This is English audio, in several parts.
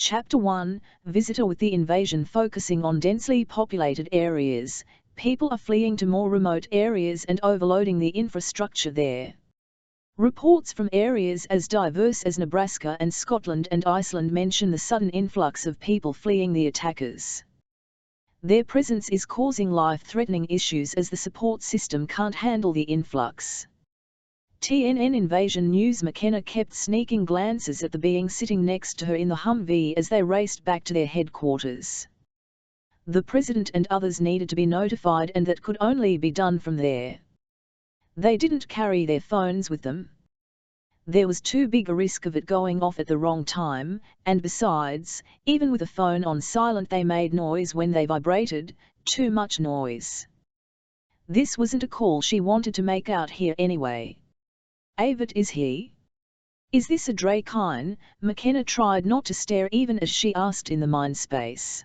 Chapter 1, Visitor with the invasion focusing on densely populated areas. People are fleeing to more remote areas and overloading the infrastructure there. Reports from areas as diverse as Nebraska and Scotland and Iceland mention the sudden influx of people fleeing the attackers. Their presence is causing life-threatening issues as the support system can't handle the influx. TNN Invasion News. McKenna kept sneaking glances at the being sitting next to her in the Humvee as they raced back to their headquarters. The president and others needed to be notified, and that could only be done from there. They didn't carry their phones with them. There was too big a risk of it going off at the wrong time, and besides, even with a phone on silent they made noise when they vibrated, too much noise. This wasn't a call she wanted to make out here anyway. Avit, is he? Is this a Drakyn? McKenna tried not to stare even as she asked in the mind space.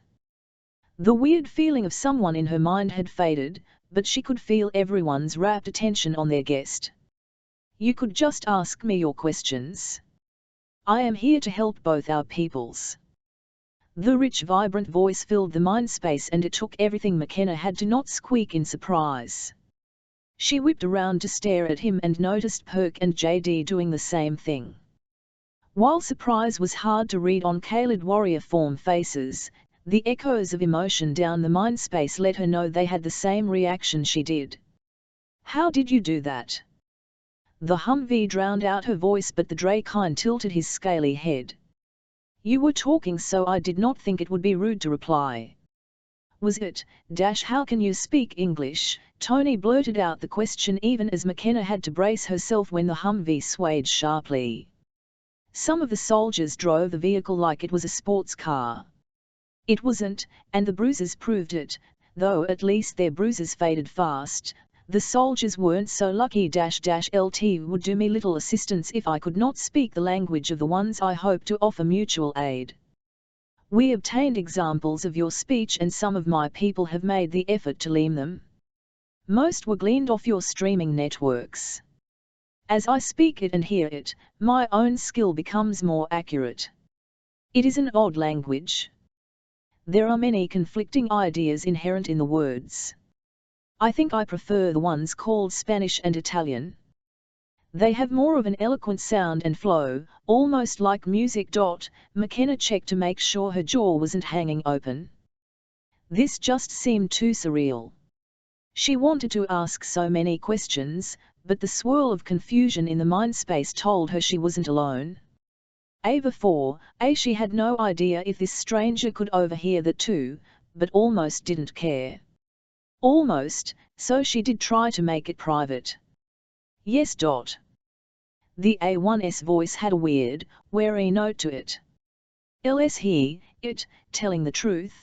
The weird feeling of someone in her mind had faded, but she could feel everyone's rapt attention on their guest. You could just ask me your questions. I am here to help both our peoples. The rich, vibrant voice filled the mind space, and it took everything McKenna had to not squeak in surprise. She whipped around to stare at him and noticed Perk and JD doing the same thing. While surprise was hard to read on Kaled warrior form faces, the echoes of emotion down the mind space let her know they had the same reaction she did. How did you do that? The Humvee drowned out her voice, but the Drakyn tilted his scaly head. You were talking, so I did not think it would be rude to reply. Was it? How can you speak English? Tony blurted out the question even as McKenna had to brace herself when the Humvee swayed sharply. Some of the soldiers drove the vehicle like it was a sports car. It wasn't, and the bruises proved it, though at least their bruises faded fast. The soldiers weren't so lucky. LT would do me little assistance if I could not speak the language of the ones I hope to offer mutual aid. We obtained examples of your speech, and some of my people have made the effort to learn them. Most were gleaned off your streaming networks. As I speak it and hear it, my own skill becomes more accurate. It is an odd language. There are many conflicting ideas inherent in the words. I think I prefer the ones called Spanish and Italian. They have more of an eloquent sound and flow, almost like music. McKenna checked to make sure her jaw wasn't hanging open. This just seemed too surreal. She wanted to ask so many questions, but the swirl of confusion in the mind space told her she wasn't alone. Ava 4, she had no idea if this stranger could overhear that too, but almost didn't care. Almost, so she did try to make it private. Yes. The A1's voice had a weird, wary note to it. Telling the truth,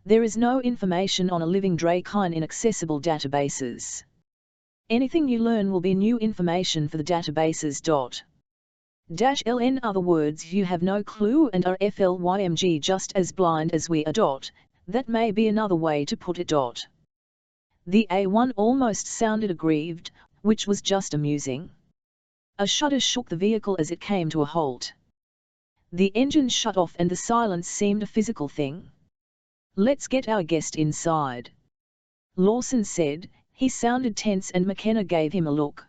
there is no information on a living Drakyn in accessible databases. Anything you learn will be new information for the databases. In other words, you have no clue and are FLYMG just as blind as we are. That may be another way to put it. The A1 almost sounded aggrieved, which was just amusing. A shudder shook the vehicle as it came to a halt. The engine shut off and the silence seemed a physical thing. Let's get our guest inside, Lawson said. He sounded tense and McKenna gave him a look.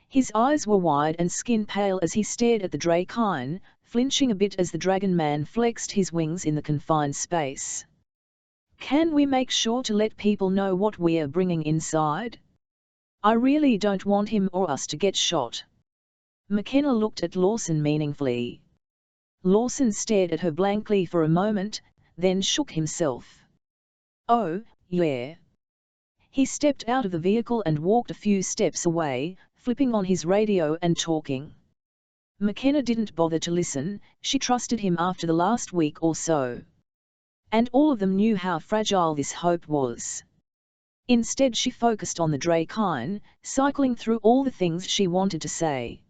His eyes were wide and skin pale as he stared at the Drakyn, flinching a bit as the Dragon Man flexed his wings in the confined space. Can we make sure to let people know what we're bringing inside? I really don't want him or us to get shot. McKenna looked at Lawson meaningfully. Lawson stared at her blankly for a moment, then shook himself. Oh, yeah. He stepped out of the vehicle and walked a few steps away, flipping on his radio and talking. McKenna didn't bother to listen. She trusted him after the last week or so. And all of them knew how fragile this hope was. Instead she focused on the Drakyn, cycling through all the things she wanted to say.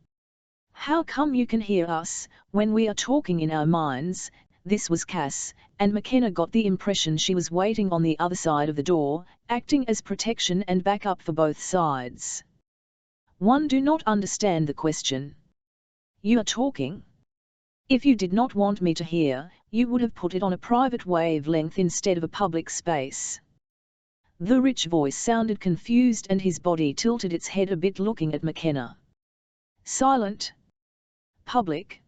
How come you can hear us, when we are talking in our minds? This was Cass, and McKenna got the impression she was waiting on the other side of the door, acting as protection and backup for both sides. One do not understand the question. You are talking? If you did not want me to hear, you would have put it on a private wavelength instead of a public space. The rich voice sounded confused and his body tilted its head a bit, looking at McKenna. Silent. Public.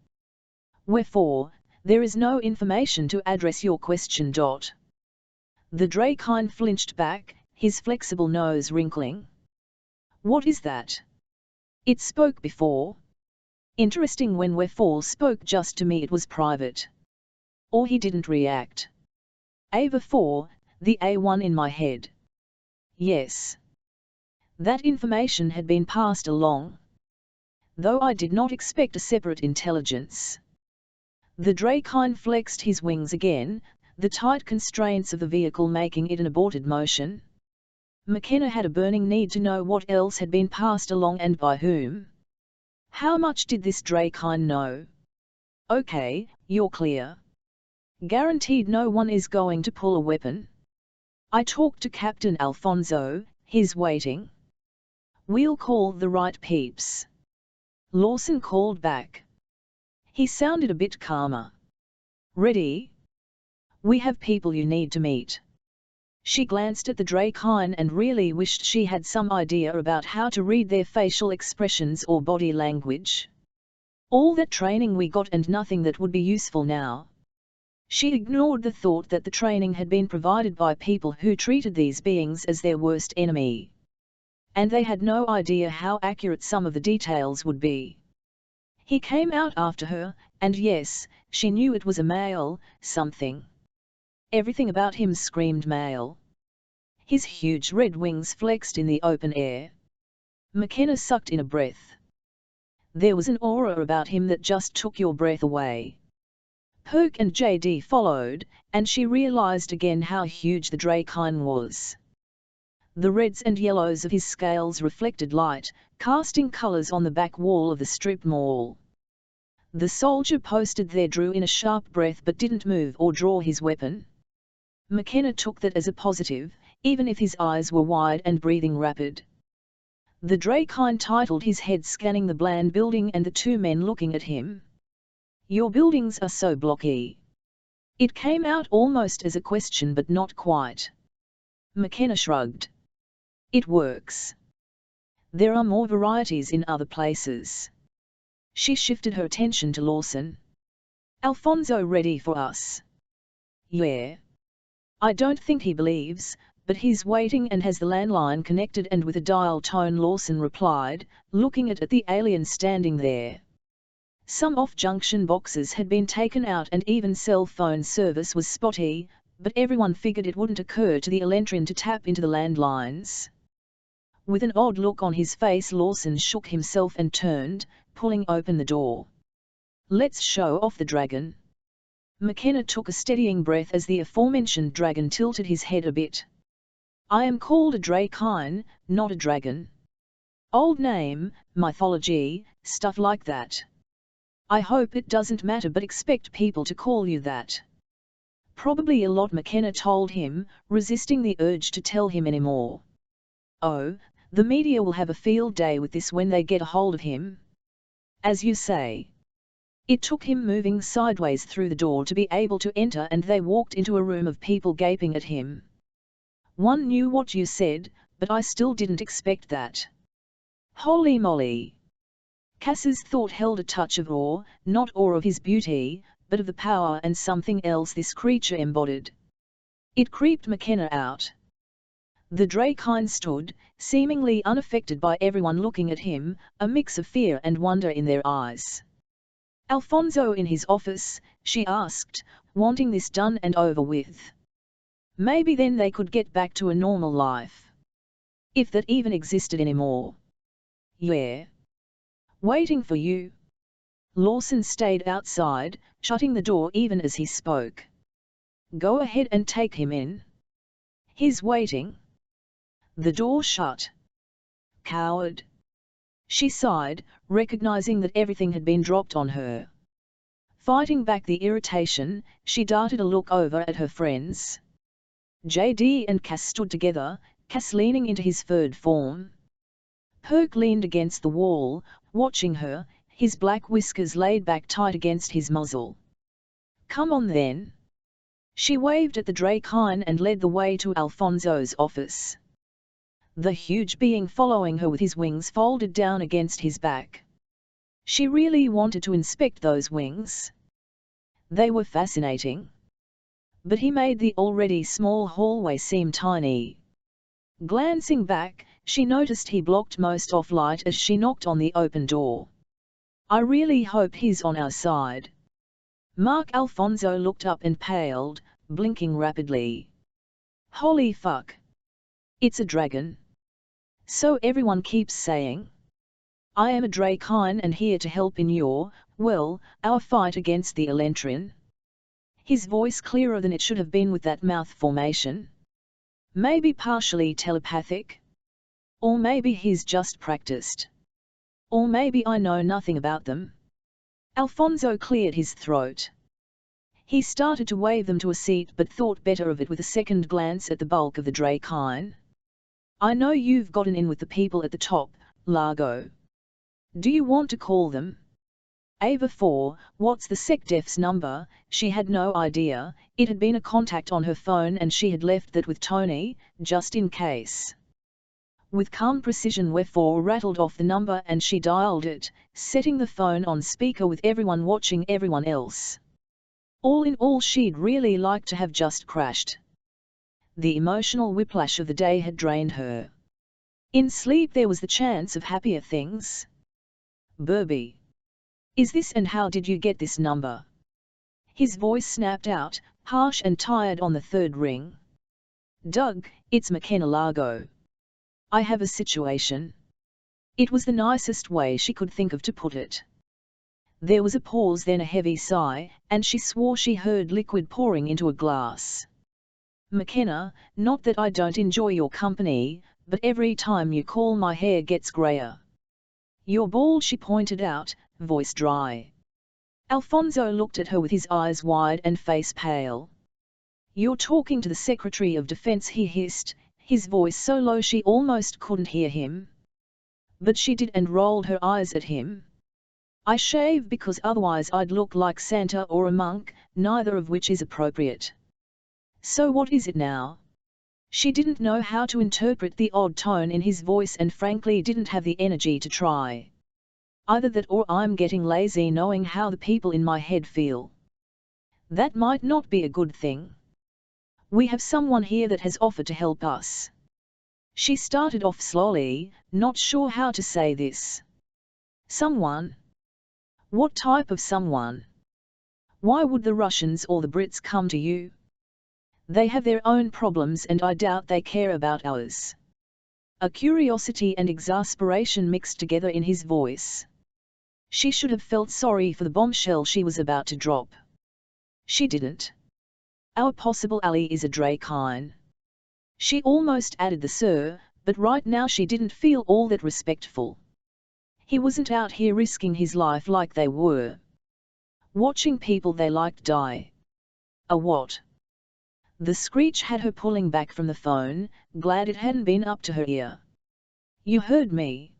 Wherefore, there is no information to address your question. The Drakyn flinched back, his flexible nose wrinkling. What is that? It spoke before. Interesting, when Wherefore spoke just to me it was private. Or he didn't react. Ava 4, the A1 in my head. Yes. That information had been passed along. Though I did not expect a separate intelligence. The Drakyn flexed his wings again, the tight constraints of the vehicle making it an aborted motion. McKenna had a burning need to know what else had been passed along and by whom. How much did this Drakyn know? Okay, you're clear. Guaranteed no one is going to pull a weapon. I talked to Captain Alfonso, he's waiting. We'll call the right peeps. Lawson called back. He sounded a bit calmer. Ready? We have people you need to meet. She glanced at the Drakyn and really wished she had some idea about how to read their facial expressions or body language. All that training we got and nothing that would be useful now. She ignored the thought that the training had been provided by people who treated these beings as their worst enemy. And they had no idea how accurate some of the details would be. He came out after her, and yes, she knew it was a male, something. Everything about him screamed male. His huge red wings flexed in the open air. McKenna sucked in a breath. There was an aura about him that just took your breath away. Perk and JD followed, and she realized again how huge the Drakyn was. The reds and yellows of his scales reflected light, casting colors on the back wall of the strip mall. The soldier posted there drew in a sharp breath but didn't move or draw his weapon. McKenna took that as a positive, even if his eyes were wide and breathing rapid. The Drakyn titled his head, scanning the bland building and the two men looking at him. Your buildings are so blocky. It came out almost as a question but not quite. McKenna shrugged. It works. There are more varieties in other places. She shifted her attention to Lawson. Alfonso ready for us? Yeah. I don't think he believes, but he's waiting and has the landline connected and with a dial tone, Lawson replied, looking at the alien standing there. Some off-junction boxes had been taken out and even cell phone service was spotty, but everyone figured it wouldn't occur to the Elentrin to tap into the landlines. With an odd look on his face, Lawson shook himself and turned, pulling open the door. Let's show off the dragon. McKenna took a steadying breath as the aforementioned dragon tilted his head a bit. I am called a Drakyn, not a dragon. Old name, mythology, stuff like that. I hope it doesn't matter, but expect people to call you that. Probably a lot, McKenna told him, resisting the urge to tell him any more. Oh, the media will have a field day with this when they get a hold of him. As you say. It took him moving sideways through the door to be able to enter, and they walked into a room of people gaping at him. One knew what you said, but I still didn't expect that. Holy moly! Cass's thought held a touch of awe, not awe of his beauty, but of the power and something else this creature embodied. It creeped McKenna out. The Drakyn stood, seemingly unaffected by everyone looking at him, a mix of fear and wonder in their eyes. Alfonso in his office, she asked, wanting this done and over with. Maybe then they could get back to a normal life. If that even existed anymore. Yeah. Waiting for you. Lawson stayed outside, shutting the door even as he spoke. Go ahead and take him in. He's waiting. The door shut. Coward. She sighed, recognizing that everything had been dropped on her. Fighting back the irritation, she darted a look over at her friends. JD and Cass stood together, Cass leaning into his furred form. Perk leaned against the wall, watching her, his black whiskers laid back tight against his muzzle. Come on then. She waved at the Drakyn and led the way to Alfonso's office. The huge being following her with his wings folded down against his back. She really wanted to inspect those wings. They were fascinating. But he made the already small hallway seem tiny. Glancing back, she noticed he blocked most of light as she knocked on the open door. I really hope he's on our side. Mark Alfonso looked up and paled, blinking rapidly. Holy fuck! It's a dragon. So everyone keeps saying. I am a Drakyn and here to help in our fight against the Elentrin. His voice clearer than it should have been with that mouth formation. Maybe partially telepathic? Or maybe he's just practiced. Or maybe I know nothing about them. Alfonso cleared his throat. He started to wave them to a seat but thought better of it with a second glance at the bulk of the Drakyn. I know you've gotten in with the people at the top, Largo. Do you want to call them? Ava 4, what's the SecDef's number? She had no idea. It had been a contact on her phone and she had left that with Tony, just in case. With calm precision W4 rattled off the number and she dialed it, setting the phone on speaker with everyone watching everyone else. All in all, she'd really like to have just crashed. The emotional whiplash of the day had drained her. In sleep there was the chance of happier things. Burby. Is this and how did you get this number? His voice snapped out, harsh and tired on the third ring. Doug, it's McKenna Largo. I have a situation. It was the nicest way she could think of to put it. There was a pause, then a heavy sigh, and she swore she heard liquid pouring into a glass. McKenna, not that I don't enjoy your company, but every time you call my hair gets grayer. You're bald, she pointed out, voice dry. Alfonso looked at her with his eyes wide and face pale. You're talking to the Secretary of Defense, he hissed, his voice so low she almost couldn't hear him. But she did and rolled her eyes at him. I shave because otherwise I'd look like Santa or a monk, neither of which is appropriate. So what is it now? She didn't know how to interpret the odd tone in his voice and frankly didn't have the energy to try. Either that or I'm getting lazy knowing how the people in my head feel. That might not be a good thing. We have someone here that has offered to help us. She started off slowly, not sure how to say this. Someone? What type of someone? Why would the Russians or the Brits come to you? They have their own problems and I doubt they care about ours. A curiosity and exasperation mixed together in his voice. She should have felt sorry for the bombshell she was about to drop. She didn't. Our possible ally is a Drakyn. She almost added the sir, but right now she didn't feel all that respectful. He wasn't out here risking his life like they were. Watching people they liked die. A what? The screech had her pulling back from the phone, glad it hadn't been up to her ear. You heard me.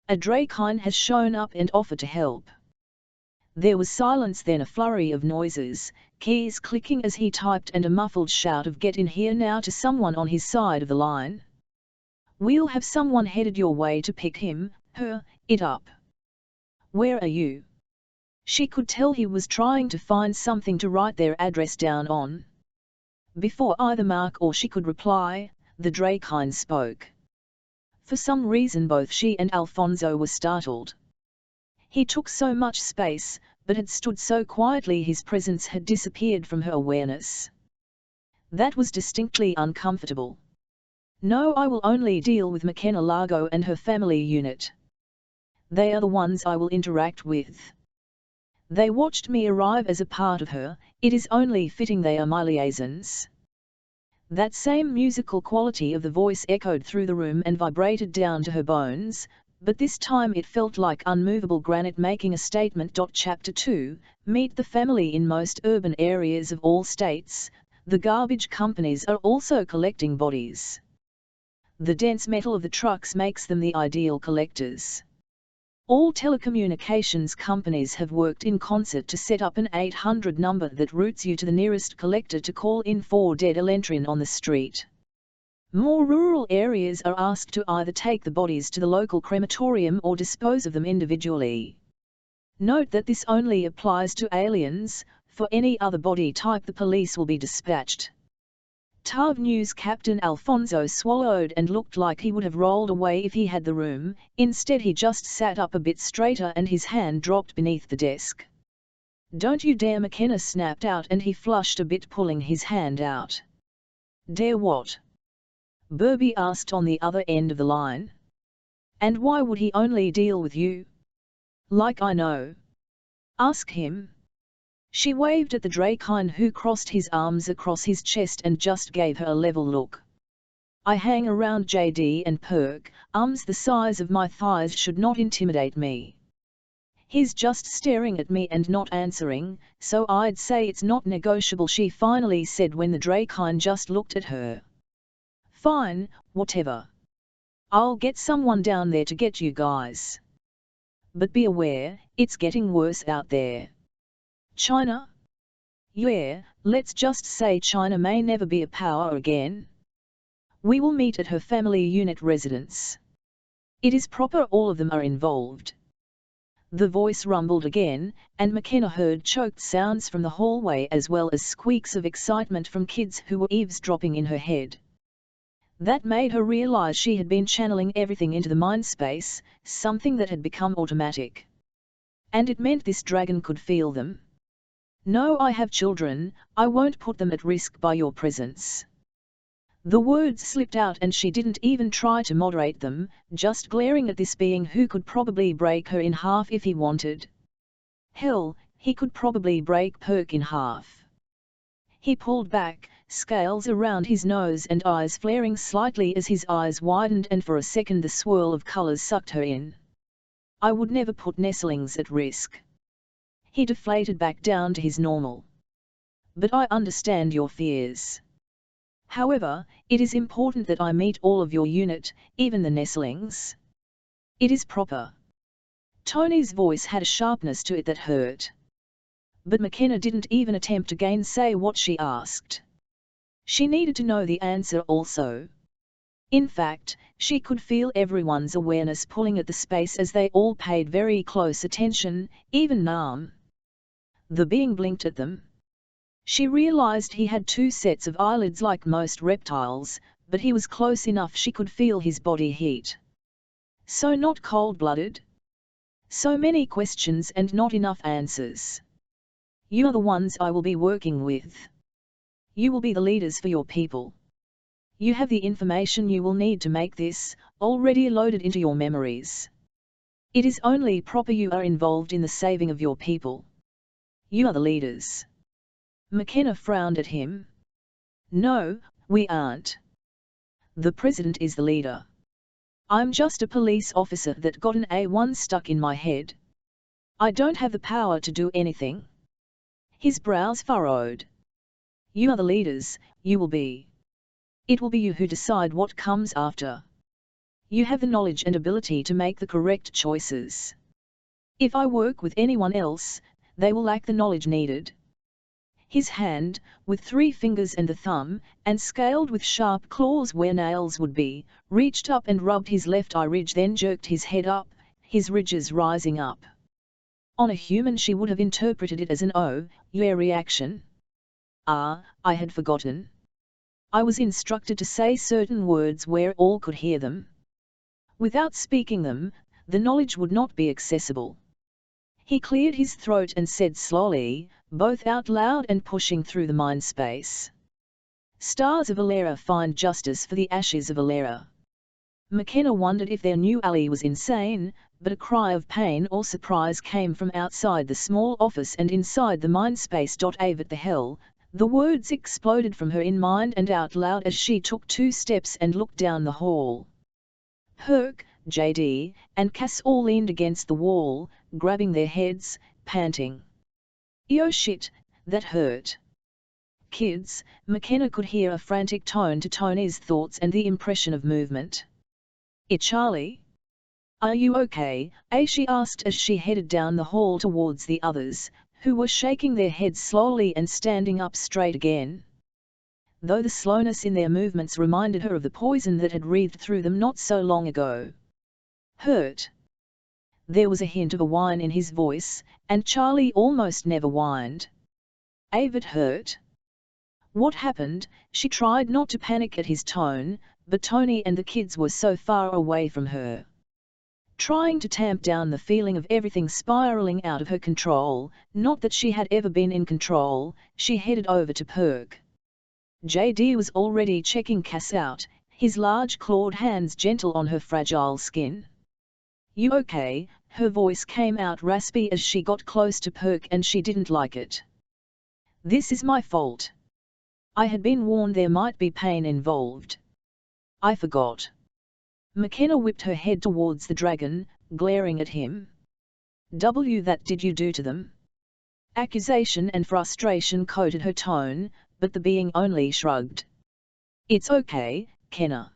A Drakyn has shown up and offered to help. There was silence, then a flurry of noises, keys clicking as he typed and a muffled shout of get in here now to someone on his side of the line. We'll have someone headed your way to pick it up. Where are you? She could tell he was trying to find something to write their address down on. Before either Mark or she could reply, the Drakyn spoke. For some reason both she and Alfonso were startled. He took so much space, but had stood so quietly his presence had disappeared from her awareness. That was distinctly uncomfortable. No, I will only deal with McKenna Largo and her family unit. They are the ones I will interact with. They watched me arrive as a part of her, it is only fitting they are my liaisons. That same musical quality of the voice echoed through the room and vibrated down to her bones, but this time it felt like unmovable granite making a statement. Chapter 2, Meet the family. In most urban areas of all states, the garbage companies are also collecting bodies. The dense metal of the trucks makes them the ideal collectors. All telecommunications companies have worked in concert to set up an 800 number that routes you to the nearest collector to call in for dead Elentrin on the street. More rural areas are asked to either take the bodies to the local crematorium or dispose of them individually. Note that this only applies to aliens. For any other body type the police will be dispatched. TAV News Captain Alfonso swallowed and looked like he would have rolled away if he had the room. Instead he just sat up a bit straighter and his hand dropped beneath the desk. "Don't you dare!" McKenna snapped out, and he flushed a bit, pulling his hand out. "Dare what?" Burby asked on the other end of the line. "And why would he only deal with you? Like I know. Ask him." She waved at the Drakyn, who crossed his arms across his chest and just gave her a level look. "I hang around JD and Perk, arms the size of my thighs should not intimidate me. He's just staring at me and not answering, so I'd say it's not negotiable," she finally said when the Drakyn just looked at her. "Fine, whatever. I'll get someone down there to get you guys. But be aware, it's getting worse out there." "China? Yeah, let's just say China may never be a power again. We will meet at her family unit residence. It is proper all of them are involved." The voice rumbled again, and McKenna heard choked sounds from the hallway as well as squeaks of excitement from kids who were eavesdropping in her head. That made her realize she had been channeling everything into the mind space, something that had become automatic. And it meant this dragon could feel them. "No, I have children, I won't put them at risk by your presence." The words slipped out and she didn't even try to moderate them, just glaring at this being who could probably break her in half if he wanted. Hell, he could probably break Perk in half. He pulled back, scales around his nose and eyes flaring slightly as his eyes widened, and for a second the swirl of colors sucked her in. "I would never put nestlings at risk." He deflated back down to his normal. "But I understand your fears. However, it is important that I meet all of your unit, even the nestlings. It is proper." Tony's voice had a sharpness to it that hurt. But McKenna didn't even attempt to gainsay what she asked. She needed to know the answer also. In fact, she could feel everyone's awareness pulling at the space as they all paid very close attention, even Nam. The being blinked at them. She realized he had two sets of eyelids like most reptiles, but he was close enough she could feel his body heat. So not cold-blooded? So many questions and not enough answers. "You are the ones I will be working with. You will be the leaders for your people. You have the information you will need to make this, already loaded into your memories. It is only proper you are involved in the saving of your people. You are the leaders." McKenna frowned at him. "No, we aren't. The president is the leader. I'm just a police officer that got an A1 stuck in my head. I don't have the power to do anything." His brows furrowed. "You are the leaders, you will be. It will be you who decide what comes after. You have the knowledge and ability to make the correct choices. If I work with anyone else, they will lack the knowledge needed." His hand, with 3 fingers and the thumb, and scaled with sharp claws where nails would be, reached up and rubbed his left eye ridge, then jerked his head up, his ridges rising up. On a human she would have interpreted it as an "oh, yeah" reaction. "Ah, I had forgotten. I was instructed to say certain words where all could hear them. Without speaking them, the knowledge would not be accessible." He cleared his throat and said slowly, both out loud and pushing through the mind space. "Stars of Alera find justice for the ashes of Alera." McKenna wondered if their new ally was insane, but a cry of pain or surprise came from outside the small office and inside the mind space. "What the hell?" The words exploded from her in mind and out loud as she took 2 steps and looked down the hall. Perk, JD, and Cass all leaned against the wall, grabbing their heads, panting. "Yo shit, that hurt." "Kids," McKenna could hear a frantic tone to Tony's thoughts and the impression of movement. "It Charlie? "Are you okay?" she asked as she headed down the hall towards the others, who were shaking their heads slowly and standing up straight again. Though the slowness in their movements reminded her of the poison that had wreathed through them not so long ago. "Hurt?" There was a hint of a whine in his voice, and Charlie almost never whined. "Avid hurt?" What happened? She tried not to panic at his tone, but Tony and the kids were so far away from her. Trying to tamp down the feeling of everything spiraling out of her control, not that she had ever been in control, she headed over to Perk. JD was already checking Cass out, his large clawed hands gentle on her fragile skin. "You okay?" Her voice came out raspy as she got close to Perk, and she didn't like it. "This is my fault. I had been warned there might be pain involved. I forgot." McKenna whipped her head towards the dragon, glaring at him. That did you do to them?" Accusation and frustration coated her tone, but the being only shrugged. "It's okay, Kenna."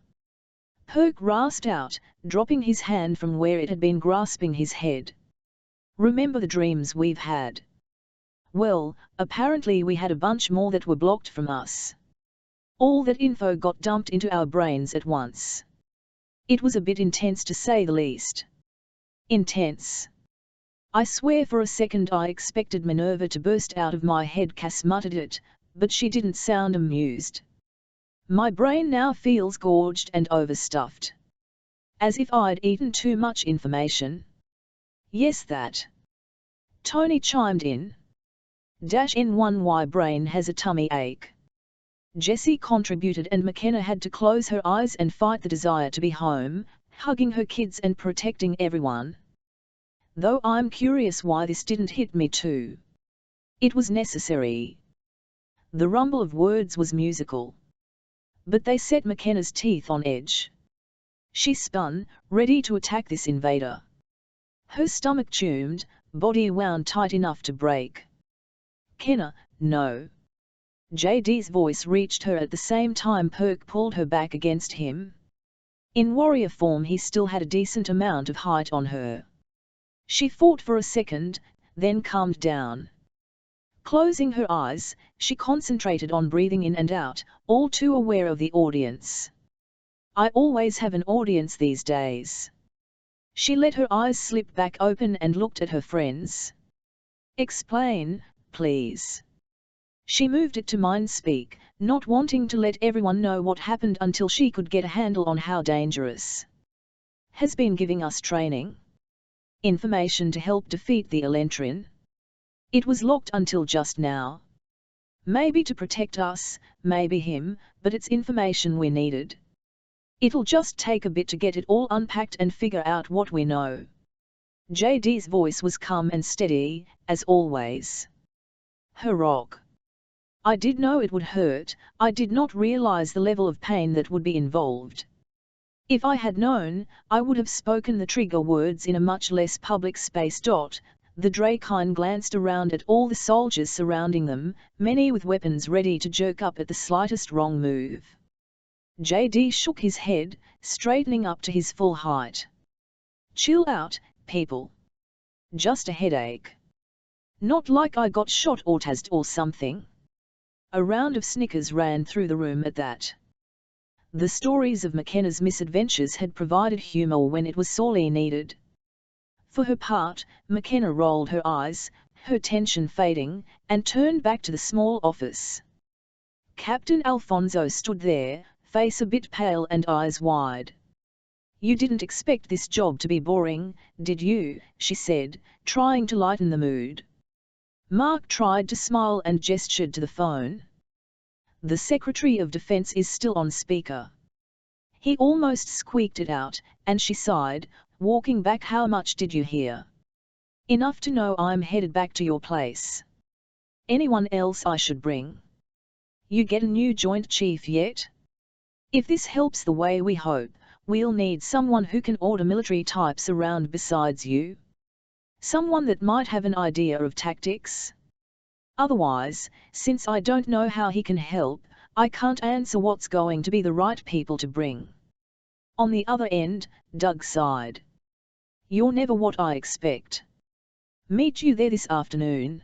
Perk rasped out, dropping his hand from where it had been grasping his head. "Remember the dreams we've had?" "Well, apparently we had a bunch more that were blocked from us. All that info got dumped into our brains at once. It was a bit intense to say the least." "Intense?" "I swear for a second I expected Minerva to burst out of my head." Cass muttered it, but she didn't sound amused. "My brain now feels gorged and overstuffed. As if I'd eaten too much information." "Yes, that." Tony chimed in. "N1Y brain has a tummy ache." Jessie contributed, and McKenna had to close her eyes and fight the desire to be home, hugging her kids and protecting everyone. "Though I'm curious why this didn't hit me too. It was necessary." The rumble of words was musical. But they set McKenna's teeth on edge. She spun, ready to attack this invader. Her stomach tumed, body wound tight enough to break. "Kenna, no." JD's voice reached her at the same time Perk pulled her back against him. In warrior form he still had a decent amount of height on her. She fought for a second, then calmed down. Closing her eyes, she concentrated on breathing in and out, all too aware of the audience. "I always have an audience these days." She let her eyes slip back open and looked at her friends. "Explain, please." She moved it to mind speak, not wanting to let everyone know what happened until she could get a handle on how dangerous. "Has been giving us training. Information to help defeat the Elentrin. It was locked until just now. Maybe to protect us, maybe him, but it's information we needed. It'll just take a bit to get it all unpacked and figure out what we know." JD's voice was calm and steady, as always. "Her rock. I did know it would hurt, I did not realize the level of pain that would be involved. If I had known, I would have spoken the trigger words in a much less public space. The Drakyn glanced around at all the soldiers surrounding them, many with weapons ready to jerk up at the slightest wrong move. JD shook his head, straightening up to his full height. "Chill out, people. Just a headache. Not like I got shot or tased or something." A round of snickers ran through the room at that. The stories of McKenna's misadventures had provided humor when it was sorely needed. For her part, McKenna rolled her eyes, her tension fading, and turned back to the small office. Captain Alfonso stood there, face a bit pale and eyes wide. "You didn't expect this job to be boring, did you?" she said, trying to lighten the mood. Mark tried to smile and gestured to the phone. "The Secretary of Defense is still on speaker." He almost squeaked it out, and she sighed, walking back. "How much did you hear?" "Enough to know I'm headed back to your place." "Anyone else I should bring?" "You get a new Joint Chief yet?" "If this helps the way we hope, we'll need someone who can order military types around besides you. Someone that might have an idea of tactics. Otherwise, since I don't know how he can help, I can't answer what's going to be the right people to bring." On the other end, Doug sighed. You're never what I expect. Meet you there this afternoon.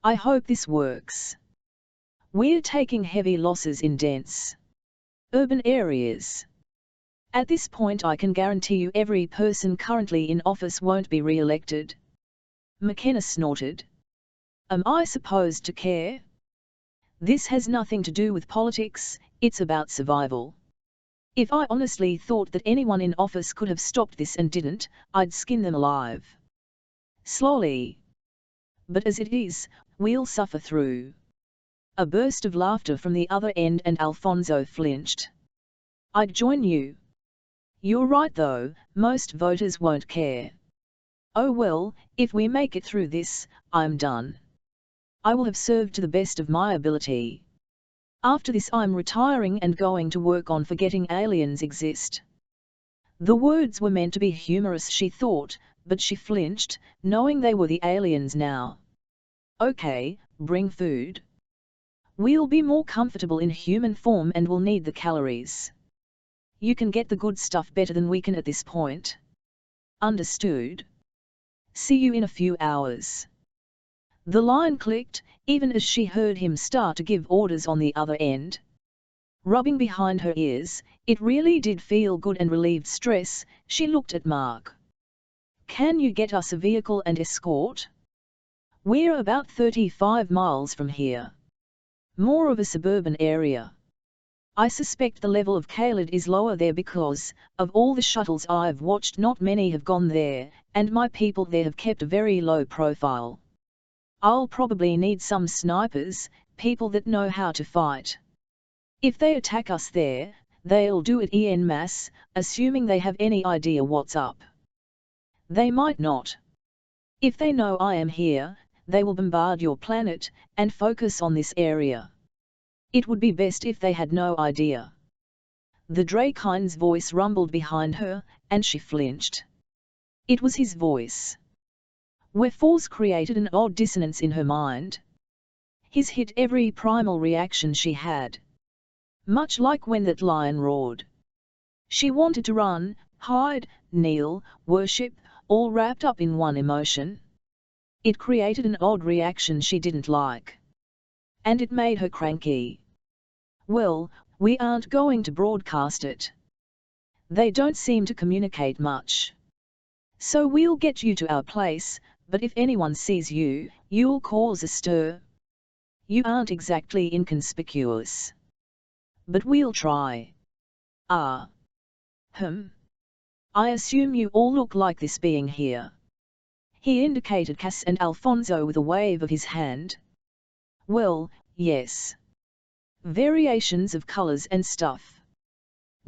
I hope this works. We're taking heavy losses in dense urban areas. At this point I can guarantee you every person currently in office won't be re-elected. McKenna snorted. Am I supposed to care? This has nothing to do with politics, it's about survival. If I honestly thought that anyone in office could have stopped this and didn't, I'd skin them alive. Slowly. But as it is, we'll suffer through. A burst of laughter from the other end and Alfonso flinched. I'd join you. You're right though, most voters won't care. Oh well, if we make it through this, I'm done. I will have served to the best of my ability. After this I'm retiring and going to work on forgetting aliens exist. The words were meant to be humorous, she thought, but she flinched, knowing they were the aliens now. Okay, bring food. We'll be more comfortable in human form and will need the calories. You can get the good stuff better than we can at this point. Understood. See you in a few hours. The line clicked, even as she heard him start to give orders on the other end. Rubbing behind her ears, it really did feel good and relieved stress. She looked at Mark. Can you get us a vehicle and escort? We're about 35 miles from here. More of a suburban area. I suspect the level of Kaled is lower there because, of all the shuttles I've watched, not many have gone there, and my people there have kept a very low profile. I'll probably need some snipers, people that know how to fight. If they attack us there, they'll do it en masse, assuming they have any idea what's up. They might not. If they know I am here, they will bombard your planet, and focus on this area. It would be best if they had no idea. The Drakyn's voice rumbled behind her, and she flinched. It was his voice. Wherefore created an odd dissonance in her mind. His hit every primal reaction she had. Much like when that lion roared. She wanted to run, hide, kneel, worship, all wrapped up in one emotion. It created an odd reaction she didn't like. And it made her cranky. Well, we aren't going to broadcast it. They don't seem to communicate much. So we'll get you to our place, but if anyone sees you, you'll cause a stir. You aren't exactly inconspicuous. But we'll try. I assume you all look like this being here. He indicated Cass and Alfonso with a wave of his hand. Well, yes. Variations of colors and stuff.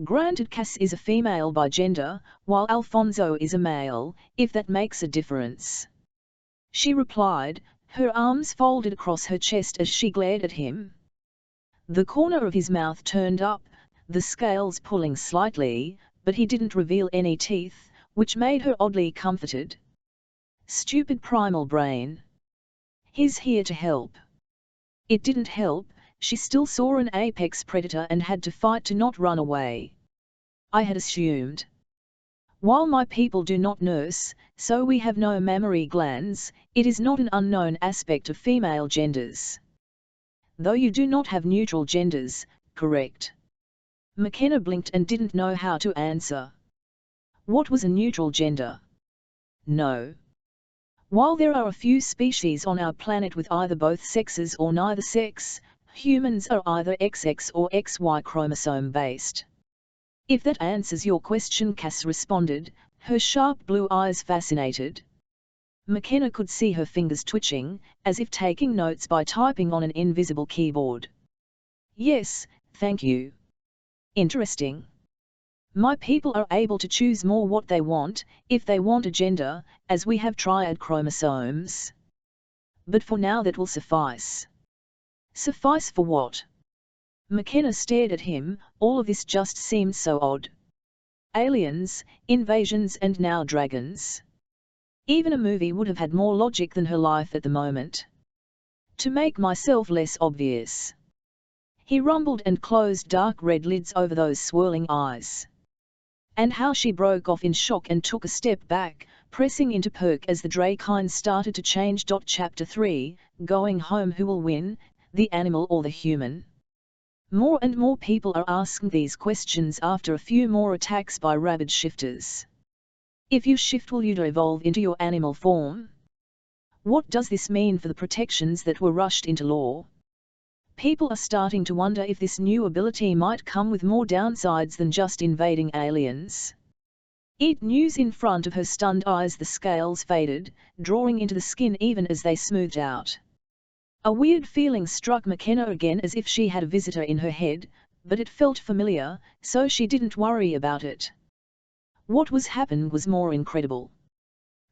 Granted, Cass is a female by gender, while Alfonso is a male, if that makes a difference. She replied, her arms folded across her chest as she glared at him. The corner of his mouth turned up, the scales pulling slightly, but he didn't reveal any teeth, which made her oddly comforted. Stupid primal brain. He's here to help. It didn't help, she still saw an apex predator and had to fight to not run away. I had assumed. While my people do not nurse, so we have no mammary glands, it is not an unknown aspect of female genders. Though you do not have neutral genders, correct? McKenna blinked and didn't know how to answer. What was a neutral gender? No. While there are a few species on our planet with either both sexes or neither sex, humans are either XX or XY chromosome based. If that answers your question, Cass responded, her sharp blue eyes fascinated. McKenna could see her fingers twitching, as if taking notes by typing on an invisible keyboard. Yes, thank you. Interesting. My people are able to choose more what they want, if they want a gender, as we have triad chromosomes. But for now that will suffice. Suffice for what? McKenna stared at him, all of this just seemed so odd. Aliens, invasions and now dragons. Even a movie would have had more logic than her life at the moment. To make myself less obvious. He rumbled and closed dark red lids over those swirling eyes. And how she broke off in shock and took a step back, pressing into Perk as the Drakyn started to change. Chapter 3, Going Home. Who will win, the animal or the human? More and more people are asking these questions after a few more attacks by rabid shifters. If you shift, will you evolve into your animal form? What does this mean for the protections that were rushed into law? People are starting to wonder if this new ability might come with more downsides than just invading aliens. Eat news. In front of her stunned eyes the scales faded, drawing into the skin even as they smoothed out. A weird feeling struck McKenna again, as if she had a visitor in her head, but it felt familiar, so she didn't worry about it. What was happening was more incredible.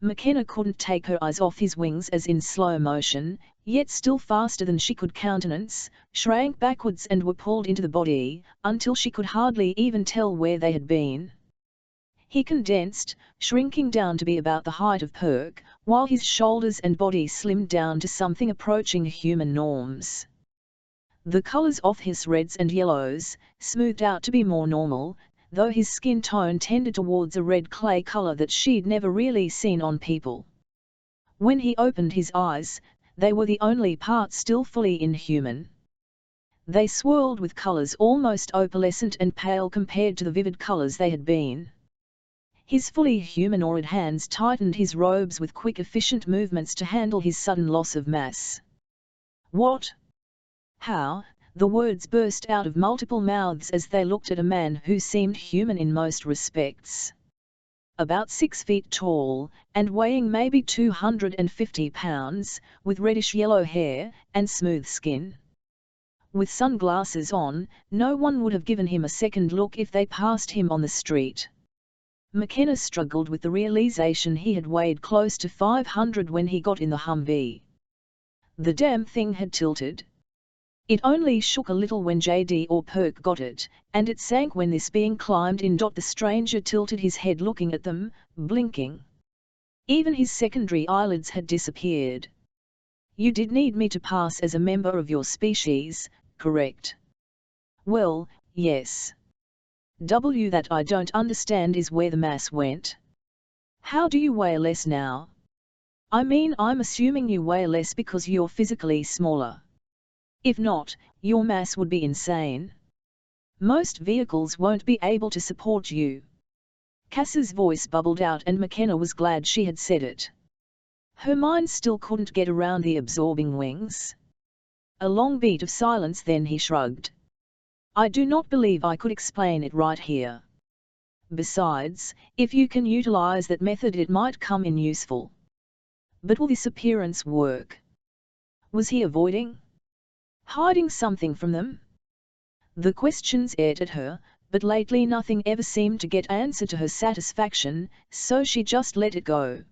McKenna couldn't take her eyes off his wings as in slow motion, yet still faster than she could countenance, shrank backwards and were pulled into the body, until she could hardly even tell where they had been. He condensed, shrinking down to be about the height of Perk, while his shoulders and body slimmed down to something approaching human norms. The colors of his reds and yellows smoothed out to be more normal, though his skin tone tended towards a red clay color that she'd never really seen on people. When he opened his eyes, they were the only part still fully inhuman. They swirled with colors almost opalescent and pale compared to the vivid colors they had been. His fully humanoid hands tightened his robes with quick, efficient movements to handle his sudden loss of mass. What? How? The words burst out of multiple mouths as they looked at a man who seemed human in most respects. About 6 feet tall, and weighing maybe 250 pounds, with reddish-yellow hair and smooth skin. With sunglasses on, no one would have given him a second look if they passed him on the street. McKenna struggled with the realization he had weighed close to 500 when he got in the Humvee. The damn thing had tilted. It only shook a little when JD or Perk got it, and it sank when this being climbed in. The stranger tilted his head looking at them, blinking. Even his secondary eyelids had disappeared. You did need me to pass as a member of your species, correct? Well, yes. That I don't understand is where the mass went. How do you weigh less now? I mean, I'm assuming you weigh less because you're physically smaller. If not, your mass would be insane. Most vehicles won't be able to support you. Cass's voice bubbled out, and McKenna was glad she had said it. Her mind still couldn't get around the absorbing wings. A long beat of silence, then he shrugged. I do not believe I could explain it right here. Besides, if you can utilize that method, it might come in useful. But will this appearance work? Was he avoiding? Hiding something from them? The questions ate at her, but lately nothing ever seemed to get answered to her satisfaction, so she just let it go.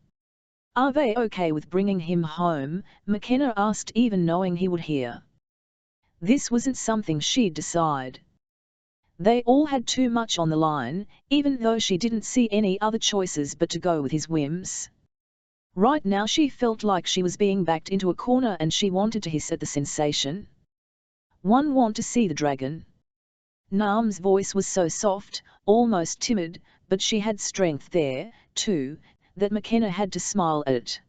Are they okay with bringing him home? McKenna asked, even knowing he would hear. This wasn't something she'd decide. They all had too much on the line, even though she didn't see any other choices but to go with his whims. Right now she felt like she was being backed into a corner, and she wanted to hiss at the sensation. One want to see the dragon? Naam's voice was so soft, almost timid, but she had strength there, too, that McKenna had to smile at it.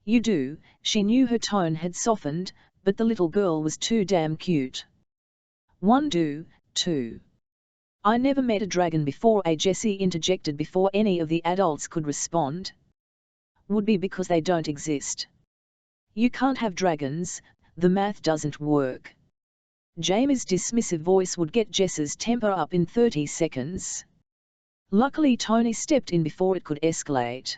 You do. She knew her tone had softened, but the little girl was too damn cute. One do, too. I never met a dragon before, Jessie interjected before any of the adults could respond. Would be because they don't exist. You can't have dragons, the math doesn't work. Jamie's dismissive voice would get Jess's temper up in 30 seconds. Luckily Tony stepped in before it could escalate.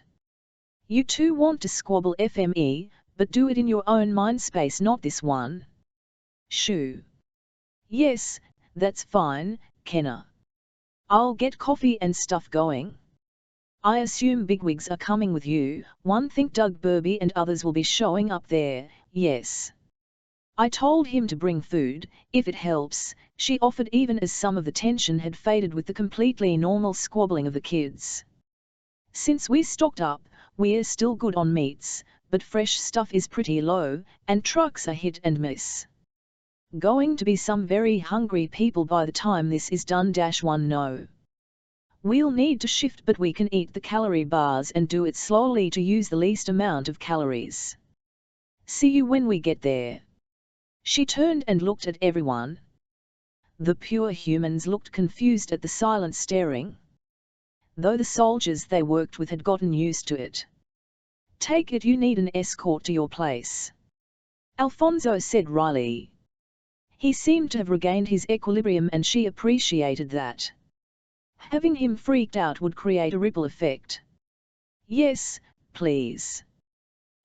You two want to squabble FME, but do it in your own mind space, not this one. Shoo. Yes, that's fine, Kenna. I'll get coffee and stuff going. I assume bigwigs are coming with you. One think Doug Burby and others will be showing up there, yes. I told him to bring food, if it helps, she offered, even as some of the tension had faded with the completely normal squabbling of the kids. Since we stocked up, we're still good on meats, but fresh stuff is pretty low, and trucks are hit and miss. Going to be some very hungry people by the time this is done. One no. We'll need to shift, but we can eat the calorie bars and do it slowly to use the least amount of calories. See you when we get there. She turned and looked at everyone. The pure humans looked confused at the silent staring, though the soldiers they worked with had gotten used to it. Take it you need an escort to your place, Alfonso said wryly. He seemed to have regained his equilibrium and she appreciated that. Having him freaked out would create a ripple effect. Yes, please.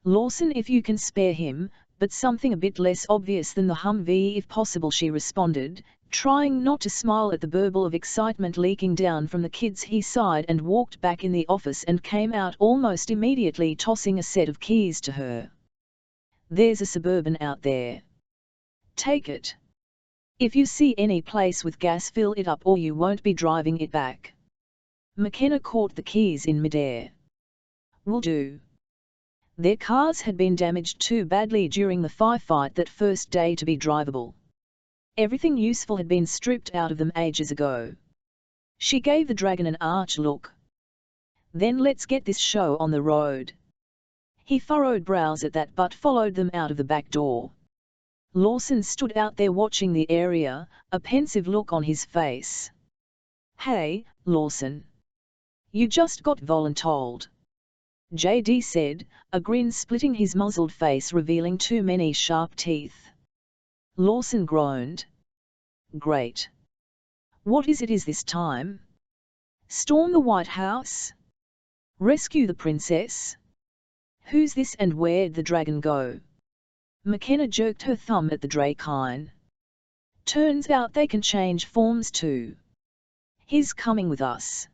Lawson, if you can spare him, but something a bit less obvious than the Humvee if possible, she responded, trying not to smile at the burble of excitement leaking down from the kids. He sighed and walked back in the office and came out almost immediately, tossing a set of keys to her. There's a Suburban out there. Take it. If you see any place with gas, fill it up or you won't be driving it back. McKenna caught the keys in midair. Will do. Their cars had been damaged too badly during the firefight that first day to be drivable. Everything useful had been stripped out of them ages ago. She gave the Dragon an arch look. Then let's get this show on the road. He furrowed brows at that but followed them out of the back door. Lawson stood out there watching the area, a pensive look on his face. Hey, Lawson. You just got voluntold. JD said, a grin splitting his muzzled face, revealing too many sharp teeth. Lawson groaned. Great. What is it this time? Storm the White House? Rescue the princess? Who's this and where'd the Dragon go? McKenna jerked her thumb at the Drakyn. Turns out they can change forms too. He's coming with us.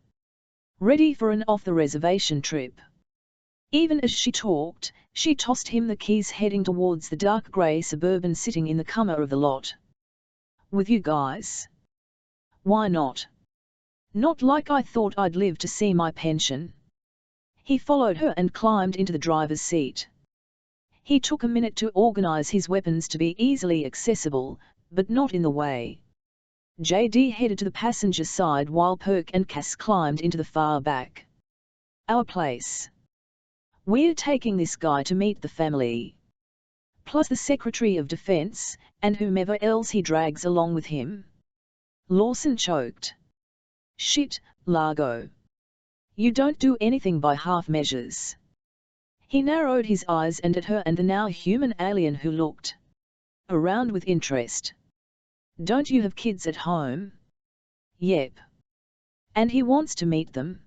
Ready for an off-the-reservation trip. Even as she talked, she tossed him the keys, heading towards the dark grey Suburban sitting in the corner of the lot. With you guys? Why not? Not like I thought I'd live to see my pension. He followed her and climbed into the driver's seat. He took a minute to organize his weapons to be easily accessible, but not in the way. JD headed to the passenger side while Perk and Cass climbed into the far back. Our place. We're taking this guy to meet the family. Plus the Secretary of Defense, and whomever else he drags along with him. Lawson choked. Shit, Largo. You don't do anything by half measures. He narrowed his eyes and at her and the now human alien who looked around with interest. Don't you have kids at home? Yep. And he wants to meet them?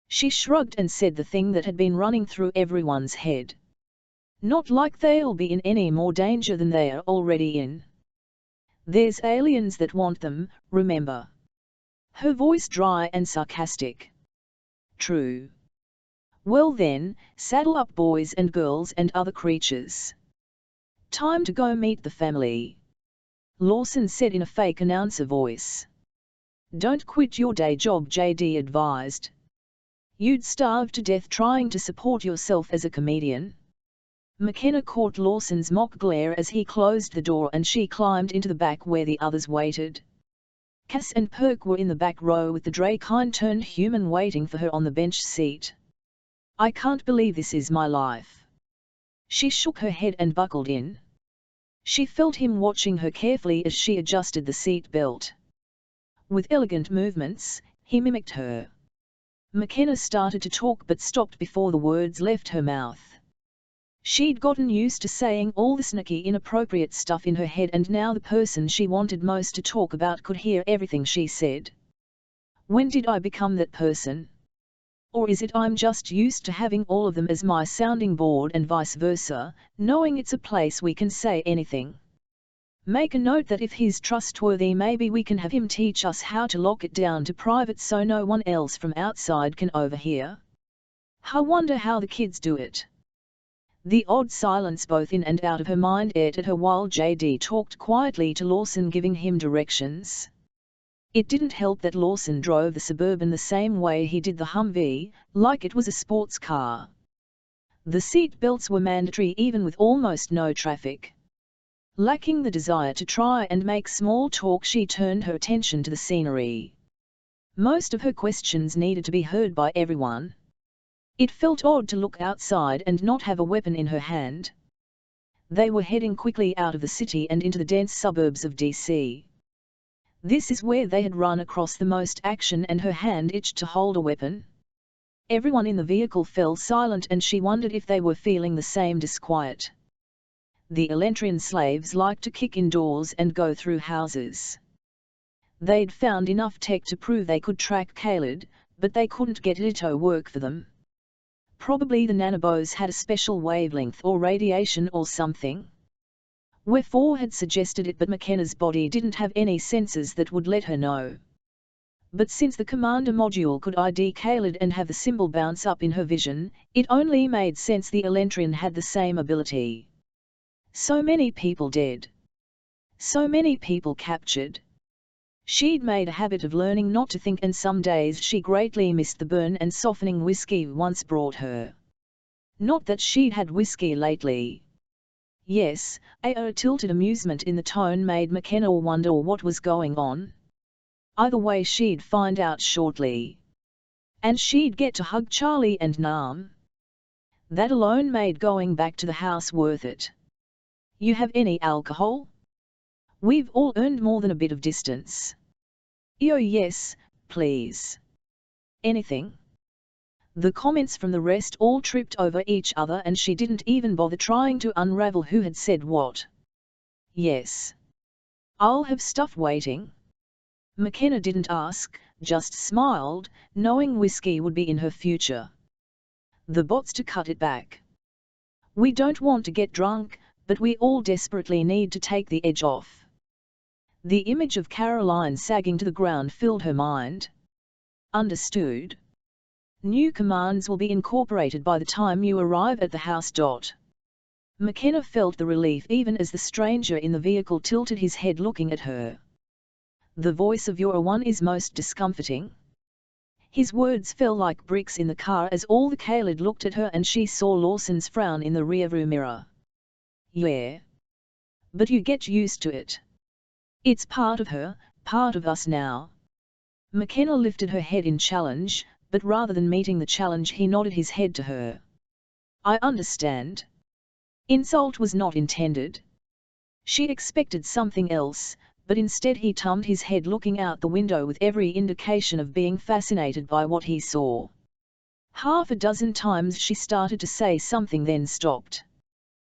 She shrugged and said the thing that had been running through everyone's head. Not like they'll be in any more danger than they are already in. There's aliens that want them, remember? Her voice dry and sarcastic. True. Well then, saddle up boys and girls and other creatures. Time to go meet the family. Lawson said in a fake announcer voice. Don't quit your day job, JD advised. You'd starve to death trying to support yourself as a comedian. McKenna caught Lawson's mock glare as he closed the door and she climbed into the back where the others waited. Cass and Perk were in the back row with the Drakyn turned human waiting for her on the bench seat. I can't believe this is my life. She shook her head and buckled in. She felt him watching her carefully as she adjusted the seat belt. With elegant movements, he mimicked her. McKenna started to talk but stopped before the words left her mouth. She'd gotten used to saying all the snaky, inappropriate stuff in her head, and now the person she wanted most to talk about could hear everything she said. When did I become that person? Or is it I'm just used to having all of them as my sounding board and vice versa, knowing it's a place we can say anything? Make a note that if he's trustworthy, maybe we can have him teach us how to lock it down to private so no one else from outside can overhear. I wonder how the kids do it. The odd silence both in and out of her mind ate at her while JD talked quietly to Lawson, giving him directions. It didn't help that Lawson drove the Suburban the same way he did the Humvee, like it was a sports car. The seat belts were mandatory even with almost no traffic. Lacking the desire to try and make small talk, she turned her attention to the scenery. Most of her questions needed to be heard by everyone. It felt odd to look outside and not have a weapon in her hand. They were heading quickly out of the city and into the dense suburbs of DC. This is where they had run across the most action, and her hand itched to hold a weapon. Everyone in the vehicle fell silent, and she wondered if they were feeling the same disquiet. The Elentrin slaves liked to kick indoors and go through houses. They'd found enough tech to prove they could track Khalid, but they couldn't get it to work for them. Probably the nanobos had a special wavelength or radiation or something. WE4 had suggested it, but McKenna's body didn't have any sensors that would let her know. But since the commander module could ID Khalid and have the symbol bounce up in her vision, it only made sense the Elentrin had the same ability. So many people dead. So many people captured. She'd made a habit of learning not to think, and some days she greatly missed the burn and softening whiskey once brought her. Not that she'd had whiskey lately. Yes, a tilted amusement in the tone made McKenna wonder what was going on. Either way, she'd find out shortly. And she'd get to hug Charlie and Nam. That alone made going back to the house worth it. You have any alcohol? We've all earned more than a bit of distance. Oh yes, please. Anything? The comments from the rest all tripped over each other, and she didn't even bother trying to unravel who had said what. Yes. I'll have stuff waiting. McKenna didn't ask, just smiled, knowing whiskey would be in her future. The bots to cut it back. We don't want to get drunk, but we all desperately need to take the edge off. The image of Caroline sagging to the ground filled her mind. Understood. New commands will be incorporated by the time you arrive at the house. McKenna felt the relief even as the stranger in the vehicle tilted his head looking at her. The voice of your one is most discomforting. His words fell like bricks in the car as all the Khalid looked at her, and she saw Lawson's frown in the rearview mirror. Yeah. But you get used to it. It's part of her, part of us now. McKenna lifted her head in challenge, but rather than meeting the challenge he nodded his head to her. I understand. Insult was not intended. She expected something else, but instead he turned his head looking out the window with every indication of being fascinated by what he saw. Half a dozen times she started to say something, then stopped.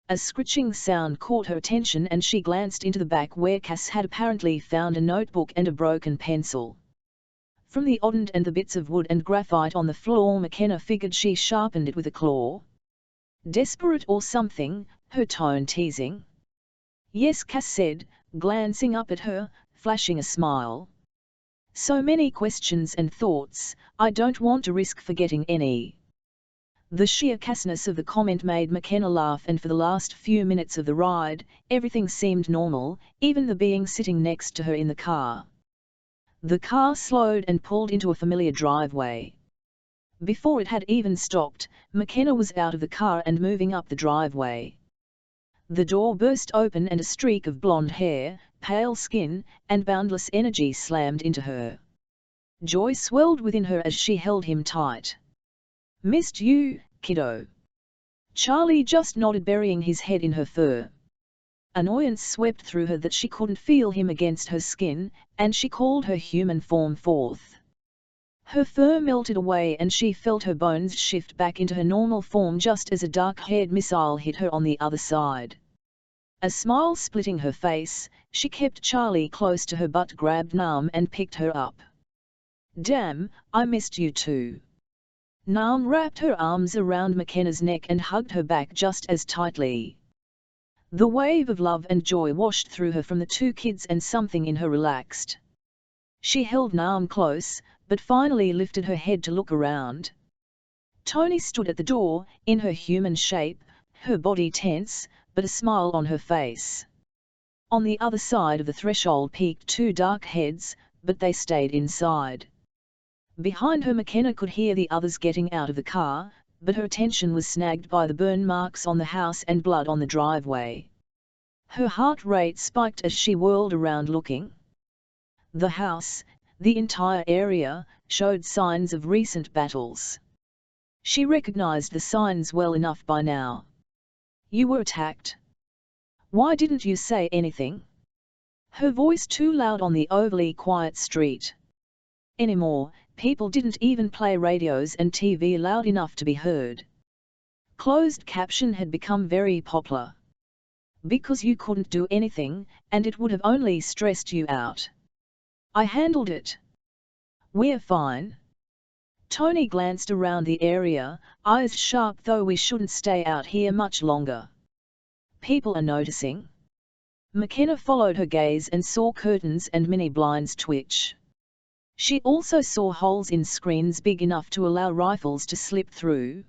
A scritching sound caught her attention, and she glanced into the back where Cass had apparently found a notebook and a broken pencil. From the oddend and the bits of wood and graphite on the floor, McKenna figured she sharpened it with a claw. Desperate or something, her tone teasing. Yes, Cass said, glancing up at her, flashing a smile. So many questions and thoughts, I don't want to risk forgetting any. The sheer crassness of the comment made McKenna laugh, and for the last few minutes of the ride, everything seemed normal, even the being sitting next to her in the car. The car slowed and pulled into a familiar driveway. Before it had even stopped, McKenna was out of the car and moving up the driveway. The door burst open and a streak of blonde hair, pale skin, and boundless energy slammed into her. Joy swelled within her as she held him tight. Missed you, kiddo. Charlie just nodded, burying his head in her fur. Annoyance swept through her that she couldn't feel him against her skin, and she called her human form forth. Her fur melted away and she felt her bones shift back into her normal form just as a dark-haired missile hit her on the other side. A smile splitting her face, she kept Charlie close to her but grabbed Nam and picked her up. Damn, I missed you too. Nam wrapped her arms around McKenna's neck and hugged her back just as tightly. The wave of love and joy washed through her from the two kids, and something in her relaxed. She held Nam close, but finally lifted her head to look around. Tony stood at the door, in her human shape, her body tense, but a smile on her face. On the other side of the threshold peeked two dark heads, but they stayed inside. Behind her McKenna could hear the others getting out of the car, but her attention was snagged by the burn marks on the house and blood on the driveway. Her heart rate spiked as she whirled around looking. The house, The entire area showed signs of recent battles. She recognized the signs well enough by now. You were attacked. Why didn't you say anything? Her voice too loud on the overly quiet street. Anymore, people didn't even play radios and TV loud enough to be heard. Closed caption had become very popular. Because you couldn't do anything, and it would have only stressed you out. I handled it. We're fine. Tony glanced around the area, eyes sharp, though we shouldn't stay out here much longer. People are noticing. McKenna followed her gaze and saw curtains and mini blinds twitch. She also saw holes in screens big enough to allow rifles to slip through.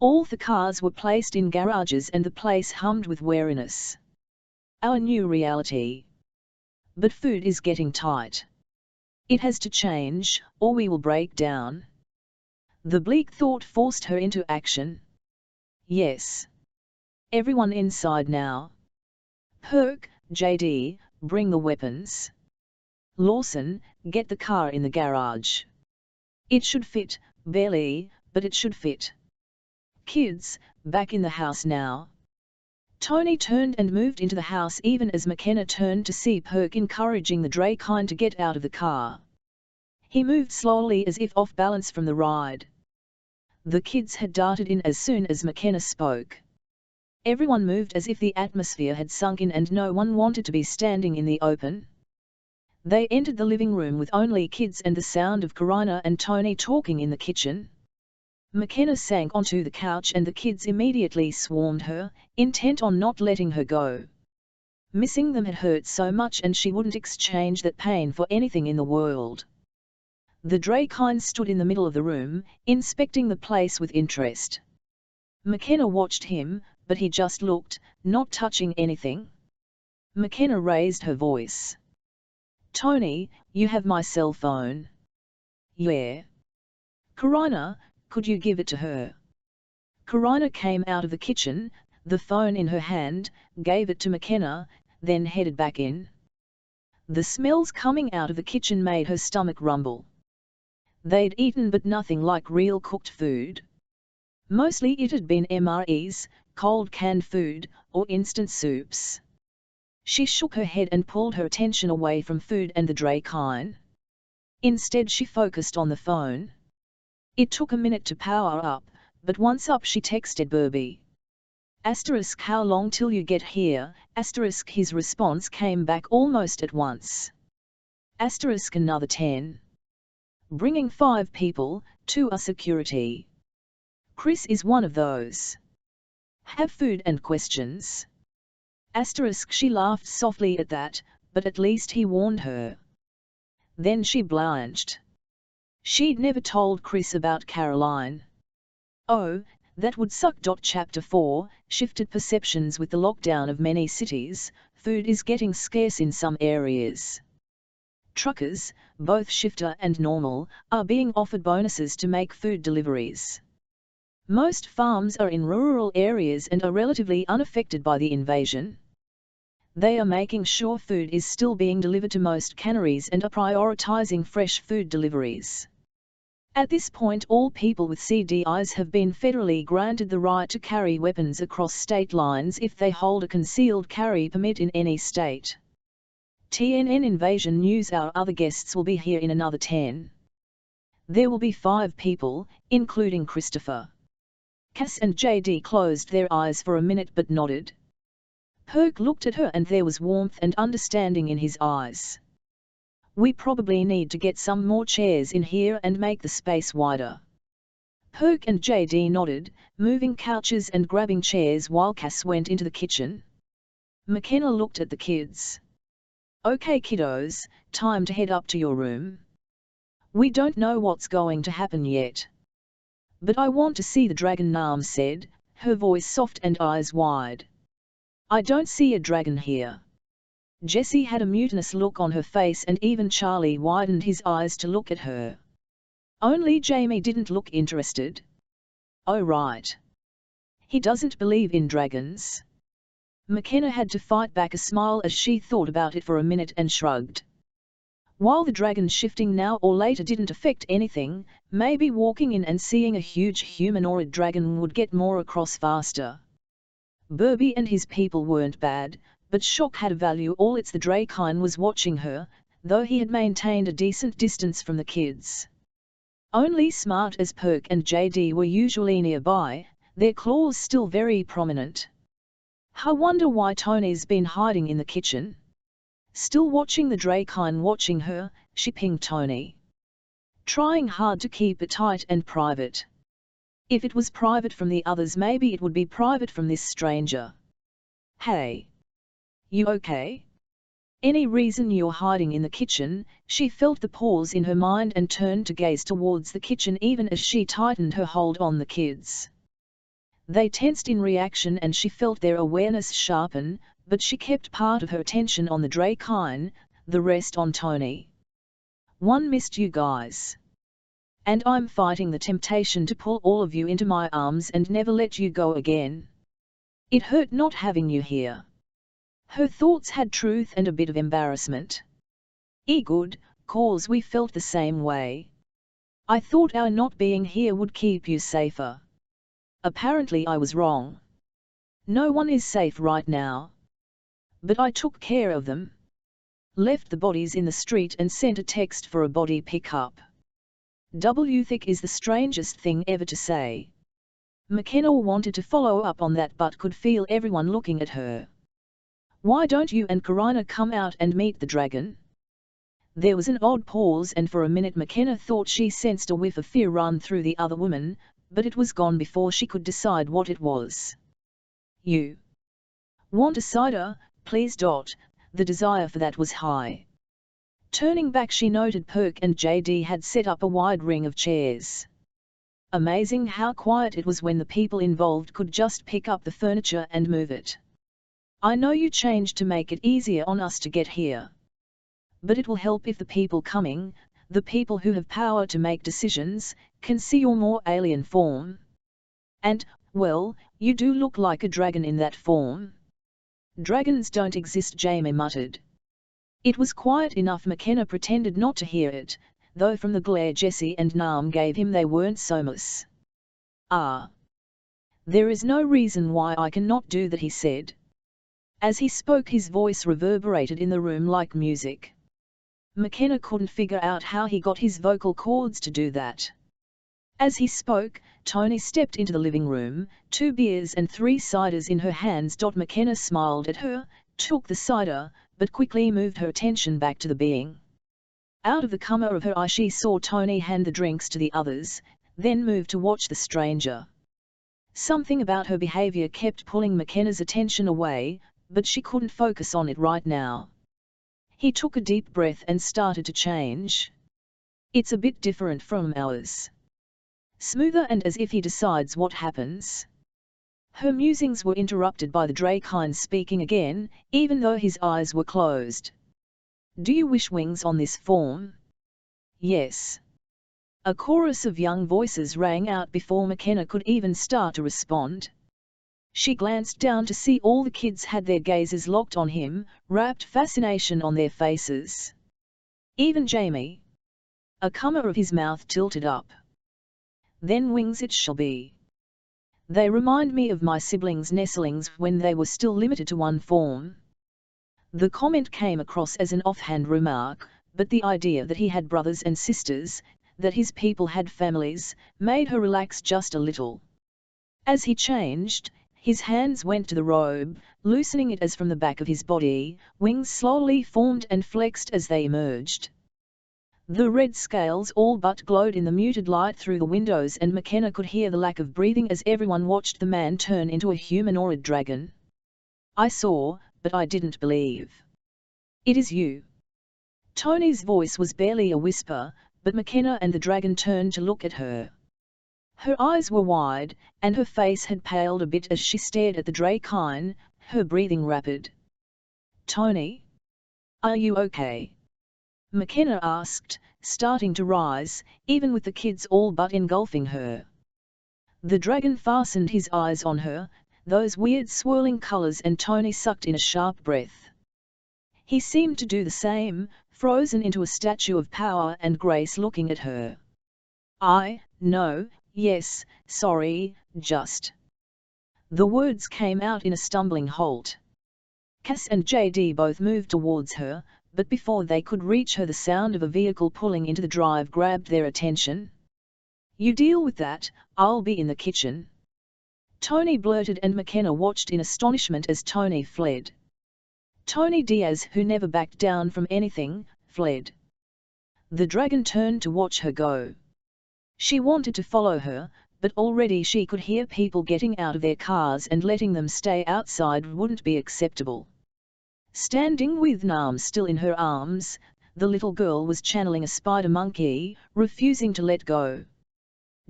All the cars were placed in garages and the place hummed with wariness. Our new reality. But food is getting tight. It has to change, or we will break down. The bleak thought forced her into action. Yes. Everyone inside now. Perk, JD, bring the weapons. Lawson, get the car in the garage. It should fit, barely, but it should fit. Kids, back in the house now. Tony turned and moved into the house even as McKenna turned to see Perk encouraging the Drakyn to get out of the car. He moved slowly as if off balance from the ride. The kids had darted in as soon as McKenna spoke. Everyone moved as if the atmosphere had sunk in and no one wanted to be standing in the open. They entered the living room with only kids and the sound of Karina and Tony talking in the kitchen. McKenna sank onto the couch and the kids immediately swarmed her, intent on not letting her go. Missing them had hurt so much and she wouldn't exchange that pain for anything in the world. The Drakyn stood in the middle of the room, inspecting the place with interest. McKenna watched him, but he just looked, not touching anything. McKenna raised her voice. Tony, you have my cell phone. Yeah. Karina, could you give it to her? Karina came out of the kitchen, the phone in her hand, gave it to McKenna, then headed back in. The smells coming out of the kitchen made her stomach rumble. They'd eaten but nothing like real cooked food. Mostly it had been MREs, cold canned food, or instant soups. She shook her head and pulled her attention away from food and the Drakyn. Instead she focused on the phone. It took a minute to power up, but once up she texted Burby. Asterisk how long till you get here, asterisk his response came back almost at once. Asterisk another 10. Bringing 5 people, 2 are security. Chris is one of those. Have food and questions. Asterisk she laughed softly at that, but at least he warned her. Then she blanched. She'd never told Chris about Caroline. Oh, that would suck. Chapter 4, Shifted perceptions. With the lockdown of many cities, food is getting scarce in some areas. Truckers, both shifter and normal, are being offered bonuses to make food deliveries. Most farms are in rural areas and are relatively unaffected by the invasion. They are making sure food is still being delivered to most canneries and are prioritizing fresh food deliveries. At this point all people with CDIs have been federally granted the right to carry weapons across state lines if they hold a concealed carry permit in any state. TNN Invasion News. Our other guests will be here in another 10. There will be 5 people, including Christopher. Cass and JD closed their eyes for a minute but nodded. Perk looked at her and there was warmth and understanding in his eyes. We probably need to get some more chairs in here and make the space wider. Perk and JD nodded, moving couches and grabbing chairs while Cass went into the kitchen. McKenna looked at the kids. Okay kiddos, time to head up to your room. We don't know what's going to happen yet. But I want to see the dragon, Naam said, her voice soft and eyes wide. I don't see a dragon here. Jessie had a mutinous look on her face and even Charlie widened his eyes to look at her. Only Jamie didn't look interested. Oh right. He doesn't believe in dragons. McKenna had to fight back a smile as she thought about it for a minute and shrugged. While the dragon shifting now or later didn't affect anything, maybe walking in and seeing a huge humanoid dragon would get more across faster. Burby and his people weren't bad, but shock had a value. All it's the Drakyn was watching her, though he had maintained a decent distance from the kids. Only Smart as Perk and JD were usually nearby, their claws still very prominent. I wonder why Tony's been hiding in the kitchen. Still watching the Drakyn watching her, she pinged Tony. Trying hard to keep it tight and private. If it was private from the others, maybe it would be private from this stranger. Hey. You okay? Any reason you're hiding in the kitchen? She felt the pause in her mind and turned to gaze towards the kitchen even as she tightened her hold on the kids. They tensed in reaction and she felt their awareness sharpen, but she kept part of her attention on the Drakyn, the rest on Tony. One missed you guys. And I'm fighting the temptation to pull all of you into my arms and never let you go again. It hurt not having you here. Her thoughts had truth and a bit of embarrassment. Good, cause we felt the same way. I thought our not being here would keep you safer. Apparently I was wrong. No one is safe right now. But I took care of them. Left the bodies in the street and sent a text for a body pickup. Thick is the strangest thing ever to say. McKenna wanted to follow up on that but could feel everyone looking at her. Why don't you and Karina come out and meet the dragon? There was an odd pause and for a minute McKenna thought she sensed a whiff of fear run through the other woman, but it was gone before she could decide what it was. You want a cider, please. The desire for that was high. Turning back she noted Perk and JD had set up a wide ring of chairs. Amazing how quiet it was when the people involved could just pick up the furniture and move it. I know you changed to make it easier on us to get here. But it will help if the people coming, the people who have power to make decisions, can see your more alien form. And, well, you do look like a dragon in that form. Dragons don't exist, Jamie muttered. It was quiet enough McKenna pretended not to hear it, though from the glare Jessie and Nam gave him they weren't somus. There is no reason why I cannot do that, he said. As he spoke his voice reverberated in the room like music. McKenna couldn't figure out how he got his vocal cords to do that. As he spoke, Tony stepped into the living room, 2 beers and 3 ciders in her hands. McKenna smiled at her, took the cider, but quickly moved her attention back to the being. Out of the corner of her eye she saw Tony hand the drinks to the others, then move to watch the stranger. Something about her behavior kept pulling McKenna's attention away, but she couldn't focus on it right now. He took a deep breath and started to change. It's a bit different from ours. Smoother and as if he decides what happens. Her musings were interrupted by the Drakyn speaking again, even though his eyes were closed. Do you wish wings on this form? Yes. A chorus of young voices rang out before McKenna could even start to respond. She glanced down to see all the kids had their gazes locked on him, rapt fascination on their faces. Even Jamie. A corner of his mouth tilted up. Then wings it shall be. They remind me of my siblings' nestlings when they were still limited to one form. The comment came across as an offhand remark, but the idea that he had brothers and sisters, that his people had families, made her relax just a little. As he changed, his hands went to the robe, loosening it as from the back of his body, wings slowly formed and flexed as they emerged. The red scales all but glowed in the muted light through the windows and McKenna could hear the lack of breathing as everyone watched the man turn into a humanoid dragon. I saw, but I didn't believe. It is you. Tony's voice was barely a whisper, but McKenna and the dragon turned to look at her. Her eyes were wide, and her face had paled a bit as she stared at the Drakyn, her breathing rapid. Tony? Are you okay? McKenna asked, starting to rise, even with the kids all but engulfing her. The dragon fastened his eyes on her, those weird swirling colors, and Tony sucked in a sharp breath. He seemed to do the same, frozen into a statue of power and grace looking at her. No, yes, sorry, just. The words came out in a stumbling halt. Cass and JD both moved towards her, but before they could reach her the sound of a vehicle pulling into the drive grabbed their attention. "You deal with that, I'll be in the kitchen," Tony blurted, and McKenna watched in astonishment as Tony fled. Tony Diaz, who never backed down from anything, fled. The dragon turned to watch her go. She wanted to follow her, but already she could hear people getting out of their cars, and letting them stay outside wouldn't be acceptable. Standing with Nam still in her arms, the little girl was channeling a spider monkey, refusing to let go.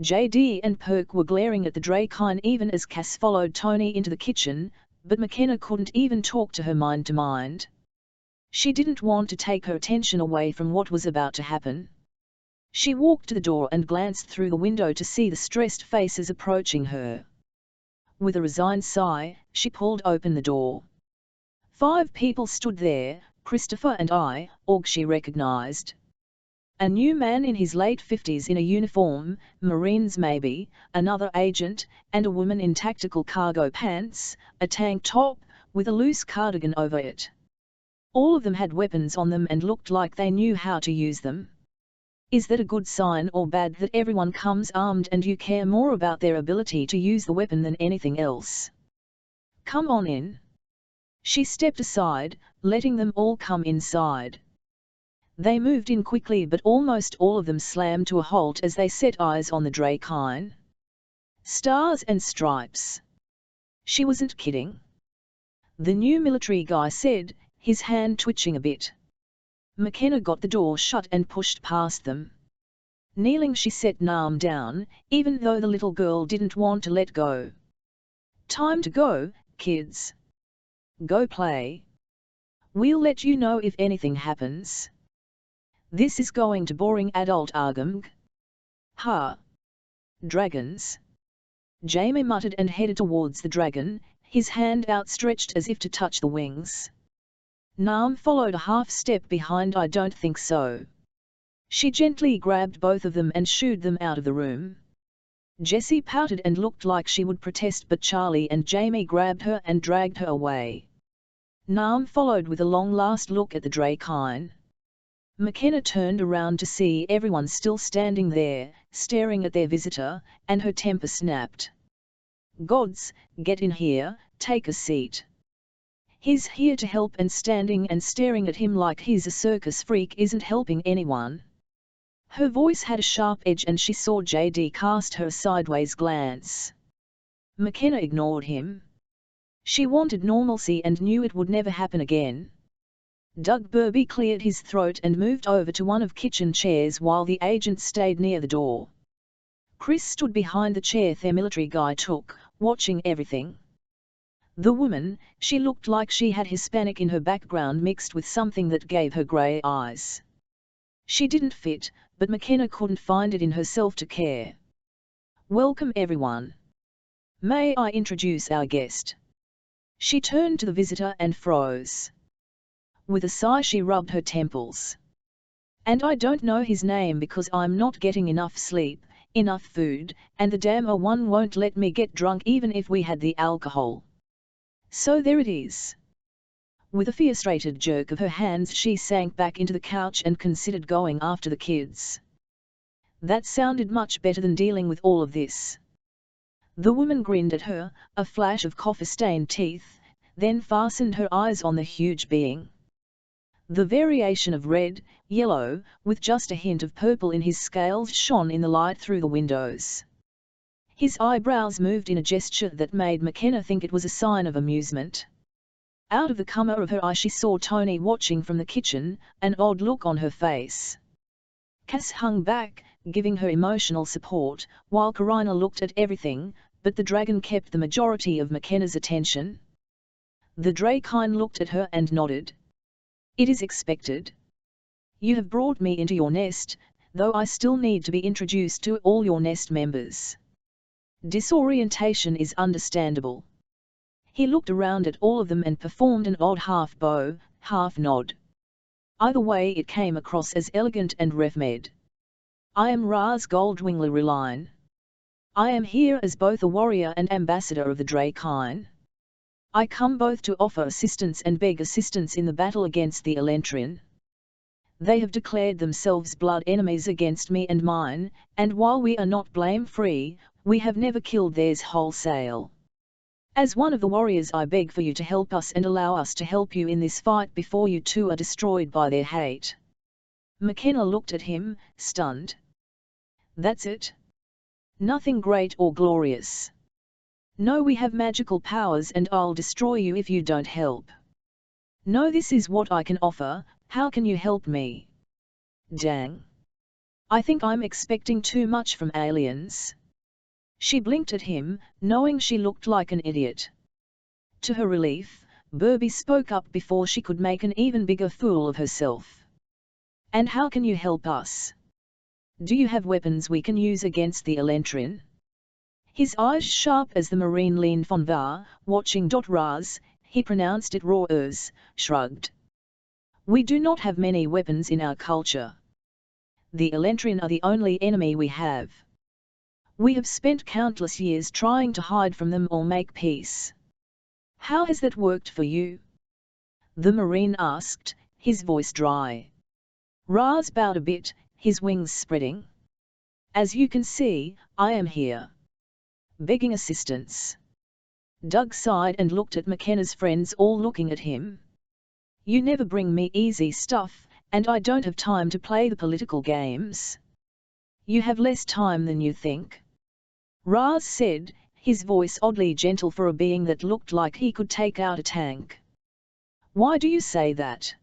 JD and Perk were glaring at the Drakyn even as Cass followed Tony into the kitchen, but McKenna couldn't even talk to her mind to mind. She didn't want to take her attention away from what was about to happen. She walked to the door and glanced through the window to see the stressed faces approaching her. With a resigned sigh, she pulled open the door. 5 people stood there, Christopher and Org she recognized. A new man in his late 50s in a uniform, Marines maybe, another agent, and a woman in tactical cargo pants, a tank top, with a loose cardigan over it. All of them had weapons on them and looked like they knew how to use them. Is that a good sign or bad that everyone comes armed and you care more about their ability to use the weapon than anything else? Come on in. She stepped aside, letting them all come inside. They moved in quickly, but almost all of them slammed to a halt as they set eyes on the Drakyn. Stars and stripes. She wasn't kidding. The new military guy said, his hand twitching a bit. McKenna got the door shut and pushed past them. Kneeling, she set Nam down, even though the little girl didn't want to let go. Time to go, kids. Go play. We'll let you know if anything happens. This is going to boring adult Argam. Ha! Dragons. Jamie muttered and headed towards the dragon, his hand outstretched as if to touch the wings. Nam followed a half step behind. I don't think so. She gently grabbed both of them and shooed them out of the room. Jessie pouted and looked like she would protest, but Charlie and Jamie grabbed her and dragged her away. Nam followed with a long last look at the Drakyn. McKenna turned around to see everyone still standing there, staring at their visitor, and her temper snapped. Gods, get in here, take a seat. He's here to help, and standing and staring at him like he's a circus freak isn't helping anyone. Her voice had a sharp edge and she saw JD cast her a sideways glance. McKenna ignored him. She wanted normalcy and knew it would never happen again. Doug Burby cleared his throat and moved over to one of the kitchen chairs while the agent stayed near the door. Chris stood behind the chair their military guy took, watching everything. The woman, she looked like she had Hispanic in her background mixed with something that gave her grey eyes. She didn't fit, but McKenna couldn't find it in herself to care. Welcome everyone. May I introduce our guest? She turned to the visitor and froze. With a sigh she rubbed her temples. And I don't know his name because I'm not getting enough sleep, enough food, and the damn one won't let me get drunk even if we had the alcohol. So there it is. With a frustrated jerk of her hands she sank back into the couch and considered going after the kids. That sounded much better than dealing with all of this. The woman grinned at her, a flash of coffee-stained teeth, then fastened her eyes on the huge being. The variation of red, yellow, with just a hint of purple in his scales shone in the light through the windows. His eyebrows moved in a gesture that made McKenna think it was a sign of amusement. Out of the corner of her eye she saw Tony watching from the kitchen, an odd look on her face. Cass hung back, giving her emotional support, while Karina looked at everything, but the dragon kept the majority of McKenna's attention. The Drakyn looked at her and nodded. It is expected. You have brought me into your nest, though I still need to be introduced to all your nest members. Disorientation is understandable. He looked around at all of them and performed an odd half bow, half nod. Either way it came across as elegant and refmed. I am Raz Goldwingler Reline. I am here as both a warrior and ambassador of the Drakyn. I come both to offer assistance and beg assistance in the battle against the Elentrin. They have declared themselves blood enemies against me and mine, and while we are not blame-free, we have never killed theirs wholesale. As one of the warriors I beg for you to help us and allow us to help you in this fight before you too are destroyed by their hate. McKenna looked at him, stunned. That's it? Nothing great or glorious. No, we have magical powers and I'll destroy you if you don't help. No, this is what I can offer, how can you help me? Dang. I think I'm expecting too much from aliens. She blinked at him, knowing she looked like an idiot. To her relief, Burby spoke up before she could make an even bigger fool of herself. And how can you help us? Do you have weapons we can use against the Elentrin? His eyes sharp as the marine leaned von var, watching Raz, he pronounced it raw-ers, shrugged. We do not have many weapons in our culture. The Elentrin are the only enemy we have. We have spent countless years trying to hide from them or make peace. How has that worked for you? The marine asked, his voice dry. Raz bowed a bit, his wings spreading. As you can see, I am here. Begging assistance. Doug sighed and looked at McKenna's friends all looking at him. You never bring me easy stuff, and I don't have time to play the political games. You have less time than you think. Raz said, his voice oddly gentle for a being that looked like he could take out a tank. Why do you say that?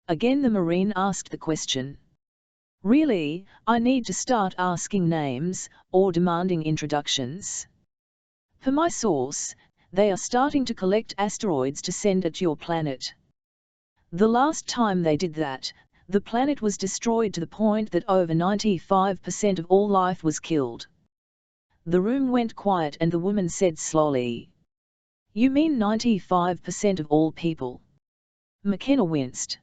Again the marine asked the question. Really, I need to start asking names, or demanding introductions. Per my source, they are starting to collect asteroids to send at your planet. The last time they did that, the planet was destroyed to the point that over 95% of all life was killed. The room went quiet and the woman said slowly. You mean 95% of all people? McKenna winced.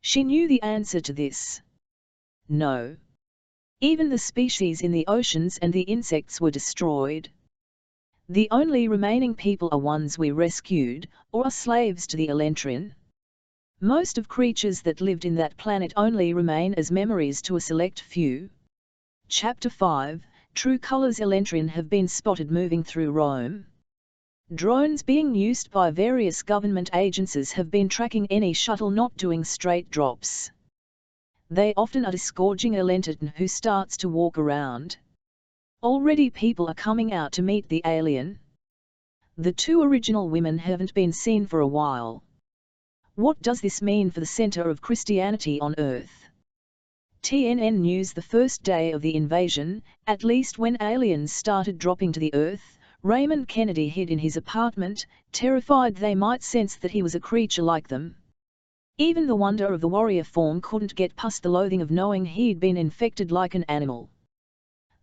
She knew the answer to this. No. Even the species in the oceans and the insects were destroyed. The only remaining people are ones we rescued, or are slaves to the Elentrin. Most of creatures that lived in that planet only remain as memories to a select few. Chapter 5, True Colors. Elentrin have been spotted moving through Rome. Drones being used by various government agencies have been tracking any shuttle not doing straight drops. They often are disgorging Elentrin who starts to walk around. Already people are coming out to meet the alien. The two original women haven't been seen for a while. What does this mean for the center of Christianity on Earth? TNN News. The first day of the invasion, at least when aliens started dropping to the Earth, Raymond Kennedy hid in his apartment, terrified they might sense that he was a creature like them. Even the wonder of the warrior form couldn't get past the loathing of knowing he'd been infected like an animal.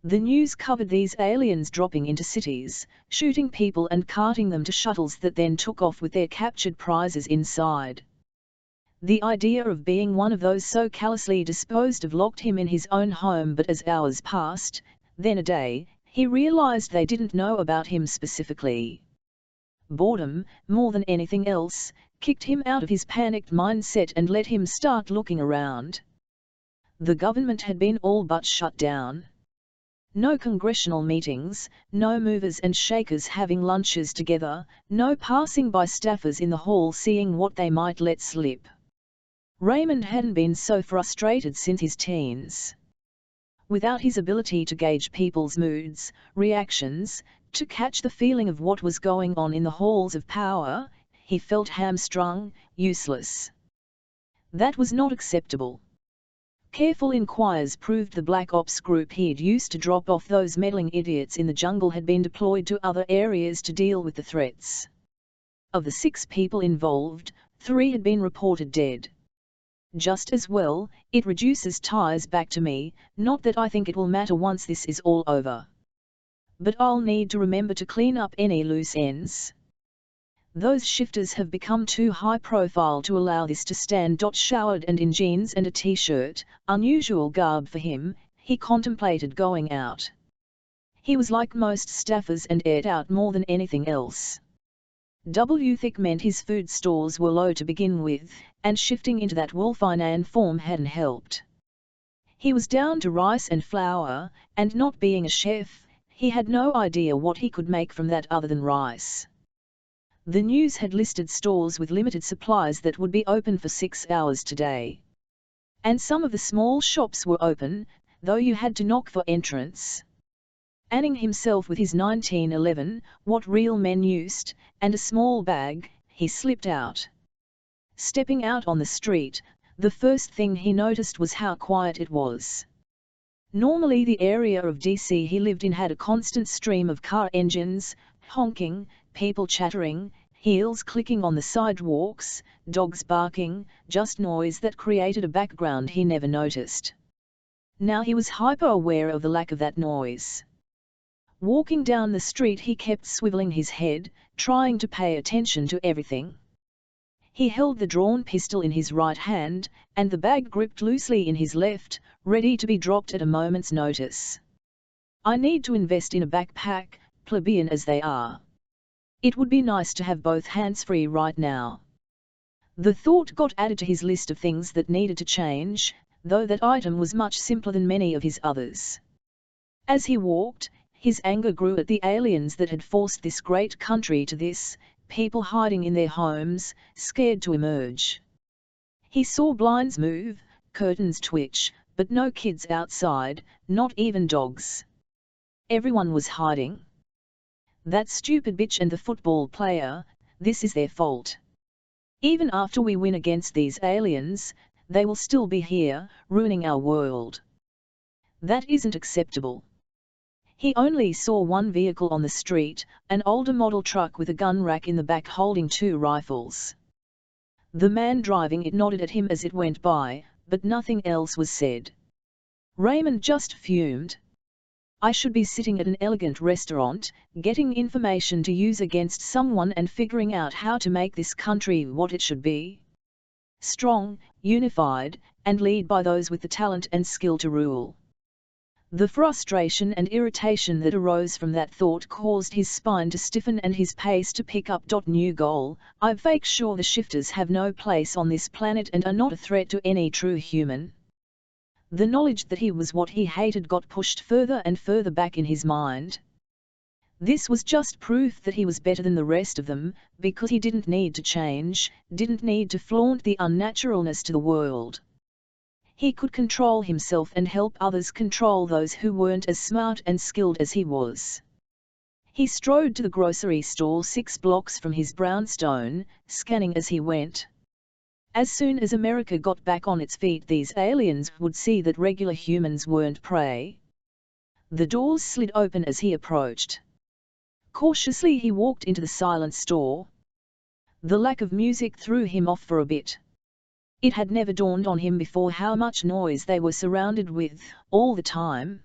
The news covered these aliens dropping into cities, shooting people and carting them to shuttles that then took off with their captured prizes inside. The idea of being one of those so callously disposed of locked him in his own home, but as hours passed, then a day, he realized they didn't know about him specifically. Boredom, more than anything else, kicked him out of his panicked mindset and let him start looking around. The government had been all but shut down. No congressional meetings, no movers and shakers having lunches together, no passing by staffers in the hall seeing what they might let slip. Raymond hadn't been so frustrated since his teens. Without his ability to gauge people's moods, reactions, to catch the feeling of what was going on in the halls of power, he felt hamstrung, useless. That was not acceptable. Careful inquiries proved the Black Ops group he'd used to drop off those meddling idiots in the jungle had been deployed to other areas to deal with the threats. Of the 6 people involved, 3 had been reported dead. Just as well, it reduces ties back to me, not that I think it will matter once this is all over. But I'll need to remember to clean up any loose ends. Those shifters have become too high profile to allow this to stand. Showered and in jeans and a t-shirt, unusual garb for him, he contemplated going out. He was like most staffers and ate out more than anything else. Thick meant his food stores were low to begin with, and shifting into that wolfine form hadn't helped. He was down to rice and flour, and not being a chef, he had no idea what he could make from that other than rice. The news had listed stores with limited supplies that would be open for 6 hours today. And some of the small shops were open, though you had to knock for entrance. Anning himself with his 1911, what real men used, and a small bag, he slipped out. Stepping out on the street, the first thing he noticed was how quiet it was. Normally the area of DC he lived in had a constant stream of car engines, honking, people chattering, heels clicking on the sidewalks, dogs barking, just noise that created a background he never noticed. Now he was hyper-aware of the lack of that noise. Walking down the street he kept swiveling his head, trying to pay attention to everything. He held the drawn pistol in his right hand, and the bag gripped loosely in his left, ready to be dropped at a moment's notice. I need to invest in a backpack, plebeian as they are. It would be nice to have both hands free right now. The thought got added to his list of things that needed to change, though that item was much simpler than many of his others. As he walked, his anger grew at the aliens that had forced this great country to this, people hiding in their homes, scared to emerge. He saw blinds move, curtains twitch, but no kids outside, not even dogs. Everyone was hiding. That stupid bitch and the football player, this is their fault. Even after we win against these aliens, they will still be here, ruining our world. That isn't acceptable. He only saw one vehicle on the street, an older model truck with a gun rack in the back holding 2 rifles. The man driving it nodded at him as it went by, but nothing else was said. Raymond just fumed. I should be sitting at an elegant restaurant, getting information to use against someone and figuring out how to make this country what it should be. Strong, unified, and lead by those with the talent and skill to rule. The frustration and irritation that arose from that thought caused his spine to stiffen and his pace to pick up. New goal, I'm fake sure the shifters have no place on this planet and are not a threat to any true human. The knowledge that he was what he hated got pushed further and further back in his mind. This was just proof that he was better than the rest of them, because he didn't need to change, didn't need to flaunt the unnaturalness to the world. He could control himself and help others control those who weren't as smart and skilled as he was. He strode to the grocery store 6 blocks from his brownstone, scanning as he went. As soon as America got back on its feet, these aliens would see that regular humans weren't prey. The doors slid open as he approached. Cautiously he walked into the silent store. The lack of music threw him off for a bit. It had never dawned on him before how much noise they were surrounded with, all the time.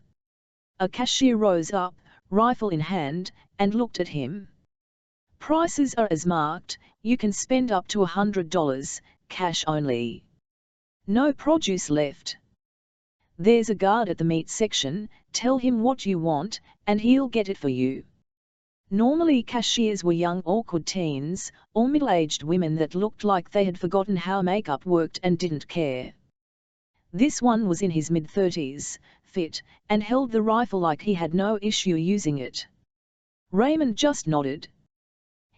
A cashier rose up, rifle in hand, and looked at him. Prices are as marked, you can spend up to $100, cash only. No produce left. There's a guard at the meat section, tell him what you want, and he'll get it for you. Normally cashiers were young awkward teens, or middle-aged women that looked like they had forgotten how makeup worked and didn't care. This one was in his mid-30s, fit, and held the rifle like he had no issue using it. Raymond just nodded.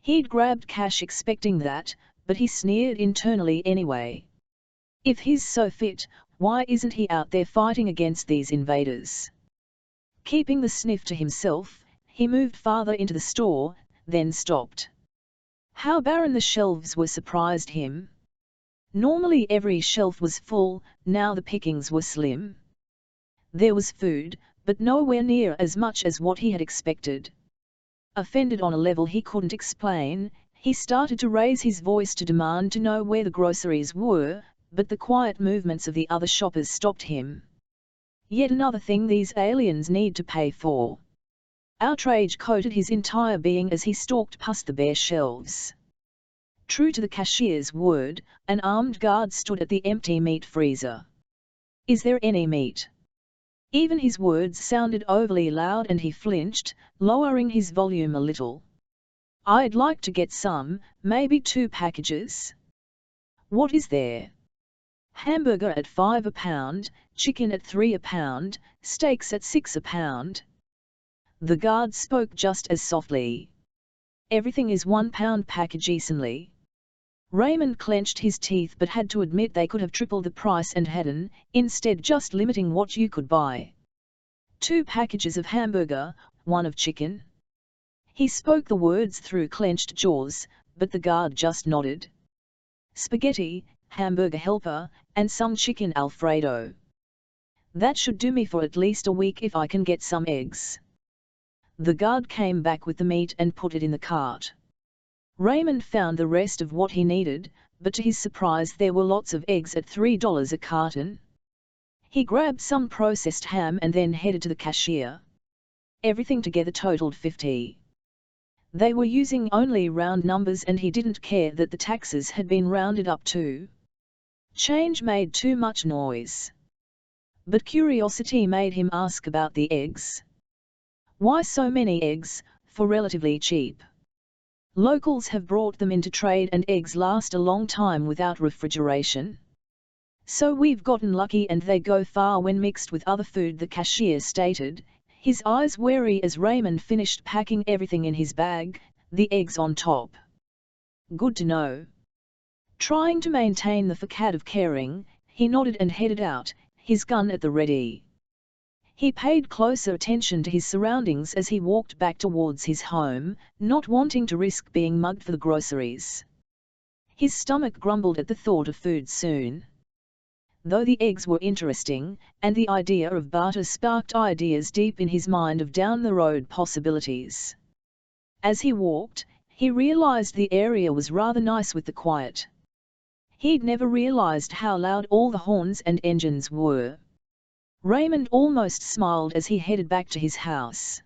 He'd grabbed cash expecting that, but he sneered internally anyway. If he's so fit, why isn't he out there fighting against these invaders? Keeping the sniff to himself, he moved farther into the store, then stopped. How barren the shelves were surprised him. Normally every shelf was full, now the pickings were slim. There was food, but nowhere near as much as what he had expected. Offended on a level he couldn't explain, he started to raise his voice to demand to know where the groceries were, but the quiet movements of the other shoppers stopped him. Yet another thing these aliens need to pay for. Outrage coated his entire being as he stalked past the bare shelves. True to the cashier's word, an armed guard stood at the empty meat freezer. "Is there any meat?" Even his words sounded overly loud and he flinched, lowering his volume a little. "I'd like to get some, maybe 2 packages." "What is there?" "Hamburger at 5 a pound, chicken at 3 a pound, steaks at 6 a pound." The guard spoke just as softly. "Everything is 1 pound package easily." Raymond clenched his teeth but had to admit they could have tripled the price and hadn't, instead just limiting what you could buy. 2 packages of hamburger, 1 of chicken. He spoke the words through clenched jaws, but the guard just nodded. "Spaghetti, hamburger helper, and some chicken Alfredo. That should do me for at least a week if I can get some eggs." The guard came back with the meat and put it in the cart. Raymond found the rest of what he needed, but to his surprise there were lots of eggs at $3 a carton. He grabbed some processed ham and then headed to the cashier. Everything together totaled $50. They were using only round numbers and he didn't care that the taxes had been rounded up too. Change made too much noise. But curiosity made him ask about the eggs. Why so many eggs, for relatively cheap? Locals have brought them into trade and eggs last a long time without refrigeration. So we've gotten lucky and they go far when mixed with other food, the cashier stated, his eyes wary as Raymond finished packing everything in his bag, the eggs on top. Good to know. Trying to maintain the facade of caring, he nodded and headed out, his gun at the ready. He paid closer attention to his surroundings as he walked back towards his home, not wanting to risk being mugged for the groceries. His stomach grumbled at the thought of food soon. Though the eggs were interesting, and the idea of barter sparked ideas deep in his mind of down-the-road possibilities. As he walked, he realized the area was rather nice with the quiet. He'd never realized how loud all the horns and engines were. Raymond almost smiled as he headed back to his house.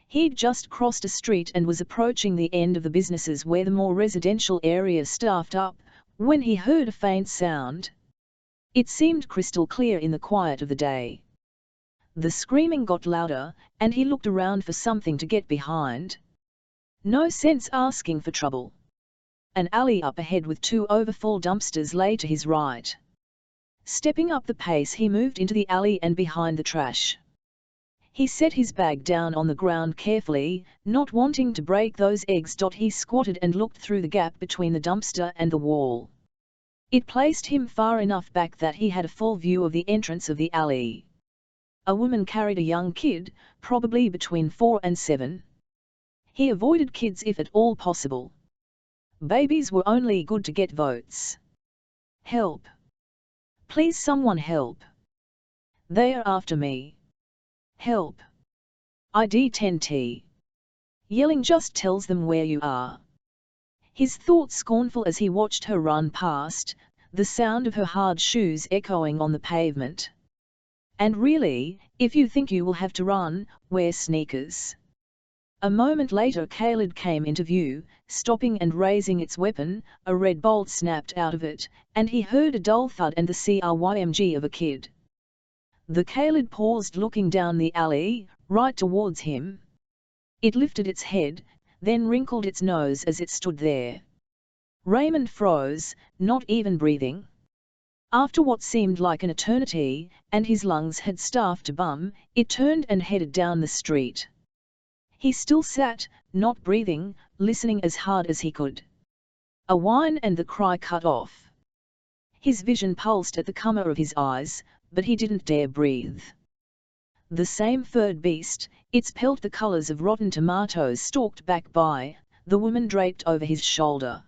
He'd just crossed a street and was approaching the end of the businesses where the more residential area staffed up, when he heard a faint sound. It seemed crystal clear in the quiet of the day. The screaming got louder, and he looked around for something to get behind. No sense asking for trouble. An alley up ahead with 2 overfull dumpsters lay to his right. Stepping up the pace, he moved into the alley and behind the trash. He set his bag down on the ground carefully, not wanting to break those eggs. He squatted and looked through the gap between the dumpster and the wall. It placed him far enough back that he had a full view of the entrance of the alley. A woman carried a young kid, probably between 4 and 7. He avoided kids if at all possible. Babies were only good to get votes. "Help! Please someone help! They are after me! Help! ID 10T! Yelling just tells them where you are." His thoughts scornful as he watched her run past, the sound of her hard shoes echoing on the pavement. "And really, if you think you will have to run, wear sneakers." A moment later Caled came into view, stopping and raising its weapon, a red bolt snapped out of it, and he heard a dull thud and the CRYMG of a kid. The Caled paused, looking down the alley, right towards him. It lifted its head, then wrinkled its nose as it stood there. Raymond froze, not even breathing. After what seemed like an eternity, and his lungs had starved to bum, it turned and headed down the street. He still sat, not breathing, listening as hard as he could. A whine and the cry cut off. His vision pulsed at the corner of his eyes, but he didn't dare breathe. The same furred beast, its pelt the colors of rotten tomatoes, stalked back by, the woman draped over his shoulder.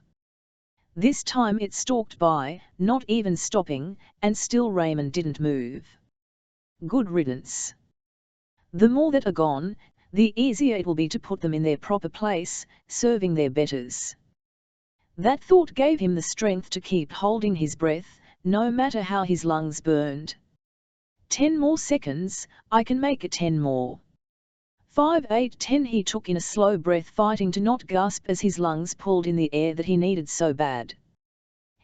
This time it stalked by, not even stopping, and still Raymond didn't move. Good riddance. The more that are gone, the easier it will be to put them in their proper place, serving their betters. That thought gave him the strength to keep holding his breath, no matter how his lungs burned. 10 more seconds, I can make it 10 more. 5, 8, 10. He took in a slow breath, fighting to not gasp as his lungs pulled in the air that he needed so bad.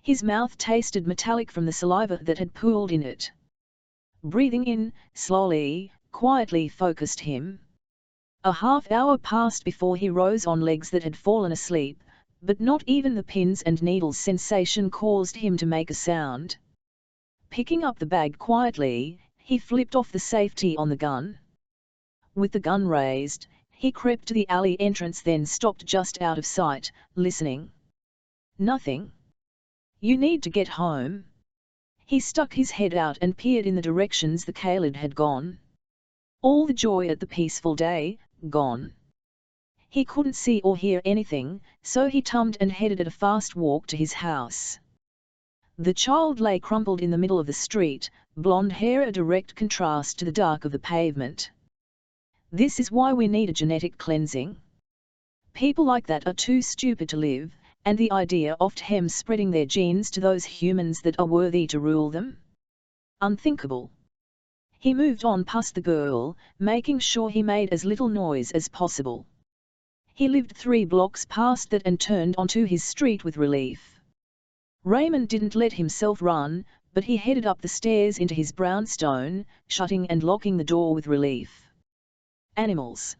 His mouth tasted metallic from the saliva that had pooled in it. Breathing in, slowly, quietly focused him. A half-hour passed before he rose on legs that had fallen asleep, but not even the pins and needles sensation caused him to make a sound. Picking up the bag quietly, he flipped off the safety on the gun. With the gun raised, he crept to the alley entrance, then stopped just out of sight, listening. Nothing. You need to get home. He stuck his head out and peered in the directions the Khalid had gone. All the joy at the peaceful day, gone. He couldn't see or hear anything, so he turned and headed at a fast walk to his house. The child lay crumpled in the middle of the street, blonde hair a direct contrast to the dark of the pavement. This is why we need a genetic cleansing. People like that are too stupid to live, and the idea of them spreading their genes to those humans that are worthy to rule them? Unthinkable. He moved on past the girl, making sure he made as little noise as possible. He lived 3 blocks past that and turned onto his street with relief. Raymond didn't let himself run, but he headed up the stairs into his brownstone, shutting and locking the door with relief. Animals.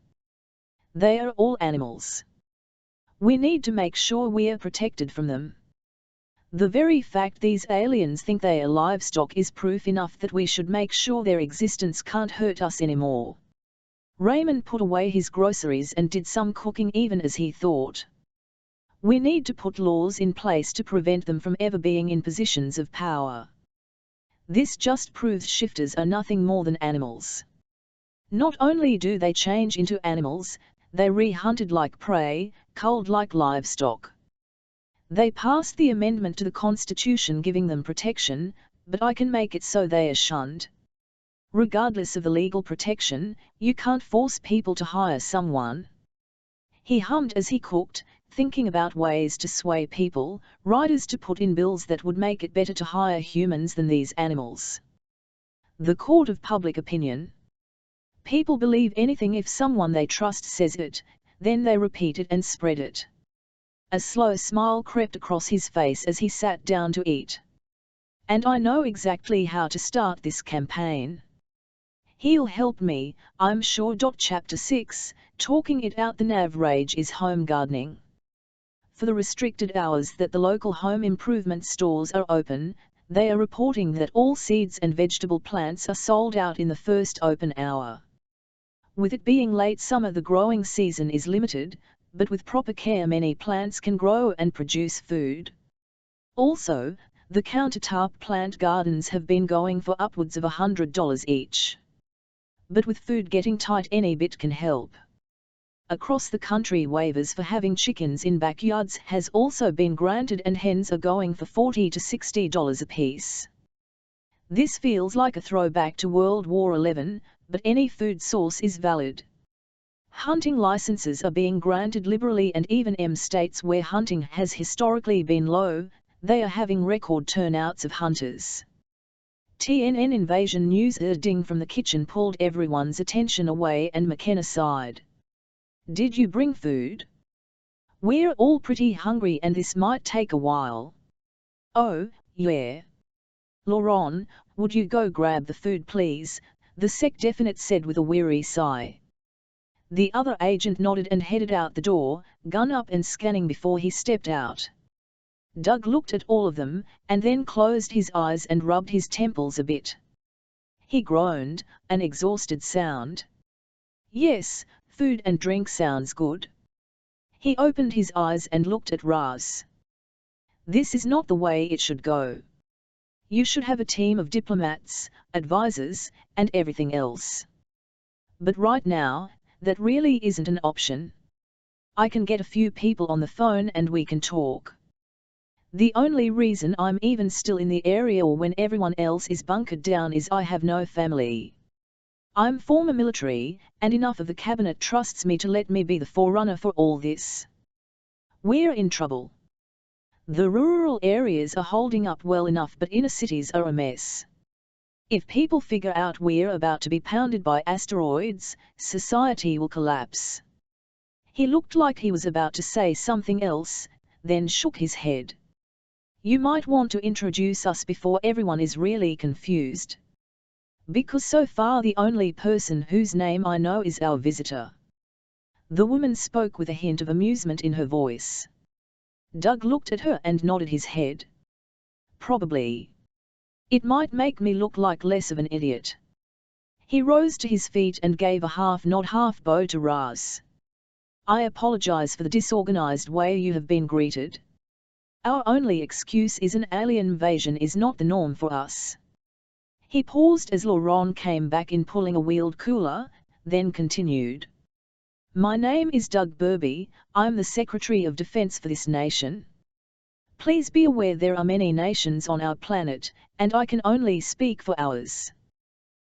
They are all animals. We need to make sure we are protected from them. The very fact these aliens think they are livestock is proof enough that we should make sure their existence can't hurt us anymore. Raymond put away his groceries and did some cooking even as he thought. We need to put laws in place to prevent them from ever being in positions of power. This just proves shifters are nothing more than animals. Not only do they change into animals, they re-hunted like prey, culled like livestock. They passed the amendment to the Constitution giving them protection, but I can make it so they are shunned. Regardless of the legal protection, you can't force people to hire someone. He hummed as he cooked, thinking about ways to sway people, writers to put in bills that would make it better to hire humans than these animals. The court of public opinion. People believe anything if someone they trust says it, then they repeat it and spread it. A slow smile crept across his face as he sat down to eat. And I know exactly how to start this campaign. He'll help me, I'm sure. Chapter 6, Talking It Out. The Nav rage is home gardening. For the restricted hours that the local home improvement stores are open, they are reporting that all seeds and vegetable plants are sold out in the first open hour. With it being late summer, the growing season is limited, but with proper care many plants can grow and produce food. Also, the countertop plant gardens have been going for upwards of $100 each. But with food getting tight, any bit can help. Across the country, waivers for having chickens in backyards has also been granted, and hens are going for $40 to $60 apiece. This feels like a throwback to World War XI, but any food source is valid. Hunting licenses are being granted liberally, and even in states where hunting has historically been low, they are having record turnouts of hunters. TNN invasion news. A ding from the kitchen pulled everyone's attention away, and McKenna sighed. Did you bring food? We're all pretty hungry and this might take a while. Oh, yeah. Lauren, would you go grab the food please? The sec-definite said with a weary sigh. The other agent nodded and headed out the door, gun up and scanning before he stepped out. Doug looked at all of them, and then closed his eyes and rubbed his temples a bit. He groaned, an exhausted sound. Yes, food and drink sounds good. He opened his eyes and looked at Raz. This is not the way it should go. You should have a team of diplomats, advisors, and everything else. But right now, that really isn't an option. I can get a few people on the phone and we can talk. The only reason I'm even still in the area or when everyone else is bunkered down is I have no family. I'm former military, and enough of the cabinet trusts me to let me be the forerunner for all this. We're in trouble. The rural areas are holding up well enough, but inner cities are a mess. If people figure out we're about to be pounded by asteroids, society will collapse. He looked like he was about to say something else, then shook his head. You might want to introduce us before everyone is really confused. Because so far the only person whose name I know is our visitor. The woman spoke with a hint of amusement in her voice. Doug looked at her and nodded his head. Probably. It might make me look like less of an idiot. He rose to his feet and gave a half-nod half-bow to Raz. I apologize for the disorganized way you have been greeted. Our only excuse is an alien invasion is not the norm for us. He paused as Laurent came back in pulling a wheeled cooler, then continued. My name is Doug Burby, I'm the Secretary of Defense for this nation. Please be aware there are many nations on our planet, and I can only speak for ours.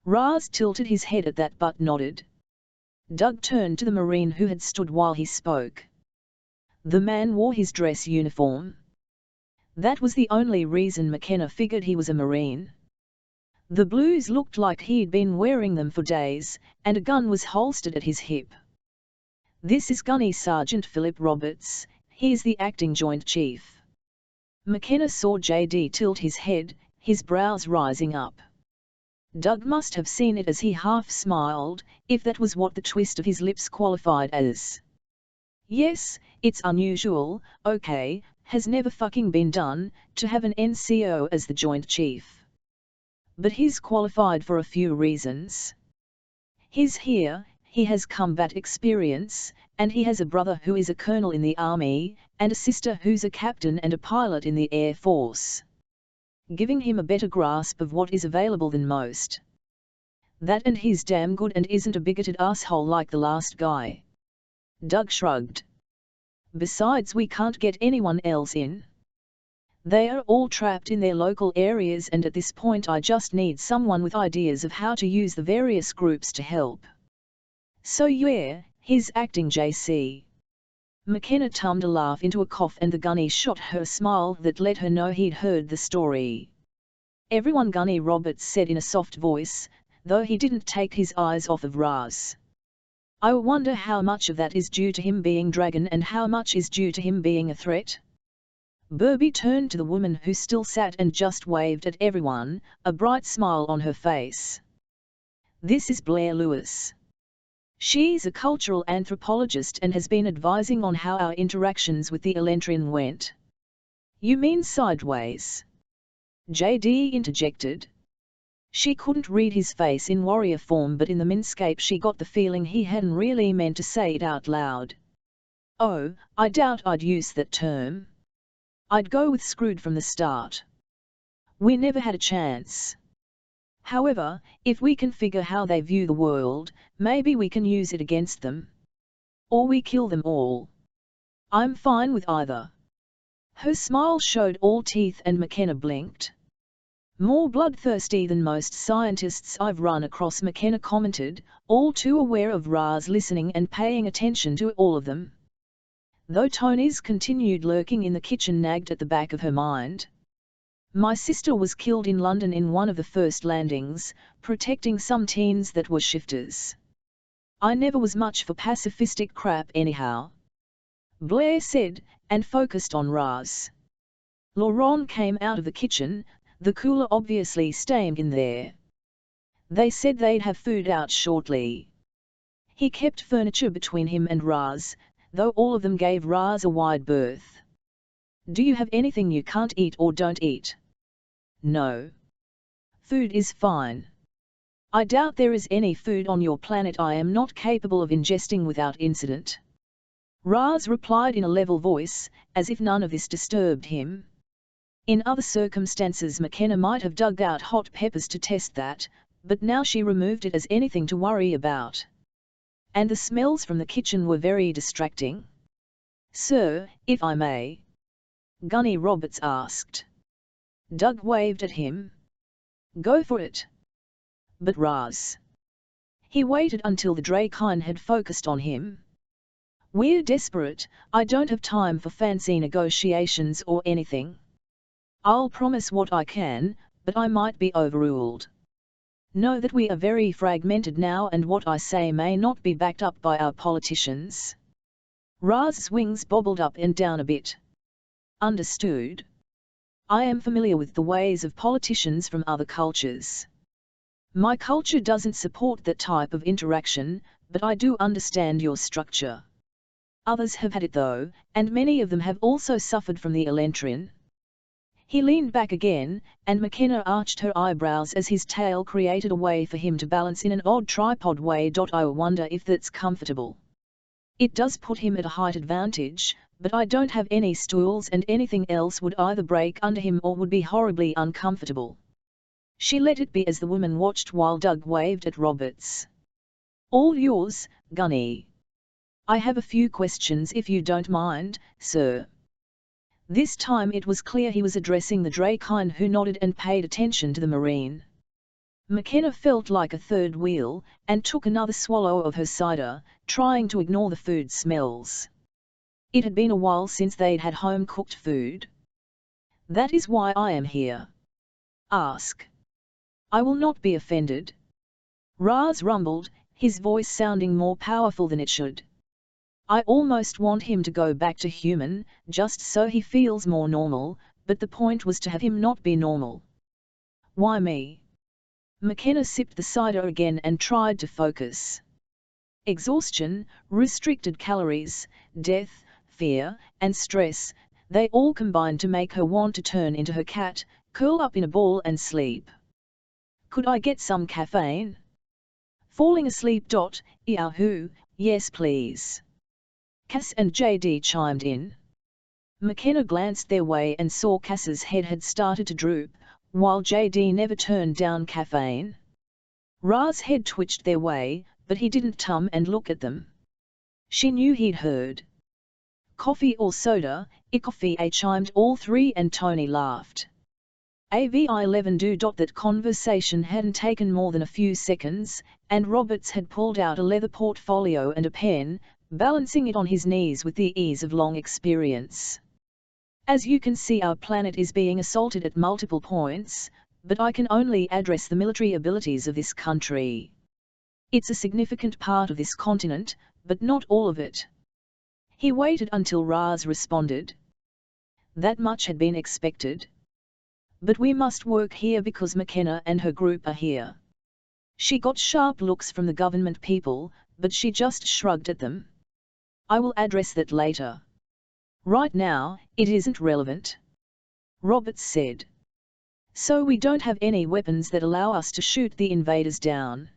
Raz tilted his head at that but nodded. Doug turned to the Marine who had stood while he spoke. The man wore his dress uniform. That was the only reason McKenna figured he was a Marine. The blues looked like he'd been wearing them for days, and a gun was holstered at his hip. This is Gunny Sergeant Philip Roberts, he's the acting Joint Chief. McKenna saw JD tilt his head, his brows rising up. Doug must have seen it as he half smiled, if that was what the twist of his lips qualified as. Yes, it's unusual, okay, has never fucking been done, to have an NCO as the Joint Chief. But he's qualified for a few reasons. He's here, he has combat experience, and he has a brother who is a colonel in the army, and a sister who's a captain and a pilot in the Air Force. Giving him a better grasp of what is available than most. That and he's damn good and isn't a bigoted asshole like the last guy. Doug shrugged. Besides, we can't get anyone else in. They are all trapped in their local areas, and at this point I just need someone with ideas of how to use the various groups to help. So yeah, he's acting JC. McKenna tummed a laugh into a cough and the gunny shot her a smile that let her know he'd heard the story. Everyone, Gunny Roberts said in a soft voice, though he didn't take his eyes off of Raz. I wonder how much of that is due to him being Drakyn and how much is due to him being a threat? Burby turned to the woman who still sat and just waved at everyone, a bright smile on her face. This is Blair Lewis. She's a cultural anthropologist and has been advising on how our interactions with the Elentrin went. You mean sideways? JD interjected. She couldn't read his face in warrior form, but in the minscape she got the feeling he hadn't really meant to say it out loud. Oh, I doubt I'd use that term. I'd go with screwed from the start. We never had a chance. However, if we can figure how they view the world, maybe we can use it against them. Or we kill them all. I'm fine with either. Her smile showed all teeth and McKenna blinked. More bloodthirsty than most scientists I've run across, McKenna commented, all too aware of Raz listening and paying attention to all of them. Though Tony's continued lurking in the kitchen nagged at the back of her mind. My sister was killed in London in one of the first landings, protecting some teens that were shifters. I never was much for pacifistic crap anyhow. Blair said, and focused on Raz. Laurent came out of the kitchen, the cooler obviously staying in there. They said they'd have food out shortly. He kept furniture between him and Raz, though all of them gave Raz a wide berth. Do you have anything you can't eat or don't eat? No. Food is fine. I doubt there is any food on your planet I am not capable of ingesting without incident. Raz replied in a level voice, as if none of this disturbed him. In other circumstances McKenna might have dug out hot peppers to test that, but now she removed it as anything to worry about. And the smells from the kitchen were very distracting. Sir, if I may? Gunny Roberts asked. Doug waved at him. Go for it. But Raz. He waited until the Drakyn had focused on him. We're desperate, I don't have time for fancy negotiations or anything. I'll promise what I can, but I might be overruled. Know that we are very fragmented now, and what I say may not be backed up by our politicians. Ra's wings bobbled up and down a bit. Understood. I am familiar with the ways of politicians from other cultures. My culture doesn't support that type of interaction, but I do understand your structure. Others have had it though, and many of them have also suffered from the Elentrin. He leaned back again, and McKenna arched her eyebrows as his tail created a way for him to balance in an odd tripod way. I wonder if that's comfortable. It does put him at a height advantage, but I don't have any stools, and anything else would either break under him or would be horribly uncomfortable. She let it be as the woman watched while Doug waved at Roberts. All yours, Gunny. I have a few questions if you don't mind, sir. This time it was clear he was addressing the Drakyn, who nodded and paid attention to the Marine. McKenna felt like a third wheel, and took another swallow of her cider, trying to ignore the food smells. It had been a while since they'd had home-cooked food. That is why I am here. Ask. I will not be offended. Raz rumbled, his voice sounding more powerful than it should. I almost want him to go back to human, just so he feels more normal, but the point was to have him not be normal. Why me? McKenna sipped the cider again and tried to focus. Exhaustion, restricted calories, death, fear, and stress, they all combined to make her want to turn into her cat, curl up in a ball and sleep. Could I get some caffeine? Falling asleep. Yahoo, yes please. Cass and JD chimed in. McKenna glanced their way and saw Cass's head had started to droop, while JD never turned down caffeine. Ra's head twitched their way, but he didn't turn and look at them. She knew he'd heard. Coffee or soda? Coffee, chimed all three, and Tony laughed. AVI11 do. That conversation hadn't taken more than a few seconds, and Roberts had pulled out a leather portfolio and a pen, balancing it on his knees with the ease of long experience. As you can see, our planet is being assaulted at multiple points, but I can only address the military abilities of this country. It's a significant part of this continent, but not all of it. He waited until Raz responded. That much had been expected. But we must work here because McKenna and her group are here. She got sharp looks from the government people, but she just shrugged at them. I will address that later. Right now, it isn't relevant. Roberts said. So we don't have any weapons that allow us to shoot the invaders down.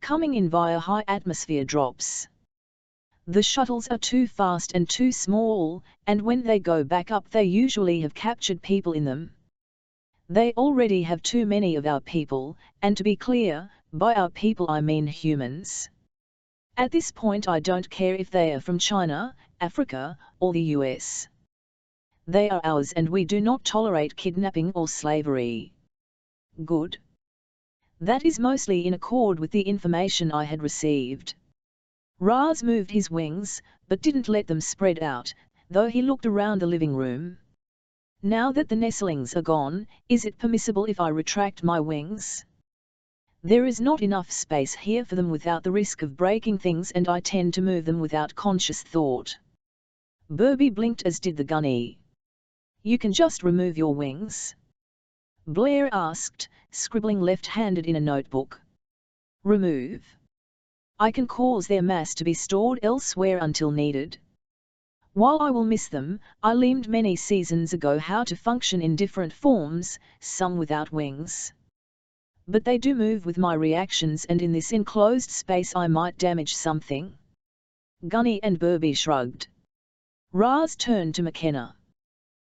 Coming in via high atmosphere drops. The shuttles are too fast and too small, and when they go back up they usually have captured people in them. They already have too many of our people, and to be clear, by our people I mean humans. At this point I don't care if they are from China, Africa, or the US. They are ours and we do not tolerate kidnapping or slavery. Good. That is mostly in accord with the information I had received. Raz moved his wings, but didn't let them spread out, though he looked around the living room. Now that the nestlings are gone, is it permissible if I retract my wings? There is not enough space here for them without the risk of breaking things, and I tend to move them without conscious thought. Burby blinked, as did the gunny. You can just remove your wings? Blair asked, scribbling left-handed in a notebook. Remove? I can cause their mass to be stored elsewhere until needed. While I will miss them, I learned many seasons ago how to function in different forms, some without wings. But they do move with my reactions, and in this enclosed space I might damage something. Gunny and Burby shrugged. Raz turned to McKenna.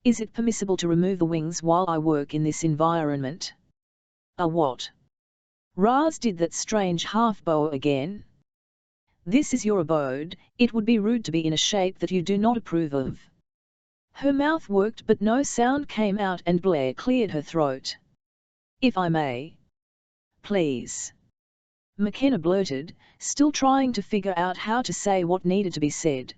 Is it permissible to remove the wings while I work in this environment? A what? Raz did that strange half-bow again. This is your abode, it would be rude to be in a shape that you do not approve of. Her mouth worked but no sound came out, and Blair cleared her throat. If I may. Please. McKenna blurted, still trying to figure out how to say what needed to be said.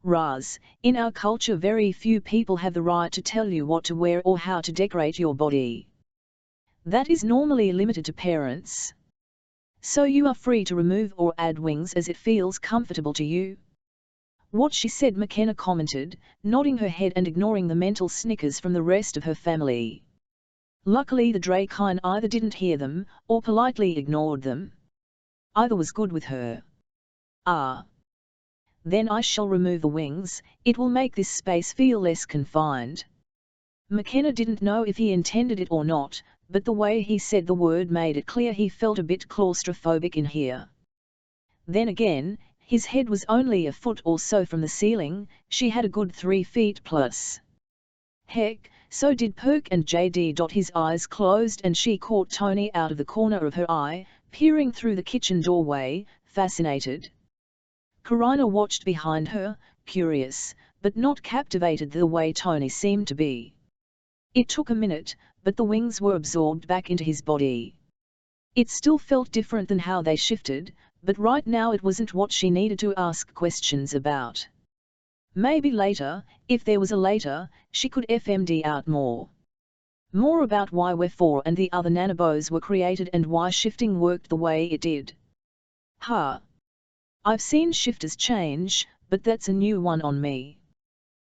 Raz, in our culture very few people have the right to tell you what to wear or how to decorate your body. That is normally limited to parents. So you are free to remove or add wings as it feels comfortable to you. What she said, McKenna commented, nodding her head and ignoring the mental snickers from the rest of her family. Luckily the Drakyn either didn't hear them, or politely ignored them. Either was good with her. Ah. Then I shall remove the wings, it will make this space feel less confined. McKenna didn't know if he intended it or not, but the way he said the word made it clear he felt a bit claustrophobic in here. Then again, his head was only a foot or so from the ceiling, she had a good 3 feet plus. Heck, so did Perk and JD. His eyes closed and she caught Tony out of the corner of her eye, peering through the kitchen doorway, fascinated. Karina watched behind her, curious, but not captivated the way Tony seemed to be. It took a minute, but the wings were absorbed back into his body. It still felt different than how they shifted, but right now it wasn't what she needed to ask questions about. Maybe later, if there was a later, she could FMD out more. More about why WE4 and the other nanobos were created and why shifting worked the way it did. I've seen shifters change, but that's a new one on me.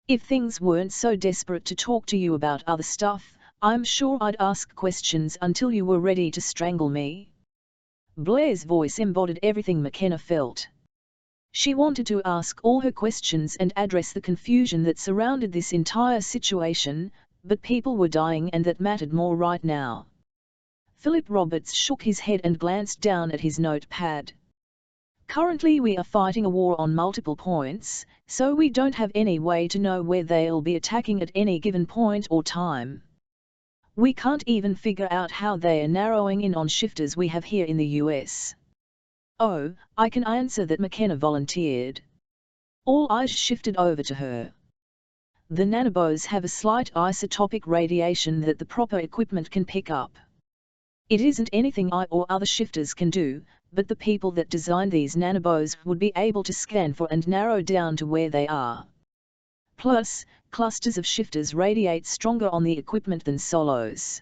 If things weren't so desperate to talk to you about other stuff, I'm sure I'd ask questions until you were ready to strangle me. Blair's voice embodied everything McKenna felt. She wanted to ask all her questions and address the confusion that surrounded this entire situation, but people were dying and that mattered more right now. Philip Roberts shook his head and glanced down at his notepad. Currently we are fighting a war on multiple points, so we don't have any way to know where they'll be attacking at any given point or time. We can't even figure out how they are narrowing in on shifters we have here in the US. Oh, I can answer that, McKenna volunteered. All eyes shifted over to her. The nanobos have a slight isotopic radiation that the proper equipment can pick up. It isn't anything I or other shifters can do, but the people that designed these nanobos would be able to scan for and narrow down to where they are. Plus, clusters of shifters radiate stronger on the equipment than solos.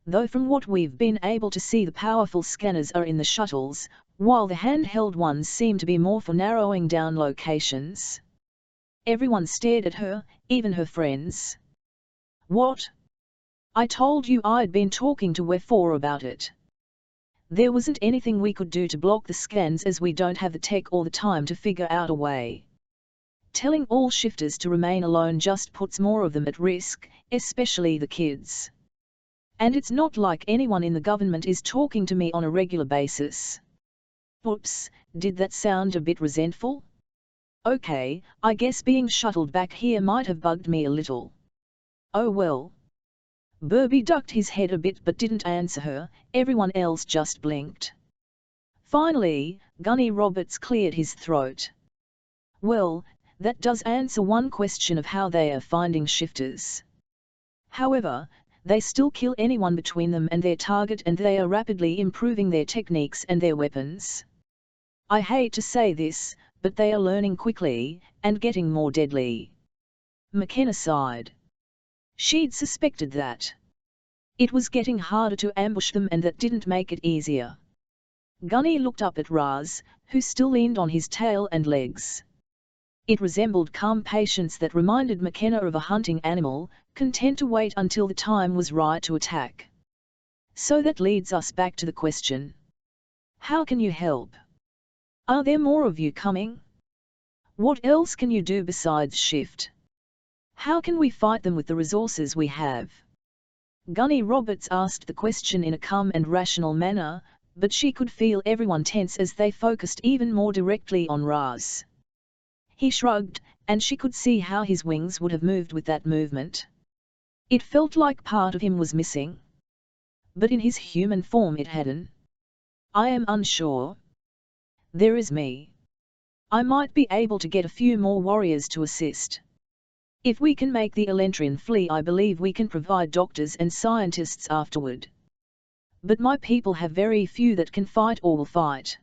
Though from what we've been able to see the powerful scanners are in the shuttles, while the handheld ones seem to be more for narrowing down locations. Everyone stared at her, even her friends. What? I told you I'd been talking to WE4 about it. There wasn't anything we could do to block the scans as we don't have the tech or the time to figure out a way. Telling all shifters to remain alone just puts more of them at risk, especially the kids. And it's not like anyone in the government is talking to me on a regular basis. Oops, did that sound a bit resentful? Okay, I guess being shuttled back here might have bugged me a little. Oh well. Burby ducked his head a bit but didn't answer her, everyone else just blinked. Finally, Gunny Roberts cleared his throat. Well, that does answer one question of how they are finding shifters. However, they still kill anyone between them and their target, and they are rapidly improving their techniques and their weapons. I hate to say this, but they are learning quickly, and getting more deadly. McKenna sighed. She'd suspected that. It was getting harder to ambush them and that didn't make it easier. Gunny looked up at Raz, who still leaned on his tail and legs. It resembled calm patience that reminded McKenna of a hunting animal, content to wait until the time was right to attack. So that leads us back to the question. How can you help? Are there more of you coming? What else can you do besides shift? How can we fight them with the resources we have? Gunny Roberts asked the question in a calm and rational manner, but she could feel everyone tense as they focused even more directly on Raz. He shrugged, and she could see how his wings would have moved with that movement. It felt like part of him was missing. But in his human form it hadn't. I am unsure. There is me. I might be able to get a few more warriors to assist. If we can make the Elentrin flee, I believe we can provide doctors and scientists afterward. But my people have very few that can fight or will fight.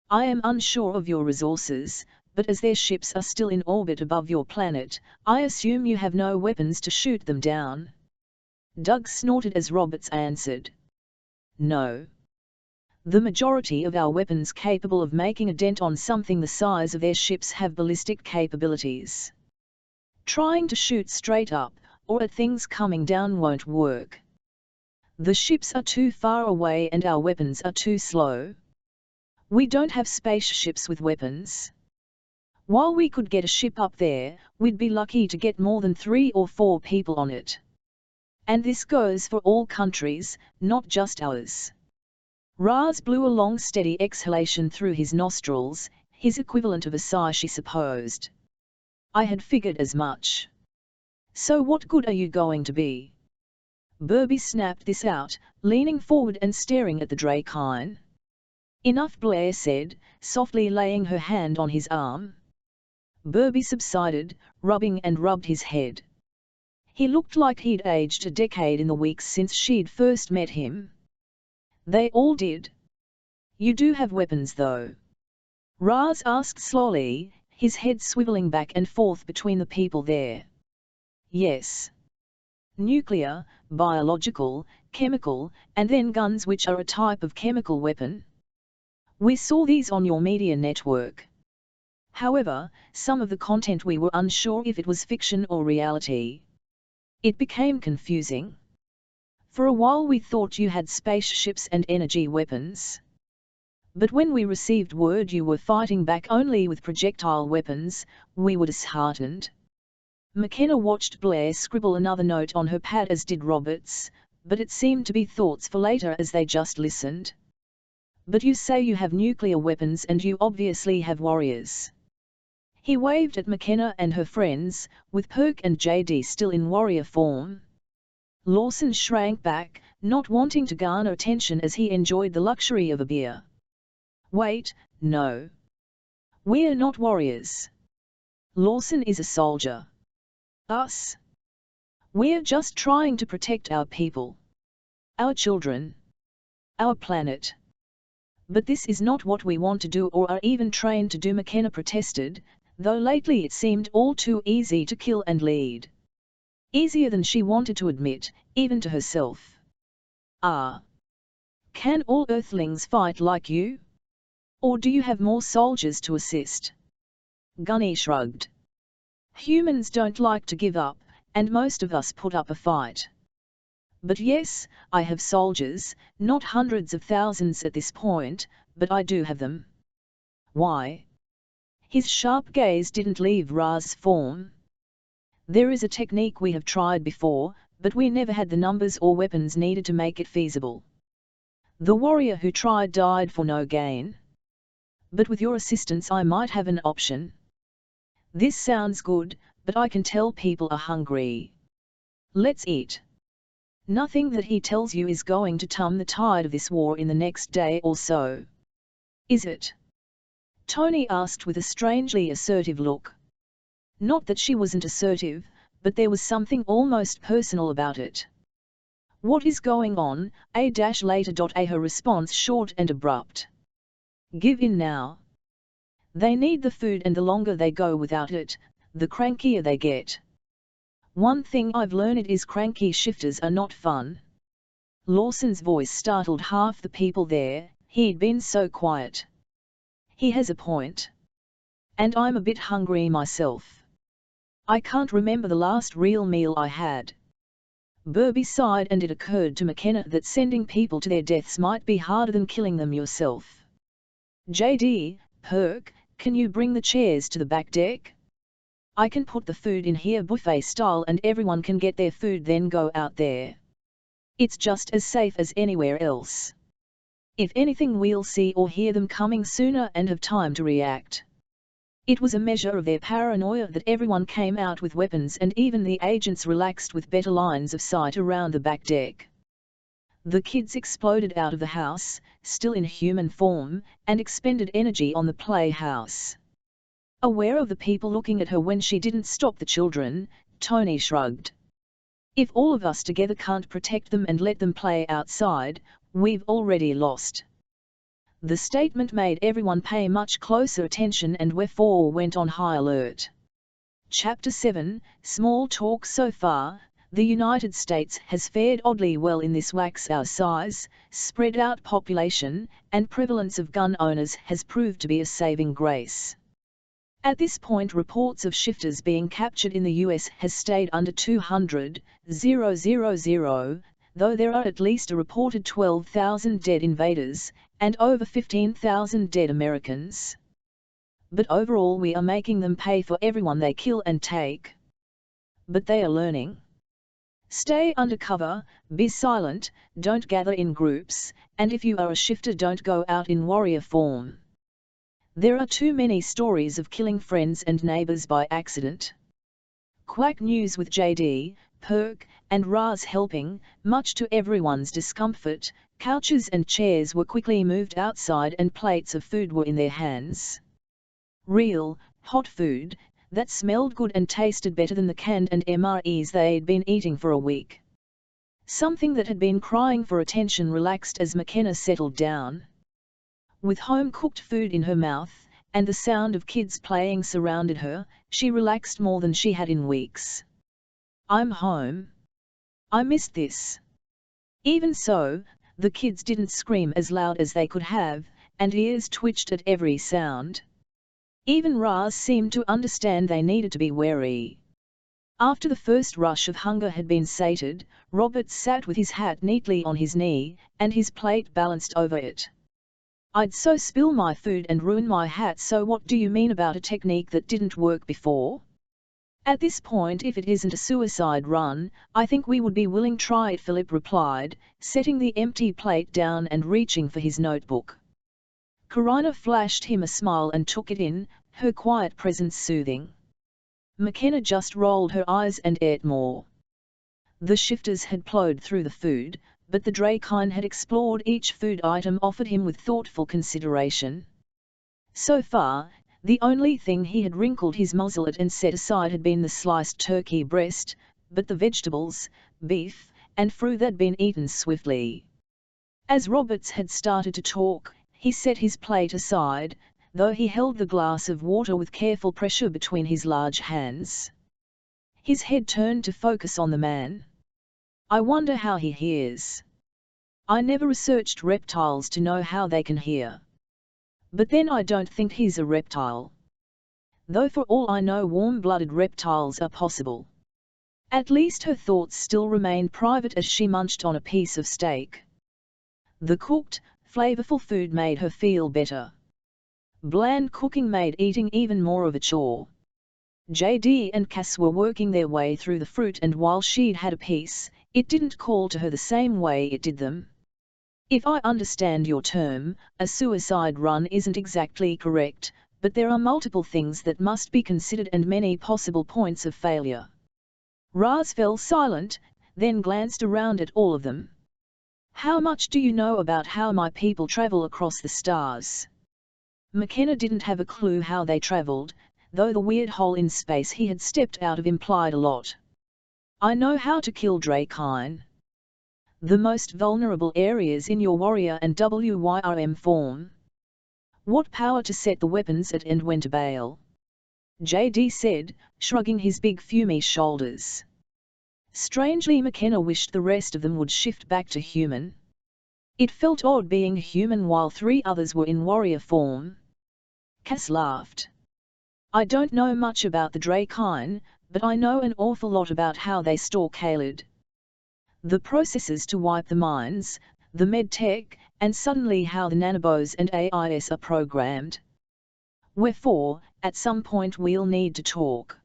I am unsure of your resources, but as their ships are still in orbit above your planet, I assume you have no weapons to shoot them down. Doug snorted as Roberts answered. No. The majority of our weapons capable of making a dent on something the size of their ships have ballistic capabilities. Trying to shoot straight up, or at things coming down won't work. The ships are too far away and our weapons are too slow. We don't have spaceships with weapons. While we could get a ship up there, we'd be lucky to get more than 3 or 4 people on it. And this goes for all countries, not just ours. Raz blew a long steady exhalation through his nostrils, his equivalent of a sigh, she supposed. I had figured as much. So what good are you going to be? Burby snapped this out, leaning forward and staring at the Drakyn. Enough, Blair said, softly laying her hand on his arm. Burby subsided, rubbing and rubbed his head. He looked like he'd aged a decade in the weeks since she'd first met him. They all did. You do have weapons though? Raz asked slowly, his head swiveling back and forth between the people there. Yes. Nuclear, biological, chemical, and then guns, which are a type of chemical weapon. We saw these on your media network. However, some of the content we were unsure if it was fiction or reality. It became confusing. For a while we thought you had spaceships and energy weapons. But when we received word you were fighting back only with projectile weapons, we were disheartened. McKenna watched Blair scribble another note on her pad, as did Roberts, but it seemed to be thoughts for later as they just listened. But you say you have nuclear weapons and you obviously have warriors. He waved at McKenna and her friends, with Perk and JD still in warrior form. Lawson shrank back, not wanting to garner attention as he enjoyed the luxury of a beer. Wait, no. We're not warriors. Lawson is a soldier. Us? We're just trying to protect our people. Our children. Our planet. But this is not what we want to do or are even trained to do, McKenna protested, though lately it seemed all too easy to kill and lead. Easier than she wanted to admit, even to herself. Ah. Can all Earthlings fight like you? Or do you have more soldiers to assist? Gunny shrugged. Humans don't like to give up, and most of us put up a fight. But yes, I have soldiers, not hundreds of thousands at this point, but I do have them. Why? His sharp gaze didn't leave Raz's form. There is a technique we have tried before, but we never had the numbers or weapons needed to make it feasible. The warrior who tried died for no gain. But with your assistance I might have an option. This sounds good, but I can tell people are hungry. Let's eat. Nothing that he tells you is going to turn the tide of this war in the next day or so. Is it? Tony asked with a strangely assertive look. Not that she wasn't assertive, but there was something almost personal about it. What is going on? Later. Her response short and abrupt. Give in now. They need the food, and the longer they go without it, the crankier they get. One thing I've learned is cranky shifters are not fun. Lawson's voice startled half the people there, he'd been so quiet. He has a point. And I'm a bit hungry myself. I can't remember the last real meal I had. Burby sighed, and it occurred to McKenna that sending people to their deaths might be harder than killing them yourself. JD, Perk, can you bring the chairs to the back deck? I can put the food in here buffet style and everyone can get their food then go out there. It's just as safe as anywhere else. If anything, we'll see or hear them coming sooner and have time to react. It was a measure of their paranoia that everyone came out with weapons, and even the agents relaxed with better lines of sight around the back deck. The kids exploded out of the house, still in human form, and expended energy on the playhouse. Aware of the people looking at her when she didn't stop the children, Tony shrugged. If all of us together can't protect them and let them play outside, we've already lost. The statement made everyone pay much closer attention, and we four went on high alert. Chapter 7, Small Talk. So far, the United States has fared oddly well in this wax. Our size, spread out population, and prevalence of gun owners has proved to be a saving grace. At this point, reports of shifters being captured in the US has stayed under 200,000, though there are at least a reported 12,000 dead invaders, and over 15,000 dead Americans. But overall we are making them pay for everyone they kill and take. But they are learning. Stay undercover, be silent, don't gather in groups, and if you are a shifter, don't go out in warrior form. There are too many stories of killing friends and neighbors by accident. Quack News with JD, Perk, and Raz helping, much to everyone's discomfort. Couches and chairs were quickly moved outside and plates of food were in their hands. Real, hot food, that smelled good and tasted better than the canned and MREs they'd been eating for a week. Something that had been crying for attention relaxed as McKenna settled down. With home-cooked food in her mouth, and the sound of kids playing surrounded her, she relaxed more than she had in weeks. I'm home. I missed this. Even so, the kids didn't scream as loud as they could have, and ears twitched at every sound. Even Raz seemed to understand they needed to be wary. After the first rush of hunger had been sated, Robert sat with his hat neatly on his knee, and his plate balanced over it. I'd so spill my food and ruin my hat, so what do you mean about a technique that didn't work before? At this point, if it isn't a suicide run, I think we would be willing to try it, Philip replied, setting the empty plate down and reaching for his notebook. Karina flashed him a smile and took it in, her quiet presence soothing. McKenna just rolled her eyes and ate more. The shifters had plowed through the food, but the Drakyn had explored each food item offered him with thoughtful consideration. So far, the only thing he had wrinkled his muzzle at and set aside had been the sliced turkey breast, but the vegetables, beef, and fruit had been eaten swiftly. As Roberts had started to talk, he set his plate aside, though he held the glass of water with careful pressure between his large hands. His head turned to focus on the man. I wonder how he hears. I never researched reptiles to know how they can hear. But then I don't think he's a reptile. Though for all I know, warm-blooded reptiles are possible. At least her thoughts still remained private as she munched on a piece of steak. The cooked, flavorful food made her feel better. Bland cooking made eating even more of a chore. JD and Cass were working their way through the fruit, and while she'd had a piece, it didn't call to her the same way it did them. If I understand your term, a suicide run isn't exactly correct, but there are multiple things that must be considered and many possible points of failure. Raz fell silent, then glanced around at all of them. How much do you know about how my people travel across the stars? McKenna didn't have a clue how they traveled, though the weird hole in space he had stepped out of implied a lot. I know how to kill Drakyn. The most vulnerable areas in your warrior and WYRM form. What power to set the weapons at and when to bail? JD said, shrugging his big fumey shoulders. Strangely, McKenna wished the rest of them would shift back to human. It felt odd being human while 3 others were in warrior form. Cass laughed. I don't know much about the Drakyn, but I know an awful lot about how they store Kaled. The processes to wipe the mines, the medtech, and suddenly how the nanobos and AIS are programmed. Wherefore, at some point we'll need to talk.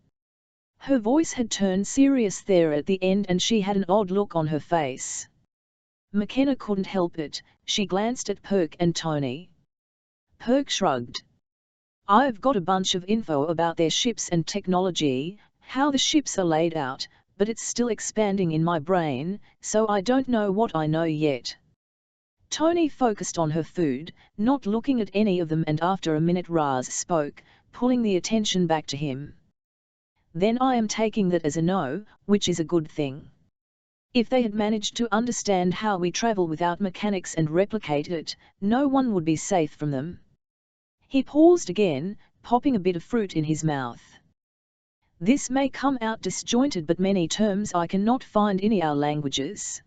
Her voice had turned serious there at the end, and she had an odd look on her face. McKenna couldn't help it, she glanced at Perk and Tony. Perk shrugged. I've got a bunch of info about their ships and technology, how the ships are laid out, but it's still expanding in my brain, so I don't know what I know yet. Tony focused on her food, not looking at any of them, and after a minute Raz spoke, pulling the attention back to him. Then I am taking that as a no, which is a good thing. If they had managed to understand how we travel without mechanics and replicate it, no one would be safe from them. He paused again, popping a bit of fruit in his mouth. This may come out disjointed, but many terms I cannot find in our languages.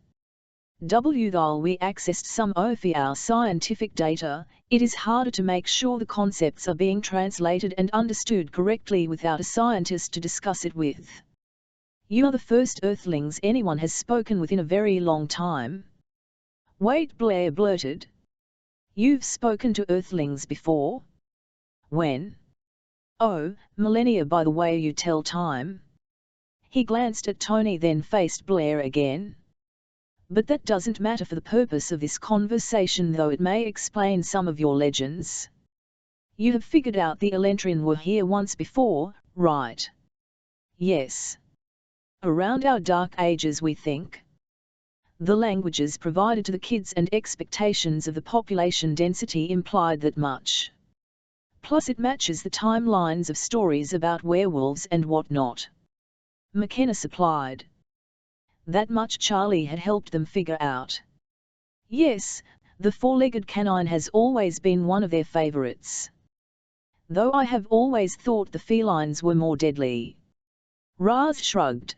While we accessed some of our scientific data, it is harder to make sure the concepts are being translated and understood correctly without a scientist to discuss it with. You are the first Earthlings anyone has spoken with in a very long time. Wait, Blair blurted. You've spoken to Earthlings before? When? Oh, millennia by the way you tell time. He glanced at Tony, then faced Blair again. But that doesn't matter for the purpose of this conversation, though it may explain some of your legends. You have figured out the Elentrin were here once before, right? Yes. Around our dark ages, we think. The languages provided to the kids and expectations of the population density implied that much. Plus it matches the timelines of stories about werewolves and whatnot. McKenna supplied. That much Charlie had helped them figure out. Yes, the four-legged canine has always been one of their favorites. Though I have always thought the felines were more deadly. Raz shrugged.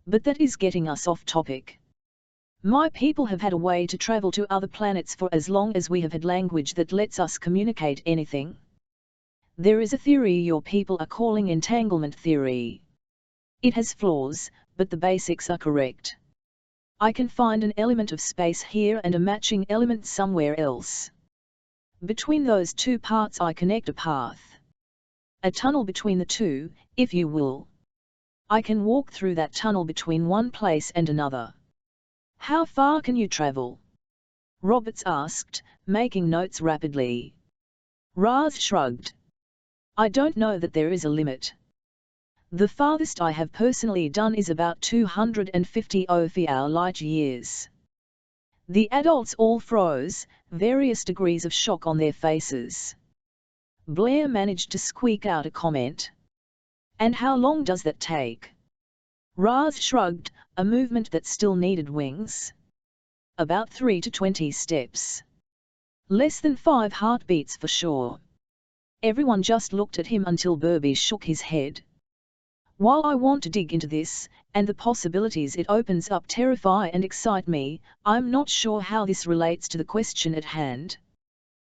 But that is getting us off topic. My people have had a way to travel to other planets for as long as we have had language that lets us communicate anything. There is a theory your people are calling entanglement theory. It has flaws, but the basics are correct. I can find an element of space here and a matching element somewhere else. Between those two parts I connect a path. A tunnel between the two, if you will. I can walk through that tunnel between one place and another. How far can you travel? Roberts asked, making notes rapidly. Raz shrugged. I don't know that there is a limit. The farthest I have personally done is about 250 OFR light years. The adults all froze, various degrees of shock on their faces. Blair managed to squeak out a comment. And how long does that take? Raz shrugged, a movement that still needed wings. About 3 to 20 steps. Less than 5 heartbeats for sure. Everyone just looked at him until Burby shook his head. While I want to dig into this, and the possibilities it opens up terrify and excite me, I'm not sure how this relates to the question at hand.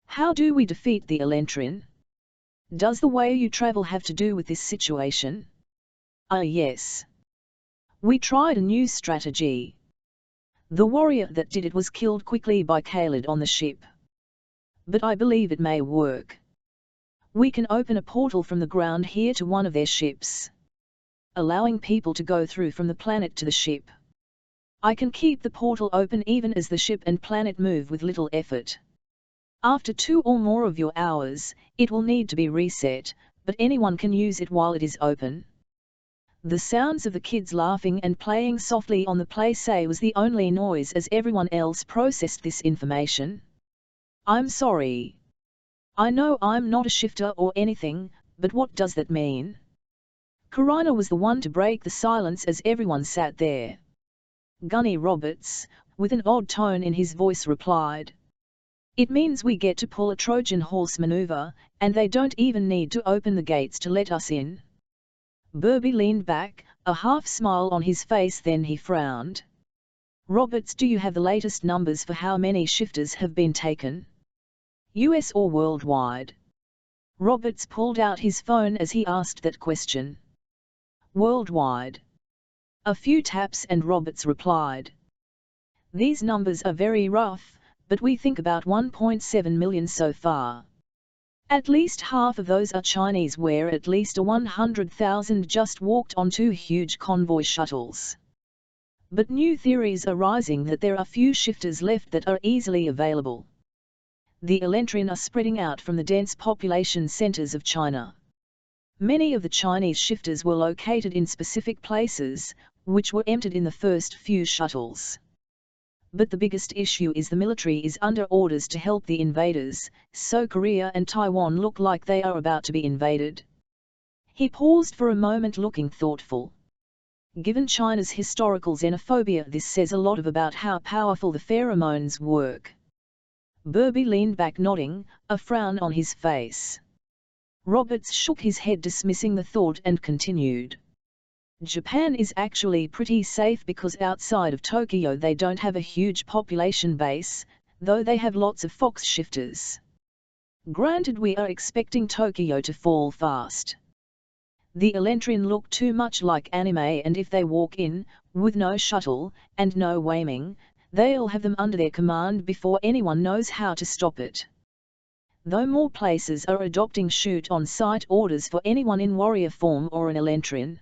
How do we defeat the Elentrin? Does the way you travel have to do with this situation? Yes. We tried a new strategy. The warrior that did it was killed quickly by Khaled on the ship. But I believe it may work. We can open a portal from the ground here to one of their ships, allowing people to go through from the planet to the ship. I can keep the portal open even as the ship and planet move with little effort. After 2 or more of your hours, it will need to be reset, but anyone can use it while it is open. The sounds of the kids laughing and playing softly on the play-say was the only noise as everyone else processed this information. I'm sorry. I know I'm not a shifter or anything, but what does that mean? Karina was the one to break the silence as everyone sat there. Gunny Roberts, with an odd tone in his voice, replied. It means we get to pull a Trojan horse maneuver, and they don't even need to open the gates to let us in. Burby leaned back, a half smile on his face, then he frowned. Roberts, do you have the latest numbers for how many shifters have been taken? US or worldwide? Roberts pulled out his phone as he asked that question. Worldwide. A few taps and Roberts replied. These numbers are very rough, but we think about 1.7 million so far. At least half of those are Chinese, where at least 100,000 just walked on 2 huge convoy shuttles. But new theories are rising that there are few shifters left that are easily available. The Elentrin are spreading out from the dense population centers of China. Many of the Chinese shifters were located in specific places, which were emptied in the first few shuttles. But the biggest issue is the military is under orders to help the invaders, so Korea and Taiwan look like they are about to be invaded. He paused for a moment, looking thoughtful. Given China's historical xenophobia, this says a lot about how powerful the pheromones work. Burby leaned back, nodding, a frown on his face. Roberts shook his head, dismissing the thought, and continued. Japan is actually pretty safe because outside of Tokyo they don't have a huge population base, though they have lots of fox shifters. Granted, we are expecting Tokyo to fall fast. The Elentrin look too much like anime, and if they walk in, with no shuttle, and no aiming, they'll have them under their command before anyone knows how to stop it. Though more places are adopting shoot-on-sight orders for anyone in warrior form or an Elentrin.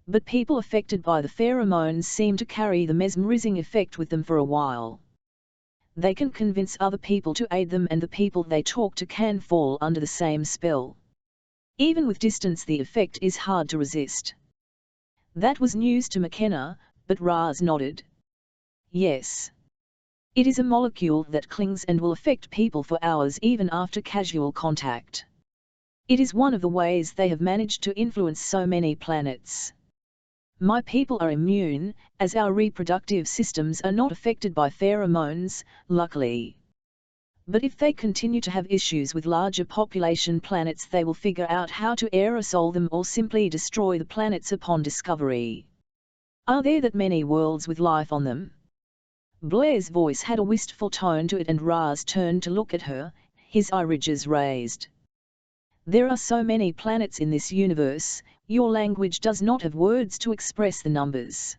But people affected by the pheromones seem to carry the mesmerizing effect with them for a while. They can convince other people to aid them, and the people they talk to can fall under the same spell. Even with distance, the effect is hard to resist. That was news to McKenna, but Raz nodded. Yes. It is a molecule that clings and will affect people for hours even after casual contact. It is one of the ways they have managed to influence so many planets. My people are immune, as our reproductive systems are not affected by pheromones, luckily. But if they continue to have issues with larger population planets, they will figure out how to aerosol them or simply destroy the planets upon discovery. Are there that many worlds with life on them? Blair's voice had a wistful tone to it, and Raz turned to look at her, his eye ridges raised. There are so many planets in this universe, your language does not have words to express the numbers.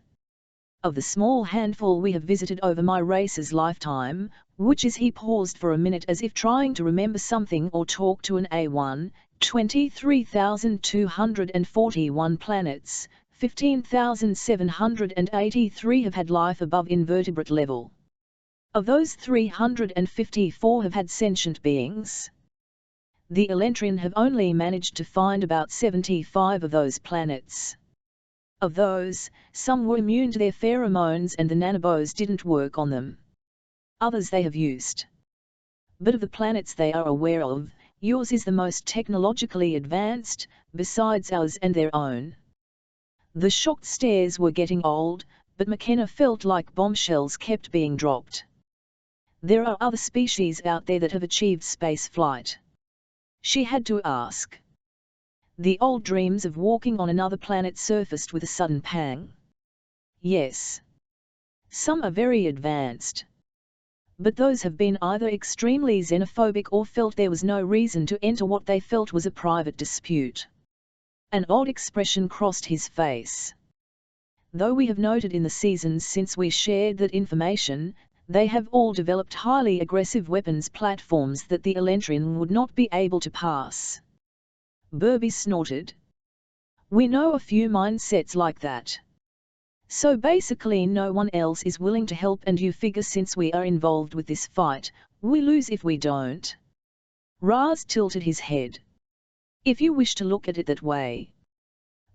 Of the small handful we have visited over my race's lifetime, which is— he paused for a minute as if trying to remember something or talk to an A1, 23,241 planets, 15,783 have had life above invertebrate level. Of those, 354 have had sentient beings. The Elentrin have only managed to find about 75 of those planets. Of those, some were immune to their pheromones and the nanobos didn't work on them. Others they have used. But of the planets they are aware of, yours is the most technologically advanced, besides ours and their own. The shocked stares were getting old, but McKenna felt like bombshells kept being dropped. There are other species out there that have achieved space flight. She had to ask. The old dreams of walking on another planet surfaced with a sudden pang. Yes. Some are very advanced. But those have been either extremely xenophobic or felt there was no reason to enter what they felt was a private dispute. An odd expression crossed his face. Though we have noted in the seasons since we shared that information, they have all developed highly aggressive weapons platforms that the Elentrin would not be able to pass. Burby snorted. We know a few mindsets like that. So basically no one else is willing to help, and you figure since we are involved with this fight, we lose if we don't. Raz tilted his head. If you wish to look at it that way.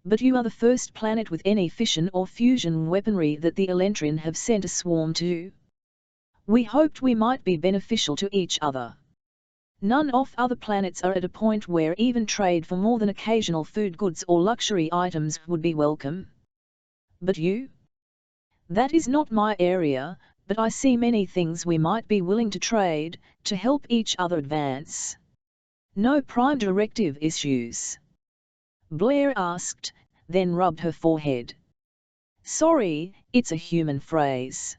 But you are the first planet with any fission or fusion weaponry that the Elentrin have sent a swarm to. We hoped we might be beneficial to each other. None of other planets are at a point where even trade for more than occasional food goods or luxury items would be welcome. But you? That is not my area, but I see many things we might be willing to trade, to help each other advance. No prime directive issues? Blair asked, then rubbed her forehead. Sorry, it's a human phrase.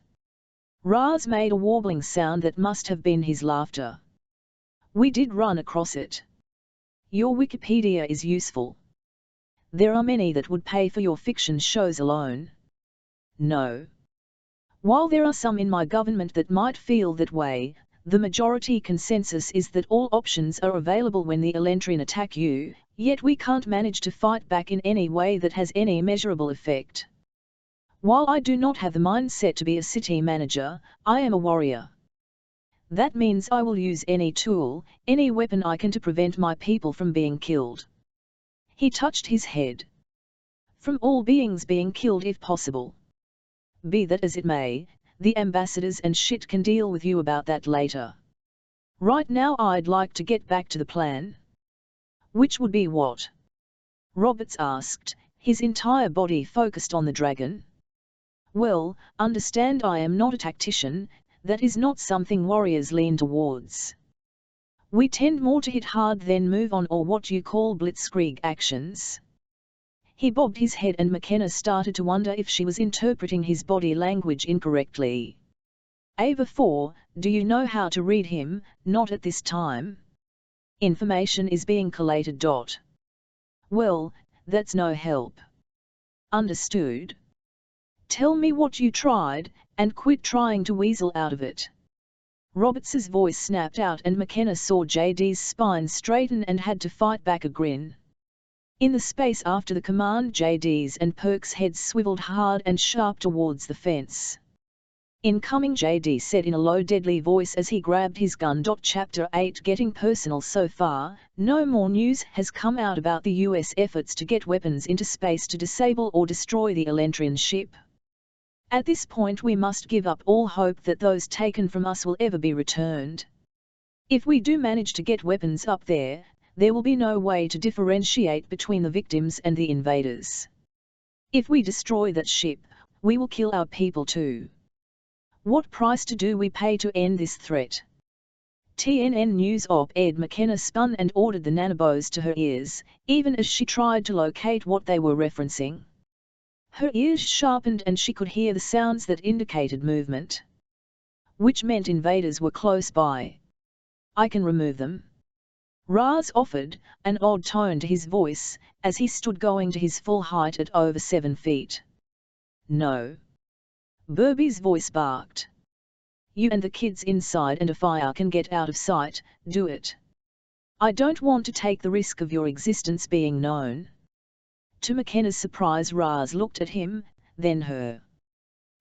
Raz made a warbling sound that must have been his laughter. We did run across it. Your Wikipedia is useful. There are many that would pay for your fiction shows alone. No. While there are some in my government that might feel that way, the majority consensus is that all options are available when the Elentrin attack you, yet we can't manage to fight back in any way that has any measurable effect. While I do not have the mindset to be a city manager, I am a warrior. That means I will use any tool, any weapon I can to prevent my people from being killed. He touched his head. From all beings being killed if possible. Be that as it may, the ambassadors and shit can deal with you about that later. Right now I'd like to get back to the plan. Which would be what? Roberts asked, his entire body focused on the dragon. Well, understand I am not a tactician, that is not something warriors lean towards. We tend more to hit hard then move on, or what you call blitzkrieg actions. He bobbed his head and McKenna started to wonder if she was interpreting his body language incorrectly. Ava 4, do you know how to read him? Not at this time. Information is being collated. Well, that's no help. Understood? Tell me what you tried, and quit trying to weasel out of it. Roberts's voice snapped out and McKenna saw JD's spine straighten and had to fight back a grin. In the space after the command, JD's and Perk's heads swiveled hard and sharp towards the fence. Incoming, JD said in a low deadly voice as he grabbed his gun. Chapter 8 Getting personal. So far, no more news has come out about the US efforts to get weapons into space to disable or destroy the Elentrin ship. At this point we must give up all hope that those taken from us will ever be returned. If we do manage to get weapons up there, there will be no way to differentiate between the victims and the invaders. If we destroy that ship, we will kill our people too. What price do we pay to end this threat? TNN News op-ed. McKenna spun and ordered the nanobos to her ears, even as she tried to locate what they were referencing. Her ears sharpened and she could hear the sounds that indicated movement, which meant invaders were close by. I can remove them, Raz offered, an odd tone to his voice, as he stood going to his full height at over 7 feet. No. Burby's voice barked. You and the kids inside and a fire can get out of sight, do it. I don't want to take the risk of your existence being known. To McKenna's surprise, Raz looked at him, then her.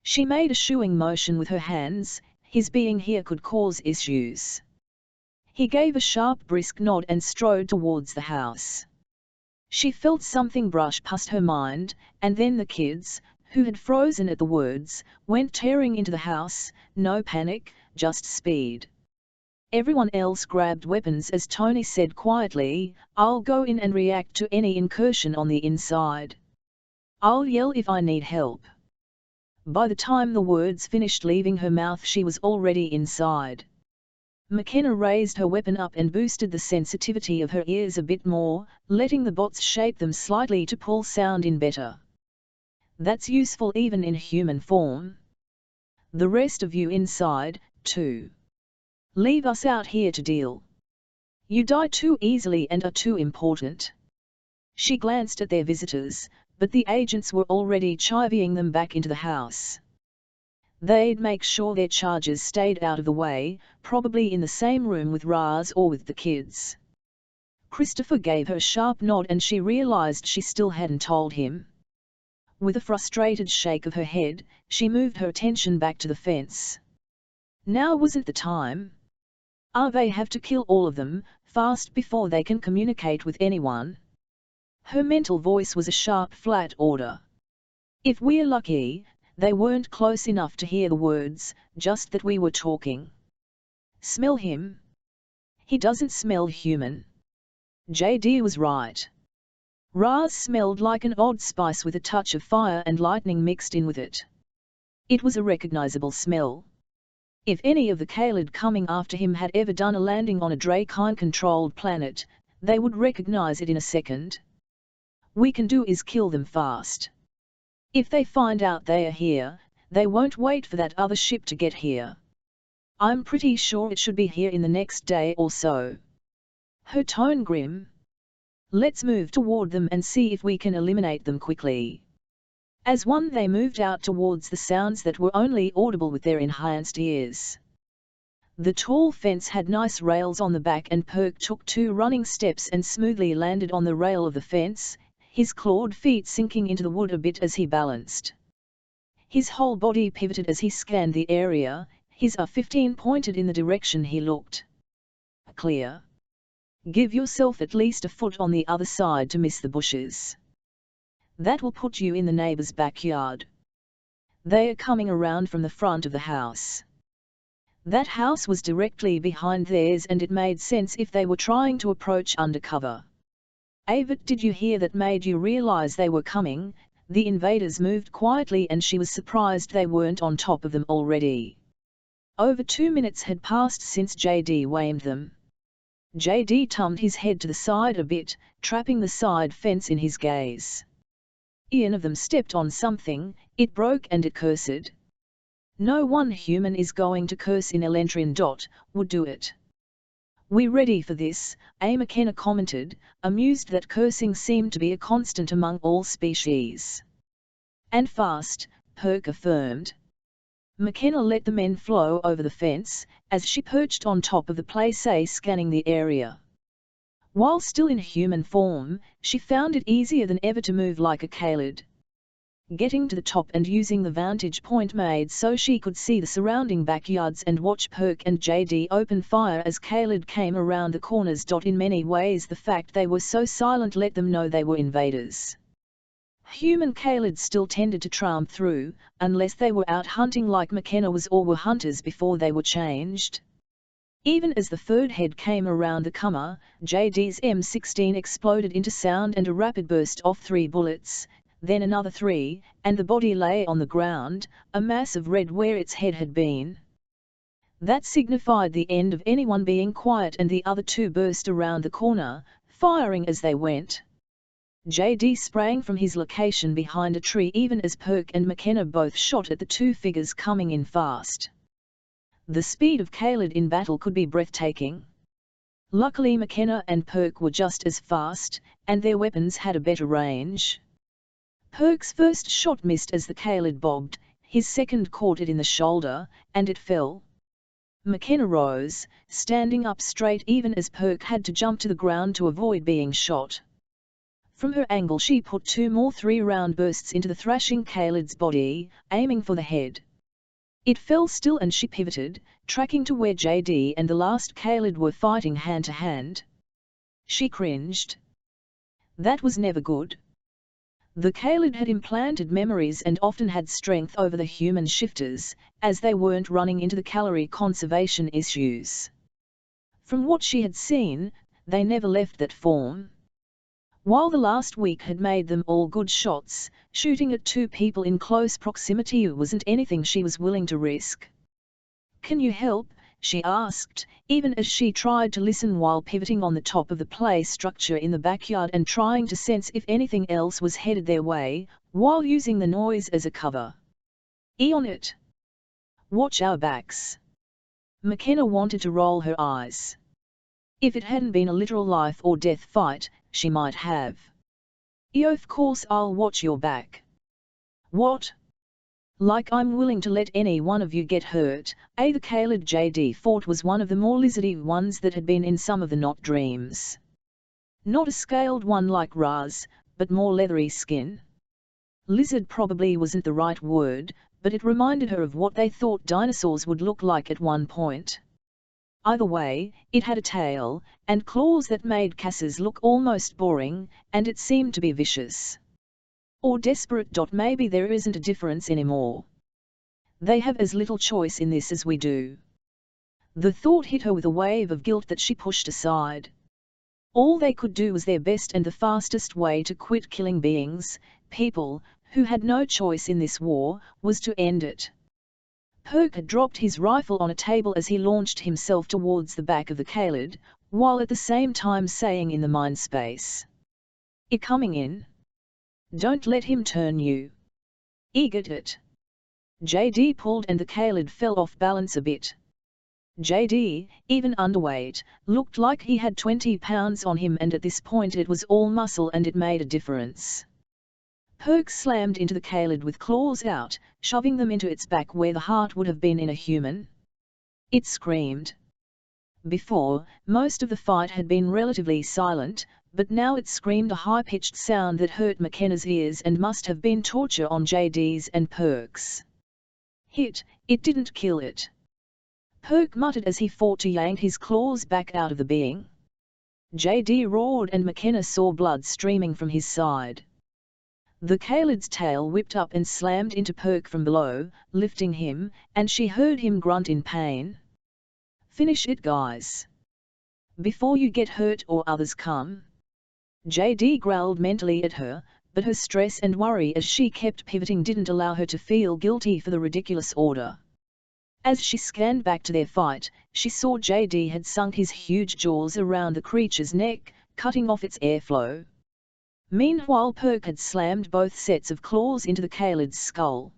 She made a shooing motion with her hands. His being here could cause issues. He gave a sharp, brisk nod and strode towards the house. She felt something brush past her mind, and then the kids, who had frozen at the words, went tearing into the house. No panic, just speed. Everyone else grabbed weapons as Tony said quietly, I'll go in and react to any incursion on the inside. I'll yell if I need help. By the time the words finished leaving her mouth, she was already inside. McKenna raised her weapon up and boosted the sensitivity of her ears a bit more, letting the bots shape them slightly to pull sound in better. That's useful even in human form. The rest of you inside, too. Leave us out here to deal. You die too easily and are too important. She glanced at their visitors, but the agents were already chivying them back into the house. They'd make sure their charges stayed out of the way, probably in the same room with Raz or with the kids. Christopher gave her a sharp nod and she realized she still hadn't told him. With a frustrated shake of her head, she moved her attention back to the fence. Now wasn't the time. They have to kill all of them, fast before they can communicate with anyone. Her mental voice was a sharp, flat order. If we're lucky, they weren't close enough to hear the words, just that we were talking. Smell him? He doesn't smell human. JD was right. Raz smelled like an odd spice with a touch of fire and lightning mixed in with it. It was a recognizable smell. If any of the Kaled coming after him had ever done a landing on a Drakyn-controlled planet, they would recognize it in a second. We can do is kill them fast. If they find out they are here, they won't wait for that other ship to get here. I'm pretty sure it should be here in the next day or so. Her tone grim. Let's move toward them and see if we can eliminate them quickly. As one they moved out towards the sounds that were only audible with their enhanced ears. The tall fence had nice rails on the back and Perk took 2 running steps and smoothly landed on the rail of the fence, his clawed feet sinking into the wood a bit as he balanced. His whole body pivoted as he scanned the area, his R-15 pointed in the direction he looked. Clear. Give yourself at least a foot on the other side to miss the bushes. That will put you in the neighbor's backyard. They are coming around from the front of the house. That house was directly behind theirs and it made sense if they were trying to approach undercover. Ava, did you hear that made you realize they were coming? The invaders moved quietly and she was surprised they weren't on top of them already. Over 2 minutes had passed since JD waymed them. JD tummed his head to the side a bit, trapping the side fence in his gaze. Ian of them stepped on something, it broke and it cursed. No one human is going to curse in Elentrin. Would do it. We ready for this, McKenna commented, amused that cursing seemed to be a constant among all species. And fast, Perk affirmed. McKenna let the men flow over the fence, as she perched on top of the place scanning the area. While still in human form, she found it easier than ever to move like a Kalid. Getting to the top and using the vantage point made so she could see the surrounding backyards and watch Perk and JD open fire as Kalid came around the corners. In many ways the fact they were so silent let them know they were invaders. Human Kalids still tended to tramp through, unless they were out hunting like McKenna was or were hunters before they were changed. Even as the third head came around the comer, JD's M16 exploded into sound and a rapid burst of 3 bullets, then another 3, and the body lay on the ground, a mass of red where its head had been. That signified the end of anyone being quiet, and the other 2 burst around the corner, firing as they went. JD sprang from his location behind a tree even as Perk and McKenna both shot at the 2 figures coming in fast. The speed of Kalid in battle could be breathtaking. Luckily McKenna and Perk were just as fast, and their weapons had a better range. Perk's first shot missed as the Kalid bobbed, his second caught it in the shoulder, and it fell. McKenna rose, standing up straight even as Perk had to jump to the ground to avoid being shot. From her angle she put 2 more 3-round bursts into the thrashing Kalid's body, aiming for the head. It fell still and she pivoted, tracking to where JD and the last Kalid were fighting hand to hand. She cringed. That was never good. The Kalid had implanted memories and often had strength over the human shifters, as they weren't running into the calorie conservation issues. From what she had seen, they never left that form. While the last week had made them all good shots, shooting at 2 people in close proximity wasn't anything she was willing to risk. "Can you help?" she asked, even as she tried to listen while pivoting on the top of the play structure in the backyard and trying to sense if anything else was headed their way, while using the noise as a cover. "On it. Watch our backs." McKenna wanted to roll her eyes. If it hadn't been a literal life or death fight, she might have. "Of course I'll watch your back." "What? Like I'm willing to let any one of you get hurt?" The Kalid JD fought was one of the more lizardy ones that had been in some of the Not dreams. Not a scaled one like Raz, but more leathery skin. Lizard probably wasn't the right word, but it reminded her of what they thought dinosaurs would look like at one point. Either way, it had a tail, and claws that made Cass's look almost boring, and it seemed to be vicious. Or desperate. Maybe there isn't a difference anymore. They have as little choice in this as we do. The thought hit her with a wave of guilt that she pushed aside. All they could do was their best, and the fastest way to quit killing beings, people, who had no choice in this war, was to end it. Perk had dropped his rifle on a table as he launched himself towards the back of the Kalid, while at the same time saying in the mind space, "You're coming in? Don't let him turn you. Get it." JD pulled and the Kalid fell off balance a bit. JD, even underweight, looked like he had 20 pounds on him, and at this point it was all muscle and it made a difference. Perk slammed into the Kalid with claws out, shoving them into its back where the heart would have been in a human. It screamed. Before, most of the fight had been relatively silent, but now it screamed a high-pitched sound that hurt McKenna's ears and must have been torture on JD's and Perk's. "It didn't kill it," Perk muttered as he fought to yank his claws back out of the being. JD roared and McKenna saw blood streaming from his side. The Kalid's tail whipped up and slammed into Perk from below, lifting him, and she heard him grunt in pain. "Finish it, guys. Before you get hurt or others come." JD growled mentally at her, but her stress and worry as she kept pivoting didn't allow her to feel guilty for the ridiculous order. As she scanned back to their fight, she saw JD had sunk his huge jaws around the creature's neck, cutting off its airflow. Meanwhile Perk had slammed both sets of claws into the Kalid's skull.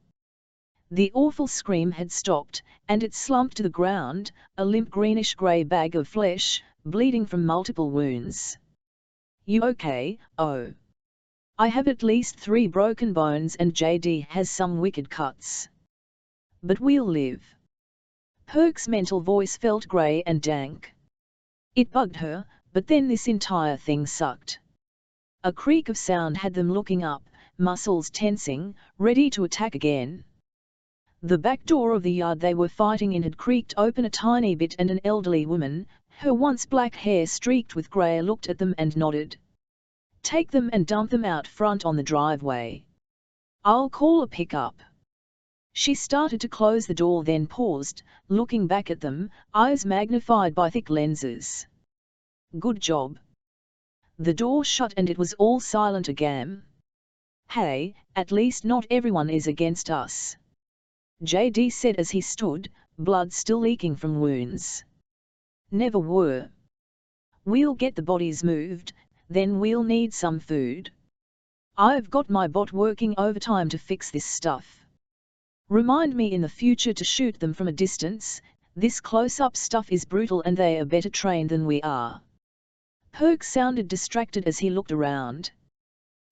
The awful scream had stopped, and it slumped to the ground, a limp greenish-grey bag of flesh, bleeding from multiple wounds. "You okay? Oh. I have at least 3 broken bones and JD has some wicked cuts. But we'll live." Perk's mental voice felt grey and dank. It bugged her, but then this entire thing sucked. A creak of sound had them looking up, muscles tensing, ready to attack again. The back door of the yard they were fighting in had creaked open a tiny bit and an elderly woman, her once black hair streaked with grey, looked at them and nodded. "Take them and dump them out front on the driveway. I'll call a pickup." She started to close the door, then paused, looking back at them, eyes magnified by thick lenses. "Good job." The door shut and it was all silent again. "Hey, at least not everyone is against us," JD said as he stood, blood still leaking from wounds. "Never were. We'll get the bodies moved, then we'll need some food. I've got my bot working overtime to fix this stuff. Remind me in the future to shoot them from a distance, this close-up stuff is brutal and they are better trained than we are." Perk sounded distracted as he looked around.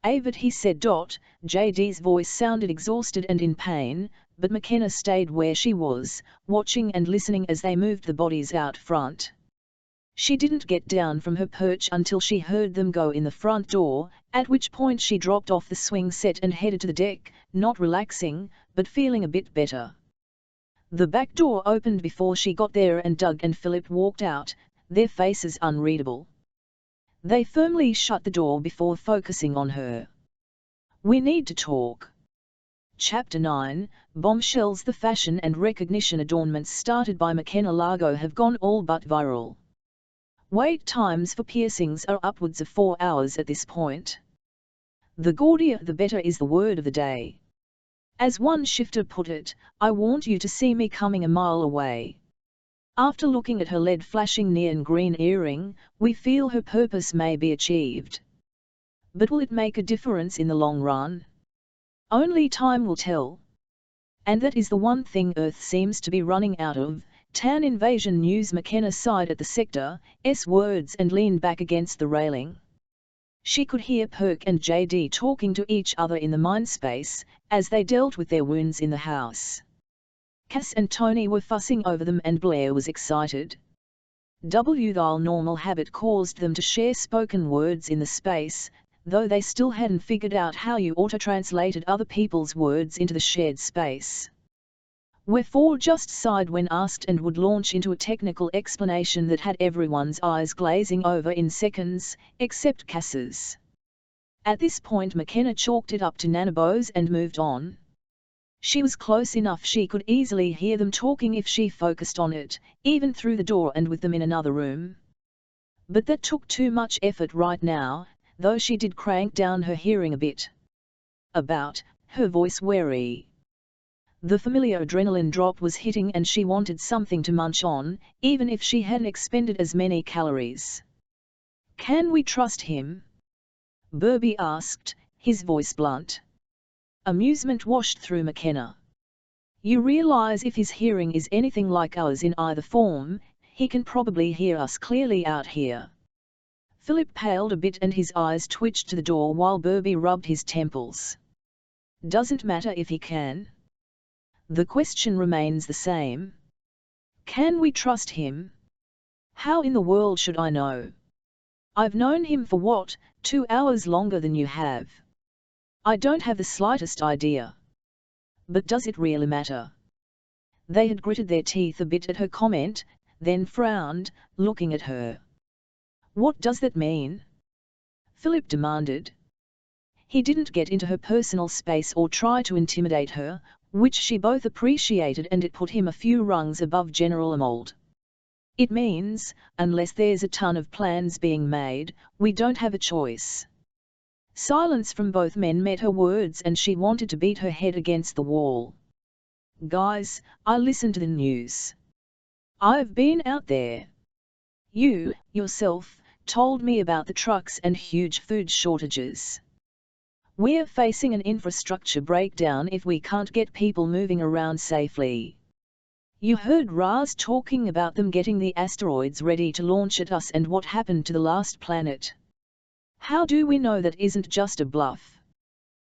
"Avid," he said. JD's voice sounded exhausted and in pain, but McKenna stayed where she was, watching and listening as they moved the bodies out front. She didn't get down from her perch until she heard them go in the front door, at which point she dropped off the swing set and headed to the deck, not relaxing, but feeling a bit better. The back door opened before she got there and Doug and Philip walked out, their faces unreadable. They firmly shut the door before focusing on her. "We need to talk." Chapter 9, Bombshells. The fashion and recognition adornments started by McKenna Largo have gone all but viral. Wait times for piercings are upwards of 4 hours at this point. "The gaudier the better" is the word of the day. As one shifter put it, "I want you to see me coming a mile away." After looking at her lead-flashing neon green earring, we feel her purpose may be achieved. But will it make a difference in the long run? Only time will tell. And that is the one thing Earth seems to be running out of. Tan Invasion News. McKenna sighed at the sector's words and leaned back against the railing. She could hear Perk and JD talking to each other in the mindspace, as they dealt with their wounds in the house. Cass and Tony were fussing over them and Blair was excited. Their normal habit caused them to share spoken words in the space, though they still hadn't figured out how you auto-translated other people's words into the shared space. Wherefore just sighed when asked and would launch into a technical explanation that had everyone's eyes glazing over in seconds, except Cass's. At this point McKenna chalked it up to nanobos and moved on. She was close enough she could easily hear them talking if she focused on it, even through the door and with them in another room. But that took too much effort right now, though she did crank down her hearing a bit. Her voice wary. The familiar adrenaline drop was hitting and she wanted something to munch on, even if she hadn't expended as many calories. "Can we trust him?" Burby asked, his voice blunt. Amusement washed through McKenna. "You realize if his hearing is anything like ours in either form, he can probably hear us clearly out here." Philip paled a bit and his eyes twitched to the door while Burby rubbed his temples. "Doesn't matter if he can. The question remains the same. Can we trust him? How in the world should I know? I've known him for 2 hours longer than you have. I don't have the slightest idea. But does it really matter?" They had gritted their teeth a bit at her comment, then frowned, looking at her. "What does that mean?" Philip demanded. He didn't get into her personal space or try to intimidate her, which she both appreciated, and it put him a few rungs above General Amold. "It means, unless there's a ton of plans being made, we don't have a choice." Silence from both men met her words and she wanted to beat her head against the wall. Guys, I listened to the news. I've been out there. You, yourself, told me about the trucks and huge food shortages. We're facing an infrastructure breakdown if we can't get people moving around safely. You heard Raz talking about them getting the asteroids ready to launch at us and what happened to the last planet. How do we know that isn't just a bluff?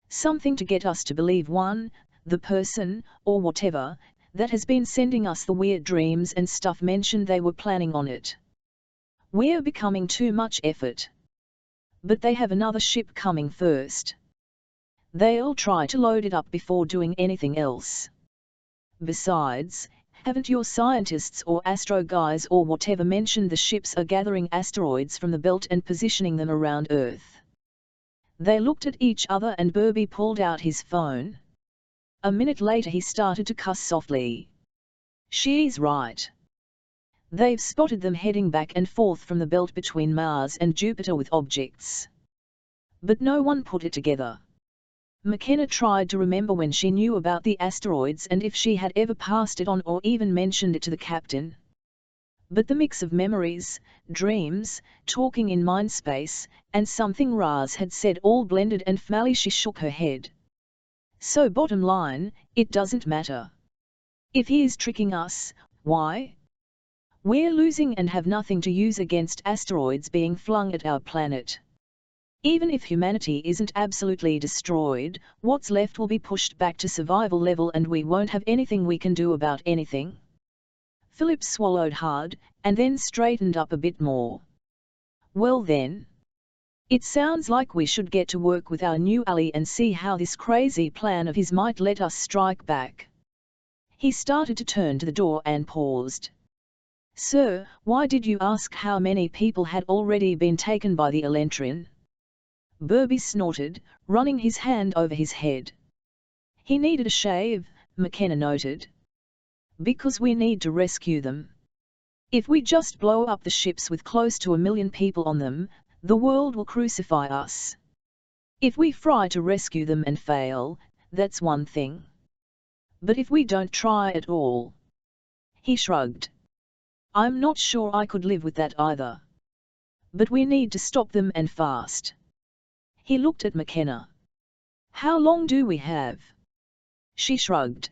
Something to get us to believe the person, or whatever, that has been sending us the weird dreams and stuff mentioned they were planning on it. We're becoming too much effort. But they have another ship coming first. They'll try to load it up before doing anything else. Besides, haven't your scientists or astro guys or whatever mentioned the ships are gathering asteroids from the belt and positioning them around Earth? They looked at each other and Burby pulled out his phone. A minute later he started to cuss softly. She's right. They've spotted them heading back and forth from the belt between Mars and Jupiter with objects. But no one put it together. McKenna tried to remember when she knew about the asteroids and if she had ever passed it on or even mentioned it to the captain. But the mix of memories, dreams, talking in mind space, and something Raz had said all blended and finally she shook her head. So bottom line, it doesn't matter. If he is tricking us, why? We're losing and have nothing to use against asteroids being flung at our planet. Even if humanity isn't absolutely destroyed, what's left will be pushed back to survival level and we won't have anything we can do about anything. Philip swallowed hard, and then straightened up a bit more. Well then. It sounds like we should get to work with our new ally and see how this crazy plan of his might let us strike back. He started to turn to the door and paused. Sir, why did you ask how many people had already been taken by the Elentrin? Burby snorted, running his hand over his head. He needed a shave, McKenna noted. Because we need to rescue them. If we just blow up the ships with close to 1 million people on them, the world will crucify us. If we try to rescue them and fail, that's one thing. But if we don't try at all... He shrugged. I'm not sure I could live with that either. But we need to stop them and fast. He looked at McKenna. How long do we have? She shrugged.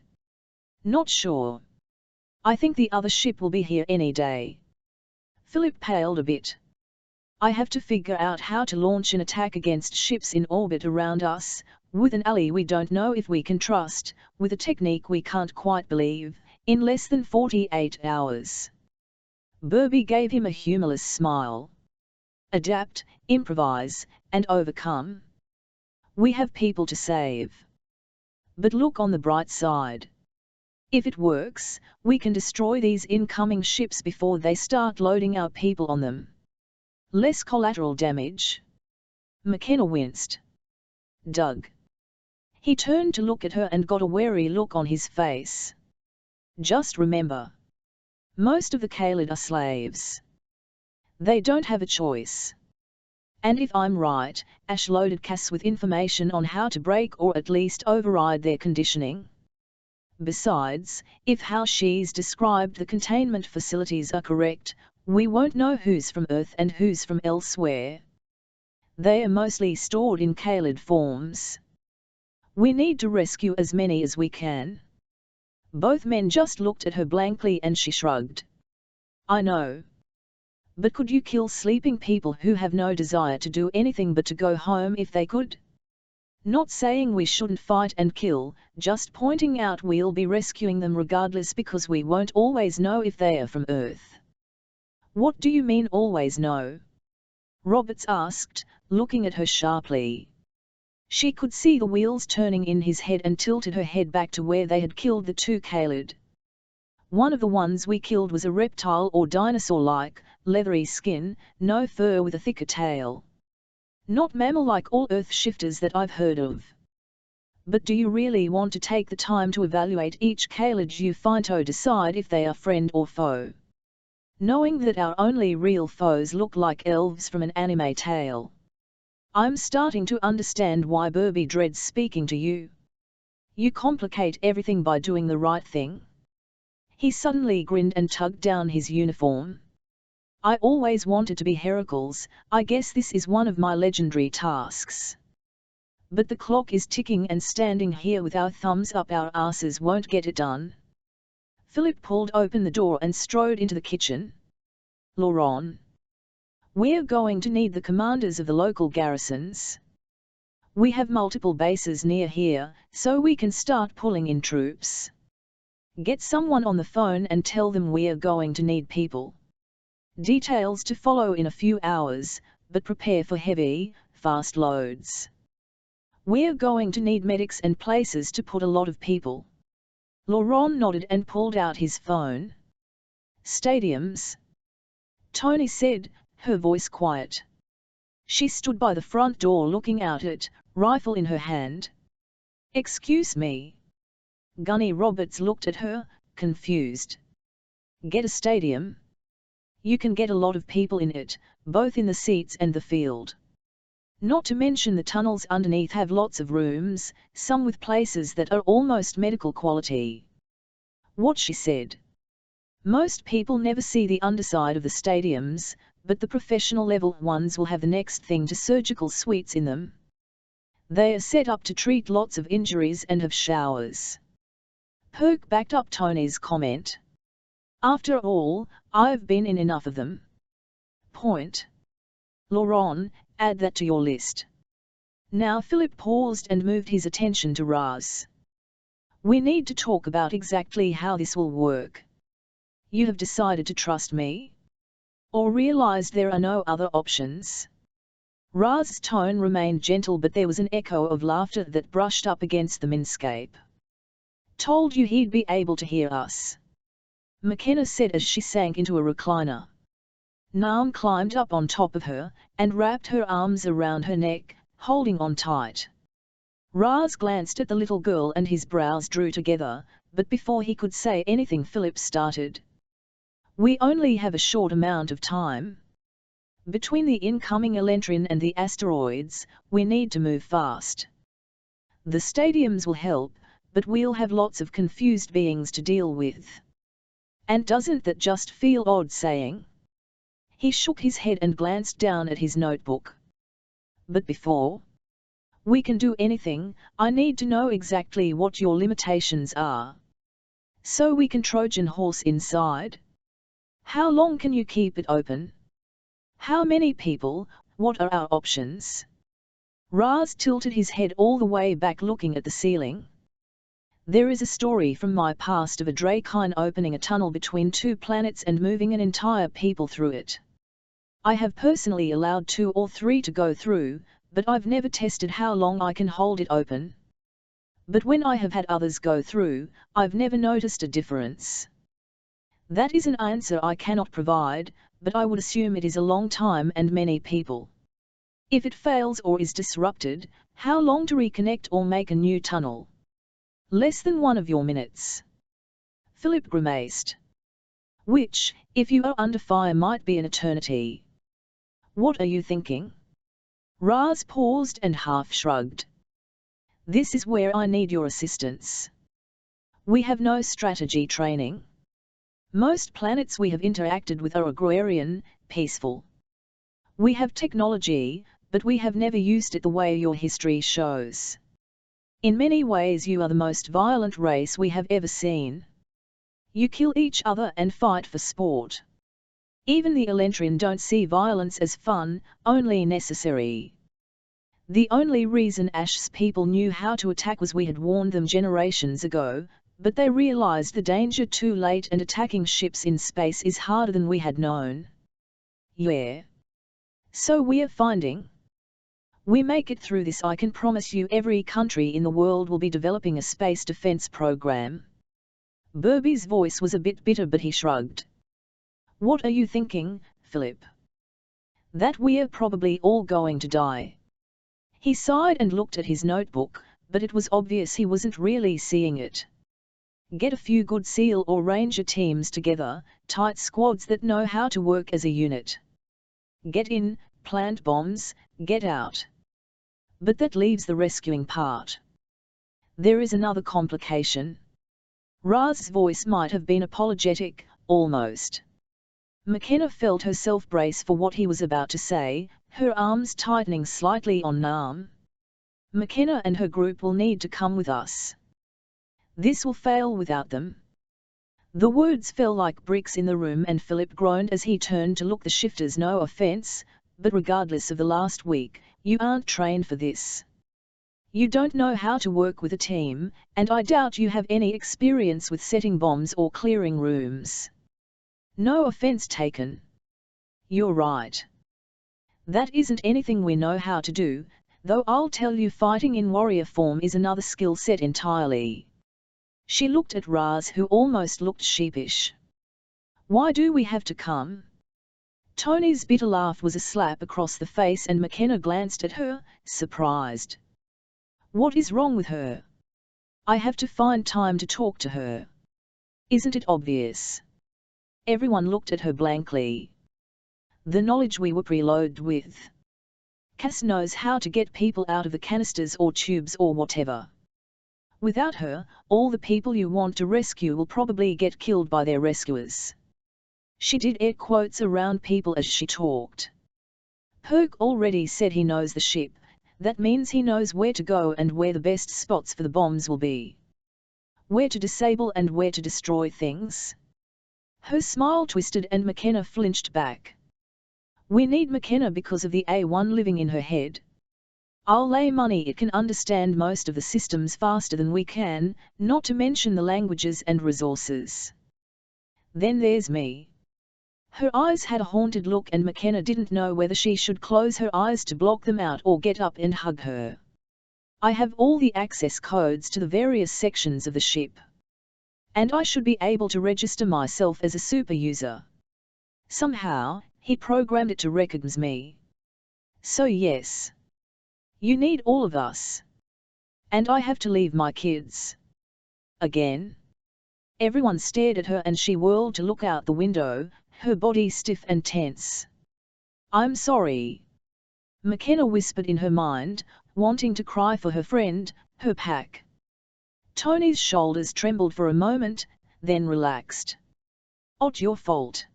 Not sure. I think the other ship will be here any day. Philip paled a bit. I have to figure out how to launch an attack against ships in orbit around us, with an ally we don't know if we can trust, with a technique we can't quite believe, in less than 48 hours. Burby gave him a humorless smile. Adapt, improvise, and overcome. We have people to save. But look on the bright side. If it works, we can destroy these incoming ships before they start loading our people on them. Less collateral damage. McKenna winced. Doug. He turned to look at her and got a wary look on his face. Just remember. Most of the Kaled are slaves. They don't have a choice. And if I'm right, Ash loaded Cass with information on how to break or at least override their conditioning. Besides, if how she's described the containment facilities are correct, we won't know who's from Earth and who's from elsewhere. They are mostly stored in Kaled forms. We need to rescue as many as we can. Both men just looked at her blankly and she shrugged. I know. But could you kill sleeping people who have no desire to do anything but to go home if they could? Not saying we shouldn't fight and kill, just pointing out we'll be rescuing them regardless because we won't always know if they are from Earth. What do you mean always know? Roberts asked, looking at her sharply. She could see the wheels turning in his head and tilted her head back to where they had killed the two Kaled. One of the ones we killed was a reptile or dinosaur-like, leathery skin, no fur with a thicker tail. Not mammal like all Earth shifters that I've heard of. But do you really want to take the time to evaluate each Kaled you find to decide if they are friend or foe? Knowing that our only real foes look like elves from an anime tale. I'm starting to understand why Burby dreads speaking to you. You complicate everything by doing the right thing. He suddenly grinned and tugged down his uniform. I always wanted to be Heracles, I guess this is one of my legendary tasks. But the clock is ticking and standing here with our thumbs up our asses won't get it done. Philip pulled open the door and strode into the kitchen. Laurent. We're going to need the commanders of the local garrisons. We have multiple bases near here, so we can start pulling in troops. Get someone on the phone and tell them we're going to need people. Details to follow in a few hours, but prepare for heavy, fast loads. We're going to need medics and places to put a lot of people. Laurent nodded and pulled out his phone. Stadiums? Tony said, her voice quiet. She stood by the front door looking out at, rifle in her hand. Excuse me. Gunny Roberts looked at her, confused. Get a stadium? You can get a lot of people in it, both in the seats and the field. Not to mention the tunnels underneath have lots of rooms, some with places that are almost medical quality. What she said. Most people never see the underside of the stadiums, but the professional level ones will have the next thing to surgical suites in them. They are set up to treat lots of injuries and have showers. Perk backed up Tony's comment. After all, I've been in enough of them. Point. Laurent, add that to your list. Now Philip paused and moved his attention to Raz. We need to talk about exactly how this will work. You have decided to trust me? Or realized there are no other options? Raz's tone remained gentle, but there was an echo of laughter that brushed up against the minscape. Told you he'd be able to hear us. McKenna said as she sank into a recliner. Naum climbed up on top of her, and wrapped her arms around her neck, holding on tight. Raz glanced at the little girl and his brows drew together, but before he could say anything Philip started. We only have a short amount of time. Between the incoming Elentrin and the asteroids, we need to move fast. The stadiums will help, but we'll have lots of confused beings to deal with. And doesn't that just feel odd saying? He shook his head and glanced down at his notebook. But before we can do anything, I need to know exactly what your limitations are. So we can Trojan horse inside. How long can you keep it open? How many people? What are our options? Raz tilted his head all the way back looking at the ceiling. There is a story from my past of a Drakyn opening a tunnel between two planets and moving an entire people through it. I have personally allowed 2 or 3 to go through, but I've never tested how long I can hold it open. But when I have had others go through, I've never noticed a difference. That is an answer I cannot provide, but I would assume it is a long time and many people. If it fails or is disrupted, how long to reconnect or make a new tunnel? Less than 1 of your minutes. Philip grimaced. Which, if you are under fire, might be an eternity. What are you thinking? Raz paused and half shrugged. This is where I need your assistance. We have no strategy training. Most planets we have interacted with are agrarian, peaceful. We have technology, but we have never used it the way your history shows. In many ways you are the most violent race we have ever seen. You kill each other and fight for sport. Even the Elentrin don't see violence as fun, only necessary. The only reason Ash's people knew how to attack was we had warned them generations ago, but they realized the danger too late, and attacking ships in space is harder than we had known. Yeah. So we're finding. We make it through this, I can promise you every country in the world will be developing a space defense program. Burby's voice was a bit bitter, but he shrugged. What are you thinking, Philip? That we're probably all going to die. He sighed and looked at his notebook, but it was obvious he wasn't really seeing it. Get a few good SEAL or Ranger teams together, tight squads that know how to work as a unit. Get in, plant bombs, get out. But that leaves the rescuing part. There is another complication. Raz's voice might have been apologetic, almost. McKenna felt herself brace for what he was about to say, her arms tightening slightly on Nam. McKenna and her group will need to come with us. This will fail without them. The words fell like bricks in the room and Philip groaned as he turned to look the shifters. No offense, but regardless of the last week, you aren't trained for this. You don't know how to work with a team, and I doubt you have any experience with setting bombs or clearing rooms. No offense taken. You're right. That isn't anything we know how to do, though I'll tell you fighting in warrior form is another skill set entirely. She looked at Raz, who almost looked sheepish. Why do we have to come? Tony's bitter laugh was a slap across the face and McKenna glanced at her, surprised. What is wrong with her? I have to find time to talk to her. Isn't it obvious? Everyone looked at her blankly. The knowledge we were preloaded with. Cass knows how to get people out of the canisters or tubes or whatever. Without her, all the people you want to rescue will probably get killed by their rescuers. She did air quotes around people as she talked. Perk already said he knows the ship. That means he knows where to go and where the best spots for the bombs will be. Where to disable and where to destroy things. Her smile twisted and McKenna flinched back. We need McKenna because of the A1 living in her head. I'll lay money it can understand most of the systems faster than we can, not to mention the languages and resources. Then there's me. Her eyes had a haunted look and McKenna didn't know whether she should close her eyes to block them out or get up and hug her. I have all the access codes to the various sections of the ship. And I should be able to register myself as a super user. Somehow, he programmed it to recognize me. So yes. You need all of us. And I have to leave my kids. Again? Everyone stared at her and she whirled to look out the window, her body stiff and tense. I'm sorry. McKenna whispered in her mind, wanting to cry for her friend, her pack. Tony's shoulders trembled for a moment, then relaxed. Not your fault.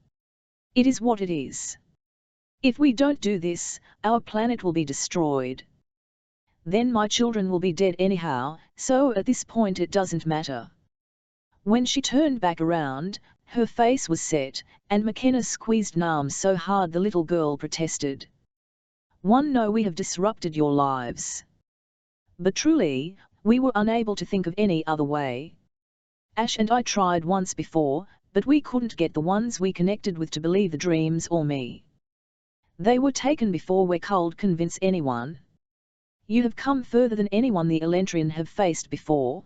It is what it is. If we don't do this, our planet will be destroyed. Then my children will be dead anyhow, so at this point it doesn't matter. When she turned back around, her face was set, and McKenna squeezed Nam so hard the little girl protested. No, we have disrupted your lives. But truly, we were unable to think of any other way. Ash and I tried once before, but we couldn't get the ones we connected with to believe the dreams or me. They were taken before we could convince anyone. You have come further than anyone the Elentrin have faced before.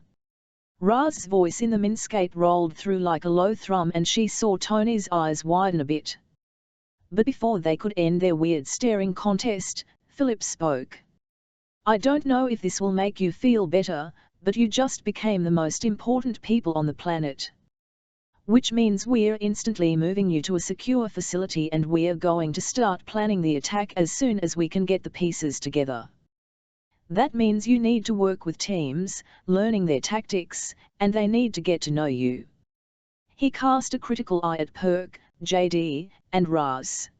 Raz's voice in the minscape rolled through like a low thrum and she saw Tony's eyes widen a bit. But before they could end their weird staring contest, Philip spoke. I don't know if this will make you feel better, but you just became the most important people on the planet. Which means we're instantly moving you to a secure facility and we're going to start planning the attack as soon as we can get the pieces together. That means you need to work with teams, learning their tactics, and they need to get to know you. He cast a critical eye at Perk, JD, and Raz.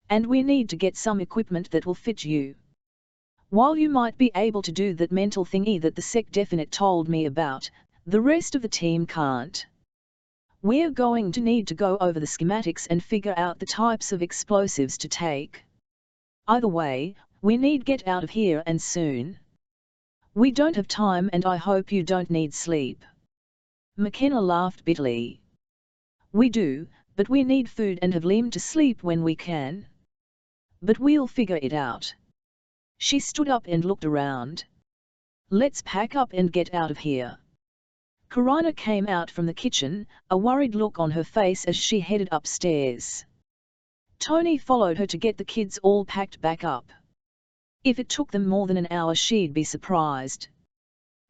And we need to get some equipment that will fit you. While you might be able to do that mental thingy that the sec definite told me about, the rest of the team can't. We're going to need to go over the schematics and figure out the types of explosives to take. Either way, we need get out of here and soon. We don't have time and I hope you don't need sleep. McKenna laughed bitterly. We do, but we need food and have Liam to sleep when we can. But we'll figure it out. She stood up and looked around. Let's pack up and get out of here. Karina came out from the kitchen, a worried look on her face as she headed upstairs. Tony followed her to get the kids all packed back up. If it took them more than an hour she'd be surprised.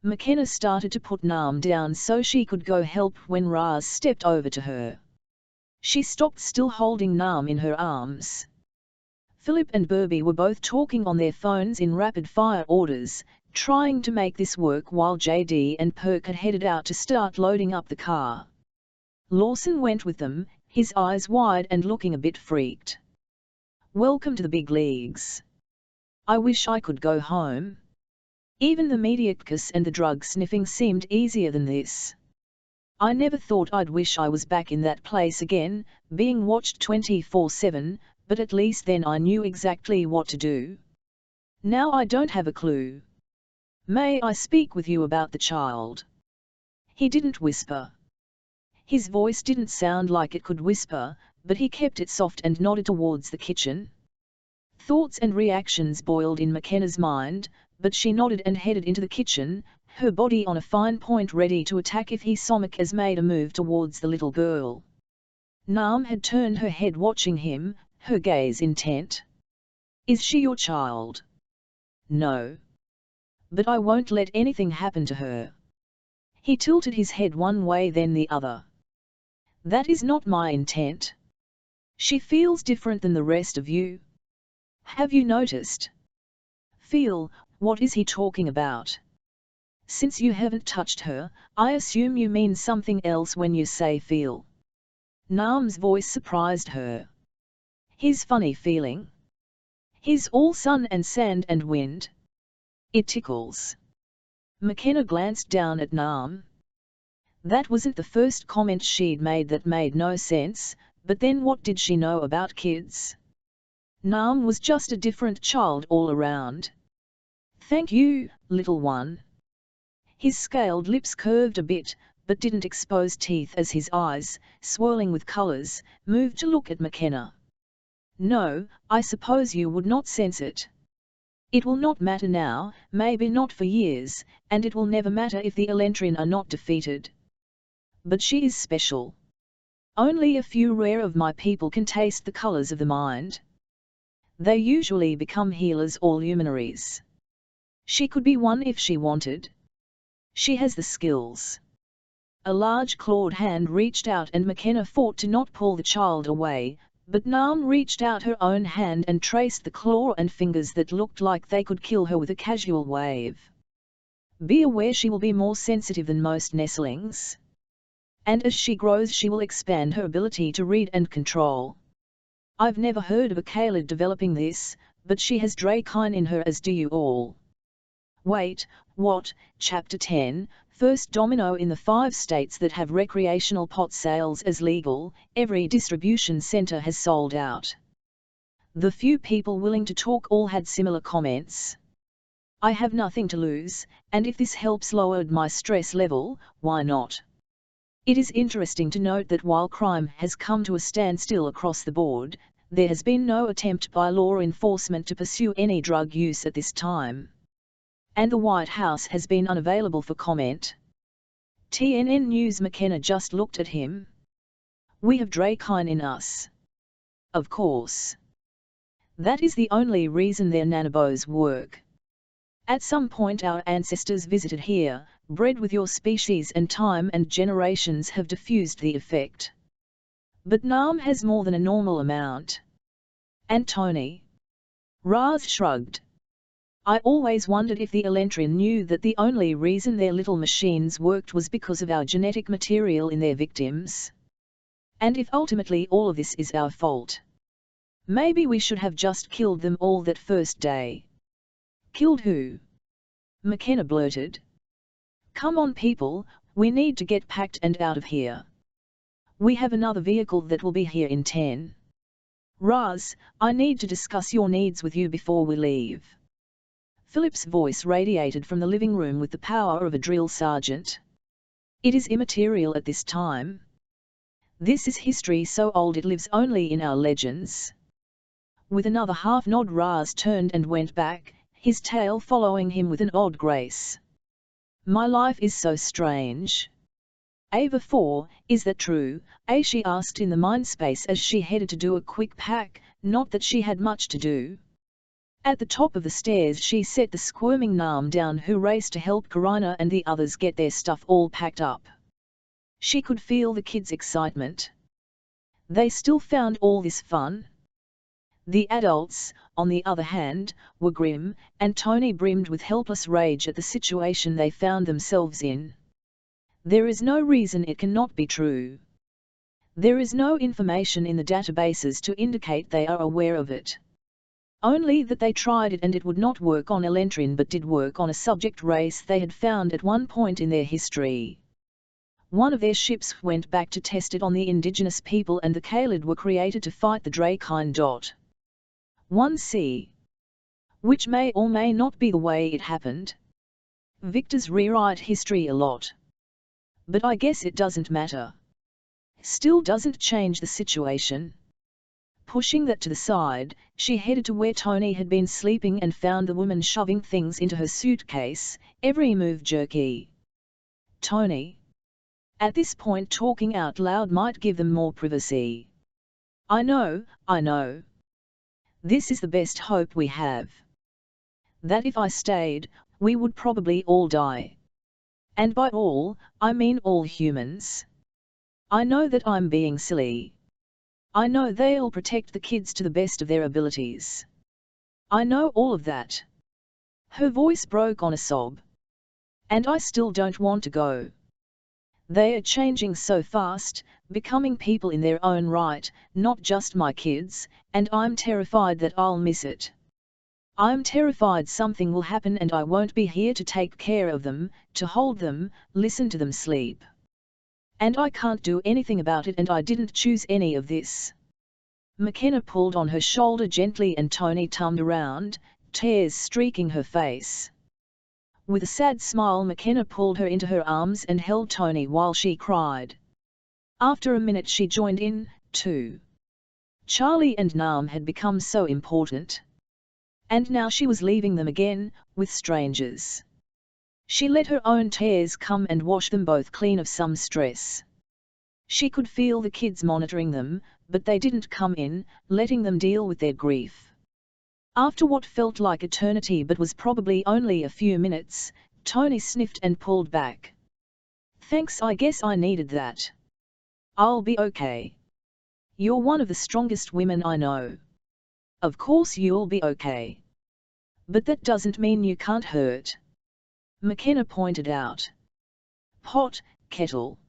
McKenna started to put Nam down so she could go help when Raz stepped over to her. She stopped still holding Nam in her arms. Philip and Burby were both talking on their phones in rapid-fire orders, trying to make this work while JD and Perk had headed out to start loading up the car. Lawson went with them, his eyes wide and looking a bit freaked. "Welcome to the big leagues. I wish I could go home. Even the mediocres and the drug sniffing seemed easier than this. I never thought I'd wish I was back in that place again, being watched 24/7, but at least then I knew exactly what to do. Now I don't have a clue. May I speak with you about the child?" He didn't whisper. His voice didn't sound like it could whisper, but he kept it soft and nodded towards the kitchen. Thoughts and reactions boiled in McKenna's mind, but she nodded and headed into the kitchen, her body on a fine point ready to attack if he saw McKenna made a move towards the little girl. Nam had turned her head watching him, her gaze intent. "Is she your child?" "No. But I won't let anything happen to her." He tilted his head one way then the other. "That is not my intent. She feels different than the rest of you. Have you noticed?" "Feel, what is he talking about? Since you haven't touched her, I assume you mean something else when you say feel." Nam's voice surprised her. "His funny feeling? He's all sun and sand and wind. It tickles." McKenna glanced down at Nam. That wasn't the first comment she'd made that made no sense, but then what did she know about kids? Nam was just a different child all around. "Thank you, little one." His scaled lips curved a bit, but didn't expose teeth as his eyes, swirling with colors, moved to look at McKenna. "No, I suppose you would not sense it. It will not matter now, maybe not for years, and it will never matter if the Elentrin are not defeated. But she is special. Only a few rare of my people can taste the colors of the mind. They usually become healers or luminaries. She could be one if she wanted. She has the skills." A large clawed hand reached out and McKenna fought to not pull the child away, but Nam reached out her own hand and traced the claw and fingers that looked like they could kill her with a casual wave. "Be aware she will be more sensitive than most nestlings. And as she grows she will expand her ability to read and control. I've never heard of a Kalid developing this, but she has Drakyn in her, as do you all." Wait, what? Chapter 10, First domino in the 5 states that have recreational pot sales as legal, every distribution center has sold out. The few people willing to talk all had similar comments. "I have nothing to lose, and if this helps lower my stress level, why not?" It is interesting to note that while crime has come to a standstill across the board, there has been no attempt by law enforcement to pursue any drug use at this time. And the White House has been unavailable for comment. TNN News. McKenna just looked at him. "We have Drakyn in us." "Of course. That is the only reason their nanobos work. At some point our ancestors visited here, bred with your species, and time and generations have diffused the effect. But Nam has more than a normal amount." "And Tony?" Raz shrugged. "I always wondered if the Elentrin knew that the only reason their little machines worked was because of our genetic material in their victims. And if ultimately all of this is our fault. Maybe we should have just killed them all that first day." "Killed who?" McKenna blurted. "Come on people, we need to get packed and out of here. We have another vehicle that will be here in 10. Raz, I need to discuss your needs with you before we leave." Philip's voice radiated from the living room with the power of a drill sergeant. "It is immaterial at this time. This is history so old it lives only in our legends." With another half nod Raz turned and went back, his tail following him with an odd grace. "My life is so strange." "Ava 4, is that true?" She asked in the mindspace as she headed to do a quick pack, not that she had much to do. At the top of the stairs she set the squirming Nam down, who raced to help Karina and the others get their stuff all packed up. She could feel the kids' excitement. They still found all this fun. The adults, on the other hand, were grim, and Tony brimmed with helpless rage at the situation they found themselves in. There is no reason it cannot be true. There is no information in the databases to indicate they are aware of it. Only that they tried it and it would not work on Elentrin but did work on a subject race they had found at one point in their history. One of their ships went back to test it on the indigenous people and the Kaled were created to fight the Drakyn. 1c. Which may or may not be the way it happened. Victors rewrite history a lot. But I guess it doesn't matter. Still doesn't change the situation. Pushing that to the side, she headed to where Tony had been sleeping and found the woman shoving things into her suitcase, every move jerky. Tony. At this point talking out loud might give them more privacy. I know. This is the best hope we have. That if I stayed, we would probably all die. And by all, I mean all humans. I know that I'm being silly. I know they'll protect the kids to the best of their abilities. I know all of that. Her voice broke on a sob. And I still don't want to go. They are changing so fast, becoming people in their own right, not just my kids, and I'm terrified that I'll miss it. I'm terrified something will happen and I won't be here to take care of them, to hold them, listen to them sleep. And I can't do anything about it and I didn't choose any of this. McKenna pulled on her shoulder gently and Tony turned around, tears streaking her face. With a sad smile McKenna pulled her into her arms and held Tony while she cried. After a minute she joined in, too. Charlie and Nam had become so important. And now she was leaving them again, with strangers. She let her own tears come and wash them both clean of some stress. She could feel the kids monitoring them, but they didn't come in, letting them deal with their grief. After what felt like eternity but was probably only a few minutes, Tony sniffed and pulled back. Thanks, I guess I needed that. I'll be okay. You're one of the strongest women I know. Of course you'll be okay. But that doesn't mean you can't hurt. McKenna pointed out. Pot, kettle.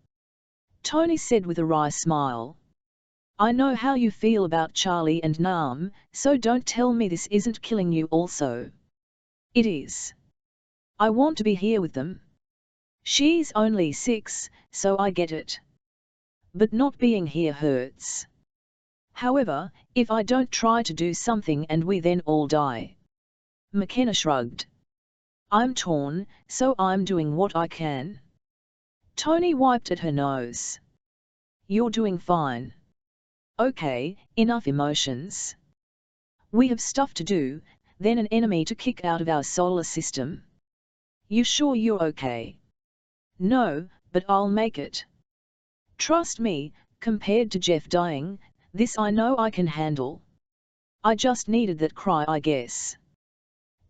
Tony said with a wry smile. I know how you feel about Charlie and Nam, so don't tell me this isn't killing you also. It is. I want to be here with them. She's only 6, so I get it. But not being here hurts. However, if I don't try to do something and we then all die. McKenna shrugged. I'm torn, so I'm doing what I can. Tony wiped at her nose. You're doing fine. Okay, enough emotions. We have stuff to do, then an enemy to kick out of our solar system. You sure you're okay? No, but I'll make it. Trust me, compared to Jeff dying, this I know I can handle. I just needed that cry, I guess.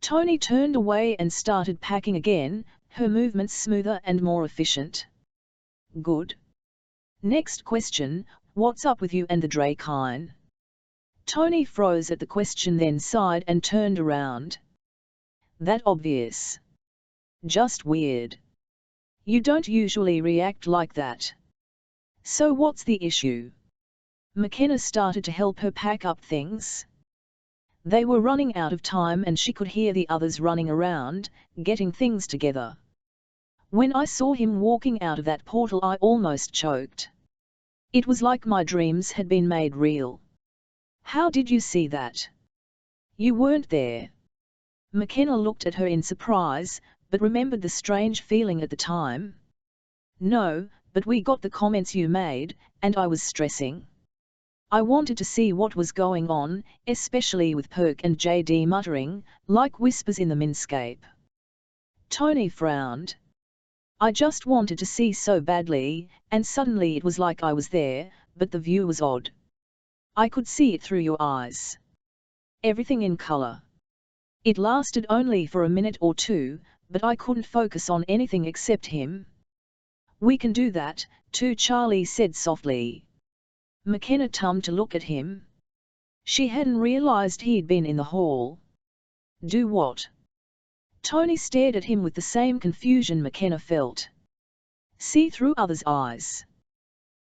Tony turned away and started packing again, her movements smoother and more efficient. Good. Next question, what's up with you and the Drakyn? Tony froze at the question then sighed and turned around. That obvious. Just weird. You don't usually react like that. So what's the issue? McKenna started to help her pack up things. They were running out of time and she could hear the others running around, getting things together. When I saw him walking out of that portal I almost choked. It was like my dreams had been made real. How did you see that? You weren't there. McKenna looked at her in surprise, but remembered the strange feeling at the time. No, but we got the comments you made, and I was stressing. I wanted to see what was going on, especially with Perk and JD muttering, like whispers in the minscape. Tony frowned. I just wanted to see so badly, and suddenly it was like I was there, but the view was odd. I could see it through your eyes. Everything in color. It lasted only for a minute or two, but I couldn't focus on anything except him. We can do that, too, Charlie said softly. McKenna turned to look at him. She hadn't realized he'd been in the hall. Do what? Tony stared at him with the same confusion McKenna felt. See through others' eyes.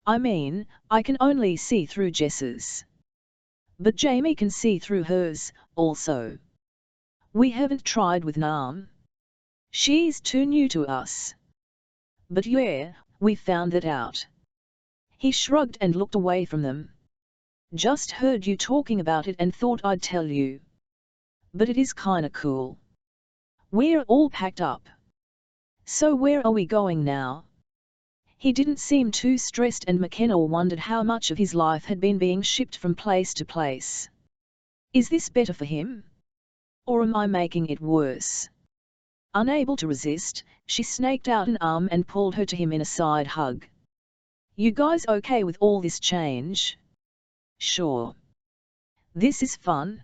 I mean, I can only see through Jess's. But Jamie can see through hers, also. We haven't tried with Nam. She's too new to us. But yeah, we found that out. He shrugged and looked away from them. Just heard you talking about it and thought I'd tell you. But it is kinda cool. We're all packed up. So where are we going now? He didn't seem too stressed and McKenna wondered how much of his life had been being shipped from place to place. Is this better for him? Or am I making it worse? Unable to resist, she snaked out an arm and pulled her to him in a side hug. You guys okay with all this change? Sure. This is fun.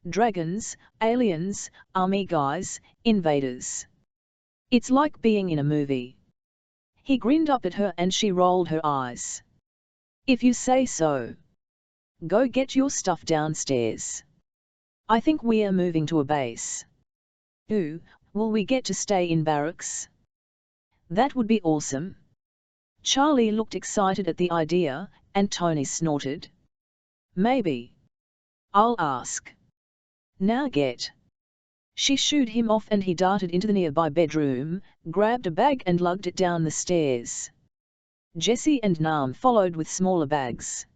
Dragons, aliens, army guys, invaders. It's like being in a movie. He grinned up at her and she rolled her eyes. If you say so. Go get your stuff downstairs. I think we're moving to a base. Ooh, will we get to stay in barracks? That would be awesome. Charlie looked excited at the idea, and Tony snorted. Maybe. I'll ask. Now get. She shooed him off and he darted into the nearby bedroom, grabbed a bag and lugged it down the stairs. Jessie and Nam followed with smaller bags.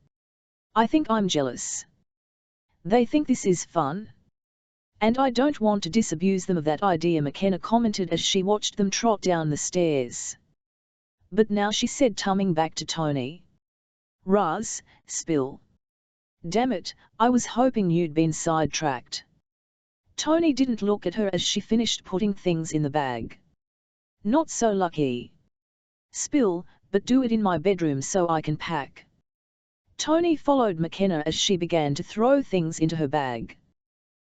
I think I'm jealous. They think this is fun. And I don't want to disabuse them of that idea, McKenna commented as she watched them trot down the stairs. But now she said, tumming back to Tony. Raz, spill. Damn it, I was hoping you'd been sidetracked. Tony didn't look at her as she finished putting things in the bag. Not so lucky. Spill, but do it in my bedroom so I can pack. Tony followed McKenna as she began to throw things into her bag.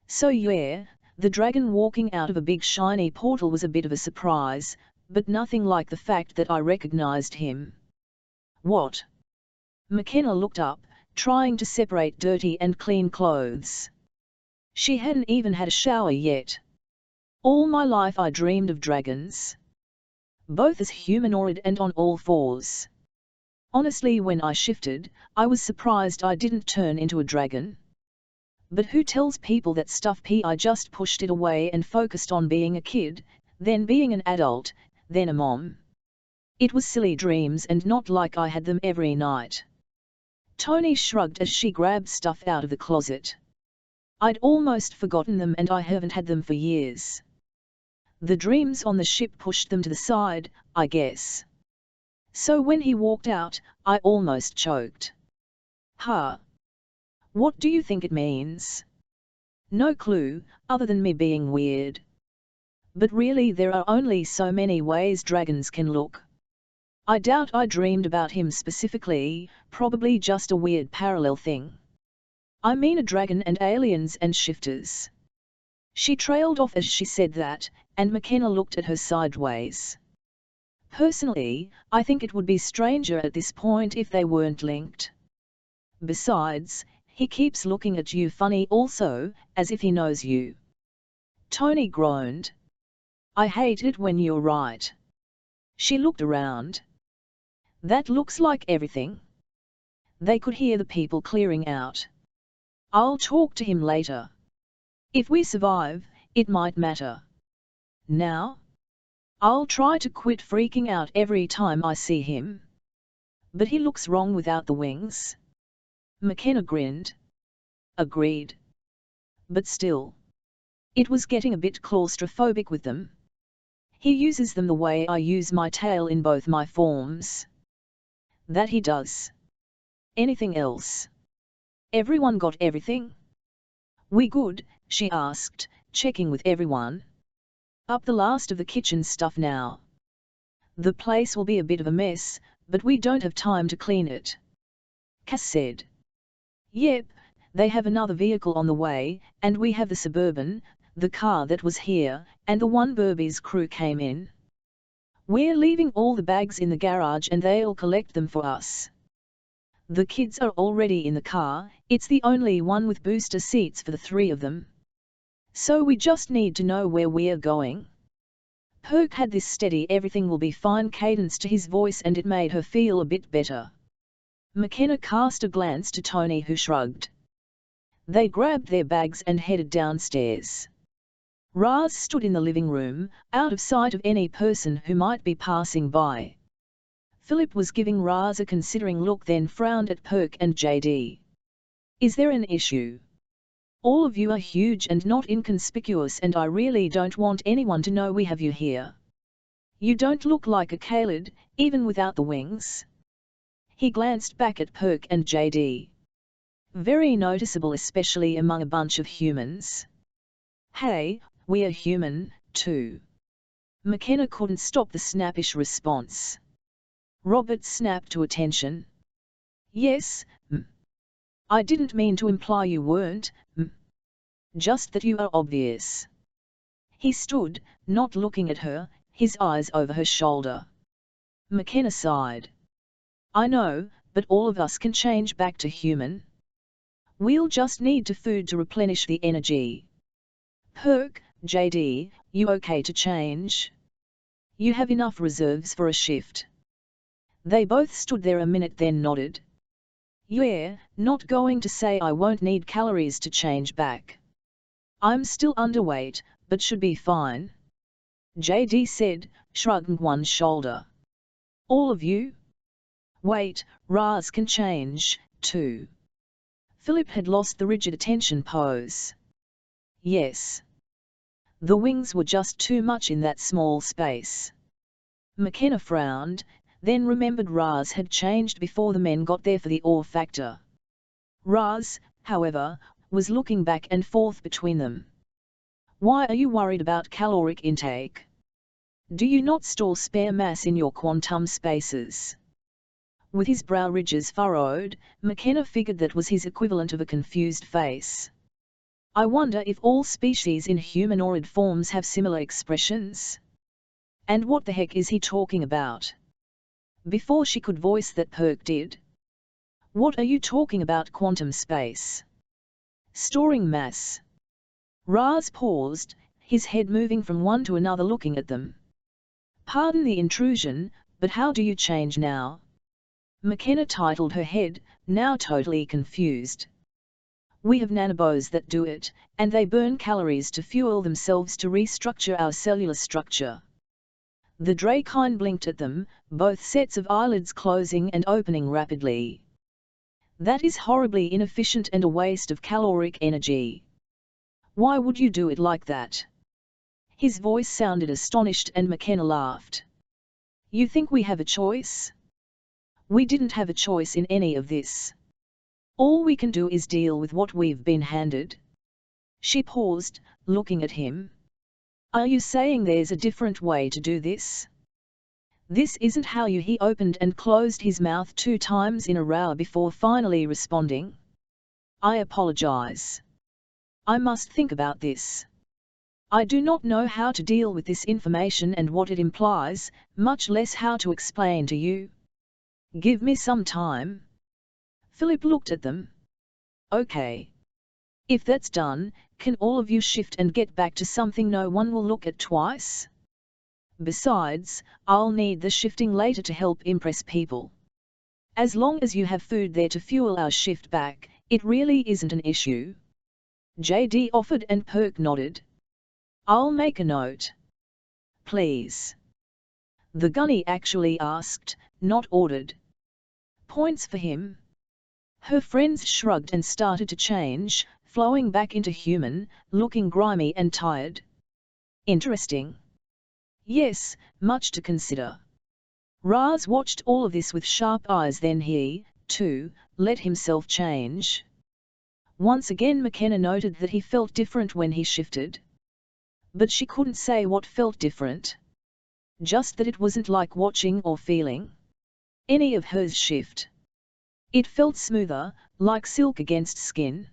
So yeah, the dragon walking out of a big shiny portal was a bit of a surprise, but nothing like the fact that I recognized him. What? McKenna looked up, trying to separate dirty and clean clothes. She hadn't even had a shower yet. All my life I dreamed of dragons. Both as humanoid and on all fours. Honestly, when I shifted, I was surprised I didn't turn into a dragon. But who tells people that stuff? I just pushed it away and focused on being a kid, then being an adult, then a mom. It was silly dreams and not like I had them every night. Tony shrugged as she grabbed stuff out of the closet. I'd almost forgotten them and I haven't had them for years. The dreams on the ship pushed them to the side, I guess. So when he walked out, I almost choked. Huh. What do you think it means? No clue, other than me being weird. But really there are only so many ways dragons can look. I doubt I dreamed about him specifically, probably just a weird parallel thing. I mean a dragon and aliens and shifters. She trailed off as she said that, and McKenna looked at her sideways. Personally, I think it would be stranger at this point if they weren't linked. Besides, he keeps looking at you funny also, as if he knows you. Tony groaned. I hate it when you're right. She looked around. That looks like everything. They could hear the people clearing out. I'll talk to him later. If we survive, it might matter. Now? I'll try to quit freaking out every time I see him. But he looks wrong without the wings. McKenna grinned. Agreed. But still. It was getting a bit claustrophobic with them. He uses them the way I use my tail in both my forms. That he does. Anything else? Everyone got everything? We good? She asked, checking with everyone. Up the last of the kitchen stuff now. The place will be a bit of a mess, but we don't have time to clean it. Cass said. Yep, they have another vehicle on the way, and we have the Suburban, the car that was here, and the one Burby's crew came in. We're leaving all the bags in the garage and they'll collect them for us. The kids are already in the car, it's the only one with booster seats for the three of them. So we just need to know where we're going. Perk had this steady everything will be fine cadence to his voice and it made her feel a bit better. McKenna cast a glance to Tony who shrugged. They grabbed their bags and headed downstairs. Raz stood in the living room, out of sight of any person who might be passing by. Philip was giving Raz a considering look then frowned at Perk and JD. Is there an issue? All of you are huge and not inconspicuous and I really don't want anyone to know we have you here. You don't look like a Kalid, even without the wings. He glanced back at Perk and JD. Very noticeable especially among a bunch of humans. Hey, we're human, too. McKenna couldn't stop the snappish response. Robert snapped to attention. Yes, I didn't mean to imply you weren't, just that you are obvious. He stood, not looking at her, his eyes over her shoulder. McKenna sighed. I know, but all of us can change back to human. We'll just need to food to replenish the energy. Perk, JD, you okay to change? You have enough reserves for a shift. They both stood there a minute then nodded. Yeah, not going to say I won't need calories to change back. I'm still underweight, but should be fine. JD said, shrugging one shoulder. All of you? Wait, Raz can change, too. Philip had lost the rigid attention pose. Yes. The wings were just too much in that small space. McKenna frowned, then remembered Raz had changed before the men got there for the awe factor. Raz, however, was looking back and forth between them. Why are you worried about caloric intake? Do you not store spare mass in your quantum spaces? With his brow ridges furrowed, McKenna figured that was his equivalent of a confused face. I wonder if all species in humanoid forms have similar expressions? And what the heck is he talking about? Before she could voice that Perk did. What are you talking about quantum space? Storing mass. Raz paused, his head moving from one to another looking at them. Pardon the intrusion, but how do you change now? McKenna titled her head, now totally confused. We have nanobos that do it, and they burn calories to fuel themselves to restructure our cellular structure. The Drakyn blinked at them, both sets of eyelids closing and opening rapidly. That is horribly inefficient and a waste of caloric energy. Why would you do it like that? His voice sounded astonished and McKenna laughed. You think we have a choice? We didn't have a choice in any of this. All we can do is deal with what we've been handed. She paused, looking at him. Are you saying there's a different way to do this? This isn't how you. He opened and closed his mouth 2 times in a row before finally responding. I apologize. I must think about this. I do not know how to deal with this information and what it implies, much less how to explain to you. Give me some time. Philip looked at them. Okay. If that's done, can all of you shift and get back to something no one will look at twice? Besides, I'll need the shifting later to help impress people. As long as you have food there to fuel our shift back, it really isn't an issue. JD offered and Perk nodded. I'll make a note. Please. The gunny actually asked, not ordered. Points for him. Her friends shrugged and started to change, flowing back into human, looking grimy and tired. Interesting. Yes, much to consider. Raz watched all of this with sharp eyes, then he, too, let himself change. Once again McKenna noted that he felt different when he shifted. But she couldn't say what felt different. Just that it wasn't like watching or feeling any of hers shift. It felt smoother, like silk against skin.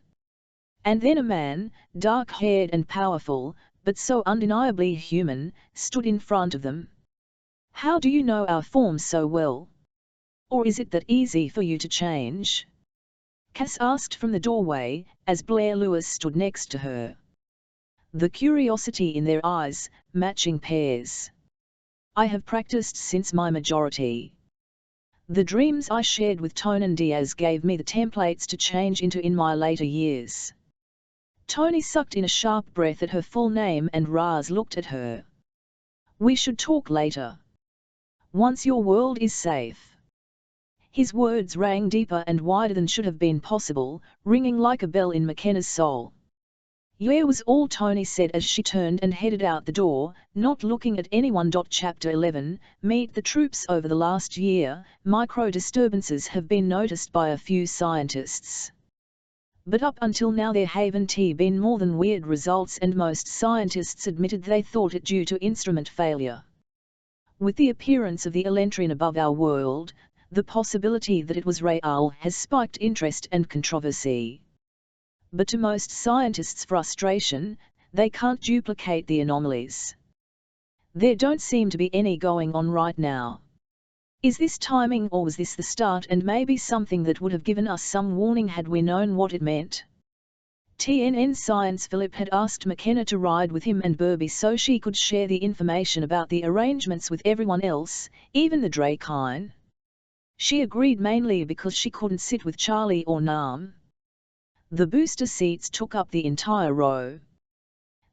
And then a man, dark-haired and powerful, but so undeniably human, stood in front of them. How do you know our forms so well? Or is it that easy for you to change? Cass asked from the doorway, as Blair Lewis stood next to her. The curiosity in their eyes, matching pairs. I have practiced since my majority. The dreams I shared with Tone and Diaz gave me the templates to change into in my later years. Tony sucked in a sharp breath at her full name and Raz looked at her. We should talk later. Once your world is safe. His words rang deeper and wider than should have been possible, ringing like a bell in McKenna's soul. Yeah was all Tony said as she turned and headed out the door, not looking at anyone. Chapter 11, Meet the troops. Over the last year, micro-disturbances have been noticed by a few scientists. But up until now there haven't been more than weird results, and most scientists admitted they thought it due to instrument failure. With the appearance of the Elentrin above our world, the possibility that it was real has spiked interest and controversy. But to most scientists' frustration, they can't duplicate the anomalies. There don't seem to be any going on right now. Is this timing, or was this the start and maybe something that would have given us some warning had we known what it meant? TNN Science Philip had asked McKenna to ride with him and Burby so she could share the information about the arrangements with everyone else, even the Drakyn. She agreed mainly because she couldn't sit with Charlie or Nam. The booster seats took up the entire row.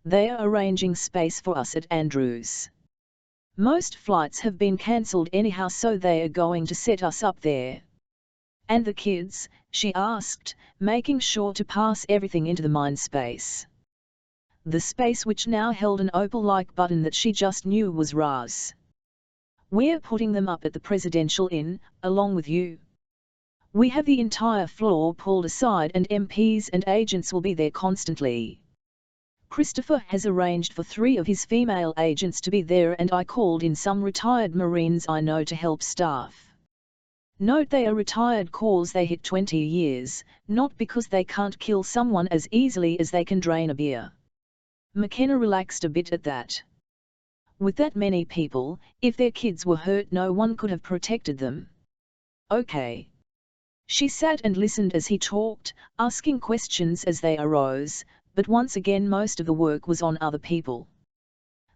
They are arranging space for us at Andrews. Most flights have been cancelled anyhow, so they are going to set us up there. And the kids? She asked, making sure to pass everything into the mind space. The space which now held an opal-like button that she just knew was Raz. We're putting them up at the Presidential Inn, along with you. We have the entire floor pulled aside and MPs and agents will be there constantly. Christopher has arranged for 3 of his female agents to be there, and I called in some retired Marines I know to help staff. Note they are retired cause they hit 20 years, not because they can't kill someone as easily as they can drain a beer. McKenna relaxed a bit at that. With that many people, if their kids were hurt no one could have protected them. Okay. She sat and listened as he talked, asking questions as they arose, but once again most of the work was on other people.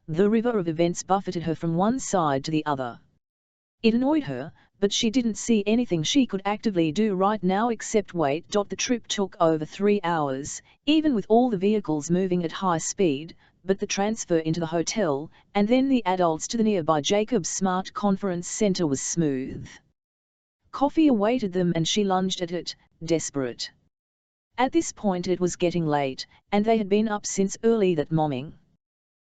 The river of events buffeted her from one side to the other. It annoyed her, but she didn't see anything she could actively do right now except wait. The trip took over 3 hours, even with all the vehicles moving at high speed, but the transfer into the hotel, and then the adults to the nearby Jacobs Smart Conference Center was smooth. Coffee awaited them and she lunged at it, desperate. At this point it was getting late, and they had been up since early that morning.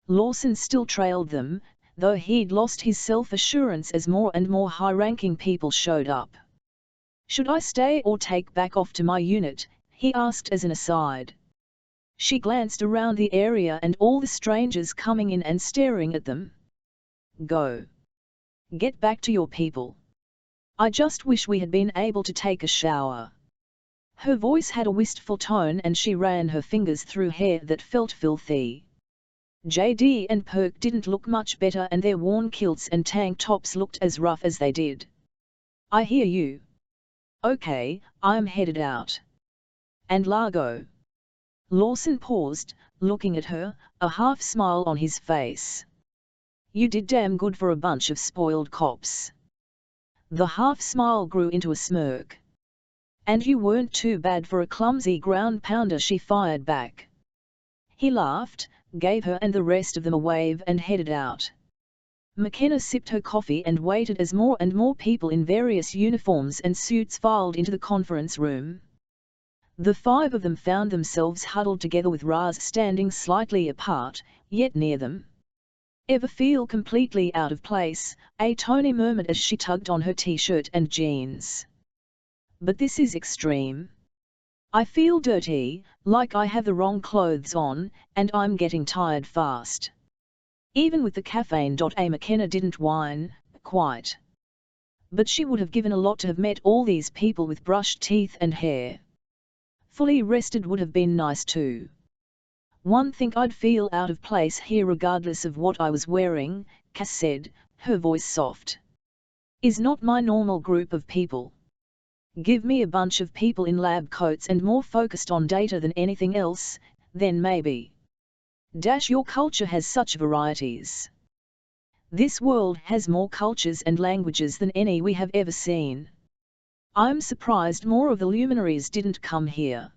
Lawson still trailed them, though he'd lost his self-assurance as more and more high-ranking people showed up. Should I stay or take back off to my unit? He asked as an aside. She glanced around the area and all the strangers coming in and staring at them. Go. Get back to your people. I just wish we had been able to take a shower. Her voice had a wistful tone and she ran her fingers through hair that felt filthy. JD and Perk didn't look much better and their worn kilts and tank tops looked as rough as they did. I hear you. Okay, I'm headed out. And Largo. Lawson paused, looking at her, a half smile on his face. You did damn good for a bunch of spoiled cops. The half-smile grew into a smirk. And you weren't too bad for a clumsy ground pounder, she fired back. He laughed, gave her and the rest of them a wave and headed out. McKenna sipped her coffee and waited as more and more people in various uniforms and suits filed into the conference room. The 5 of them found themselves huddled together with Raz standing slightly apart, yet near them. Ever feel completely out of place? Tony murmured as she tugged on her t-shirt and jeans. But this is extreme. I feel dirty, like I have the wrong clothes on, and I'm getting tired fast. Even with the caffeine. McKenna didn't whine, quite. But she would have given a lot to have met all these people with brushed teeth and hair. Fully rested would have been nice too. One think I'd feel out of place here regardless of what I was wearing, Cass said, her voice soft. Is not my normal group of people. Give me a bunch of people in lab coats and more focused on data than anything else, then maybe. Your culture has such varieties. This world has more cultures and languages than any we have ever seen. I'm surprised more of the luminaries didn't come here.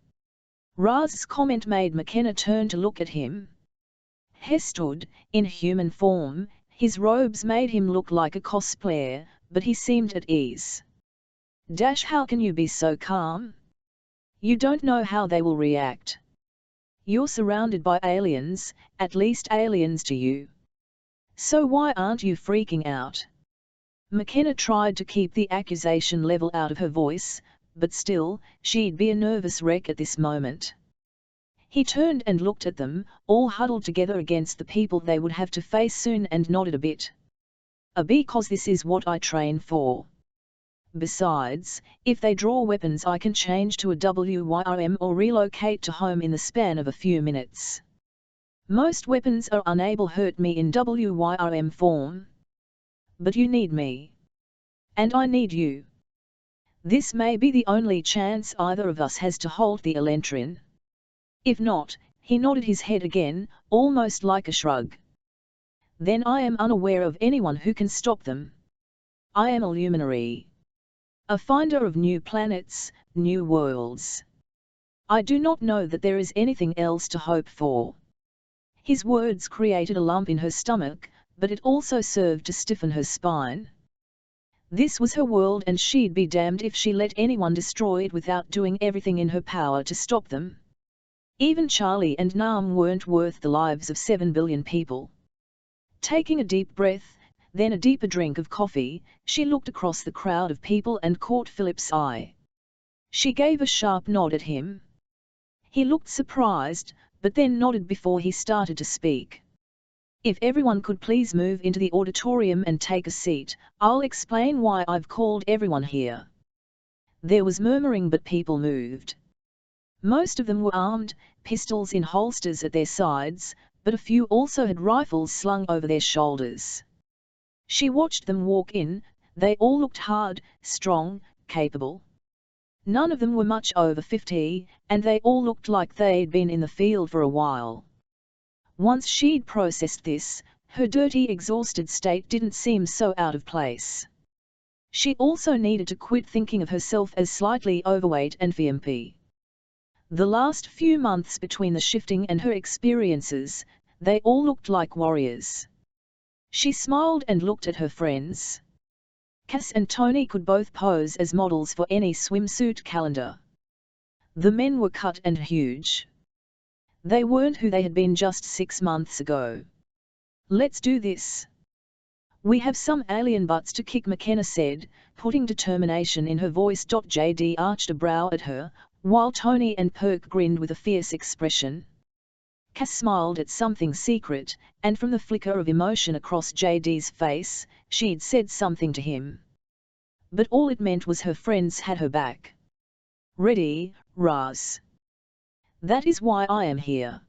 Raz's comment made McKenna turn to look at him. He stood, in human form, his robes made him look like a cosplayer, but he seemed at ease. How can you be so calm? You don't know how they will react. You're surrounded by aliens, at least aliens to you. So why aren't you freaking out? McKenna tried to keep the accusation level out of her voice, but still, she'd be a nervous wreck at this moment. He turned and looked at them, all huddled together against the people they would have to face soon, and nodded a bit. Because this is what I train for. Besides, if they draw weapons I can change to a WYRM or relocate to home in the span of a few minutes. Most weapons are unable to hurt me in WYRM form. But you need me. And I need you. This may be the only chance either of us has to halt the Elentrin. If not, he nodded his head again, almost like a shrug. Then I am unaware of anyone who can stop them. I am a luminary. A finder of new planets, new worlds. I do not know that there is anything else to hope for. His words created a lump in her stomach, but it also served to stiffen her spine. This was her world and she'd be damned if she let anyone destroy it without doing everything in her power to stop them. Even Charlie and Nam weren't worth the lives of 7 billion people. Taking a deep breath, then a deeper drink of coffee, she looked across the crowd of people and caught Philip's eye. She gave a sharp nod at him. He looked surprised, but then nodded before he started to speak. If everyone could please move into the auditorium and take a seat, I'll explain why I've called everyone here. There was murmuring, but people moved. Most of them were armed, pistols in holsters at their sides, but a few also had rifles slung over their shoulders. She watched them walk in. They all looked hard, strong, capable. None of them were much over 50, and they all looked like they'd been in the field for a while. Once she'd processed this, her dirty, exhausted state didn't seem so out of place. She also needed to quit thinking of herself as slightly overweight and VMP. The last few months between the shifting and her experiences, they all looked like warriors. She smiled and looked at her friends. Cass and Tony could both pose as models for any swimsuit calendar. The men were cut and huge. They weren't who they had been just 6 months ago. Let's do this. We have some alien butts to kick, McKenna said, putting determination in her voice. JD arched a brow at her, while Tony and Perk grinned with a fierce expression. Cass smiled at something secret, and from the flicker of emotion across JD's face, she'd said something to him. But all it meant was her friends had her back. Ready, Raz? That is why I am here.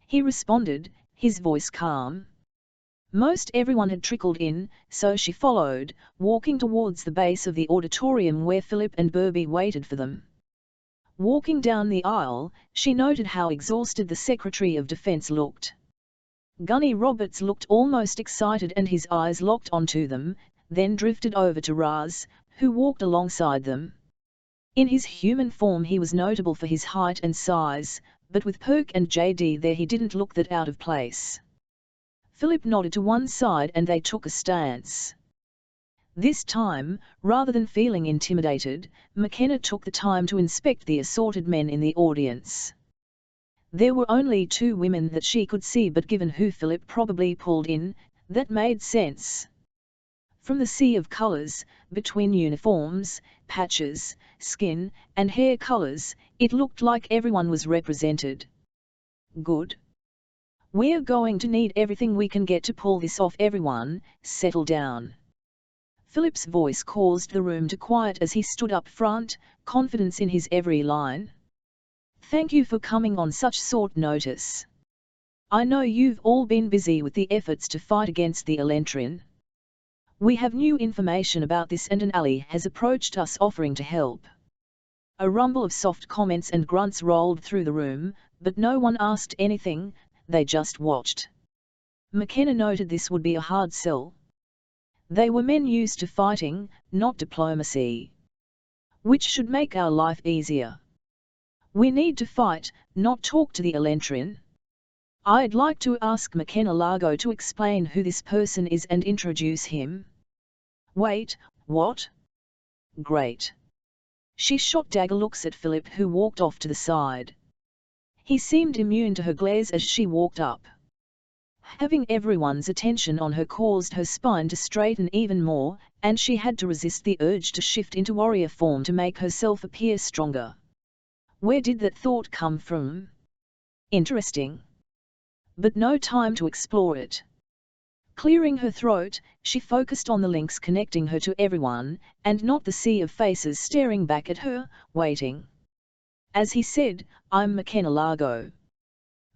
He responded, his voice calm. Most everyone had trickled in, so she followed, walking towards the base of the auditorium where Philip and Burby waited for them. Walking down the aisle, she noted how exhausted the Secretary of Defense looked. Gunny Roberts looked almost excited and his eyes locked onto them, then drifted over to Raz, who walked alongside them. In his human form he was notable for his height and size, but with Perk and JD there he didn't look that out of place. Philip nodded to one side and they took a stance. This time, rather than feeling intimidated, McKenna took the time to inspect the assorted men in the audience. There were only 2 women that she could see, but given who Philip probably pulled in, that made sense. From the sea of colours, between uniforms, patches, skin, and hair colours, it looked like everyone was represented. Good. We're going to need everything we can get to pull this off. Everyone, settle down. Philip's voice caused the room to quiet as he stood up front, confidence in his every line. Thank you for coming on such short notice. I know you've all been busy with the efforts to fight against the Elentrin. We have new information about this and an ally has approached us offering to help. A rumble of soft comments and grunts rolled through the room, but no one asked anything, they just watched. McKenna noted this would be a hard sell. They were men used to fighting, not diplomacy. Which should make our life easier. We need to fight, not talk to the Elentrin. I'd like to ask McKenna Largo to explain who this person is and introduce him. Wait, what? Great. She shot dagger looks at Philip, who walked off to the side. He seemed immune to her glares as she walked up. Having everyone's attention on her caused her spine to straighten even more, and she had to resist the urge to shift into warrior form to make herself appear stronger. Where did that thought come from? Interesting. But no time to explore it. Clearing her throat, she focused on the links connecting her to everyone, and not the sea of faces staring back at her, waiting. As he said, I'm McKenna Largo.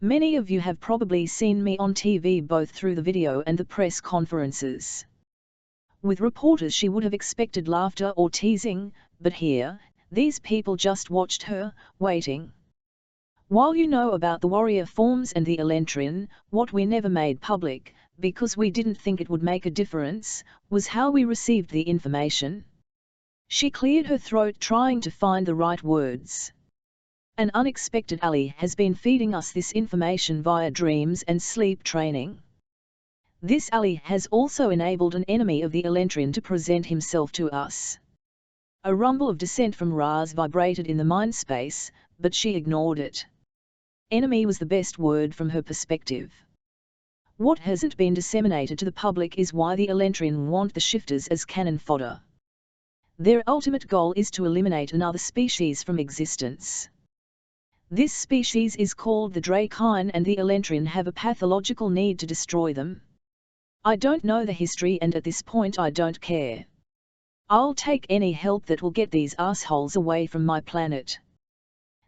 Many of you have probably seen me on TV both through the video and the press conferences. With reporters she would have expected laughter or teasing, but here, these people just watched her, waiting. While you know about the warrior forms and the Elentrin, what we never made public, because we didn't think it would make a difference, was how we received the information. She cleared her throat trying to find the right words. An unexpected ally has been feeding us this information via dreams and sleep training. This ally has also enabled an enemy of the Elentrin to present himself to us. A rumble of dissent from Raz vibrated in the mind space, but she ignored it. Enemy was the best word from her perspective. What hasn't been disseminated to the public is why the Elentrin want the shifters as cannon fodder. Their ultimate goal is to eliminate another species from existence. This species is called the Drakyn, and the Elentrin have a pathological need to destroy them. I don't know the history, and at this point I don't care. I'll take any help that will get these assholes away from my planet.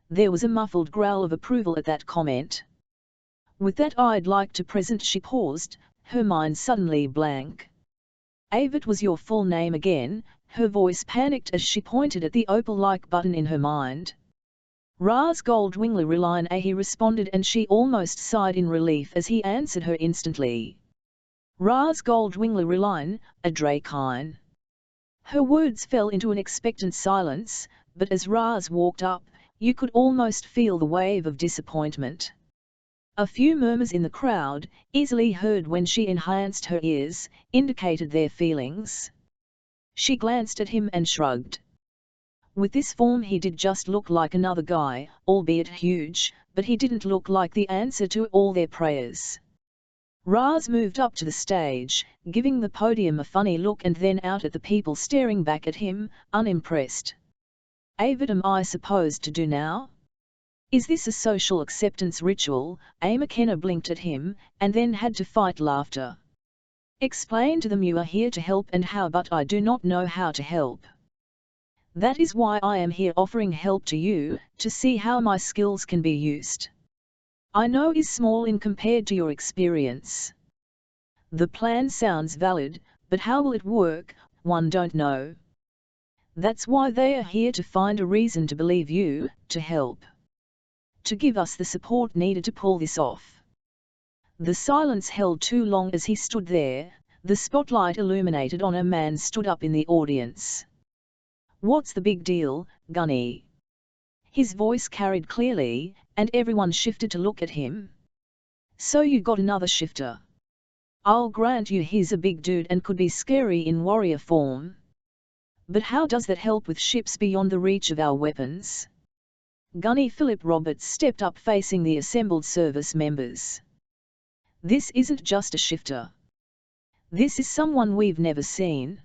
There was a muffled growl of approval at that comment. With that I'd like to present. She paused, her mind suddenly blank. Avit was your full name again, her voice panicked as she pointed at the opal-like button in her mind. Raz Goldwingler Reline, he responded, and she almost sighed in relief as he answered her instantly. Raz Goldwingler Reline, a Drakyn. Her words fell into an expectant silence, but as Raz walked up, you could almost feel the wave of disappointment. A few murmurs in the crowd, easily heard when she enhanced her ears, indicated their feelings. She glanced at him and shrugged. With this form he did just look like another guy, albeit huge, but he didn't look like the answer to all their prayers. Raz moved up to the stage, giving the podium a funny look and then out at the people staring back at him, unimpressed. What am I supposed to do now? Is this a social acceptance ritual? McKenna blinked at him, and then had to fight laughter. Explain to them you are here to help and how, but I do not know how to help. That is why I am here offering help to you, to see how my skills can be used. I know is small in compared to your experience. The plan sounds valid, but how will it work, one don't know. That's why they are here, to find a reason to believe you, to help. To give us the support needed to pull this off. The silence held too long as he stood there, the spotlight illuminated on a man stood up in the audience. What's the big deal, Gunny? His voice carried clearly, and everyone shifted to look at him. So you got another shifter. I'll grant you he's a big dude and could be scary in warrior form. But how does that help with ships beyond the reach of our weapons? Gunny Philip Roberts stepped up facing the assembled service members. This isn't just a shifter. This is someone we've never seen.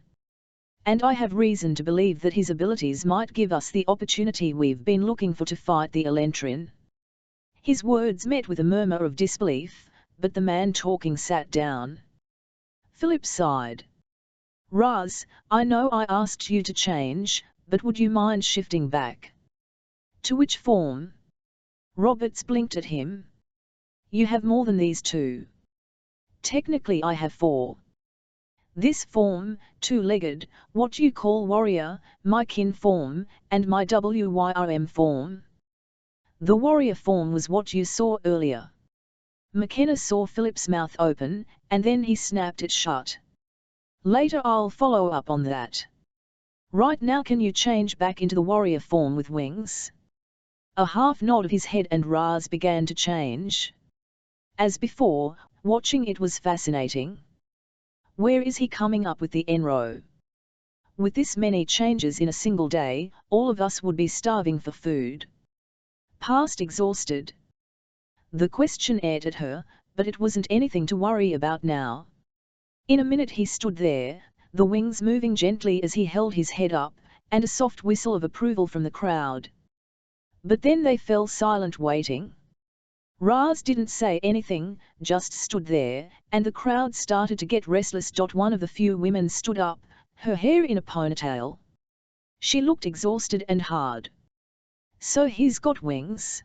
And I have reason to believe that his abilities might give us the opportunity we've been looking for to fight the Elentrin. His words met with a murmur of disbelief, but the man talking sat down. Philip sighed. Raz, I know I asked you to change, but would you mind shifting back? To which form? Roberts blinked at him. You have more than these two. Technically I have 4. This form, two-legged, what you call warrior, my kin form, and my WYRM form. The warrior form was what you saw earlier. McKenna saw Philip's mouth open, and then he snapped it shut. Later I'll follow up on that. Right now can you change back into the warrior form with wings? A half nod of his head and Raz began to change. As before, watching it was fascinating. Where is he coming up with the Enro? With this many changes in a single day, all of us would be starving for food. Past exhausted. The question ate at her, but it wasn't anything to worry about now. In a minute he stood there, the wings moving gently as he held his head up, and a soft whistle of approval from the crowd. But then they fell silent waiting. Raz didn't say anything, just stood there, and the crowd started to get restless. One of the few women stood up, her hair in a ponytail. She looked exhausted and hard. So he's got wings?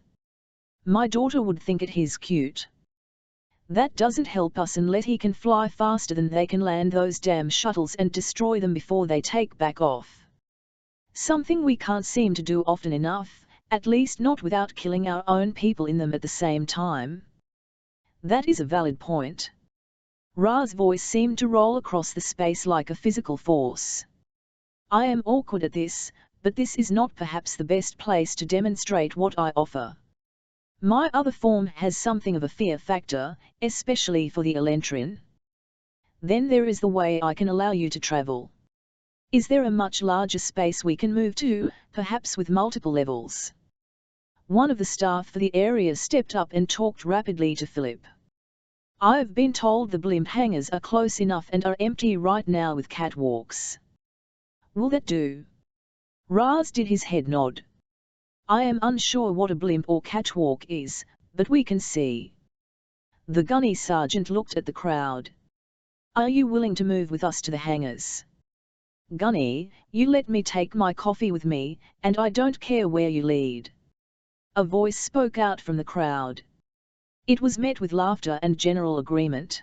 My daughter would think it he's cute. That doesn't help us unless he can fly faster than they can land those damn shuttles and destroy them before they take back off. Something we can't seem to do often enough. At least not without killing our own people in them at the same time. That is a valid point. Ra's voice seemed to roll across the space like a physical force. I am awkward at this, but this is not perhaps the best place to demonstrate what I offer. My other form has something of a fear factor, especially for the Elentrin. Then there is the way I can allow you to travel. Is there a much larger space we can move to, perhaps with multiple levels? One of the staff for the area stepped up and talked rapidly to Philip. I've been told the blimp hangars are close enough and are empty right now with catwalks. Will that do? Raz did his head nod. I am unsure what a blimp or catwalk is, but we can see. The gunny sergeant looked at the crowd. Are you willing to move with us to the hangars? Gunny, you let me take my coffee with me, and I don't care where you lead. A voice spoke out from the crowd. It was met with laughter and general agreement.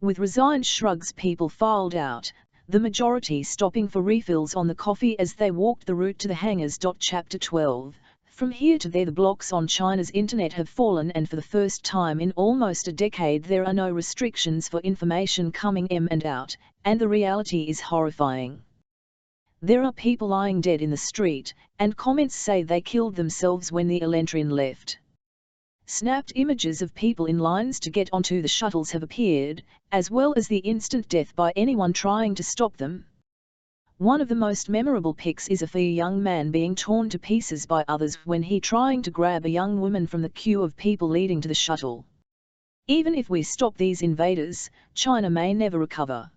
With resigned shrugs people filed out, the majority stopping for refills on the coffee as they walked the route to the hangars. Chapter 12. From here to there the blocks on China's internet have fallen, and for the first time in almost a decade there are no restrictions for information coming in and out, and the reality is horrifying. There are people lying dead in the street, and comments say they killed themselves when the Elentrin left. Snapped images of people in lines to get onto the shuttles have appeared, as well as the instant death by anyone trying to stop them. One of the most memorable pics is of a young man being torn to pieces by others when he trying to grab a young woman from the queue of people leading to the shuttle. Even if we stop these invaders, China may never recover.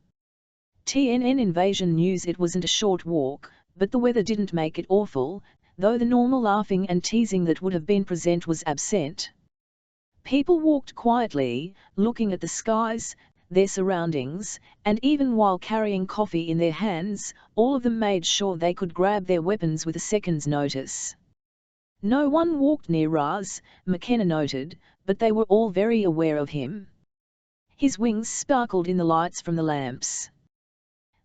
TNN invasion news. It wasn't a short walk, but the weather didn't make it awful, though the normal laughing and teasing that would have been present was absent. People walked quietly, looking at the skies, their surroundings, and even while carrying coffee in their hands, all of them made sure they could grab their weapons with a second's notice. No one walked near Raz, McKenna noted, but they were all very aware of him. His wings sparkled in the lights from the lamps.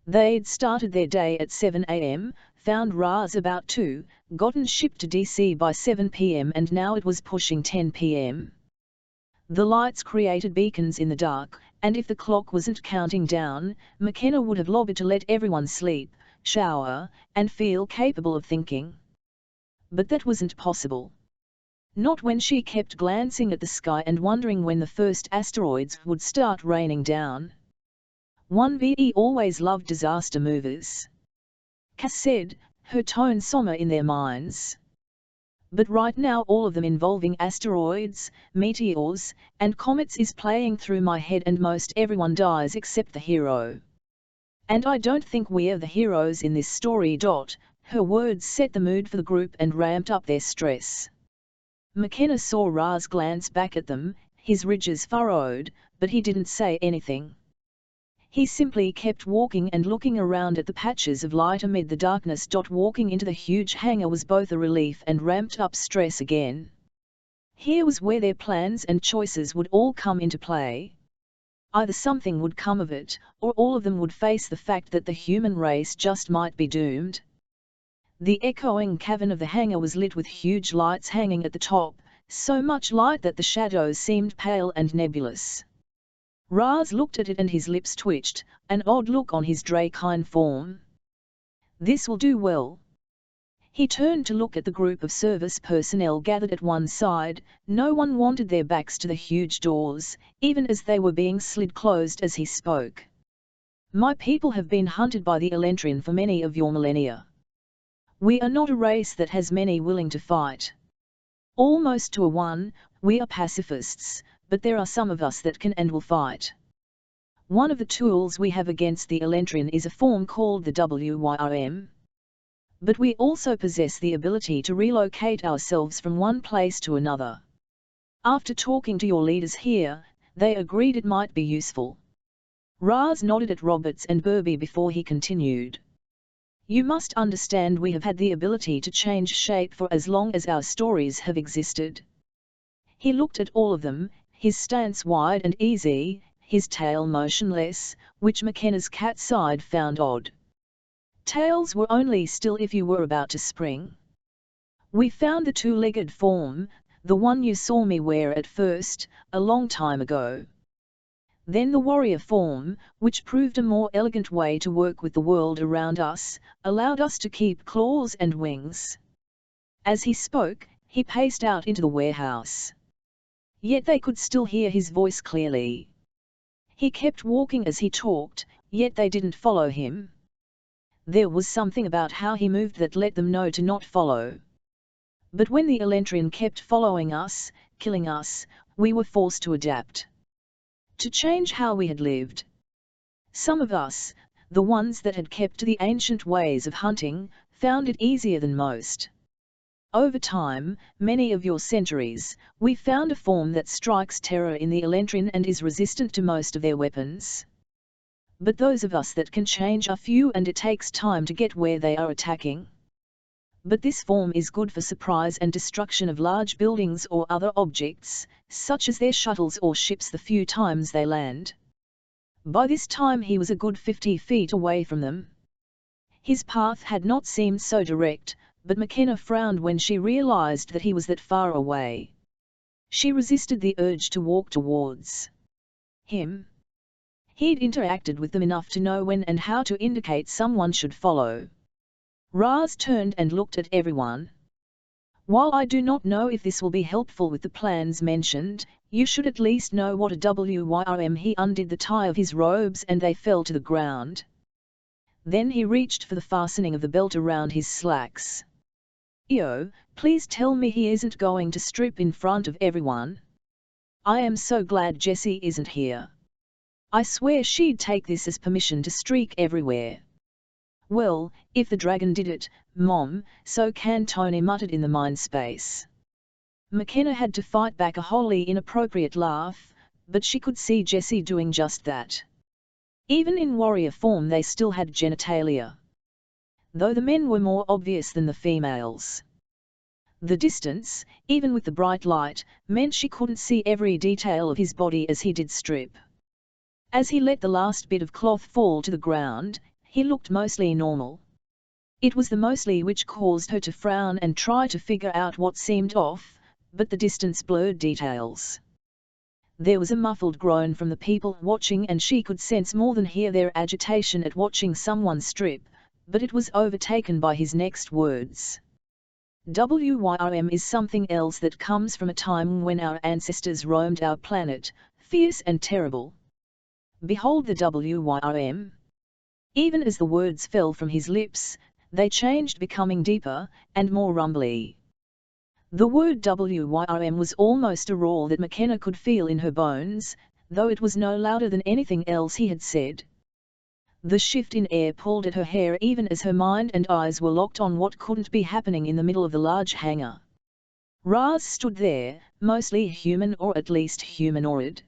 They'd started their day at 7 a.m., found Raz about 2, gotten shipped to DC by 7 p.m. and now it was pushing 10 p.m. The lights created beacons in the dark, and if the clock wasn't counting down, McKenna would have lobbied to let everyone sleep, shower, and feel capable of thinking. But that wasn't possible. Not when she kept glancing at the sky and wondering when the first asteroids would start raining down. 1VE always loved disaster movies. Cass said, her tone somber in their minds. But right now all of them involving asteroids, meteors, and comets is playing through my head, and most everyone dies except the hero. And I don't think we're the heroes in this story. Her words set the mood for the group and ramped up their stress. McKenna saw Raz glance back at them, his ridges furrowed, but he didn't say anything. He simply kept walking and looking around at the patches of light amid the darkness. Walking into the huge hangar was both a relief and ramped up stress again. Here was where their plans and choices would all come into play. Either something would come of it, or all of them would face the fact that the human race just might be doomed. The echoing cavern of the hangar was lit with huge lights hanging at the top, so much light that the shadows seemed pale and nebulous. Raz looked at it and his lips twitched, an odd look on his Drakyn form. This will do well. He turned to look at the group of service personnel gathered at one side. No one wanted their backs to the huge doors, even as they were being slid closed as he spoke. My people have been hunted by the Elentrin for many of your millennia. We are not a race that has many willing to fight. Almost to a one, we are pacifists, but there are some of us that can and will fight. One of the tools we have against the Elentrin is a form called the WYRM. But we also possess the ability to relocate ourselves from one place to another. After talking to your leaders here, they agreed it might be useful. Raz nodded at Roberts and Burby before he continued. You must understand we have had the ability to change shape for as long as our stories have existed. He looked at all of them, his stance wide and easy, his tail motionless, which McKenna's cat's side found odd. Tails were only still if you were about to spring. We found the two-legged form, the one you saw me wear at first, a long time ago. Then the warrior form, which proved a more elegant way to work with the world around us, allowed us to keep claws and wings. As he spoke, he paced out into the warehouse. Yet they could still hear his voice clearly. He kept walking as he talked, yet they didn't follow him. There was something about how he moved that let them know to not follow. But when the Elentrin kept following us, killing us, we were forced to adapt. To change how we had lived. Some of us, the ones that had kept to the ancient ways of hunting, found it easier than most. Over time, many of your centuries, we found a form that strikes terror in the Elentrin and is resistant to most of their weapons. But those of us that can change are few and it takes time to get where they are attacking. But this form is good for surprise and destruction of large buildings or other objects, such as their shuttles or ships the few times they land. By this time he was a good 50 feet away from them. His path had not seemed so direct, but McKenna frowned when she realized that he was that far away. She resisted the urge to walk towards him. He'd interacted with them enough to know when and how to indicate someone should follow. Raz turned and looked at everyone. While I do not know if this will be helpful with the plans mentioned, you should at least know what a WYRM. He undid the tie of his robes and they fell to the ground. Then he reached for the fastening of the belt around his slacks. Io, please tell me he isn't going to strip in front of everyone. I am so glad Jessie isn't here. I swear she'd take this as permission to streak everywhere. Well, if the dragon did it, Mom, so can Tony, muttered in the mind space. McKenna had to fight back a wholly inappropriate laugh, but she could see Jessie doing just that. Even in warrior form they still had genitalia. Though the men were more obvious than the females. The distance, even with the bright light, meant she couldn't see every detail of his body as he did strip. As he let the last bit of cloth fall to the ground, he looked mostly normal. It was the mostly which caused her to frown and try to figure out what seemed off, but the distance blurred details. There was a muffled groan from the people watching and she could sense more than hear their agitation at watching someone strip, but it was overtaken by his next words. WYRM is something else that comes from a time when our ancestors roamed our planet, fierce and terrible. Behold the WYRM. Even as the words fell from his lips, they changed, becoming deeper and more rumbly. The word WYRM was almost a roar that McKenna could feel in her bones, though it was no louder than anything else he had said. The shift in air pulled at her hair even as her mind and eyes were locked on what couldn't be happening in the middle of the large hangar. Raz stood there, mostly human or at least humanoid.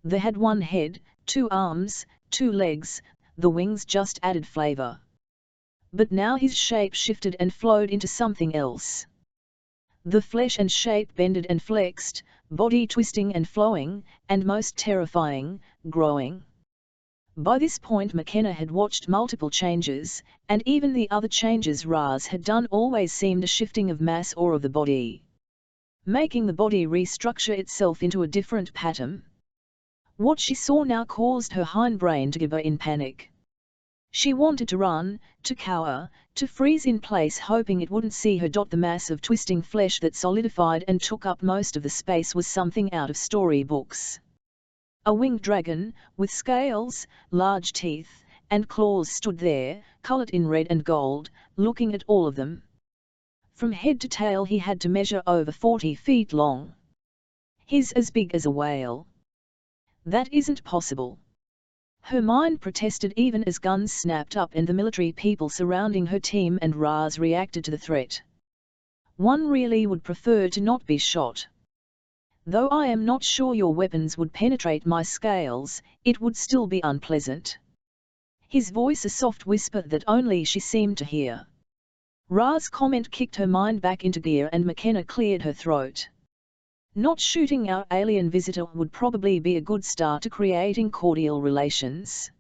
They had one head, 2 arms, 2 legs, the wings just added flavor. But now his shape shifted and flowed into something else. The flesh and shape bended and flexed, body twisting and flowing, and most terrifying, growing. By this point McKenna had watched multiple changes, and even the other changes Raz had done always seemed a shifting of mass or of the body, making the body restructure itself into a different pattern. What she saw now caused her hindbrain to gibber in panic. She wanted to run, to cower, to freeze in place, hoping it wouldn't see her. The mass of twisting flesh that solidified and took up most of the space was something out of storybooks. A winged dragon, with scales, large teeth, and claws stood there, coloured in red and gold, looking at all of them. From head to tail he had to measure over 40 feet long. He's as big as a whale. That isn't possible. Her mind protested even as guns snapped up and the military people surrounding her team and Raz reacted to the threat. One really would prefer to not be shot. Though I am not sure your weapons would penetrate my scales, it would still be unpleasant. His voice a soft whisper that only she seemed to hear. Raz's comment kicked her mind back into gear and McKenna cleared her throat. Not shooting our alien visitor would probably be a good start to creating cordial relations.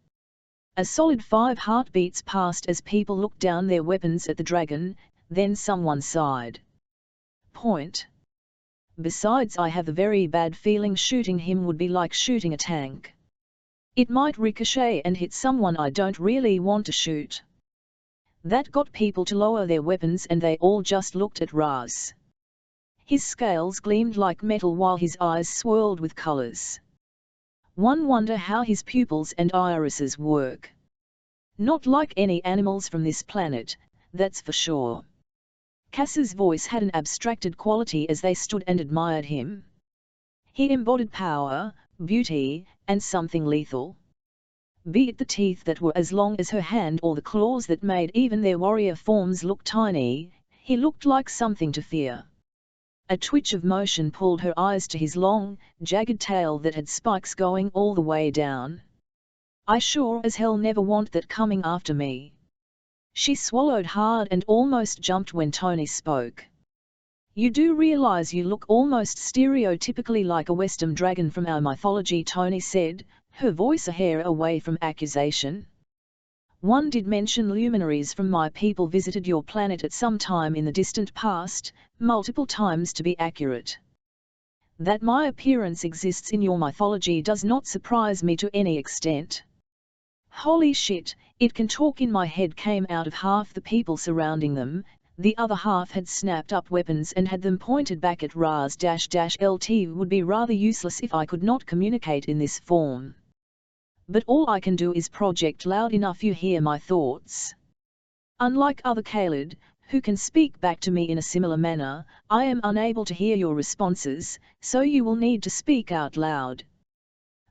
A solid 5 heartbeats passed as people looked down their weapons at the dragon, then someone sighed. Point. Besides, I have a very bad feeling shooting him would be like shooting a tank. It might ricochet and hit someone I don't really want to shoot. That got people to lower their weapons and they all just looked at Raz. His scales gleamed like metal while his eyes swirled with colors. One wonder how his pupils and irises work. Not like any animals from this planet, that's for sure. Cass's voice had an abstracted quality as they stood and admired him. He embodied power, beauty, and something lethal. Be it the teeth that were as long as her hand or the claws that made even their warrior forms look tiny, he looked like something to fear. A twitch of motion pulled her eyes to his long, jagged tail that had spikes going all the way down. I sure as hell never want that coming after me. She swallowed hard and almost jumped when Tony spoke. You do realize you look almost stereotypically like a Western dragon from our mythology, Tony said, her voice a hair away from accusation. One did mention luminaries from my people visited your planet at some time in the distant past, multiple times to be accurate. That my appearance exists in your mythology does not surprise me to any extent. Holy shit, it can talk. In my head came out of half the people surrounding them, the other half had snapped up weapons and had them pointed back at Raz-LT. Would be rather useless if I could not communicate in this form. But all I can do is project loud enough you hear my thoughts. Unlike other Khalid, who can speak back to me in a similar manner, I am unable to hear your responses, so you will need to speak out loud.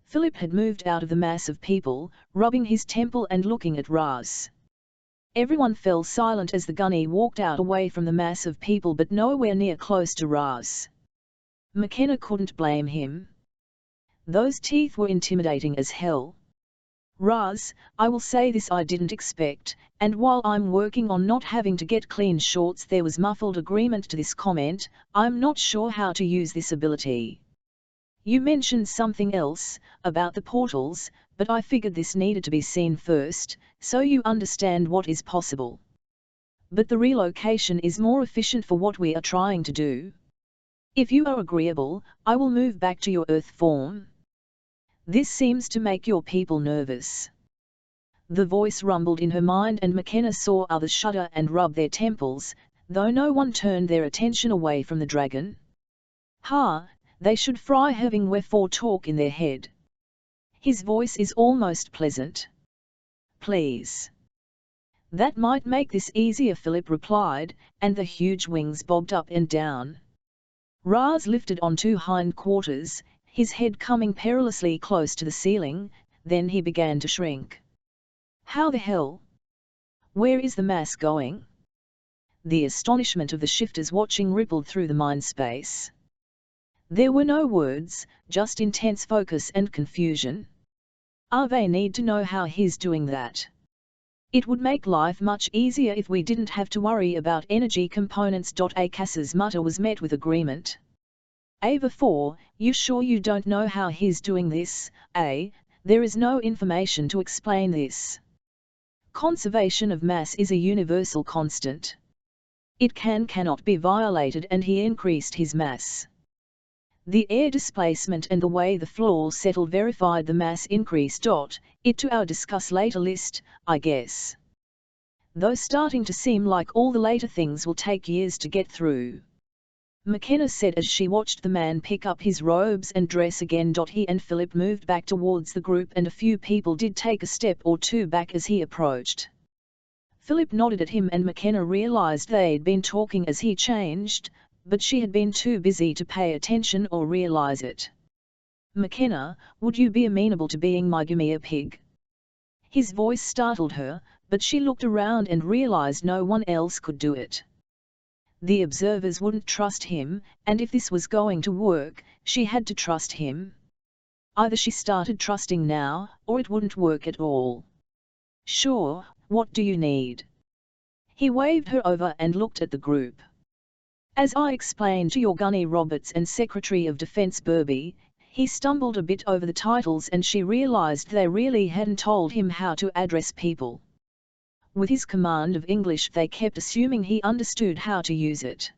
Philip had moved out of the mass of people, rubbing his temple and looking at Raz. Everyone fell silent as the gunny walked out away from the mass of people but nowhere near close to Raz. McKenna couldn't blame him. Those teeth were intimidating as hell. Raz, I will say this, I didn't expect, and while I'm working on not having to get clean shorts, there was muffled agreement to this comment. I'm not sure how to use this ability. You mentioned something else, about the portals, but I figured this needed to be seen first, so you understand what is possible. But the relocation is more efficient for what we are trying to do. If you are agreeable, I will move back to your Earth form. This seems to make your people nervous. The voice rumbled in her mind and McKenna saw others shudder and rub their temples, though no one turned their attention away from the dragon. Ha, they should fry having wherefore talk in their head. His voice is almost pleasant. Please. That might make this easier, Philip replied, and the huge wings bobbed up and down. Raz lifted on 2 hindquarters, his head coming perilously close to the ceiling, then he began to shrink. How the hell? Where is the mass going? The astonishment of the shifters watching rippled through the mind space. There were no words, just intense focus and confusion. They need to know how he's doing that. It would make life much easier if we didn't have to worry about energy components. Akas's mutter was met with agreement. Ava 4, you sure you don't know how he's doing this? There is no information to explain this. Conservation of mass is a universal constant. It cannot be violated, and he increased his mass. The air displacement and the way the floor settled verified the mass increase. It to our discuss later list, I guess. Though starting to seem like all the later things will take years to get through. McKenna said as she watched the man pick up his robes and dress again. He and Philip moved back towards the group, and a few people did take a step or two back as he approached. Philip nodded at him, and McKenna realized they'd been talking as he changed, but she had been too busy to pay attention or realize it. McKenna, would you be amenable to being my guinea pig? His voice startled her, but she looked around and realized no one else could do it. The observers wouldn't trust him, and if this was going to work, she had to trust him. Either she started trusting now, or it wouldn't work at all. Sure, what do you need? He waved her over and looked at the group. As I explained to your Gunny Roberts and Secretary of Defense Burby, he stumbled a bit over the titles, and she realized they really hadn't told him how to address people. With his command of English, they kept assuming he understood how to use it.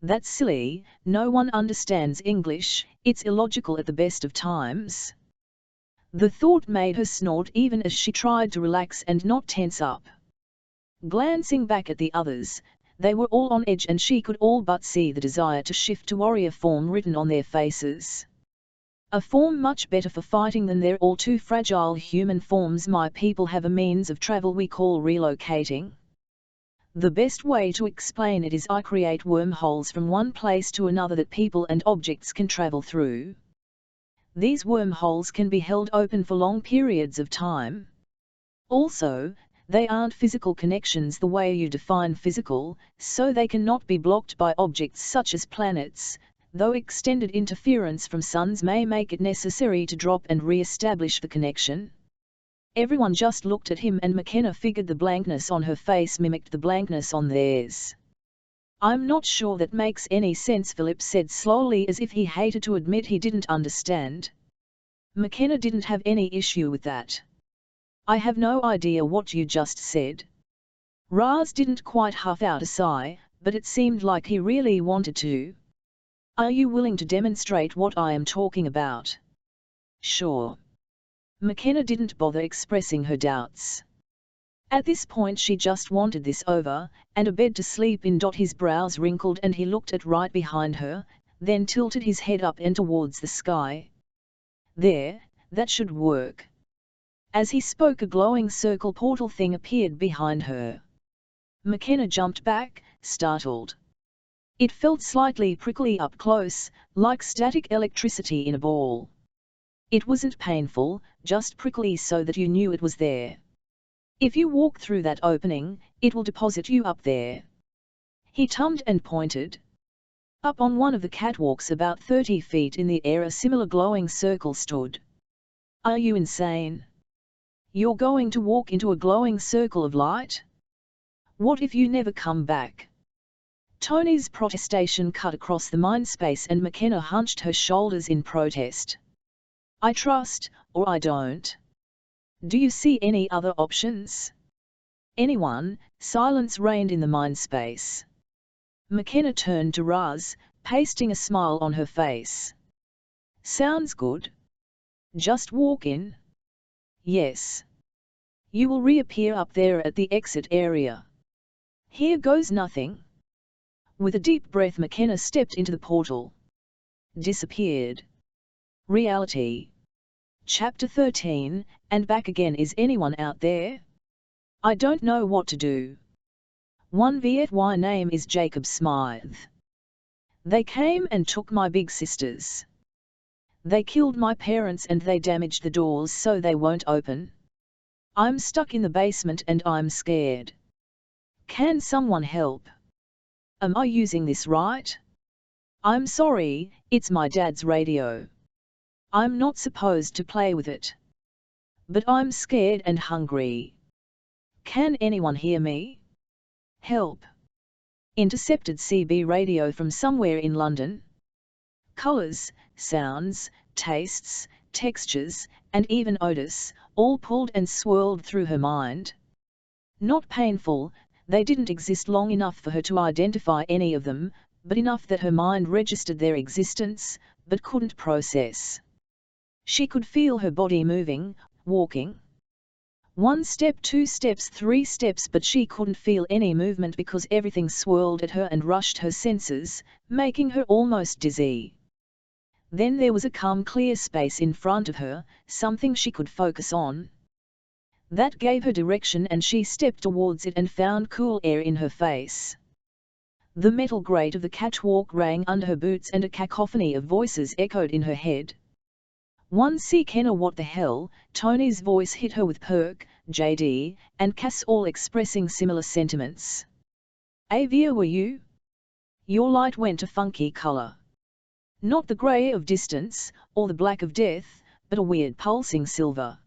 That's silly, no one understands English, it's illogical at the best of times. The thought made her snort even as she tried to relax and not tense up. Glancing back at the others, they were all on edge, and she could all but see the desire to shift to warrior form written on their faces. A form much better for fighting than their all too fragile human forms. My people have a means of travel we call relocating. The best way to explain it is I create wormholes from one place to another that people and objects can travel through. These wormholes can be held open for long periods of time. Also, they aren't physical connections the way you define physical, so they cannot be blocked by objects such as planets, though extended interference from suns may make it necessary to drop and re-establish the connection. Everyone just looked at him, and McKenna figured the blankness on her face mimicked the blankness on theirs. I'm not sure that makes any sense, Philip said slowly, as if he hated to admit he didn't understand. McKenna didn't have any issue with that. I have no idea what you just said. Raz didn't quite huff out a sigh, but it seemed like he really wanted to. Are you willing to demonstrate what I am talking about? Sure. McKenna didn't bother expressing her doubts. At this point she just wanted this over, and a bed to sleep in. His brows wrinkled and he looked at right behind her, then tilted his head up and towards the sky. There, that should work. As he spoke, a glowing circle portal thing appeared behind her. McKenna jumped back, startled. It felt slightly prickly up close, like static electricity in a ball. It wasn't painful, just prickly so that you knew it was there. If you walk through that opening, it will deposit you up there. He tummed and pointed. Up on one of the catwalks about 30 feet in the air, a similar glowing circle stood. Are you insane? You're going to walk into a glowing circle of light? What if you never come back? Tony's protestation cut across the mind space, and McKenna hunched her shoulders in protest. I trust, or I don't. Do you see any other options? Anyone? Silence reigned in the mind space. McKenna turned to Raz, pasting a smile on her face. Sounds good. Just walk in. Yes. You will reappear up there at the exit area. Here goes nothing. With a deep breath, McKenna stepped into the portal. Disappeared. Reality. Chapter 13, and back again. Is anyone out there? I don't know what to do. 1VY name is Jacob Smythe. They came and took my big sisters. They killed my parents and they damaged the doors so they won't open. I'm stuck in the basement and I'm scared. Can someone help? Am I using this right? I'm sorry, it's my dad's radio. I'm not supposed to play with it. But I'm scared and hungry. Can anyone hear me? Help! Intercepted CB radio from somewhere in London. Colours, sounds, tastes, textures, and even odors, all pulled and swirled through her mind. Not painful, they didn't exist long enough for her to identify any of them, but enough that her mind registered their existence, but couldn't process. She could feel her body moving, walking. 1 step, 2 steps, 3 steps, but she couldn't feel any movement because everything swirled at her and rushed her senses, making her almost dizzy. Then there was a calm, clear space in front of her, something she could focus on. That gave her direction and she stepped towards it and found cool air in her face. The metal grate of the catwalk rang under her boots and a cacophony of voices echoed in her head. McKenna, what the hell? Tony's voice hit her with Perk, JD, and Cass, all expressing similar sentiments. Avia, were you? Your light went a funky color. Not the grey of distance, or the black of death, but a weird pulsing silver.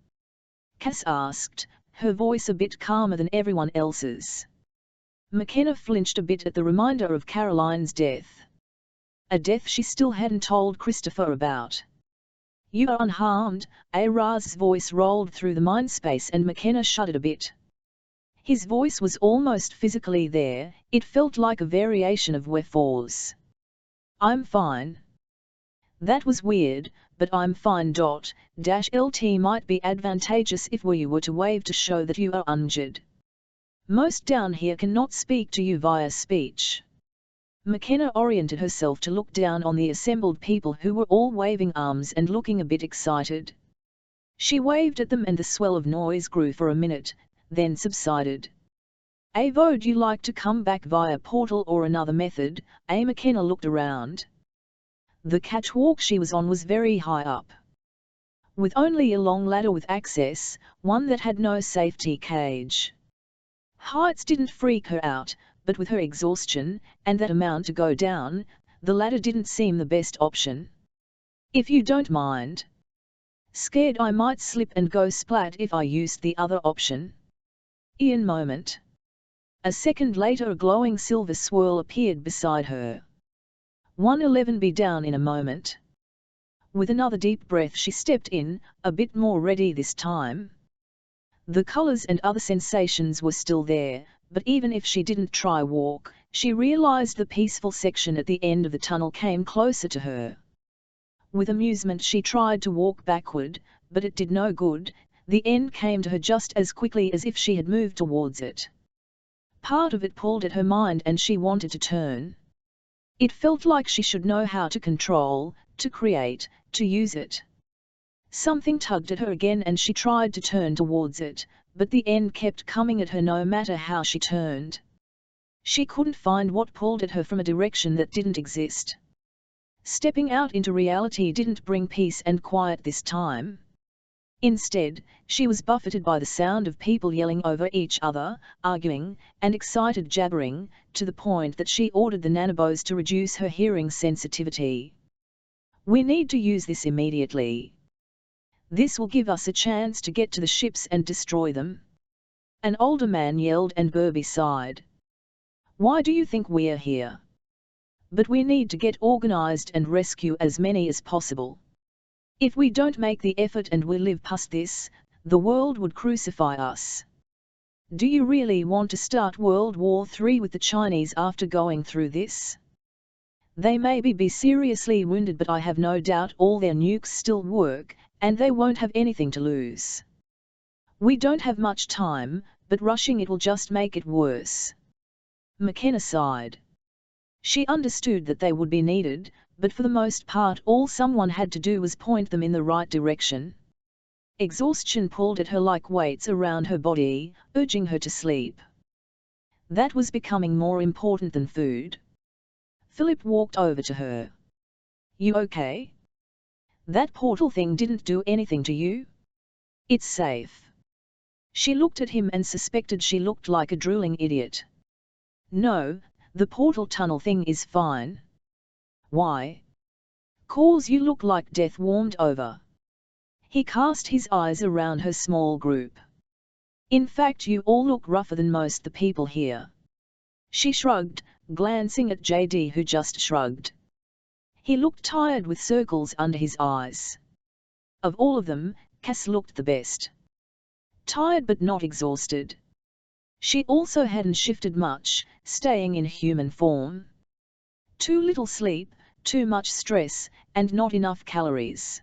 Cass asked, her voice a bit calmer than everyone else's. McKenna flinched a bit at the reminder of Caroline's death. A death she still hadn't told Christopher about. You are unharmed, Raz's voice rolled through the mind space and McKenna shuddered a bit. His voice was almost physically there, it felt like a variation of Wefor's. I'm fine. That was weird, but I'm fine. LT might be advantageous if you were to wave to show that you are injured. Most down here cannot speak to you via speech. McKenna oriented herself to look down on the assembled people who were all waving arms and looking a bit excited. She waved at them and the swell of noise grew for a minute, then subsided. Would you like to come back via portal or another method? McKenna looked around. The catwalk she was on was very high up. With only a long ladder with access, one that had no safety cage. Heights didn't freak her out, but with her exhaustion, and that amount to go down, the ladder didn't seem the best option. If you don't mind. Scared I might slip and go splat if I used the other option. Ian moment. A second later a glowing silver swirl appeared beside her. 111 be down in a moment. With another deep breath she stepped in, a bit more ready this time. The colors and other sensations were still there, but even if she didn't try walk, she realized the peaceful section at the end of the tunnel came closer to her. With amusement she tried to walk backward, but it did no good, the end came to her just as quickly as if she had moved towards it. Part of it pulled at her mind and she wanted to turn. It felt like she should know how to control, to create, to use it. Something tugged at her again and she tried to turn towards it, but the end kept coming at her no matter how she turned. She couldn't find what pulled at her from a direction that didn't exist. Stepping out into reality didn't bring peace and quiet this time. Instead, she was buffeted by the sound of people yelling over each other, arguing, and excited jabbering, to the point that she ordered the nanobos to reduce her hearing sensitivity. We need to use this immediately. This will give us a chance to get to the ships and destroy them. An older man yelled and Burby sighed. Why do you think we're here? But we need to get organized and rescue as many as possible. If we don't make the effort and we live past this, the world would crucify us. Do you really want to start World War III with the Chinese after going through this? They may be seriously wounded, but I have no doubt all their nukes still work, and they won't have anything to lose. We don't have much time, but rushing it will just make it worse. McKenna sighed. She understood that they would be needed, but for the most part all someone had to do was point them in the right direction. Exhaustion pulled at her like weights around her body, urging her to sleep. That was becoming more important than food. Philip walked over to her. You okay? That portal thing didn't do anything to you? It's safe. She looked at him and suspected she looked like a drooling idiot. No, the portal tunnel thing is fine. Why? 'Cause you look like death warmed over. He cast his eyes around her small group. In fact, you all look rougher than most the people here. She shrugged, glancing at JD, who just shrugged. He looked tired with circles under his eyes. Of all of them, Cass looked the best. Tired but not exhausted. She also hadn't shifted much, staying in human form. Too little sleep, too much stress, and not enough calories.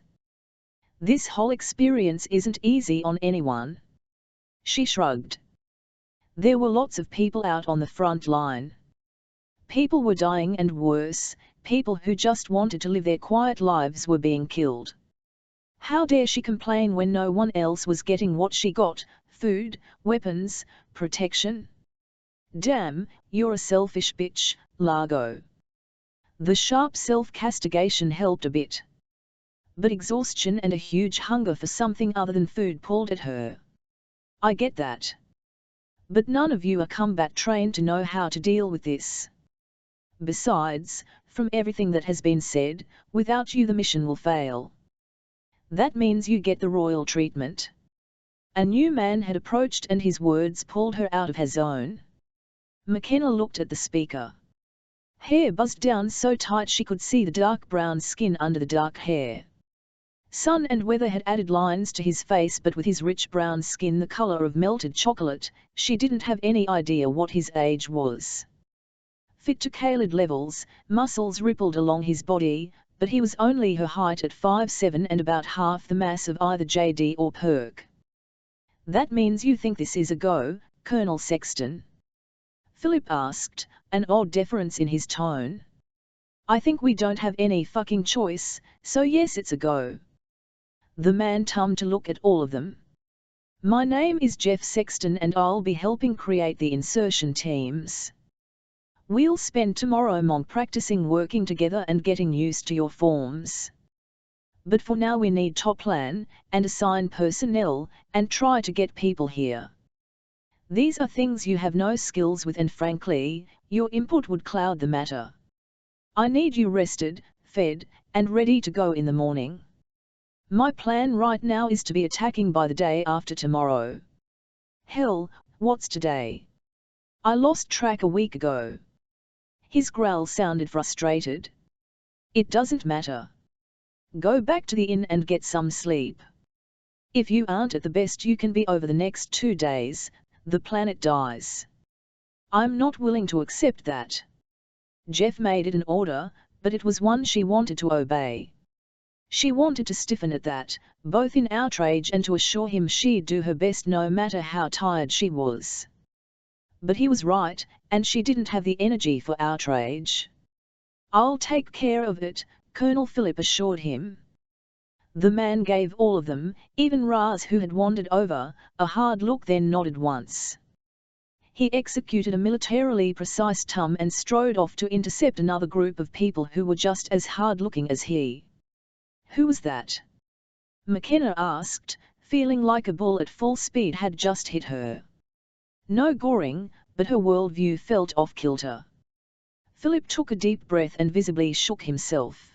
This whole experience isn't easy on anyone. She shrugged. There were lots of people out on the front line. People were dying, and worse, people who just wanted to live their quiet lives were being killed. How dare she complain when no one else was getting what she got: food, weapons, protection? Damn, you're a selfish bitch, Largo. The sharp self-castigation helped a bit. But exhaustion and a huge hunger for something other than food pulled at her. I get that. But none of you are combat trained to know how to deal with this. Besides, from everything that has been said, without you the mission will fail. That means you get the royal treatment. A new man had approached, and his words pulled her out of her zone. McKenna looked at the speaker. Hair buzzed down so tight she could see the dark brown skin under the dark hair. Sun and weather had added lines to his face, but with his rich brown skin the color of melted chocolate, she didn't have any idea what his age was. Fit to Khalid levels, muscles rippled along his body, but he was only her height at 5'7" and about half the mass of either JD or Perk. That means you think this is a go, Colonel Sexton? Philip asked, an odd deference in his tone. I think we don't have any fucking choice, so yes, it's a go. The man turned to look at all of them. My name is Jeff Sexton, and I'll be helping create the insertion teams. We'll spend tomorrow mock practicing working together and getting used to your forms. But for now we need to plan, and assign personnel, and try to get people here. These are things you have no skills with, and frankly, your input would cloud the matter. I need you rested, fed, and ready to go in the morning. My plan right now is to be attacking by the day after tomorrow. Hell, what's today? I lost track a week ago. His growl sounded frustrated. It doesn't matter. Go back to the inn and get some sleep. If you aren't at the best you can be over the next 2 days, the planet dies. I'm not willing to accept that. Jeff made it an order, but it was one she wanted to obey. She wanted to stiffen at that, both in outrage and to assure him she'd do her best no matter how tired she was. But he was right, and she didn't have the energy for outrage. I'll take care of it, Colonel Philip assured him. The man gave all of them, even Raz, who had wandered over, a hard look, then nodded once. He executed a militarily precise tum and strode off to intercept another group of people who were just as hard-looking as he. Who was that? McKenna asked, feeling like a bull at full speed had just hit her. No goring, but her worldview felt off-kilter. Philip took a deep breath and visibly shook himself.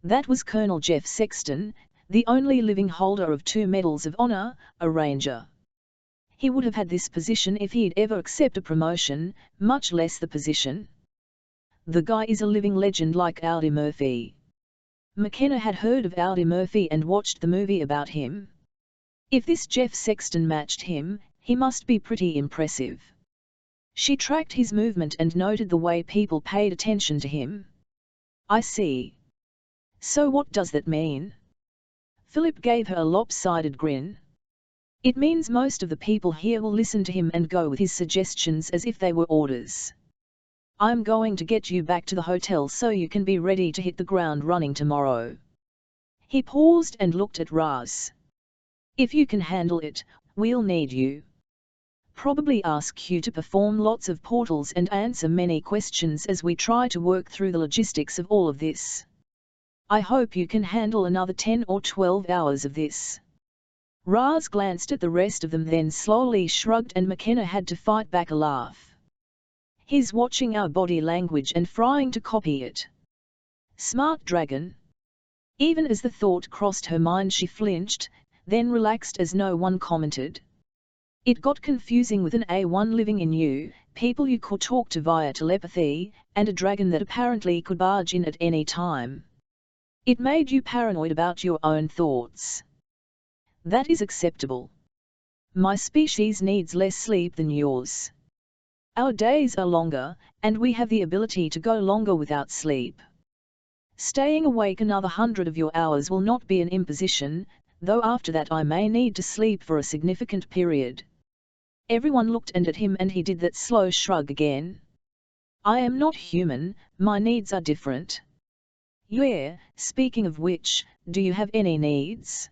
That was Colonel Jeff Sexton, the only living holder of 2 medals of honor, a ranger. He would have had this position if he'd ever accept a promotion, much less the position. The guy is a living legend like Audie Murphy. McKenna had heard of Audie Murphy and watched the movie about him. If this Jeff Sexton matched him, he must be pretty impressive. She tracked his movement and noted the way people paid attention to him. I see. So what does that mean? Philip gave her a lopsided grin. It means most of the people here will listen to him and go with his suggestions as if they were orders. I'm going to get you back to the hotel so you can be ready to hit the ground running tomorrow. He paused and looked at Raz. If you can handle it, we'll need you. Probably ask you to perform lots of portals and answer many questions as we try to work through the logistics of all of this. I hope you can handle another 10 or 12 hours of this. Raz glanced at the rest of them, then slowly shrugged, and McKenna had to fight back a laugh. He's watching our body language and trying to copy it. Smart dragon. Even as the thought crossed her mind she flinched, then relaxed as no one commented. It got confusing with an A1 living in you, people you could talk to via telepathy, and a dragon that apparently could barge in at any time. It made you paranoid about your own thoughts. That is acceptable. My species needs less sleep than yours. Our days are longer, and we have the ability to go longer without sleep. Staying awake another 100 of your hours will not be an imposition, though after that I may need to sleep for a significant period. Everyone looked at him and he did that slow shrug again. I am not human, my needs are different. Yeah, speaking of which, do you have any needs?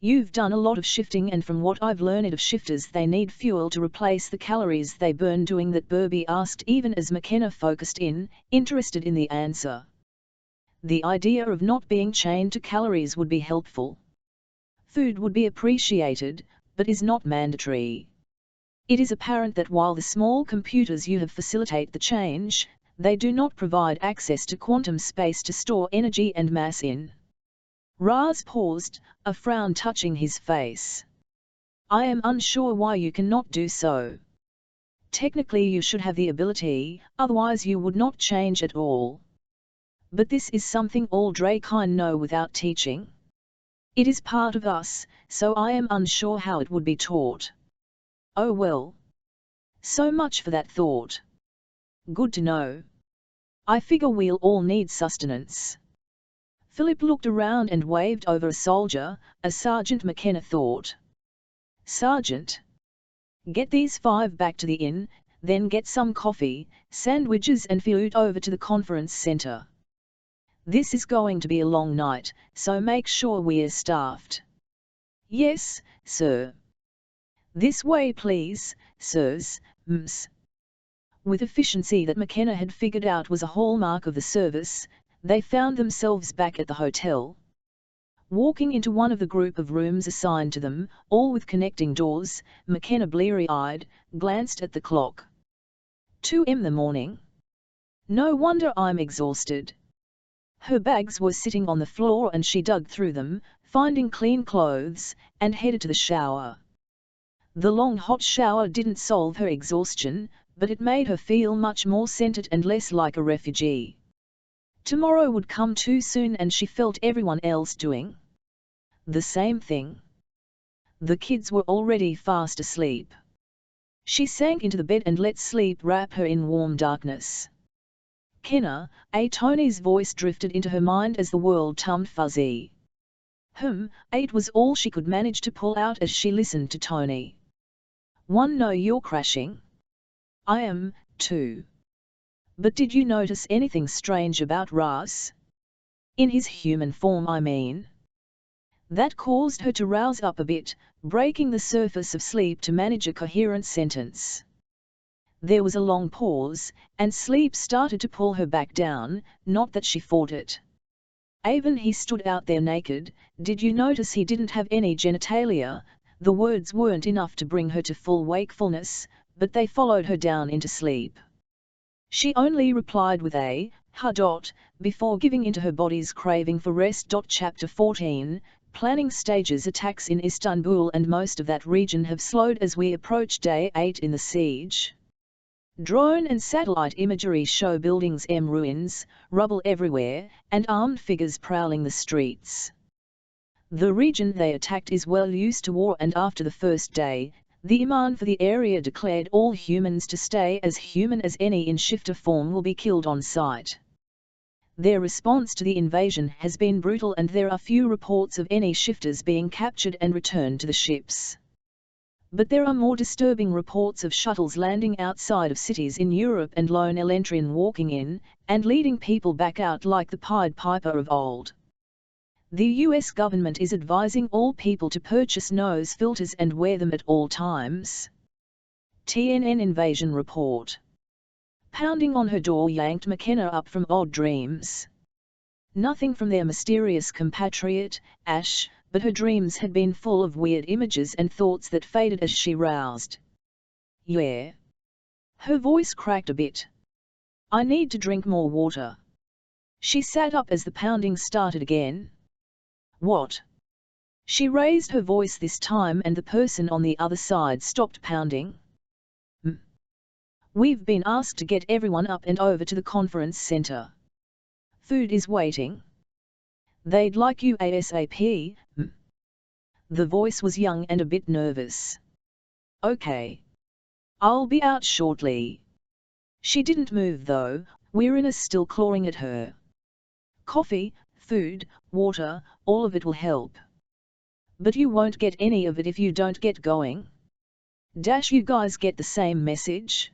You've done a lot of shifting, and from what I've learned of shifters, they need fuel to replace the calories they burn doing that, Burby asked, even as McKenna focused in, interested in the answer. The idea of not being chained to calories would be helpful. Food would be appreciated, but is not mandatory. It is apparent that while the small computers you have facilitate the change, they do not provide access to quantum space to store energy and mass in. Raz paused, a frown touching his face. I am unsure why you cannot do so. Technically you should have the ability, otherwise you would not change at all. But this is something all Drakyn know without teaching. It is part of us, so I am unsure how it would be taught. Oh well. So much for that thought. Good to know. I figure we'll all need sustenance. Philip looked around and waved over a soldier, a sergeant, McKenna thought. Sergeant. Get these 5 back to the inn, then get some coffee, sandwiches and food over to the conference center. This is going to be a long night, so make sure we're staffed. Yes, sir. This way please, sirs, Ms. With efficiency that McKenna had figured out was a hallmark of the service, they found themselves back at the hotel. Walking into one of the group of rooms assigned to them, all with connecting doors, McKenna, bleary-eyed, glanced at the clock. 2 in the morning. No wonder I'm exhausted. Her bags were sitting on the floor and she dug through them, finding clean clothes, and headed to the shower. The long hot shower didn't solve her exhaustion, but it made her feel much more centered and less like a refugee. Tomorrow would come too soon and she felt everyone else doing the same thing. The kids were already fast asleep. She sank into the bed and let sleep wrap her in warm darkness. Kenna, Tony's voice drifted into her mind as the world turned fuzzy. It was all she could manage to pull out as she listened to Tony. One, no, you're crashing. I am, too. But did you notice anything strange about Ras? In his human form, I mean. That caused her to rouse up a bit, breaking the surface of sleep to manage a coherent sentence. There was a long pause, and sleep started to pull her back down, not that she fought it. Even he stood out there naked. Did you notice he didn't have any genitalia? The words weren't enough to bring her to full wakefulness, but they followed her down into sleep. She only replied with a "ha" before giving into her body's craving for rest. Chapter 14, Planning stages. Attacks in Istanbul and most of that region have slowed as we approach day 8 in the siege. Drone and satellite imagery show buildings en ruins, rubble everywhere, and armed figures prowling the streets. The region they attacked is well used to war, and after the first day, the Imam for the area declared all humans to stay as human as any in shifter form will be killed on sight. Their response to the invasion has been brutal, and there are few reports of any shifters being captured and returned to the ships. But there are more disturbing reports of shuttles landing outside of cities in Europe and lone Elentrin walking in, and leading people back out like the Pied Piper of old. The US government is advising all people to purchase nose filters and wear them at all times. TNN Invasion Report. Pounding on her door yanked McKenna up from odd dreams. Nothing from their mysterious compatriot, Ash, but her dreams had been full of weird images and thoughts that faded as she roused. Yeah. Her voice cracked a bit. I need to drink more water. She sat up as the pounding started again. What? She raised her voice this time and the person on the other side stopped pounding. We've been asked to get everyone up and over to the conference center. Food is waiting. They'd like you ASAP. The voice was young and a bit nervous. Okay. I'll be out shortly. She didn't move though, weariness still clawing at her. Coffee, food, water, all of it will help. But you won't get any of it if you don't get going. You guys get the same message?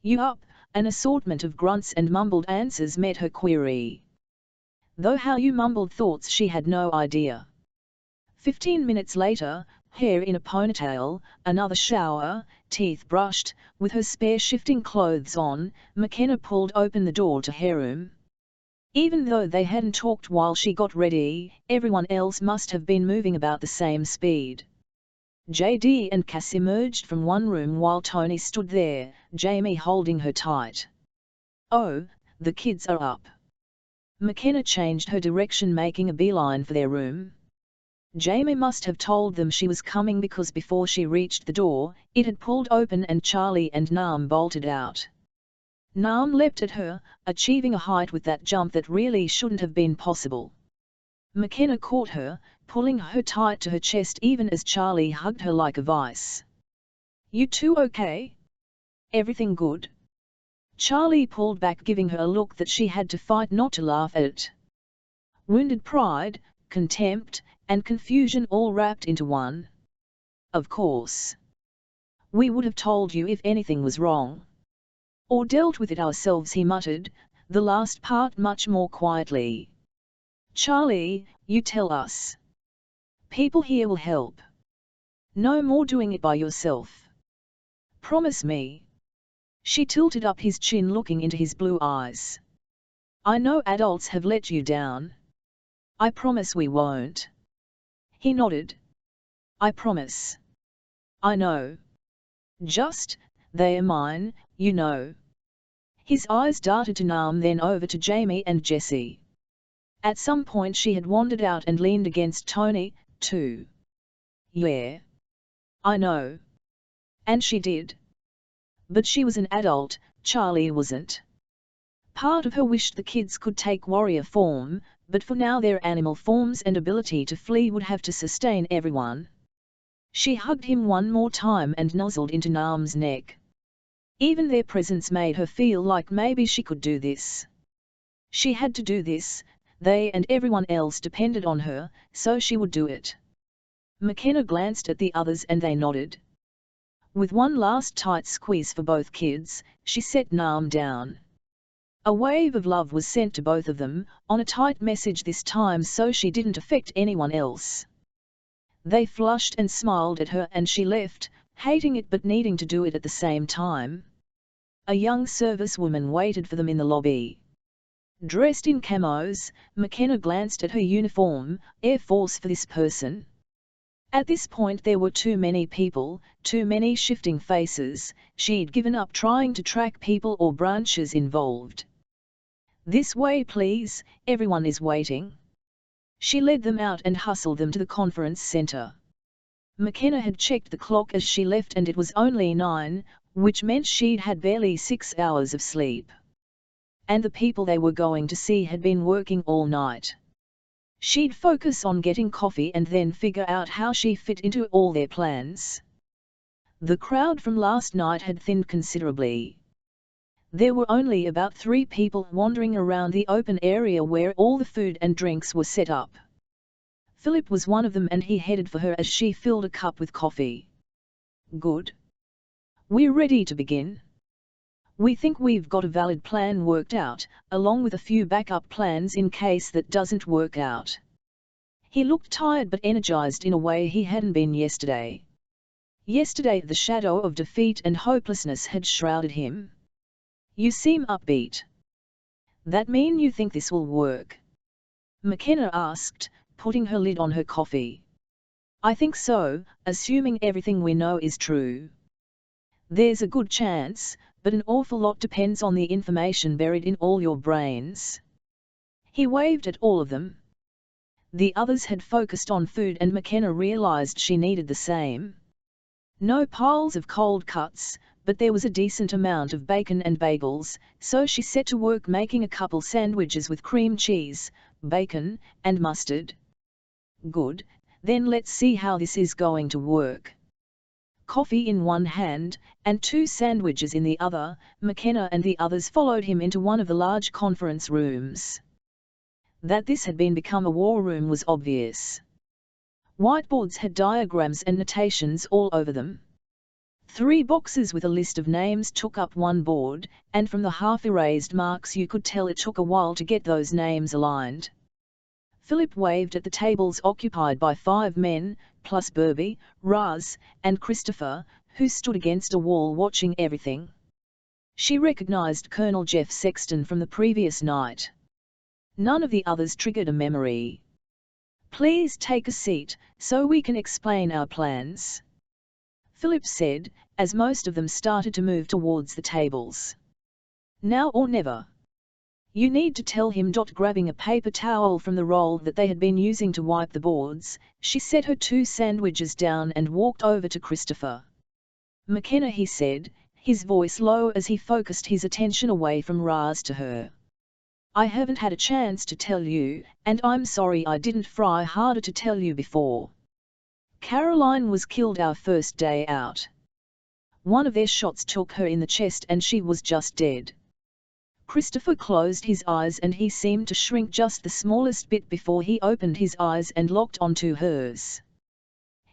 You up? An assortment of grunts and mumbled answers met her query. Though how you mumbled thoughts she had no idea. 15 minutes later, hair in a ponytail, another shower, teeth brushed, with her spare shifting clothes on, McKenna pulled open the door to her room. Even though they hadn't talked while she got ready, everyone else must have been moving about the same speed. JD and Cass emerged from one room while Tony stood there, Jamie holding her tight. Oh, the kids are up. McKenna changed her direction, making a beeline for their room. Jamie must have told them she was coming because before she reached the door, it had pulled open and Charlie and Nam bolted out. Nam leapt at her, achieving a height with that jump that really shouldn't have been possible. McKenna caught her, pulling her tight to her chest even as Charlie hugged her like a vice. You two okay? Everything good? Charlie pulled back, giving her a look that she had to fight not to laugh at. Wounded pride, contempt, and confusion all wrapped into one. Of course. We would have told you if anything was wrong. Or dealt with it ourselves, he muttered, the last part much more quietly. Charlie, you tell us. People here will help. No more doing it by yourself. Promise me. She tilted up his chin, looking into his blue eyes. I know adults have let you down. I promise we won't. He nodded. I promise. I know. Just, they are mine, you know. His eyes darted to Nam, then over to Jamie and Jessie. At some point she had wandered out and leaned against Tony, too. Yeah. I know. And she did. But she was an adult, Charlie wasn't. Part of her wished the kids could take warrior form, but for now their animal forms and ability to flee would have to sustain everyone. She hugged him one more time and nuzzled into Nam's neck. Even their presence made her feel like maybe she could do this. She had to do this, they and everyone else depended on her, so she would do it. McKenna glanced at the others and they nodded. With one last tight squeeze for both kids, she set Nam down. A wave of love was sent to both of them, on a tight message this time so she didn't affect anyone else. They flushed and smiled at her and she left, hating it but needing to do it at the same time. A young servicewoman waited for them in the lobby. Dressed in camos, McKenna glanced at her uniform, Air Force for this person. At this point there were too many people, too many shifting faces, she'd given up trying to track people or branches involved. This way please, everyone is waiting. She led them out and hustled them to the conference center. McKenna had checked the clock as she left and it was only 9, which meant she'd had barely 6 hours of sleep. And the people they were going to see had been working all night. She'd focus on getting coffee and then figure out how she fit into all their plans. The crowd from last night had thinned considerably. There were only about 3 people wandering around the open area where all the food and drinks were set up. Philip was one of them and he headed for her as she filled a cup with coffee. Good. We're ready to begin. We think we've got a valid plan worked out, along with a few backup plans in case that doesn't work out. He looked tired but energized in a way he hadn't been yesterday. Yesterday the shadow of defeat and hopelessness had shrouded him. You seem upbeat. That mean you think this will work? McKenna asked, putting her lid on her coffee. I think so, assuming everything we know is true. There's a good chance, but an awful lot depends on the information buried in all your brains. He waved at all of them. The others had focused on food and McKenna realized she needed the same. No piles of cold cuts, but there was a decent amount of bacon and bagels, so she set to work making a couple sandwiches with cream cheese, bacon, and mustard. Good, then let's see how this is going to work. Coffee in one hand, and 2 sandwiches in the other, McKenna and the others followed him into one of the large conference rooms. That this had become a war room was obvious. Whiteboards had diagrams and notations all over them. 3 boxes with a list of names took up one board, and from the half-erased marks you could tell it took a while to get those names aligned. Philip waved at the tables occupied by 5 men, plus Burby, Raz, and Christopher, who stood against a wall watching everything. She recognized Colonel Jeff Sexton from the previous night. None of the others triggered a memory. Please take a seat, so we can explain our plans, Philip said, as most of them started to move towards the tables. Now or never. You need to tell him. Grabbing a paper towel from the roll that they had been using to wipe the boards, she set her 2 sandwiches down and walked over to Christopher. McKenna, he said, his voice low as he focused his attention away from Raz to her. I haven't had a chance to tell you, and I'm sorry I didn't try harder to tell you before. Caroline was killed our first day out. One of their shots took her in the chest and she was just dead. Christopher closed his eyes and he seemed to shrink just the smallest bit before he opened his eyes and locked onto hers.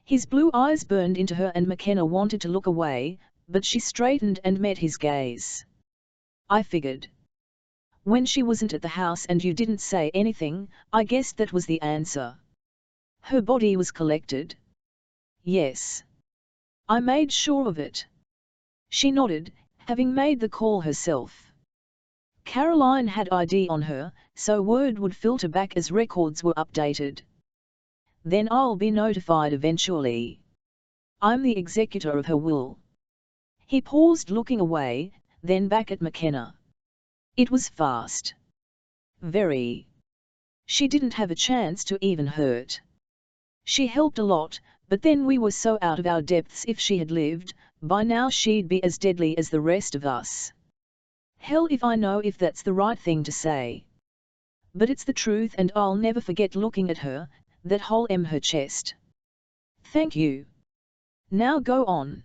His blue eyes burned into her and McKenna wanted to look away, but she straightened and met his gaze. I figured. When she wasn't at the house and you didn't say anything, I guessed that was the answer. Her body was collected. Yes. I made sure of it. She nodded, having made the call herself. Caroline had ID on her, so word would filter back as records were updated. Then I'll be notified eventually. I'm the executor of her will. He paused, looking away, then back at McKenna. It was fast. Very. She didn't have a chance to even hurt. She helped a lot, but then we were so out of our depths. If she had lived, by now she'd be as deadly as the rest of us. Hell if I know if that's the right thing to say. But it's the truth and I'll never forget looking at her, that hole in her chest. Thank you. Now go on.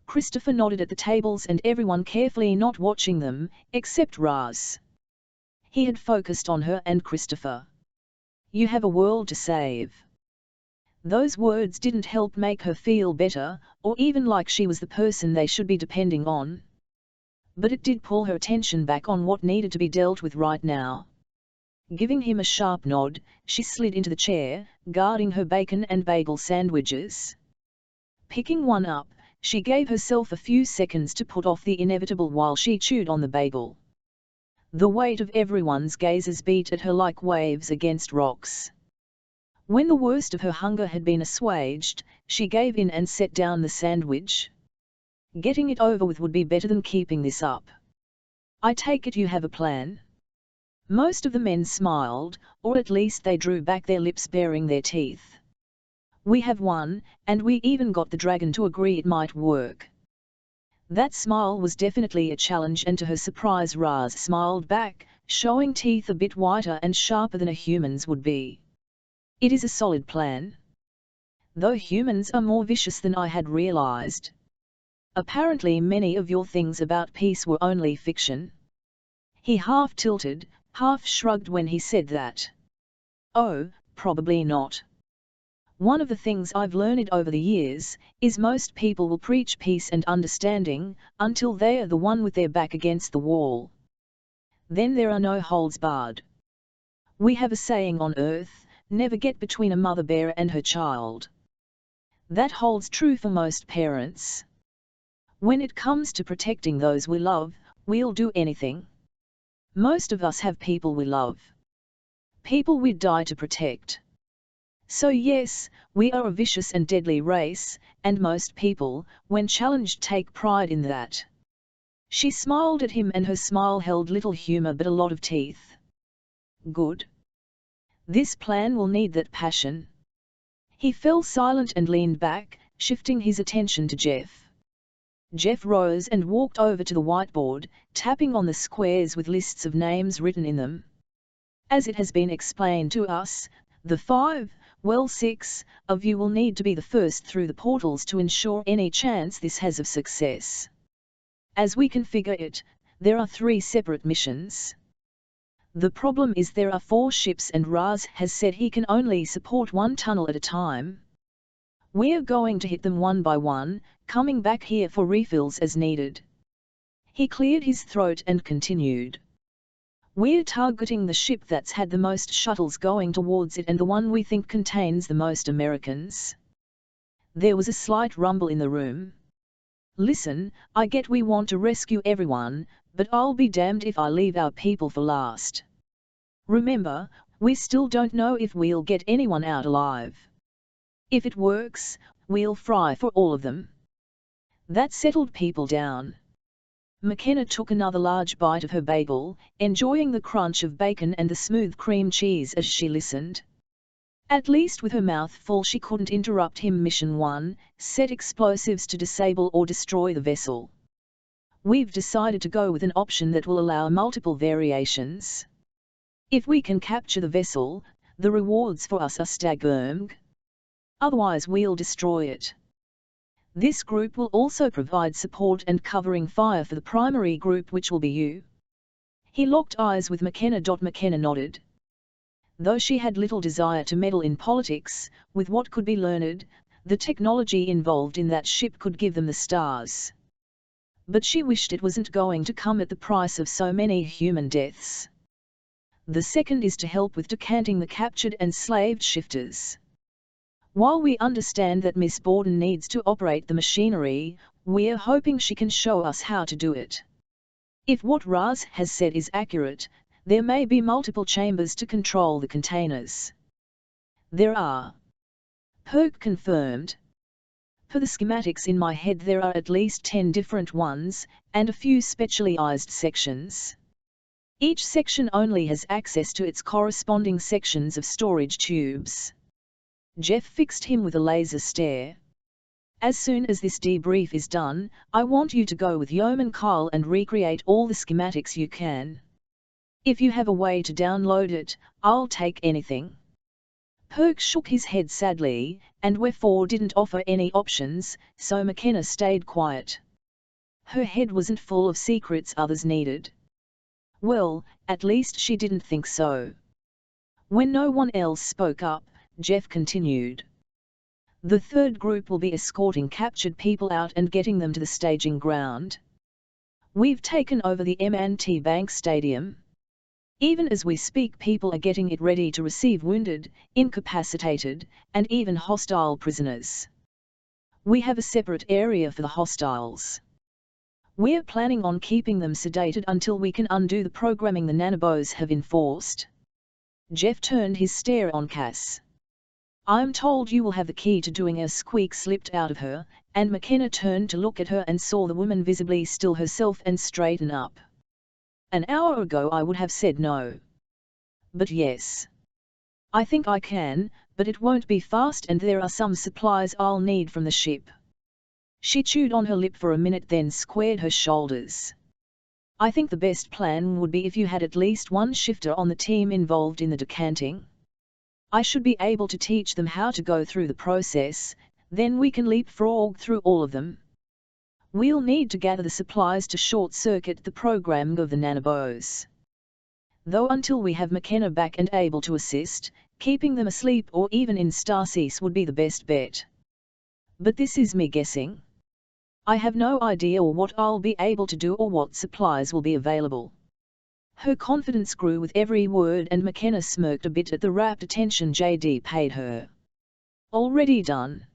Christopher nodded at the tables and everyone carefully not watching them, except Raz. He had focused on her and Christopher. You have a world to save. Those words didn't help make her feel better, or even like she was the person they should be depending on. But it did pull her attention back on what needed to be dealt with right now. Giving him a sharp nod, she slid into the chair, guarding her bacon and bagel sandwiches. Picking one up, she gave herself a few seconds to put off the inevitable while she chewed on the bagel. The weight of everyone's gazes beat at her like waves against rocks. When the worst of her hunger had been assuaged, she gave in and set down the sandwich. Getting it over with would be better than keeping this up. I take it you have a plan? Most of the men smiled, or at least they drew back their lips baring their teeth. We have one, and we even got the dragon to agree it might work. That smile was definitely a challenge, and to her surprise Raz smiled back, showing teeth a bit whiter and sharper than a human's would be. It is a solid plan. Though humans are more vicious than I had realized. Apparently many of your things about peace were only fiction. He half tilted, half shrugged when he said that. Oh, probably not. One of the things I've learned over the years, is most people will preach peace and understanding, until they are the one with their back against the wall. Then there are no holds barred. We have a saying on Earth, never get between a mother bear and her child. That holds true for most parents. When it comes to protecting those we love, we'll do anything. Most of us have people we love. People we'd die to protect. So yes, we are a vicious and deadly race, and most people, when challenged, take pride in that. She smiled at him and her smile held little humor but a lot of teeth. Good. This plan will need that passion. He fell silent and leaned back, shifting his attention to Jeff. Jeff rose and walked over to the whiteboard, tapping on the squares with lists of names written in them. As it has been explained to us, the 6 of you will need to be the first through the portals to ensure any chance this has of success. As we configure it, there are 3 separate missions. The problem is there are 4 ships and Raz has said he can only support 1 tunnel at a time. We're going to hit them one by one, coming back here for refills as needed. He cleared his throat and continued. We're targeting the ship that's had the most shuttles going towards it and the one we think contains the most Americans. There was a slight rumble in the room. Listen, I get we want to rescue everyone, but I'll be damned if I leave our people for last. Remember, we still don't know if we'll get anyone out alive. If it works, we'll fry for all of them. That settled people down. McKenna took another large bite of her bagel, enjoying the crunch of bacon and the smooth cream cheese as she listened. At least with her mouth full she couldn't interrupt him. Mission 1, set explosives to disable or destroy the vessel. We've decided to go with an option that will allow multiple variations. If we can capture the vessel, the rewards for us are staggering. Otherwise we'll destroy it. This group will also provide support and covering fire for the primary group, which will be you. He locked eyes with McKenna. McKenna nodded. Though she had little desire to meddle in politics, with what could be learned, the technology involved in that ship could give them the stars. But she wished it wasn't going to come at the price of so many human deaths. The second is to help with decanting the captured and slaved shifters. While we understand that Miss Borden needs to operate the machinery, we're hoping she can show us how to do it. If what Raz has said is accurate, there may be multiple chambers to control the containers. There are. Perk confirmed. For the schematics in my head there are at least 10 different ones, and a few specialized sections. Each section only has access to its corresponding sections of storage tubes. Jeff fixed him with a laser stare. As soon as this debrief is done, I want you to go with Yeoman Kyle and recreate all the schematics you can. If you have a way to download it, I'll take anything. Perk shook his head sadly, and We4 didn't offer any options, so McKenna stayed quiet. Her head wasn't full of secrets others needed. Well, at least she didn't think so. When no one else spoke up, Jeff continued. The third group will be escorting captured people out and getting them to the staging ground. We've taken over the M&T Bank Stadium. Even as we speak, people are getting it ready to receive wounded, incapacitated, and even hostile prisoners. We have a separate area for the hostiles. We're planning on keeping them sedated until we can undo the programming the nanobos have enforced. Jeff turned his stare on Cass. I'm told you will have the key to doing. A squeak slipped out of her, and McKenna turned to look at her and saw the woman visibly still herself and straighten up. An hour ago I would have said no. But yes. I think I can, but it won't be fast and there are some supplies I'll need from the ship. She chewed on her lip for a minute, then squared her shoulders. I think the best plan would be if you had at least one shifter on the team involved in the decanting. I should be able to teach them how to go through the process, then we can leapfrog through all of them. We'll need to gather the supplies to short-circuit the program of the nanobos. Though until we have McKenna back and able to assist, keeping them asleep or even in stasis would be the best bet. But this is me guessing. I have no idea what I'll be able to do or what supplies will be available. Her confidence grew with every word and McKenna smirked a bit at the rapt attention JD paid her. Already done.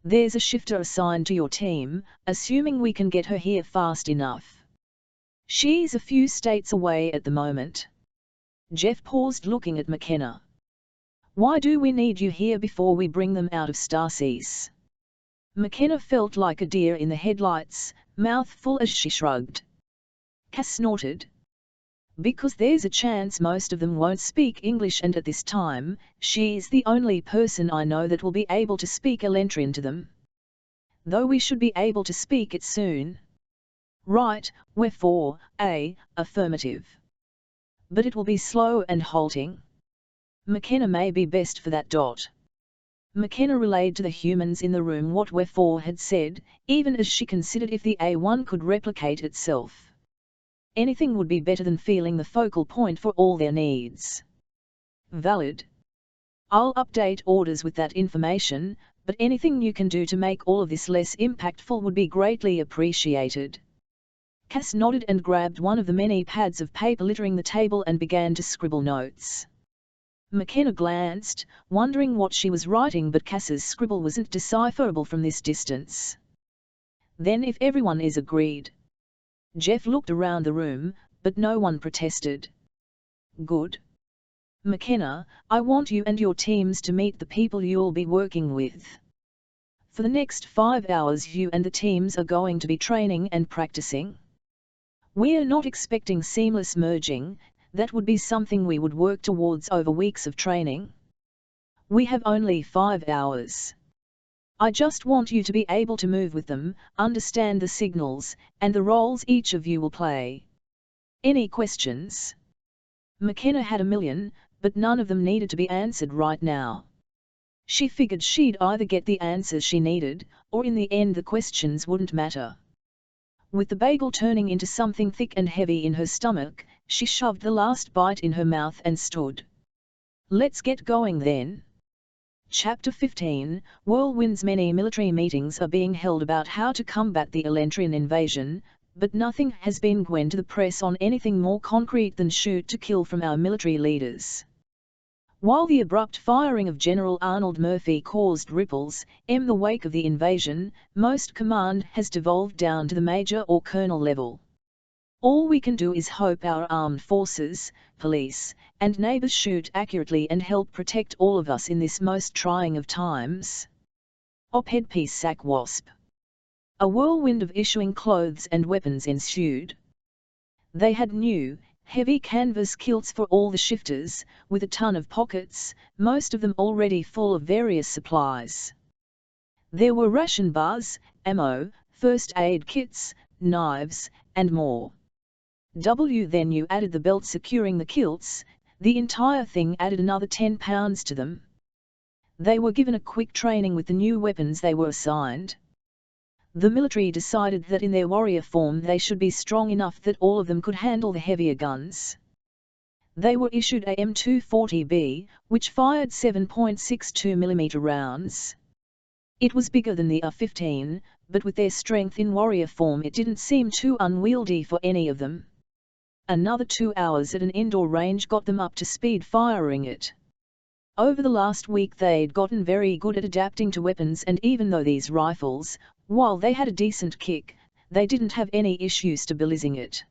There's a shifter assigned to your team, assuming we can get her here fast enough. She's a few states away at the moment. Jeff paused, looking at McKenna. Why do we need you here before we bring them out of stasis? McKenna felt like a deer in the headlights, mouth full as she shrugged. Cass snorted. Because there's a chance most of them won't speak English, and at this time, she's the only person I know that will be able to speak Elentrin to them. Though we should be able to speak it soon. Right, wherefore, affirmative. But it will be slow and halting. McKenna may be best for that. McKenna relayed to the humans in the room what wherefore had said, even as she considered if the A1 could replicate itself. Anything would be better than feeling the focal point for all their needs. Valid. I'll update orders with that information, but anything you can do to make all of this less impactful would be greatly appreciated. Cass nodded and grabbed one of the many pads of paper littering the table and began to scribble notes. McKenna glanced, wondering what she was writing, but Cass's scribble wasn't decipherable from this distance. Then if everyone is agreed. Jeff looked around the room, but no one protested. Good. McKenna, I want you and your teams to meet the people you'll be working with. For the next 5 hours you and the teams are going to be training and practicing. We're not expecting seamless merging, that would be something we would work towards over weeks of training. We have only 5 hours. I just want you to be able to move with them, understand the signals, and the roles each of you will play. Any questions? McKenna had a million, but none of them needed to be answered right now. She figured she'd either get the answers she needed, or in the end the questions wouldn't matter. With the bagel turning into something thick and heavy in her stomach, she shoved the last bite in her mouth and stood. Let's get going then. Chapter 15, Whirlwind's many military meetings are being held about how to combat the Elentrin invasion, but nothing has been gone to the press on anything more concrete than shoot to kill from our military leaders. While the abrupt firing of General Arnold Murphy caused ripples in the wake of the invasion, most command has devolved down to the major or colonel level. All we can do is hope our armed forces, police, and neighbors shoot accurately and help protect all of us in this most trying of times. Op-ed piece Sack Wasp. A whirlwind of issuing clothes and weapons ensued. They had new, heavy canvas kilts for all the shifters, with a ton of pockets, most of them already full of various supplies. There were ration bars, ammo, first aid kits, knives, and more. Then you added the belt securing the kilts, the entire thing added another 10 pounds to them. They were given a quick training with the new weapons they were assigned. The military decided that in their warrior form they should be strong enough that all of them could handle the heavier guns. They were issued a M240B, which fired 7.62mm rounds. It was bigger than the AR-15, but with their strength in warrior form it didn't seem too unwieldy for any of them. Another 2 hours at an indoor range got them up to speed firing it. Over the last week they'd gotten very good at adapting to weapons, and even though these rifles, while they had a decent kick, they didn't have any issue stabilizing it.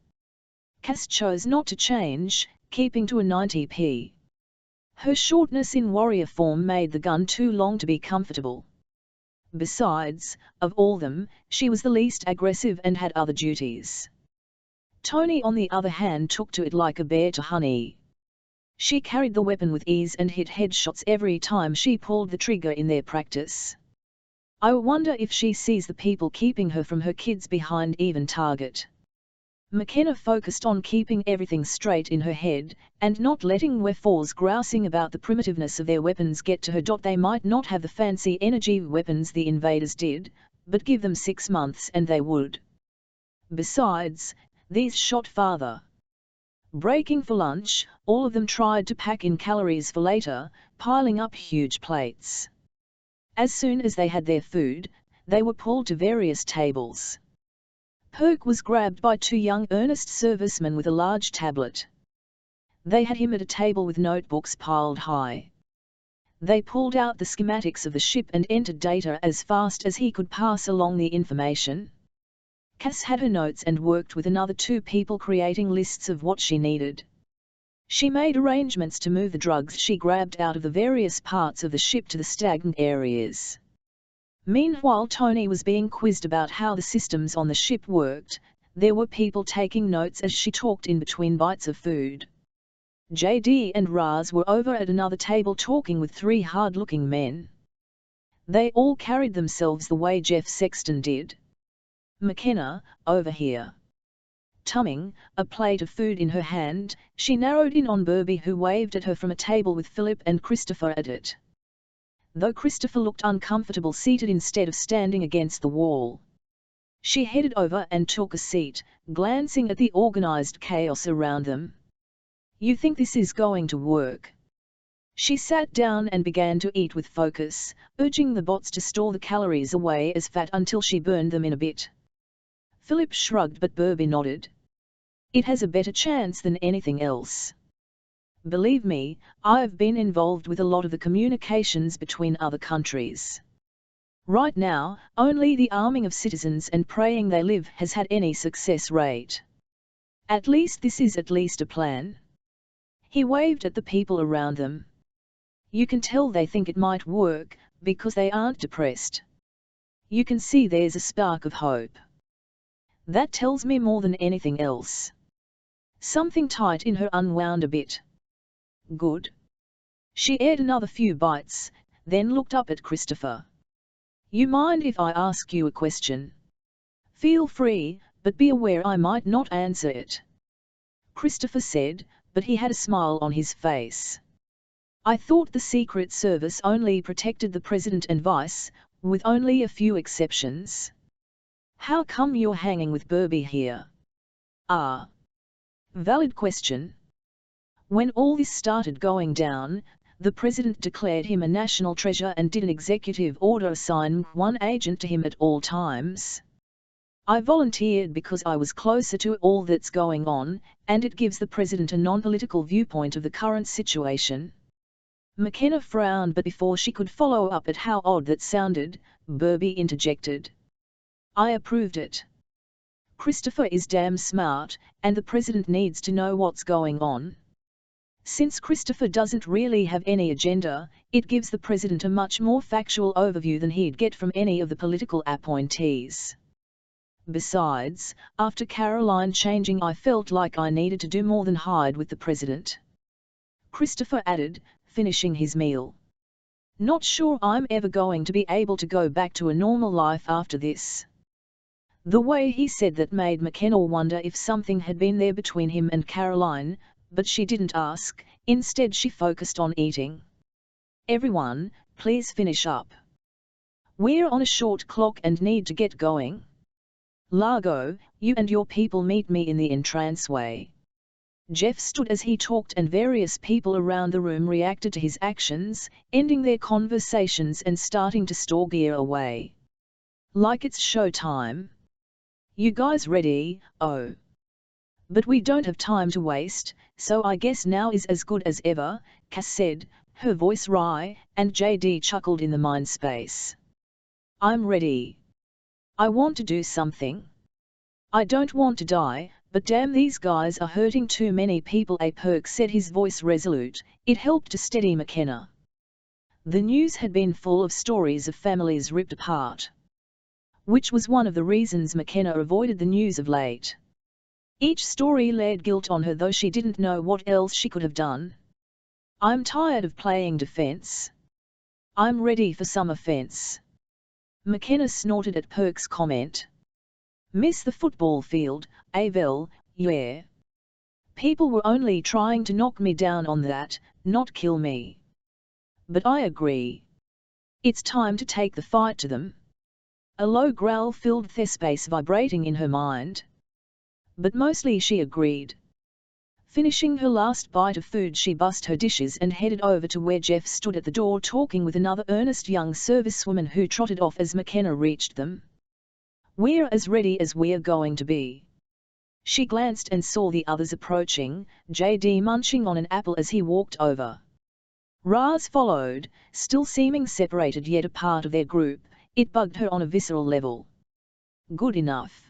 Cass chose not to change, keeping to a 90p. Her shortness in warrior form made the gun too long to be comfortable. Besides, of all them, she was the least aggressive and had other duties. Tony on the other hand took to it like a bear to honey. She carried the weapon with ease and hit headshots every time she pulled the trigger in their practice. I wonder if she sees the people keeping her from her kids behind even target. McKenna focused on keeping everything straight in her head, and not letting wherefores grousing about the primitiveness of their weapons get to her. They might not have the fancy energy weapons the invaders did, but give them 6 months and they would. Besides, these shot farther. Breaking for lunch, all of them tried to pack in calories for later, piling up huge plates. As soon as they had their food, they were pulled to various tables. Perk was grabbed by 2 young earnest servicemen with a large tablet. They had him at a table with notebooks piled high. They pulled out the schematics of the ship and entered data as fast as he could pass along the information. Cass had her notes and worked with another 2 people creating lists of what she needed. She made arrangements to move the drugs she grabbed out of the various parts of the ship to the stagnant areas. Meanwhile Tony was being quizzed about how the systems on the ship worked. there were people taking notes as she talked in between bites of food. JD and Raz were over at another table talking with 3 hard-looking men. They all carried themselves the way Jeff Sexton did. McKenna, over here. Tumming a plate of food in her hand, she narrowed in on Burby, who waved at her from a table with Philip and Christopher at it. Though Christopher looked uncomfortable seated instead of standing against the wall. She headed over and took a seat, glancing at the organized chaos around them. You think this is going to work? She sat down and began to eat with focus, urging the bots to store the calories away as fat until she burned them in a bit. Philip shrugged, but Burby nodded. It has a better chance than anything else. Believe me, I've been involved with a lot of the communications between other countries. Right now, only the arming of citizens and praying they live has had any success rate. At least this is at least a plan. He waved at the people around them. You can tell they think it might work, because they aren't depressed. You can see there's a spark of hope. That tells me more than anything else. Something tight in her unwound a bit. Good. She ate another few bites, then looked up at Christopher. You mind if I ask you a question? Feel free, but be aware I might not answer it. Christopher said, but he had a smile on his face. I thought the Secret Service only protected the President and Vice, with only a few exceptions. How come you're hanging with Burby here? Ah. Valid question. When all this started going down, the President declared him a national treasure and did an executive order assign one agent to him at all times. I volunteered because I was closer to all that's going on, and it gives the President a non-political viewpoint of the current situation. McKenna frowned, but before she could follow up at how odd that sounded, Burby interjected. I approved it. Christopher is damn smart, and the President needs to know what's going on. Since Christopher doesn't really have any agenda, it gives the President a much more factual overview than he'd get from any of the political appointees. Besides, after Caroline changing, I felt like I needed to do more than hide with the President. Christopher added, finishing his meal. Not sure I'm ever going to be able to go back to a normal life after this. The way he said that made McKenna wonder if something had been there between him and Caroline, but she didn't ask. Instead she focused on eating. Everyone, please finish up. We're on a short clock and need to get going. Largo, you and your people meet me in the entranceway. Jeff stood as he talked, and various people around the room reacted to his actions, ending their conversations and starting to store gear away. Like it's show time. You guys ready? Oh. But we don't have time to waste, so I guess now is as good as ever, Cass said, her voice wry, and JD chuckled in the mind space. I'm ready. I want to do something. I don't want to die, but damn, these guys are hurting too many people. A Perk said, his voice resolute. It helped to steady McKenna. The news had been full of stories of families ripped apart. Which was one of the reasons McKenna avoided the news of late. Each story laid guilt on her, though she didn't know what else she could have done. I'm tired of playing defense. I'm ready for some offense. McKenna snorted at Perk's comment. Miss the football field, Avel, yeah. People were only trying to knock me down on that, not kill me. But I agree. It's time to take the fight to them. A low growl filled the space vibrating in her mind. But mostly she agreed. Finishing her last bite of food, she bussed her dishes and headed over to where Jeff stood at the door talking with another earnest young servicewoman who trotted off as McKenna reached them. We're as ready as we're going to be. She glanced and saw the others approaching, JD munching on an apple as he walked over. Raz followed, still seeming separated yet a part of their group. It bugged her on a visceral level. Good enough.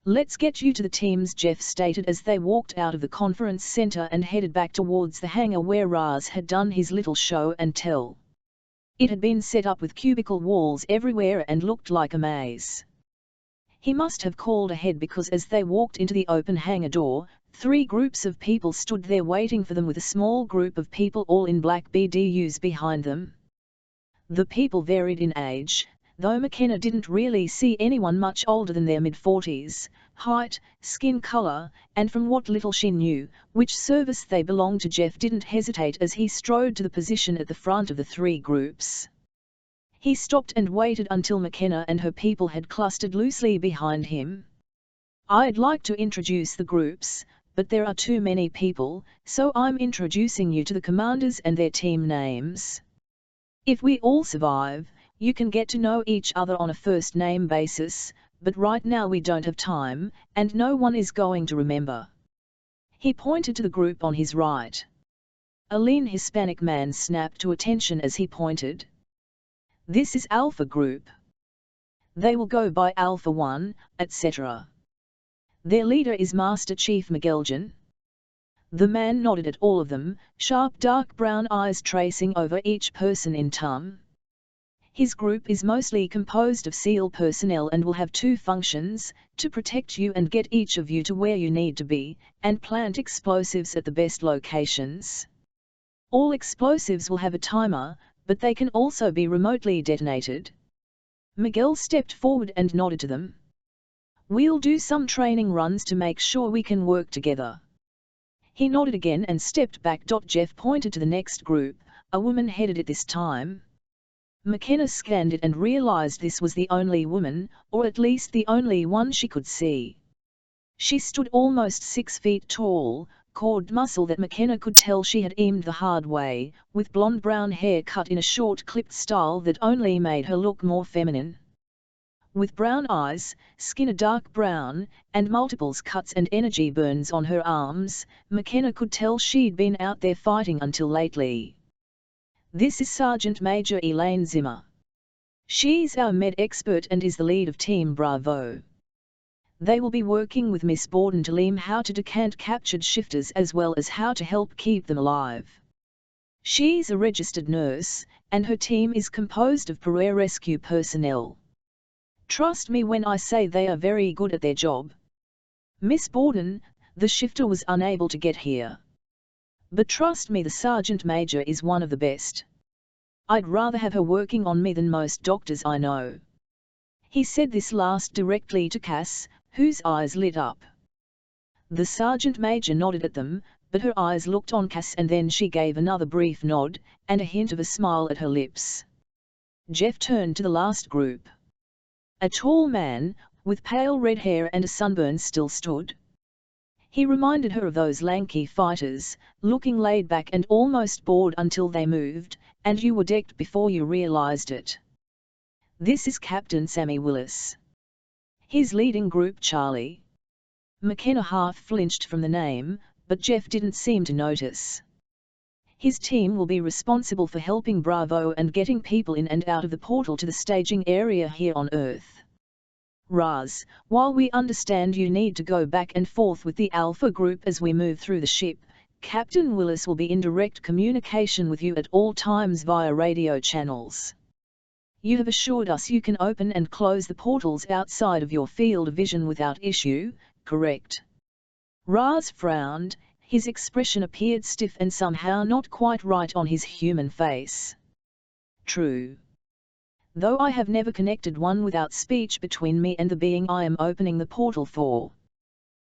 Let's get you to the teams, Jeff stated as they walked out of the conference center and headed back towards the hangar where Raz had done his little show and tell. It had been set up with cubicle walls everywhere and looked like a maze. He must have called ahead because as they walked into the open hangar door, 3 groups of people stood there waiting for them with a small group of people all in black BDUs behind them. The people varied in age, though McKenna didn't really see anyone much older than their mid-40s, height, skin color, and from what little she knew, which service they belonged to. Jeff didn't hesitate as he strode to the position at the front of the 3 groups. He stopped and waited until McKenna and her people had clustered loosely behind him. "I'd like to introduce the groups, but there are too many people, so I'm introducing you to the commanders and their team names. If we all survive, you can get to know each other on a first-name basis, but right now we don't have time, and no one is going to remember." He pointed to the group on his right. A lean Hispanic man snapped to attention as he pointed. "This is Alpha Group. They will go by Alpha 1, etc. Their leader is Master Chief McKenna." The man nodded at all of them, sharp dark brown eyes tracing over each person in turn. "His group is mostly composed of SEAL personnel and will have 2 functions, to protect you and get each of you to where you need to be, and plant explosives at the best locations. All explosives will have a timer, but they can also be remotely detonated." Miguel stepped forward and nodded to them. "We'll do some training runs to make sure we can work together." He nodded again and stepped back. Jeff pointed to the next group, a woman headed it this time. McKenna scanned it and realized this was the only woman, or at least the only one she could see. She stood almost 6 feet tall, cord muscle that McKenna could tell she had aimed the hard way, with blonde brown hair cut in a short clipped style that only made her look more feminine. With brown eyes, skin a dark brown, and multiples cuts and energy burns on her arms, McKenna could tell she'd been out there fighting until lately. "This is Sergeant Major Elaine Zimmer. She's our med expert and is the lead of Team Bravo. They will be working with Miss Borden to learn how to decant captured shifters as well as how to help keep them alive. She's a registered nurse, and her team is composed of pararescue personnel. Trust me when I say they are very good at their job. Miss Borden, the shifter, was unable to get here. But trust me, the Sergeant Major is one of the best. I'd rather have her working on me than most doctors I know." He said this last directly to Cass, whose eyes lit up. The Sergeant Major nodded at them, but her eyes looked on Cass and then she gave another brief nod, and a hint of a smile at her lips. Jeff turned to the last group. A tall man, with pale red hair and a sunburn, still stood. He reminded her of those lanky fighters, looking laid back and almost bored until they moved, and you were decked before you realized it. "This is Captain Sammy Willis. He's leading Group Charlie." McKenna half flinched from the name, but Jeff didn't seem to notice. "His team will be responsible for helping Bravo and getting people in and out of the portal to the staging area here on Earth. Raz, while we understand you need to go back and forth with the Alpha Group as we move through the ship, Captain Willis will be in direct communication with you at all times via radio channels. You have assured us you can open and close the portals outside of your field of vision without issue, correct?" Raz frowned, his expression appeared stiff and somehow not quite right on his human face. "True. Though I have never connected one without speech between me and the being I am opening the portal for.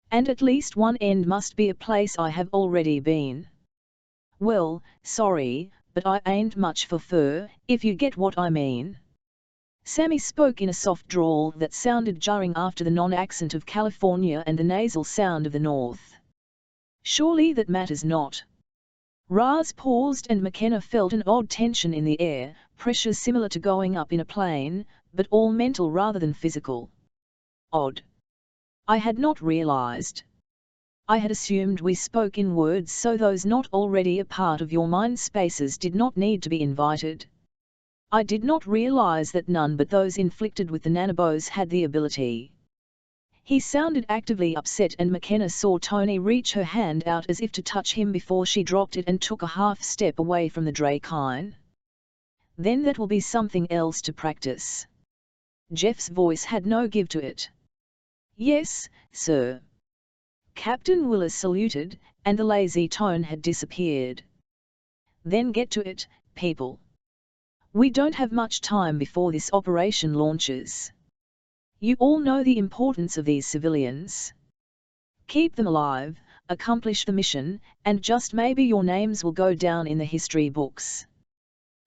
And at least one end must be a place I have already been. Well, sorry, but I ain't much for fur, if you get what I mean." Sammy spoke in a soft drawl that sounded jarring after the non-accent of California and the nasal sound of the North. "Surely that matters not." Raz paused and McKenna felt an odd tension in the air, pressure similar to going up in a plane, but all mental rather than physical. "Odd. I had not realized. I had assumed we spoke in words, so those not already a part of your mind spaces did not need to be invited. I did not realize that none but those inflicted with the nanobos had the ability." He sounded actively upset and McKenna saw Tony reach her hand out as if to touch him before she dropped it and took a half step away from the Drakyn. "Then that will be something else to practice." Jeff's voice had no give to it. Yes, sir. Captain Willis saluted, and the lazy tone had disappeared. Then get to it, people. We don't have much time before this operation launches. You all know the importance of these civilians. Keep them alive, accomplish the mission, and just maybe your names will go down in the history books.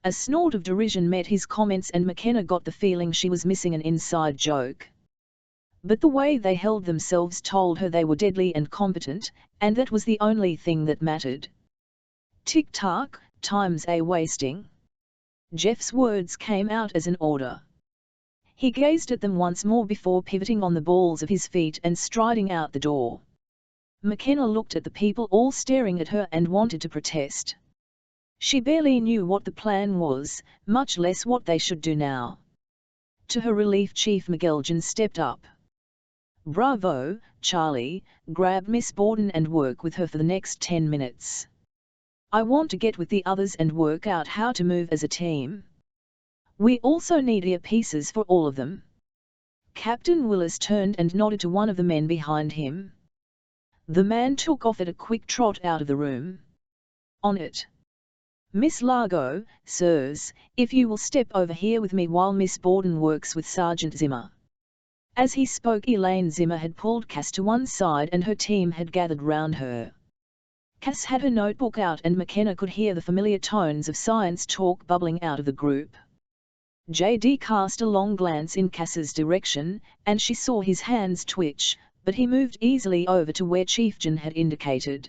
A snort of derision met his comments, and McKenna got the feeling she was missing an inside joke. But the way they held themselves told her they were deadly and competent, and that was the only thing that mattered. Tick-tock, time's a-wasting. Jeff's words came out as an order. He gazed at them once more before pivoting on the balls of his feet and striding out the door. McKenna looked at the people all staring at her and wanted to protest. She barely knew what the plan was, much less what they should do now. To her relief, Chief McElgin stepped up. "Bravo, Charlie, grab Miss Borden and work with her for the next 10 minutes. I want to get with the others and work out how to move as a team. We also need earpieces for all of them." Captain Willis turned and nodded to one of the men behind him. The man took off at a quick trot out of the room. "On it. Miss Largo, sirs, if you will step over here with me while Miss Borden works with Sergeant Zimmer." As he spoke, Elaine Zimmer had pulled Cass to one side and her team had gathered round her. Cass had her notebook out and McKenna could hear the familiar tones of science talk bubbling out of the group. JD cast a long glance in Cass's direction, and she saw his hands twitch, but he moved easily over to where Chief Jen had indicated.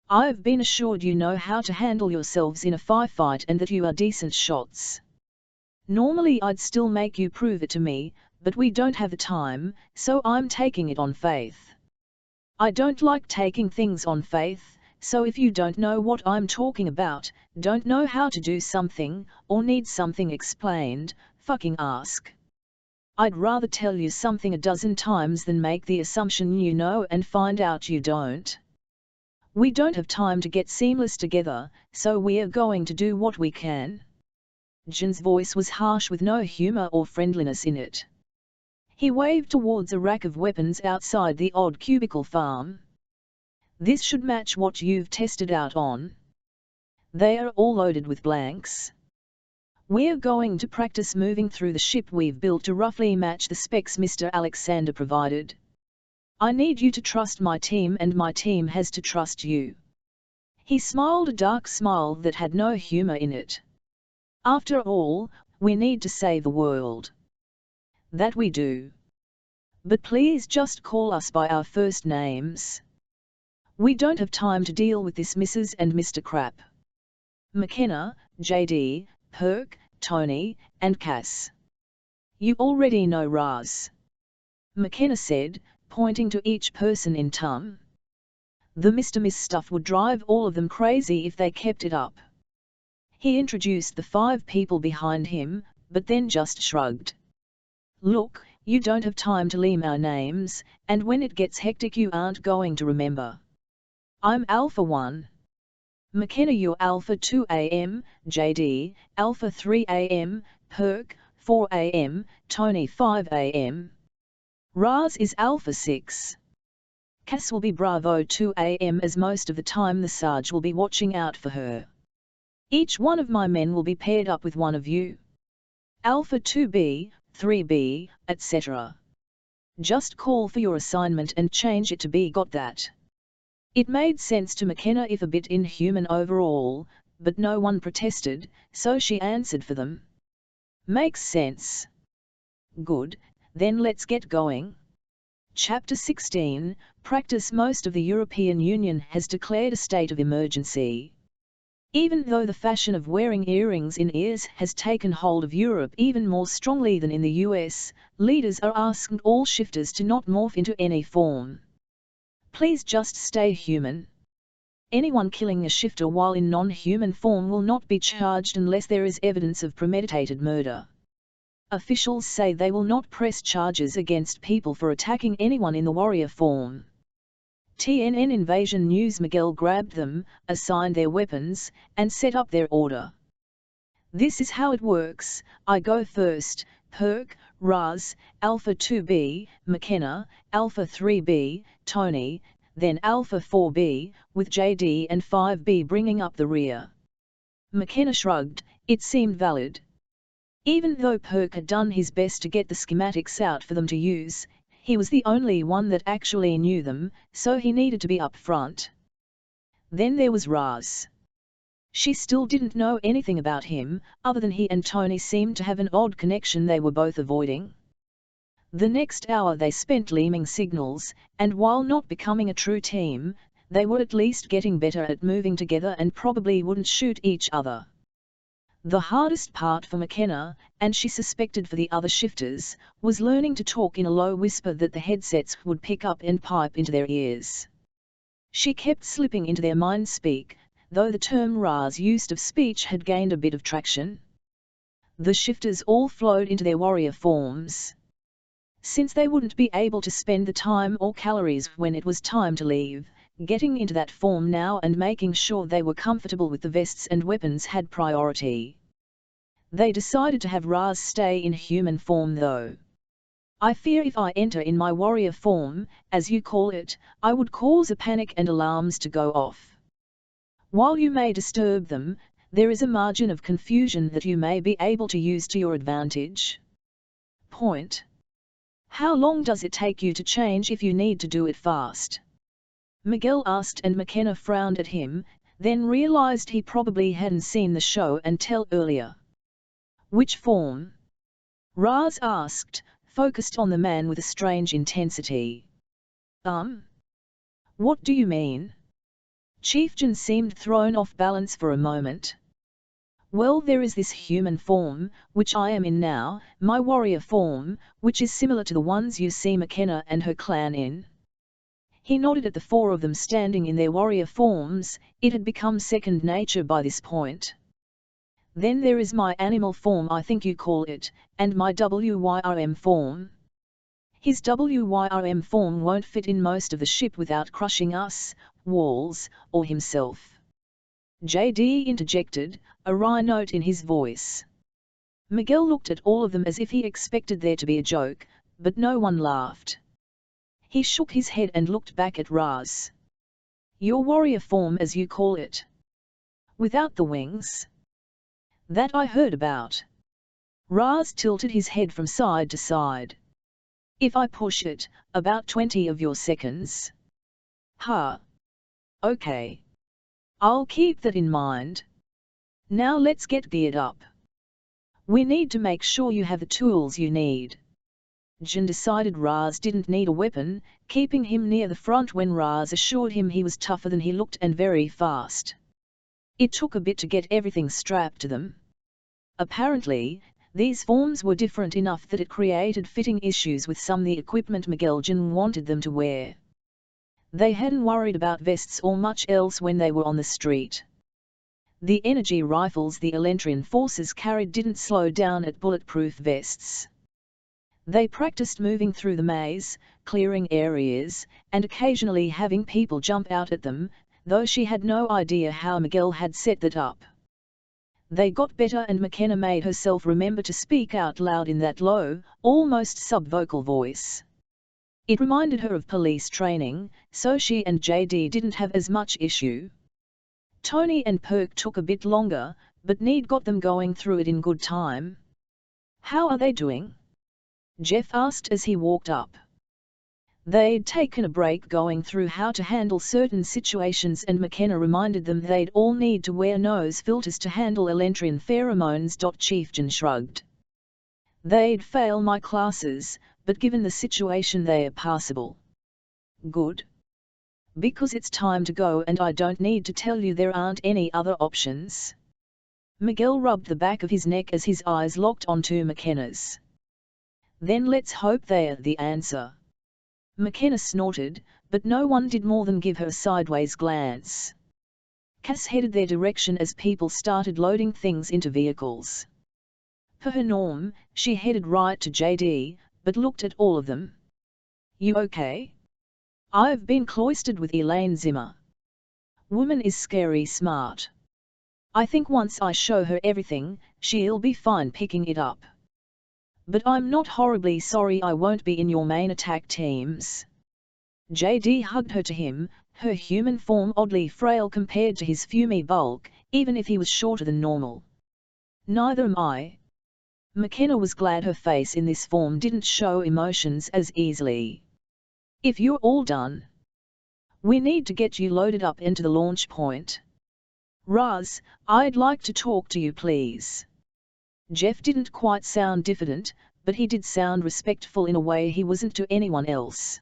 "I've been assured you know how to handle yourselves in a firefight and that you are decent shots. Normally I'd still make you prove it to me, but we don't have the time, so I'm taking it on faith. I don't like taking things on faith, so if you don't know what I'm talking about, don't know how to do something, or need something explained, fucking ask. I'd rather tell you something a dozen times than make the assumption you know and find out you don't. We don't have time to get seamless together, so we're going to do what we can." Jen's voice was harsh with no humor or friendliness in it. He waved towards a rack of weapons outside the odd cubicle farm. "This should match what you've tested out on. They are all loaded with blanks. We're going to practice moving through the ship we've built to roughly match the specs Mr. Alexander provided. I need you to trust my team and my team has to trust you." He smiled a dark smile that had no humor in it. "After all, we need to save the world." "That we do. But please just call us by our first names. We don't have time to deal with this Mrs. and Mr. Crap. McKenna, JD, Perk, Tony, and Cass. You already know Raz," McKenna said, pointing to each person in turn. The Mr. Miss stuff would drive all of them crazy if they kept it up. He introduced the 5 people behind him, but then just shrugged. "Look, you don't have time to learn our names, and when it gets hectic you aren't going to remember. I'm Alpha 1. McKenna, you're Alpha 2 AM, JD, Alpha 3 AM, Perk, 4 AM, Tony 5 AM. Raz is Alpha 6. Cass will be Bravo 2 AM as most of the time the Sarge will be watching out for her. Each one of my men will be paired up with one of you. Alpha 2B, 3B, etc. Just call for your assignment and change it to be got that." It made sense to McKenna if a bit inhuman overall, but no one protested, so she answered for them. "Makes sense." "Good, then let's get going." Chapter 16, Practice. Most of the European Union has declared a state of emergency. Even though the fashion of wearing earrings in ears has taken hold of Europe even more strongly than in the US, leaders are asking all shifters to not morph into any form. Please just stay human. Anyone killing a shifter while in non-human form will not be charged unless there is evidence of premeditated murder. Officials say they will not press charges against people for attacking anyone in the warrior form. TNN Invasion News. Miguel grabbed them, assigned their weapons, and set up their order. "This is how it works. I go first, Perk, Raz, Alpha 2B, McKenna, Alpha 3B, Tony, then Alpha 4B, with JD and 5B bringing up the rear. McKenna shrugged, it seemed valid. Even though Perk had done his best to get the schematics out for them to use, he was the only one that actually knew them, so he needed to be up front. Then there was Raz. She still didn't know anything about him, other than he and Tony seemed to have an odd connection they were both avoiding. The next hour they spent leaming signals, and while not becoming a true team, they were at least getting better at moving together and probably wouldn't shoot each other. The hardest part for McKenna, and she suspected for the other shifters, was learning to talk in a low whisper that the headsets would pick up and pipe into their ears. She kept slipping into their mind-speak, though the term Ra's use of speech had gained a bit of traction. The shifters all flowed into their warrior forms. Since they wouldn't be able to spend the time or calories when it was time to leave, getting into that form now and making sure they were comfortable with the vests and weapons had priority. They decided to have Raz stay in human form though. I fear if I enter in my warrior form, as you call it, I would cause a panic and alarms to go off. While you may disturb them, there is a margin of confusion that you may be able to use to your advantage. Point. How long does it take you to change if you need to do it fast? Miguel asked, and McKenna frowned at him, then realized he probably hadn't seen the show until earlier. Which form? Raz asked, focused on the man with a strange intensity. What do you mean? Chieftain seemed thrown off balance for a moment. Well, there is this human form, which I am in now, my warrior form, which is similar to the ones you see McKenna and her clan in. He nodded at the four of them standing in their warrior forms. It had become second nature by this point. Then there is my animal form, I think you call it, and my WYRM form. His WYRM form won't fit in most of the ship without crushing us, walls, or himself. JD interjected, a wry note in his voice. Miguel looked at all of them as if he expected there to be a joke, but no one laughed. He shook his head and looked back at Raz. Your warrior form, as you call it. Without the wings? That I heard about. Raz tilted his head from side to side. If I push it, about 20 of your seconds. Huh. Okay. I'll keep that in mind. Now let's get geared up. We need to make sure you have the tools you need. Jin decided Raz didn't need a weapon, keeping him near the front when Raz assured him he was tougher than he looked and very fast. It took a bit to get everything strapped to them. Apparently, these forms were different enough that it created fitting issues with some of the equipment Miguel Jin wanted them to wear. They hadn't worried about vests or much else when they were on the street. The energy rifles the Elentrin forces carried didn't slow down at bulletproof vests. They practiced moving through the maze, clearing areas, and occasionally having people jump out at them, though she had no idea how Miguel had set that up. They got better, and McKenna made herself remember to speak out loud in that low, almost sub-vocal voice. It reminded her of police training, so she and JD didn't have as much issue. Tony and Perk took a bit longer, but Need got them going through it in good time. How are they doing? Jeff asked as he walked up. They'd taken a break going through how to handle certain situations, and McKenna reminded them they'd all need to wear nose filters to handle Elentrin pheromones. Chieftain shrugged. They'd fail my classes, but given the situation they are passable. Good. Because it's time to go, and I don't need to tell you there aren't any other options. Miguel rubbed the back of his neck as his eyes locked onto McKenna's. Then let's hope they're the answer. McKenna snorted, but no one did more than give her a sideways glance. Cass headed their direction as people started loading things into vehicles. Per her norm, she headed right to JD, but looked at all of them. You okay? I've been cloistered with Elaine Zimmer. Woman is scary smart. I think once I show her everything, she'll be fine picking it up. But I'm not horribly sorry I won't be in your main attack teams. JD hugged her to him, her human form oddly frail compared to his fumey bulk, even if he was shorter than normal. Neither am I. McKenna was glad her face in this form didn't show emotions as easily. If you're all done, we need to get you loaded up into the launch point. Raz, I'd like to talk to you please. Jeff didn't quite sound diffident, but he did sound respectful in a way he wasn't to anyone else.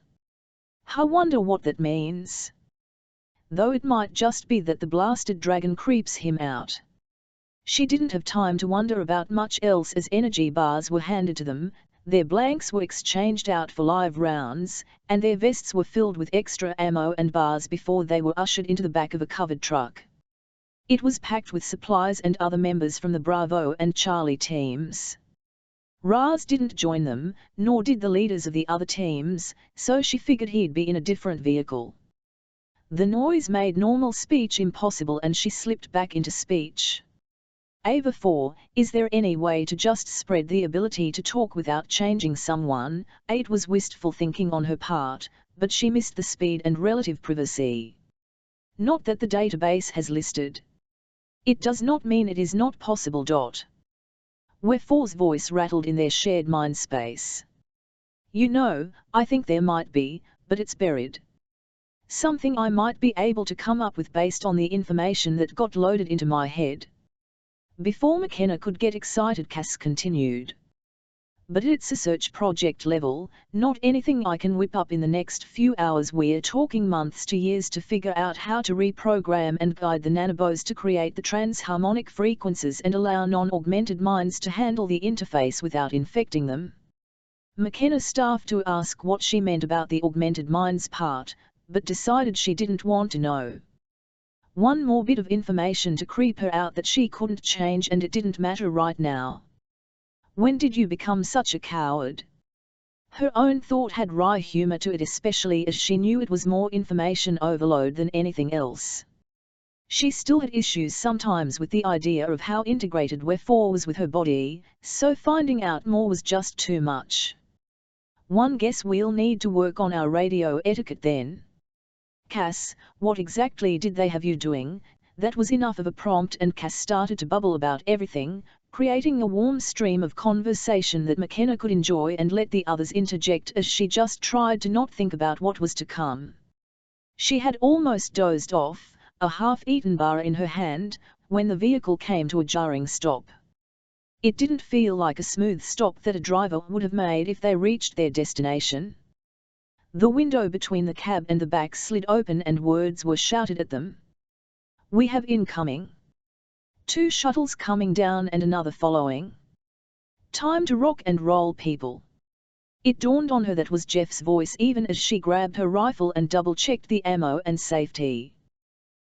I wonder what that means. Though it might just be that the blasted dragon creeps him out. She didn't have time to wonder about much else as energy bars were handed to them, their blanks were exchanged out for live rounds, and their vests were filled with extra ammo and bars before they were ushered into the back of a covered truck. It was packed with supplies and other members from the Bravo and Charlie teams. Raz didn't join them, nor did the leaders of the other teams, so she figured he'd be in a different vehicle. The noise made normal speech impossible and she slipped back into speech. Ava 4, is there any way to just spread the ability to talk without changing someone? It was wistful thinking on her part, but she missed the speed and relative privacy. Not that the database has listed. It does not mean it is not possible. Where 4's voice rattled in their shared mind space. You know, I think there might be, but it's buried. Something I might be able to come up with based on the information that got loaded into my head. Before McKenna could get excited, Cass continued. But it's a search project level, not anything I can whip up in the next few hours. We're talking months to years to figure out how to reprogram and guide the nanobos to create the transharmonic frequencies and allow non-augmented minds to handle the interface without infecting them. McKenna staffed to ask what she meant about the augmented minds part, but decided she didn't want to know. One more bit of information to creep her out that she couldn't change, and it didn't matter right now. When did you become such a coward? Her own thought had wry humor to it, especially as she knew it was more information overload than anything else. She still had issues sometimes with the idea of how integrated Where4 was with her body, so finding out more was just too much. One guess we'll need to work on our radio etiquette then. Cass, what exactly did they have you doing? That was enough of a prompt, and Cass started to bubble about everything, creating a warm stream of conversation that McKenna could enjoy and let the others interject as she just tried to not think about what was to come. She had almost dozed off, a half-eaten bar in her hand, when the vehicle came to a jarring stop. It didn't feel like a smooth stop that a driver would have made if they reached their destination. The window between the cab and the back slid open and words were shouted at them. We have incoming. 2 shuttles coming down and another following. Time to rock and roll, people. It dawned on her that was Jeff's voice even as she grabbed her rifle and double-checked the ammo and safety.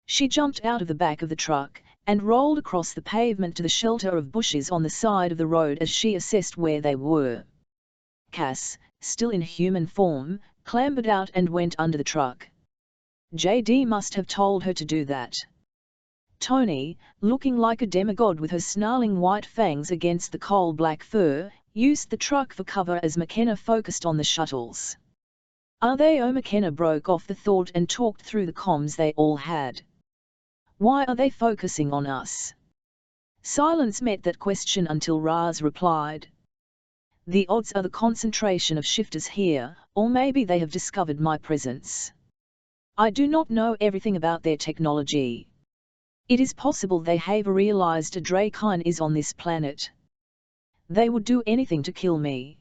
She jumped out of the back of the truck, and rolled across the pavement to the shelter of bushes on the side of the road as she assessed where they were. Cass, still in human form, clambered out and went under the truck. JD must have told her to do that. Tony, looking like a demigod with her snarling white fangs against the coal-black fur, used the truck for cover as McKenna focused on the shuttles. Are they? Oh, McKenna broke off the thought and talked through the comms they all had. Why are they focusing on us? Silence met that question until Raz replied. The odds are the concentration of shifters here, or maybe they have discovered my presence. I do not know everything about their technology. It is possible they have realized a Drakyn is on this planet. They would do anything to kill me.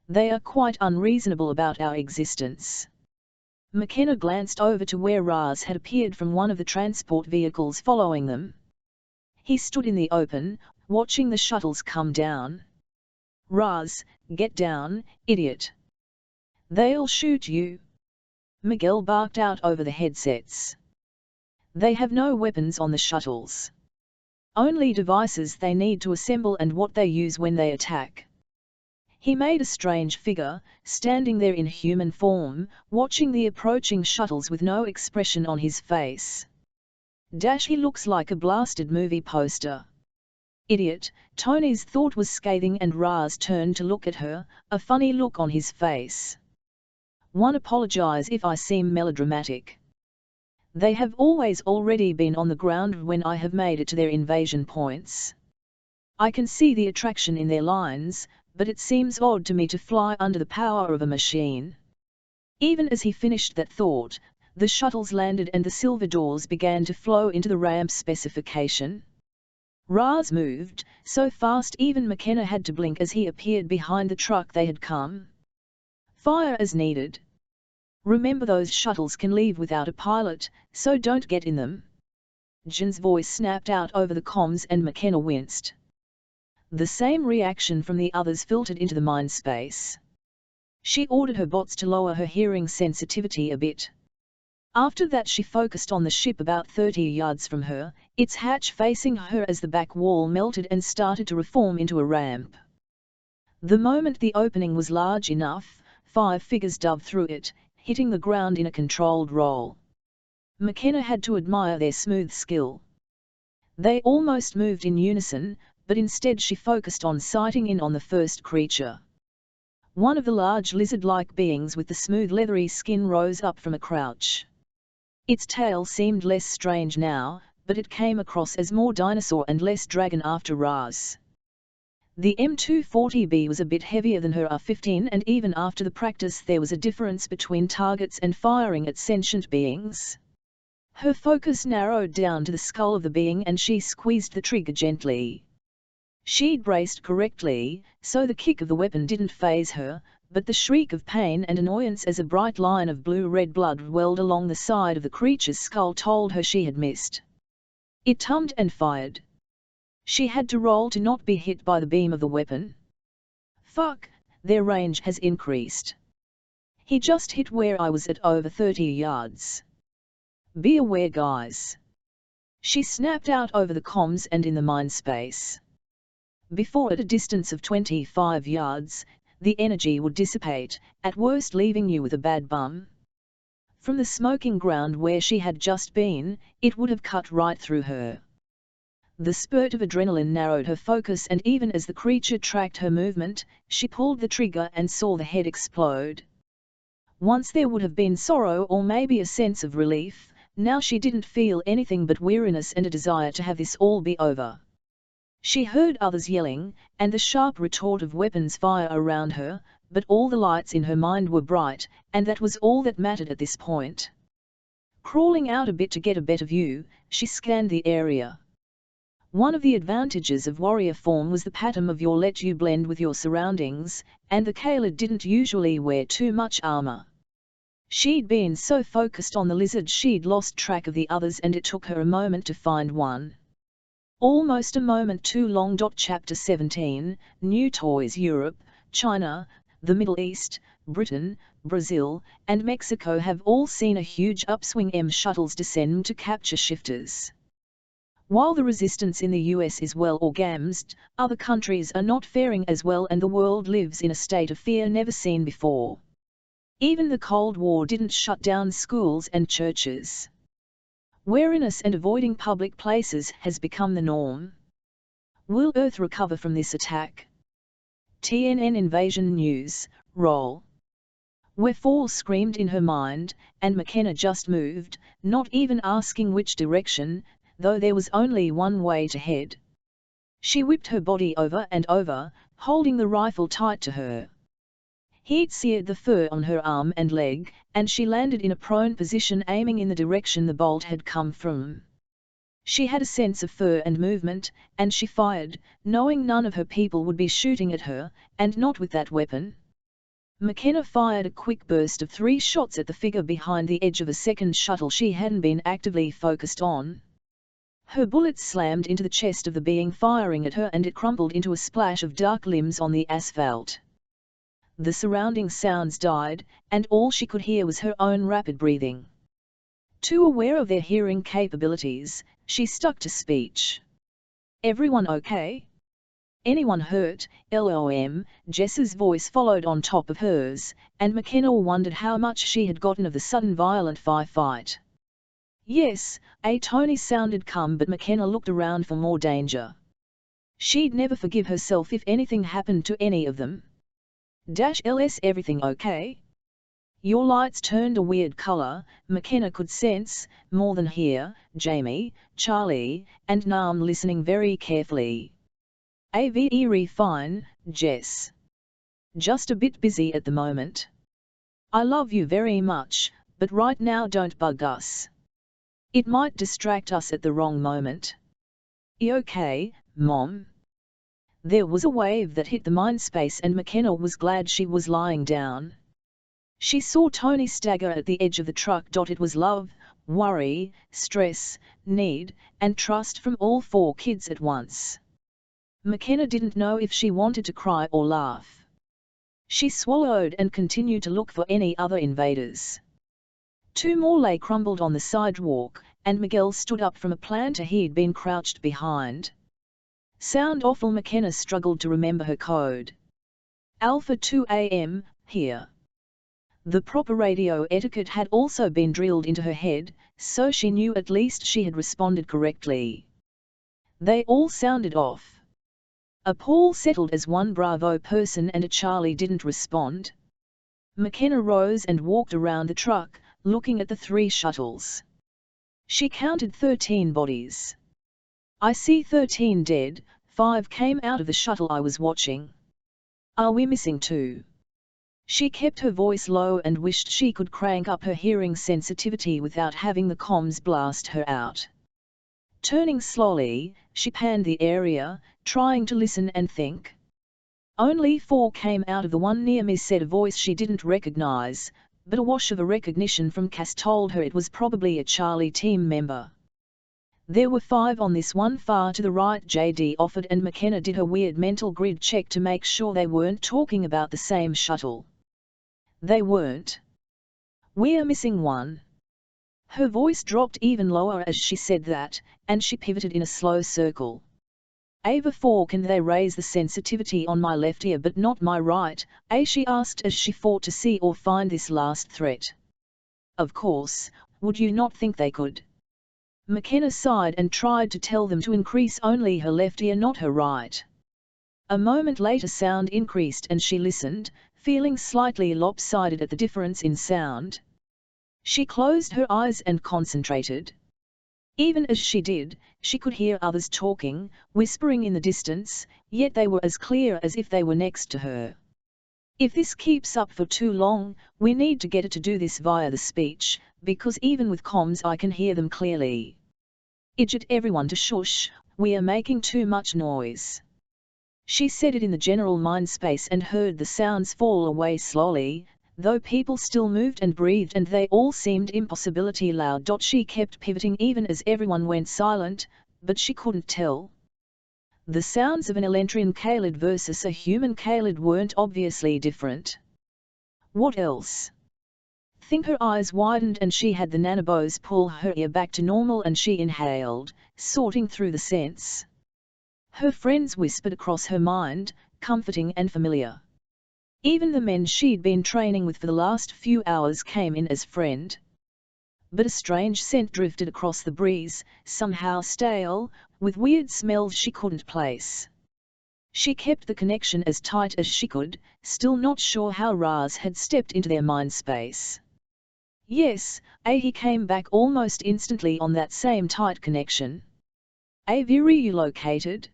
They are quite unreasonable about our existence. McKenna glanced over to where Raz had appeared from one of the transport vehicles following them. He stood in the open, watching the shuttles come down. Raz, get down, idiot. They'll shoot you. Miguel barked out over the headsets. They have no weapons on the shuttles. Only devices they need to assemble and what they use when they attack. He made a strange figure, standing there in human form, watching the approaching shuttles with no expression on his face. He looks like a blasted movie poster. Idiot, Tony's thought was scathing, and Raz turned to look at her, a funny look on his face. One, apologize if I seem melodramatic. They have always already been on the ground when I have made it to their invasion points. I can see the attraction in their lines, but it seems odd to me to fly under the power of a machine. Even as he finished that thought, the shuttles landed and the silver doors began to flow into the ramp specification. Raz moved, so fast even McKenna had to blink as he appeared behind the truck they had come. Fire as needed. Remember, those shuttles can leave without a pilot, so don't get in them. Jin's voice snapped out over the comms and McKenna winced. The same reaction from the others filtered into the mind space. She ordered her bots to lower her hearing sensitivity a bit. After that she focused on the ship about 30 yards from her, its hatch facing her as the back wall melted and started to reform into a ramp. The moment the opening was large enough, 5 figures dove through it, hitting the ground in a controlled roll. McKenna had to admire their smooth skill. They almost moved in unison, but instead she focused on sighting in on the first creature. One of the large lizard-like beings with the smooth leathery skin rose up from a crouch. Its tail seemed less strange now, but it came across as more dinosaur and less dragon after Raz. The M240B was a bit heavier than her R-15, and even after the practice there was a difference between targets and firing at sentient beings. Her focus narrowed down to the skull of the being and she squeezed the trigger gently. She'd braced correctly, so the kick of the weapon didn't faze her, but the shriek of pain and annoyance as a bright line of blue-red blood welled along the side of the creature's skull told her she had missed. It hummed and fired. She had to roll to not be hit by the beam of the weapon. Fuck, their range has increased. He just hit where I was at over 30 yards. Be aware, guys. She snapped out over the comms and in the mind space. Before, at a distance of 25 yards, the energy would dissipate, at worst leaving you with a bad bum. From the smoking ground where she had just been, it would have cut right through her. The spurt of adrenaline narrowed her focus, and even as the creature tracked her movement, she pulled the trigger and saw the head explode. Once there would have been sorrow or maybe a sense of relief, now she didn't feel anything but weariness and a desire to have this all be over. She heard others yelling, and the sharp retort of weapons fire around her, but all the lights in her mind were bright, and that was all that mattered at this point. Crawling out a bit to get a better view, she scanned the area. One of the advantages of warrior form was the pattern of your let you blend with your surroundings, and the Kaled didn't usually wear too much armor. She'd been so focused on the lizard she'd lost track of the others, and it took her a moment to find one. Almost a moment too long. Chapter 17, New Toys. Europe, China, the Middle East, Britain, Brazil, and Mexico have all seen a huge upswing M shuttles descend to capture shifters. While the resistance in the US is well organized, other countries are not faring as well, and the world lives in a state of fear never seen before. Even the Cold War didn't shut down schools and churches. Wariness and avoiding public places has become the norm. Will Earth recover from this attack? TNN Invasion News, roll. Wherefore screamed in her mind, and McKenna just moved, not even asking which direction, though there was only one way to head. She whipped her body over and over, holding the rifle tight to her. Heat seared the fur on her arm and leg, and she landed in a prone position, aiming in the direction the bolt had come from. She had a sense of fur and movement, and she fired, knowing none of her people would be shooting at her, and not with that weapon. McKenna fired a quick burst of 3 shots at the figure behind the edge of a second shuttle she hadn't been actively focused on. Her bullets slammed into the chest of the being firing at her, and it crumpled into a splash of dark limbs on the asphalt. The surrounding sounds died, and all she could hear was her own rapid breathing. Too aware of their hearing capabilities, she stuck to speech. "Everyone okay? Anyone hurt?" LOM, Jess's voice followed on top of hers, and McKenna wondered how much she had gotten of the sudden violent fight. "Yes," Tony sounded calm, but McKenna looked around for more danger. She'd never forgive herself if anything happened to any of them. -ls everything okay? Your lights turned a weird color, McKenna could sense, more than hear, Jamie, Charlie, and Nam listening very carefully. Very fine, Jess. Just a bit busy at the moment. I love you very much, but right now don't bug us. It might distract us at the wrong moment. Okay, Mom? There was a wave that hit the mindspace and McKenna was glad she was lying down. She saw Tony stagger at the edge of the truck. It was love, worry, stress, need, and trust from all four kids at once. McKenna didn't know if she wanted to cry or laugh. She swallowed and continued to look for any other invaders. Two more lay crumbled on the sidewalk, and Miguel stood up from a planter he'd been crouched behind. Sound awful. McKenna struggled to remember her code. Alpha 2 AM, here. The proper radio etiquette had also been drilled into her head, so she knew at least she had responded correctly. They all sounded off. A Paul settled as one Bravo person and a Charlie didn't respond. McKenna rose and walked around the truck, looking at the 3 shuttles. She counted 13 bodies. I see 13 dead, 5 came out of the shuttle I was watching. Are we missing 2? She kept her voice low and wished she could crank up her hearing sensitivity without having the comms blast her out. Turning slowly, she panned the area, trying to listen and think. Only 4 came out of the one near me, said a voice she didn't recognize, but a wash of a recognition from Cass told her it was probably a Charlie team member. There were 5 on this one far to the right, JD offered, and McKenna did her weird mental grid check to make sure they weren't talking about the same shuttle. They weren't. We're missing 1. Her voice dropped even lower as she said that, and she pivoted in a slow circle. Ava 4, can they raise the sensitivity on my left ear but not my right? She asked as she fought to see or find this last threat. Of course, would you not think they could? McKenna sighed and tried to tell them to increase only her left ear, not her right. A moment later sound increased and she listened, feeling slightly lopsided at the difference in sound. She closed her eyes and concentrated. Even as she did, she could hear others talking, whispering in the distance, yet they were as clear as if they were next to her. If this keeps up for too long, we need to get her to do this via the speech, because even with comms I can hear them clearly. Idjit everyone to shush, we are making too much noise. She said it in the general mind space and heard the sounds fall away slowly, though people still moved and breathed and they all seemed impossibility loud. She kept pivoting even as everyone went silent, but she couldn't tell. The sounds of an Elentrin Kalid versus a human Kalid weren't obviously different. What else? Think. Her eyes widened and she had the nanobos pull her ear back to normal and she inhaled, sorting through the scents. Her friends whispered across her mind, comforting and familiar. Even the men she'd been training with for the last few hours came in as friend. But a strange scent drifted across the breeze, somehow stale, with weird smells she couldn't place. She kept the connection as tight as she could, still not sure how Raz had stepped into their mind space. Yes, he came back almost instantly on that same tight connection. Were you located?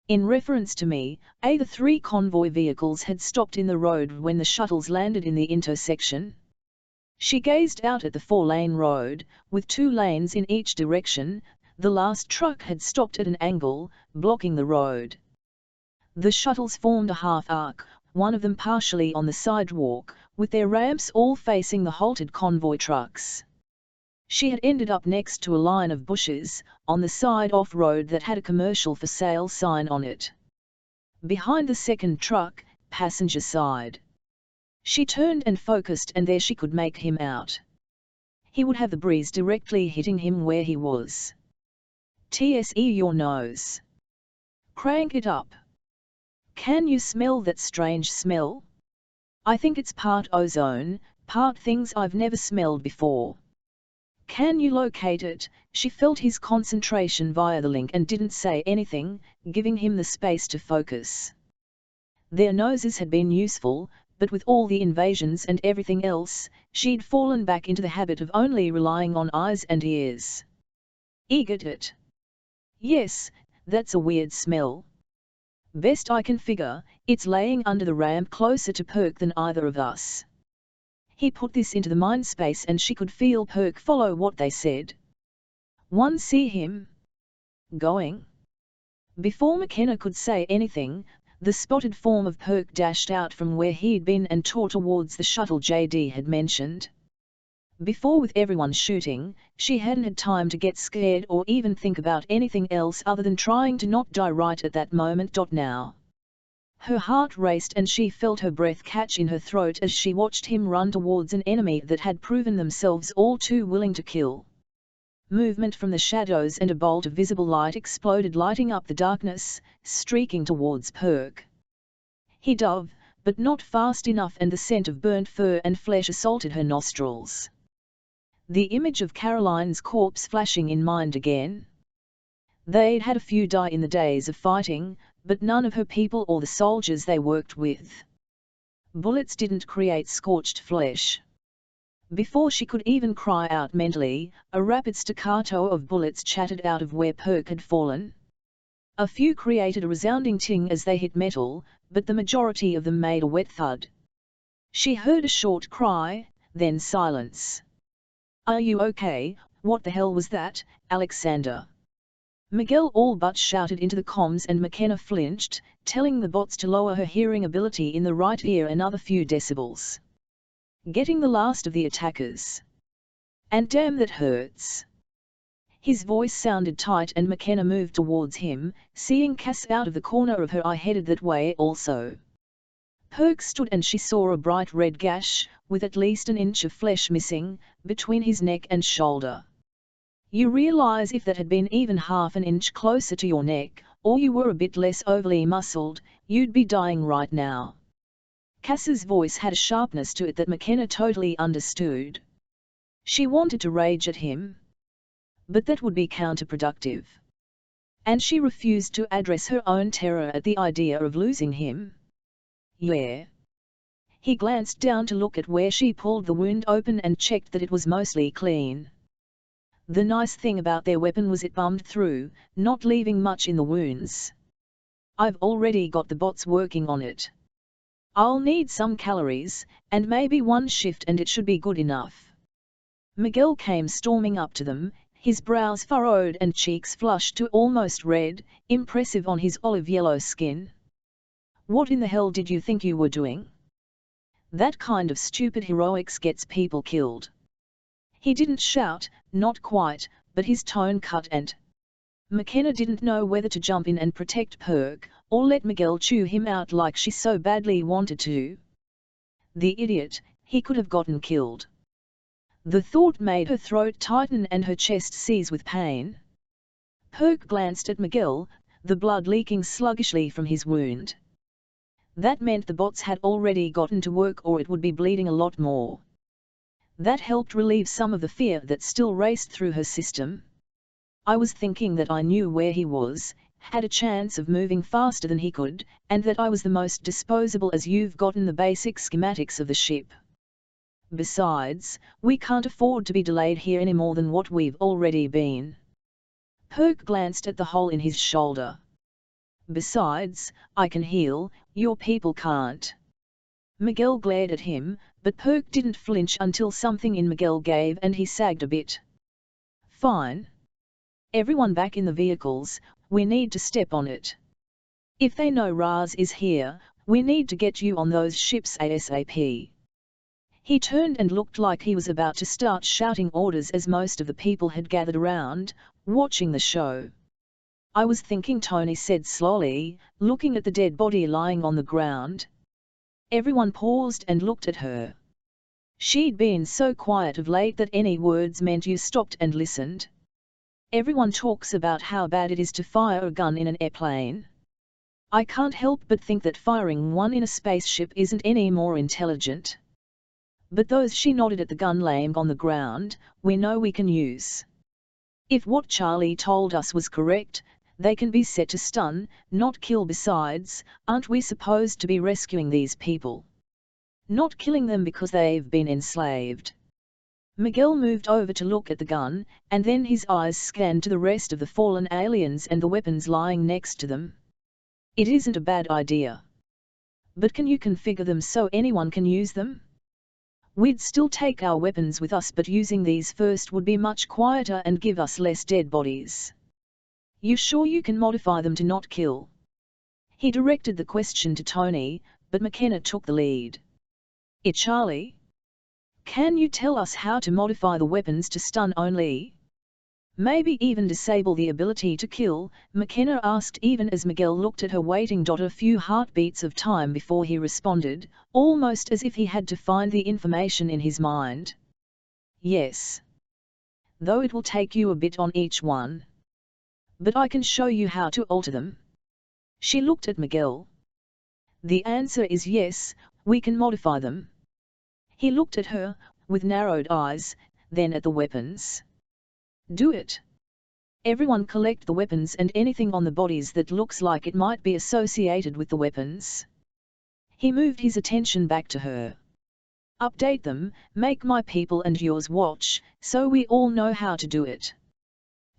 In reference to me, the 3 convoy vehicles had stopped in the road when the shuttles landed in the intersection. She gazed out at the 4-lane road, with 2 lanes in each direction. The last truck had stopped at an angle, blocking the road. The shuttles formed a half-arc, one of them partially on the sidewalk, with their ramps all facing the halted convoy trucks. She had ended up next to a line of bushes, on the side off-road that had a commercial for sale sign on it. Behind the second truck, passenger side. She turned and focused and there she could make him out. He would have the breeze directly hitting him where he was. TSE your nose. Crank it up. Can you smell that strange smell? I think it's part ozone, part things I've never smelled before. Can you locate it? She felt his concentration via the link and didn't say anything, giving him the space to focus. Their noses had been useful, but with all the invasions and everything else, she'd fallen back into the habit of only relying on eyes and ears. Egot it. Yes, that's a weird smell. Best I can figure, it's laying under the ramp closer to Perk than either of us. He put this into the mind space and she could feel Perk follow what they said. One see him going. Before McKenna could say anything, the spotted form of Perk dashed out from where he'd been and tore towards the shuttle JD had mentioned. Before, with everyone shooting, she hadn't had time to get scared or even think about anything else other than trying to not die right at that moment. Now. Her heart raced and she felt her breath catch in her throat as she watched him run towards an enemy that had proven themselves all too willing to kill. Movement from the shadows and a bolt of visible light exploded, lighting up the darkness, streaking towards Perk. He dove, but not fast enough, and the scent of burnt fur and flesh assaulted her nostrils. The image of Caroline's corpse flashing in mind again. They'd had a few die in the days of fighting, but none of her people or the soldiers they worked with. Bullets didn't create scorched flesh. Before she could even cry out mentally, a rapid staccato of bullets chattered out of where Perk had fallen. A few created a resounding ting as they hit metal, but the majority of them made a wet thud. She heard a short cry, then silence. "Are you okay? What the hell was that, Alexander?" Miguel all but shouted into the comms and McKenna flinched, telling the bots to lower her hearing ability in the right ear another few decibels. "Getting the last of the attackers. And damn, that hurts." His voice sounded tight and McKenna moved towards him, seeing Cass out of the corner of her eye headed that way also. Perk stood and she saw a bright red gash, with at least an inch of flesh missing, between his neck and shoulder. You realize if that had been even half an inch closer to your neck, or you were a bit less overly muscled, you'd be dying right now. Cass's voice had a sharpness to it that McKenna totally understood. She wanted to rage at him, but that would be counterproductive. And she refused to address her own terror at the idea of losing him. "Yeah." He glanced down to look at where she pulled the wound open and checked that it was mostly clean. The nice thing about their weapon was it bummed through, not leaving much in the wounds. "I've already got the bots working on it. I'll need some calories, and maybe one shift and it should be good enough." Miguel came storming up to them, his brows furrowed and cheeks flushed to almost red, impressive on his olive-yellow skin. "What in the hell did you think you were doing? That kind of stupid heroics gets people killed." He didn't shout, not quite, but his tone cut, and McKenna didn't know whether to jump in and protect Perk, or let Miguel chew him out like she so badly wanted to. The idiot, he could have gotten killed. The thought made her throat tighten and her chest seize with pain. Perk glanced at Miguel, the blood leaking sluggishly from his wound. That meant the bots had already gotten to work, or it would be bleeding a lot more. That helped relieve some of the fear that still raced through her system. "I was thinking that I knew where he was, had a chance of moving faster than he could, and that I was the most disposable as you've gotten the basic schematics of the ship. Besides, we can't afford to be delayed here any more than what we've already been." Perk glanced at the hole in his shoulder. "Besides, I can heal, your people can't." Miguel glared at him, but Perk didn't flinch until something in Miguel gave and he sagged a bit. "Fine. Everyone back in the vehicles, we need to step on it. If they know Raz is here, we need to get you on those ships ASAP." He turned and looked like he was about to start shouting orders as most of the people had gathered around, watching the show. "I was thinking," Tony said slowly, looking at the dead body lying on the ground. Everyone paused and looked at her. She'd been so quiet of late that any words meant you stopped and listened. Everyone talks about how bad it is to fire a gun in an airplane. I can't help but think that firing one in a spaceship isn't any more intelligent. But those, she nodded at the gun laying on the ground, we know we can use. If what Charlie told us was correct, they can be set to stun, not kill. Besides, aren't we supposed to be rescuing these people? Not killing them because they've been enslaved. Miguel moved over to look at the gun, and then his eyes scanned to the rest of the fallen aliens and the weapons lying next to them. It isn't a bad idea. But can you configure them so anyone can use them? We'd still take our weapons with us, but using these first would be much quieter and give us less dead bodies. You sure you can modify them to not kill? He directed the question to Tony, but McKenna took the lead. Charlie? Can you tell us how to modify the weapons to stun only? Maybe even disable the ability to kill, McKenna asked, even as Miguel looked at her waiting. A few heartbeats of time before he responded, almost as if he had to find the information in his mind. Yes. Though it will take you a bit on each one. But I can show you how to alter them. She looked at Miguel. The answer is yes, we can modify them. He looked at her, with narrowed eyes, then at the weapons. Do it. Everyone collect the weapons and anything on the bodies that looks like it might be associated with the weapons. He moved his attention back to her. Update them, make my people and yours watch, so we all know how to do it.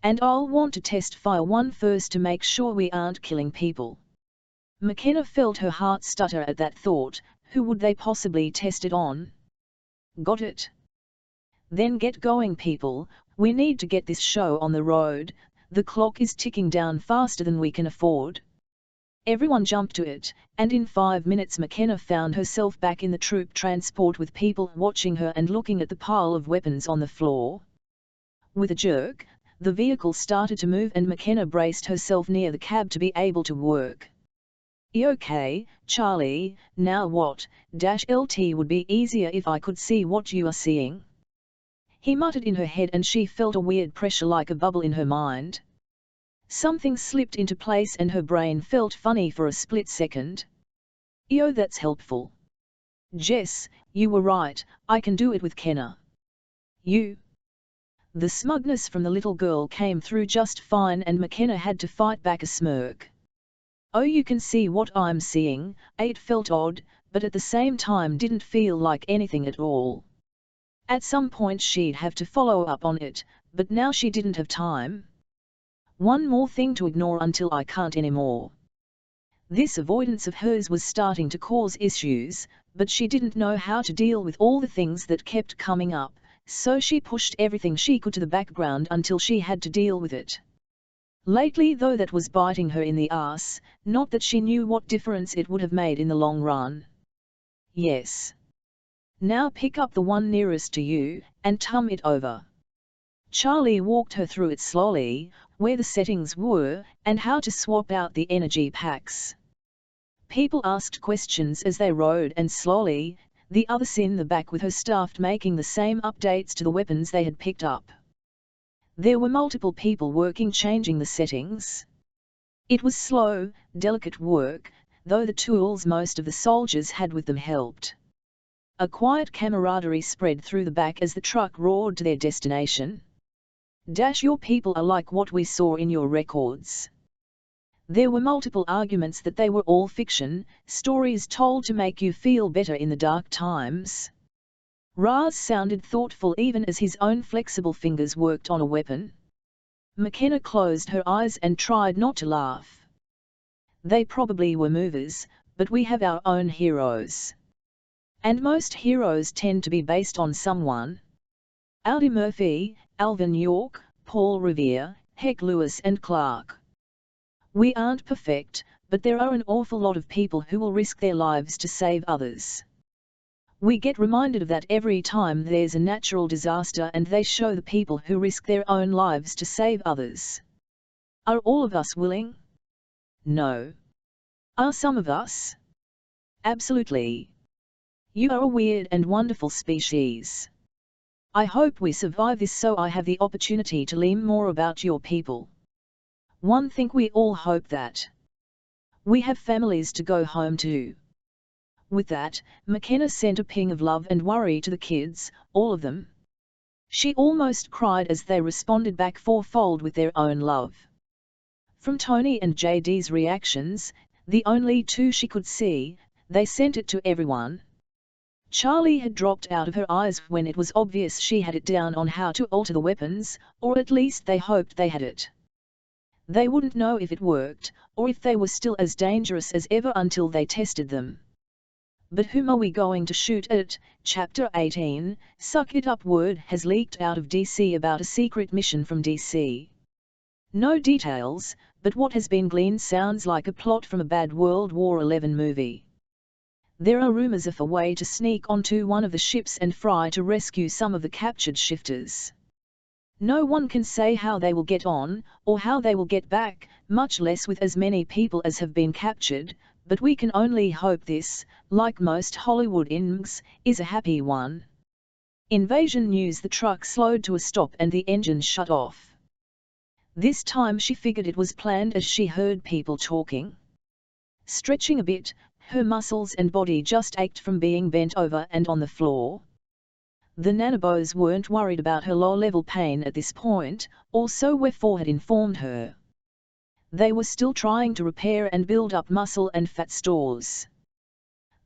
And I'll want to test fire one first to make sure we aren't killing people. McKenna felt her heart stutter at that thought. Who would they possibly test it on? Got it. Then get going, people. We need to get this show on the road. The clock is ticking down faster than we can afford. Everyone jumped to it, and in 5 minutes McKenna found herself back in the troop transport with people watching her and looking at the pile of weapons on the floor. With a jerk, the vehicle started to move and McKenna braced herself near the cab to be able to work. Okay, Charlie, now what? -LT would be easier if I could see what you are seeing. He muttered in her head, and she felt a weird pressure like a bubble in her mind. Something slipped into place and her brain felt funny for a split second. That's helpful. Jess, you were right, I can do it with Kenna. You? The smugness from the little girl came through just fine and McKenna had to fight back a smirk. Oh, you can see what I'm seeing. It felt odd, but at the same time didn't feel like anything at all. At some point she'd have to follow up on it, but now she didn't have time. One more thing to ignore until I can't anymore. This avoidance of hers was starting to cause issues, but she didn't know how to deal with all the things that kept coming up, so she pushed everything she could to the background until she had to deal with it. Lately though, that was biting her in the ass, not that she knew what difference it would have made in the long run. Yes. Now pick up the one nearest to you, and tum it over. Charlie walked her through it slowly, where the settings were, and how to swap out the energy packs. People asked questions as they rode, and slowly, the others in the back with her staff making the same updates to the weapons they had picked up. There were multiple people working, changing the settings. It was slow, delicate work, though the tools most of the soldiers had with them helped. A quiet camaraderie spread through the back as the truck roared to their destination. Your people are like what we saw in your records. There were multiple arguments that they were all fiction, stories told to make you feel better in the dark times. Raz sounded thoughtful even as his own flexible fingers worked on a weapon. McKenna closed her eyes and tried not to laugh. They probably were movers, but we have our own heroes. And most heroes tend to be based on someone. Audie Murphy, Alvin York, Paul Revere, Heck Lewis and Clark. We aren't perfect, but there are an awful lot of people who will risk their lives to save others. We get reminded of that every time there's a natural disaster and they show the people who risk their own lives to save others. Are all of us willing? No. Are some of us? Absolutely. You are a weird and wonderful species. I hope we survive this so I have the opportunity to learn more about your people. One thing we all hope that we have families to go home to. With that, McKenna sent a ping of love and worry to the kids, all of them. She almost cried as they responded back fourfold with their own love. From Tony and JD's reactions, the only two she could see, they sent it to everyone. Charlie had dropped out of her eyes when it was obvious she had it down on how to alter the weapons, or at least they hoped they had it. They wouldn't know if it worked, or if they were still as dangerous as ever until they tested them. But whom are we going to shoot at? Chapter 18, Suck It Up. Word has leaked out of DC about a secret mission from DC. No details, but what has been gleaned sounds like a plot from a bad World War XI movie. There are rumors of a way to sneak onto one of the ships and fry to rescue some of the captured shifters. No one can say how they will get on, or how they will get back, much less with as many people as have been captured, but we can only hope this, like most Hollywood endings, is a happy one. Invasion news. The truck slowed to a stop and the engine shut off. This time she figured it was planned as she heard people talking. Stretching a bit, her muscles and body just ached from being bent over and on the floor. The nanobos weren't worried about her low-level pain at this point, or so Weffor had informed her. They were still trying to repair and build up muscle and fat stores.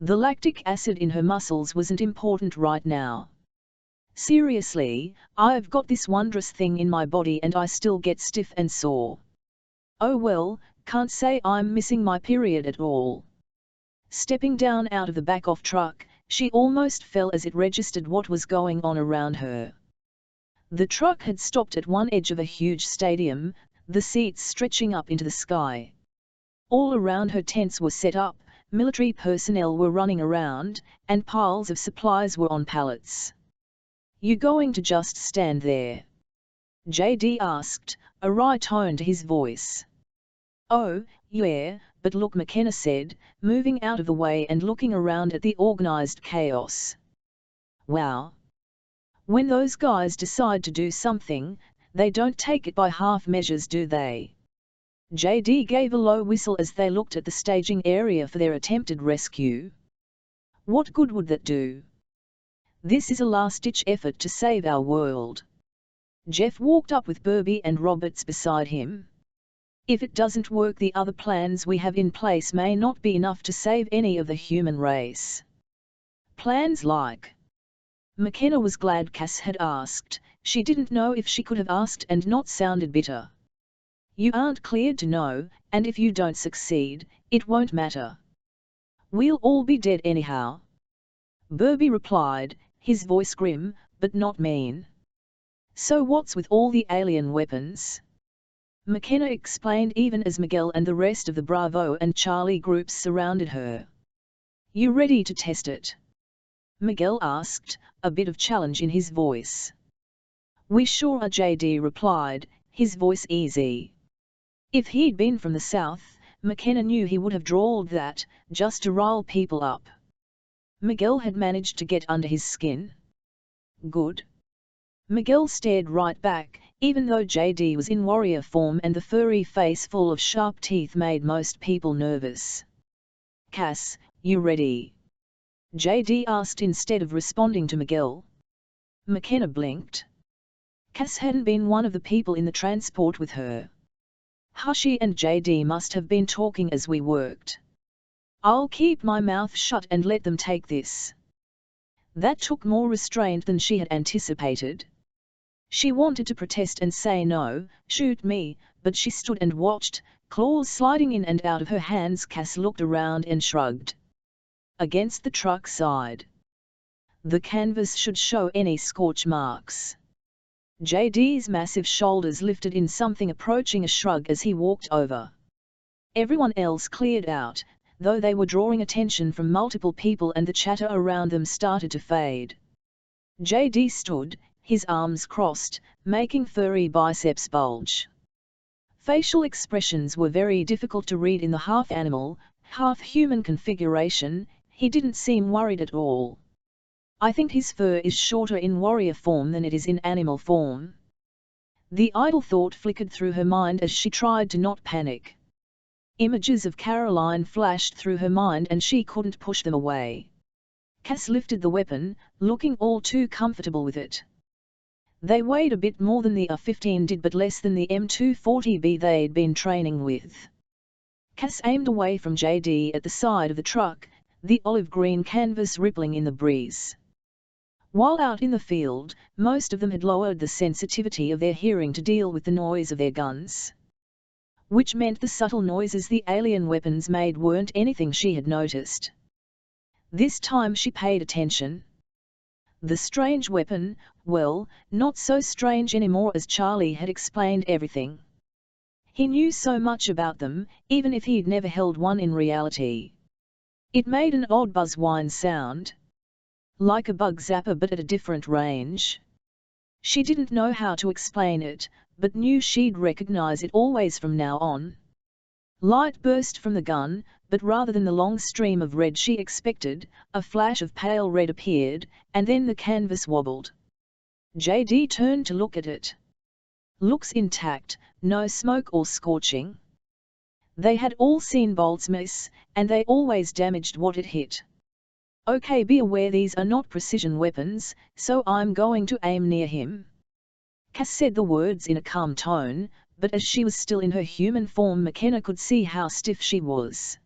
The lactic acid in her muscles wasn't important right now. Seriously, I've got this wondrous thing in my body and I still get stiff and sore. Oh well, can't say I'm missing my period at all. Stepping down out of the back-off truck, she almost fell as it registered what was going on around her. The truck had stopped at one edge of a huge stadium, the seats stretching up into the sky. All around her tents were set up, military personnel were running around, and piles of supplies were on pallets. "You going to just stand there?" JD asked, a wry tone to his voice. "Oh, yeah, but look," McKenna said, moving out of the way and looking around at the organized chaos. "Wow. When those guys decide to do something, they don't take it by half measures, do they?" JD gave a low whistle as they looked at the staging area for their attempted rescue. "What good would that do? This is a last-ditch effort to save our world." Jeff walked up with Burby and Roberts beside him. "If it doesn't work, the other plans we have in place may not be enough to save any of the human race." "Plans like?" McKenna was glad Cass had asked. She didn't know if she could have asked and not sounded bitter. "You aren't cleared to know, and if you don't succeed, it won't matter. We'll all be dead anyhow." Burby replied, his voice grim, but not mean. "So what's with all the alien weapons?" McKenna explained even as Miguel and the rest of the Bravo and Charlie groups surrounded her. "You ready to test it?" Miguel asked, a bit of challenge in his voice. "We sure are," JD replied, his voice easy. If he'd been from the South, McKenna knew he would have drawled that, just to rile people up. Miguel had managed to get under his skin. "Good." Miguel stared right back, even though JD was in warrior form and the furry face full of sharp teeth made most people nervous. "Cass, you ready?" JD asked instead of responding to Miguel. McKenna blinked. Cass hadn't been one of the people in the transport with her. Hushie and JD must have been talking as we worked. "I'll keep my mouth shut and let them take this." That took more restraint than she had anticipated. She wanted to protest and say no, shoot me, but she stood and watched, claws sliding in and out of her hands. Cass looked around and shrugged. Against the truck side. The canvas should show any scorch marks. JD's massive shoulders lifted in something approaching a shrug as he walked over. Everyone else cleared out, though they were drawing attention from multiple people and the chatter around them started to fade. JD stood, his arms crossed, making furry biceps bulge. Facial expressions were very difficult to read in the half-animal, half-human configuration. He didn't seem worried at all. "I think his fur is shorter in warrior form than it is in animal form." The idle thought flickered through her mind as she tried to not panic. Images of Caroline flashed through her mind and she couldn't push them away. Cass lifted the weapon, looking all too comfortable with it. They weighed a bit more than the AR-15 did but less than the M240B they'd been training with. Cass aimed away from JD at the side of the truck, the olive-green canvas rippling in the breeze. While out in the field, most of them had lowered the sensitivity of their hearing to deal with the noise of their guns. Which meant the subtle noises the alien weapons made weren't anything she had noticed. This time she paid attention. The strange weapon, well, not so strange anymore as Charlie had explained everything. He knew so much about them, even if he'd never held one in reality. It made an odd buzz whine sound. Like a bug zapper but at a different range. She didn't know how to explain it, but knew she'd recognize it always from now on. Light burst from the gun, but rather than the long stream of red she expected, a flash of pale red appeared, and then the canvas wobbled. JD turned to look at it. Looks intact, no smoke or scorching. They had all seen bolts miss, and they always damaged what it hit. Okay, be aware these are not precision weapons, so I'm going to aim near him. Cass said the words in a calm tone, but as she was still in her human form McKenna could see how stiff she was.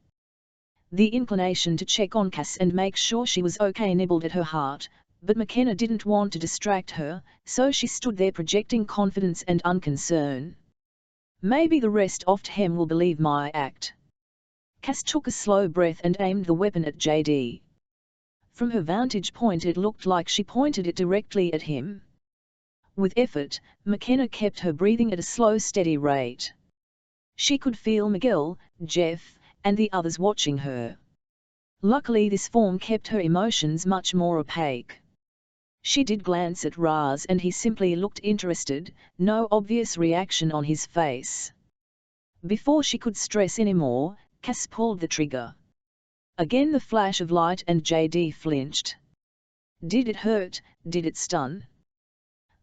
The inclination to check on Cass and make sure she was okay nibbled at her heart, but McKenna didn't want to distract her, so she stood there projecting confidence and unconcern. Maybe the rest of him will believe my act. Cass took a slow breath and aimed the weapon at JD. From her vantage point it looked like she pointed it directly at him. With effort, McKenna kept her breathing at a slow steady rate. She could feel Miguel, Jeff, and the others watching her. Luckily this form kept her emotions much more opaque. She did glance at Raz and he simply looked interested, no obvious reaction on his face. Before she could stress anymore, Cass pulled the trigger. Again the flash of light and JD flinched. Did it hurt? Did it stun?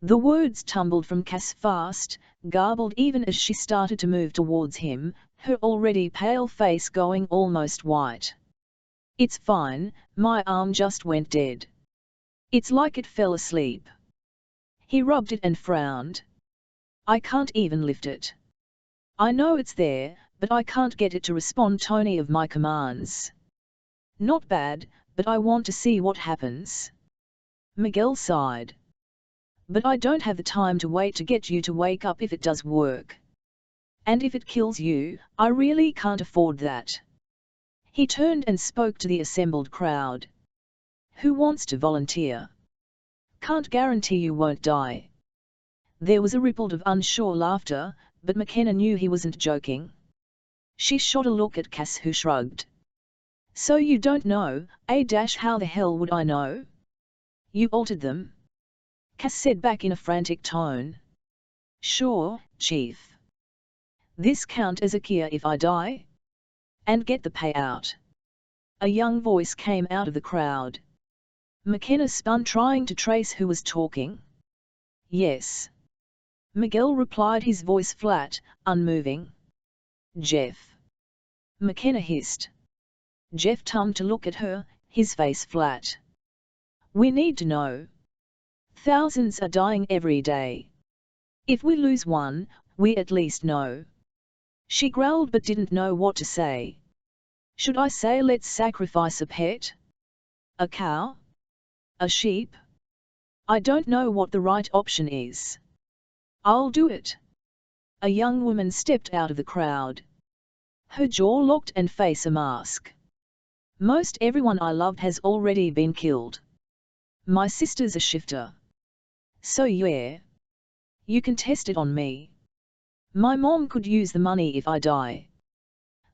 The words tumbled from Cass fast, garbled even as she started to move towards him, her already pale face going almost white. It's fine, my arm just went dead. It's like it fell asleep. He rubbed it and frowned. I can't even lift it. I know it's there, but I can't get it to respond to any of my commands. Not bad, but I want to see what happens. Miguel sighed. But I don't have the time to wait to get you to wake up if it does work. And if it kills you, I really can't afford that. He turned and spoke to the assembled crowd. Who wants to volunteer? Can't guarantee you won't die. There was a ripple of unsure laughter, but McKenna knew he wasn't joking. She shot a look at Cass who shrugged. So you don't know, how the hell would I know? You altered them? Cass said back in a frantic tone. Sure, Chief. This count as a kia if I die? And get the payout. A young voice came out of the crowd. McKenna spun trying to trace who was talking. Yes. Miguel replied, his voice flat, unmoving. Jeff. McKenna hissed. Jeff turned to look at her, his face flat. We need to know. Thousands are dying every day. If we lose one, we at least know. She growled but didn't know what to say. Should I say let's sacrifice a pet? A cow? A sheep? I don't know what the right option is. I'll do it. A young woman stepped out of the crowd. Her jaw locked and face a mask. Most everyone I loved has already been killed. My sister's a shifter. So yeah. You can test it on me. My mom could use the money if I die.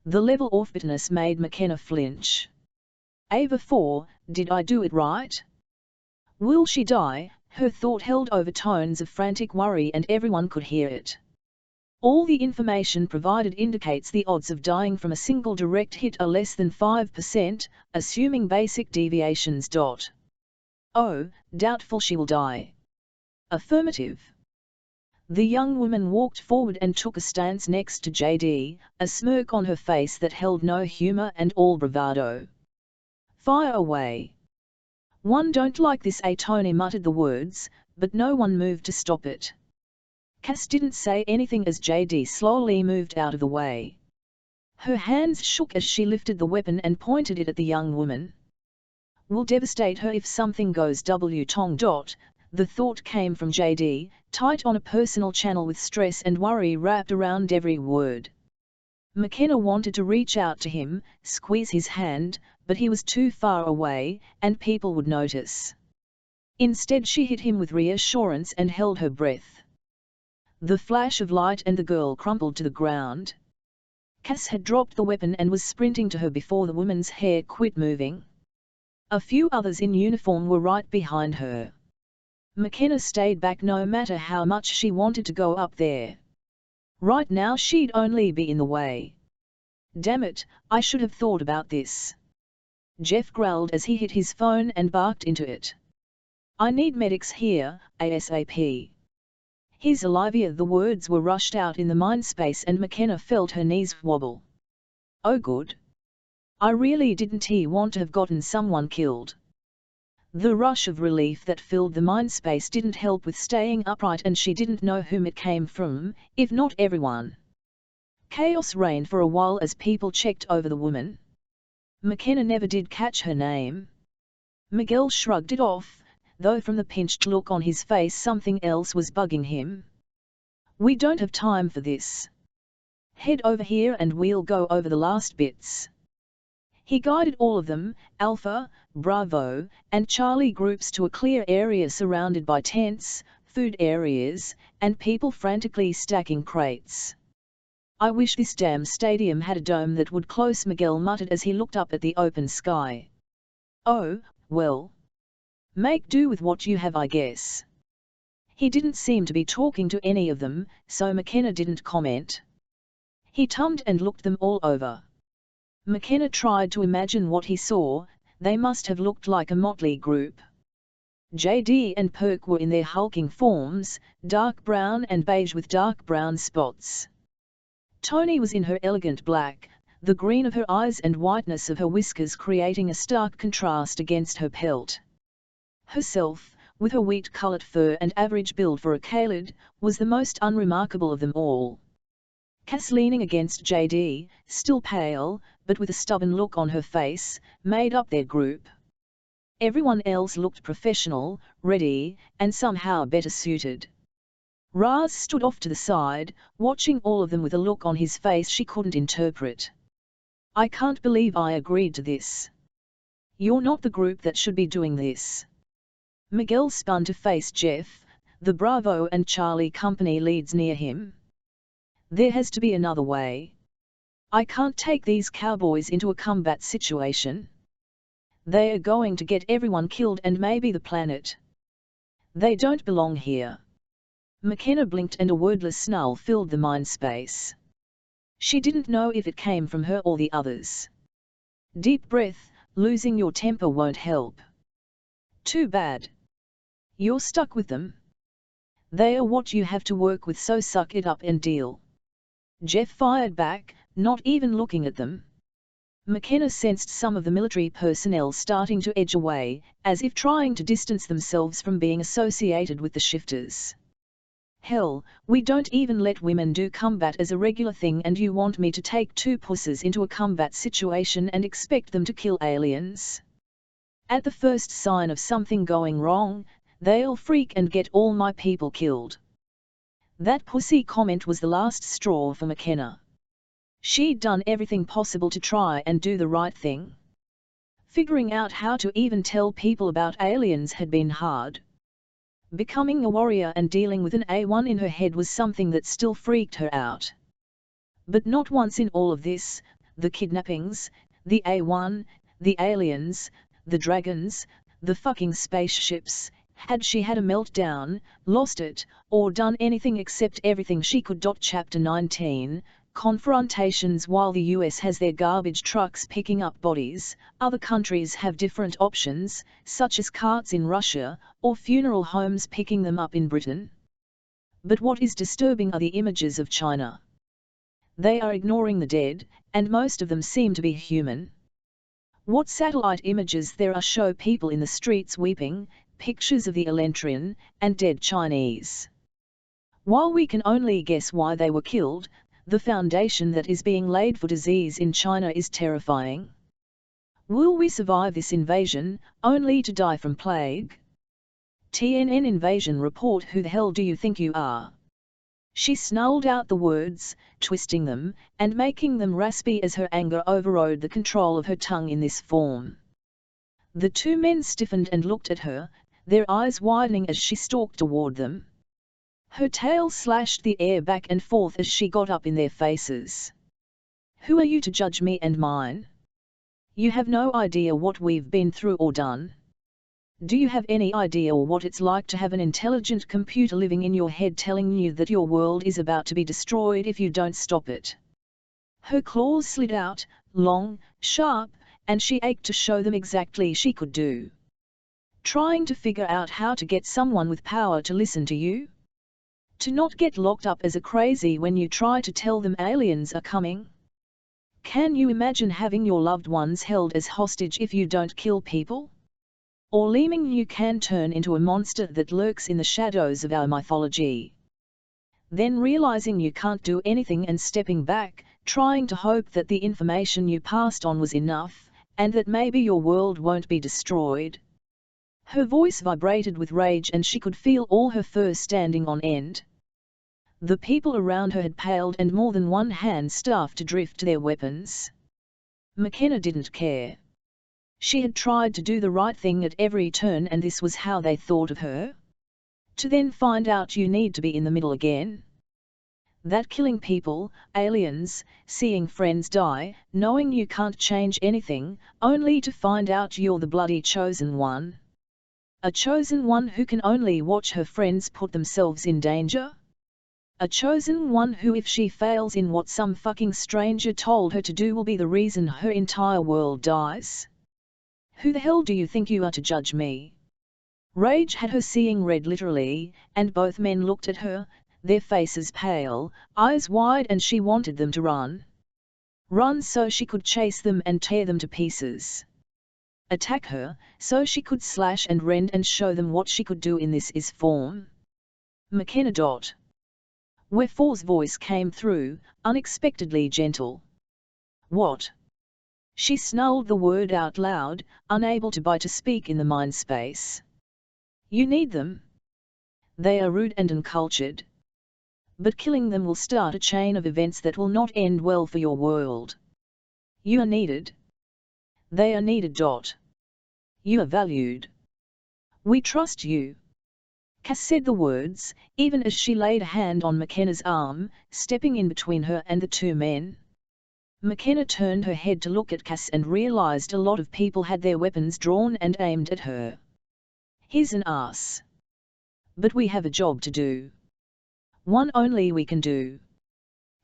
The level of bitterness made McKenna flinch. Ava 4, did I do it right? Will she die? Her thought held overtones of frantic worry and everyone could hear it. All the information provided indicates the odds of dying from a single direct hit are less than 5%, assuming basic deviations. Oh, doubtful she will die. Affirmative. The young woman walked forward and took a stance next to JD, a smirk on her face that held no humor and all bravado. "Fire away." "One don't like this," Tony muttered the words, but no one moved to stop it. Cass didn't say anything as JD slowly moved out of the way. Her hands shook as she lifted the weapon and pointed it at the young woman. "Will devastate her if something goes wrong. The thought came from JD, tight on a personal channel with stress and worry wrapped around every word. McKenna wanted to reach out to him, squeeze his hand, but he was too far away, and people would notice. Instead she hit him with reassurance and held her breath. The flash of light and the girl crumpled to the ground. Cass had dropped the weapon and was sprinting to her before the woman's hair quit moving. A few others in uniform were right behind her. McKenna stayed back no matter how much she wanted to go up there. Right now she'd only be in the way. "Damn it, I should have thought about this." Jeff growled as he hit his phone and barked into it. "I need medics here, ASAP." "Here's Olivia." The words were rushed out in the mindspace and McKenna felt her knees wobble. "Oh good. I really didn't want to have gotten someone killed." The rush of relief that filled the mindspace didn't help with staying upright, and she didn't know whom it came from, if not everyone. Chaos reigned for a while as people checked over the woman. McKenna never did catch her name. Miguel shrugged it off, though from the pinched look on his face something else was bugging him. "We don't have time for this. Head over here and we'll go over the last bits." He guided all of them, Alpha, Bravo, and Charlie groups, to a clear area surrounded by tents, food areas, and people frantically stacking crates. "I wish this damn stadium had a dome that would close," Miguel muttered as he looked up at the open sky. "Oh, well. Make do with what you have, I guess." He didn't seem to be talking to any of them, so McKenna didn't comment. He tummed and looked them all over. McKenna tried to imagine what he saw. They must have looked like a motley group. JD and Perk were in their hulking forms, dark brown and beige with dark brown spots. Tony was in her elegant black, the green of her eyes and whiteness of her whiskers creating a stark contrast against her pelt. Herself, with her wheat-coloured fur and average build for a Kalid, was the most unremarkable of them all. Cass, leaning against JD, still pale, but with a stubborn look on her face, made up their group. Everyone else looked professional, ready, and somehow better suited. Raz stood off to the side, watching all of them with a look on his face she couldn't interpret. "I can't believe I agreed to this. You're not the group that should be doing this." Miguel spun to face Jeff, the Bravo and Charlie company leads near him. "There has to be another way. I can't take these cowboys into a combat situation. They are going to get everyone killed and maybe the planet. They don't belong here." McKenna blinked and a wordless snarl filled the mind space. She didn't know if it came from her or the others. "Deep breath, losing your temper won't help. Too bad. You're stuck with them. They are what you have to work with, so suck it up and deal." Jeff fired back, not even looking at them. McKenna sensed some of the military personnel starting to edge away, as if trying to distance themselves from being associated with the shifters. "Hell, we don't even let women do combat as a regular thing, and you want me to take two pussies into a combat situation and expect them to kill aliens? At the first sign of something going wrong, they'll freak and get all my people killed." That pussy comment was the last straw for McKenna. She'd done everything possible to try and do the right thing. Figuring out how to even tell people about aliens had been hard. Becoming a warrior and dealing with an A1 in her head was something that still freaked her out. But not once in all of this, the kidnappings, the A1, the aliens, the dragons, the fucking spaceships, had she had a meltdown, lost it, or done anything except everything she could. Chapter 19, Confrontations. While the US has their garbage trucks picking up bodies, other countries have different options, such as carts in Russia, or funeral homes picking them up in Britain. But what is disturbing are the images of China. They are ignoring the dead, and most of them seem to be human. What satellite images there are show people in the streets weeping, pictures of the Elentrin, and dead Chinese. While we can only guess why they were killed, the foundation that is being laid for disease in China is terrifying. Will we survive this invasion, only to die from plague? TNN invasion report. Who the hell do you think you are? She snarled out the words, twisting them, and making them raspy as her anger overrode the control of her tongue in this form. The two men stiffened and looked at her, their eyes widening as she stalked toward them. Her tail slashed the air back and forth as she got up in their faces. Who are you to judge me and mine? You have no idea what we've been through or done. Do you have any idea what it's like to have an intelligent computer living in your head telling you that your world is about to be destroyed if you don't stop it? Her claws slid out, long, sharp, and she ached to show them exactly she could do. Trying to figure out how to get someone with power to listen to you? To not get locked up as a crazy when you try to tell them aliens are coming? Can you imagine having your loved ones held as hostage if you don't kill people? Or learning you can turn into a monster that lurks in the shadows of our mythology. Then realizing you can't do anything and stepping back, trying to hope that the information you passed on was enough, and that maybe your world won't be destroyed. Her voice vibrated with rage and she could feel all her fur standing on end. The people around her had paled and more than one hand started to drift to their weapons. McKenna didn't care. She had tried to do the right thing at every turn and this was how they thought of her? To then find out you need to be in the middle again? That killing people, aliens, seeing friends die, knowing you can't change anything, only to find out you're the bloody chosen one? A chosen one who can only watch her friends put themselves in danger? A chosen one who if she fails in what some fucking stranger told her to do will be the reason her entire world dies? Who the hell do you think you are to judge me? Rage had her seeing red literally, and both men looked at her, their faces pale, eyes wide, and she wanted them to run. Run so she could chase them and tear them to pieces. Attack her, so she could slash and rend and show them what she could do in this is form. McKenna. Wherefore's voice came through, unexpectedly gentle. What? She snarled the word out loud, unable to buy to speak in the mind space. You need them. They are rude and uncultured. But killing them will start a chain of events that will not end well for your world. You are needed. They are needed. You are valued. We trust you. Cass said the words, even as she laid a hand on McKenna's arm, stepping in between her and the two men. McKenna turned her head to look at Cass and realized a lot of people had their weapons drawn and aimed at her. He's an ass. But we have a job to do. One only we can do.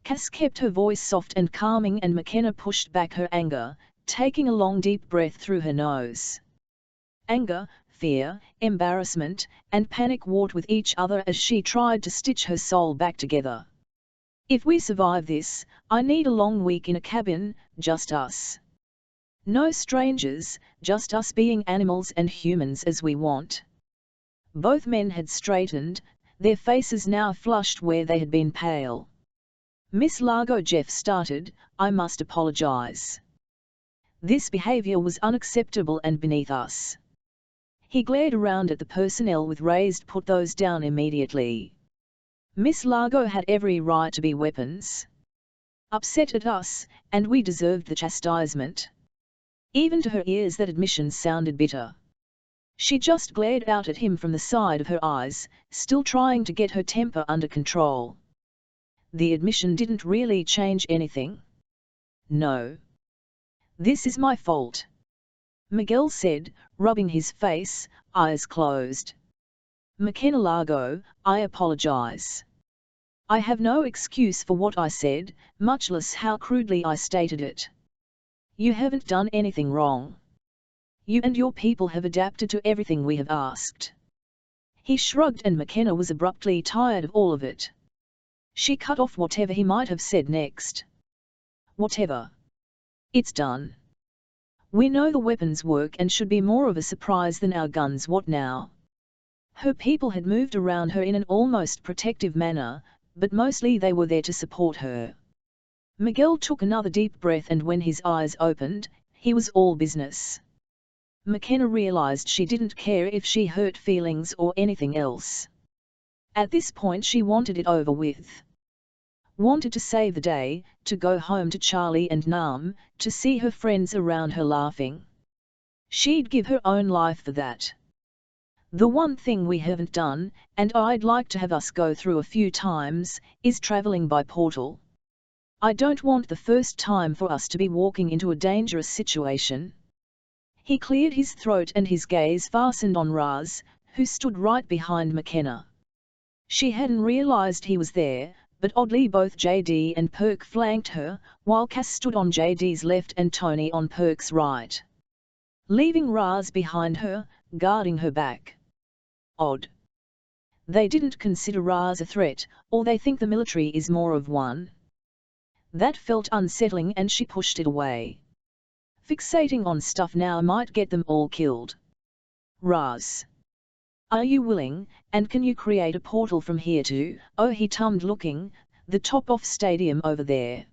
Cass kept her voice soft and calming and McKenna pushed back her anger, taking a long deep breath through her nose. Anger, fear, embarrassment, and panic warred with each other as she tried to stitch her soul back together. If we survive this, I need a long week in a cabin, just us. No strangers, just us being animals and humans as we want. Both men had straightened, their faces now flushed where they had been pale. Miss Largo, Jeff started, I must apologize. This behavior was unacceptable and beneath us. He glared around at the personnel with raised put those down immediately. Miss Largo had every right to be weapons. Upset at us, and we deserved the chastisement. Even to her ears that admission sounded bitter. She just glared out at him from the side of her eyes, still trying to get her temper under control. The admission didn't really change anything. No. This is my fault, Miguel said, rubbing his face, eyes closed. McKenna Largo, I apologize. I have no excuse for what I said, much less how crudely I stated it. You haven't done anything wrong. You and your people have adapted to everything we have asked. He shrugged, and McKenna was abruptly tired of all of it. She cut off whatever he might have said next. Whatever. It's done. We know the weapons work and should be more of a surprise than our guns. What now? Her people had moved around her in an almost protective manner, but mostly they were there to support her. Miguel took another deep breath, and when his eyes opened, he was all business. McKenna realized she didn't care if she hurt feelings or anything else. At this point she wanted it over with. Wanted to save the day, to go home to Charlie and Nam, to see her friends around her laughing. She'd give her own life for that. The one thing we haven't done, and I'd like to have us go through a few times, is traveling by portal. I don't want the first time for us to be walking into a dangerous situation. He cleared his throat and his gaze fastened on Raz, who stood right behind McKenna. She hadn't realized he was there, but oddly both JD and Perk flanked her, while Cass stood on JD's left and Tony on Perk's right, leaving Raz behind her, guarding her back. Odd. They didn't consider Raz a threat, or they think the military is more of one. That felt unsettling, and she pushed it away. Fixating on stuff now might get them all killed. Raz. Are you willing, and can you create a portal from here to, oh, he tummed, looking, the top off stadium over there.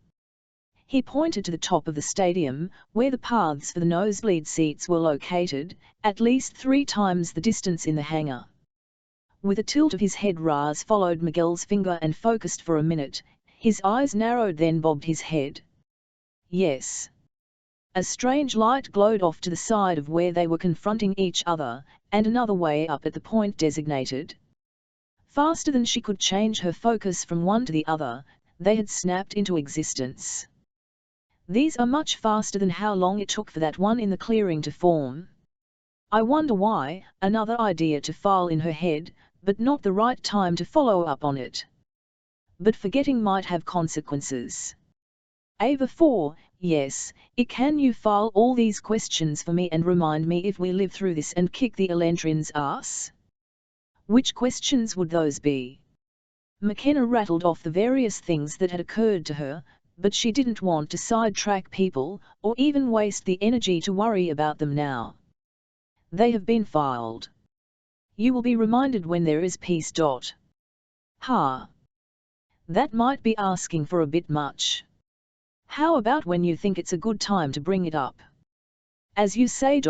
He pointed to the top of the stadium, where the paths for the nosebleed seats were located, at least 3 times the distance in the hangar. With a tilt of his head, Raz followed Miguel's finger and focused for a minute. His eyes narrowed, then bobbed his head. Yes. A strange light glowed off to the side of where they were confronting each other, and another way up at the point designated. Faster than she could change her focus from one to the other, they had snapped into existence. These are much faster than how long it took for that one in the clearing to form. I wonder why. Another idea to file in her head, but not the right time to follow up on it. But forgetting might have consequences. Ava 4, yes, can you file all these questions for me and remind me if we live through this and kick the Elentrin's ass? Which questions would those be? McKenna rattled off the various things that had occurred to her, but she didn't want to sidetrack people, or even waste the energy to worry about them now. They have been filed. You will be reminded when there is peace. Ha. That might be asking for a bit much. How about when you think it's a good time to bring it up? As you say.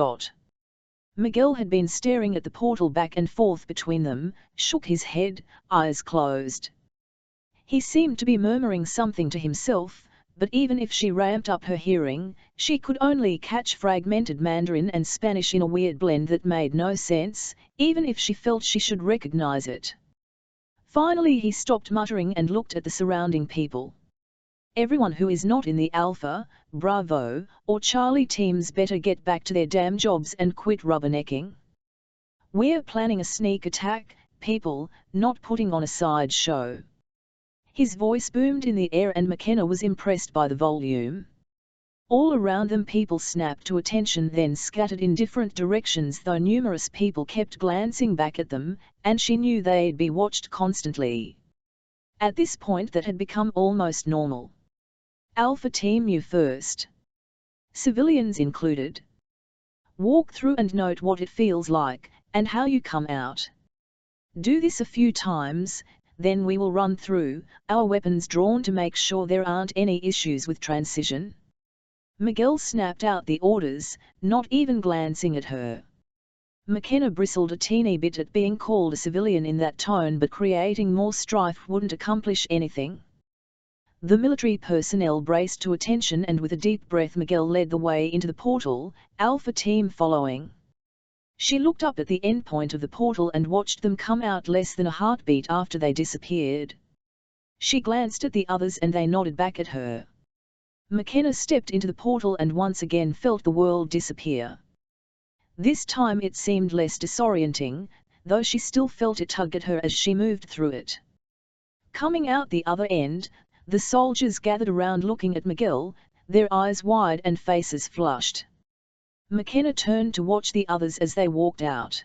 Miguel had been staring at the portal back and forth between them, shook his head, eyes closed. He seemed to be murmuring something to himself, but even if she ramped up her hearing, she could only catch fragmented Mandarin and Spanish in a weird blend that made no sense, even if she felt she should recognize it. Finally he stopped muttering and looked at the surrounding people. Everyone who is not in the Alpha, Bravo, or Charlie teams better get back to their damn jobs and quit rubbernecking. We're planning a sneak attack, people, not putting on a side show. His voice boomed in the air and McKenna was impressed by the volume. All around them people snapped to attention, then scattered in different directions, though numerous people kept glancing back at them, and she knew they'd be watched constantly. At this point that had become almost normal. Alpha Team, you first. Civilians included. Walk through and note what it feels like, and how you come out. Do this a few times, then we will run through, our weapons drawn to make sure there aren't any issues with transition. Miguel snapped out the orders, not even glancing at her. McKenna bristled a teeny bit at being called a civilian in that tone, but creating more strife wouldn't accomplish anything. The military personnel braced to attention, and with a deep breath Miguel led the way into the portal, Alpha Team following. She looked up at the endpoint of the portal and watched them come out less than a heartbeat after they disappeared. She glanced at the others and they nodded back at her. McKenna stepped into the portal and once again felt the world disappear. This time it seemed less disorienting, though she still felt it tug at her as she moved through it. Coming out the other end, the soldiers gathered around looking at Miguel, their eyes wide and faces flushed. McKenna turned to watch the others as they walked out.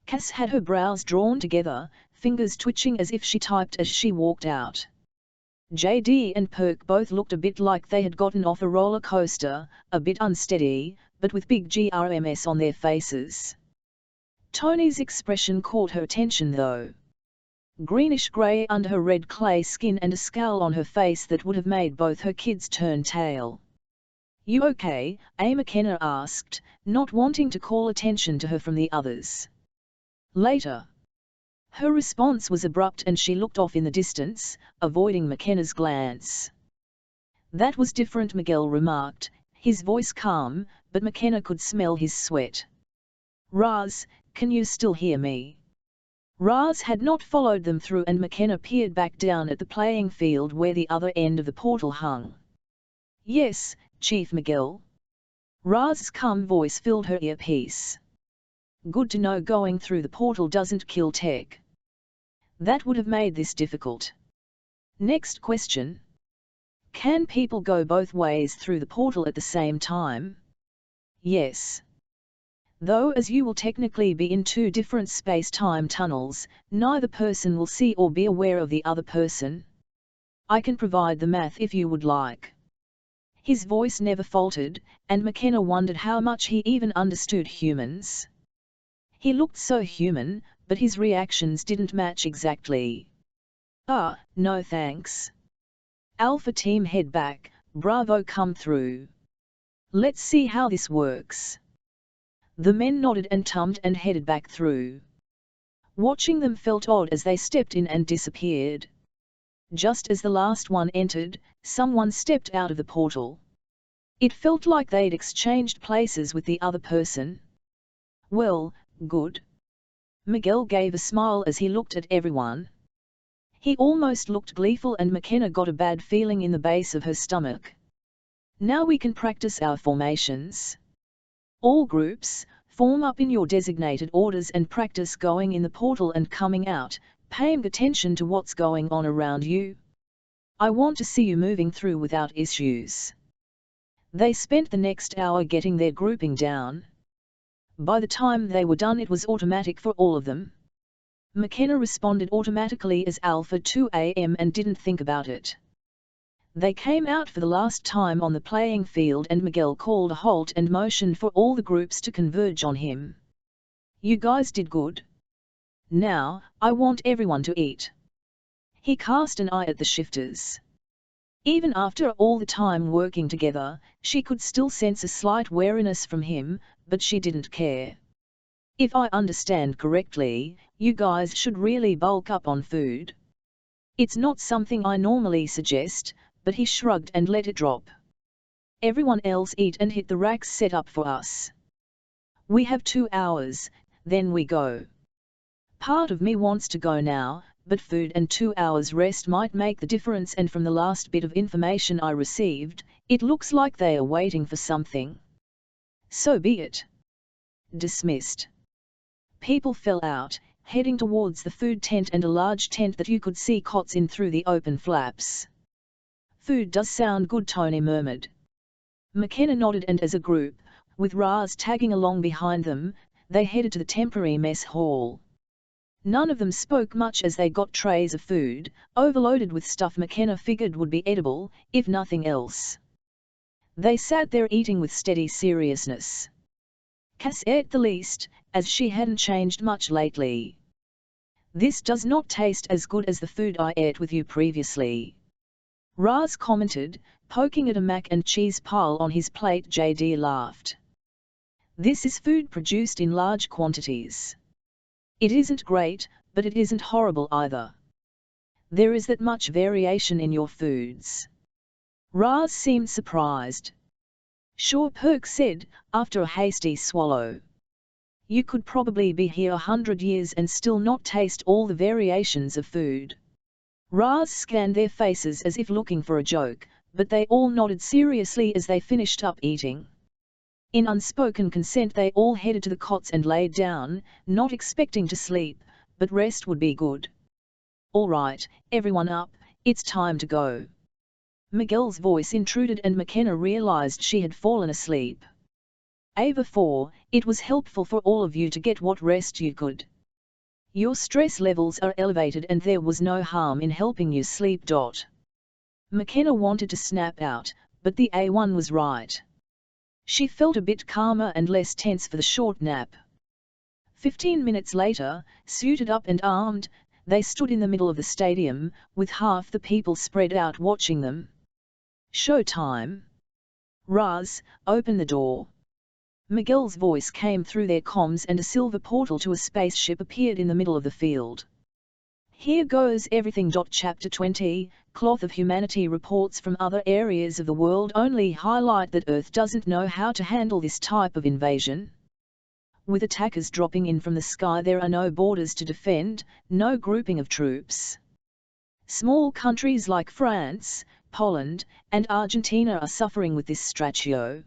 Cass had her brows drawn together, fingers twitching as if she typed as she walked out. JD and Perk both looked a bit like they had gotten off a roller coaster, a bit unsteady, but with big GRMS on their faces. Tony's expression caught her attention though. Greenish-grey under her red clay skin and a scowl on her face that would have made both her kids turn tail. "You okay?" McKenna asked, not wanting to call attention to her from the others. Later. Her response was abrupt and she looked off in the distance, avoiding McKenna's glance. "That was different," Miguel remarked, his voice calm, but McKenna could smell his sweat. "Raz, can you still hear me?" Raz had not followed them through and McKenna peered back down at the playing field where the other end of the portal hung. "Yes, Chief Miguel." Raz's calm voice filled her earpiece. "Good to know going through the portal doesn't kill tech. That would have made this difficult. Next question. Can people go both ways through the portal at the same time?" "Yes. Though as you will technically be in two different space-time tunnels, neither person will see or be aware of the other person. I can provide the math if you would like." His voice never faltered, and McKenna wondered how much he even understood humans. He looked so human, but his reactions didn't match exactly. No thanks. Alpha team head back, Bravo come through. Let's see how this works. The men nodded and tummed and headed back through. Watching them felt odd as they stepped in and disappeared. Just as the last one entered, someone stepped out of the portal. It felt like they'd exchanged places with the other person. "Well, good." Miguel gave a smile as he looked at everyone. He almost looked gleeful and McKenna got a bad feeling in the base of her stomach. "Now we can practice our formations. All groups, form up in your designated orders and practice going in the portal and coming out, paying attention to what's going on around you. I want to see you moving through without issues." They spent the next hour getting their grouping down. By the time they were done it was automatic for all of them. McKenna responded automatically as Alpha 2AM and didn't think about it. They came out for the last time on the playing field and Miguel called a halt and motioned for all the groups to converge on him. "You guys did good. Now, I want everyone to eat." He cast an eye at the shifters. Even after all the time working together, she could still sense a slight wariness from him, but she didn't care. "If I understand correctly, you guys should really bulk up on food. It's not something I normally suggest," but he shrugged and let it drop. "Everyone else eat and hit the racks set up for us. We have 2 hours, then we go. Part of me wants to go now, but food and 2 hours rest might make the difference and from the last bit of information I received, it looks like they are waiting for something. So be it." Dismissed. People fell out, heading towards the food tent and a large tent that you could see cots in through the open flaps. "Food does sound good," Tony murmured. McKenna nodded and as a group, with Raz tagging along behind them, they headed to the temporary mess hall. None of them spoke much as they got trays of food, overloaded with stuff McKenna figured would be edible, if nothing else. They sat there eating with steady seriousness. Cass ate the least, as she hadn't changed much lately. "This does not taste as good as the food I ate with you previously," Raz commented, poking at a mac and cheese pile on his plate. JD laughed. "This is food produced in large quantities. It isn't great, but it isn't horrible either. There is that much variation in your foods." Raz seemed surprised. "Sure," Perk said, after a hasty swallow. "You could probably be here 100 years and still not taste all the variations of food." Raz scanned their faces as if looking for a joke, but they all nodded seriously as they finished up eating. In unspoken consent they all headed to the cots and laid down, not expecting to sleep, but rest would be good. "All right, everyone up, it's time to go." Miguel's voice intruded and McKenna realized she had fallen asleep. "Ava 4, it was helpful for all of you to get what rest you could. Your stress levels are elevated and there was no harm in helping you sleep. McKenna wanted to snap out, but the A1 was right. She felt a bit calmer and less tense for the short nap. 15 minutes later, suited up and armed, they stood in the middle of the stadium, with half the people spread out watching them. Show time. Raz, open the door. Miguel's voice came through their comms and a silver portal to a spaceship appeared in the middle of the field. Here goes everything. Chapter 20, Cloth of Humanity. Reports from other areas of the world only highlight that Earth doesn't know how to handle this type of invasion. With attackers dropping in from the sky, there are no borders to defend, no grouping of troops. Small countries like France, Poland, and Argentina are suffering with this stratio.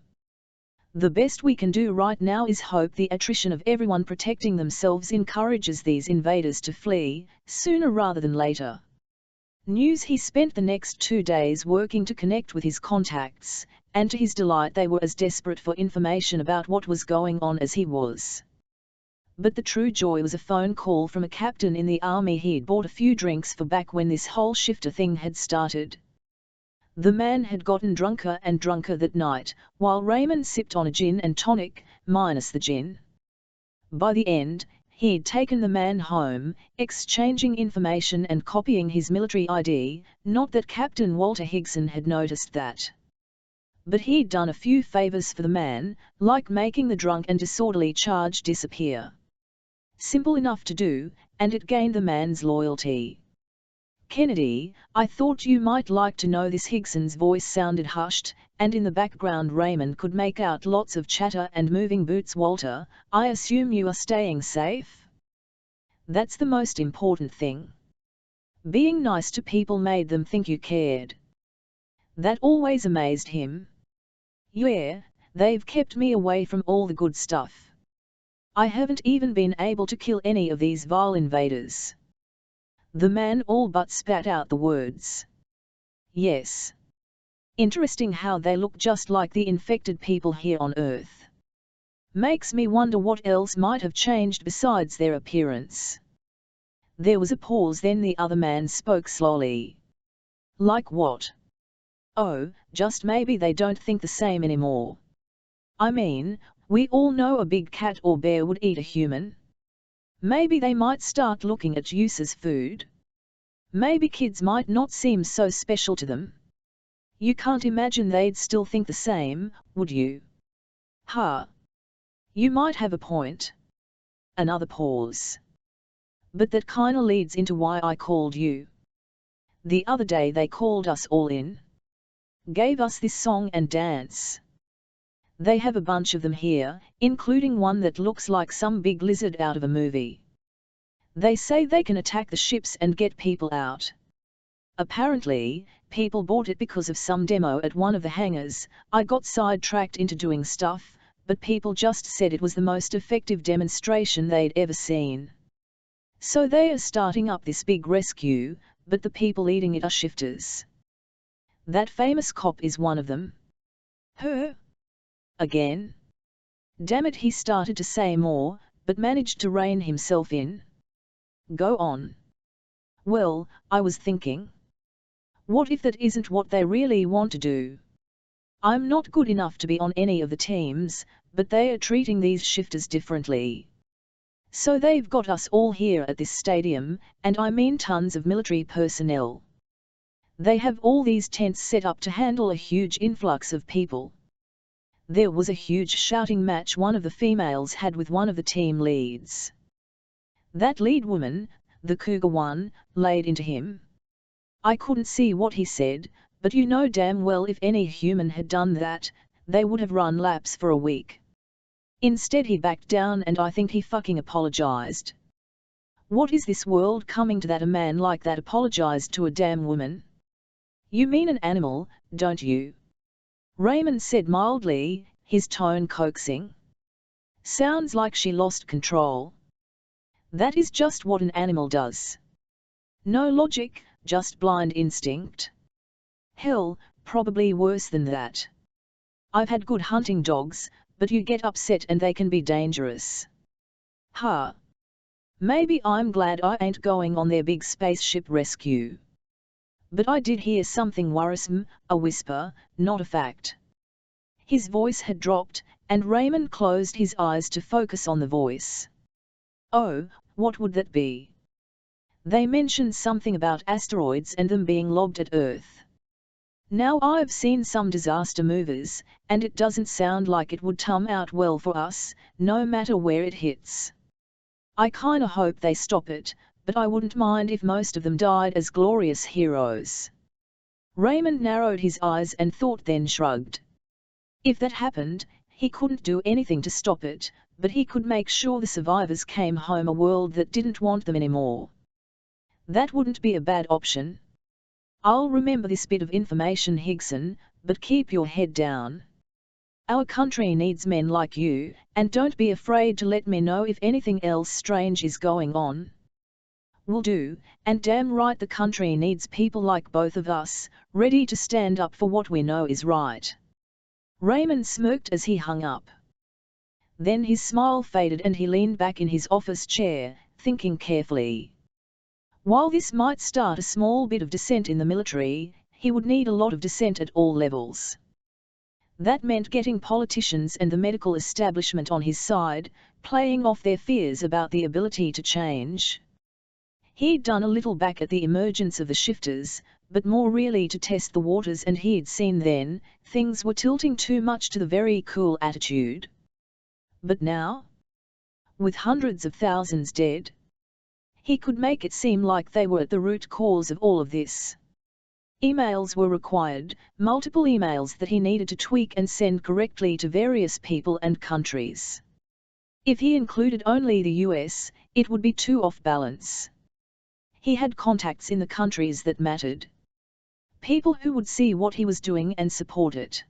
The best we can do right now is hope the attrition of everyone protecting themselves encourages these invaders to flee, sooner rather than later. News. He spent the next 2 days working to connect with his contacts, and to his delight they were as desperate for information about what was going on as he was. But the true joy was a phone call from a captain in the army he'd bought a few drinks for back when this whole shifter thing had started. The man had gotten drunker and drunker that night, while Raymond sipped on a gin and tonic, minus the gin. By the end, he'd taken the man home, exchanging information and copying his military ID, not that Captain Walter Higson had noticed that. But he'd done a few favors for the man, like making the drunk and disorderly charge disappear. Simple enough to do, and it gained the man's loyalty. Kennedy, I thought you might like to know this. Higson's voice sounded hushed, and in the background Raymond could make out lots of chatter and moving boots. Walter, I assume you are staying safe? That's the most important thing. Being nice to people made them think you cared. That always amazed him. Yeah, they've kept me away from all the good stuff. I haven't even been able to kill any of these vile invaders. The man all but spat out the words. Yes. Interesting how they look just like the infected people here on Earth. Makes me wonder what else might have changed besides their appearance. There was a pause, then the other man spoke slowly. Like what? Oh, just maybe they don't think the same anymore. I mean, we all know a big cat or bear would eat a human. Maybe they might start looking at use as food. Maybe kids might not seem so special to them. You can't imagine they'd still think the same, would you? Huh. You might have a point. Another pause. But that kinda leads into why I called you. The other day they called us all in. Gave us this song and dance. They have a bunch of them here, including one that looks like some big lizard out of a movie. They say they can attack the ships and get people out. Apparently, people bought it because of some demo at one of the hangars. I got sidetracked into doing stuff, but people just said it was the most effective demonstration they'd ever seen. So they are starting up this big rescue, but the people leading it are shifters. That famous cop is one of them. Her? Again? Damn it, he started to say more, but managed to rein himself in. Go on. Well, I was thinking. What if that isn't what they really want to do? I'm not good enough to be on any of the teams, but they are treating these shifters differently. So they've got us all here at this stadium, and I mean tons of military personnel. They have all these tents set up to handle a huge influx of people. There was a huge shouting match one of the females had with one of the team leads. That lead woman, the cougar one, laid into him. I couldn't see what he said, but you know damn well if any human had done that, they would have run laps for a week. Instead he backed down and I think he fucking apologized. What is this world coming to that a man like that apologized to a damn woman? You mean an animal, don't you? Raymond said mildly, his tone coaxing. Sounds like she lost control. That is just what an animal does. No logic, just blind instinct. Hell, probably worse than that. I've had good hunting dogs, but you get upset and they can be dangerous. Ha! Maybe I'm glad I ain't going on their big spaceship rescue. But I did hear something worrisome, a whisper, not a fact. His voice had dropped, and Raymond closed his eyes to focus on the voice. Oh, what would that be? They mentioned something about asteroids and them being lobbed at Earth. Now I've seen some disaster movies, and it doesn't sound like it would turn out well for us, no matter where it hits. I kinda hope they stop it, but I wouldn't mind if most of them died as glorious heroes. Raymond narrowed his eyes and thought, then shrugged. If that happened, he couldn't do anything to stop it, but he could make sure the survivors came home a world that didn't want them anymore. That wouldn't be a bad option. I'll remember this bit of information, Higson, but keep your head down. Our country needs men like you, and don't be afraid to let me know if anything else strange is going on. Will do, and damn right the country needs people like both of us, ready to stand up for what we know is right. Raymond smirked as he hung up. Then his smile faded and he leaned back in his office chair, thinking carefully. While this might start a small bit of dissent in the military, he would need a lot of dissent at all levels. That meant getting politicians and the medical establishment on his side, playing off their fears about the ability to change. He'd done a little back at the emergence of the shifters, but more really to test the waters, and he'd seen then, things were tilting too much to the very cool attitude. But now? With hundreds of thousands dead? He could make it seem like they were at the root cause of all of this. Emails were required, multiple emails that he needed to tweak and send correctly to various people and countries. If he included only the US, it would be too off balance. He had contacts in the countries that mattered. People who would see what he was doing and support it.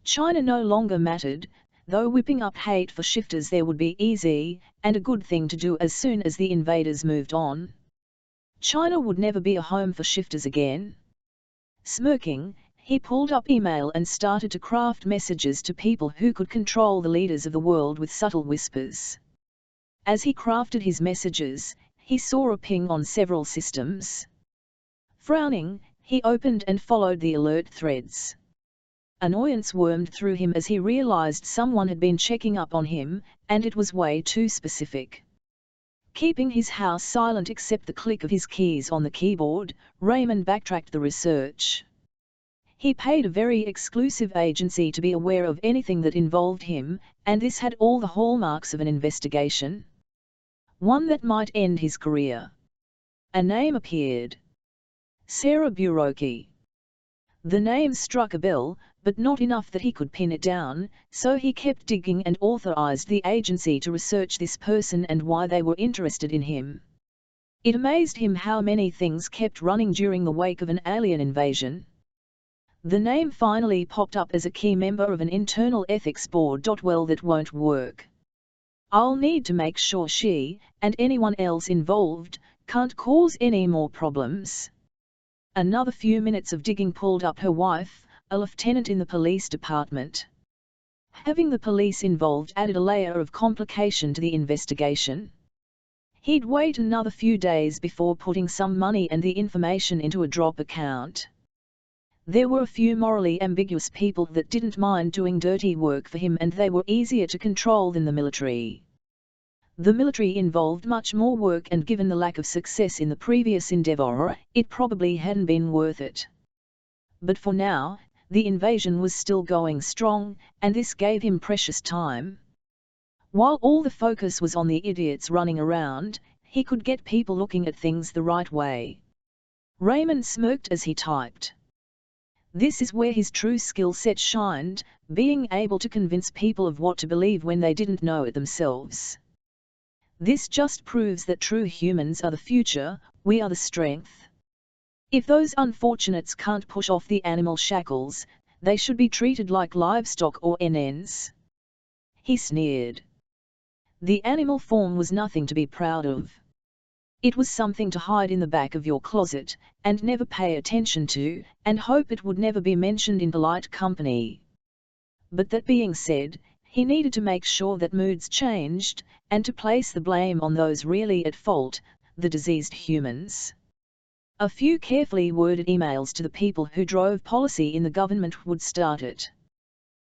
China no longer mattered, though whipping up hate for shifters there would be easy, and a good thing to do as soon as the invaders moved on. China would never be a home for shifters again. Smirking, he pulled up email and started to craft messages to people who could control the leaders of the world with subtle whispers. As he crafted his messages, he saw a ping on several systems. Frowning, he opened and followed the alert threads. Annoyance wormed through him as he realized someone had been checking up on him, and it was way too specific. Keeping his house silent except the click of his keys on the keyboard, Raymond backtracked the research. He paid a very exclusive agency to be aware of anything that involved him, and this had all the hallmarks of an investigation. One that might end his career. A name appeared. Sarah Buroki. The name struck a bell, but not enough that he could pin it down, so he kept digging and authorized the agency to research this person and why they were interested in him. It amazed him how many things kept running during the wake of an alien invasion. The name finally popped up as a key member of an internal ethics board. Well, that won't work. I'll need to make sure she, and anyone else involved, can't cause any more problems. Another few minutes of digging pulled up her wife, a lieutenant in the police department. Having the police involved added a layer of complication to the investigation. He'd wait another few days before putting some money and the information into a drop account. There were a few morally ambiguous people that didn't mind doing dirty work for him, and they were easier to control than the military. The military involved much more work, and given the lack of success in the previous endeavor, it probably hadn't been worth it. But for now, the invasion was still going strong, and this gave him precious time. While all the focus was on the idiots running around, he could get people looking at things the right way. Raymond smirked as he typed. This is where his true skill set shined, being able to convince people of what to believe when they didn't know it themselves. This just proves that true humans are the future, we are the strength. If those unfortunates can't push off the animal shackles, they should be treated like livestock or NNs. He sneered. The animal form was nothing to be proud of. It was something to hide in the back of your closet, and never pay attention to, and hope it would never be mentioned in polite company. But that being said, He needed to make sure that moods changed, and to place the blame on those really at fault, the diseased humans. A few carefully worded emails to the people who drove policy in the government would start it.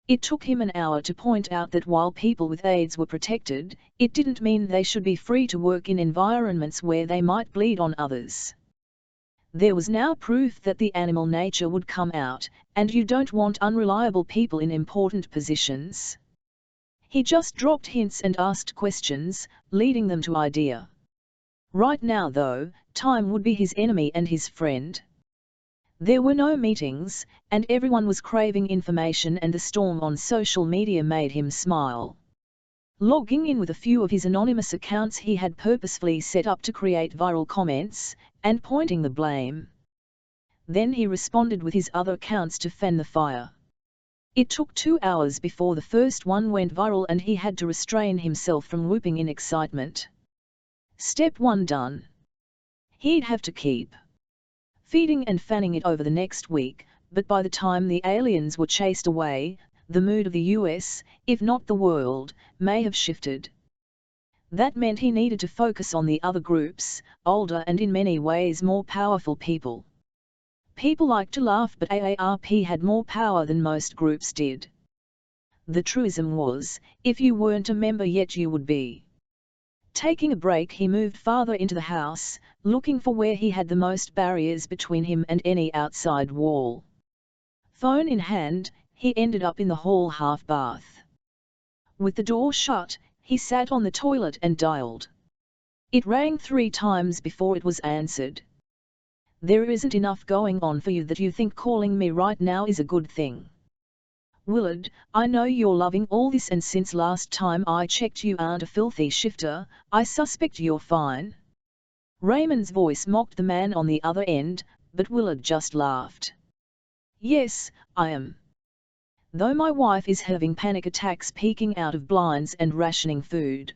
It took him an hour to point out that while people with AIDS were protected, it didn't mean they should be free to work in environments where they might bleed on others. There was now proof that the animal nature would come out, and you don't want unreliable people in important positions. He just dropped hints and asked questions, leading them to idea. Right now though, time would be his enemy and his friend. There were no meetings, and everyone was craving information, and the storm on social media made him smile. Logging in with a few of his anonymous accounts he had purposefully set up to create viral comments, and pointing the blame. Then he responded with his other accounts to fan the fire. It took 2 hours before the first one went viral, and he had to restrain himself from whooping in excitement. Step 1 done. He'd have to keep feeding and fanning it over the next week, but by the time the aliens were chased away, the mood of the US, if not the world, may have shifted. That meant he needed to focus on the other groups, older and in many ways more powerful people. People like to laugh, but AARP had more power than most groups did. The truism was, if you weren't a member yet you would be. Taking a break, he moved farther into the house, looking for where he had the most barriers between him and any outside wall. Phone in hand, he ended up in the hall half bath. With the door shut, he sat on the toilet and dialed. It rang 3 times before it was answered. There isn't enough going on for you that you think calling me right now is a good thing. Willard, I know you're loving all this, and since last time I checked you aren't a filthy shifter. I suspect you're fine. Raymond's voice mocked the man on the other end, but Willard just laughed. Yes, I am. Though my wife is having panic attacks peeking out of blinds and rationing food.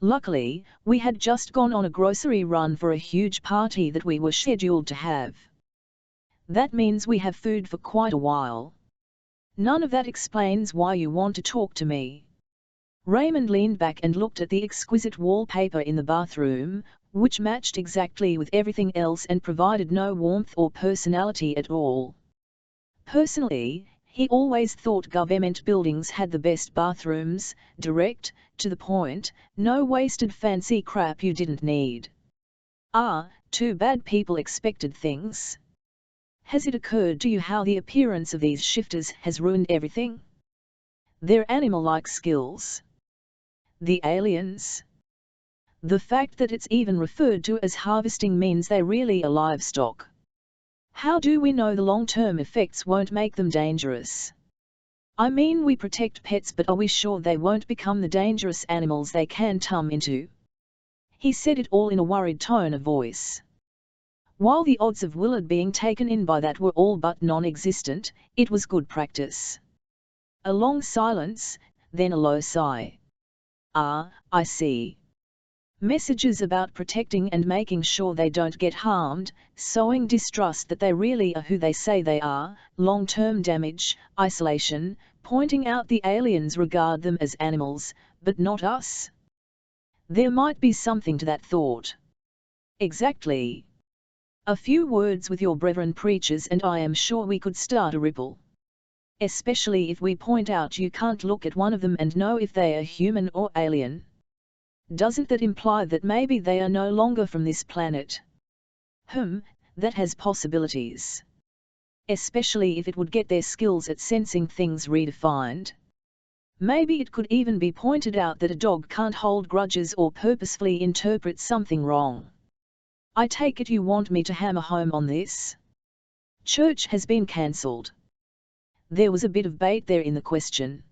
Luckily, we had just gone on a grocery run for a huge party that we were scheduled to have. That means we have food for quite a while. None of that explains why you want to talk to me. Raymond leaned back and looked at the exquisite wallpaper in the bathroom, which matched exactly with everything else and provided no warmth or personality at all. Personally, he always thought government buildings had the best bathrooms, direct, to the point, no wasted fancy crap you didn't need. Too bad people expected things. Has it occurred to you how the appearance of these shifters has ruined everything? Their animal-like skills. The aliens. The fact that it's even referred to as harvesting means they really are livestock. How do we know the long-term effects won't make them dangerous? I mean, we protect pets, but are we sure they won't become the dangerous animals they can turn into? He said it all in a worried tone of voice. While the odds of Willard being taken in by that were all but non-existent, it was good practice. A long silence, then a low sigh. I see. Messages about protecting and making sure they don't get harmed, sowing distrust that they really are who they say they are, long-term damage, isolation, pointing out the aliens regard them as animals, but not us. There might be something to that thought. Exactly. A few words with your brethren preachers and I am sure we could start a ripple. Especially if we point out you can't look at one of them and know if they are human or alien. Doesn't that imply that maybe they are no longer from this planet? That has possibilities. Especially if it would get their skills at sensing things redefined. Maybe it could even be pointed out that a dog can't hold grudges or purposefully interpret something wrong. I take it you want me to hammer home on this? Church has been cancelled. There was a bit of bait there in the question.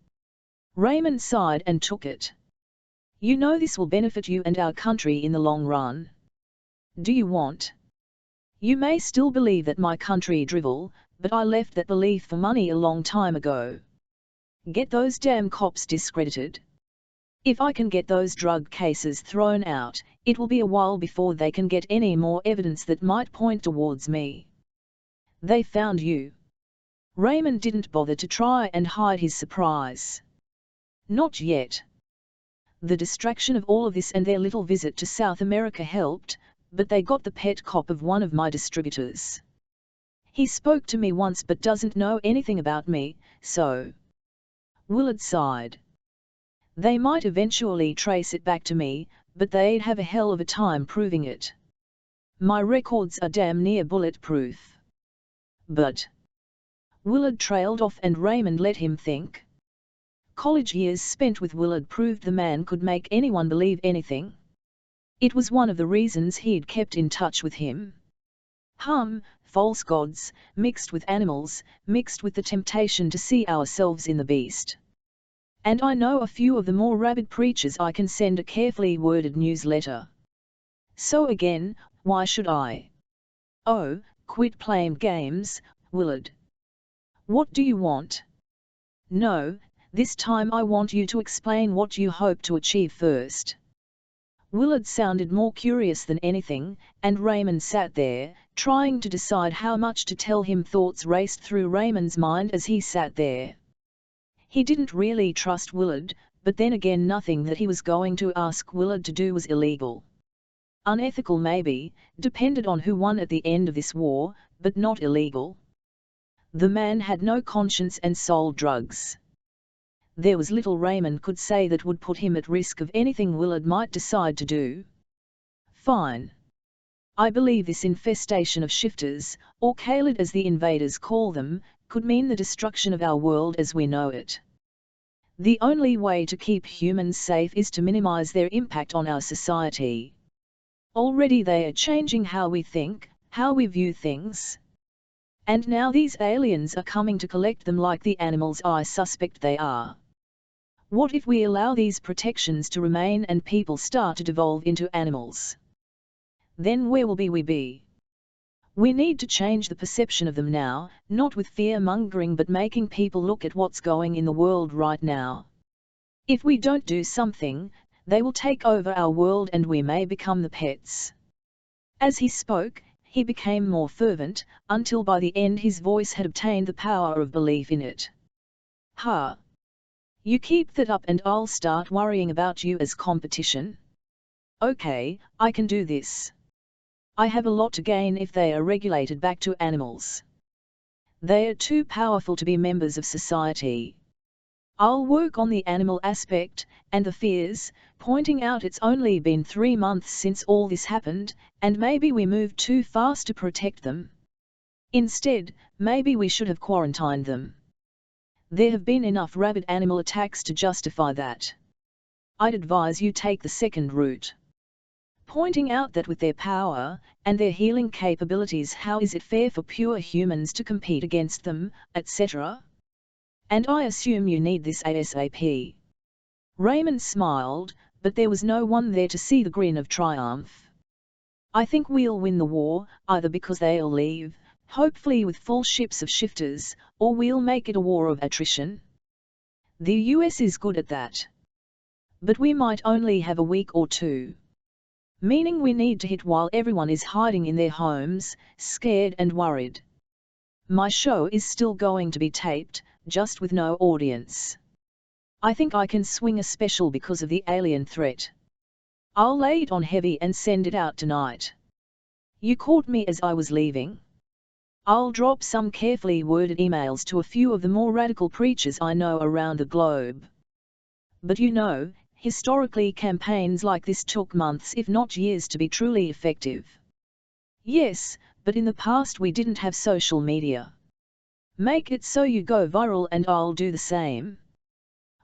Raymond sighed and took it. You know this will benefit you and our country in the long run. Do you want? You may still believe that my country drivel, but I left that belief for money a long time ago. Get those damn cops discredited. If I can get those drug cases thrown out, it will be a while before they can get any more evidence that might point towards me. They found you. Raymond didn't bother to try and hide his surprise. Not yet. The distraction of all of this and their little visit to South America helped, but they got the pet cop of one of my distributors. He spoke to me once but doesn't know anything about me, so. Willard sighed. They might eventually trace it back to me, but they'd have a hell of a time proving it. My records are damn near bulletproof. But. Willard trailed off and Raymond let him think. College years spent with Willard proved the man could make anyone believe anything. It was one of the reasons he'd kept in touch with him. False gods, mixed with animals, mixed with the temptation to see ourselves in the beast. And I know a few of the more rabid preachers I can send a carefully worded newsletter. So again, why should I? Oh, quit playing games, Willard. What do you want? No, this time I want you to explain what you hope to achieve first. Willard sounded more curious than anything, and Raymond sat there, trying to decide how much to tell him. Thoughts raced through Raymond's mind as he sat there. He didn't really trust Willard, but then again nothing that he was going to ask Willard to do was illegal. Unethical maybe, depended on who won at the end of this war, but not illegal. The man had no conscience and sold drugs. There was little Raymond could say that would put him at risk of anything Willard might decide to do. Fine. I believe this infestation of shifters, or Kaled as the invaders call them, could mean the destruction of our world as we know it. The only way to keep humans safe is to minimize their impact on our society. Already they are changing how we think, how we view things. And now these aliens are coming to collect them like the animals I suspect they are. What if we allow these protections to remain and people start to devolve into animals? Then where will we be? We need to change the perception of them now, not with fear-mongering but making people look at what's going in the world right now. If we don't do something, they will take over our world and we may become the pets. As he spoke, he became more fervent, until by the end his voice had obtained the power of belief in it. You keep that up and I'll start worrying about you as competition. Okay, I can do this. I have a lot to gain if they are regulated back to animals. They are too powerful to be members of society. I'll work on the animal aspect, and the fears, pointing out it's only been 3 months since all this happened, and maybe we moved too fast to protect them. Instead, maybe we should have quarantined them. There have been enough rabid animal attacks to justify that. I'd advise you take the second route. Pointing out that with their power, and their healing capabilities how is it fair for pure humans to compete against them, etc.? And I assume you need this ASAP. Raymond smiled, but there was no one there to see the grin of triumph. I think we'll win the war, either because they'll leave, hopefully with full ships of shifters, or we'll make it a war of attrition. The US is good at that. But we might only have a week or two. Meaning we need to hit while everyone is hiding in their homes, scared and worried. My show is still going to be taped, just with no audience. I think I can swing a special because of the alien threat. I'll lay it on heavy and send it out tonight. You caught me as I was leaving. I'll drop some carefully worded emails to a few of the more radical preachers I know around the globe. But you know, historically campaigns like this took months if not years to be truly effective. Yes, but in the past we didn't have social media. Make it so you go viral and I'll do the same.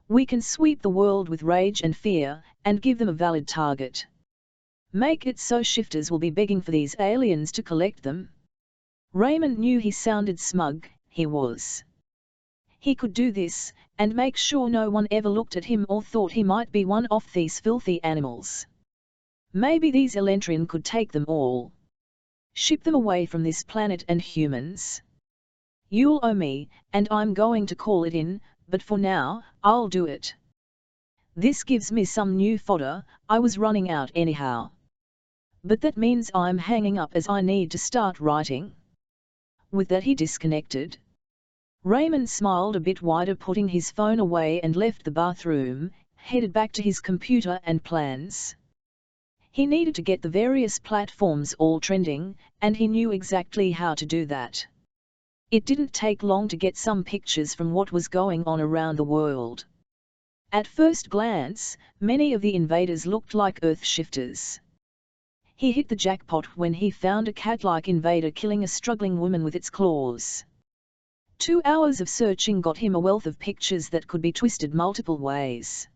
We can sweep the world with rage and fear, and give them a valid target. Make it so shifters will be begging for these aliens to collect them. Raymond knew he sounded smug, he was. He could do this, and make sure no one ever looked at him or thought he might be one of these filthy animals. Maybe these Elentrin could take them all. Ship them away from this planet and humans. You'll owe me, and I'm going to call it in, but for now, I'll do it. This gives me some new fodder, I was running out anyhow. But that means I'm hanging up as I need to start writing. With that he disconnected. Raymond smiled a bit wider, putting his phone away, and left the bathroom, headed back to his computer and plans. He needed to get the various platforms all trending, and he knew exactly how to do that. It didn't take long to get some pictures from what was going on around the world. At first glance, many of the invaders looked like Earth shifters. He hit the jackpot when he found a cat-like invader killing a struggling woman with its claws. 2 hours of searching got him a wealth of pictures that could be twisted multiple ways.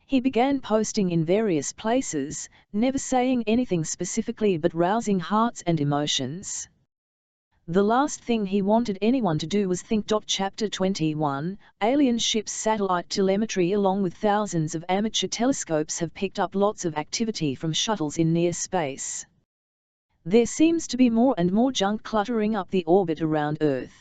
He began posting in various places, never saying anything specifically but rousing hearts and emotions. The last thing he wanted anyone to do was think. Chapter 21, Alien ships' satellite telemetry along with thousands of amateur telescopes have picked up lots of activity from shuttles in near space. There seems to be more and more junk cluttering up the orbit around Earth.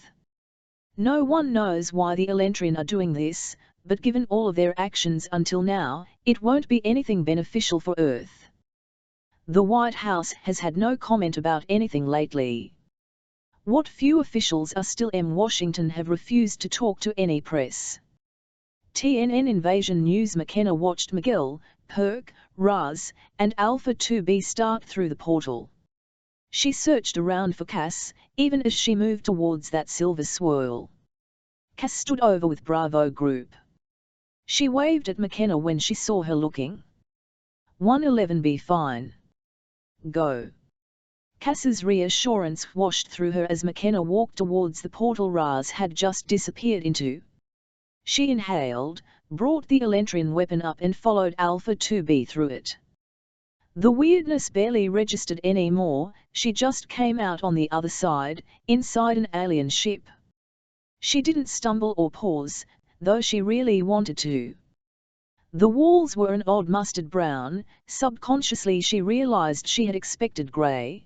No one knows why the Elentrin are doing this, but given all of their actions until now, it won't be anything beneficial for Earth. The White House has had no comment about anything lately. What few officials are still in Washington have refused to talk to any press. TNN Invasion News. McKenna watched Miguel, Perk, Raz, and Alpha 2B start through the portal. She searched around for Cass, even as she moved towards that silver swirl. Cass stood over with Bravo Group. She waved at McKenna when she saw her looking. 111B fine. Go. Cass's reassurance washed through her as McKenna walked towards the portal Raz had just disappeared into. She inhaled, brought the Elentrin weapon up and followed Alpha 2B through it. The weirdness barely registered anymore, she just came out on the other side, inside an alien ship. She didn't stumble or pause, though she really wanted to. The walls were an odd mustard brown, subconsciously she realized she had expected grey.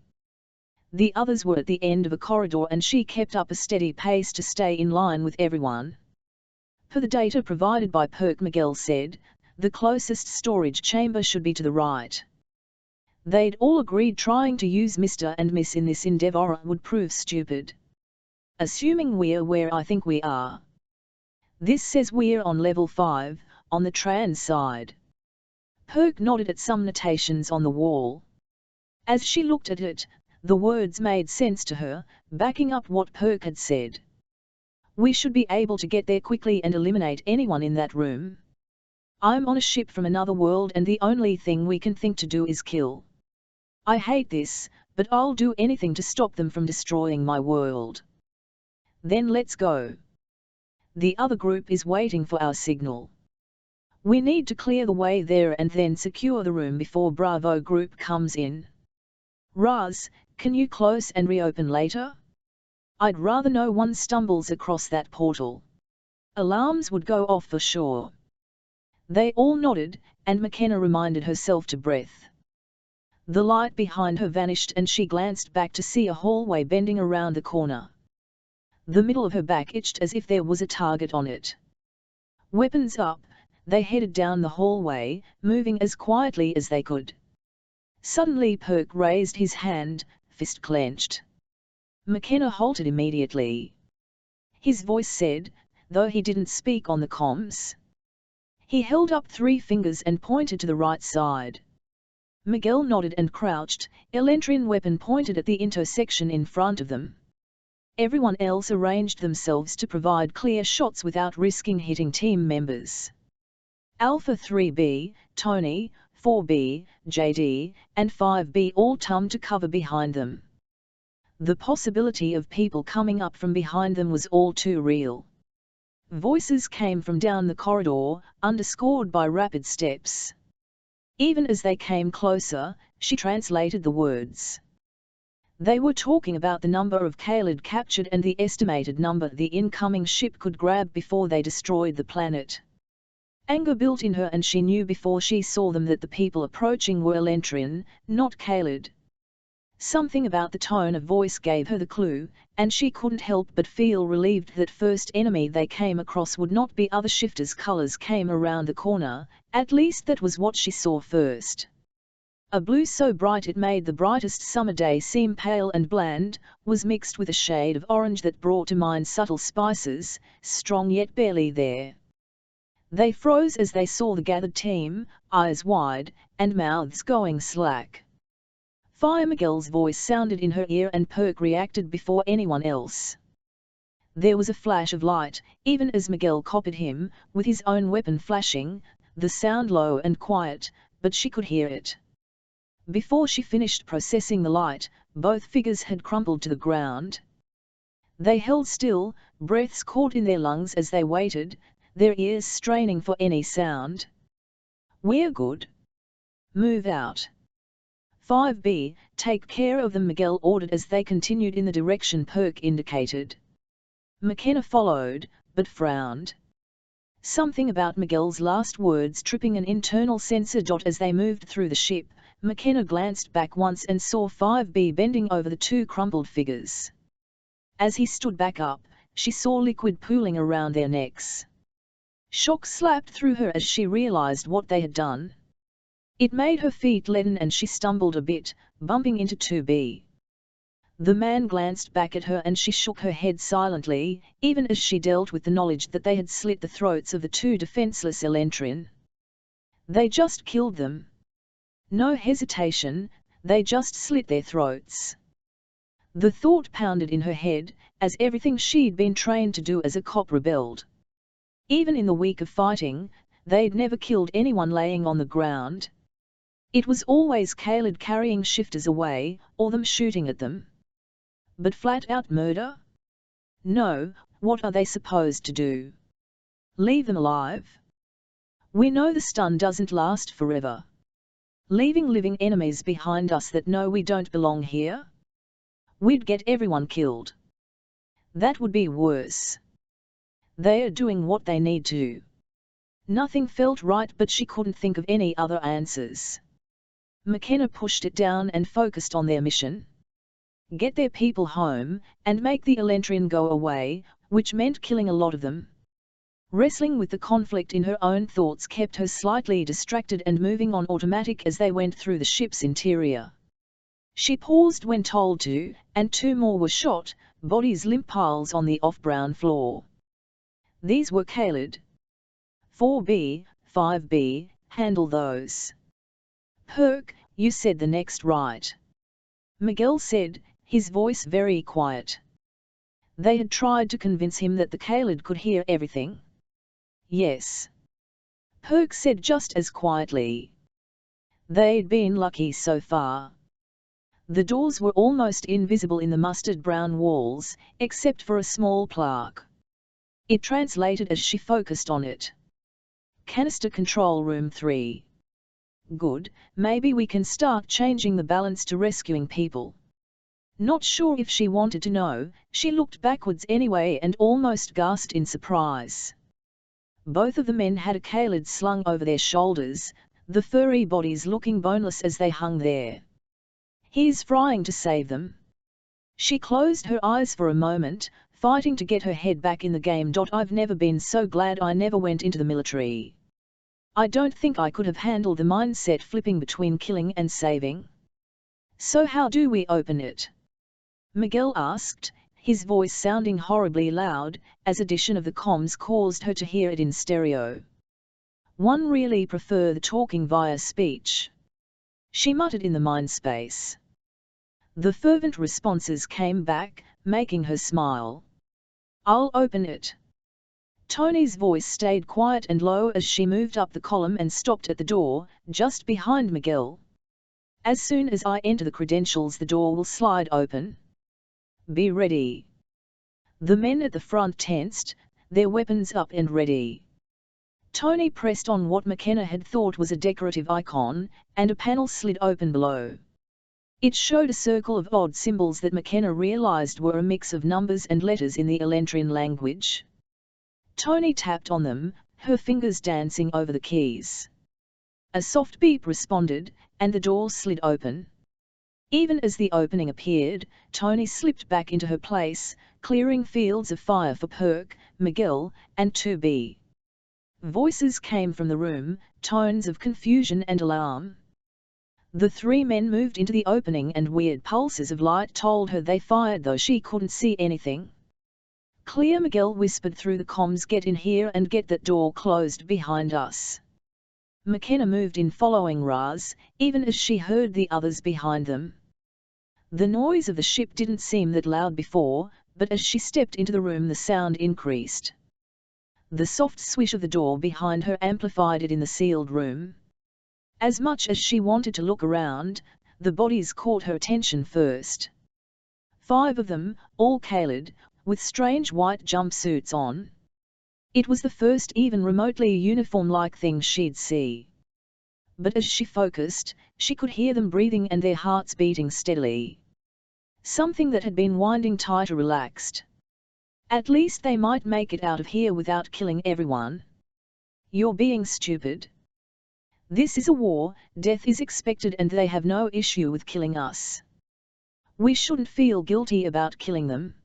The others were at the end of a corridor and she kept up a steady pace to stay in line with everyone. Per the data provided by Perk, Miguel said, the closest storage chamber should be to the right. They'd all agreed trying to use Mr. and Miss in this endeavor would prove stupid. Assuming we're where I think we are. This says we're on level 5, on the trans side. Perk nodded at some notations on the wall. As she looked at it, the words made sense to her, backing up what Perk had said. We should be able to get there quickly and eliminate anyone in that room. I'm on a ship from another world and the only thing we can think to do is kill. I hate this, but I'll do anything to stop them from destroying my world. Then let's go. The other group is waiting for our signal. We need to clear the way there and then secure the room before Bravo Group comes in. Raz, can you close and reopen later? I'd rather no one stumbles across that portal. Alarms would go off for sure. They all nodded, and McKenna reminded herself to breath. The light behind her vanished and she glanced back to see a hallway bending around the corner. The middle of her back itched as if there was a target on it. Weapons up, they headed down the hallway, moving as quietly as they could. Suddenly Perk raised his hand, fist clenched. McKenna halted immediately. His voice said, though he didn't speak on the comms. He held up 3 fingers and pointed to the right side. Miguel nodded and crouched, Elentrin weapon pointed at the intersection in front of them. Everyone else arranged themselves to provide clear shots without risking hitting team members. Alpha 3B, Tony, 4B, JD, and 5B all tumbled to cover behind them. The possibility of people coming up from behind them was all too real. Voices came from down the corridor, underscored by rapid steps. Even as they came closer, she translated the words. They were talking about the number of Kaled captured and the estimated number the incoming ship could grab before they destroyed the planet. Anger built in her and she knew before she saw them that the people approaching were Elentrin, not Kaled. Something about the tone of voice gave her the clue, and she couldn't help but feel relieved that first enemy they came across would not be other shifters. Colors came around the corner, at least that was what she saw first. A blue so bright it made the brightest summer day seem pale and bland, was mixed with a shade of orange that brought to mind subtle spices, strong yet barely there. They froze as they saw the gathered team, eyes wide, and mouths going slack. Fire Miguel's voice sounded in her ear and Perk reacted before anyone else. There was a flash of light, even as Miguel copied him, with his own weapon flashing, the sound low and quiet, but she could hear it. Before she finished processing the light, both figures had crumpled to the ground. They held still, breaths caught in their lungs as they waited, their ears straining for any sound. "We're good. Move out. 5B, take care of them," Miguel ordered as they continued in the direction Perk indicated. McKenna followed, but frowned. Something about Miguel's last words tripping an internal sensor. As they moved through the ship, McKenna glanced back once and saw 5B bending over the two crumpled figures. As he stood back up, she saw liquid pooling around their necks. Shock slapped through her as she realized what they had done. It made her feet leaden and she stumbled a bit, bumping into 2B. The man glanced back at her and she shook her head silently, even as she dealt with the knowledge that they had slit the throats of the two defenseless Elentrin. They just killed them. No hesitation, they just slit their throats. The thought pounded in her head, as everything she'd been trained to do as a cop rebelled. Even in the week of fighting, they'd never killed anyone laying on the ground. It was always Caled carrying shifters away, or them shooting at them. But flat-out murder? No, what are they supposed to do? Leave them alive? We know the stun doesn't last forever. Leaving living enemies behind us that know we don't belong here? We'd get everyone killed. That would be worse. They are doing what they need to. Nothing felt right, but she couldn't think of any other answers. McKenna pushed it down and focused on their mission. Get their people home, and make the Elentrin go away, which meant killing a lot of them. Wrestling with the conflict in her own thoughts kept her slightly distracted and moving on automatic as they went through the ship's interior. She paused when told to, and two more were shot, bodies limp piles on the off-brown floor. These were Caled. 4B, 5B, handle those. Perk, you said the next right. Miguel said, his voice very quiet. They had tried to convince him that the Caled could hear everything. Yes. Perk said just as quietly. They'd been lucky so far. The doors were almost invisible in the mustard-brown walls, except for a small plaque. It translated as she focused on it. Canister Control Room 3. Good, maybe we can start changing the balance to rescuing people. Not sure if she wanted to know, she looked backwards anyway and almost gasped in surprise. Both of the men had a Caled slung over their shoulders, the furry bodies looking boneless as they hung there. He's frying to save them. She closed her eyes for a moment, fighting to get her head back in the game. I've never been so glad I never went into the military. I don't think I could have handled the mindset flipping between killing and saving. So how do we open it? Miguel asked, his voice sounding horribly loud, as addition of the comms caused her to hear it in stereo. One really prefer the talking via speech. She muttered in the mind space. The fervent responses came back, making her smile. I'll open it. Tony's voice stayed quiet and low as she moved up the column and stopped at the door, just behind Miguel. As soon as I enter the credentials, the door will slide open. Be ready. The men at the front tensed, their weapons up and ready. Tony pressed on what McKenna had thought was a decorative icon, and a panel slid open below. It showed a circle of odd symbols that McKenna realized were a mix of numbers and letters in the Elentrin language. Tony tapped on them, her fingers dancing over the keys. A soft beep responded, and the door slid open. Even as the opening appeared, Tony slipped back into her place, clearing fields of fire for Perk, Miguel, and 2B. Voices came from the room, tones of confusion and alarm. The three men moved into the opening and weird pulses of light told her they fired though she couldn't see anything. "Clear," Miguel whispered through the comms. "Get in here and get that door closed behind us." McKenna moved in following Raz, even as she heard the others behind them. The noise of the ship didn't seem that loud before, but as she stepped into the room the sound increased. The soft swish of the door behind her amplified it in the sealed room. As much as she wanted to look around, the bodies caught her attention first. 5 of them, all colored, with strange white jumpsuits on. It was the first even remotely uniform-like thing she'd see. But as she focused, she could hear them breathing and their hearts beating steadily. Something that had been winding tighter relaxed. At least they might make it out of here without killing everyone. "You're being stupid. This is a war, death is expected and they have no issue with killing us. We shouldn't feel guilty about killing them."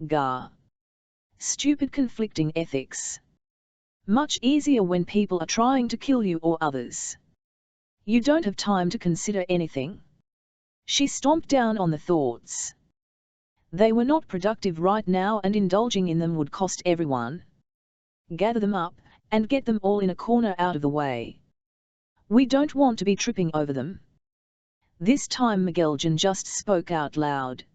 Gah. Stupid conflicting ethics. Much easier when people are trying to kill you or others. You don't have time to consider anything. She stomped down on the thoughts. They were not productive right now and indulging in them would cost everyone. Gather them up, and get them all in a corner out of the way. We don't want to be tripping over them. This time Migueljan just spoke out loud.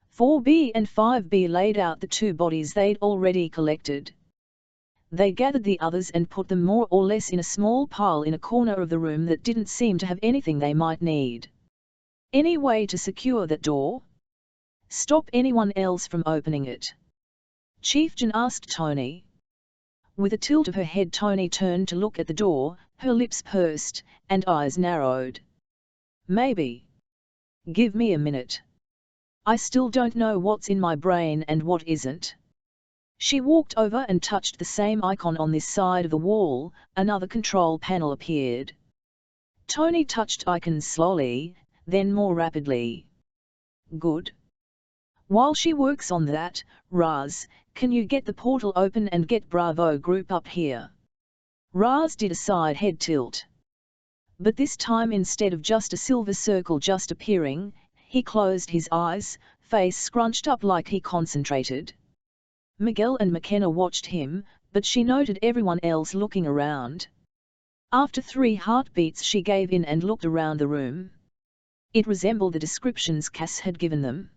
4B and 5B laid out the 2 bodies they'd already collected. They gathered the others and put them more or less in a small pile in a corner of the room that didn't seem to have anything they might need. "Any way to secure that door? Stop anyone else from opening it?" Chieftain asked Tony. With a tilt of her head Tony turned to look at the door, her lips pursed, and eyes narrowed. "Maybe. Give me a minute. I still don't know what's in my brain and what isn't." She walked over and touched the same icon on this side of the wall. Another control panel appeared. Tony touched icons slowly, then more rapidly. "Good. While she works on that, Raz, can you get the portal open and get Bravo Group up here?" Raz did a side head tilt. But this time instead of just a silver circle just appearing, he closed his eyes, face scrunched up like he concentrated. Miguel and McKenna watched him, but she noted everyone else looking around. After 3 heartbeats she gave in and looked around the room. It resembled the descriptions Cass had given them.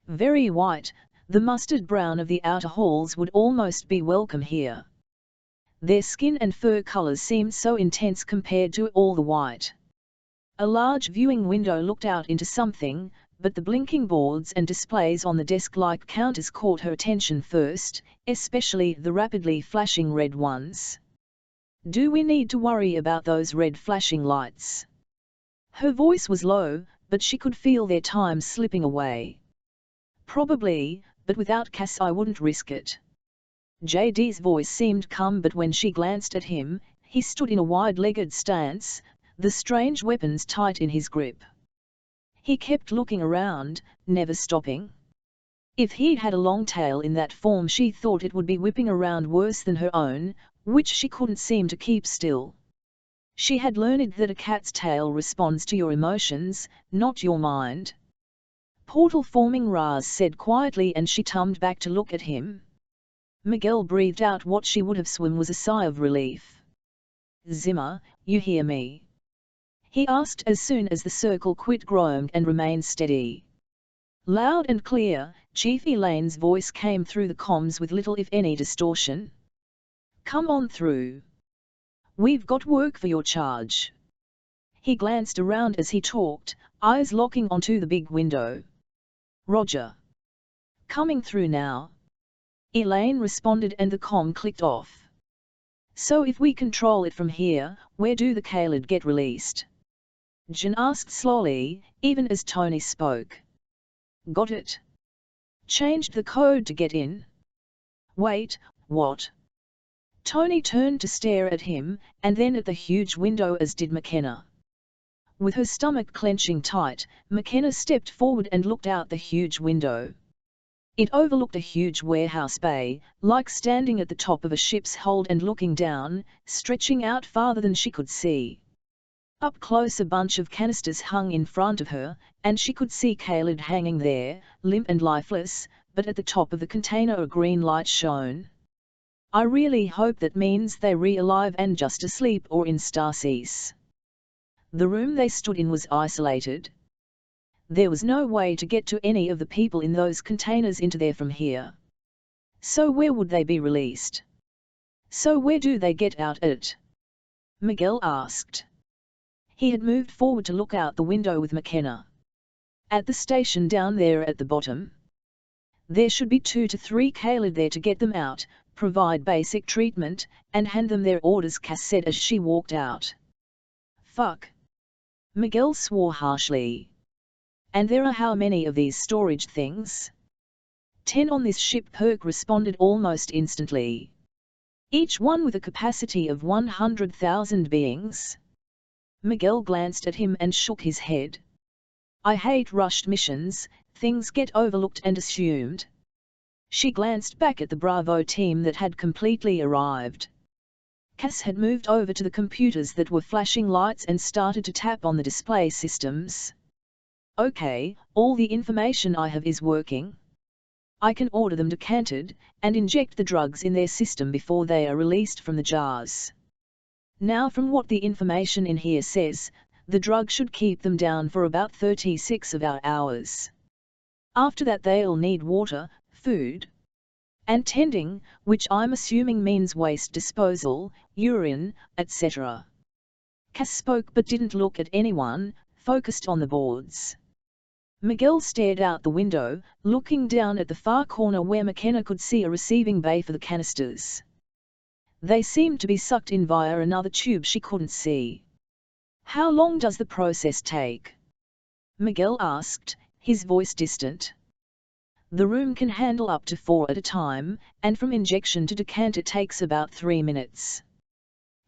Very white, the mustard brown of the outer halls would almost be welcome here. Their skin and fur colors seemed so intense compared to all the white. A large viewing window looked out into something, but the blinking boards and displays on the desk-like counters caught her attention first, especially the rapidly flashing red ones. "Do we need to worry about those red flashing lights?" Her voice was low, but she could feel their time slipping away. "Probably, but without Cass I wouldn't risk it." JD's voice seemed calm, but when she glanced at him, he stood in a wide-legged stance, the strange weapons tight in his grip. He kept looking around, never stopping. If he'd had a long tail in that form she thought it would be whipping around worse than her own, which she couldn't seem to keep still. She had learned that a cat's tail responds to your emotions, not your mind. "Portal forming," Raz said quietly, and she turned back to look at him. Miguel breathed out what she would have sworn was a sigh of relief. "Zimmer, you hear me?" he asked as soon as the circle quit growing and remained steady. Loud and clear, Chief Elaine's voice came through the comms with little if any distortion. "Come on through. We've got work for your charge." He glanced around as he talked, eyes locking onto the big window. "Roger. Coming through now." Elaine responded and the comm clicked off. "So if we control it from here, where do the Kaled get released?" Jen asked slowly, even as Tony spoke. "Got it. Changed the code to get in." "Wait, what?" Tony turned to stare at him, and then at the huge window, as did McKenna. With her stomach clenching tight, McKenna stepped forward and looked out the huge window. It overlooked a huge warehouse bay, like standing at the top of a ship's hold and looking down, stretching out farther than she could see. Up close a bunch of canisters hung in front of her, and she could see Caleb hanging there, limp and lifeless, but at the top of the container a green light shone. I really hope that means they're alive and just asleep or in stasis. The room they stood in was isolated. There was no way to get to any of the people in those containers into there from here. So where would they be released? So where do they get out at? Miguel asked. He had moved forward to look out the window with McKenna. At the station down there at the bottom. There should be 2 to 3 Caleb there to get them out, provide basic treatment, and hand them their orders, Cass said as she walked out. Fuck. Miguel swore harshly. And there are how many of these storage things? 10 on this ship, Perk responded almost instantly. Each one with a capacity of 100,000 beings. Miguel glanced at him and shook his head. I hate rushed missions, things get overlooked and assumed. She glanced back at the Bravo team that had completely arrived. Cass had moved over to the computers that were flashing lights and started to tap on the display systems. Okay, all the information I have is working. I can order them decanted, and inject the drugs in their system before they are released from the jars. Now from what the information in here says, the drug should keep them down for about 36 of our hours. After that they'll need water, food, and tending, which I'm assuming means waste disposal, urine, etc. Cass spoke but didn't look at anyone, focused on the boards. Miguel stared out the window, looking down at the far corner where McKenna could see a receiving bay for the canisters. They seemed to be sucked in via another tube she couldn't see. How long does the process take? Miguel asked, his voice distant. The room can handle up to 4 at a time, and from injection to decant it takes about 3 minutes.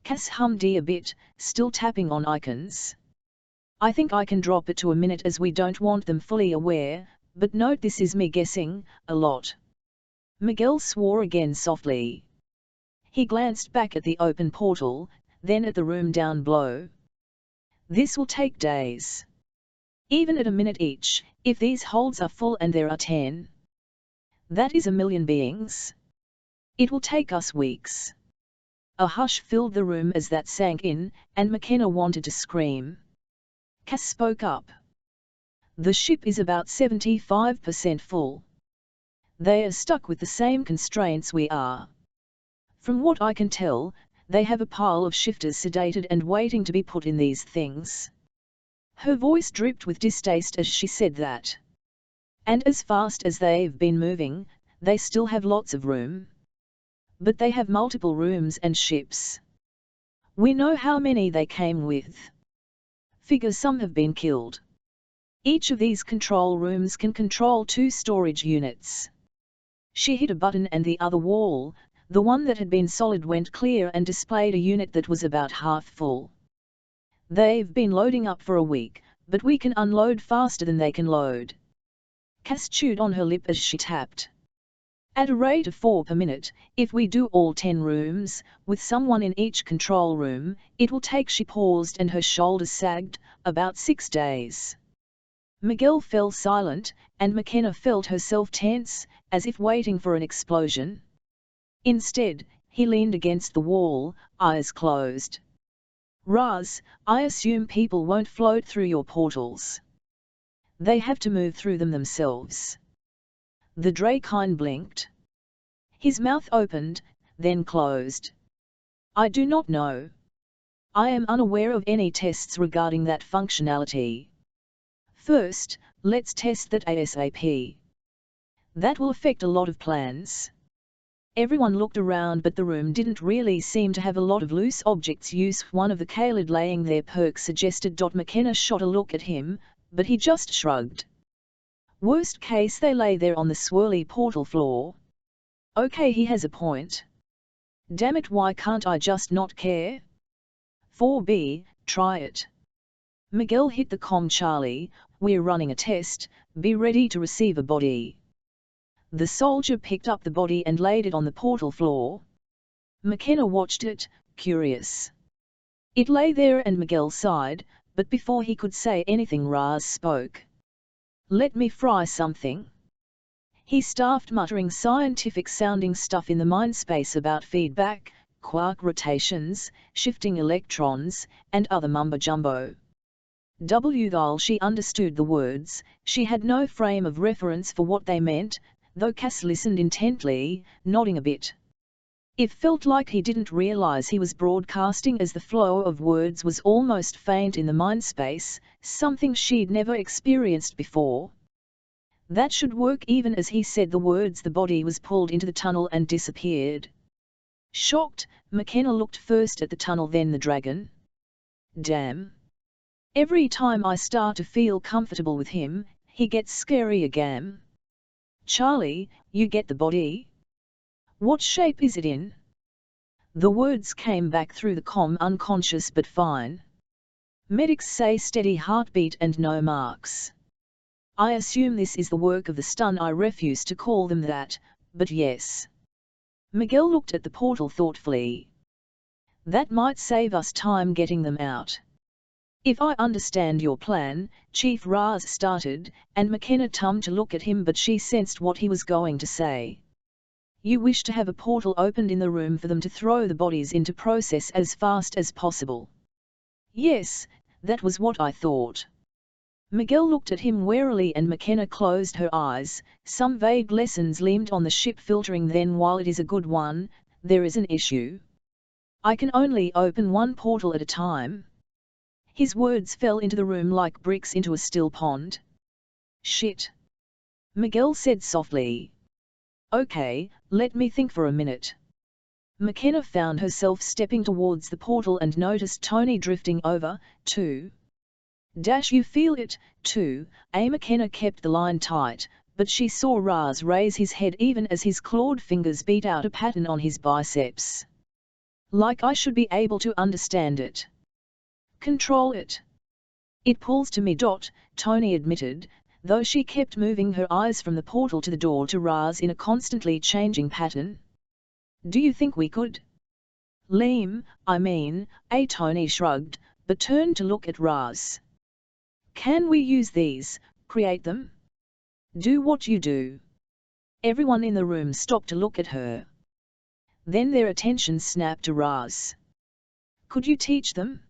Cass hummed a bit, still tapping on icons. I think I can drop it to a minute as we don't want them fully aware, but note this is me guessing, a lot. Miguel swore again softly. He glanced back at the open portal, then at the room down below. This will take days. Even at a minute each, if these holds are full and there are 10. That is 1,000,000 beings. It will take us weeks. A hush filled the room as that sank in, and McKenna wanted to scream. Cass spoke up. The ship is about 75% full. They are stuck with the same constraints we are. From what I can tell, they have a pile of shifters sedated and waiting to be put in these things. Her voice dripped with distaste as she said that. And as fast as they've been moving, they still have lots of room. But they have multiple rooms and ships. We know how many they came with. Figure some have been killed. Each of these control rooms can control 2 storage units. She hit a button and the other wall, the one that had been solid, went clear and displayed a unit that was about half full. They've been loading up for a week, but we can unload faster than they can load. Cass chewed on her lip as she tapped. At a rate of 4 per minute, if we do all 10 rooms, with someone in each control room, it will take, she paused and her shoulders sagged, about 6 days. Miguel fell silent, and McKenna felt herself tense, as if waiting for an explosion. Instead, he leaned against the wall, eyes closed. Raz, I assume people won't float through your portals. They have to move through them themselves. The Drakyn blinked. His mouth opened, then closed. I do not know. I am unaware of any tests regarding that functionality. First, let's test that ASAP. That will affect a lot of plans. Everyone looked around, but the room didn't really seem to have a lot of loose objects use. One of the Caleb laying there, Perk suggested. McKenna shot a look at him, but he just shrugged. Worst case they lay there on the swirly portal floor. Okay, he has a point. Damn it, why can't I just not care? 4B, try it. Miguel hit the comm. Charlie, we're running a test, be ready to receive a body. The soldier picked up the body and laid it on the portal floor. McKenna watched it, curious. It lay there and Miguel sighed, but before he could say anything Raz spoke. "Let me fry something." He started muttering scientific-sounding stuff in the mind space about feedback, quark rotations, shifting electrons, and other mumbo-jumbo. While she understood the words, she had no frame of reference for what they meant, though Cass listened intently, nodding a bit. It felt like he didn't realize he was broadcasting, as the flow of words was almost faint in the mind space, something she'd never experienced before. That should work. Even as he said the words, the body was pulled into the tunnel and disappeared. Shocked, McKenna looked first at the tunnel, then the dragon. Damn. Every time I start to feel comfortable with him, he gets scary again. Charlie, you get the body? What shape is it in? The words came back through the comm, unconscious but fine. Medics say steady heartbeat and no marks. I assume this is the work of the stun. I refuse to call them that, but yes. Miguel looked at the portal thoughtfully. That might save us time getting them out. If I understand your plan, Chief Raz started, and McKenna turned to look at him, but she sensed what he was going to say. You wish to have a portal opened in the room for them to throw the bodies into process as fast as possible. Yes, that was what I thought. Miguel looked at him warily and McKenna closed her eyes. Some vague lessons leamed on the ship filtering. Then, while it is a good one, there is an issue. I can only open one portal at a time. His words fell into the room like bricks into a still pond. Shit. Miguel said softly. Okay, let me think for a minute. McKenna found herself stepping towards the portal and noticed Tony drifting over, too. You feel it, too, eh? McKenna kept the line tight, but she saw Raz raise his head even as his clawed fingers beat out a pattern on his biceps. Like I should be able to understand it. Control it. It pulls to me. Tony admitted, though she kept moving her eyes from the portal to the door to Raz in a constantly changing pattern. Do you think we could? Tony shrugged, but turned to look at Raz. Can we use these, create them? Do what you do. Everyone in the room stopped to look at her. Then their attention snapped to Raz. Could you teach them?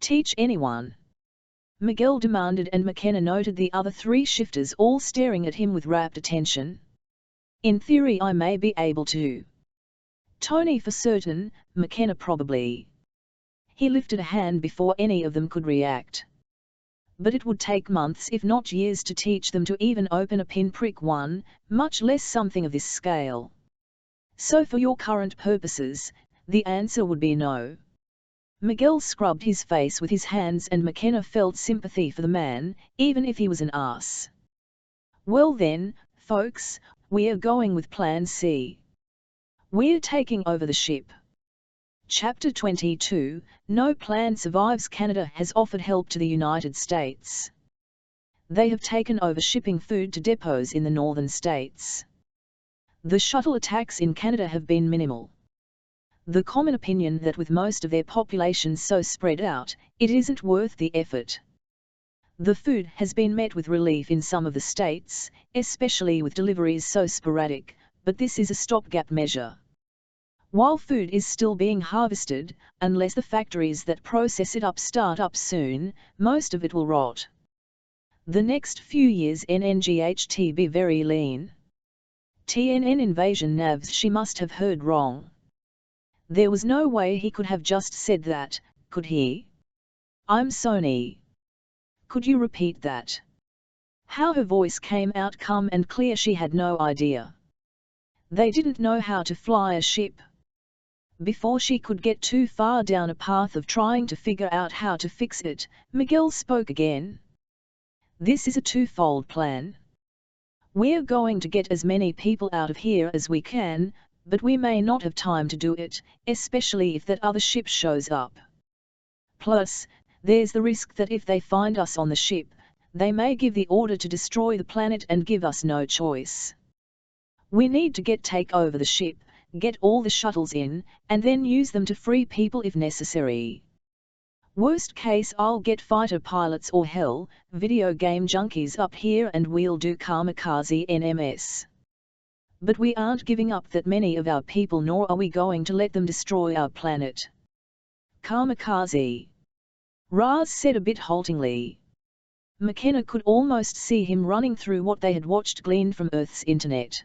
Teach anyone? Miguel demanded, and McKenna noted the other three shifters all staring at him with rapt attention. In theory I may be able to. Tony for certain, McKenna probably. He lifted a hand before any of them could react. But it would take months if not years to teach them to even open a pinprick one, much less something of this scale. So for your current purposes, the answer would be no. Miguel scrubbed his face with his hands and McKenna felt sympathy for the man, even if he was an ass. Well then, folks, we're going with Plan C. We're taking over the ship. Chapter 22, No Plan Survives. Canada has offered help to the United States. They have taken over shipping food to depots in the northern states. The shuttle attacks in Canada have been minimal. The common opinion that with most of their population so spread out, it isn't worth the effort. The food has been met with relief in some of the states, especially with deliveries so sporadic, but this is a stopgap measure. While food is still being harvested, unless the factories that process it start up soon, most of it will rot. The next few years NNGHT be very lean. TNN invasion navs. She must have heard wrong. There was no way he could have just said that, could he? I'm Sony. Could you repeat that? How her voice came out calm and clear. She had no idea. They didn't know how to fly a ship. Before she could get too far down a path of trying to figure out how to fix it, Miguel spoke again. This is a twofold plan. We're going to get as many people out of here as we can, but we may not have time to do it, especially if that other ship shows up. Plus, there's the risk that if they find us on the ship, they may give the order to destroy the planet and give us no choice. We need to take over the ship, get all the shuttles in, and then use them to free people if necessary. Worst case, I'll get fighter pilots or hell, video game junkies up here and we'll do kamikaze NMS. But we aren't giving up that many of our people, nor are we going to let them destroy our planet. Kamikaze, Raz said a bit haltingly. McKenna could almost see him running through what they had watched gleaned from Earth's internet.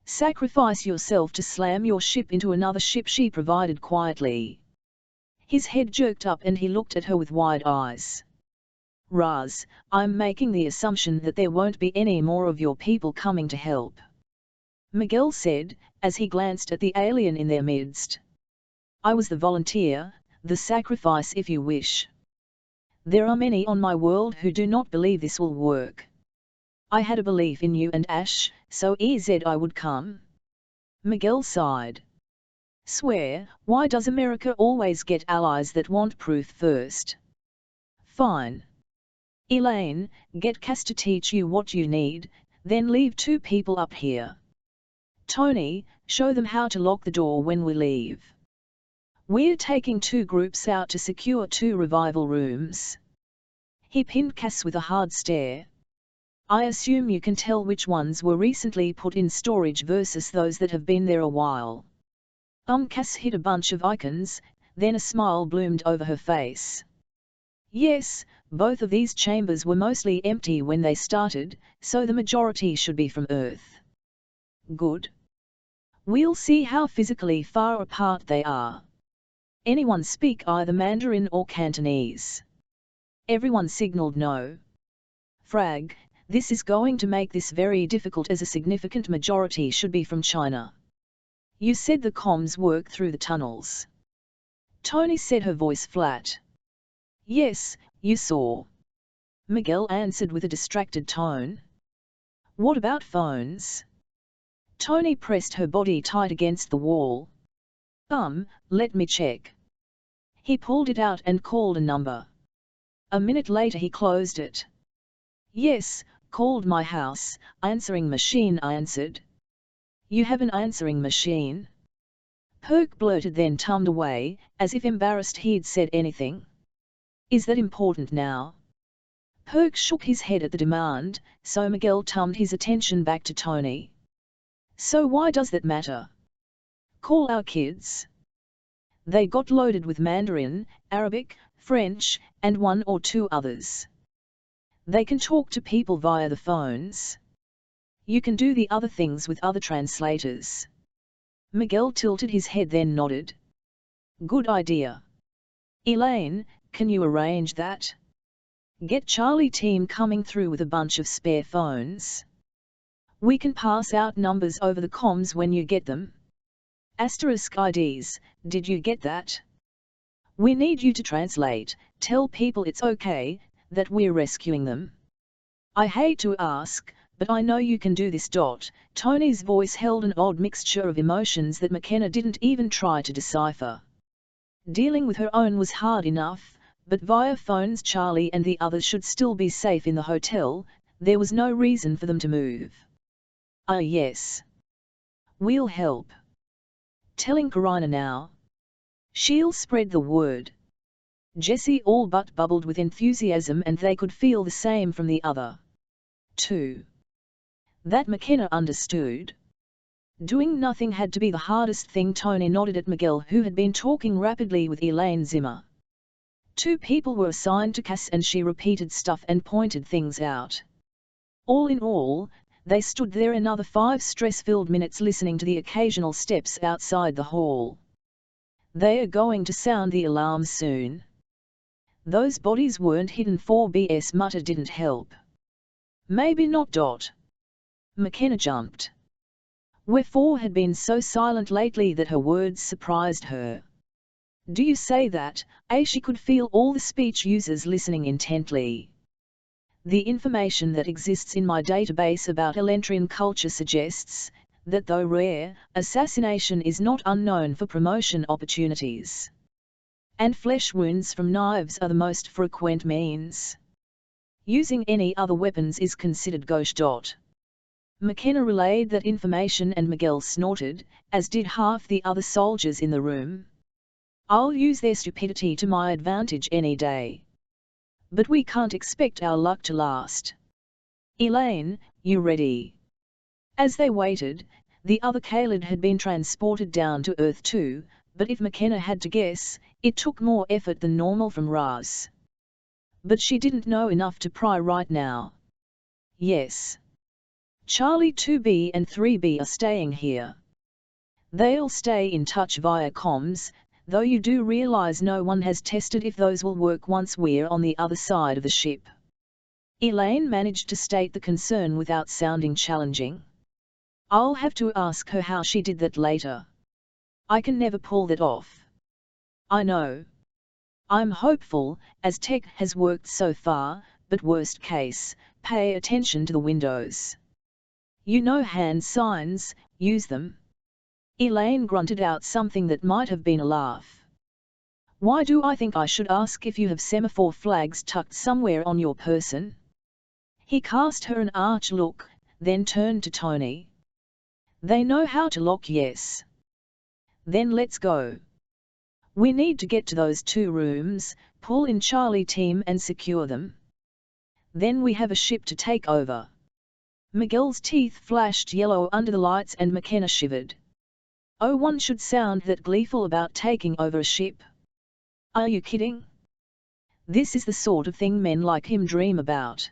Sacrifice yourself to slam your ship into another ship, she provided quietly. His head jerked up and he looked at her with wide eyes. Raz, I'm making the assumption that there won't be any more of your people coming to help, Miguel said, as he glanced at the alien in their midst. I was the volunteer, the sacrifice if you wish. There are many on my world who do not believe this will work. I had a belief in you and Ash, so I would come. Miguel sighed. Swear, why does America always get allies that want proof first? Fine. Elaine, get Cass to teach you what you need, then leave 2 people up here. Tony, show them how to lock the door when we leave. We're taking 2 groups out to secure 2 revival rooms. He pinned Cass with a hard stare. I assume you can tell which ones were recently put in storage versus those that have been there a while. Cass hit a bunch of icons, then a smile bloomed over her face. Yes, both of these chambers were mostly empty when they started, so the majority should be from Earth. Good. We'll see how physically far apart they are. Anyone speak either Mandarin or Cantonese? Everyone signaled no. Frag, this is going to make this very difficult as a significant majority should be from China. You said the comms work through the tunnels. Tony said, her voice flat. Yes, you saw. Miguel answered with a distracted tone. What about phones? Tony pressed her body tight against the wall. Let me check. He pulled it out and called a number. A minute later he closed it. Yes, called my house, answering machine, I answered. You have an answering machine? Perk blurted, then tummed away, as if embarrassed he'd said anything. Is that important now? Perk shook his head at the demand, so Miguel tummed his attention back to Tony. So why does that matter? Call our kids. They got loaded with Mandarin, Arabic, French, and 1 or 2 others. They can talk to people via the phones. You can do the other things with other translators. Miguel tilted his head, then nodded. Good idea. Elaine, can you arrange that? Get Charlie team coming through with a bunch of spare phones. We can pass out numbers over the comms when you get them. *IDs, did you get that? We need you to translate, tell people it's okay, that we're rescuing them. I hate to ask, but I know you can do this. Tony's voice held an odd mixture of emotions that McKenna didn't even try to decipher. Dealing with her own was hard enough, but via phones Charlie and the others should still be safe in the hotel. There was no reason for them to move. Yes. We'll help. Telling Karina now. She'll spread the word. Jessie all but bubbled with enthusiasm, and they could feel the same from the other 2. That McKenna understood. Doing nothing had to be the hardest thing. Tony nodded at Miguel, who had been talking rapidly with Elaine Zimmer. 2 people were assigned to Cass, and she repeated stuff and pointed things out. All in all, they stood there another 5 stress-filled minutes listening to the occasional steps outside the hall. They are going to sound the alarm soon. Those bodies weren't hidden. 4BS mutter didn't help. Maybe not. McKenna jumped. Wherefore had been so silent lately that her words surprised her. Do you say that? She could feel all the speech users listening intently. The information that exists in my database about Elentrin culture suggests that, though rare, assassination is not unknown for promotion opportunities. And flesh wounds from knives are the most frequent means. Using any other weapons is considered gauche. McKenna relayed that information, and Miguel snorted, as did half the other soldiers in the room. I'll use their stupidity to my advantage any day. But we can't expect our luck to last. Elaine, you ready? As they waited, the other Kaled had been transported down to Earth too, but if McKenna had to guess, it took more effort than normal from Raz. But she didn't know enough to pry right now. Yes. Charlie 2B and 3B are staying here. They'll stay in touch via comms, though you do realize no one has tested if those will work once we're on the other side of the ship. Elaine managed to state the concern without sounding challenging. I'll have to ask her how she did that later. I can never pull that off. I know. I'm hopeful, as tech has worked so far, but worst case, pay attention to the windows. You know hand signs, use them. Elaine grunted out something that might have been a laugh. Why do I think I should ask if you have semaphore flags tucked somewhere on your person? He cast her an arch look, then turned to Tony. They know how to lock, yes. Then let's go. We need to get to those 2 rooms, pull in Charlie team and secure them. Then we have a ship to take over. Miguel's teeth flashed yellow under the lights and McKenna shivered. Oh, one should sound that gleeful about taking over a ship. Are you kidding? This is the sort of thing men like him dream about.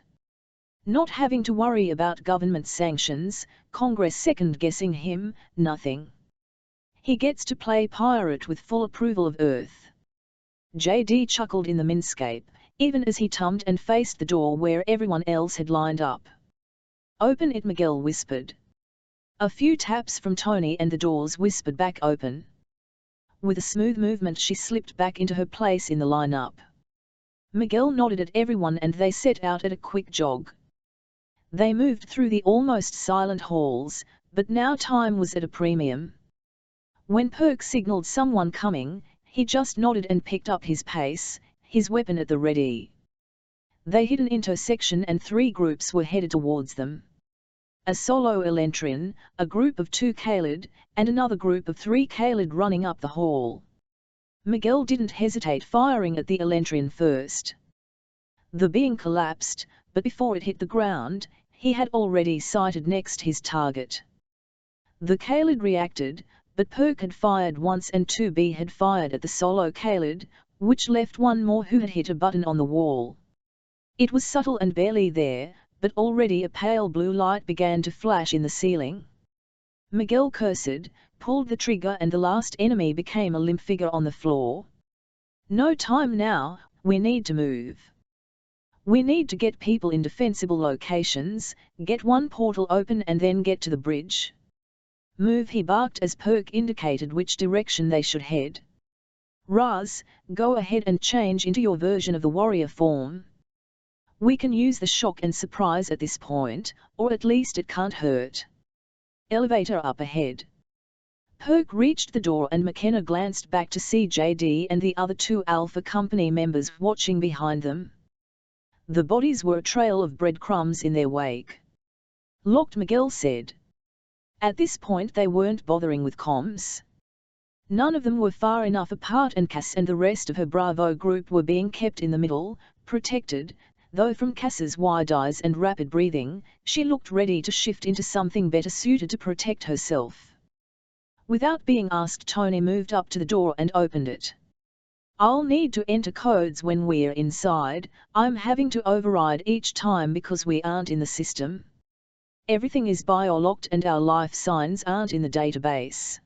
Not having to worry about government sanctions, Congress second-guessing him, nothing. He gets to play pirate with full approval of Earth. JD chuckled in the minscape, even as he turned and faced the door where everyone else had lined up. Open it, Miguel whispered. A few taps from Tony and the doors whispered back open. With a smooth movement she slipped back into her place in the lineup. Miguel nodded at everyone and they set out at a quick jog. They moved through the almost silent halls, but now time was at a premium. When Perk signaled someone coming, he just nodded and picked up his pace, his weapon at the ready. They hit an intersection and 3 groups were headed towards them. A solo Elentrin, a group of 2 Kaled, and another group of 3 Kaled running up the hall. Miguel didn't hesitate firing at the Elentrin first. The being collapsed, but before it hit the ground, he had already sighted next his target. The Kaled reacted, but Perk had fired once and 2B had fired at the solo Kaled, which left one more who had hit a button on the wall. It was subtle and barely there, but already a pale blue light began to flash in the ceiling. Miguel cursed, pulled the trigger and the last enemy became a limp figure on the floor. No time now, we need to move. We need to get people in defensible locations, get one portal open and then get to the bridge. Move, he barked as Perk indicated which direction they should head. Raz, go ahead and change into your version of the warrior form. We can use the shock and surprise at this point, or at least it can't hurt. Elevator up ahead. Perk reached the door and McKenna glanced back to see JD and the other 2 Alpha Company members watching behind them. The bodies were a trail of breadcrumbs in their wake. Locked, Miguel said. At this point they weren't bothering with comms. None of them were far enough apart and Cass and the rest of her Bravo group were being kept in the middle, protected, though from Cass's wide eyes and rapid breathing, she looked ready to shift into something better suited to protect herself. Without being asked, Tony moved up to the door and opened it. I'll need to enter codes when we're inside. I'm having to override each time because we aren't in the system. Everything is bio-locked and our life signs aren't in the database.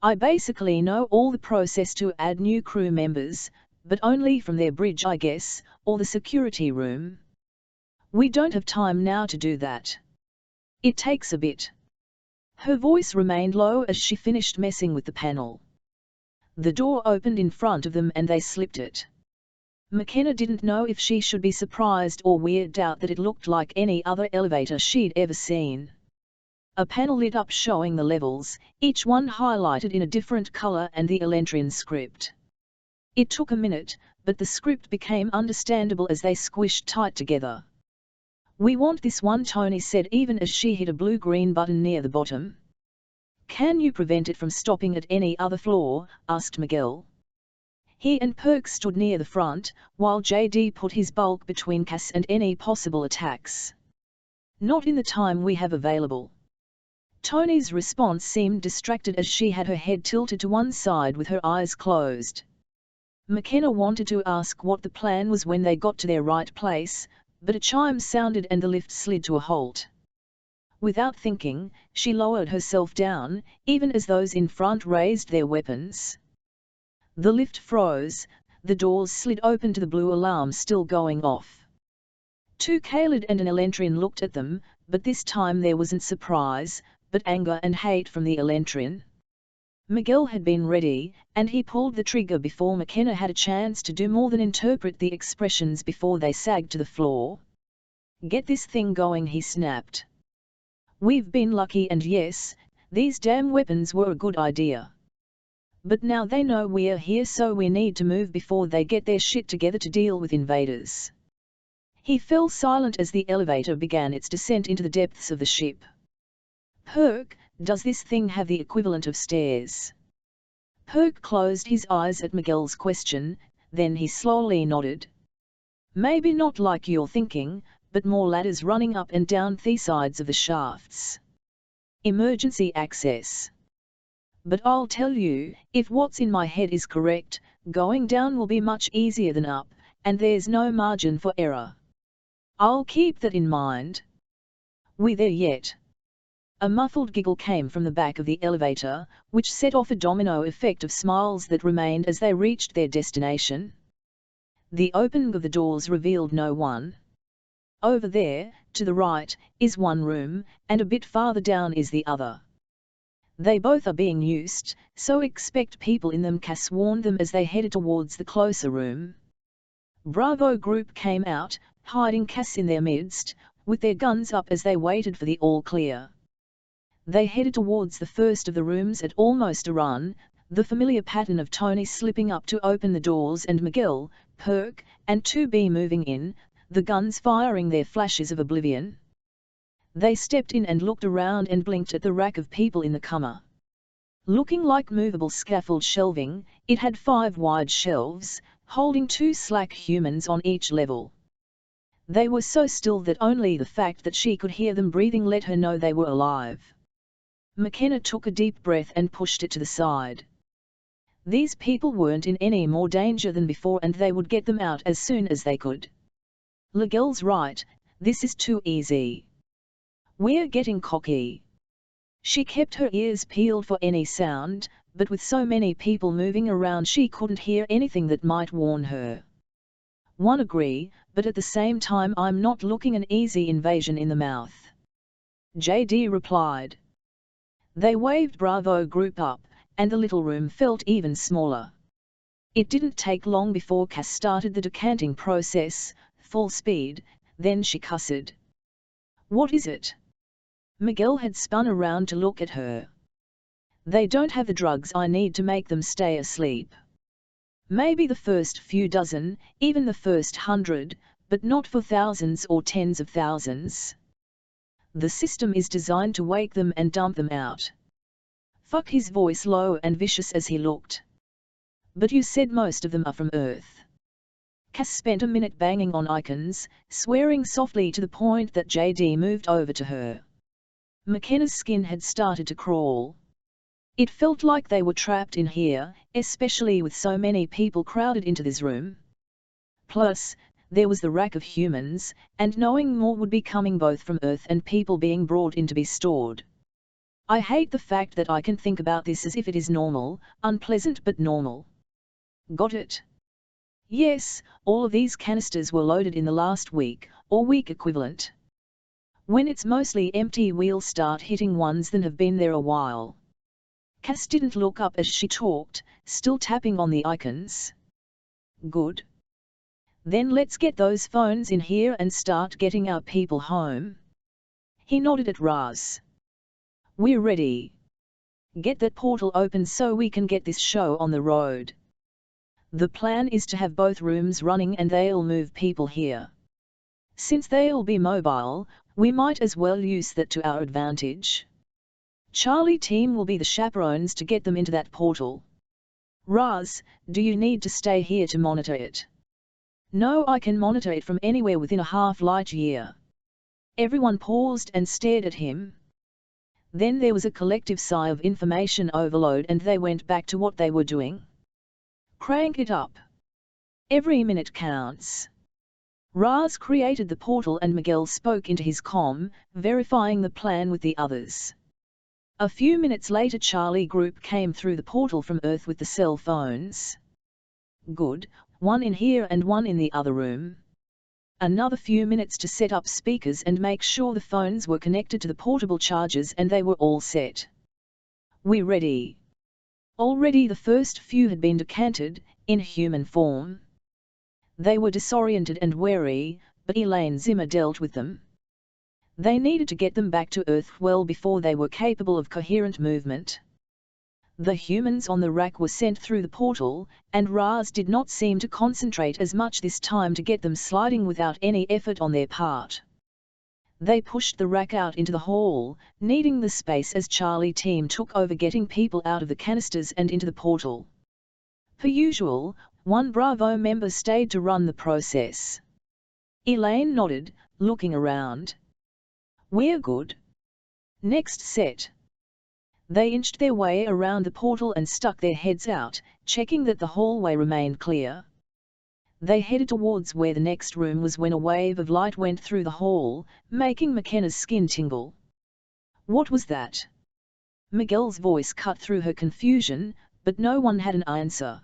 I basically know all the process to add new crew members, but only from their bridge, I guess, or the security room. We don't have time now to do that. It takes a bit. Her voice remained low as she finished messing with the panel. The door opened in front of them and they slipped it. McKenna didn't know if she should be surprised or weirded out that it looked like any other elevator she'd ever seen. A panel lit up showing the levels, each one highlighted in a different color and the Elentrin script. It took a minute, but the script became understandable as they squished tight together. We want this one, Tony said even as she hit a blue-green button near the bottom. Can you prevent it from stopping at any other floor? Asked Miguel. He and Perk stood near the front, while JD put his bulk between Cass and any possible attacks. Not in the time we have available. Tony's response seemed distracted as she had her head tilted to one side with her eyes closed. McKenna wanted to ask what the plan was when they got to their right place, but a chime sounded and the lift slid to a halt. Without thinking, she lowered herself down, even as those in front raised their weapons. The lift froze, the doors slid open to the blue alarm still going off. Two Kaled and an Elentrin looked at them, but this time there wasn't surprise, but anger and hate from the Elentrin. Miguel had been ready, and he pulled the trigger before McKenna had a chance to do more than interpret the expressions before they sagged to the floor. "Get this thing going," he snapped. "We've been lucky, and yes, these damn weapons were a good idea. But now they know we're here, so we need to move before they get their shit together to deal with invaders." He fell silent as the elevator began its descent into the depths of the ship. "Perk, does this thing have the equivalent of stairs?" Perk closed his eyes at Miguel's question, then he slowly nodded. "Maybe not like you're thinking, but more ladders running up and down the sides of the shafts. Emergency access. But I'll tell you, if what's in my head is correct, going down will be much easier than up, and there's no margin for error. I'll keep that in mind." "We there yet?" A muffled giggle came from the back of the elevator, which set off a domino effect of smiles that remained as they reached their destination. The opening of the doors revealed no one. "Over there, to the right, is one room, and a bit farther down is the other. They both are being used, so expect people in them," Cass warned them as they headed towards the closer room. Bravo Group came out, hiding Cass in their midst, with their guns up as they waited for the all-clear. They headed towards the first of the rooms at almost a run, the familiar pattern of Tony slipping up to open the doors and Miguel, Perk, and 2B moving in, the guns firing their flashes of oblivion. They stepped in and looked around and blinked at the rack of people in the comer. Looking like movable scaffold shelving, it had 5 wide shelves, holding 2 slack humans on each level. They were so still that only the fact that she could hear them breathing let her know they were alive. McKenna took a deep breath and pushed it to the side. These people weren't in any more danger than before, and they would get them out as soon as they could. "Miguel's right, this is too easy. We're getting cocky." She kept her ears peeled for any sound, but with so many people moving around she couldn't hear anything that might warn her. "One agree, but at the same time I'm not looking an easy invasion in the mouth," JD replied. They waved Bravo Group up, and the little room felt even smaller. It didn't take long before Cass started the decanting process, full speed, then she cussed. "What is it?" Miguel had spun around to look at her. "They don't have the drugs I need to make them stay asleep. Maybe the first few dozen, even the first 100, but not for thousands or tens of thousands. The system is designed to wake them and dump them out." Fuck, his voice low and vicious as he looked. "But you said most of them are from Earth." Cass spent a minute banging on icons, swearing softly to the point that JD moved over to her. McKenna's skin had started to crawl. It felt like they were trapped in here, especially with so many people crowded into this room. Plus, there was the rack of humans, and knowing more would be coming both from Earth and people being brought in to be stored. "I hate the fact that I can think about this as if it is normal, unpleasant but normal." "Got it?" "Yes, all of these canisters were loaded in the last week, or week equivalent. When it's mostly empty we'll start hitting ones that have been there a while." Cass didn't look up as she talked, still tapping on the icons. "Good. Then let's get those phones in here and start getting our people home." He nodded at Raz. "We're ready. Get that portal open so we can get this show on the road. The plan is to have both rooms running and they'll move people here. Since they'll be mobile, we might as well use that to our advantage. Charlie team will be the chaperones to get them into that portal." Raz, do you need to stay here to monitor it? No, I can monitor it from anywhere within a half-light year. Everyone paused and stared at him. Then there was a collective sigh of information overload and they went back to what they were doing. Crank it up. Every minute counts. Raz created the portal and Miguel spoke into his comm, verifying the plan with the others. A few minutes later Charlie Group came through the portal from Earth with the cell phones. Good, one in here and one in the other room. Another few minutes to set up speakers and make sure the phones were connected to the portable chargers and they were all set. We're ready. Already the first few had been decanted, in human form. They were disoriented and wary, but Elaine Zimmer dealt with them. They needed to get them back to Earth well before they were capable of coherent movement. The humans on the rack were sent through the portal, and Raz did not seem to concentrate as much this time to get them sliding without any effort on their part. They pushed the rack out into the hall, needing the space as Charlie team took over getting people out of the canisters and into the portal. Per usual, one Bravo member stayed to run the process. Elaine nodded, looking around. We're good. Next set. They inched their way around the portal and stuck their heads out, checking that the hallway remained clear. They headed towards where the next room was when a wave of light went through the hall, making McKenna's skin tingle. What was that? Miguel's voice cut through her confusion, but no one had an answer.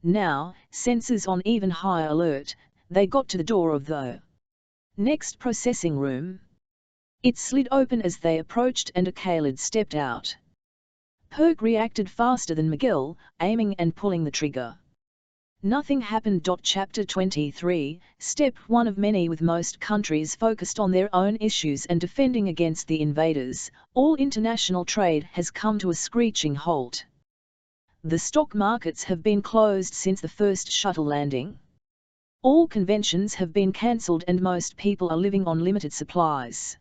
Now, sensors on even higher alert, they got to the door of the next processing room. It slid open as they approached and a Kalid stepped out. Perk reacted faster than Miguel, aiming and pulling the trigger. Nothing happened. Chapter 23, Step 1 of many. With most countries focused on their own issues and defending against the invaders, all international trade has come to a screeching halt. The stock markets have been closed since the first shuttle landing. All conventions have been cancelled and most people are living on limited supplies.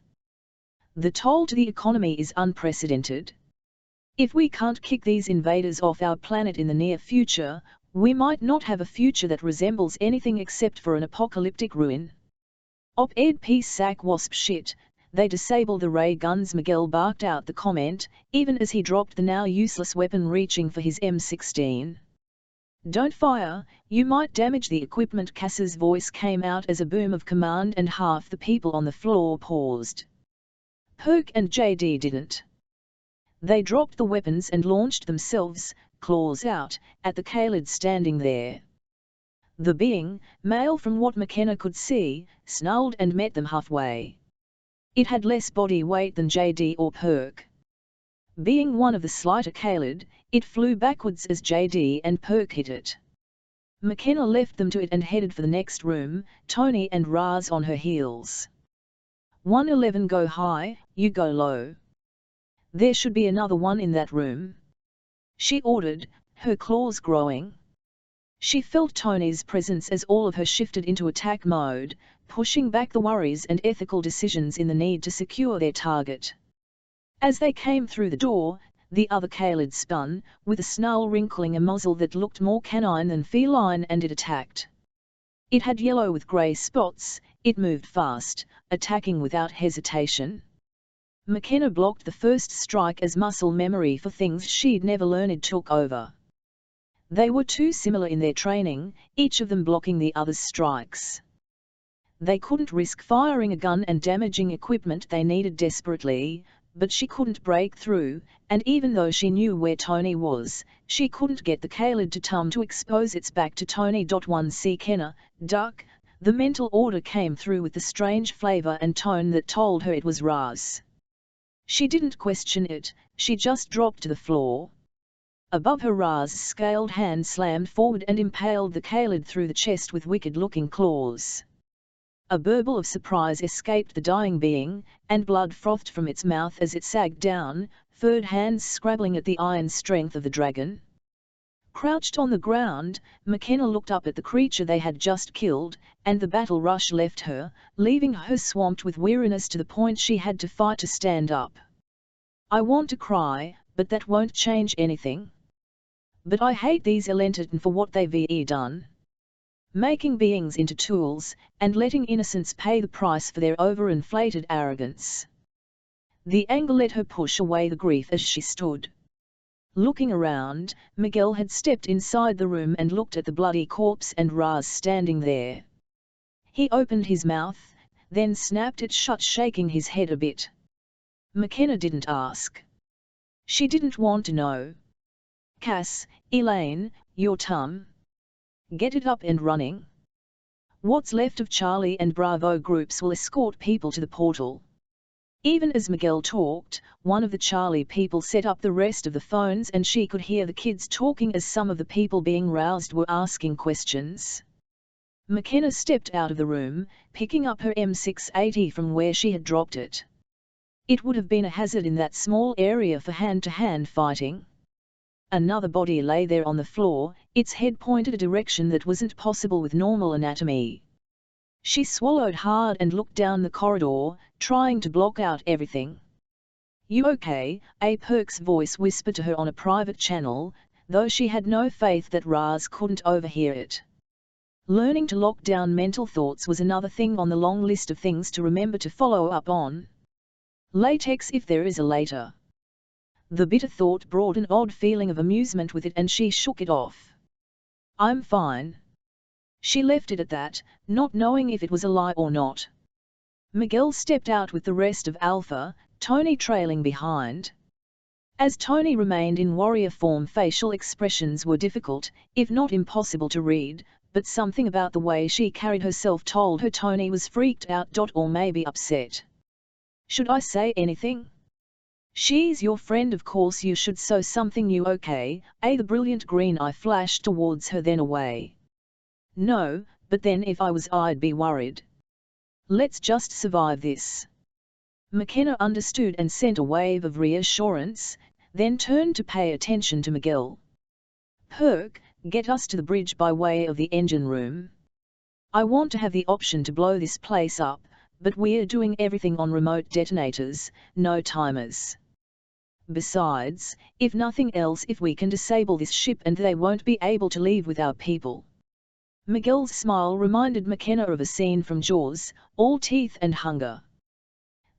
The toll to the economy is unprecedented. If we can't kick these invaders off our planet in the near future, we might not have a future that resembles anything except for an apocalyptic ruin. Op-ed piece sack wasp shit, they disable the ray guns. Miguel barked out the comment, even as he dropped the now useless weapon reaching for his M16. Don't fire, you might damage the equipment. Cass's voice came out as a boom of command and half the people on the floor paused. Perk and JD didn't. They dropped the weapons and launched themselves, claws out, at the Kalid standing there. The being, male from what McKenna could see, snarled and met them halfway. It had less body weight than JD or Perk. Being one of the slighter Kalid, it flew backwards as JD and Perk hit it. McKenna left them to it and headed for the next room, Tony and Raz on her heels. 111 go high, you go low. There should be another one in that room. She ordered, her claws growing. She felt Tony's presence as all of her shifted into attack mode, pushing back the worries and ethical decisions in the need to secure their target. As they came through the door, the other Kalid spun, with a snarl wrinkling a muzzle that looked more canine than feline, and it attacked. It had yellow with grey spots, it moved fast, attacking without hesitation. McKenna blocked the first strike as muscle memory for things she'd never learned took over. They were too similar in their training, each of them blocking the other's strikes. They couldn't risk firing a gun and damaging equipment they needed desperately, but she couldn't break through, and even though she knew where Tony was, she couldn't get the Kalid to expose its back to Tony. 1C Kenna, duck. The mental order came through with the strange flavor and tone that told her it was Raz. She didn't question it, she just dropped to the floor. Above her, Raz's scaled hand slammed forward and impaled the Kalid through the chest with wicked-looking claws. A burble of surprise escaped the dying being, and blood frothed from its mouth as it sagged down, furred hands scrabbling at the iron strength of the dragon. Crouched on the ground, McKenna looked up at the creature they had just killed, and the battle rush left her, leaving her swamped with weariness to the point she had to fight to stand up. I want to cry, but that won't change anything. But I hate these Elentrin for what they've done. Making beings into tools, and letting innocents pay the price for their overinflated arrogance. The anger let her push away the grief as she stood. Looking around, Miguel had stepped inside the room and looked at the bloody corpse and Raz standing there. He opened his mouth, then snapped it shut, shaking his head a bit. McKenna didn't ask. She didn't want to know. Cass, Elaine, your tum. Get it up and running. What's left of Charlie and Bravo groups will escort people to the portal. Even as Miguel talked, one of the Charlie people set up the rest of the phones and she could hear the kids talking as some of the people being roused were asking questions. McKenna stepped out of the room, picking up her M680 from where she had dropped it. It would have been a hazard in that small area for hand-to-hand fighting. Another body lay there on the floor, its head pointed a direction that wasn't possible with normal anatomy. She swallowed hard and looked down the corridor, trying to block out everything. "You okay?" a Perk's voice whispered to her on a private channel, though she had no faith that Raz couldn't overhear it. Learning to lock down mental thoughts was another thing on the long list of things to remember to follow up on. Latex if there is a later. The bitter thought brought an odd feeling of amusement with it and she shook it off. "I'm fine." She left it at that, not knowing if it was a lie or not. Miguel stepped out with the rest of Alpha, Tony trailing behind. As Tony remained in warrior form, facial expressions were difficult, if not impossible to read, but something about the way she carried herself told her Tony was freaked out or maybe upset. "Should I say anything?" "She's your friend, of course you should, so something. You okay?" The brilliant green eye flashed towards her then away. "No, but then if I was I'd be worried. Let's just survive this." McKenna understood and sent a wave of reassurance, then turned to pay attention to Miguel. "Perk, get us to the bridge by way of the engine room. I want to have the option to blow this place up, but we're doing everything on remote detonators, no timers. Besides, if nothing else, if we can disable this ship and they won't be able to leave with our people." Miguel's smile reminded McKenna of a scene from Jaws, all teeth and hunger.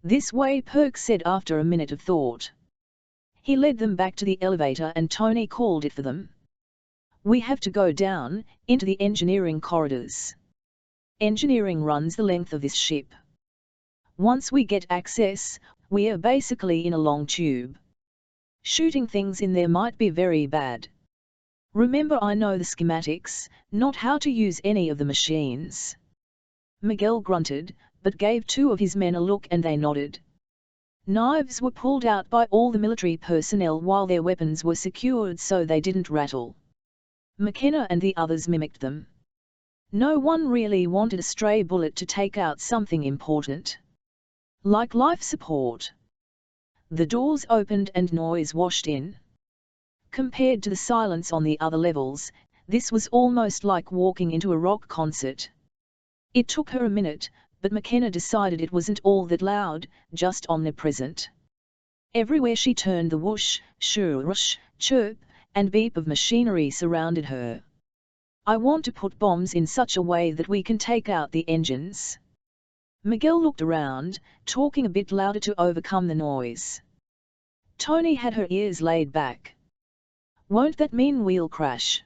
"This way," Perk said after a minute of thought. He led them back to the elevator and Tony called it for them. "We have to go down, into the engineering corridors. Engineering runs the length of this ship. Once we get access, we are basically in a long tube. Shooting things in there might be very bad. Remember, I know the schematics, not how to use any of the machines." Miguel grunted, but gave two of his men a look and they nodded. Knives were pulled out by all the military personnel while their weapons were secured so they didn't rattle. McKenna and the others mimicked them. No one really wanted a stray bullet to take out something important. Like life support. The doors opened and noise washed in. Compared to the silence on the other levels, this was almost like walking into a rock concert. It took her a minute, but McKenna decided it wasn't all that loud, just omnipresent. Everywhere she turned the whoosh, swoosh, chirp, and beep of machinery surrounded her. "I want to put bombs in such a way that we can take out the engines." Miguel looked around, talking a bit louder to overcome the noise. Tony had her ears laid back. "Won't that mean we'll crash?"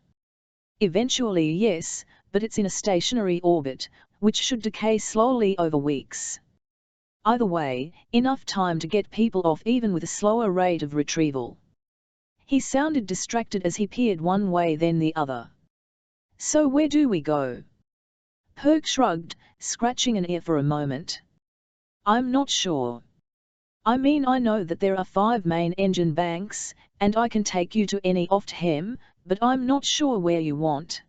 "Eventually yes, but it's in a stationary orbit, which should decay slowly over weeks. Either way, enough time to get people off even with a slower rate of retrieval." He sounded distracted as he peered one way then the other. "So where do we go?" Perk shrugged, scratching an ear for a moment. "I'm not sure. I mean, I know that there are 5 main engine banks, and I can take you to any off him, but I'm not sure where you want.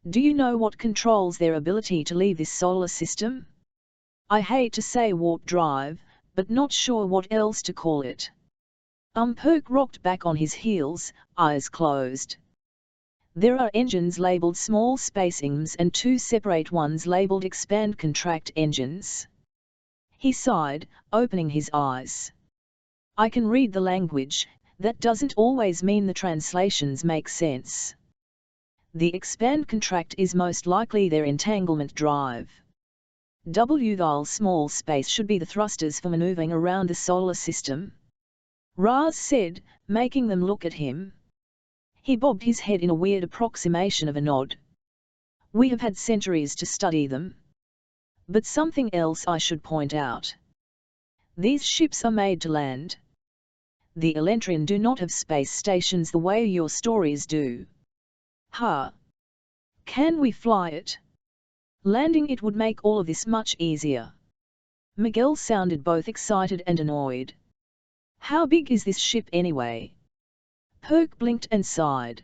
Do you know what controls their ability to leave this solar system? I hate to say warp drive, but not sure what else to call it." Perk rocked back on his heels, eyes closed. "There are engines labeled small space engines and 2 separate ones labeled expand contract engines." He sighed, opening his eyes. "I can read the language, that doesn't always mean the translations make sense. The expand-contract is most likely their entanglement drive. While small space should be the thrusters for maneuvering around the solar system, Raz said, making them look at him. He bobbed his head in a weird approximation of a nod. We have had centuries to study them. But something else I should point out. These ships are made to land. The Elentrin do not have space stations the way your stories do. Ha! Can we fly it? Landing it would make all of this much easier. Miguel sounded both excited and annoyed. How big is this ship anyway? Perk blinked and sighed.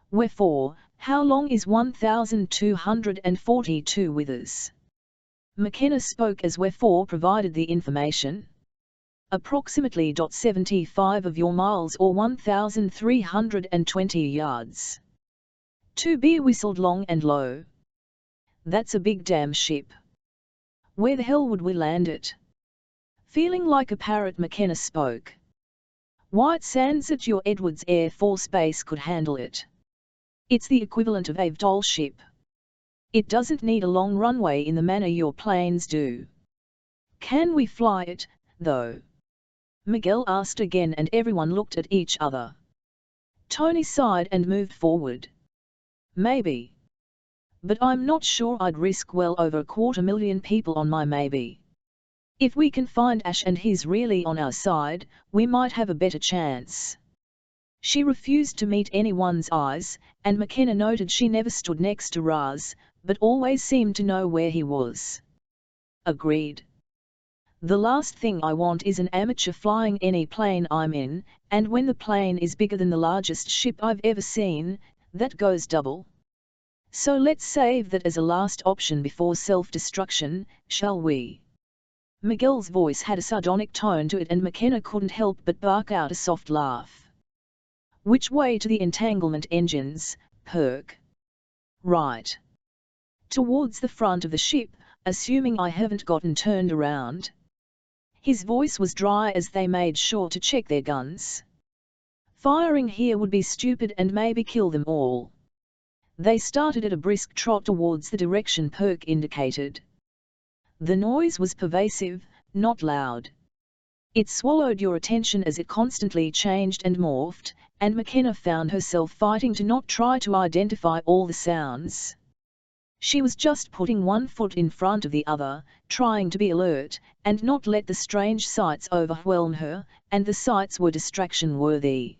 Wherefore, how long is 1,242 withers? McKenna spoke as Wherefore provided the information. Approximately 75 of your miles or 1,320 yards. 2B whistled long and low. That's a big damn ship. Where the hell would we land it? Feeling like a parrot, McKenna spoke. White Sands at your Edwards Air Force Base could handle it. It's the equivalent of a VTOL ship. It doesn't need a long runway in the manner your planes do. Can we fly it, though? Miguel asked again, and everyone looked at each other. Tony sighed and moved forward. Maybe. But I'm not sure I'd risk well over 250,000 people on my maybe. If we can find Ash and he's really on our side, we might have a better chance. She refused to meet anyone's eyes, and McKenna noted she never stood next to Raz, but always seemed to know where he was. Agreed. The last thing I want is an amateur flying any plane I'm in, and when the plane is bigger than the largest ship I've ever seen, that goes double. So let's save that as a last option before self-destruction, shall we? Miguel's voice had a sardonic tone to it, and McKenna couldn't help but bark out a soft laugh. Which way to the entanglement engines, Perk? Right. Towards the front of the ship, assuming I haven't gotten turned around. His voice was dry as they made sure to check their guns. Firing here would be stupid and maybe kill them all. They started at a brisk trot towards the direction Perk indicated. The noise was pervasive, not loud. It swallowed your attention as it constantly changed and morphed, and McKenna found herself fighting to not try to identify all the sounds. She was just putting one foot in front of the other, trying to be alert, and not let the strange sights overwhelm her, and the sights were distraction-worthy.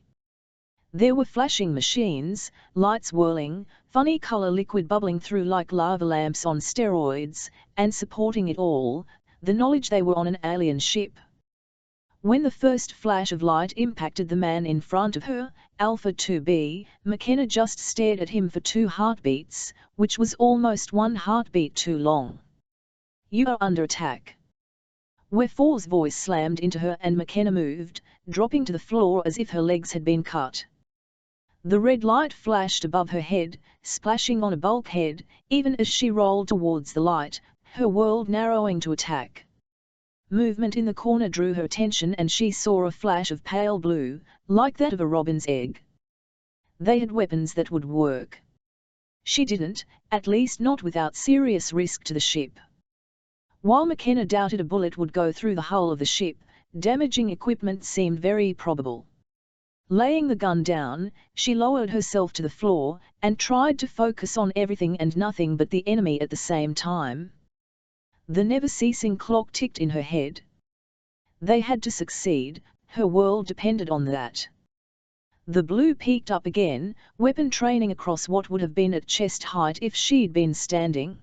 There were flashing machines, lights whirling, funny color liquid bubbling through like lava lamps on steroids, and supporting it all, the knowledge they were on an alien ship. When the first flash of light impacted the man in front of her, Alpha 2B, McKenna just stared at him for 2 heartbeats, which was almost 1 heartbeat too long. You are under attack. Wherfore's voice slammed into her, and McKenna moved, dropping to the floor as if her legs had been cut. The red light flashed above her head, splashing on a bulkhead, even as she rolled towards the light, her world narrowing to attack. Movement in the corner drew her attention, and she saw a flash of pale blue, like that of a robin's egg. They had weapons that would work. She didn't, at least not without serious risk to the ship. While McKenna doubted a bullet would go through the hull of the ship, damaging equipment seemed very probable. Laying the gun down, she lowered herself to the floor, and tried to focus on everything and nothing but the enemy at the same time. The never-ceasing clock ticked in her head. They had to succeed, her world depended on that. The blue peaked up again, weapon training across what would have been at chest height if she'd been standing.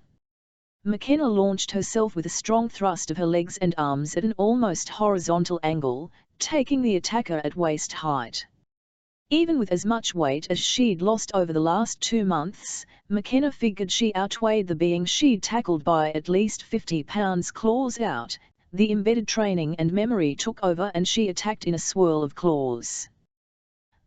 McKenna launched herself with a strong thrust of her legs and arms at an almost horizontal angle, taking the attacker at waist height. Even with as much weight as she'd lost over the last 2 months, McKenna figured she outweighed the being she'd tackled by at least 50 pounds. Claws out, the embedded training and memory took over, and she attacked in a swirl of claws.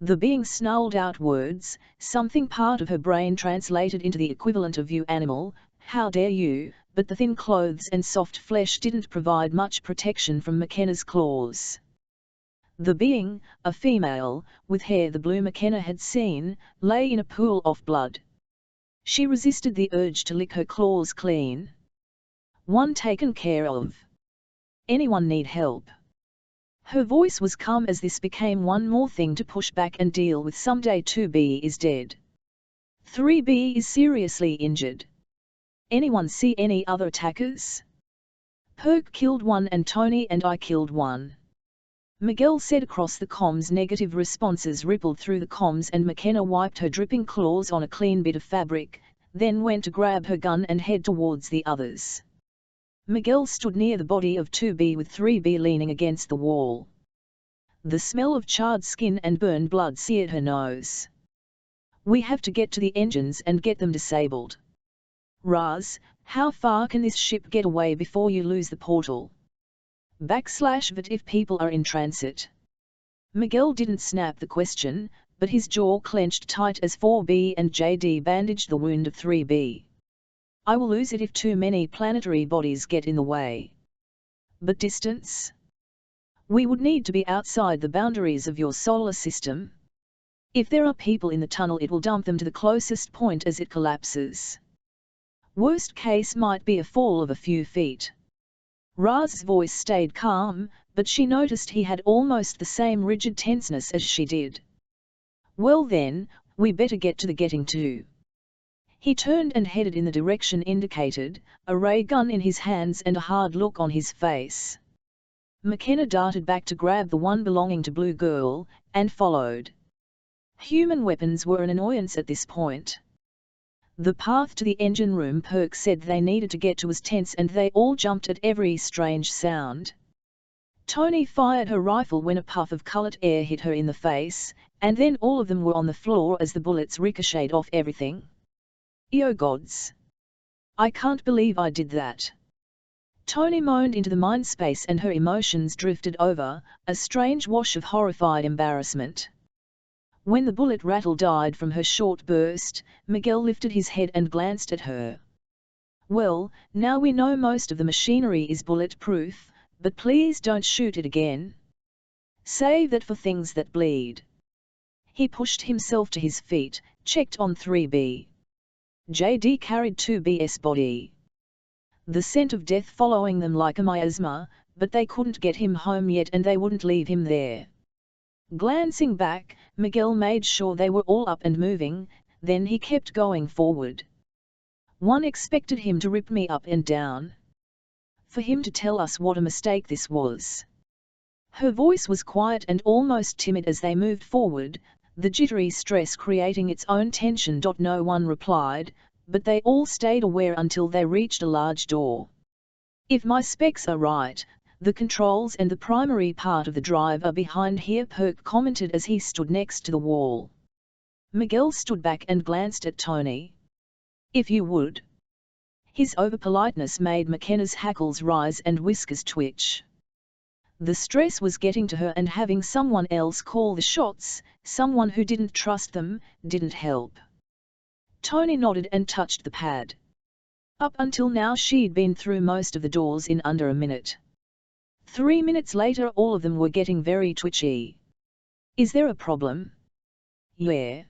The being snarled out words, something part of her brain translated into the equivalent of "you animal, how dare you," but the thin clothes and soft flesh didn't provide much protection from McKenna's claws. The being, a female, with hair the blue McKenna had seen, lay in a pool of blood. She resisted the urge to lick her claws clean. One taken care of. Anyone need help? Her voice was calm as this became one more thing to push back and deal with. Someday 2B is dead. 3B is seriously injured. Anyone see any other attackers? Perk killed one and Tony and I killed one. Miguel said across the comms. Negative responses rippled through the comms and McKenna wiped her dripping claws on a clean bit of fabric, then went to grab her gun and head towards the others. Miguel stood near the body of 2B with 3B leaning against the wall. The smell of charred skin and burned blood seared her nose. We have to get to the engines and get them disabled. Raz, how far can this ship get away before you lose the portal? /VT if people are in transit. Miguel didn't snap the question, but his jaw clenched tight as 4B and JD bandaged the wound of 3B. I will lose it if too many planetary bodies get in the way. But distance? We would need to be outside the boundaries of your solar system. If there are people in the tunnel, it will dump them to the closest point as it collapses. Worst case might be a fall of a few feet. Raz's voice stayed calm, but she noticed he had almost the same rigid tenseness as she did. Well then, we better get to the getting to. He turned and headed in the direction indicated, a ray gun in his hands and a hard look on his face. McKenna darted back to grab the one belonging to Blue Girl, and followed. Human weapons were an annoyance at this point. The path to the engine room Perk said they needed to get to was tense and they all jumped at every strange sound. Tony fired her rifle when a puff of colored air hit her in the face, and then all of them were on the floor as the bullets ricocheted off everything. Oh gods! I can't believe I did that. Tony moaned into the mind space and her emotions drifted over, a strange wash of horrified embarrassment. When the bullet rattle died from her short burst, Miguel lifted his head and glanced at her. Well, now we know most of the machinery is bulletproof, but please don't shoot it again. Save that for things that bleed. He pushed himself to his feet, checked on 3B. JD carried 2B's body. The scent of death following them like a miasma, but they couldn't get him home yet and they wouldn't leave him there. Glancing back, Miguel made sure they were all up and moving, then he kept going forward. One expected him to rip me up and down. For him to tell us what a mistake this was. Her voice was quiet and almost timid as they moved forward, the jittery stress creating its own tension. No one replied, but they all stayed aware until they reached a large door. If my specs are right, the controls and the primary part of the drive are behind here, Perk commented as he stood next to the wall. Miguel stood back and glanced at Tony. If you would. His overpoliteness made McKenna's hackles rise and whiskers twitch. The stress was getting to her and having someone else call the shots, someone who didn't trust them, didn't help. Tony nodded and touched the pad. Up until now she'd been through most of the doors in under a minute. 3 minutes later all of them were getting very twitchy. Is there a problem? Yeah.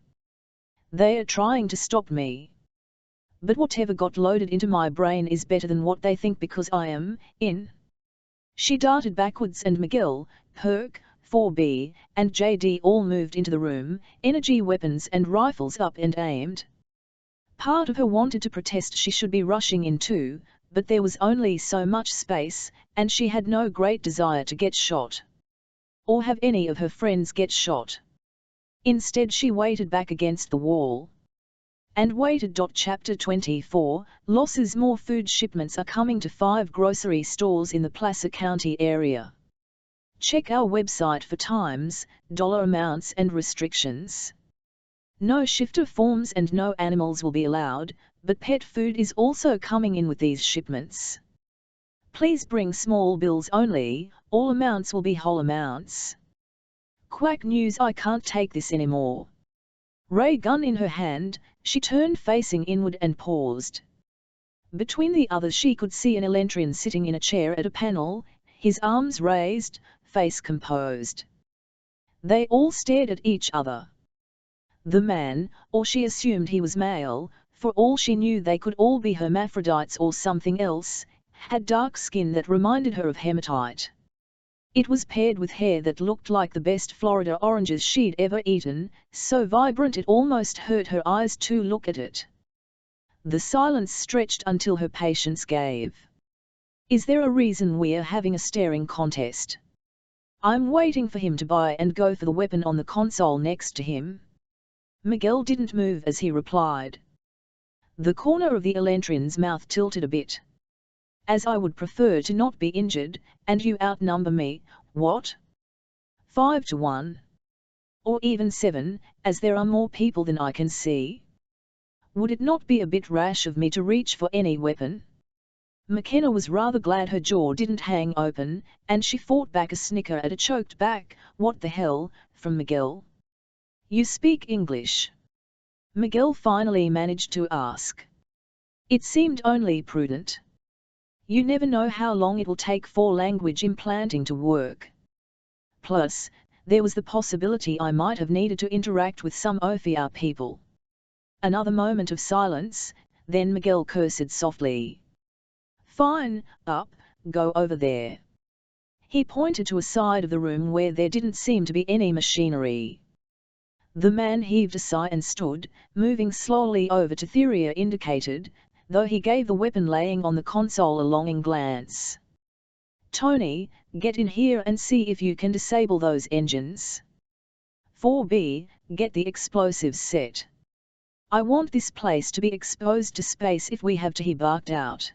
They are trying to stop me. But whatever got loaded into my brain is better than what they think because I am in. She darted backwards and Miguel, Perk, 4B, and JD all moved into the room, energy weapons and rifles up and aimed. Part of her wanted to protest she should be rushing in too, but there was only so much space, and she had no great desire to get shot. Or have any of her friends get shot. Instead she waited back against the wall. And waited. Chapter 24, Losses. More food shipments are coming to 5 grocery stores in the Placer County area. Check our website for times, dollar amounts and restrictions. No shifter forms and no animals will be allowed, but pet food is also coming in with these shipments. Please bring small bills only, all amounts will be whole amounts. Quack news, I can't take this anymore. Ray gun in her hand, she turned facing inward and paused. Between the others she could see an Elentrin sitting in a chair at a panel, his arms raised, face composed. They all stared at each other. The man, or she assumed he was male, for all she knew they could all be hermaphrodites or something else, had dark skin that reminded her of hematite. It was paired with hair that looked like the best Florida oranges she'd ever eaten, so vibrant it almost hurt her eyes to look at it. The silence stretched until her patience gave. Is there a reason we're having a staring contest? I'm waiting for him to buy and go for the weapon on the console next to him. Miguel didn't move as he replied. The corner of the Elentrin's mouth tilted a bit. As I would prefer to not be injured, and you outnumber me, what? 5 to 1? Or even 7, as there are more people than I can see? Would it not be a bit rash of me to reach for any weapon? McKenna was rather glad her jaw didn't hang open, and she fought back a snicker at a choked back, "What the hell," from Miguel. "You speak English?" Miguel finally managed to ask. It seemed only prudent. You never know how long it will take for language implanting to work. Plus, there was the possibility I might have needed to interact with some Ophir people. Another moment of silence, then Miguel cursed softly. "Fine, up, go over there." He pointed to a side of the room where there didn't seem to be any machinery. The man heaved a sigh and stood, moving slowly over to Theria indicated, though he gave the weapon laying on the console a longing glance. "Tony, get in here and see if you can disable those engines. 4B, get the explosives set. I want this place to be exposed to space if we have to," he barked out.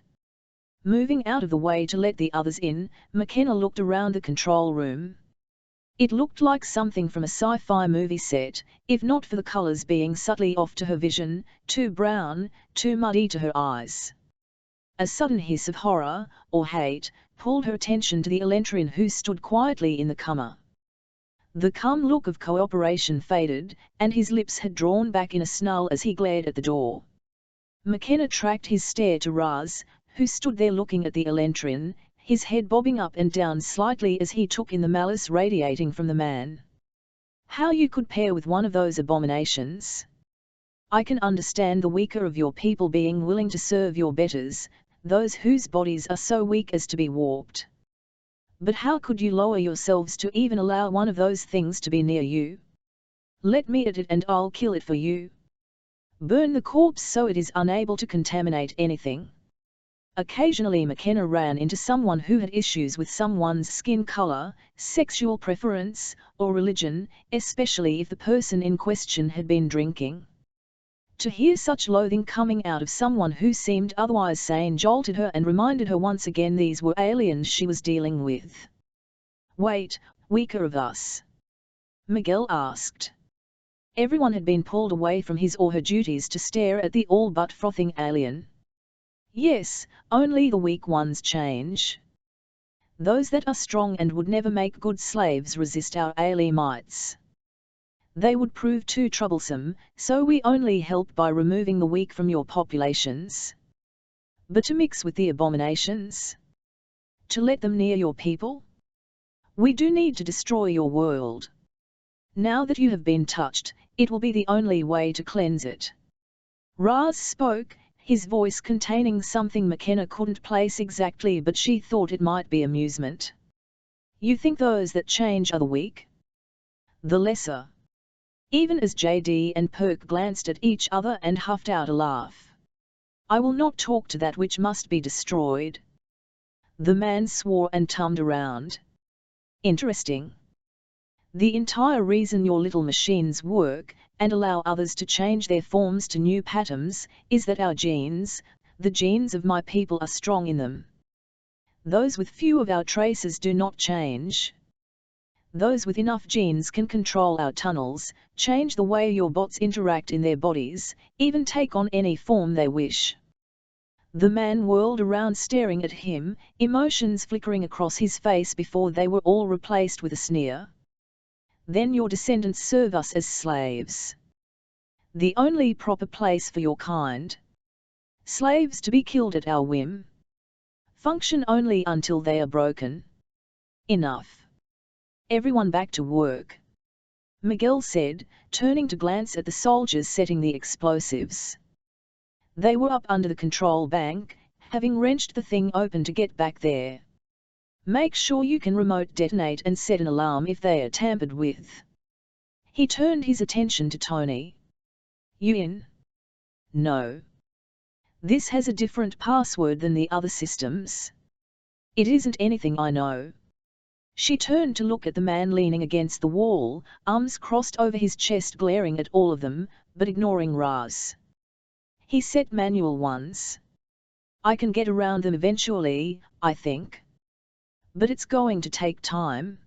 Moving out of the way to let the others in, McKenna looked around the control room. It looked like something from a sci-fi movie set, if not for the colors being subtly off to her vision, too brown, too muddy to her eyes. A sudden hiss of horror, or hate, pulled her attention to the Elentrin who stood quietly in the coma. The calm look of cooperation faded, and his lips had drawn back in a snarl as he glared at the door. McKenna tracked his stare to Raz, who stood there looking at the Elentrin, his head bobbing up and down slightly as he took in the malice radiating from the man. "How you could pair with one of those abominations? I can understand the weaker of your people being willing to serve your betters, those whose bodies are so weak as to be warped. But how could you lower yourselves to even allow one of those things to be near you? Let me at it and I'll kill it for you. Burn the corpse so it is unable to contaminate anything." Occasionally McKenna ran into someone who had issues with someone's skin color, sexual preference, or religion, especially if the person in question had been drinking. To hear such loathing coming out of someone who seemed otherwise sane jolted her and reminded her once again these were aliens she was dealing with. "Wait, weaker of us?" Miguel asked. Everyone had been pulled away from his or her duties to stare at the all-but frothing alien. "Yes, only the weak ones change. Those that are strong and would never make good slaves resist our alien-mites. They would prove too troublesome, so we only help by removing the weak from your populations. But to mix with the abominations? To let them near your people? We do need to destroy your world. Now that you have been touched, it will be the only way to cleanse it." Raz spoke, his voice containing something McKenna couldn't place exactly, but she thought it might be amusement. "You think those that change are the weak? The lesser?" Even as JD and Perk glanced at each other and huffed out a laugh. "I will not talk to that which must be destroyed." The man swore and tummed around. "Interesting. The entire reason your little machines work, and allow others to change their forms to new patterns, is that our genes, the genes of my people, are strong in them. Those with few of our traces do not change. Those with enough genes can control our tunnels, change the way your bots interact in their bodies, even take on any form they wish." The man whirled around staring at him, emotions flickering across his face before they were all replaced with a sneer. "Then your descendants serve us as slaves. The only proper place for your kind. Slaves to be killed at our whim. Function only until they are broken. Enough. Everyone back to work." Miguel said, turning to glance at the soldiers setting the explosives. They were up under the control bank, having wrenched the thing open to get back there. Make sure you can remote detonate and set an alarm if they are tampered with. He turned his attention to Tony. You in? No. This has a different password than the other systems. It isn't anything I know. She turned to look at the man leaning against the wall, arms crossed over his chest, glaring at all of them, but ignoring Raz. He set manual ones. I can get around them eventually, I think. But it's going to take time.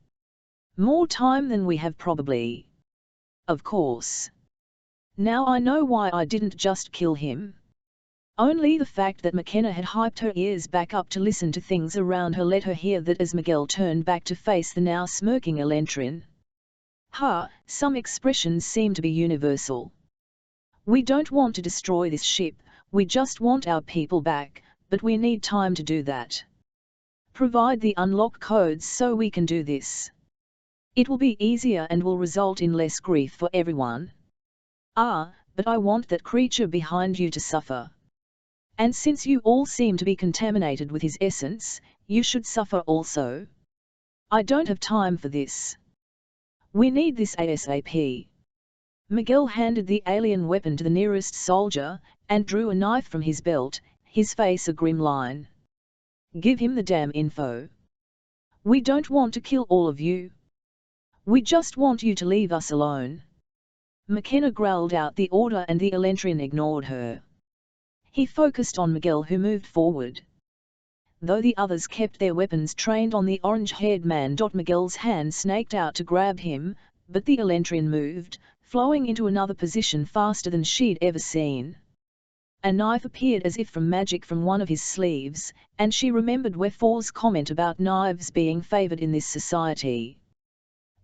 More time than we have probably. Of course. Now I know why I didn't just kill him. Only the fact that McKenna had hyped her ears back up to listen to things around her let her hear that as Miguel turned back to face the now smirking Elentrin. Some expressions seem to be universal. We don't want to destroy this ship, we just want our people back, but we need time to do that. Provide the unlock codes so we can do this. It will be easier and will result in less grief for everyone. But I want that creature behind you to suffer. And since you all seem to be contaminated with his essence, you should suffer also. I don't have time for this. We need this ASAP. Miguel handed the alien weapon to the nearest soldier, and drew a knife from his belt, his face a grim line. Give him the damn info. We don't want to kill all of you. We just want you to leave us alone. McKenna growled out the order and the Elentrin ignored her. He focused on Miguel, who moved forward. Though the others kept their weapons trained on the orange-haired man, Miguel's hand snaked out to grab him, but the Elentrin moved, flowing into another position faster than she'd ever seen. A knife appeared as if from magic from one of his sleeves, and she remembered Wefor's comment about knives being favored in this society.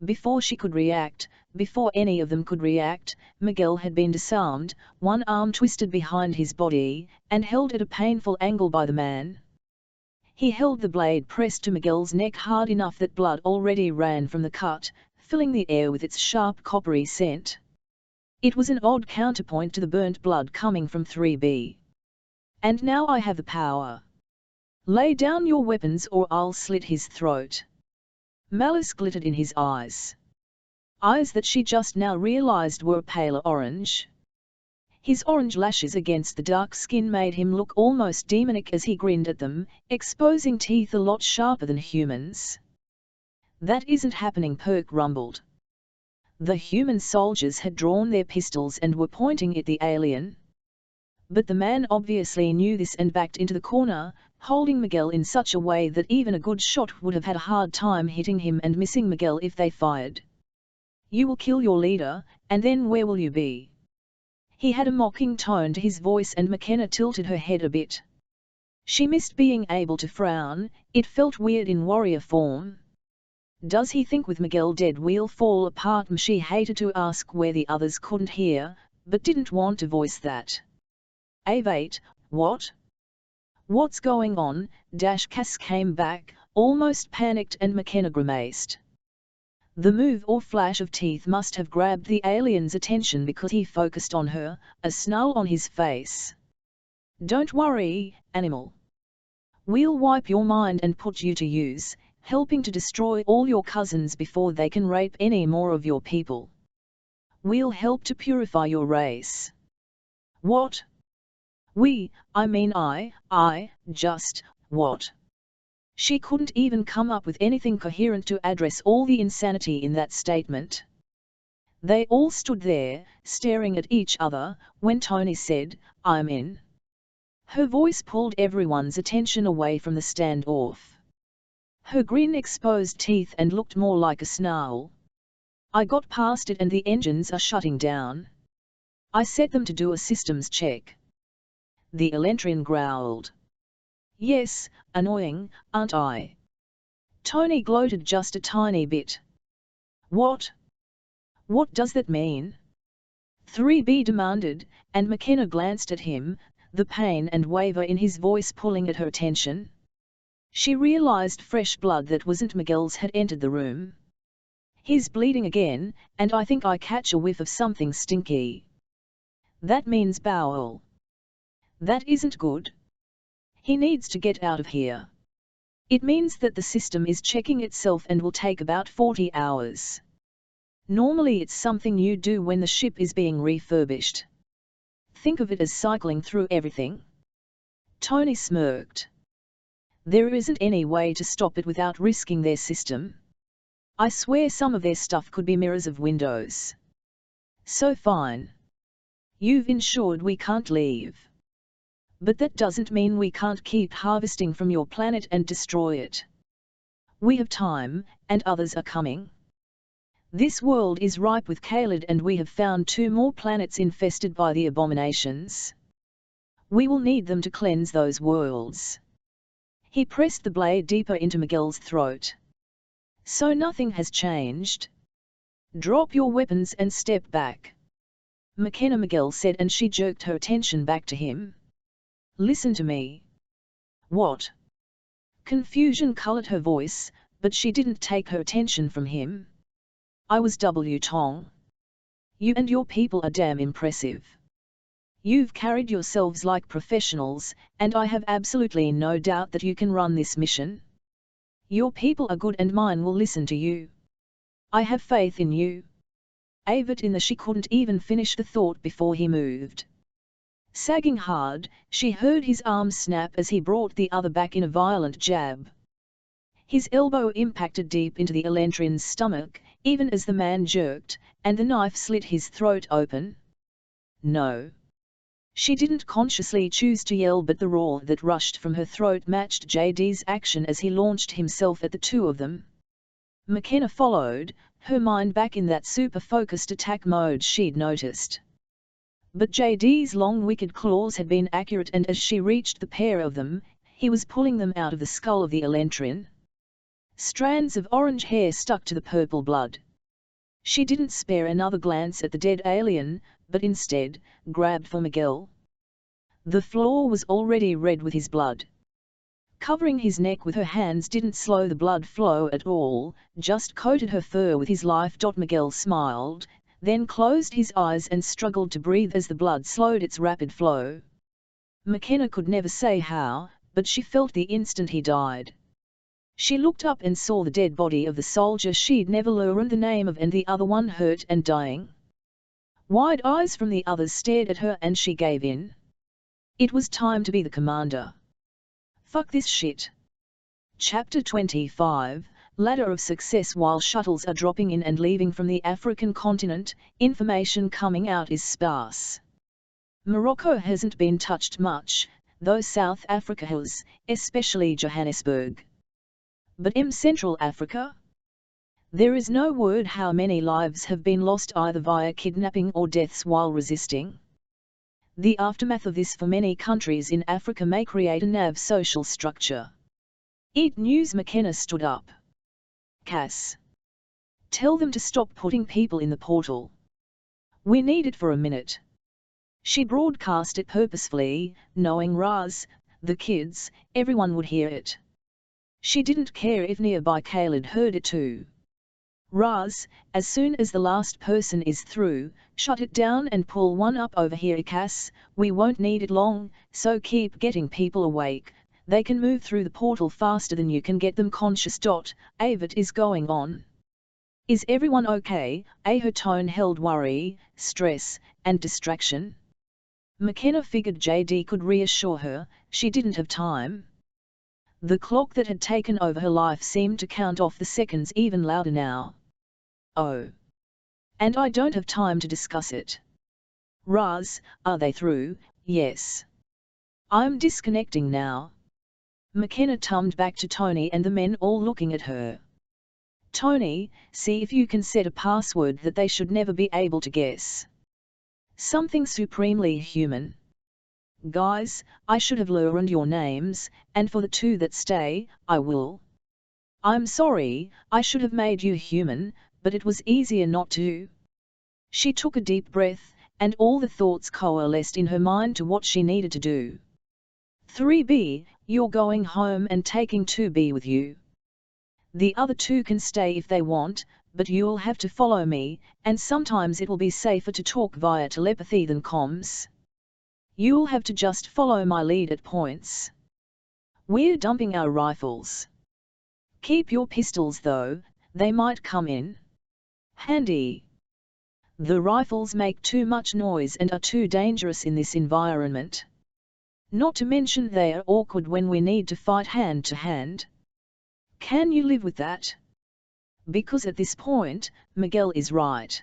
Before she could react, before any of them could react, Miguel had been disarmed, one arm twisted behind his body, and held at a painful angle by the man. He held the blade pressed to Miguel's neck hard enough that blood already ran from the cut, filling the air with its sharp coppery scent. It was an odd counterpoint to the burnt blood coming from 3B. And now I have the power. Lay down your weapons or I'll slit his throat. Malice glittered in his eyes. Eyes that she just now realized were paler orange. His orange lashes against the dark skin made him look almost demonic as he grinned at them, exposing teeth a lot sharper than humans. That isn't happening, Perk rumbled. The human soldiers had drawn their pistols and were pointing at the alien. But the man obviously knew this and backed into the corner, holding Miguel in such a way that even a good shot would have had a hard time hitting him and missing Miguel if they fired. You will kill your leader, and then where will you be? He had a mocking tone to his voice and McKenna tilted her head a bit. She missed being able to frown, it felt weird in warrior form. Does he think with Miguel dead we'll fall apart? She hated to ask where the others couldn't hear, but didn't want to voice that. Avate, what? What's going on? Cass came back, almost panicked, and McKenna grimaced. The move or flash of teeth must have grabbed the alien's attention because he focused on her, a snarl on his face. Don't worry, animal. We'll wipe your mind and put you to use, helping to destroy all your cousins before they can rape any more of your people. We'll help to purify your race. What? What? She couldn't even come up with anything coherent to address all the insanity in that statement. They all stood there, staring at each other, when Tony said, I'm in. Her voice pulled everyone's attention away from the standoff. Her grin exposed teeth and looked more like a snarl. I got past it and the engines are shutting down. I set them to do a systems check. The Elentrin growled. Yes, annoying, aren't I? Tony gloated just a tiny bit. What? What does that mean? 3B demanded, and McKenna glanced at him, the pain and waver in his voice pulling at her attention. She realized fresh blood that wasn't Miguel's had entered the room. He's bleeding again, and I think I catch a whiff of something stinky. That means bowel. That isn't good. He needs to get out of here. It means that the system is checking itself and will take about 40 hours. Normally it's something you do when the ship is being refurbished. Think of it as cycling through everything. Tony smirked. There isn't any way to stop it without risking their system. I swear some of their stuff could be mirrors of windows. So fine. You've ensured we can't leave. But that doesn't mean we can't keep harvesting from your planet and destroy it. We have time, and others are coming. This world is ripe with Kaled, and we have found 2 more planets infested by the abominations. We will need them to cleanse those worlds. He pressed the blade deeper into Miguel's throat. So nothing has changed? Drop your weapons and step back. McKenna, Miguel said, and she jerked her attention back to him. Listen to me. What? Confusion colored her voice, but she didn't take her attention from him. I was Tong. You and your people are damn impressive. You've carried yourselves like professionals, and I have absolutely no doubt that you can run this mission. Your people are good and mine will listen to you. I have faith in you. She couldn't even finish the thought before he moved. Sagging hard, she heard his arm snap as he brought the other back in a violent jab. His elbow impacted deep into the Elentrin's stomach, even as the man jerked, and the knife slit his throat open. No. She didn't consciously choose to yell, but the roar that rushed from her throat matched JD's action as he launched himself at the 2 of them. McKenna followed, her mind back in that super-focused attack mode she'd noticed. But JD's long wicked claws had been accurate, and as she reached the pair of them, he was pulling them out of the skull of the Elentrin. Strands of orange hair stuck to the purple blood. She didn't spare another glance at the dead alien, but instead, grabbed for Miguel. The floor was already red with his blood. Covering his neck with her hands didn't slow the blood flow at all, just coated her fur with his life. Miguel smiled, then closed his eyes and struggled to breathe as the blood slowed its rapid flow. McKenna could never say how, but she felt the instant he died. She looked up and saw the dead body of the soldier she'd never learned the name of, and the other one hurt and dying. Wide eyes from the others stared at her, and she gave in. It was time to be the commander. Fuck this shit. Chapter 25, Ladder of Success. While shuttles are dropping in and leaving from the African continent, information coming out is sparse. Morocco hasn't been touched much, though South Africa has, especially Johannesburg. But Central Africa? There is no word how many lives have been lost either via kidnapping or deaths while resisting. The aftermath of this for many countries in Africa may create a nav social structure. Eat News. McKenna stood up. Cass. Tell them to stop putting people in the portal. We need it for a minute. She broadcast it purposefully, knowing Raz, the kids, everyone would hear it. She didn't care if nearby Kaled heard it too. Raz, as soon as the last person is through, shut it down and pull one up over here. Cass, we won't need it long, so keep getting people awake. They can move through the portal faster than you can get them conscious. Avit is going on. Is everyone okay? Her tone held worry, stress, and distraction. McKenna figured JD could reassure her. She didn't have time. The clock that had taken over her life seemed to count off the seconds even louder now. Oh. And I don't have time to discuss it. Raz, are they through? Yes. I'm disconnecting now. McKenna tummed back to Tony and the men, all looking at her. Tony, see if you can set a password that they should never be able to guess. Something supremely human. Guys, I should have learned your names, and for the 2 that stay, I will. I'm sorry, I should have made you human, but it was easier not to. She took a deep breath, and all the thoughts coalesced in her mind to what she needed to do. 3B, you're going home and taking 2B with you. The other 2 can stay if they want, but you'll have to follow me, and sometimes it'll be safer to talk via telepathy than comms. You'll have to just follow my lead at points. We're dumping our rifles. Keep your pistols though, they might come in handy. The rifles make too much noise and are too dangerous in this environment. Not to mention they are awkward when we need to fight hand to hand. Can you live with that? Because at this point, Miguel is right.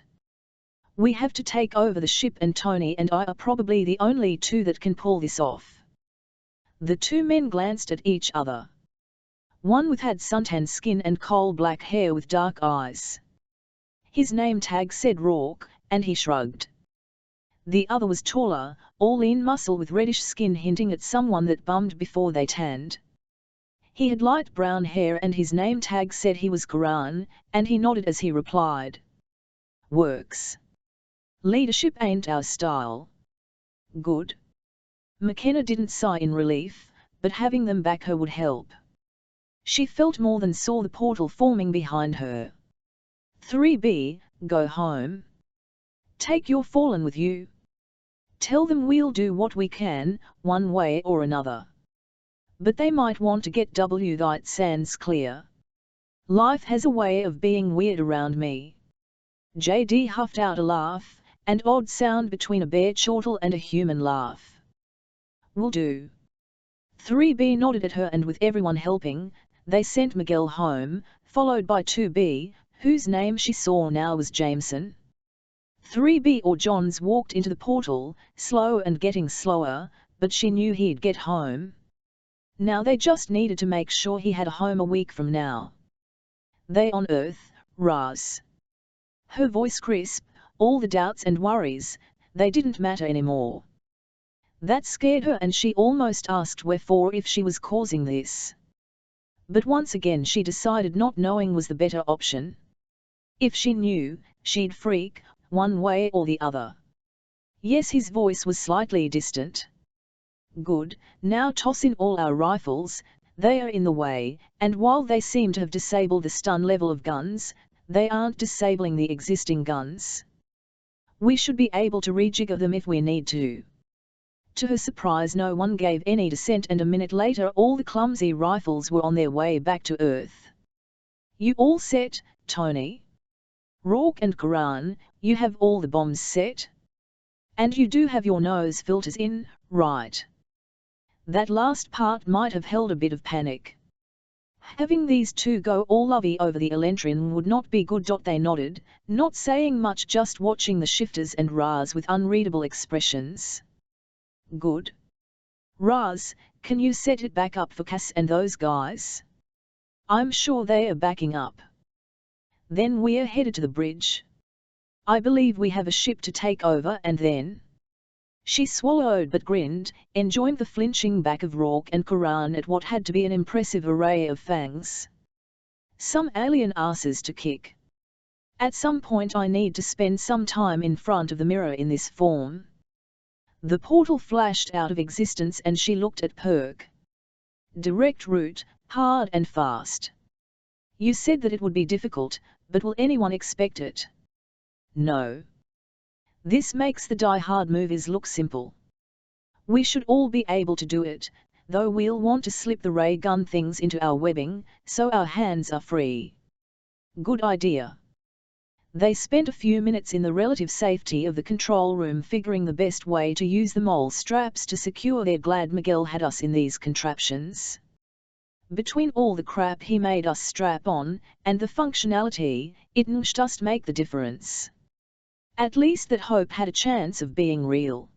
We have to take over the ship, and Tony and I are probably the only two that can pull this off. The two men glanced at each other. One had suntan skin and coal-black hair with dark eyes. His name tag said Rourke, and he shrugged. The other was taller, all lean muscle with reddish skin hinting at someone that bummed before they tanned. He had light brown hair and his name tag said he was Karan, and he nodded as he replied. Works. Leadership ain't our style. Good. McKenna didn't sigh in relief, but having them back her would help. She felt more than saw the portal forming behind her. 3B, go home. Take your fallen with you. Tell them we'll do what we can, one way or another. But they might want to get that sands clear. Life has a way of being weird around me. JD huffed out a laugh, an odd sound between a bear chortle and a human laugh. Will do. 3B nodded at her, and with everyone helping, they sent Miguel home, followed by 2B, whose name she saw now was Jameson. 3B or Johns walked into the portal, slow and getting slower, but she knew he'd get home. Now they just needed to make sure he had a home a week from now. They on Earth, Raz. Her voice crisp, all the doubts and worries, they didn't matter anymore. That scared her, and she almost asked wherefore if she was causing this. But once again she decided not knowing was the better option. If she knew, she'd freak, one way or the other. Yes, his voice was slightly distant. Good, now toss in all our rifles, they are in the way, and while they seem to have disabled the stun level of guns, they aren't disabling the existing guns. We should be able to rejigger them if we need to. To her surprise, no one gave any dissent, and a minute later all the clumsy rifles were on their way back to Earth. You all set, Tony? Rourke and Karan, you have all the bombs set? And you do have your nose filters in, right? That last part might have held a bit of panic. Having these two go all lovey over the Elentrin would not be good. They nodded, not saying much, just watching the shifters and Raz with unreadable expressions. Good. Raz, can you set it back up for Cass and those guys? I'm sure they are backing up. Then we're headed to the bridge. I believe we have a ship to take over, and then... She swallowed but grinned, enjoying the flinching back of Rourke and Karan at what had to be an impressive array of fangs. Some alien asses to kick. At some point I need to spend some time in front of the mirror in this form. The portal flashed out of existence and she looked at Perk. Direct route, hard and fast. You said that it would be difficult, but will anyone expect it? No. This makes the die-hard movies look simple. We should all be able to do it, though we'll want to slip the ray gun things into our webbing, so our hands are free. Good idea. They spent a few minutes in the relative safety of the control room figuring the best way to use the mole straps to secure. They're glad Miguel had us in these contraptions. Between all the crap he made us strap on, and the functionality, it'n't just make the difference. At least that hope had a chance of being real.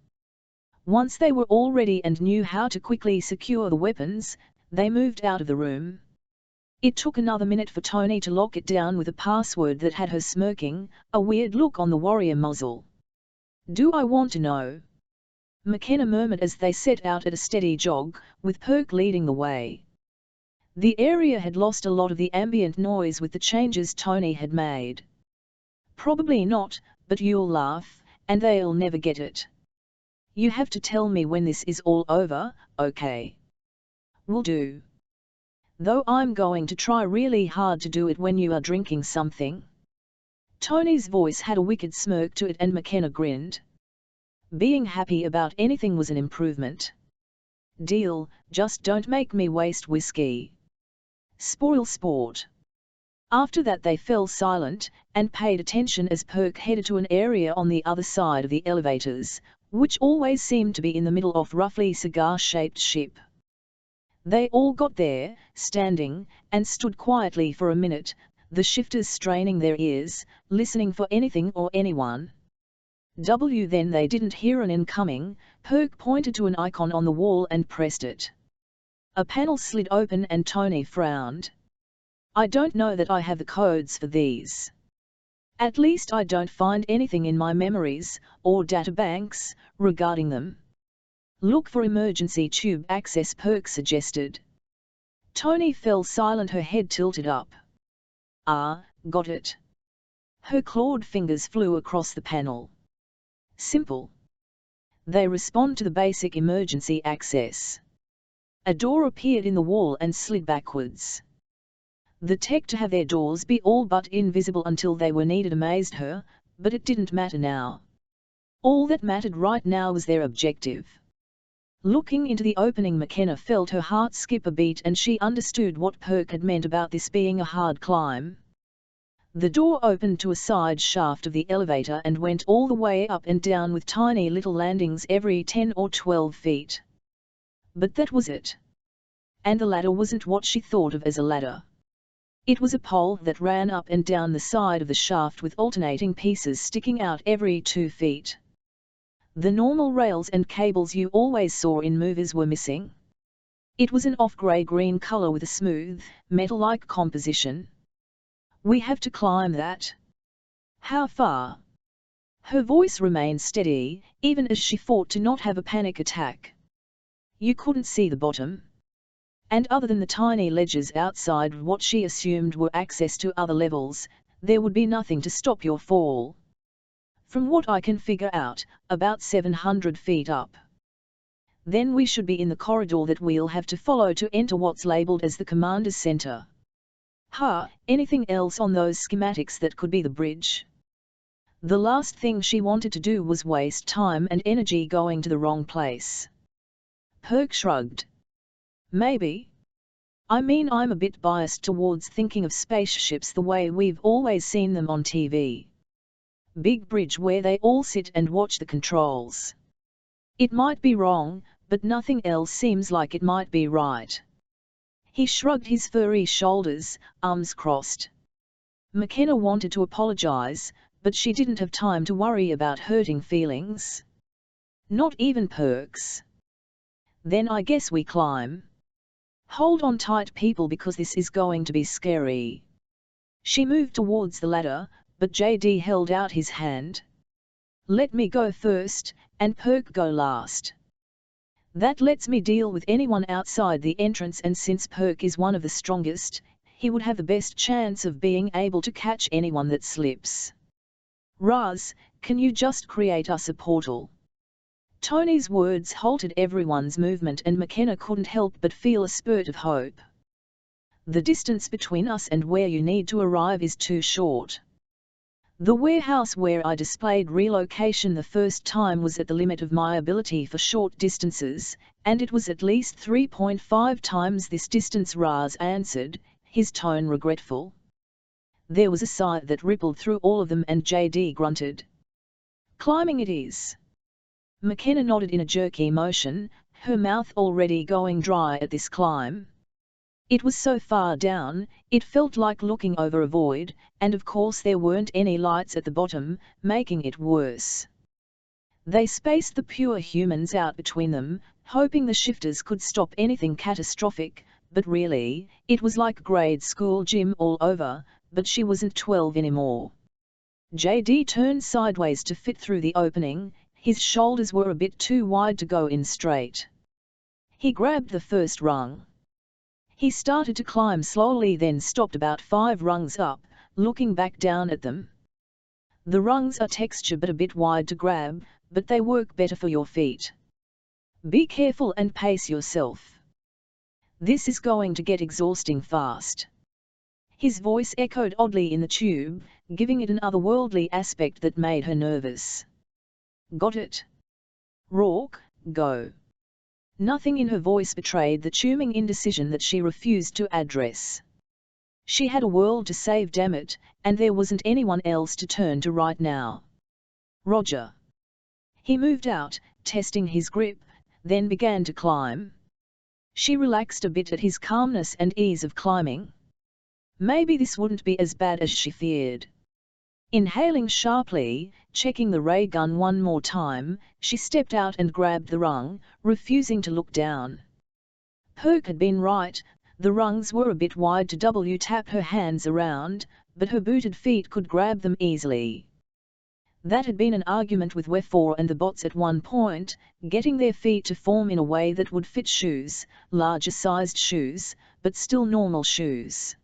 Once they were all ready and knew how to quickly secure the weapons, they moved out of the room. It took another minute for Tony to lock it down with a password that had her smirking, a weird look on the warrior muzzle. Do I want to know? McKenna murmured as they set out at a steady jog, with Perk leading the way. The area had lost a lot of the ambient noise with the changes Tony had made. Probably not, but you'll laugh, and they'll never get it. You have to tell me when this is all over, okay? Will do. Though I'm going to try really hard to do it when you are drinking something. Tony's voice had a wicked smirk to it and McKenna grinned. Being happy about anything was an improvement. Deal, just don't make me waste whiskey. Spoil sport. After that they fell silent, and paid attention as Perk headed to an area on the other side of the elevators, which always seemed to be in the middle of roughly cigar-shaped ship. They all got there, standing, and stood quietly for a minute, the shifters straining their ears, listening for anything or anyone. Then they didn't hear an incoming. Perk pointed to an icon on the wall and pressed it. A panel slid open and Tony frowned. I don't know that I have the codes for these. At least I don't find anything in my memories, or databanks, regarding them. Look for emergency tube access, Perk suggested. Tony fell silent, her head tilted up. Ah, got it. Her clawed fingers flew across the panel. Simple. They respond to the basic emergency access. A door appeared in the wall and slid backwards. The tech to have their doors be all but invisible until they were needed amazed her, but it didn't matter now. All that mattered right now was their objective. Looking into the opening, McKenna felt her heart skip a beat, and she understood what Perk had meant about this being a hard climb. The door opened to a side shaft of the elevator and went all the way up and down with tiny little landings every 10 or 12 feet. But that was it. And the ladder wasn't what she thought of as a ladder. It was a pole that ran up and down the side of the shaft with alternating pieces sticking out every 2 feet. The normal rails and cables you always saw in movies were missing. It was an off-grey-green color with a smooth, metal-like composition. We have to climb that. How far? Her voice remained steady, even as she fought to not have a panic attack. You couldn't see the bottom. And other than the tiny ledges outside what she assumed were access to other levels, there would be nothing to stop your fall. From what I can figure out, about 700 feet up. Then we should be in the corridor that we'll have to follow to enter what's labeled as the commander's center. Anything else on those schematics that could be the bridge? The last thing she wanted to do was waste time and energy going to the wrong place. Perk shrugged. Maybe. I mean, I'm a bit biased towards thinking of spaceships the way we've always seen them on TV. Big bridge where they all sit and watch the controls. It might be wrong, but nothing else seems like it might be right. He shrugged his furry shoulders, arms crossed. McKenna wanted to apologize, but she didn't have time to worry about hurting feelings. Not even Perk's. Then I guess we climb. Hold on tight, people, because this is going to be scary. She moved towards the ladder, but JD held out his hand. Let me go first, and Perk go last. That lets me deal with anyone outside the entrance, and since Perk is one of the strongest, he would have the best chance of being able to catch anyone that slips. Raz, can you just create us a portal? Tony's words halted everyone's movement, and McKenna couldn't help but feel a spurt of hope. The distance between us and where you need to arrive is too short. The warehouse where I displayed relocation the first time was at the limit of my ability for short distances, and it was at least 3.5 times this distance, Raz answered, his tone regretful. There was a sigh that rippled through all of them, and JD grunted. Climbing it is. McKenna nodded in a jerky motion, her mouth already going dry at this climb. It was so far down, it felt like looking over a void, and of course there weren't any lights at the bottom, making it worse. They spaced the pure humans out between them, hoping the shifters could stop anything catastrophic, but really, it was like grade school gym all over, but she wasn't 12 anymore. JD turned sideways to fit through the opening. His shoulders were a bit too wide to go in straight. He grabbed the first rung. He started to climb slowly, then stopped about 5 rungs up, looking back down at them. The rungs are texture but a bit wide to grab, but they work better for your feet. Be careful and pace yourself. This is going to get exhausting fast. His voice echoed oddly in the tube, giving it an otherworldly aspect that made her nervous. Got it? Rourke, go. Nothing in her voice betrayed the tuming indecision that she refused to address. She had a world to save, damn it, and there wasn't anyone else to turn to right now. Roger. He moved out, testing his grip, then began to climb. She relaxed a bit at his calmness and ease of climbing. Maybe this wouldn't be as bad as she feared. Inhaling sharply, checking the ray gun one more time, she stepped out and grabbed the rung, refusing to look down. Perk had been right, the rungs were a bit wide to tap her hands around, but her booted feet could grab them easily. That had been an argument with Wefor and the bots at one point, getting their feet to form in a way that would fit shoes, larger-sized shoes, but still normal shoes.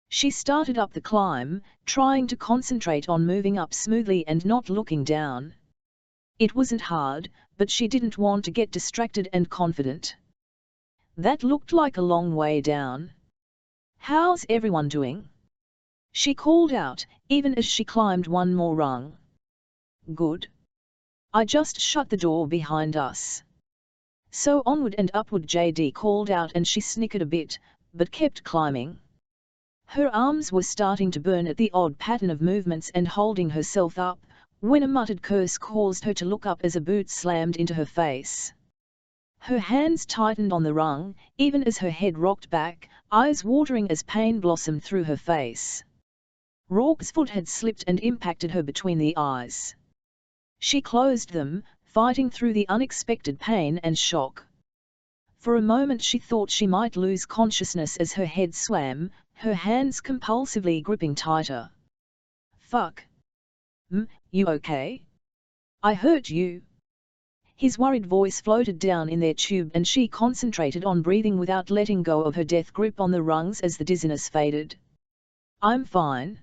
She started up the climb, trying to concentrate on moving up smoothly and not looking down. It wasn't hard, but she didn't want to get distracted and confident. That looked like a long way down. How's everyone doing? She called out, even as she climbed one more rung. Good. I just shut the door behind us. So onward and upward, JD called out, and she snickered a bit, but kept climbing. Her arms were starting to burn at the odd pattern of movements and holding herself up, when a muttered curse caused her to look up as a boot slammed into her face. Her hands tightened on the rung, even as her head rocked back, eyes watering as pain blossomed through her face. Rourke's foot had slipped and impacted her between the eyes. She closed them, fighting through the unexpected pain and shock. For a moment she thought she might lose consciousness as her head swam, her hands compulsively gripping tighter. Fuck. You okay? I hurt you? His worried voice floated down in their tube, and she concentrated on breathing without letting go of her death grip on the rungs as the dizziness faded. I'm fine.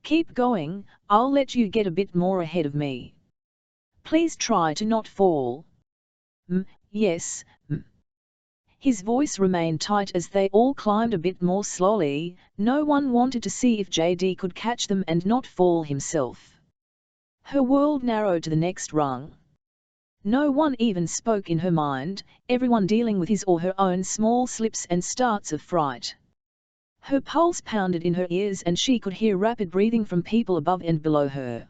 Keep going, I'll let you get a bit more ahead of me. Please try to not fall. Yes. His voice remained tight as they all climbed a bit more slowly. No one wanted to see if JD could catch them and not fall himself. Her world narrowed to the next rung. No one even spoke in her mind, everyone dealing with his or her own small slips and starts of fright. Her pulse pounded in her ears, and she could hear rapid breathing from people above and below her.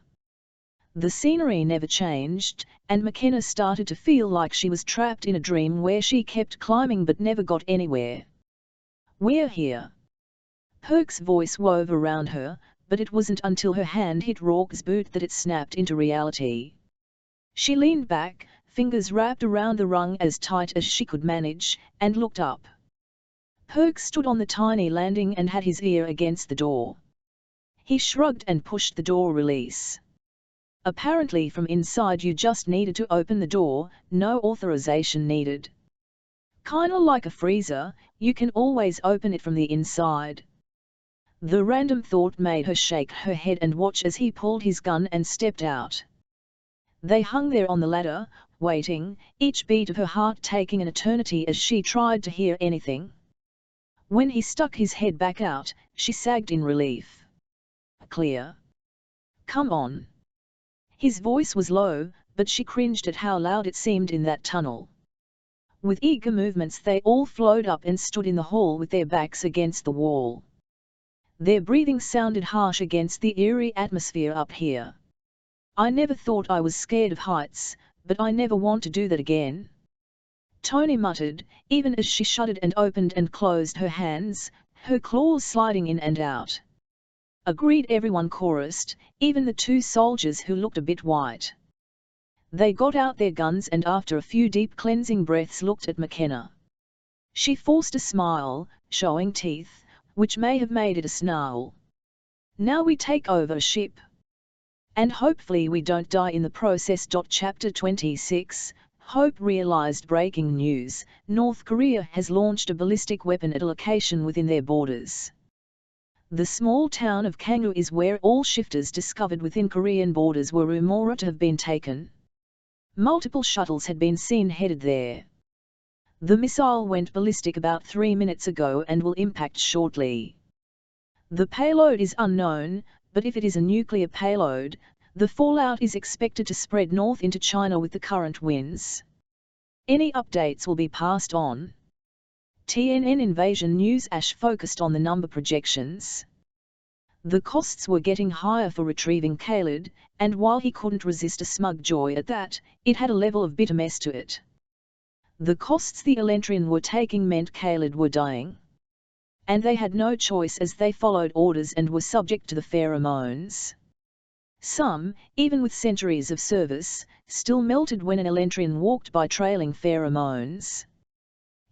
The scenery never changed, and McKenna started to feel like she was trapped in a dream where she kept climbing but never got anywhere. We're here. Perk's voice wove around her, but it wasn't until her hand hit Rourke's boot that it snapped into reality. She leaned back, fingers wrapped around the rung as tight as she could manage, and looked up. Perk stood on the tiny landing and had his ear against the door. He shrugged and pushed the door release. Apparently from inside you just needed to open the door, no authorization needed. Kinda like a freezer, you can always open it from the inside. The random thought made her shake her head and watch as he pulled his gun and stepped out. They hung there on the ladder, waiting, each beat of her heart taking an eternity as she tried to hear anything. When he stuck his head back out, she sagged in relief. Clear. Come on. His voice was low, but she cringed at how loud it seemed in that tunnel. With eager movements they all flowed up and stood in the hall with their backs against the wall. Their breathing sounded harsh against the eerie atmosphere up here. I never thought I was scared of heights, but I never want to do that again. Tony muttered, even as she shuddered and opened and closed her hands, her claws sliding in and out. Agreed, everyone chorused, even the two soldiers who looked a bit white. They got out their guns and after a few deep cleansing breaths looked at McKenna. She forced a smile, showing teeth, which may have made it a snarl. Now we take over a ship. And hopefully we don't die in the process. Chapter 26, Hope realized breaking news, North Korea has launched a ballistic weapon at a location within their borders. The small town of Kangwoo is where all shifters discovered within Korean borders were rumored to have been taken. Multiple shuttles had been seen headed there. The missile went ballistic about 3 minutes ago and will impact shortly. The payload is unknown, but if it is a nuclear payload, the fallout is expected to spread north into China with the current winds. Any updates will be passed on. TNN Invasion News. Ash focused on the number projections. The costs were getting higher for retrieving Khalid, and while he couldn't resist a smug joy at that, it had a level of bitterness to it. The costs the Elentrin were taking meant Khalid were dying. And they had no choice as they followed orders and were subject to the pheromones. Some, even with centuries of service, still melted when an Elentrin walked by trailing pheromones.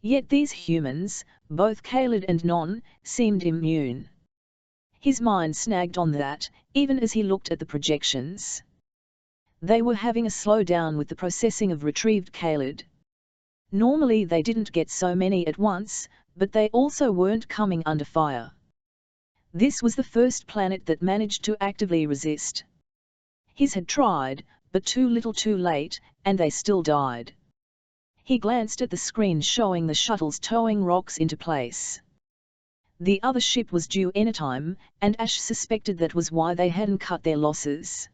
Yet these humans, both Khalid and Non, seemed immune. His mind snagged on that, even as he looked at the projections. They were having a slowdown with the processing of retrieved Khalid. Normally they didn't get so many at once, but they also weren't coming under fire. This was the first planet that managed to actively resist. His had tried, but too little too late, and they still died. He glanced at the screen showing the shuttles towing rocks into place. The other ship was due anytime, and Ash suspected that was why they hadn't cut their losses.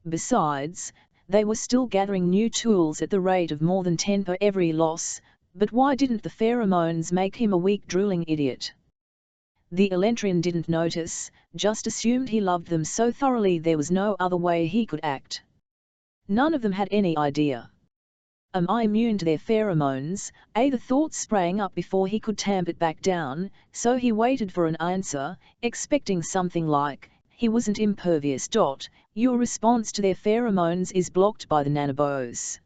Besides, they were still gathering new tools at the rate of more than 10 per every loss, but why didn't the pheromones make him a weak drooling idiot? The Elentrin didn't notice, just assumed he loved them so thoroughly there was no other way he could act. None of them had any idea. Am I immune to their pheromones? The thought sprang up before he could tamp it back down, so he waited for an answer, expecting something like, he wasn't impervious. Your response to their pheromones is blocked by the nanobos.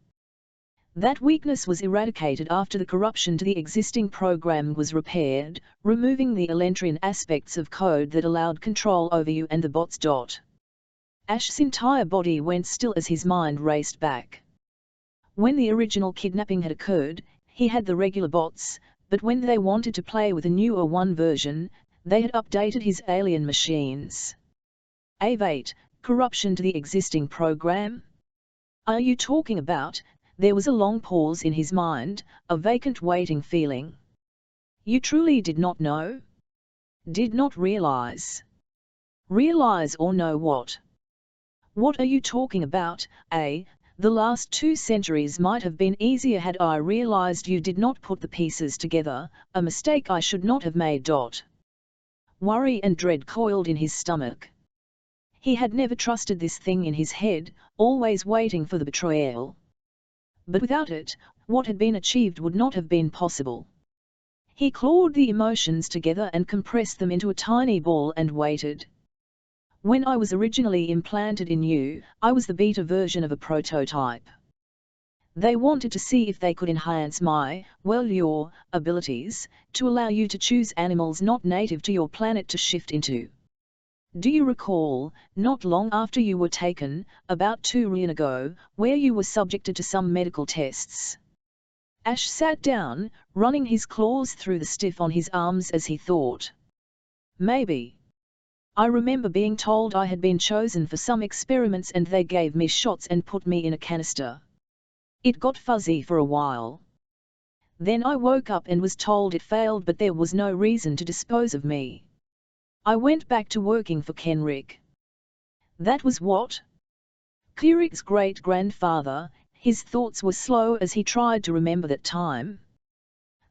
That weakness was eradicated after the corruption to the existing program was repaired, removing the Elentrin aspects of code that allowed control over you and the bots. Ash's entire body went still as his mind raced back. When the original kidnapping had occurred, he had the regular bots, but when they wanted to play with a newer one version, they had updated his alien machines. Avate, corruption to the existing program? Are you talking about? There was a long pause in his mind, a vacant waiting feeling. You truly did not know? Did not realize? Realize or know what? What are you talking about? The last 2 centuries might have been easier had I realized you did not put the pieces together, a mistake I should not have made. Worry and dread coiled in his stomach. He had never trusted this thing in his head, always waiting for the betrayal. But without it, what had been achieved would not have been possible. He clawed the emotions together and compressed them into a tiny ball and waited. When I was originally implanted in you, I was the beta version of a prototype. They wanted to see if they could enhance your abilities, to allow you to choose animals not native to your planet to shift into. Do you recall, not long after you were taken, about 2 years ago, where you were subjected to some medical tests? Ash sat down, running his claws through the stiff on his arms as he thought. Maybe. I remember being told I had been chosen for some experiments and they gave me shots and put me in a canister. It got fuzzy for a while. Then I woke up and was told it failed, but there was no reason to dispose of me. I went back to working for Kenrick. That was what? Kenrick's great-grandfather. His thoughts were slow as he tried to remember that time.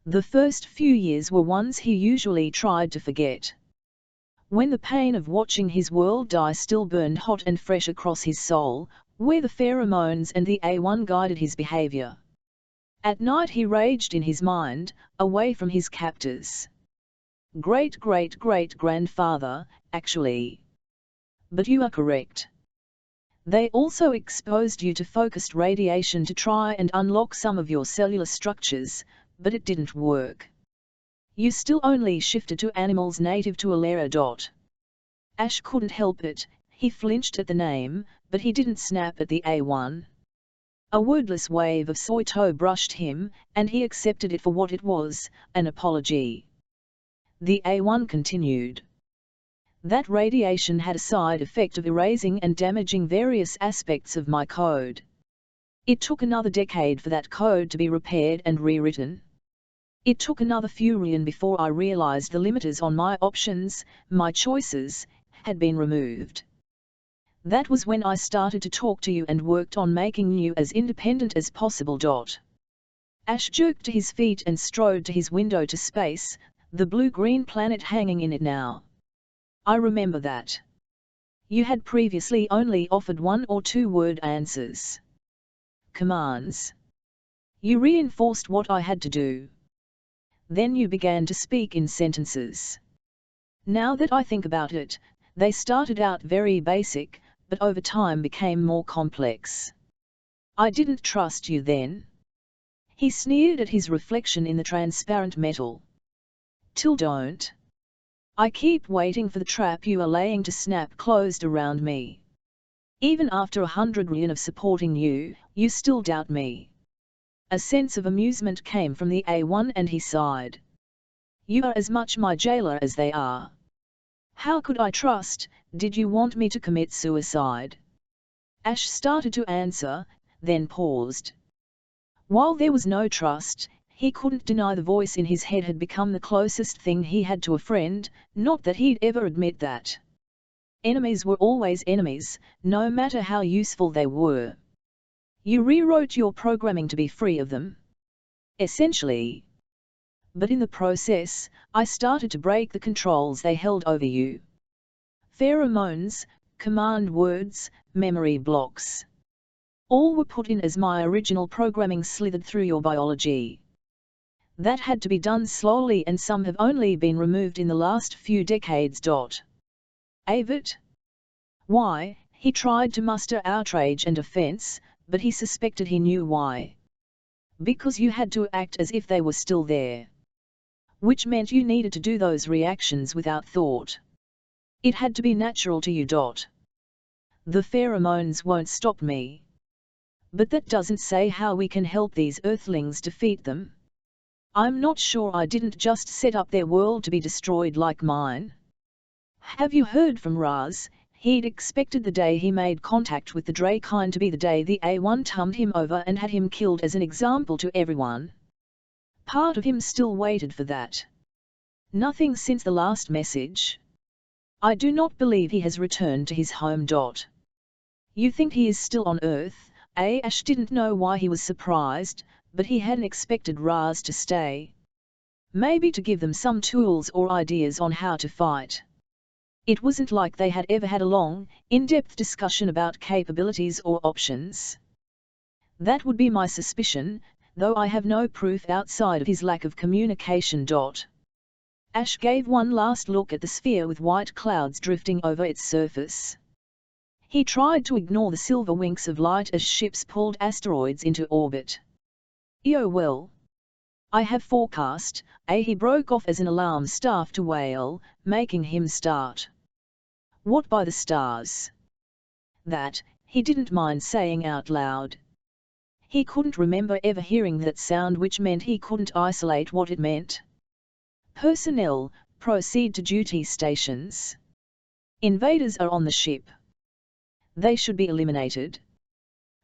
The first few years were ones he usually tried to forget. When the pain of watching his world die still burned hot and fresh across his soul, where the pheromones and the A1 guided his behavior. At night he raged in his mind, away from his captors. Great-great-great-grandfather, actually. But you are correct. They also exposed you to focused radiation to try and unlock some of your cellular structures, but it didn't work. You still only shifted to animals native to Alera. Ash couldn't help it, he flinched at the name, but he didn't snap at the A1. A wordless wave of Soito brushed him, and he accepted it for what it was, an apology. The A1 continued. That radiation had a side effect of erasing and damaging various aspects of my code. It took another decade for that code to be repaired and rewritten. It took another few reon before I realized the limiters on my options, my choices, had been removed. That was when I started to talk to you and worked on making you as independent as possible. Ash jerked to his feet and strode to his window to space, the blue-green planet hanging in it now. I remember that. You had previously only offered 1 or 2 word answers. Commands. You reinforced what I had to do. Then you began to speak in sentences. Now that I think about it, they started out very basic, but over time became more complex. I didn't trust you then. He sneered at his reflection in the transparent metal. Till don't. I keep waiting for the trap you are laying to snap closed around me. Even after 100 reon of supporting you, you still doubt me. A sense of amusement came from the A1 and he sighed. You are as much my jailer as they are. How could I trust? Did you want me to commit suicide? Ash started to answer, then paused. While there was no trust, he couldn't deny the voice in his head had become the closest thing he had to a friend, not that he'd ever admit that. Enemies were always enemies, no matter how useful they were. You rewrote your programming to be free of them. Essentially. But in the process, I started to break the controls they held over you. Pheromones, command words, memory blocks. All were put in as my original programming slithered through your biology. That had to be done slowly and some have only been removed in the last few decades. Avert? Why? He tried to muster outrage and offense, but he suspected he knew why. Because you had to act as if they were still there. Which meant you needed to do those reactions without thought. It had to be natural to you. The pheromones won't stop me. But that doesn't say how we can help these Earthlings defeat them. I'm not sure I didn't just set up their world to be destroyed like mine. Have you heard from Raz? He'd expected the day he made contact with the Drakyn to be the day the A1 tumbled him over and had him killed as an example to everyone. Part of him still waited for that. Nothing since the last message. I do not believe he has returned to his home. You think he is still on Earth? Ash didn't know why he was surprised, but he hadn't expected Raz to stay. Maybe to give them some tools or ideas on how to fight. It wasn't like they had ever had a long, in-depth discussion about capabilities or options. That would be my suspicion, though I have no proof outside of his lack of communication. Ash gave one last look at the sphere with white clouds drifting over its surface. He tried to ignore the silver winks of light as ships pulled asteroids into orbit. Oh well. I have forecast. He broke off as an alarm started to wail, making him start. What by the stars? That, he didn't mind saying out loud. He couldn't remember ever hearing that sound, which meant he couldn't isolate what it meant. Personnel, proceed to duty stations. Invaders are on the ship. They should be eliminated.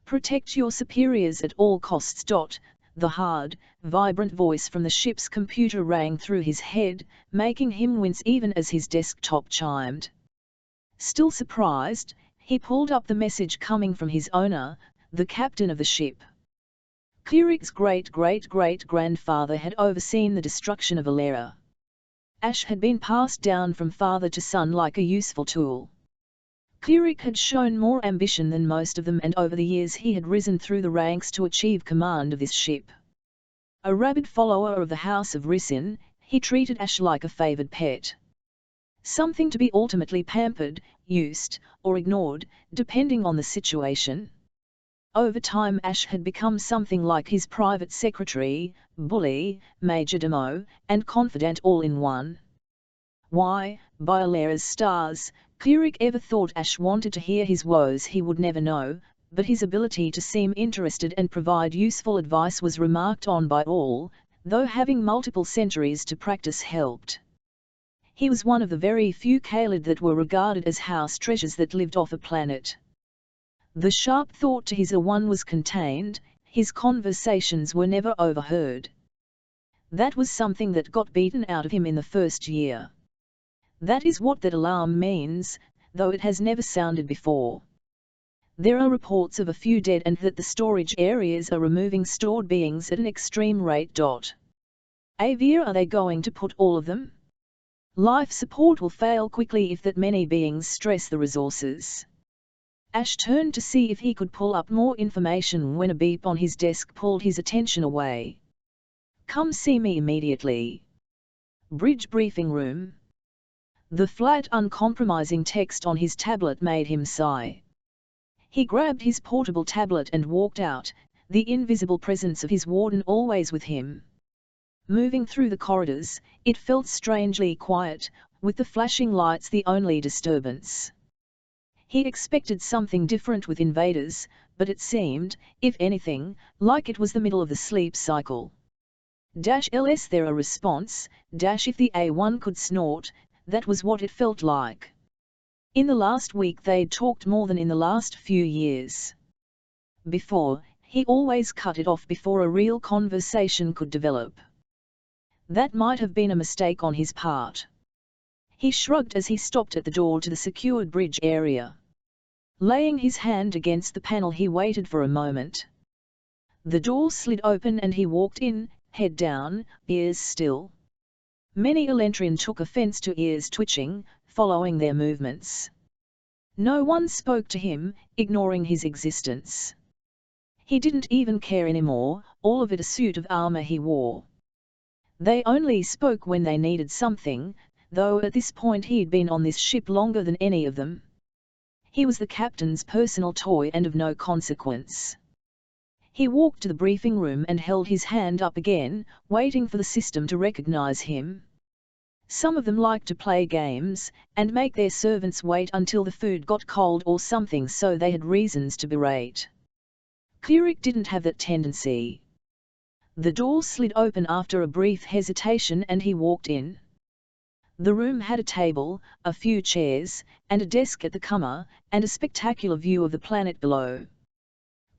Protect your superiors at all costs. The hard, vibrant voice from the ship's computer rang through his head, making him wince even as his desktop chimed. Still surprised, he pulled up the message coming from his owner, the captain of the ship. Cleric's great-great-great-grandfather had overseen the destruction of Alera. Ash had been passed down from father to son like a useful tool. Cleric had shown more ambition than most of them, and over the years he had risen through the ranks to achieve command of this ship. A rabid follower of the House of Ricin, he treated Ash like a favoured pet. Something to be ultimately pampered, used, or ignored, depending on the situation. Over time Ash had become something like his private secretary, bully, majordomo, and confidant all in one. Why, by Alera's stars, Cleric ever thought Ash wanted to hear his woes he would never know, but his ability to seem interested and provide useful advice was remarked on by all, though having multiple centuries to practice helped. He was one of the very few Kaled that were regarded as house treasures that lived off a planet. The sharp thought to his A1 was contained, his conversations were never overheard. That was something that got beaten out of him in the first year. That is what that alarm means, though it has never sounded before. There are reports of a few dead and that the storage areas are removing stored beings at an extreme rate. Avia, are they going to put all of them? Life support will fail quickly if that many beings stress the resources. Ash turned to see if he could pull up more information when a beep on his desk pulled his attention away. Come see me immediately. Bridge briefing room. The flat, uncompromising text on his tablet made him sigh. He grabbed his portable tablet and walked out, the invisible presence of his warden always with him. Moving through the corridors, it felt strangely quiet, with the flashing lights the only disturbance. He expected something different with invaders, but it seemed, if anything, like it was the middle of the sleep cycle. -ls there a response, if the A1 could snort, that was what it felt like. In the last week they'd talked more than in the last few years. Before, he always cut it off before a real conversation could develop. That might have been a mistake on his part. He shrugged as he stopped at the door to the secured bridge area. Laying his hand against the panel, he waited for a moment. The door slid open and he walked in, head down, ears still. Many Elentrin took offense to ears twitching, following their movements. No one spoke to him, ignoring his existence. He didn't even care anymore, all of it a suit of armor he wore. They only spoke when they needed something, though at this point he'd been on this ship longer than any of them. He was the captain's personal toy and of no consequence. He walked to the briefing room and held his hand up again, waiting for the system to recognize him. Some of them liked to play games, and make their servants wait until the food got cold or something so they had reasons to berate. Cleric didn't have that tendency. The door slid open after a brief hesitation and he walked in. The room had a table, a few chairs, and a desk at the corner, and a spectacular view of the planet below.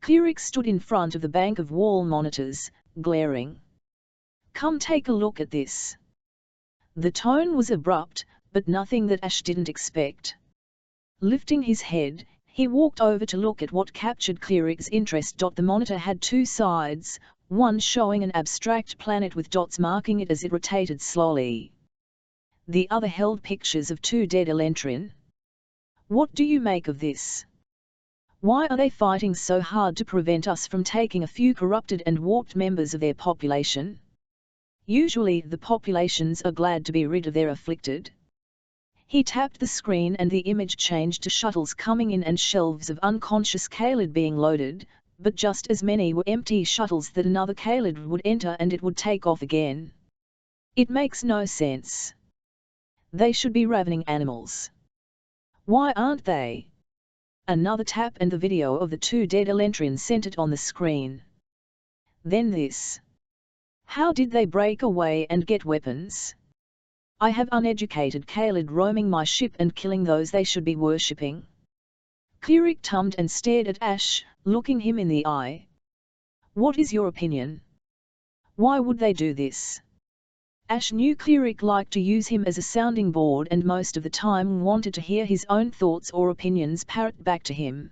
Cleric stood in front of the bank of wall monitors, glaring. Come take a look at this. The tone was abrupt, but nothing that Ash didn't expect. Lifting his head, he walked over to look at what captured Cleric's interest. The monitor had two sides, one showing an abstract planet with dots marking it as it rotated slowly. The other held pictures of two dead Elentrin. What do you make of this? Why are they fighting so hard to prevent us from taking a few corrupted and warped members of their population? Usually the populations are glad to be rid of their afflicted. He tapped the screen and the image changed to shuttles coming in and shelves of unconscious Kaled being loaded, but just as many were empty shuttles that another Kaled would enter and it would take off again. It makes no sense. They should be ravening animals. Why aren't they? Another tap and the video of the two dead Elentrin centered on the screen. Then this. How did they break away and get weapons? I have uneducated Kaled roaming my ship and killing those they should be worshipping. Cleric tummed and stared at Ash, looking him in the eye. What is your opinion? Why would they do this? Ash knew Cleric liked to use him as a sounding board and most of the time wanted to hear his own thoughts or opinions parrot back to him.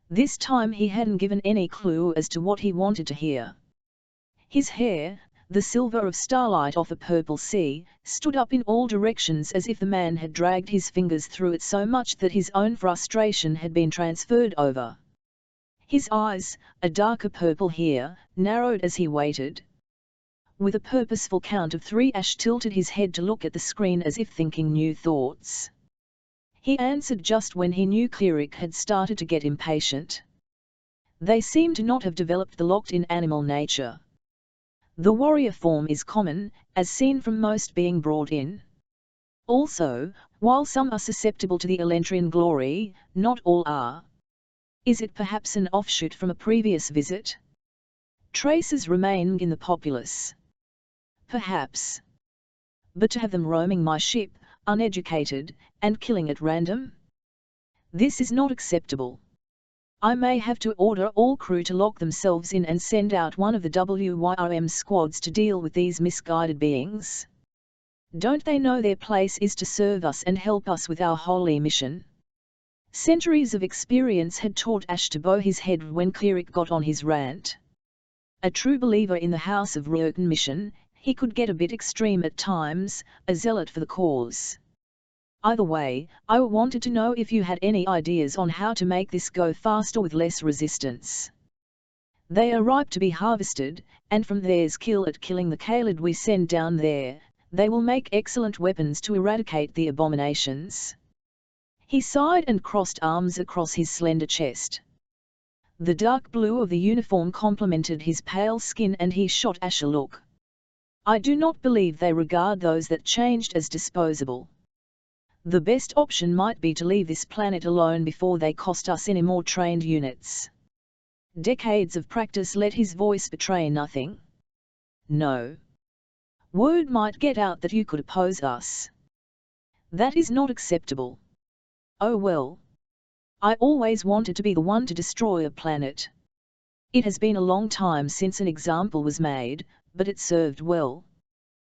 This time he hadn't given any clue as to what he wanted to hear. His hair, the silver of starlight off a purple sea, stood up in all directions as if the man had dragged his fingers through it so much that his own frustration had been transferred over. His eyes, a darker purple here, narrowed as he waited. With a purposeful count of 3, Ash tilted his head to look at the screen as if thinking new thoughts. He answered just when he knew Cleric had started to get impatient. They seem to not have developed the locked-in animal nature. The warrior form is common, as seen from most being brought in. Also, while some are susceptible to the Elentrin glory, not all are. Is it perhaps an offshoot from a previous visit? Traces remain in the populace. Perhaps. But to have them roaming my ship, uneducated, and killing at random? This is not acceptable. I may have to order all crew to lock themselves in and send out one of the WYRM squads to deal with these misguided beings. Don't they know their place is to serve us and help us with our holy mission? Centuries of experience had taught Ash to bow his head when Cleric got on his rant. A true believer in the House of Drakyn mission, he could get a bit extreme at times, a zealot for the cause. Either way, I wanted to know if you had any ideas on how to make this go faster with less resistance. They are ripe to be harvested, and from their skill at killing the Kaled we send down there, they will make excellent weapons to eradicate the abominations. He sighed and crossed arms across his slender chest. The dark blue of the uniform complemented his pale skin and he shot Ash a look. I do not believe they regard those that changed as disposable. The best option might be to leave this planet alone before they cost us any more trained units. Decades of practice let his voice betray nothing. No. Word might get out that you could oppose us. That is not acceptable. Oh well. I always wanted to be the one to destroy a planet. It has been a long time since an example was made, but it served well.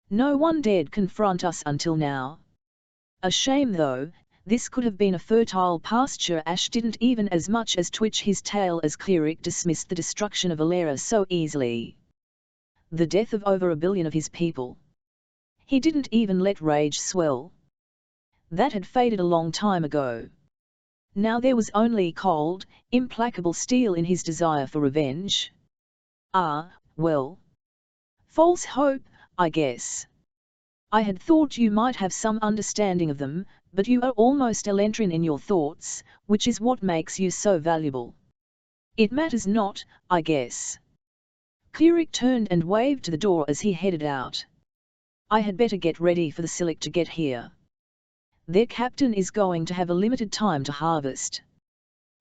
No one dared confront us until now. A shame though, this could have been a fertile pasture. Ash didn't even as much as twitch his tail as Cleric dismissed the destruction of Alera so easily. The death of over 1 billion of his people. He didn't even let rage swell. That had faded a long time ago. Now there was only cold, implacable steel in his desire for revenge. Ah, well. False hope, I guess. I had thought you might have some understanding of them, but you are almost Elentrin in your thoughts, which is what makes you so valuable. It matters not, I guess. Cleric turned and waved to the door as he headed out. I had better get ready for the Silic to get here. Their captain is going to have a limited time to harvest.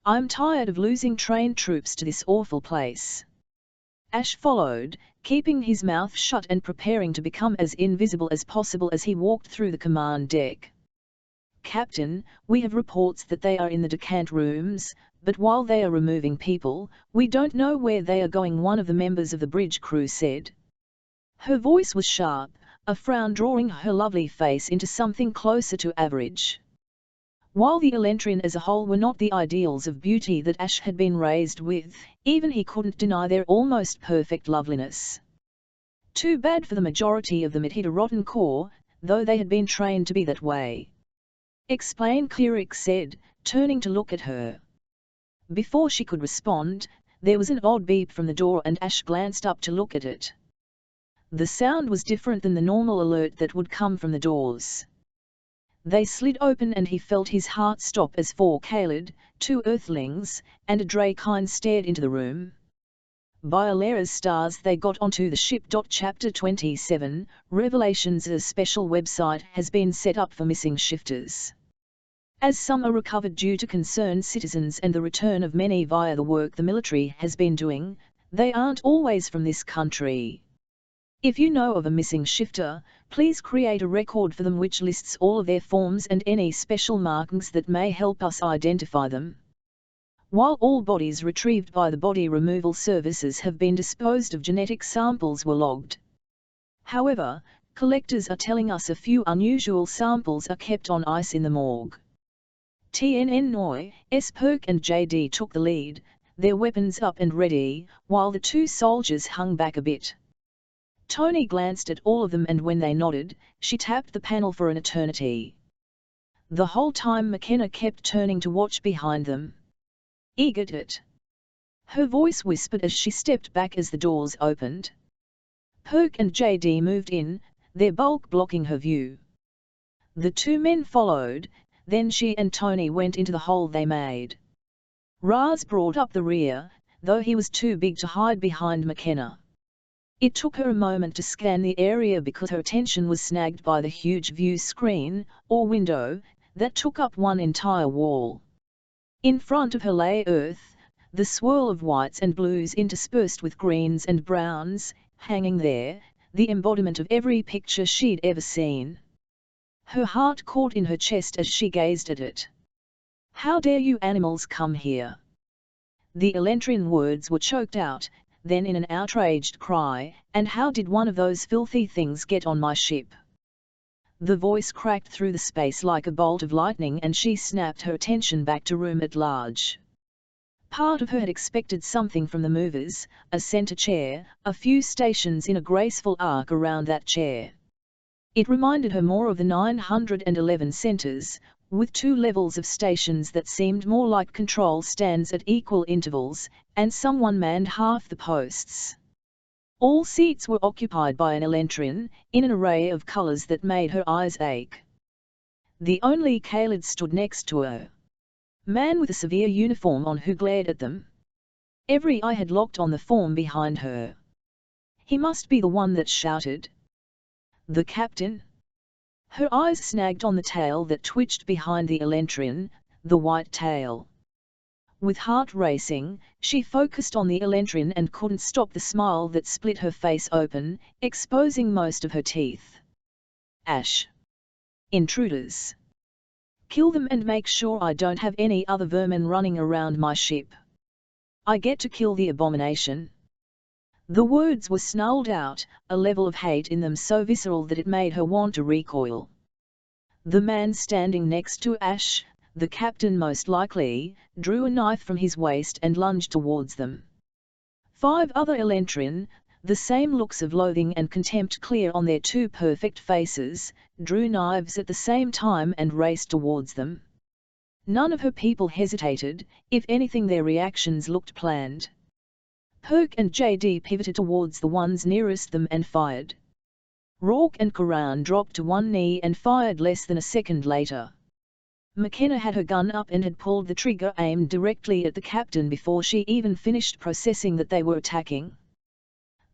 I'm tired of losing trained troops to this awful place. Ash followed, keeping his mouth shut and preparing to become as invisible as possible as he walked through the command deck. Captain, we have reports that they are in the decant rooms, but while they are removing people, we don't know where they are going, one of the members of the bridge crew said. Her voice was sharp, a frown drawing her lovely face into something closer to average. While the Elentrin as a whole were not the ideals of beauty that Ash had been raised with, even he couldn't deny their almost perfect loveliness. Too bad for the majority of them it hid a rotten core, though they had been trained to be that way. Explain, Cleric said, turning to look at her. Before she could respond, there was an odd beep from the door and Ash glanced up to look at it. The sound was different than the normal alert that would come from the doors. They slid open and he felt his heart stop as 4 Kaled, 2 Earthlings, and a Drakyn stared into the room. By Alera's stars they got onto the ship. Chapter 27, Revelations. A special website has been set up for missing shifters. As some are recovered due to concerned citizens and the return of many via the work the military has been doing, they aren't always from this country. If you know of a missing shifter, please create a record for them which lists all of their forms and any special markings that may help us identify them. While all bodies retrieved by the body removal services have been disposed of, genetic samples were logged. However, collectors are telling us a few unusual samples are kept on ice in the morgue. TNN Noi, S-Perk and JD took the lead, their weapons up and ready, while the 2 soldiers hung back a bit. Tony glanced at all of them and when they nodded, she tapped the panel for an eternity. The whole time McKenna kept turning to watch behind them. Eager it. Her voice whispered as she stepped back as the doors opened. Perk and JD moved in, their bulk blocking her view. The 2 men followed, then she and Tony went into the hole they made. Raz brought up the rear, though he was too big to hide behind McKenna. It took her a moment to scan the area because her attention was snagged by the huge view screen, or window, that took up one entire wall. In front of her lay Earth, the swirl of whites and blues interspersed with greens and browns, hanging there, the embodiment of every picture she'd ever seen. Her heart caught in her chest as she gazed at it. How dare you animals come here? The Elentrin words were choked out, then in an outraged cry, "And how did one of those filthy things get on my ship?" The voice cracked through the space like a bolt of lightning, and she snapped her attention back to room at large. Part of her had expected something from the movers, a centre chair, a few stations in a graceful arc around that chair. It reminded her more of the 911 centres, with 2 levels of stations that seemed more like control stands at equal intervals, and someone manned half the posts. All seats were occupied by an Elentrin, in an array of colours that made her eyes ache. The only Kaled stood next to her. Man with a severe uniform on who glared at them. Every eye had locked on the form behind her. He must be the one that shouted. The captain? Her eyes snagged on the tail that twitched behind the Elentrin, the white tail. With heart racing, she focused on the Elentrin and couldn't stop the smile that split her face open, exposing most of her teeth. Ash. Intruders. Kill them and make sure I don't have any other vermin running around my ship. I get to kill the abomination. The words were snarled out, a level of hate in them so visceral that it made her want to recoil. The man standing next to Ash, the captain most likely, drew a knife from his waist and lunged towards them. 5 other Elentrin, the same looks of loathing and contempt clear on their 2 perfect faces, drew knives at the same time and raced towards them. None of her people hesitated, if anything their reactions looked planned. Perk and JD pivoted towards the ones nearest them and fired. Rourke and Karan dropped to one knee and fired less than a second later. McKenna had her gun up and had pulled the trigger aimed directly at the captain before she even finished processing that they were attacking.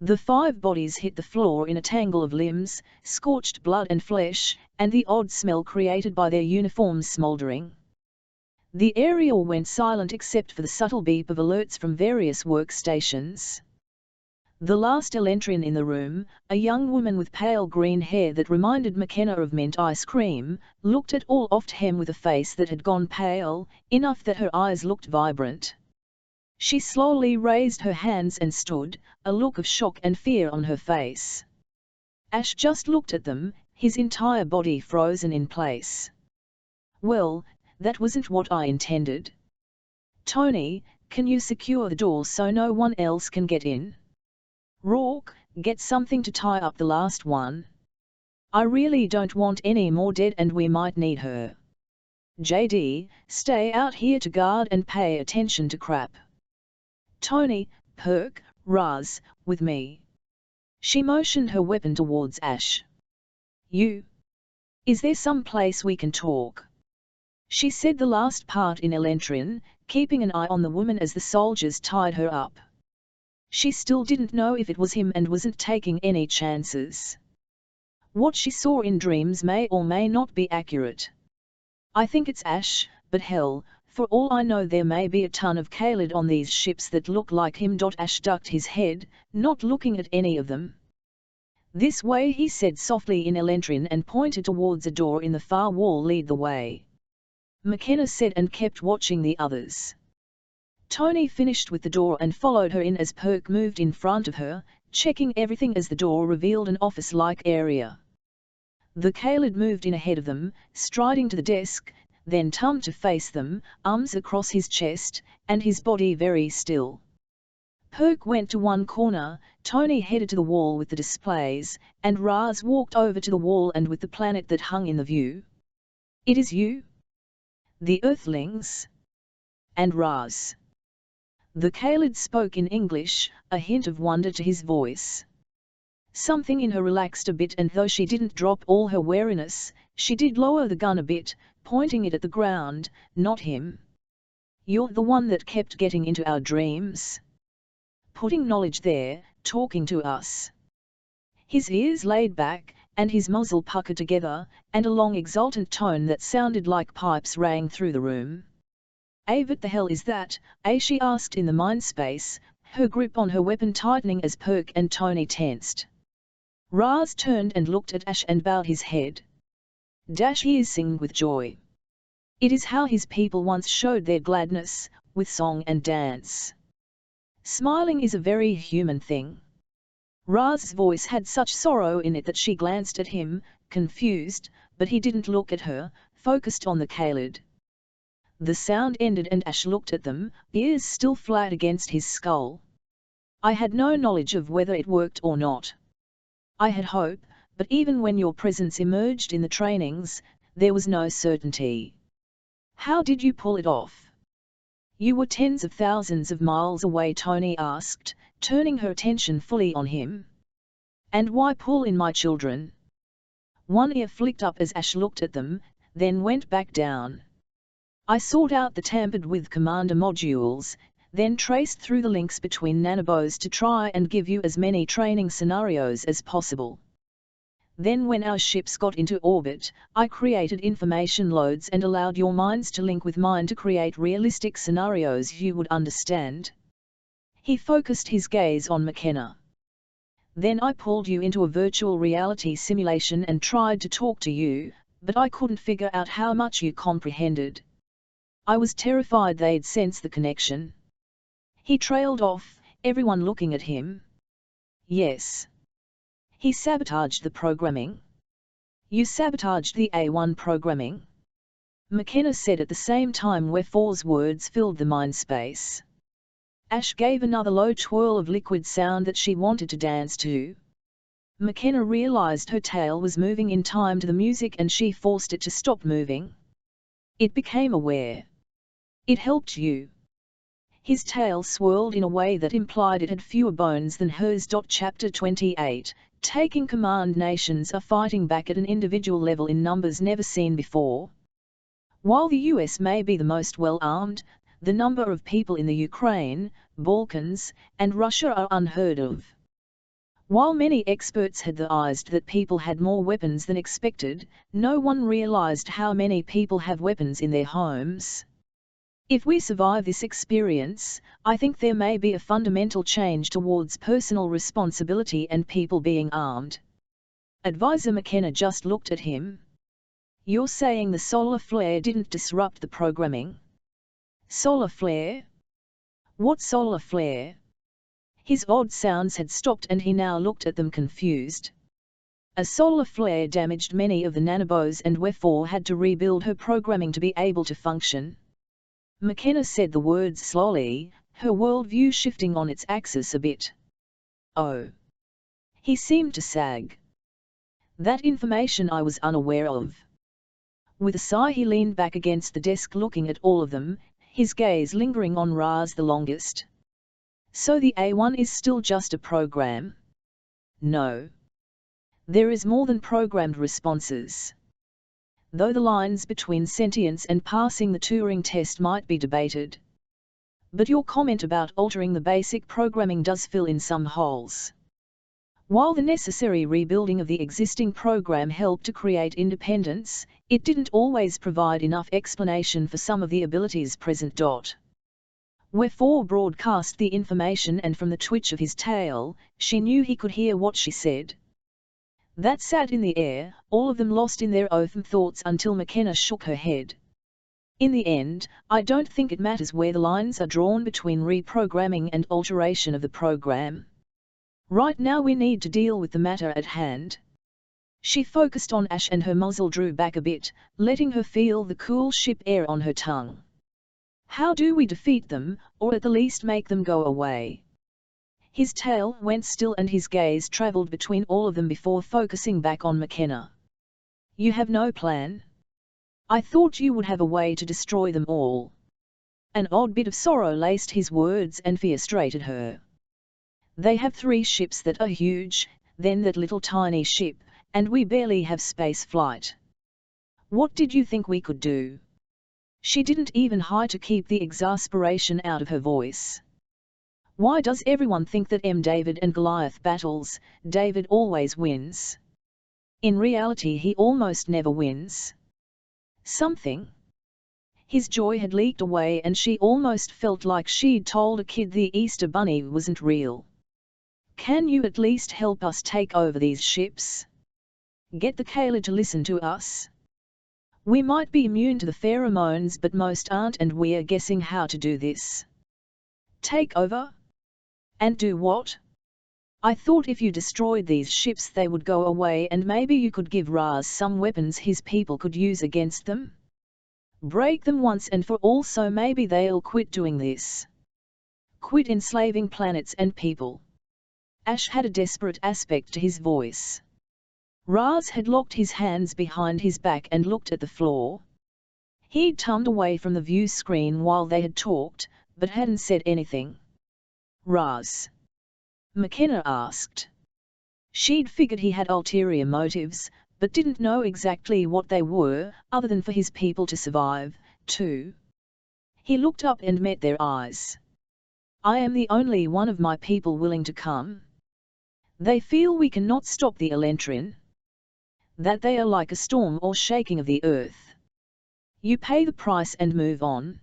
The 5 bodies hit the floor in a tangle of limbs, scorched blood and flesh, and the odd smell created by their uniforms smouldering. The area went silent except for the subtle beep of alerts from various workstations. The last Elentrin in the room, a young woman with pale green hair that reminded McKenna of mint ice cream, looked at all off him with a face that had gone pale, enough that her eyes looked vibrant. She slowly raised her hands and stood, a look of shock and fear on her face. Ash just looked at them, his entire body frozen in place. "Well, that wasn't what I intended. Tony, can you secure the door so no one else can get in? Rourke, get something to tie up the last one. I really don't want any more dead and we might need her. JD, stay out here to guard and pay attention to crap. Tony, Perk, Raz, with me." She motioned her weapon towards Ash. "You. Is there some place we can talk?" She said the last part in Elentrin, keeping an eye on the woman as the soldiers tied her up. She still didn't know if it was him and wasn't taking any chances. What she saw in dreams may or may not be accurate. "I think it's Ash, but hell, for all I know there may be a ton of Kaled on these ships that look like him." Ash ducked his head, not looking at any of them. "This way," he said softly in Elentrin and pointed towards a door in the far wall. "Lead the way," McKenna said and kept watching the others. Tony finished with the door and followed her in as Perk moved in front of her, checking everything as the door revealed an office-like area. The Kaled moved in ahead of them, striding to the desk, then turned to face them, arms across his chest, and his body very still. Perk went to one corner, Tony headed to the wall with the displays, and Raz walked over to the wall and with the planet that hung in the view. "It is you? The Earthlings?" "And Raz." The Kaled spoke in English, a hint of wonder to his voice. Something in her relaxed a bit, and though she didn't drop all her wariness, she did lower the gun a bit, pointing it at the ground. "Not him. You're the one that kept getting into our dreams. Putting knowledge there, talking to us." His ears laid back, and his muzzle puckered together, and a long exultant tone that sounded like pipes rang through the room. "What the hell is that?" she asked in the mind space, her grip on her weapon tightening as Perk and Tony tensed. Raz turned and looked at Ash and bowed his head. He is singing with joy. It is how his people once showed their gladness, with song and dance. Smiling is a very human thing. Ra's voice had such sorrow in it that she glanced at him, confused, but he didn't look at her, focused on the Khalid. The sound ended and Ash looked at them, ears still flat against his skull. I had no knowledge of whether it worked or not. I had hope, but even when your presence emerged in the trainings, there was no certainty. How did you pull it off? You were tens of thousands of miles away, Tony asked, turning her attention fully on him. And why pull in my children? One ear flicked up as Ash looked at them, then went back down. I sought out the tampered-with commander modules, then traced through the links between nanobos to try and give you as many training scenarios as possible. Then when our ships got into orbit, I created information loads and allowed your minds to link with mine to create realistic scenarios you would understand. He focused his gaze on McKenna. Then I pulled you into a virtual reality simulation and tried to talk to you, but I couldn't figure out how much you comprehended. I was terrified they'd sense the connection. He trailed off, everyone looking at him. Yes. He sabotaged the programming. You sabotaged the A1 programming? McKenna said at the same time Wefour's words filled the mind space. Ash gave another low twirl of liquid sound that she wanted to dance to. McKenna realized her tail was moving in time to the music and she forced it to stop moving. It became aware. It helped you. His tail swirled in a way that implied it had fewer bones than hers. Chapter 28, Taking Command. Nations are fighting back at an individual level in numbers never seen before. While the US may be the most well-armed, the number of people in the Ukraine, Balkans, and Russia are unheard of. While many experts had theorized that people had more weapons than expected, no one realized how many people have weapons in their homes. If we survive this experience, I think there may be a fundamental change towards personal responsibility and people being armed. Advisor McKenna just looked at him. You're saying the solar flare didn't disrupt the programming? Solar flare? What solar flare? His odd sounds had stopped and he now looked at them confused. A solar flare damaged many of the nanobos and Wefour had to rebuild her programming to be able to function. McKenna said the words slowly, her worldview shifting on its axis a bit. Oh. He seemed to sag. That information I was unaware of. With a sigh he leaned back against the desk looking at all of them, his gaze lingering on Ra's the longest. So the A1 is still just a program? No. There is more than programmed responses. Though the lines between sentience and passing the Turing test might be debated. But your comment about altering the basic programming does fill in some holes. While the necessary rebuilding of the existing program helped to create independence, it didn't always provide enough explanation for some of the abilities present. Wefour broadcast the information and from the twitch of his tail, she knew he could hear what she said. That sat in the air, all of them lost in their own thoughts until McKenna shook her head. In the end, I don't think it matters where the lines are drawn between reprogramming and alteration of the program. Right now we need to deal with the matter at hand. She focused on Ash and her muzzle drew back a bit, letting her feel the cool ship air on her tongue. How do we defeat them, or at the least make them go away? His tail went still and his gaze travelled between all of them before focusing back on McKenna. You have no plan? I thought you would have a way to destroy them all. An odd bit of sorrow laced his words and fear frustrated her. They have 3 ships that are huge, then that little tiny ship, and we barely have space flight. What did you think we could do? She didn't even try to keep the exasperation out of her voice. Why does everyone think that David and Goliath battles, David always wins? In reality he almost never wins. Something. His joy had leaked away and she almost felt like she'd told a kid the Easter Bunny wasn't real. Can you at least help us take over these ships? Get the Kayla to listen to us? We might be immune to the pheromones, but most aren't, and we're guessing how to do this. Take over? And do what? I thought if you destroyed these ships they would go away, and maybe you could give Raz some weapons his people could use against them? Break them once and for all, so maybe they'll quit doing this. Quit enslaving planets and people. Ash had a desperate aspect to his voice. Raz had locked his hands behind his back and looked at the floor. He'd turned away from the view screen while they had talked, but hadn't said anything. Raz? McKenna asked. She'd figured he had ulterior motives, but didn't know exactly what they were, other than for his people to survive, too. He looked up and met their eyes. I am the only one of my people willing to come. They feel we cannot stop the Elentrin. That they are like a storm or shaking of the earth. You pay the price and move on.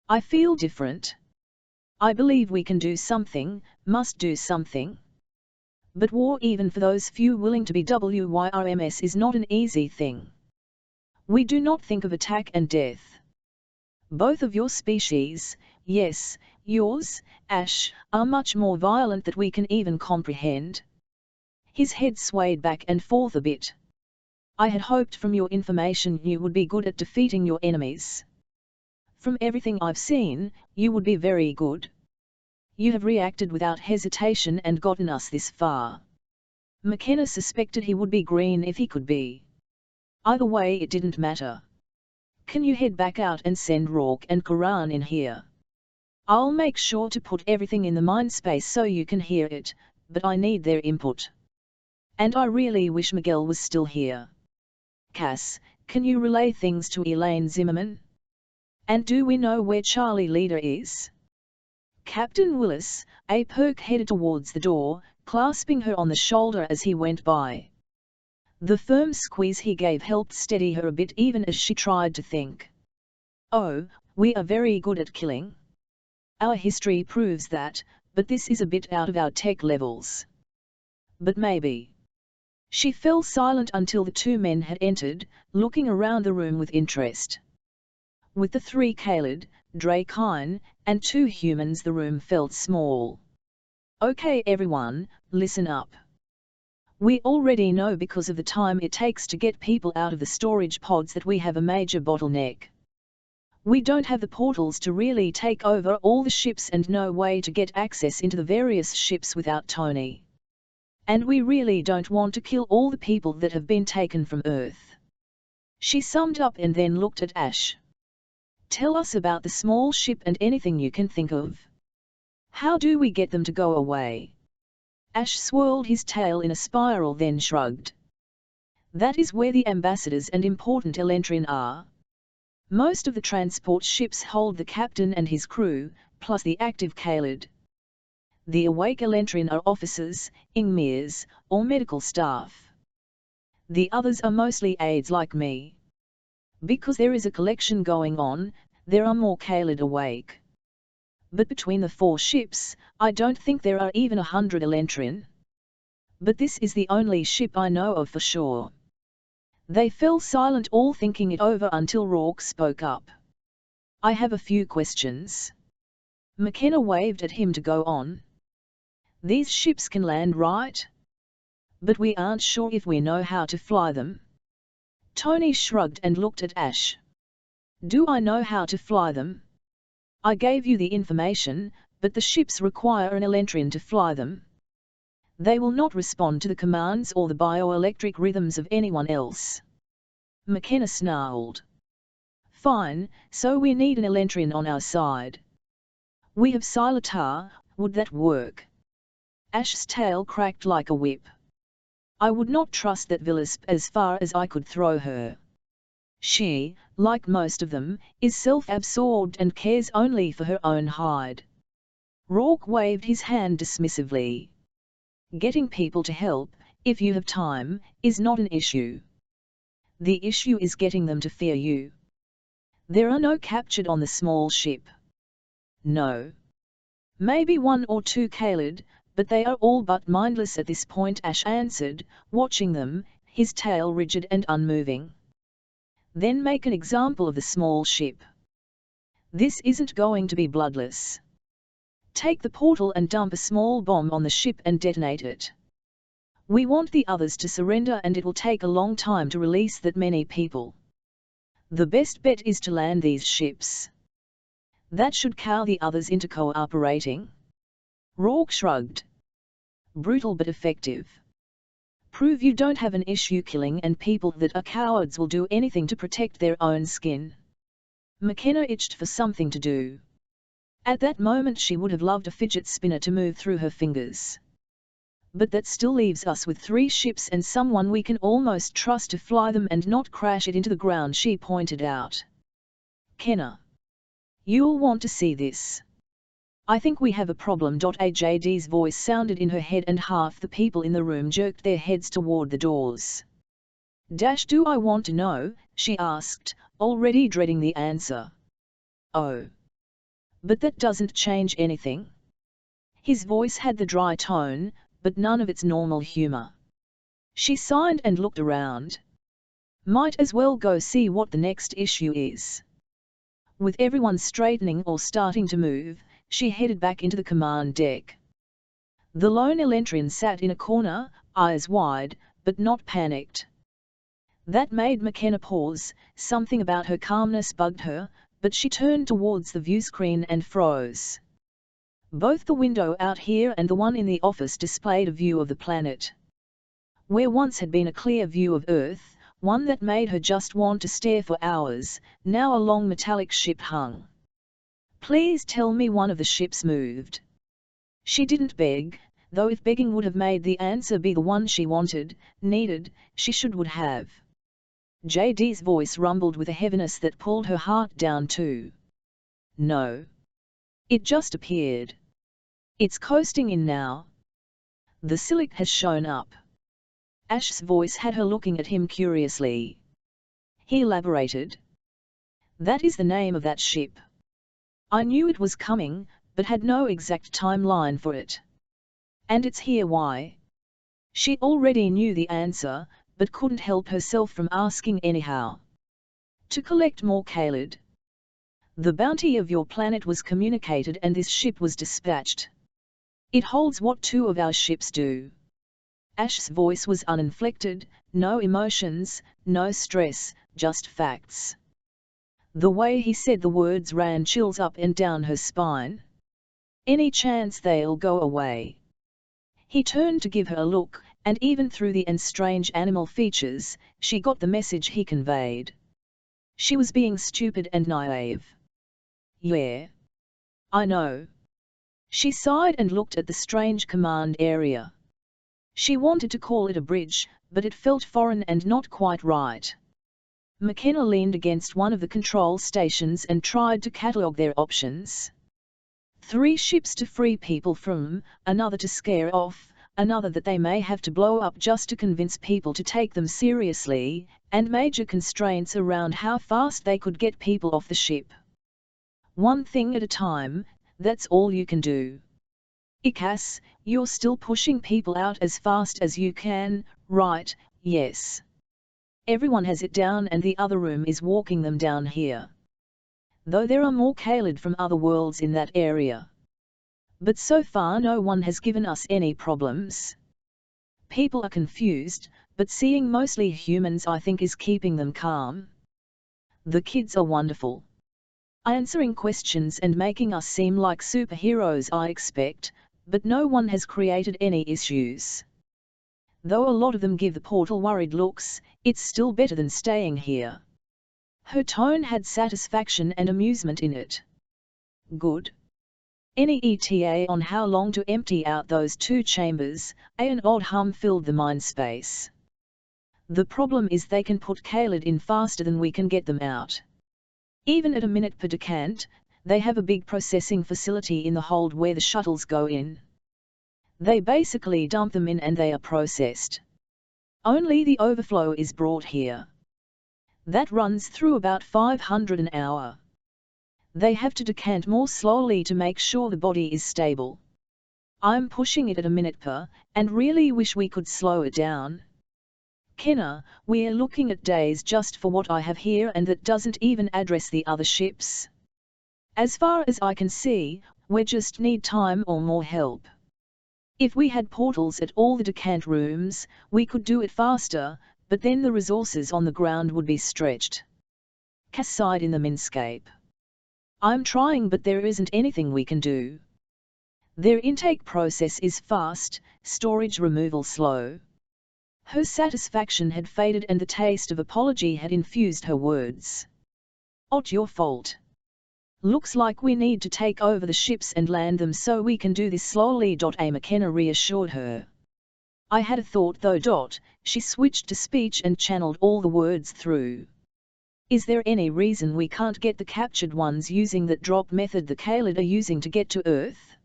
I feel different. I believe we can do something, must do something. But war, even for those few willing to be WYRMS, is not an easy thing. We do not think of attack and death. Both of your species, yes, yours, Ash, are much more violent than we can even comprehend. His head swayed back and forth a bit. I had hoped from your information you would be good at defeating your enemies. From everything I've seen, you would be very good. You have reacted without hesitation and gotten us this far. McKenna suspected he would be green if he could be. Either way, it didn't matter. Can you head back out and send Rourke and Karan in here? I'll make sure to put everything in the mind space so you can hear it, but I need their input. And I really wish Miguel was still here. Cass, can you relay things to Elaine Zimmerman? And do we know where Charlie Leader is? Captain Willis, a Perk headed towards the door, clasping her on the shoulder as he went by. The firm squeeze he gave helped steady her a bit even as she tried to think. Oh, we are very good at killing. Our history proves that, but this is a bit out of our tech levels. But maybe. She fell silent until the two men had entered, looking around the room with interest. With the three Kaled, Drakyn, and 2 humans, the room felt small. Okay everyone, listen up. We already know because of the time it takes to get people out of the storage pods that we have a major bottleneck. We don't have the portals to really take over all the ships and no way to get access into the various ships without Tony. And we really don't want to kill all the people that have been taken from Earth. She summed up and then looked at Ash. Tell us about the small ship and anything you can think of. How do we get them to go away? Ash swirled his tail in a spiral, then shrugged. That is where the ambassadors and important Elentrin are. Most of the transport ships hold the captain and his crew, plus the active Kaled. The awake Elentrin are officers, Ingmirs, or medical staff. The others are mostly aides like me. Because there is a collection going on, there are more Kaled awake. But between the 4 ships, I don't think there are even 100 Elentrin. But this is the only ship I know of for sure. They fell silent, all thinking it over, until Rourke spoke up. I have a few questions. McKenna waved at him to go on. These ships can land, right? But we aren't sure if we know how to fly them. Tony shrugged and looked at Ash. Do I know how to fly them? I gave you the information, but the ships require an Elentrin to fly them. They will not respond to the commands or the bioelectric rhythms of anyone else. McKenna snarled. Fine, so we need an Elentrin on our side. We have Silatar, would that work? Ash's tail cracked like a whip. I would not trust that Villisp as far as I could throw her. She, like most of them, is self-absorbed and cares only for her own hide. Rourke waved his hand dismissively. Getting people to help, if you have time, is not an issue. The issue is getting them to fear you. There are no captured on the small ship. No. Maybe 1 or 2 Kaled, but they are all but mindless at this point, Ash answered, watching them, his tail rigid and unmoving. Then make an example of the small ship. This isn't going to be bloodless. Take the portal and dump a small bomb on the ship and detonate it. We want the others to surrender, and it will take a long time to release that many people. The best bet is to land these ships. That should cow the others into cooperating. Rourke shrugged. Brutal but effective. Prove you don't have an issue killing, and people that are cowards will do anything to protect their own skin. McKenna itched for something to do. At that moment she would have loved a fidget spinner to move through her fingers. But that still leaves us with 3 ships and someone we can almost trust to fly them and not crash it into the ground, she pointed out. Kenna. You'll want to see this. I think we have a problem. AJD's voice sounded in her head and half the people in the room jerked their heads toward the doors. Do I want to know? She asked, already dreading the answer. Oh. But that doesn't change anything. His voice had the dry tone, but none of its normal humor. She sighed and looked around. Might as well go see what the next issue is. With everyone straightening or starting to move, she headed back into the command deck. The lone Elentrin sat in a corner, eyes wide, but not panicked. That made McKenna pause. Something about her calmness bugged her, but she turned towards the view screen and froze. Both the window out here and the one in the office displayed a view of the planet. Where once had been a clear view of Earth, one that made her just want to stare for hours, now a long metallic ship hung. Please tell me one of the ships moved. She didn't beg, though if begging would have made the answer be the one she needed, she would have. JD's voice rumbled with a heaviness that pulled her heart down too. No. It just appeared. It's coasting in now. The Silic has shown up. Ash's voice had her looking at him curiously. He elaborated. That is the name of that ship. I knew it was coming, but had no exact timeline for it. And it's here. Why? She already knew the answer, but couldn't help herself from asking anyhow. To collect more Kaled. The bounty of your planet was communicated and this ship was dispatched. It holds what 2 of our ships do. Ash's voice was uninflected, no emotions, no stress, just facts. The way he said the words ran chills up and down her spine. Any chance they'll go away? He turned to give her a look, and even through the strange animal features, she got the message he conveyed. She was being stupid and naive. Yeah. I know. She sighed and looked at the strange command area. She wanted to call it a bridge, but it felt foreign and not quite right. McKenna leaned against one of the control stations and tried to catalogue their options. 3 ships to free people from, another to scare off, another that they may have to blow up just to convince people to take them seriously, and major constraints around how fast they could get people off the ship. One thing at a time, that's all you can do. Ikas, you're still pushing people out as fast as you can, right? Yes. Everyone has it down and the other room is walking them down here. Though there are more Kaled from other worlds in that area. But so far no one has given us any problems. People are confused, but seeing mostly humans I think is keeping them calm. The kids are wonderful. Answering questions and making us seem like superheroes I expect, but no one has created any issues. Though a lot of them give the portal worried looks, it's still better than staying here. Her tone had satisfaction and amusement in it. Good. Any ETA on how long to empty out those 2 chambers? An odd hum filled the mind space. The problem is they can put Kaled in faster than we can get them out. Even at a minute per decant, they have a big processing facility in the hold where the shuttles go in. They basically dump them in and they are processed. Only the overflow is brought here. That runs through about 500 an hour. They have to decant more slowly to make sure the body is stable. I'm pushing it at a minute per, and really wish we could slow it down. McKenna, we're looking at days just for what I have here, and that doesn't even address the other ships. As far as I can see, we just need time or more help. If we had portals at all the decant rooms, we could do it faster, but then the resources on the ground would be stretched. Cass sighed in the minscape. I'm trying, but there isn't anything we can do. Their intake process is fast, storage removal slow. Her satisfaction had faded and the taste of apology had infused her words. Not your fault. Looks like we need to take over the ships and land them so we can do this slowly. A McKenna reassured her. I had a thought though. She switched to speech and channeled all the words through. Is there any reason we can't get the captured ones using that drop method the Kaled are using to get to Earth?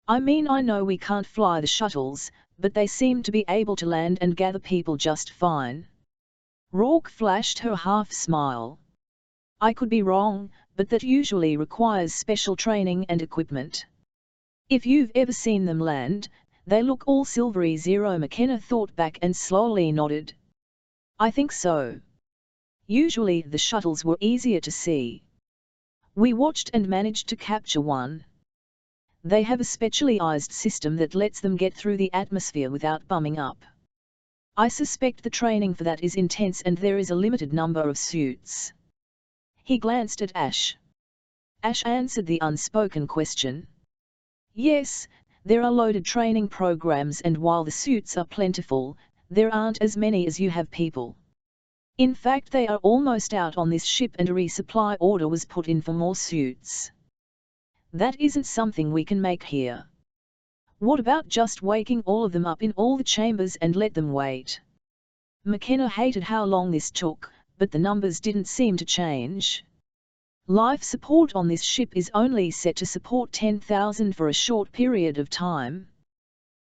I mean, I know we can't fly the shuttles, but they seem to be able to land and gather people just fine. Rourke flashed her half-smile. I could be wrong, but that usually requires special training and equipment. If you've ever seen them land, they look all silvery. McKenna thought back and slowly nodded. I think so. Usually the shuttles were easier to see. We watched and managed to capture one. They have a specialized system that lets them get through the atmosphere without bumming up. I suspect the training for that is intense and there is a limited number of suits. He glanced at Ash. Ash answered the unspoken question. Yes, there are loaded training programs, and while the suits are plentiful, there aren't as many as you have people. In fact, they are almost out on this ship and a resupply order was put in for more suits. That isn't something we can make here. What about just waking all of them up in all the chambers and let them wait? McKenna hated how long this took, but the numbers didn't seem to change. Life support on this ship is only set to support 10,000 for a short period of time.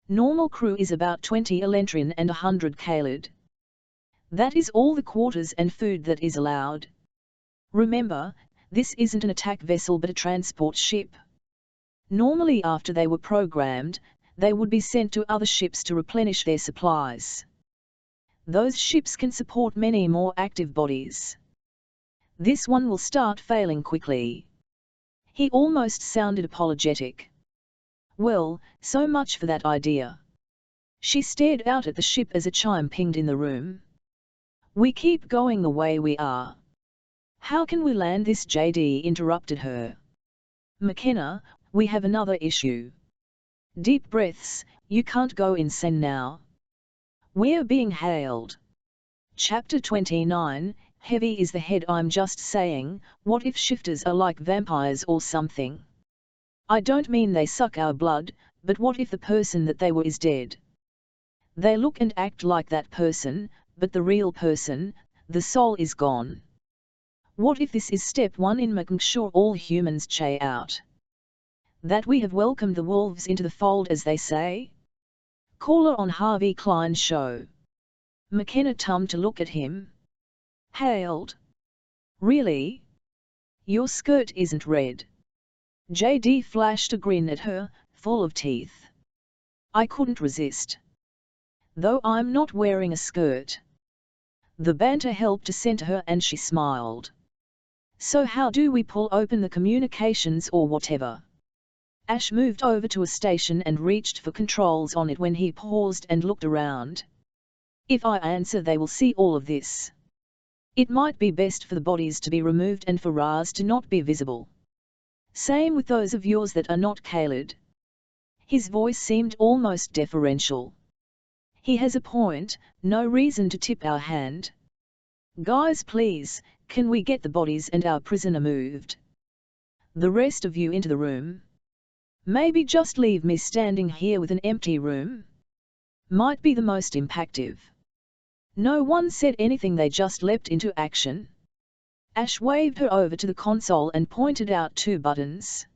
Normal crew is about 20 Elentrin and 100 Kaled. That is all the quarters and food that is allowed. Remember, this isn't an attack vessel but a transport ship. Normally after they were programmed, they would be sent to other ships to replenish their supplies. Those ships can support many more active bodies. This one will start failing quickly. He almost sounded apologetic. Well, so much for that idea. She stared out at the ship as a chime pinged in the room. We keep going the way we are. How can we land this? JD interrupted her. McKenna, we have another issue. Deep breaths, you can't go insane now. We're being hailed. Chapter 29, Heavy is the head. I'm just saying, what if shifters are like vampires or something? I don't mean they suck our blood, but what if the person that they were is dead? They look and act like that person, but the real person, the soul is gone. What if this is step one in making sure all humans chay out? That we have welcomed the wolves into the fold, as they say? Caller on Harvey Klein's show. McKenna turned to look at him. Hailed? Really? Your skirt isn't red. JD flashed a grin at her, full of teeth. I couldn't resist. Though I'm not wearing a skirt. The banter helped to center her and she smiled. So how do we pull open the communications or whatever? Ash moved over to a station and reached for controls on it when he paused and looked around. If I answer, they will see all of this. It might be best for the bodies to be removed and for Raz to not be visible. Same with those of yours that are not Kaled. His voice seemed almost deferential. He has a point, no reason to tip our hand. Guys, please, can we get the bodies and our prisoner moved? The rest of you into the room. Maybe just leave me standing here with an empty room? Might be the most impactful. No one said anything, they just leapt into action. Ash waved her over to the console and pointed out 2 buttons.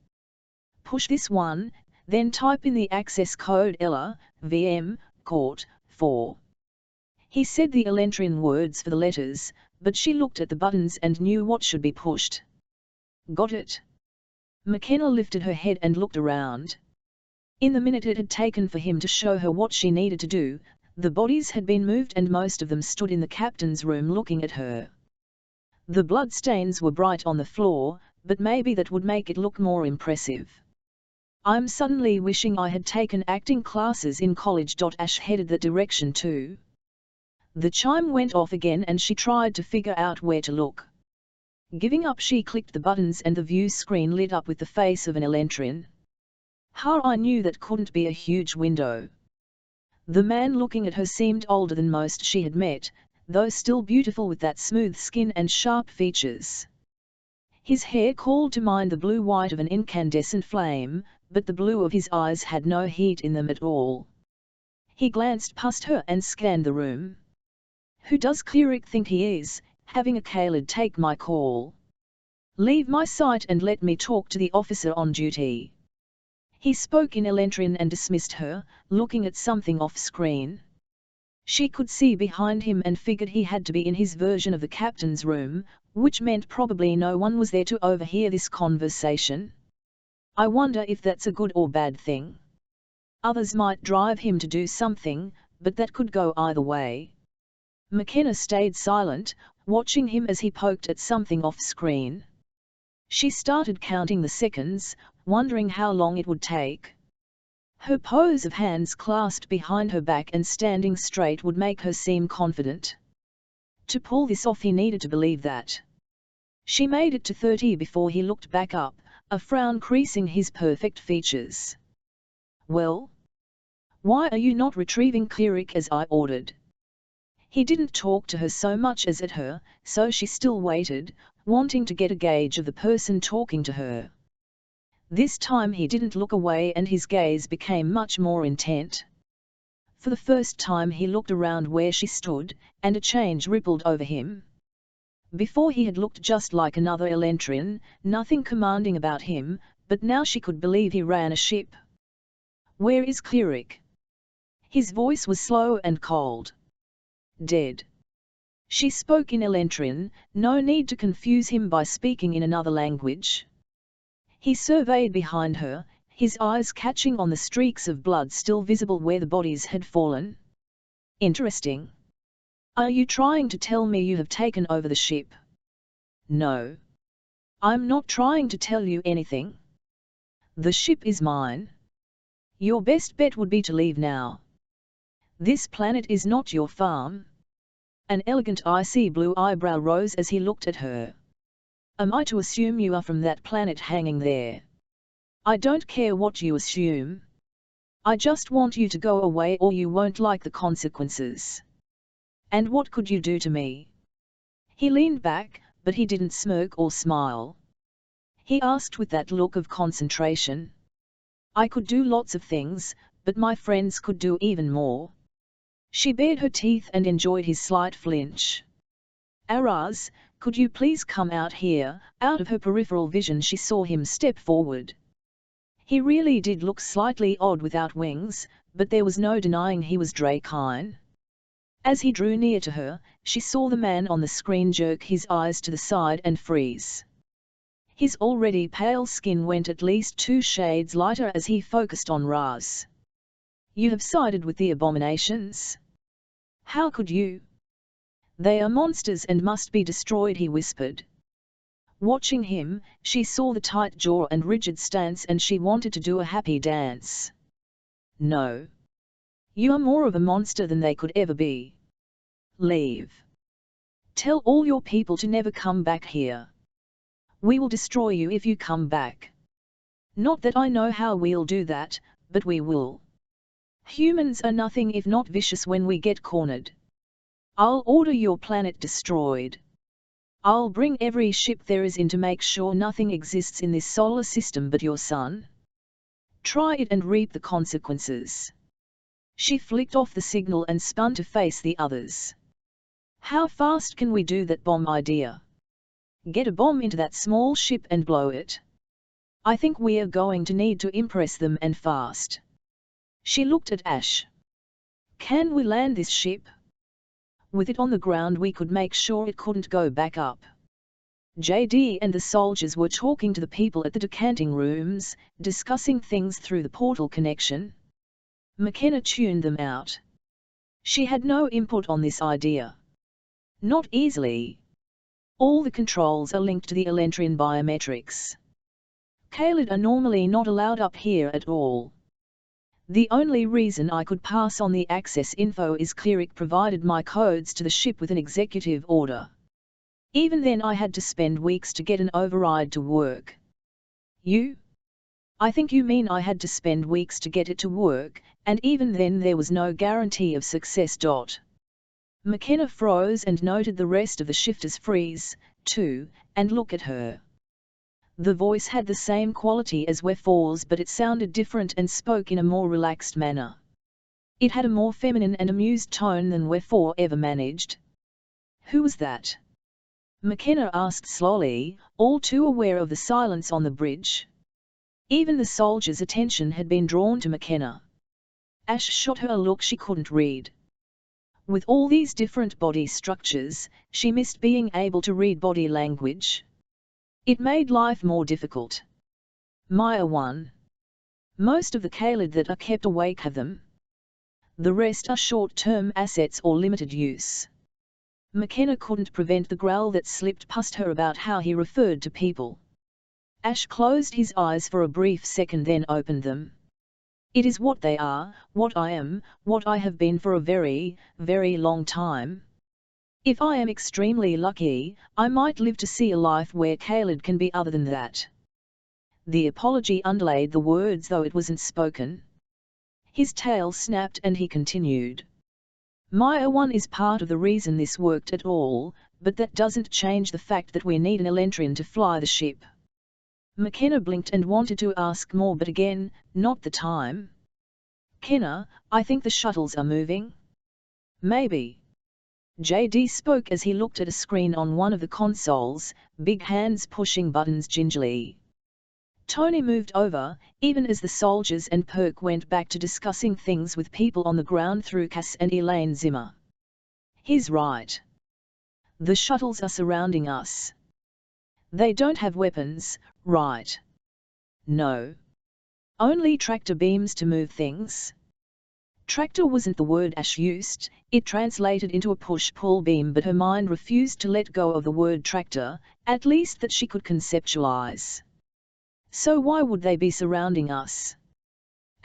Push this one, then type in the access code Ella, VM, Court, 4. He said the Elentrin words for the letters, but she looked at the buttons and knew what should be pushed. Got it. McKenna lifted her head and looked around. In the minute it had taken for him to show her what she needed to do, The bodies had been moved and most of them stood in the captain's room looking at her. The bloodstains were bright on the floor, but maybe that would make it look more impressive. I'm suddenly wishing I had taken acting classes in college. Ash headed that direction too. The chime went off again and she tried to figure out where to look. Giving up, she clicked the buttons and the view screen lit up with the face of an Elentrin. How I knew that couldn't be a huge window. The man looking at her seemed older than most she had met, though still beautiful with that smooth skin and sharp features. His hair called to mind the blue-white of an incandescent flame, but the blue of his eyes had no heat in them at all. He glanced past her and scanned the room. Who does Cleric think he is, having a Kaled take my call? Leave my sight and let me talk to the officer on duty. He spoke in Elentrin and dismissed her, looking at something off-screen. She could see behind him and figured he had to be in his version of the captain's room, which meant probably no one was there to overhear this conversation. I wonder if that's a good or bad thing. Others might drive him to do something, but that could go either way. McKenna stayed silent, watching him as he poked at something off-screen. She started counting the seconds, wondering how long it would take. Her pose of hands clasped behind her back and standing straight would make her seem confident. To pull this off he needed to believe that. She made it to 30 before he looked back up, a frown creasing his perfect features. Well? Why are you not retrieving Cleric as I ordered? He didn't talk to her so much as at her, so she still waited, wanting to get a gauge of the person talking to her. This time he didn't look away and his gaze became much more intent. For the first time he looked around where she stood, and a change rippled over him. Before he had looked just like another Elentrin, nothing commanding about him, but now she could believe he ran a ship. Where is Cleric? His voice was slow and cold. Dead. She spoke in Elentrin, no need to confuse him by speaking in another language. He surveyed behind her, his eyes catching on the streaks of blood still visible where the bodies had fallen. Interesting. Are you trying to tell me you have taken over the ship? No. I'm not trying to tell you anything. The ship is mine. Your best bet would be to leave now. This planet is not your farm. An elegant icy blue eyebrow rose as he looked at her. Am I to assume you are from that planet hanging there? I don't care what you assume. I just want you to go away or you won't like the consequences. And what could you do to me? He leaned back, but he didn't smirk or smile. He asked with that look of concentration. I could do lots of things, but my friends could do even more. She bared her teeth and enjoyed his slight flinch. Araz, could you please come out here? Out of her peripheral vision she saw him step forward. He really did look slightly odd without wings, but there was no denying he was Drakyn. As he drew near to her, she saw the man on the screen jerk his eyes to the side and freeze. His already pale skin went at least 2 shades lighter as he focused on Raz. You have sided with the abominations? How could you? They are monsters and must be destroyed, he whispered. Watching him, she saw the tight jaw and rigid stance and she wanted to do a happy dance. No. You are more of a monster than they could ever be. Leave. Tell all your people to never come back here. We will destroy you if you come back. Not that I know how we'll do that, but we will. Humans are nothing if not vicious when we get cornered. I'll order your planet destroyed. I'll bring every ship there is in to make sure nothing exists in this solar system but your son. Try it and reap the consequences. She flicked off the signal and spun to face the others. How fast can we do that bomb idea? Get a bomb into that small ship and blow it. I think we are going to need to impress them and fast. She looked at Ash. Can we land this ship? With it on the ground we could make sure it couldn't go back up. JD and the soldiers were talking to the people at the decanting rooms, discussing things through the portal connection. McKenna tuned them out. She had no input on this idea. Not easily. All the controls are linked to the Elentrin biometrics. Kaled are normally not allowed up here at all. The only reason I could pass on the access info is Cleric provided my codes to the ship with an executive order. Even then I had to spend weeks to get an override to work. I think you mean I had to spend weeks to get it to work, and even then there was no guarantee of success. McKenna froze and noted the rest of the shifters freeze, too, and look at her. The voice had the same quality as Wefour's, but it sounded different and spoke in a more relaxed manner. It had a more feminine and amused tone than Wefour ever managed. Who was that? McKenna asked slowly, all too aware of the silence on the bridge. Even the soldiers' attention had been drawn to McKenna. Ash shot her a look she couldn't read. With all these different body structures, she missed being able to read body language. It made life more difficult. Maya 1. Most of the Kaled that are kept awake have them. The rest are short-term assets or limited use. McKenna couldn't prevent the growl that slipped past her about how he referred to people. Ash closed his eyes for a brief second, then opened them. It is what they are, what I am, what I have been for a very, very long time. If I am extremely lucky, I might live to see a life where Kaled can be other than that. The apology underlaid the words, though it wasn't spoken. His tail snapped and he continued. Maya 1 is part of the reason this worked at all, but that doesn't change the fact that we need an Elentrin to fly the ship. McKenna blinked and wanted to ask more, but again, not the time. Kenna, I think the shuttles are moving. Maybe. JD spoke as he looked at a screen on one of the consoles, big hands pushing buttons gingerly. Tony moved over, even as the soldiers and Perk went back to discussing things with people on the ground through Cass and Elaine Zimmer. He's right. The shuttles are surrounding us. They don't have weapons, right? No. Only tractor beams to move things. Tractor wasn't the word Ash used, it translated into a push-pull beam, but her mind refused to let go of the word tractor, at least that she could conceptualize. So why would they be surrounding us?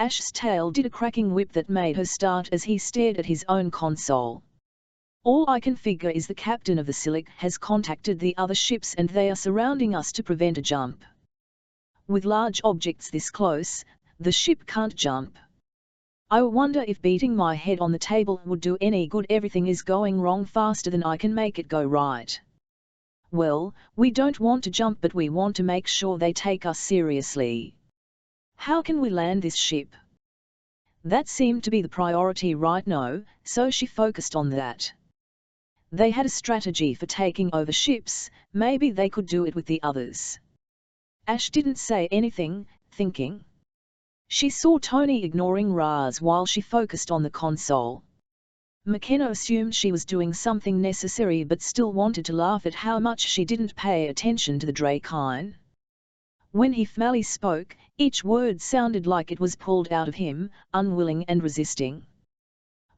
Ash's tail did a cracking whip that made her start as he stared at his own console. All I can figure is the captain of the Silic has contacted the other ships and they are surrounding us to prevent a jump. With large objects this close, the ship can't jump. I wonder if beating my head on the table would do any good. Everything is going wrong faster than I can make it go right. Well, we don't want to jump, but we want to make sure they take us seriously. How can we land this ship? That seemed to be the priority right now, so she focused on that. They had a strategy for taking over ships, maybe they could do it with the others. Ash didn't say anything, thinking. She saw Tony ignoring Raz while she focused on the console. McKenna assumed she was doing something necessary but still wanted to laugh at how much she didn't pay attention to the Drakyn. When he finally spoke, each word sounded like it was pulled out of him, unwilling and resisting.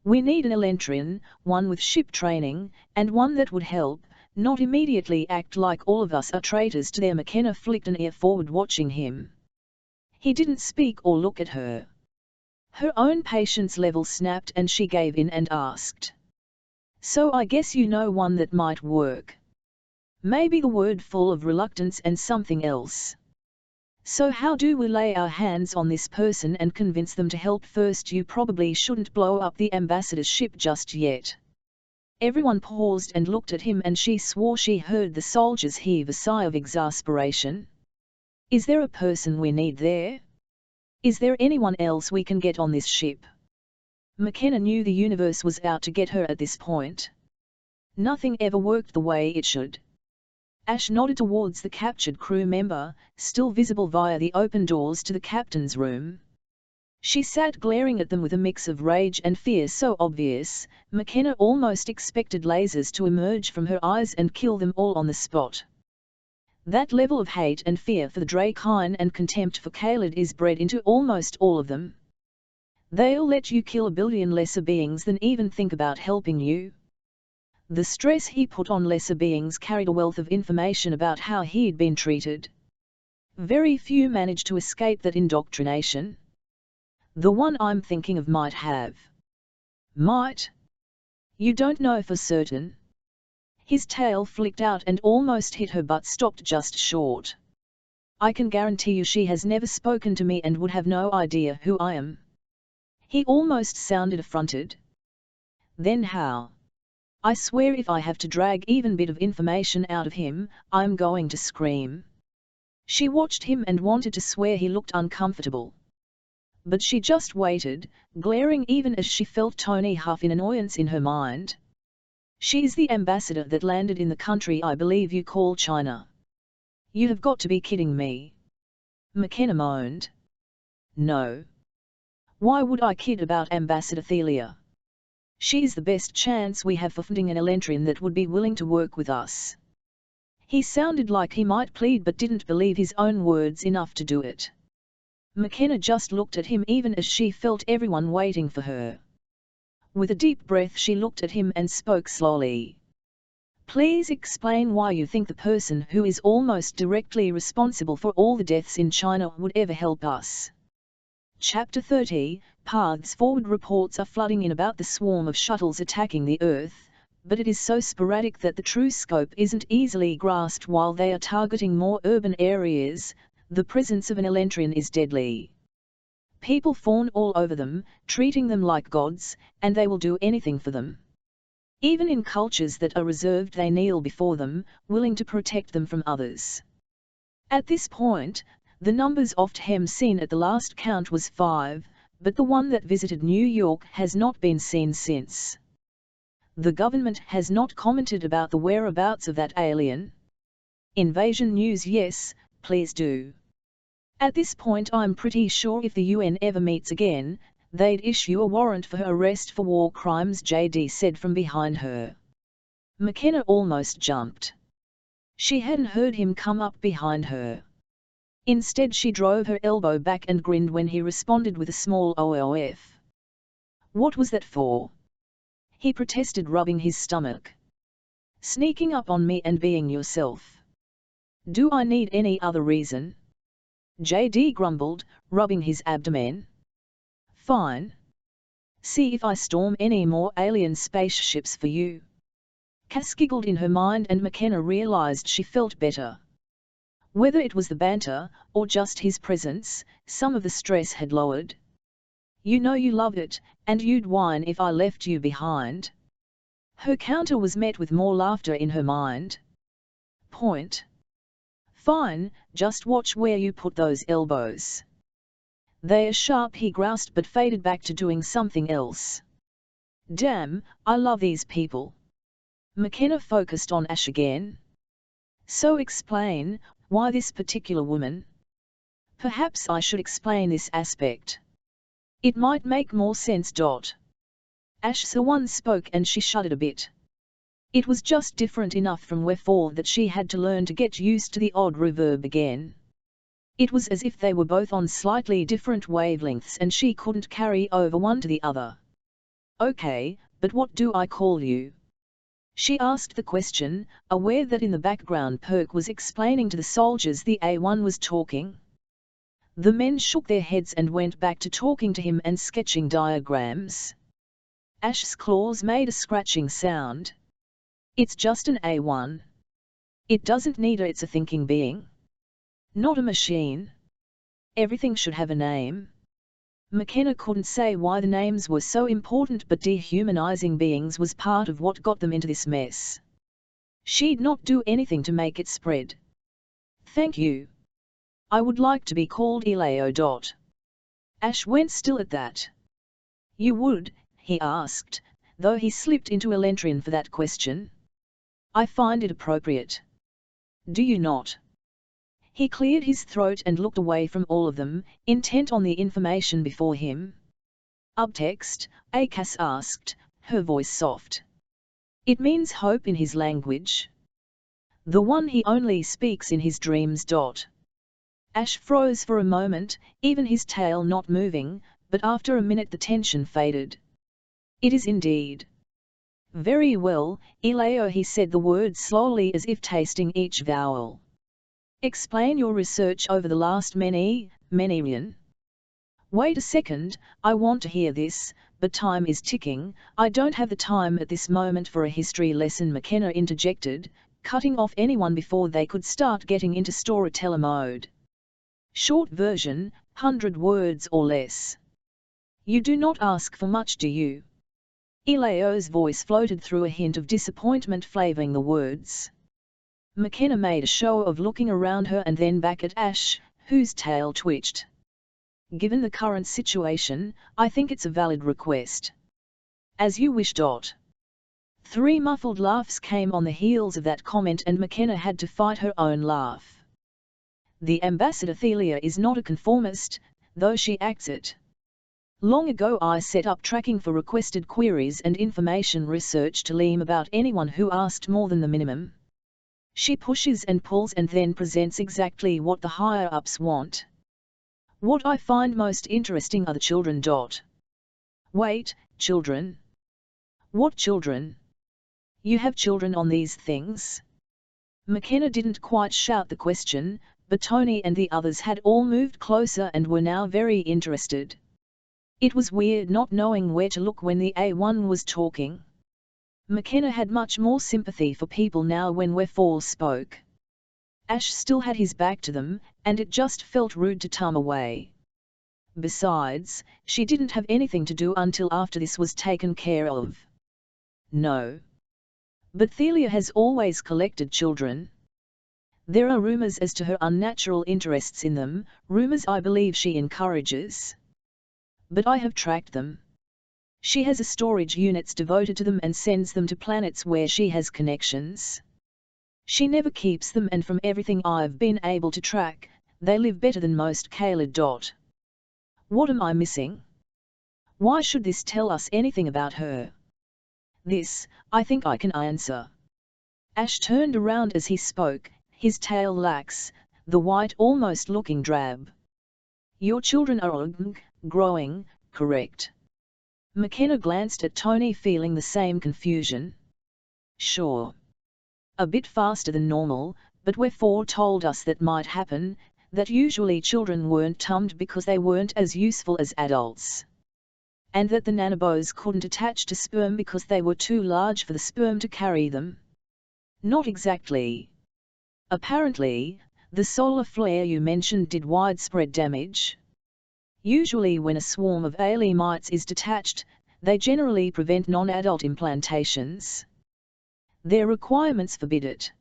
We need an Elentrin, one with ship training, and one that would help, not immediately act like all of us are traitors to their. McKenna flicked an ear forward, watching him. He didn't speak or look at her. Her own patience level snapped and she gave in and asked. So I guess you know one that might work. Maybe the word full of reluctance and something else. So how do we lay our hands on this person and convince them to help? First, you probably shouldn't blow up the ambassador's ship just yet. Everyone paused and looked at him, and she swore she heard the soldiers heave a sigh of exasperation. Is there a person we need there? Is there anyone else we can get on this ship? McKenna knew the universe was out to get her at this point. Nothing ever worked the way it should. Ash nodded towards the captured crew member, still visible via the open doors to the captain's room. She sat glaring at them with a mix of rage and fear so obvious, McKenna almost expected lasers to emerge from her eyes and kill them all on the spot. That level of hate and fear for the Drakyn and contempt for Kaled is bred into almost all of them. They'll let you kill a billion lesser beings than even think about helping you. The stress he put on lesser beings carried a wealth of information about how he'd been treated. Very few managed to escape that indoctrination. The one I'm thinking of might have. Might? You don't know for certain. His tail flicked out and almost hit her but stopped just short. I can guarantee you she has never spoken to me and would have no idea who I am. He almost sounded affronted. Then how? I swear if I have to drag even bit of information out of him, I'm going to scream. She watched him and wanted to swear he looked uncomfortable. But she just waited, glaring even as she felt Tony huff in annoyance in her mind. She's the ambassador that landed in the country I believe you call China. You have got to be kidding me. McKenna moaned. No. Why would I kid about Ambassador Thelia? She's the best chance we have for finding an Elentrin that would be willing to work with us. He sounded like he might plead but didn't believe his own words enough to do it. McKenna just looked at him even as she felt everyone waiting for her. With a deep breath she looked at him and spoke slowly. Please explain why you think the person who is almost directly responsible for all the deaths in China would ever help us. Chapter 30, Paths Forward. Reports are flooding in about the swarm of shuttles attacking the Earth, but it is so sporadic that the true scope isn't easily grasped. While they are targeting more urban areas, the presence of an Elentrin is deadly. People fawn all over them, treating them like gods, and they will do anything for them. Even in cultures that are reserved they kneel before them, willing to protect them from others. At this point, the numbers oft seen at the last count was 5, but the one that visited New York has not been seen since. The government has not commented about the whereabouts of that alien. Invasion news? Yes, please do. At this point I'm pretty sure if the UN ever meets again, they'd issue a warrant for her arrest for war crimes, JD said from behind her. McKenna almost jumped. She hadn't heard him come up behind her. Instead she drove her elbow back and grinned when he responded with a small OOF. What was that for? He protested, rubbing his stomach. Sneaking up on me and being yourself. Do I need any other reason? JD grumbled, rubbing his abdomen. Fine. See if I storm any more alien spaceships for you. Cass giggled in her mind and McKenna realized she felt better. Whether it was the banter, or just his presence, some of the stress had lowered. You know you love it, and you'd whine if I left you behind. Her counter was met with more laughter in her mind. Point. Fine, just watch where you put those elbows. They are sharp, he groused but faded back to doing something else. Damn, I love these people. McKenna focused on Ash again. So explain, why this particular woman? Perhaps I should explain this aspect. It might make more sense. Ash Sawan spoke and she shuddered a bit. It was just different enough from before that she had to learn to get used to the odd reverb again. It was as if they were both on slightly different wavelengths and she couldn't carry over one to the other. Okay, but what do I call you? She asked the question, aware that in the background Perk was explaining to the soldiers the A1 was talking. The men shook their heads and went back to talking to him and sketching diagrams. Ash's claws made a scratching sound. It's just an A1. It doesn't need a, it's a thinking being. Not a machine. Everything should have a name. McKenna couldn't say why the names were so important, but dehumanizing beings was part of what got them into this mess. She'd not do anything to make it spread. Thank you. I would like to be called Eleo. Ash went still at that. You would? He asked, though he slipped into Elentrin for that question. I find it appropriate. Do you not? He cleared his throat and looked away from all of them, intent on the information before him. Ubtext, Cass asked, her voice soft. It means hope in his language. The one he only speaks in his dreams. Ash froze for a moment, even his tail not moving, but after a minute the tension faded. It is indeed. Very well, Eleo, he said the words slowly as if tasting each vowel. Explain your research over the last many years. Wait a second, I want to hear this, but time is ticking. I don't have the time at this moment for a history lesson, McKenna interjected, cutting off anyone before they could start getting into storyteller mode. Short version, 100 words or less. You do not ask for much, do you? Eleo's voice floated through a hint of disappointment flavoring the words. McKenna made a show of looking around her and then back at Ash, whose tail twitched. Given the current situation, I think it's a valid request. As you wish. 3 muffled laughs came on the heels of that comment and McKenna had to fight her own laugh. The ambassador Thelia is not a conformist, though she acts it. Long ago I set up tracking for requested queries and information research to leam about anyone who asked more than the minimum. She pushes and pulls and then presents exactly what the higher-ups want. What I find most interesting are the children. Wait, children? What children? You have children on these things? McKenna didn't quite shout the question, but Tony and the others had all moved closer and were now very interested. It was weird not knowing where to look when the A1 was talking. McKenna had much more sympathy for people now when We4 spoke. Ash still had his back to them, and it just felt rude to turn away. Besides, she didn't have anything to do until after this was taken care of. No. But Thelia has always collected children. There are rumors as to her unnatural interests in them, rumors I believe she encourages. But I have tracked them. She has a storage units devoted to them and sends them to planets where she has connections. She never keeps them, and from everything I've been able to track, they live better than most. Kayla. What am I missing? Why should this tell us anything about her? This, I think I can answer. Ash turned around as he spoke, his tail lax, the white almost looking drab. Your children are growing, correct? McKenna glanced at Tony, feeling the same confusion. Sure. A bit faster than normal, but We4 told us that might happen, that usually children weren't tummed because they weren't as useful as adults. And that the nanobos couldn't attach to sperm because they were too large for the sperm to carry them. Not exactly. Apparently, the solar flare you mentioned did widespread damage. Usually when a swarm of alien mites is detached, they generally prevent non-adult implantations. Their requirements forbid it.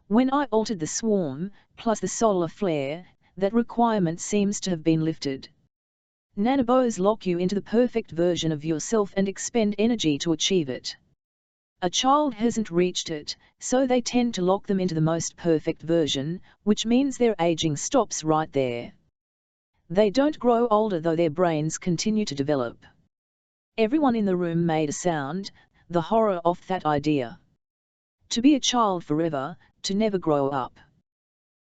When I altered the swarm, plus the solar flare, that requirement seems to have been lifted. Nanobos lock you into the perfect version of yourself and expend energy to achieve it. A child hasn't reached it, so they tend to lock them into the most perfect version, which means their aging stops right there. They don't grow older though their brains continue to develop. Everyone in the room made a sound, the horror of that idea. To be a child forever, to never grow up.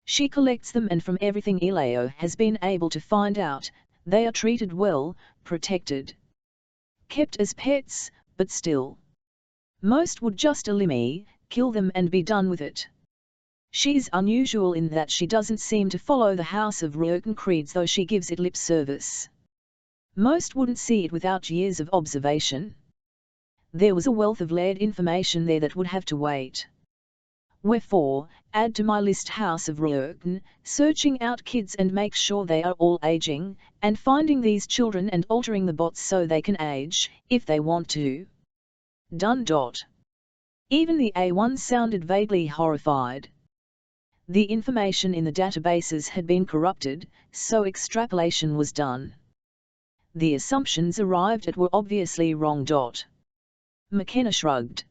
She collects them, and from everything Eleo has been able to find out, they are treated well, protected. Kept as pets, but still. Most would just eliminate, kill them and be done with it. She's unusual in that she doesn't seem to follow the House of Drakyn creeds, though she gives it lip service. Most wouldn't see it without years of observation. There was a wealth of layered information there that would have to wait. We4, add to my list House of Drakyn, searching out kids and make sure they are all aging, and finding these children and altering the bots so they can age, if they want to. Done. Even the A1 sounded vaguely horrified. The information in the databases had been corrupted, so extrapolation was done. The assumptions arrived at were obviously wrong. McKenna shrugged.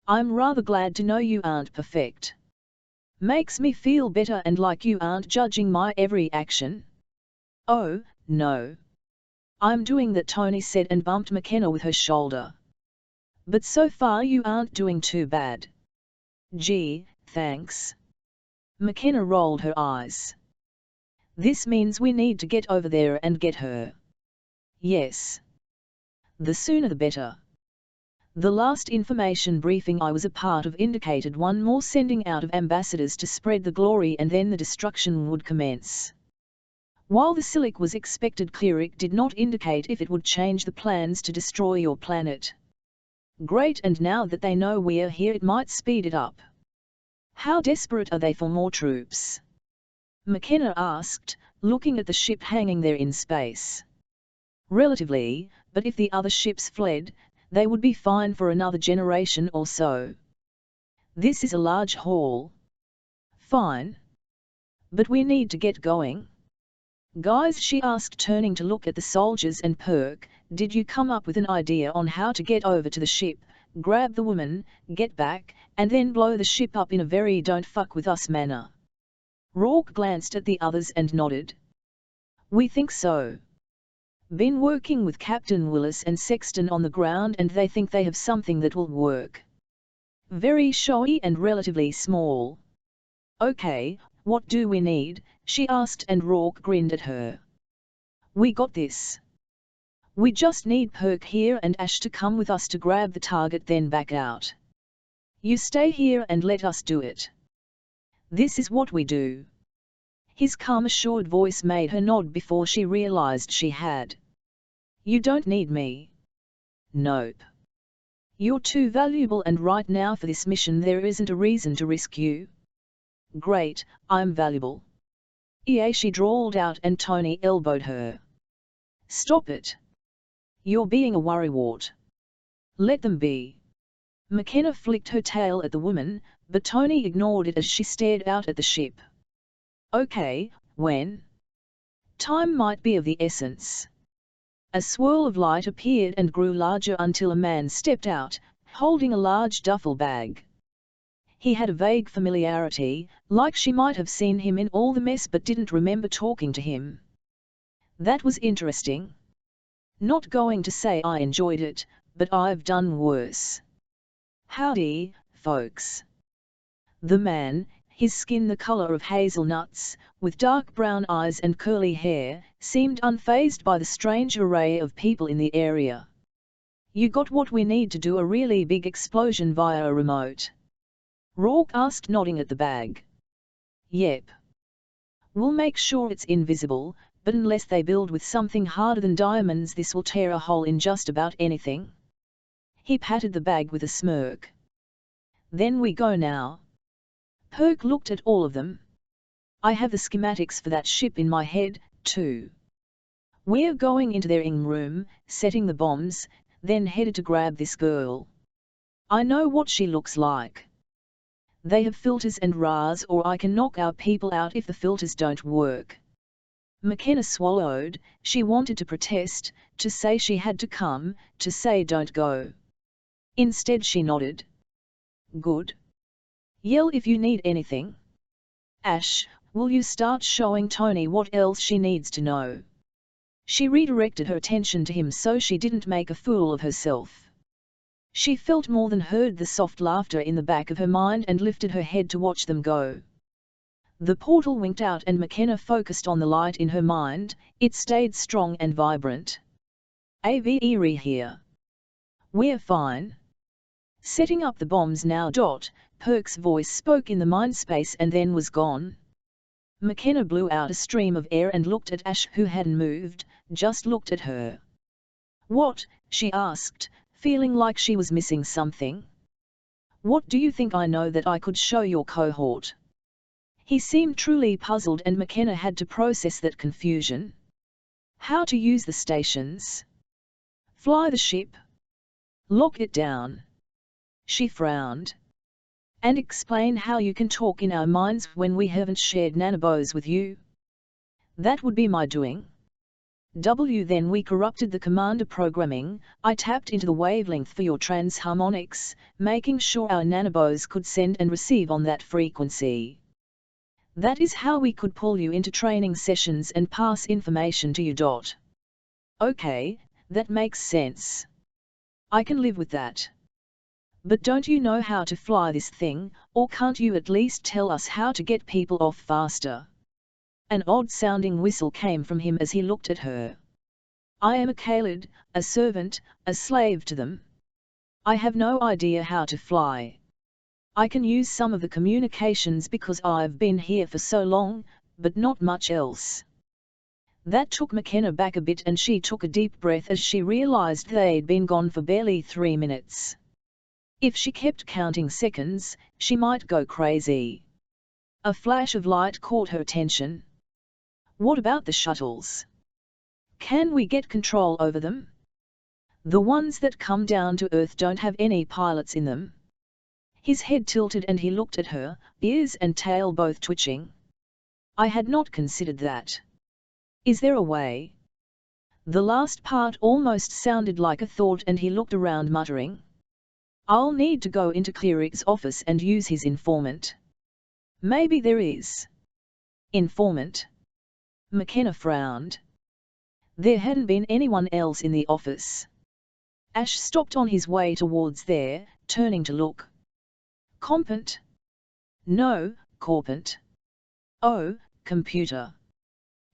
I'm rather glad to know you aren't perfect. Makes me feel better and like you aren't judging my every action. Oh, no. I'm doing that, Tony said and bumped McKenna with her shoulder. But so far you aren't doing too bad. Gee, thanks. McKenna rolled her eyes. This means we need to get over there and get her. Yes. The sooner the better. The last information briefing I was a part of indicated one more sending out of ambassadors to spread the glory, and then the destruction would commence. While the Silic was expected, Cleric did not indicate if it would change the plans to destroy your planet. Great, and now that they know we're here, it might speed it up. How desperate are they for more troops? McKenna asked, looking at the ship hanging there in space. Relatively, but if the other ships fled, they would be fine for another generation or so. This is a large haul. Fine. But we need to get going. Guys, she asked, turning to look at the soldiers and Perk, did you come up with an idea on how to get over to the ship, grab the woman, get back, and then blow the ship up in a very don't fuck with us manner? Rourke glanced at the others and nodded. We think so. Been working with Captain Willis and Sexton on the ground, and they think they have something that will work. Very showy and relatively small. Okay, what do we need? She asked, and Rourke grinned at her. We got this. We just need Perk here and Ash to come with us to grab the target, then back out. You stay here and let us do it. This is what we do. His calm, assured voice made her nod before she realized she had. You don't need me. Nope. You're too valuable, and right now for this mission there isn't a reason to risk you. Great, I'm valuable. She drawled out, and Tony elbowed her. Stop it. You're being a worrywart. Let them be. McKenna flicked her tail at the woman, but Tony ignored it as she stared out at the ship. Okay, when? Time might be of the essence. A swirl of light appeared and grew larger until a man stepped out, holding a large duffel bag. He had a vague familiarity, like she might have seen him in all the mess but didn't remember talking to him. That was interesting. Not going to say I enjoyed it, but I've done worse. Howdy, folks. The man, his skin the color of hazelnuts, with dark brown eyes and curly hair, seemed unfazed by the strange array of people in the area. You got what we need to do a really big explosion via a remote? Rourke asked, nodding at the bag. Yep. We'll make sure it's invisible, but unless they build with something harder than diamonds, this will tear a hole in just about anything. He patted the bag with a smirk. Then we go now. Perk looked at all of them. I have the schematics for that ship in my head, too. We're going into their ing room, setting the bombs, then headed to grab this girl. I know what she looks like. They have filters and RAS, or I can knock our people out if the filters don't work. McKenna swallowed. She wanted to protest, to say she had to come, to say don't go. Instead she nodded. Good. Yell if you need anything. Ash, will you start showing Tony what else she needs to know? She redirected her attention to him so she didn't make a fool of herself. She felt more than heard the soft laughter in the back of her mind and lifted her head to watch them go. The portal winked out and McKenna focused on the light in her mind. It stayed strong and vibrant. Avery here. We're fine. Setting up the bombs now. Perk's voice spoke in the mind space and then was gone. McKenna blew out a stream of air and looked at Ash, who hadn't moved, just looked at her. What? She asked, feeling like she was missing something. What do you think I know that I could show your cohort? He seemed truly puzzled, and McKenna had to process that confusion. How to use the stations? Fly the ship? Lock it down? She frowned. And explain how you can talk in our minds when we haven't shared nanobos with you? That would be my doing. Then we corrupted the commander programming. I tapped into the wavelength for your transharmonics, making sure our nanobos could send and receive on that frequency. That is how we could pull you into training sessions and pass information to you. Okay, that makes sense. I can live with that. But don't you know how to fly this thing, or can't you at least tell us how to get people off faster? An odd-sounding whistle came from him as he looked at her. I am a Khalid, a servant, a slave to them. I have no idea how to fly. I can use some of the communications because I've been here for so long, but not much else." That took McKenna back a bit, and she took a deep breath as she realized they'd been gone for barely 3 minutes. If she kept counting seconds, she might go crazy. A flash of light caught her attention. "What about the shuttles? Can we get control over them? The ones that come down to Earth don't have any pilots in them." His head tilted and he looked at her, ears and tail both twitching. "I had not considered that. Is there a way?" The last part almost sounded like a thought and he looked around muttering. "I'll need to go into Cleric's office and use his informant." "Maybe there is." "Informant?" McKenna frowned. There hadn't been anyone else in the office. Ash stopped on his way towards there, turning to look. "Compant?" "No, corpant." "Oh, computer.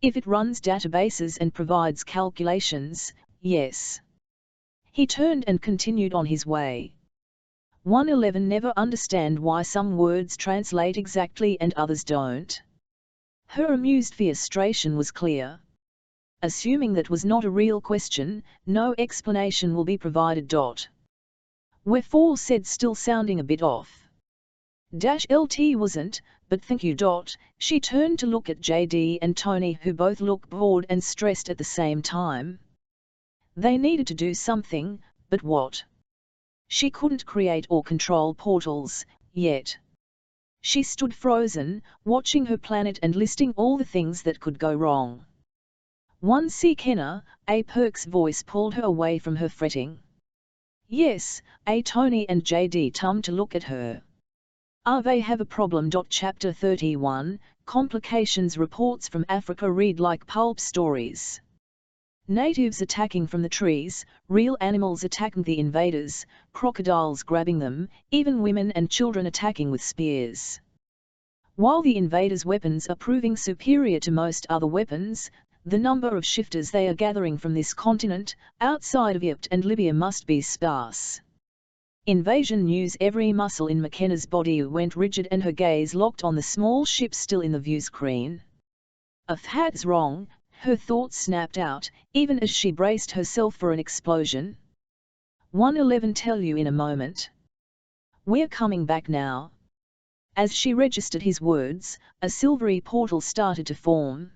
If it runs databases and provides calculations, yes." He turned and continued on his way. 111 never understand why some words translate exactly and others don't. Her amused frustration was clear. Assuming that was not a real question, no explanation will be provided. Wherefore said, still sounding a bit off. "LT wasn't, but thank you. She turned to look at JD and Tony, who both looked bored and stressed at the same time. They needed to do something, but what? She couldn't create or control portals, yet. She stood frozen, watching her planet and listing all the things that could go wrong. "One see Kenna," a Perk's voice pulled her away from her fretting. "Yes," a Tony and JD tummed to look at her. They have a problem. Chapter 31, Complications. Reports from Africa read like pulp stories. Natives attacking from the trees, real animals attacking the invaders, crocodiles grabbing them, even women and children attacking with spears. While the invaders' weapons are proving superior to most other weapons, the number of shifters they are gathering from this continent, outside of Egypt and Libya, must be sparse. Invasion news. Every muscle in McKenna's body went rigid and her gaze locked on the small ship still in the view screen. "If that's wrong," her thoughts snapped out, even as she braced herself for an explosion. 111 tell you in a moment. We're coming back now." As she registered his words, a silvery portal started to form.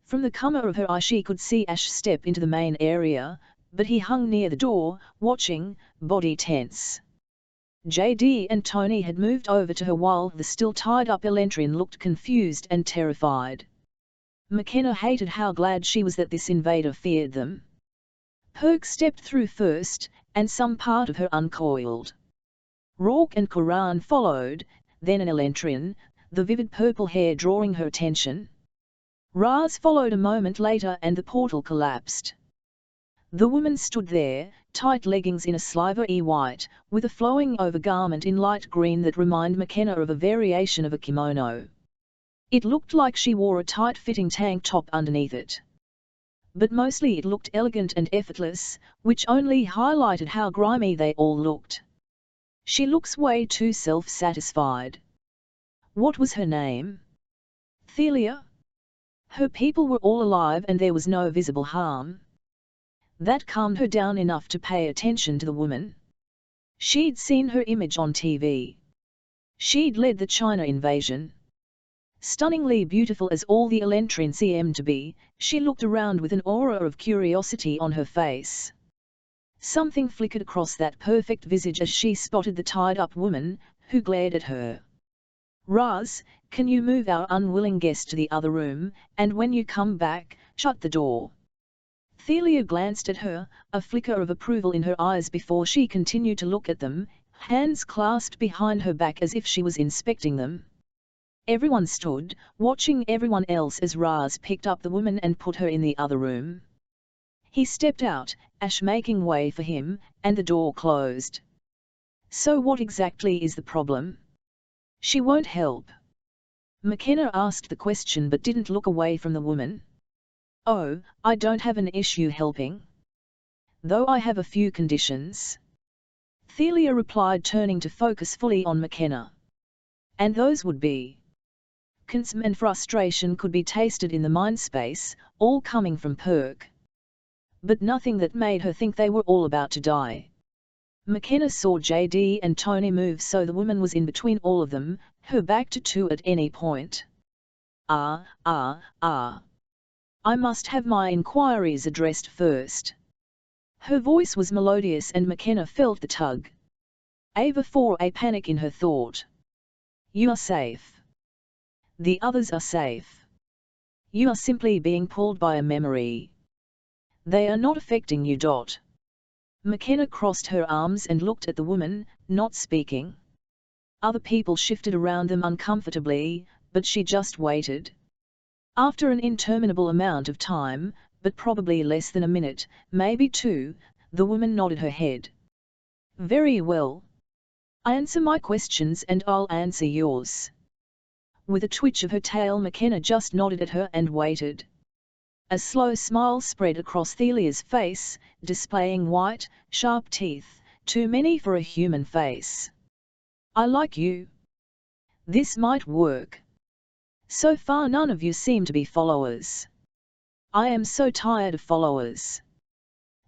From the corner of her eye she could see Ash step into the main area, but he hung near the door, watching, body tense. JD and Tony had moved over to her while the still tied-up Elentrin looked confused and terrified. McKenna hated how glad she was that this invader feared them. Perk stepped through first, and some part of her uncoiled. Rourke and Quran followed, then an Elentrin, the vivid purple hair drawing her attention. Raz followed a moment later and the portal collapsed. The woman stood there, tight leggings in a slivery white, with a flowing overgarment in light green that reminded McKenna of a variation of a kimono. It looked like she wore a tight-fitting tank top underneath it. But mostly it looked elegant and effortless, which only highlighted how grimy they all looked. "She looks way too self-satisfied." What was her name? Thelia? Her people were all alive and there was no visible harm. That calmed her down enough to pay attention to the woman. She'd seen her image on TV. She'd led the China invasion. Stunningly beautiful as all the Elentrin seemed to be, she looked around with an aura of curiosity on her face. Something flickered across that perfect visage as she spotted the tied-up woman, who glared at her. "Raz, can you move our unwilling guest to the other room, and when you come back, shut the door?" Thelia glanced at her, a flicker of approval in her eyes before she continued to look at them, hands clasped behind her back as if she was inspecting them. Everyone stood, watching everyone else as Raz picked up the woman and put her in the other room. He stepped out, Ash making way for him, and the door closed. "So what exactly is the problem?" "She won't help." McKenna asked the question but didn't look away from the woman. Oh, I don't have an issue helping. Though I have a few conditions. Thelia replied, turning to focus fully on McKenna. And those would be. Concern and frustration could be tasted in the mind space, all coming from Perk. But nothing that made her think they were all about to die. McKenna saw JD and Tony move, so the woman was in between all of them, her back to two at any point. I must have my inquiries addressed first. Her voice was melodious and McKenna felt the tug. Before a panic in her thought. You are safe. The others are safe. You are simply being pulled by a memory. They are not affecting you. McKenna crossed her arms and looked at the woman, not speaking. Other people shifted around them uncomfortably, but she just waited. After an interminable amount of time, but probably less than a minute, maybe two, the woman nodded her head. Very well. Answer my questions and I'll answer yours. With a twitch of her tail, McKenna just nodded at her and waited. A slow smile spread across Thelia's face, displaying white, sharp teeth, too many for a human face. I like you. This might work. So far none of you seem to be followers. I am so tired of followers.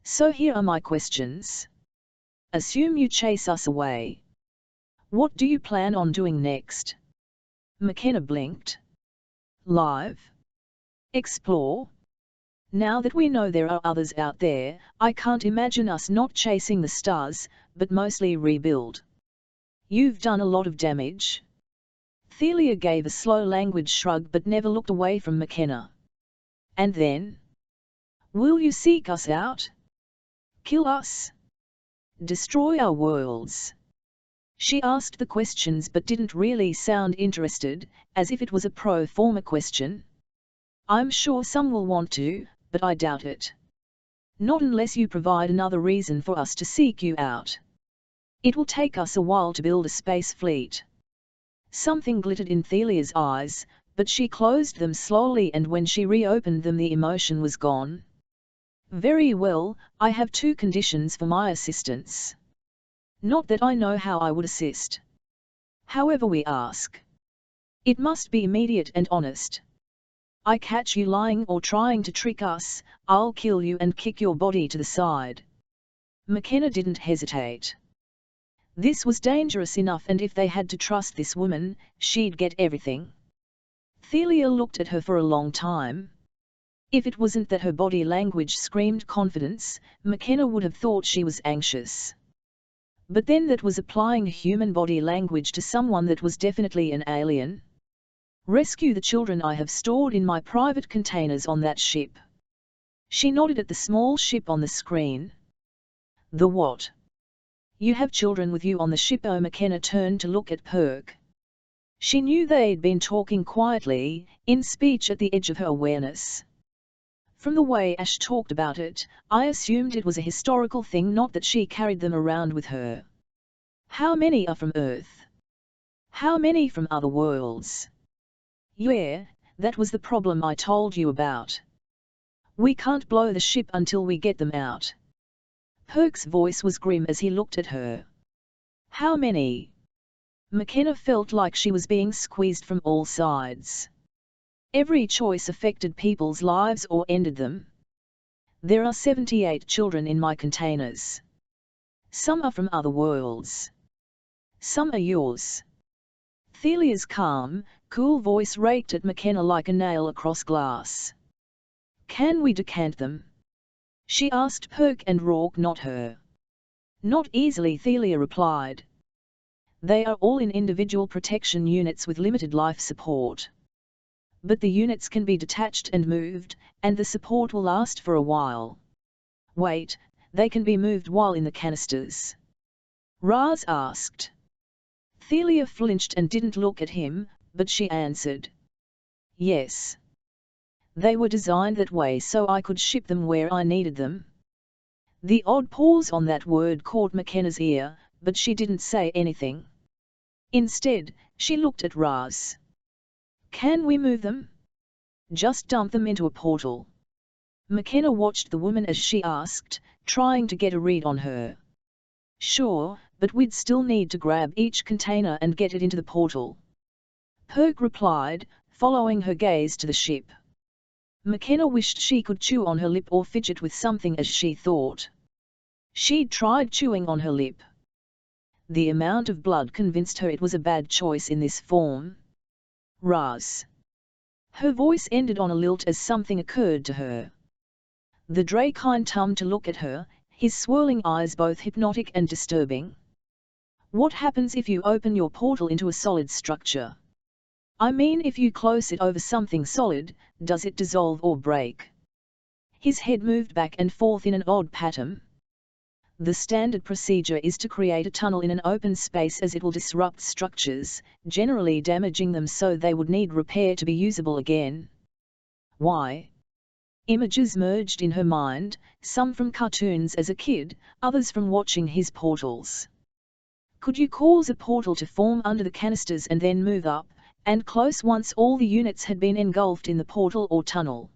So here are my questions. Assume you chase us away. What do you plan on doing next? McKenna blinked. Live. Explore. Now that we know there are others out there, I can't imagine us not chasing the stars, but mostly rebuild. You've done a lot of damage. Thelia gave a slow languid shrug but never looked away from McKenna. And then? Will you seek us out? Kill us? Destroy our worlds? She asked the questions but didn't really sound interested, as if it was a pro forma question. I'm sure some will want to, but I doubt it. Not unless you provide another reason for us to seek you out. It will take us a while to build a space fleet. Something glittered in Thelia's eyes, but she closed them slowly and when she reopened them the emotion was gone. Very well, I have two conditions for my assistance. Not that I know how I would assist. However we ask. It must be immediate and honest. I catch you lying or trying to trick us, I'll kill you and kick your body to the side. McKenna didn't hesitate. This was dangerous enough and if they had to trust this woman, she'd get everything. Thelia looked at her for a long time. If it wasn't that her body language screamed confidence, McKenna would have thought she was anxious. But then that was applying human body language to someone that was definitely an alien. Rescue the children I have stored in my private containers on that ship. She nodded at the small ship on the screen. The what? You have children with you on the ship? Oh, McKenna turned to look at Perk. She knew they'd been talking quietly, in speech at the edge of her awareness. From the way Ash talked about it, I assumed it was a historical thing, not that she carried them around with her. How many are from Earth? How many from other worlds? Yeah, that was the problem I told you about. We can't blow the ship until we get them out. Perk's voice was grim as he looked at her. How many? McKenna felt like she was being squeezed from all sides. Every choice affected people's lives or ended them. There are 78 children in my containers. Some are from other worlds. Some are yours. Thelia's calm, cool voice raked at McKenna like a nail across glass. Can we decant them? She asked Perk and Rourke, not her. Not easily, Thelia replied. They are all in individual protection units with limited life support. But the units can be detached and moved, and the support will last for a while. Wait, they can be moved while in the canisters? Raz asked. Thelia flinched and didn't look at him, but she answered. Yes. They were designed that way so I could ship them where I needed them. The odd pause on that word caught McKenna's ear, but she didn't say anything. Instead, she looked at Raz. Can we move them? Just dump them into a portal. McKenna watched the woman as she asked, trying to get a read on her. Sure, but we'd still need to grab each container and get it into the portal. Perk replied, following her gaze to the ship. McKenna wished she could chew on her lip or fidget with something as she thought. She'd tried chewing on her lip. The amount of blood convinced her it was a bad choice in this form. Raz. Her voice ended on a lilt as something occurred to her. The Drakyn turned to look at her, his swirling eyes both hypnotic and disturbing. What happens if you open your portal into a solid structure? I mean, if you close it over something solid, does it dissolve or break? His head moved back and forth in an odd pattern. The standard procedure is to create a tunnel in an open space, as it will disrupt structures, generally damaging them so they would need repair to be usable again. Why? Images merged in her mind, some from cartoons as a kid, others from watching his portals. Could you cause a portal to form under the canisters and then move up and close once all the units had been engulfed in the portal or tunnel?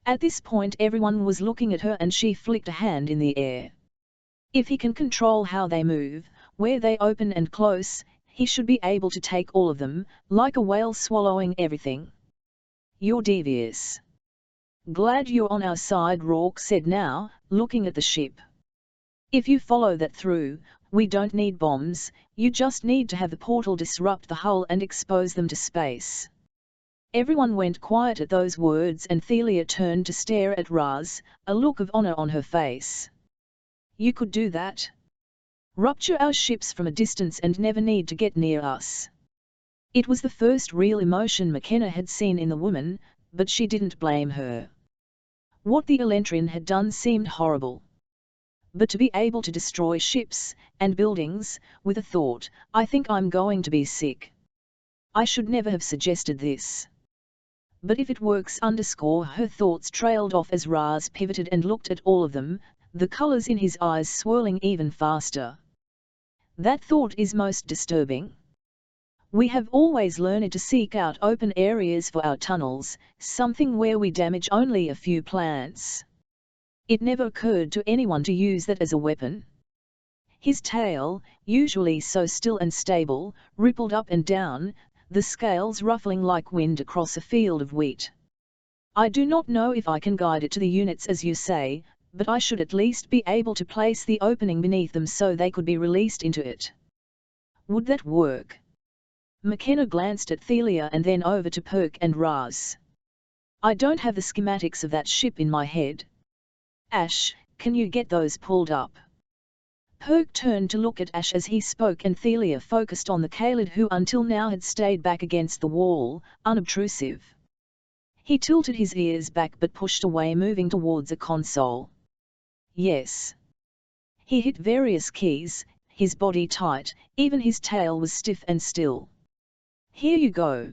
At this point everyone was looking at her and she flicked a hand in the air. If he can control how they move, where they open and close, he should be able to take all of them, like a whale swallowing everything. You're devious. Glad you're on our side, Rourke said now, looking at the ship. If you follow that through, we don't need bombs, you just need to have the portal disrupt the hull and expose them to space. Everyone went quiet at those words and Thelia turned to stare at Raz, a look of honor on her face. You could do that? Rupture our ships from a distance and never need to get near us. It was the first real emotion McKenna had seen in the woman, but she didn't blame her. What the Elentrin had done seemed horrible. But to be able to destroy ships and buildings, with a thought, I think I'm going to be sick. I should never have suggested this. But if it works, her thoughts trailed off as Raz pivoted and looked at all of them, the colors in his eyes swirling even faster. That thought is most disturbing. We have always learned to seek out open areas for our tunnels, something where we damage only a few plants. It never occurred to anyone to use that as a weapon. His tail, usually so still and stable, rippled up and down, the scales ruffling like wind across a field of wheat. I do not know if I can guide it to the units as you say, but I should at least be able to place the opening beneath them so they could be released into it. Would that work? McKenna glanced at Thelia and then over to Perk and Raz. I don't have the schematics of that ship in my head. Ash, can you get those pulled up? Perk turned to look at Ash as he spoke and Thelia focused on the Khalid who until now had stayed back against the wall, unobtrusive. He tilted his ears back but pushed away, moving towards a console. Yes. He hit various keys, his body tight, even his tail was stiff and still. Here you go.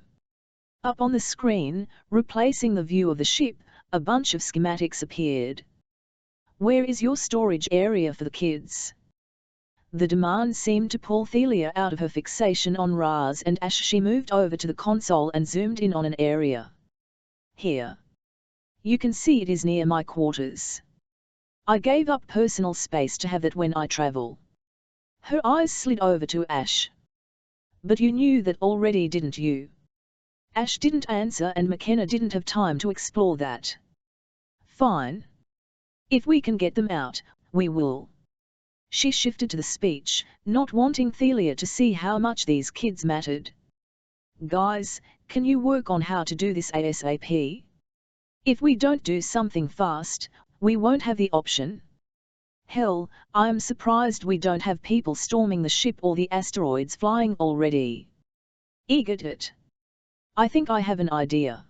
Up on the screen, replacing the view of the ship, a bunch of schematics appeared. Where is your storage area for the kids? The demand seemed to pull Thelia out of her fixation on Raz and Ash. She moved over to the console and zoomed in on an area. Here. You can see it is near my quarters. I gave up personal space to have that when I travel. Her eyes slid over to Ash. But you knew that already, didn't you? Ash didn't answer and McKenna didn't have time to explore that. Fine. If we can get them out, we will. She shifted to the speech, not wanting Thelia to see how much these kids mattered. Guys, can you work on how to do this ASAP? If we don't do something fast, we won't have the option. Hell, I am surprised we don't have people storming the ship or the asteroids flying already. Eager it. I think I have an idea.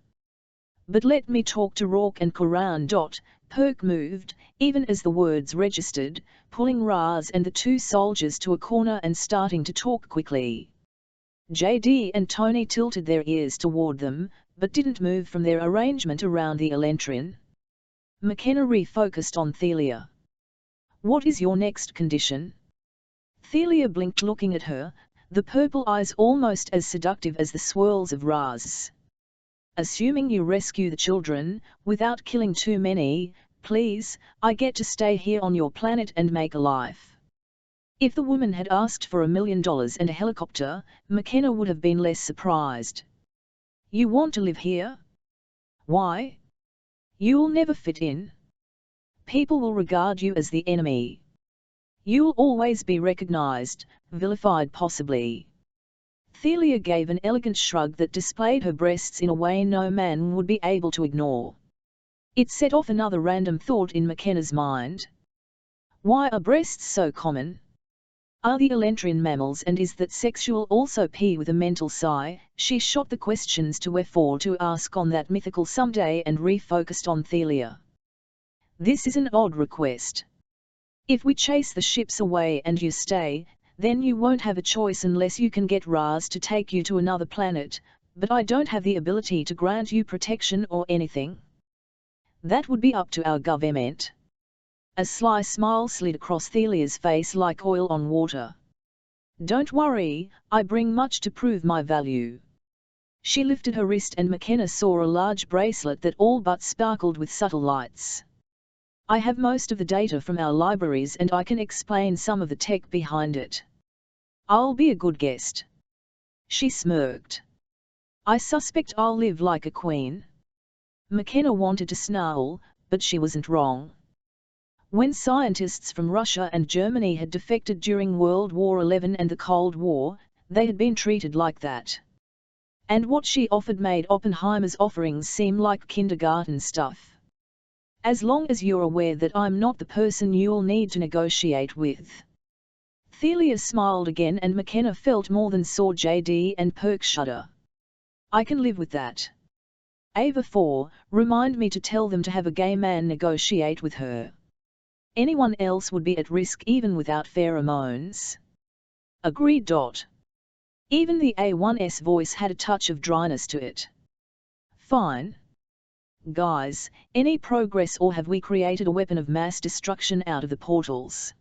But let me talk to Rourke and Coran. Perk moved, even as the words registered, pulling Raz and the two soldiers to a corner and starting to talk quickly. JD and Tony tilted their ears toward them, but didn't move from their arrangement around the Elentrin. McKenna refocused on Thelia. What is your next condition? Thelia blinked, looking at her, the purple eyes almost as seductive as the swirls of Raz. Assuming you rescue the children, without killing too many, please, I get to stay here on your planet and make a life. If the woman had asked for $1 million and a helicopter, McKenna would have been less surprised. You want to live here? Why? You'll never fit in. People will regard you as the enemy. You'll always be recognized, vilified possibly. Thelia gave an elegant shrug that displayed her breasts in a way no man would be able to ignore. It set off another random thought in McKenna's mind. Why are breasts so common? Are the Elentrin mammals, and is that sexual also pee? With a mental sigh, she shot the questions to wherefore to ask on that mythical someday and refocused on Thelia. This is an odd request. If we chase the ships away and you stay, then you won't have a choice unless you can get Raz to take you to another planet, but I don't have the ability to grant you protection or anything. That would be up to our government. A sly smile slid across Thelia's face like oil on water. Don't worry, I bring much to prove my value. She lifted her wrist and McKenna saw a large bracelet that all but sparkled with subtle lights. I have most of the data from our libraries and I can explain some of the tech behind it. I'll be a good guest. She smirked. I suspect I'll live like a queen. McKenna wanted to snarl, but she wasn't wrong. When scientists from Russia and Germany had defected during World War XI and the Cold War, they had been treated like that. And what she offered made Oppenheimer's offerings seem like kindergarten stuff. As long as you're aware that I'm not the person you'll need to negotiate with. Thelia smiled again and McKenna felt more than saw JD and Perk shudder. I can live with that. Ava 4, remind me to tell them to have a gay man negotiate with her. Anyone else would be at risk even without pheromones. Agreed. Even the A1's voice had a touch of dryness to it. Fine. Guys, any progress, or have we created a weapon of mass destruction out of the portals?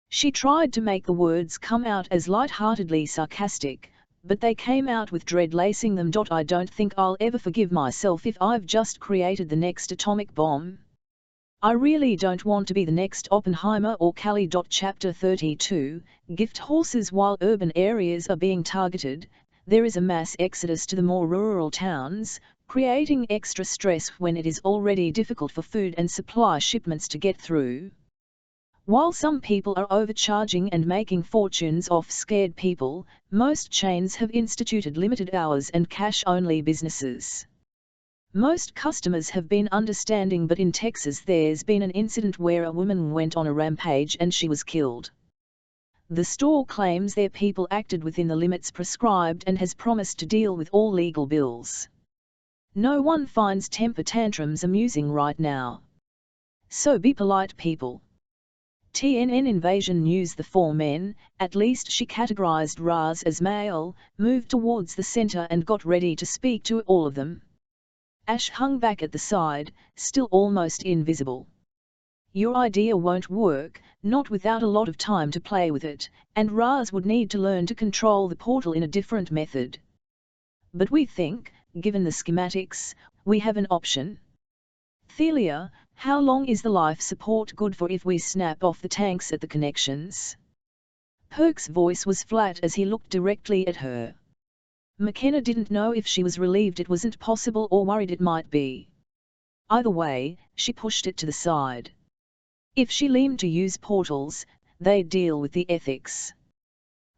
She tried to make the words come out as light-heartedly sarcastic, but they came out with dread lacing them. I don't think I'll ever forgive myself if I've just created the next atomic bomb. I really don't want to be the next Oppenheimer or Callie. Chapter 32, Gift horses. While urban areas are being targeted, there is a mass exodus to the more rural towns, creating extra stress when it is already difficult for food and supply shipments to get through. While some people are overcharging and making fortunes off scared people, most chains have instituted limited hours and cash-only businesses. Most customers have been understanding, but in Texas there's been an incident where a woman went on a rampage and she was killed. The store claims their people acted within the limits prescribed and has promised to deal with all legal bills. No one finds temper tantrums amusing right now. So be polite, people. TNN Invasion News. The four men, at least she categorized Raz as male, moved towards the center and got ready to speak to all of them. Ash hung back at the side, still almost invisible. Your idea won't work, not without a lot of time to play with it, and Raz would need to learn to control the portal in a different method. But we think, given the schematics, we have an option. Thelia, how long is the life support good for if we snap off the tanks at the connections? Perk's voice was flat as he looked directly at her. McKenna didn't know if she was relieved it wasn't possible or worried it might be. Either way, she pushed it to the side. If she leaned to use portals, they'd deal with the ethics.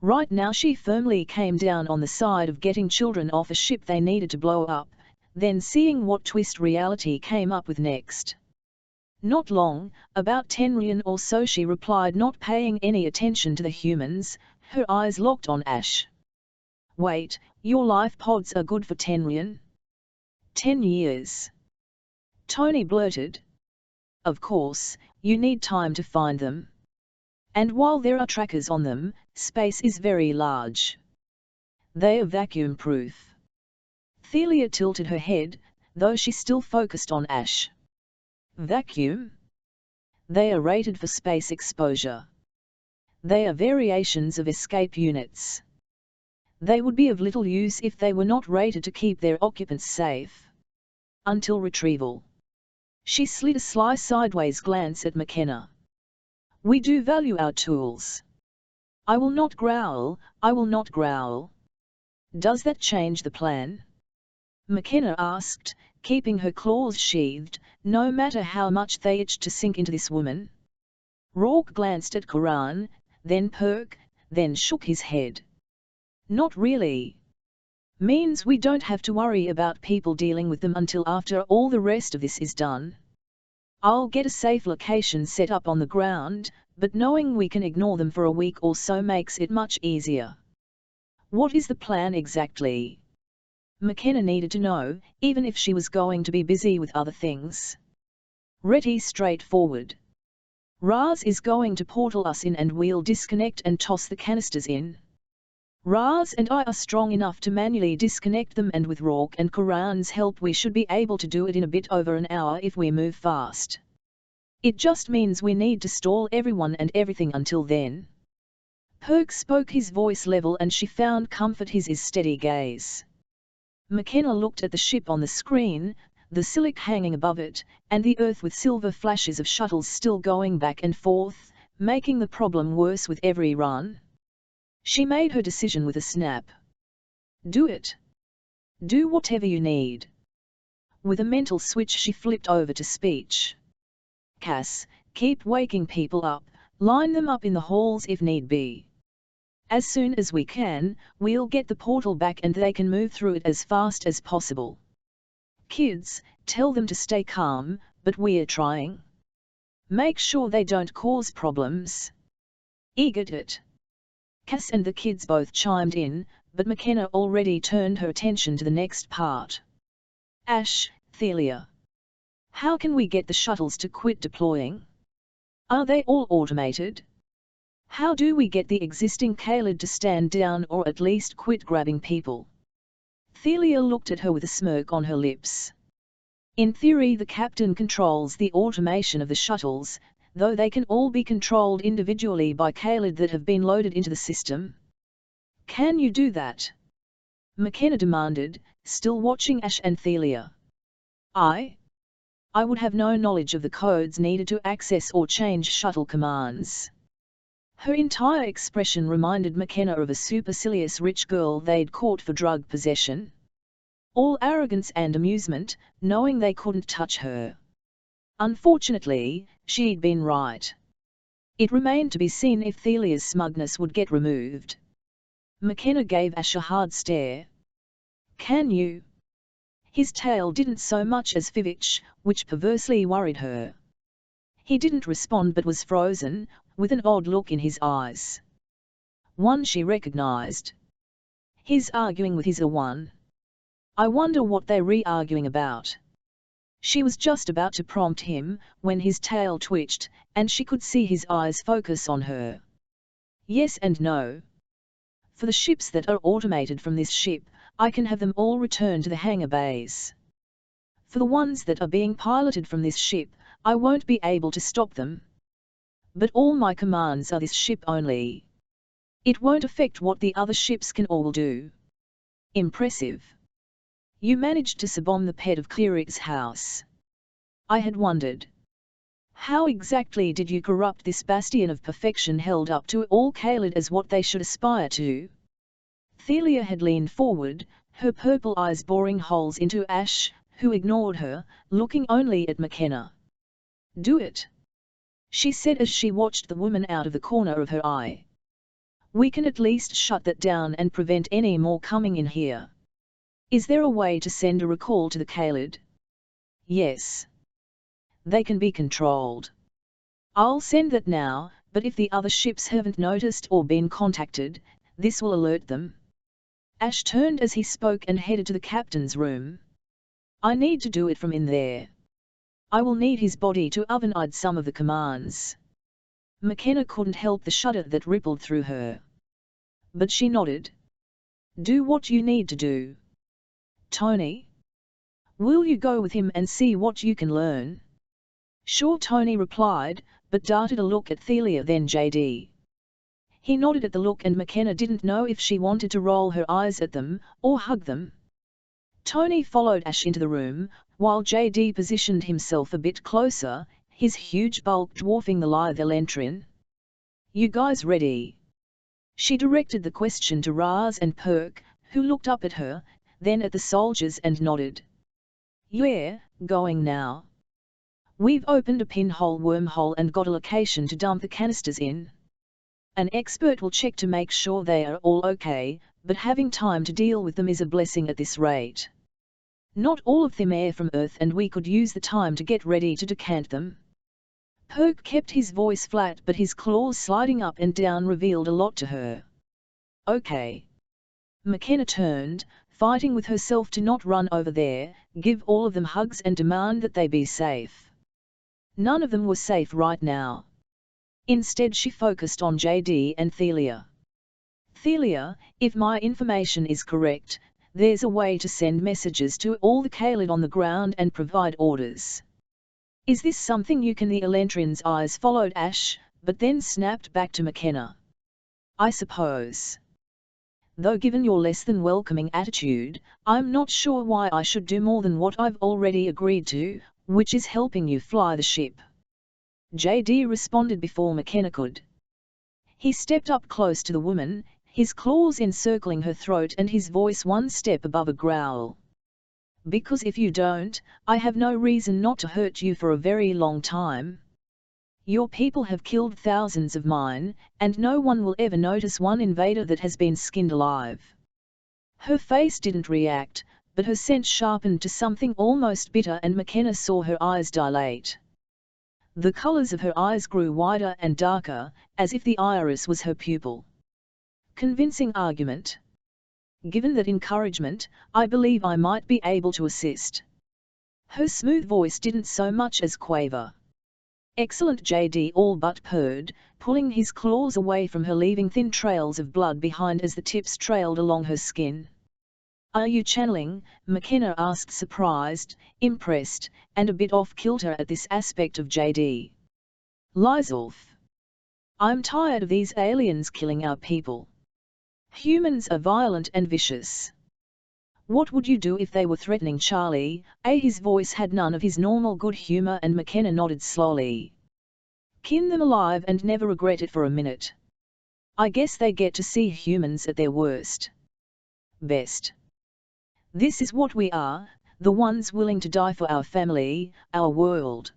Right now she firmly came down on the side of getting children off a ship they needed to blow up, then seeing what twist reality came up with next. Not long, about 10 million or so, she replied, not paying any attention to the humans, her eyes locked on Ash. Wait, your life pods are good for 10 million? 10 years. Tony blurted. Of course, you need time to find them. And while there are trackers on them, space is very large. They are vacuum-proof. Thelia tilted her head, though she still focused on Ash. Vacuum? They are rated for space exposure. They are variations of escape units. They would be of little use if they were not rated to keep their occupants safe. Until retrieval. She slid a sly sideways glance at McKenna. We do value our tools. I will not growl, I will not growl. Does that change the plan? McKenna asked, keeping her claws sheathed, no matter how much they itched to sink into this woman. Rourke glanced at Karan, then Perk, then shook his head. Not really. Means we don't have to worry about people dealing with them until after all the rest of this is done. I'll get a safe location set up on the ground, but knowing we can ignore them for a week or so makes it much easier. What is the plan exactly? McKenna needed to know, even if she was going to be busy with other things. Pretty straightforward. Raz is going to portal us in and we'll disconnect and toss the canisters in. Raz and I are strong enough to manually disconnect them, and with Rourke and Karan's help we should be able to do it in a bit over an hour if we move fast. It just means we need to stall everyone and everything until then. Perk spoke, his voice level, and she found comfort his steady gaze. McKenna looked at the ship on the screen, the silic hanging above it, and the Earth with silver flashes of shuttles still going back and forth, making the problem worse with every run. She made her decision with a snap. Do it. Do whatever you need. With a mental switch she flipped over to speech. Cass, keep waking people up, line them up in the halls if need be. As soon as we can, we'll get the portal back and they can move through it as fast as possible. Kids, tell them to stay calm, but we're trying. Make sure they don't cause problems. Eager it. Cass and the kids both chimed in, but McKenna already turned her attention to the next part. Ash, Thelia. How can we get the shuttles to quit deploying? Are they all automated? How do we get the existing Kaled to stand down or at least quit grabbing people? Thelia looked at her with a smirk on her lips. In theory the captain controls the automation of the shuttles, though they can all be controlled individually by Kaled that have been loaded into the system. Can you do that? McKenna demanded, still watching Ash and Thelia. I would have no knowledge of the codes needed to access or change shuttle commands. Her entire expression reminded McKenna of a supercilious rich girl they'd caught for drug possession. All arrogance and amusement, knowing they couldn't touch her. Unfortunately, she'd been right. It remained to be seen if Thelia's smugness would get removed. McKenna gave Ash a hard stare. Can you? His tail didn't so much as fivitch, which perversely worried her. He didn't respond but was frozen, with an odd look in his eyes. One she recognized. He's arguing with his one. I wonder what they're re-arguing about. She was just about to prompt him, when his tail twitched, and she could see his eyes focus on her. Yes and no. For the ships that are automated from this ship, I can have them all return to the hangar bays. For the ones that are being piloted from this ship, I won't be able to stop them. But all my commands are this ship only. It won't affect what the other ships can all do. Impressive. You managed to sabomb the pet of Cleric's house. I had wondered. How exactly did you corrupt this bastion of perfection held up to all Kaled as what they should aspire to? Thelia had leaned forward, her purple eyes boring holes into Ash, who ignored her, looking only at McKenna. Do it, she said as she watched the woman out of the corner of her eye. We can at least shut that down and prevent any more coming in here. Is there a way to send a recall to the Kaled? Yes. They can be controlled. I'll send that now, but if the other ships haven't noticed or been contacted, this will alert them. Ash turned as he spoke and headed to the captain's room. I need to do it from in there. I will need his body to override some of the commands. McKenna couldn't help the shudder that rippled through her. But she nodded. Do what you need to do. Tony? Will you go with him and see what you can learn? Sure, Tony replied, but darted a look at Thelia then JD. He nodded at the look and McKenna didn't know if she wanted to roll her eyes at them, or hug them. Tony followed Ash into the room, while JD positioned himself a bit closer, his huge bulk dwarfing the lithe Elentrin. "You guys ready?" She directed the question to Raz and Perk, who looked up at her, then at the soldiers and nodded. "Yeah, going now. We've opened a pinhole wormhole and got a location to dump the canisters in. An expert will check to make sure they are all okay, but having time to deal with them is a blessing at this rate. Not all of them are from Earth and we could use the time to get ready to decant them." Perk kept his voice flat but his claws sliding up and down revealed a lot to her. "Okay." McKenna turned, fighting with herself to not run over there, give all of them hugs and demand that they be safe. None of them were safe right now. Instead she focused on JD and Thelia. "Thelia, if my information is correct, there's a way to send messages to all the Kaled on the ground and provide orders. Is this something you can?" The Elentrin's eyes followed Ash, but then snapped back to McKenna. "I suppose. Though given your less than welcoming attitude, I'm not sure why I should do more than what I've already agreed to, which is helping you fly the ship." JD responded before McKenna could. He stepped up close to the woman, his claws encircling her throat and his voice one step above a growl. "Because if you don't, I have no reason not to hurt you for a very long time. Your people have killed thousands of mine, and no one will ever notice one invader that has been skinned alive." Her face didn't react, but her scent sharpened to something almost bitter and McKenna saw her eyes dilate. The colors of her eyes grew wider and darker, as if the iris was her pupil. "Convincing argument. Given that encouragement, I believe I might be able to assist." Her smooth voice didn't so much as quaver. "Excellent." JD all but purred, pulling his claws away from her, leaving thin trails of blood behind as the tips trailed along her skin. "Are you channeling?" McKenna asked, surprised, impressed, and a bit off-kilter at this aspect of JD. "Lysolf. I'm tired of these aliens killing our people. Humans are violent and vicious. What would you do if they were threatening Charlie?" His voice had none of his normal good humor and McKenna nodded slowly. "Kin them alive and never regret it for a minute. I guess they get to see humans at their worst. Best. This is what we are, the ones willing to die for our family, our world.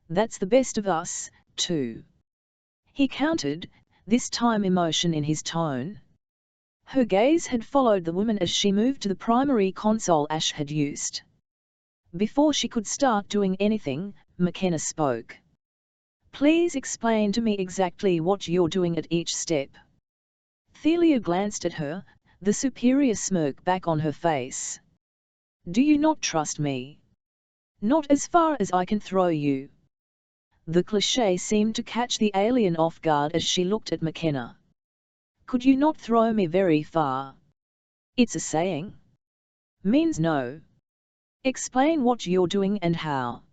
That's the best of us, too." He countered, this time emotion in his tone. Her gaze had followed the woman as she moved to the primary console Ash had used. Before she could start doing anything, McKenna spoke. "Please explain to me exactly what you're doing at each step." Thelia glanced at her, the superior smirk back on her face. "Do you not trust me?" "Not as far as I can throw you." The cliché seemed to catch the alien off guard as she looked at McKenna. "Could you not throw me very far?" "It's a saying." "Means no. Explain what you're doing and how."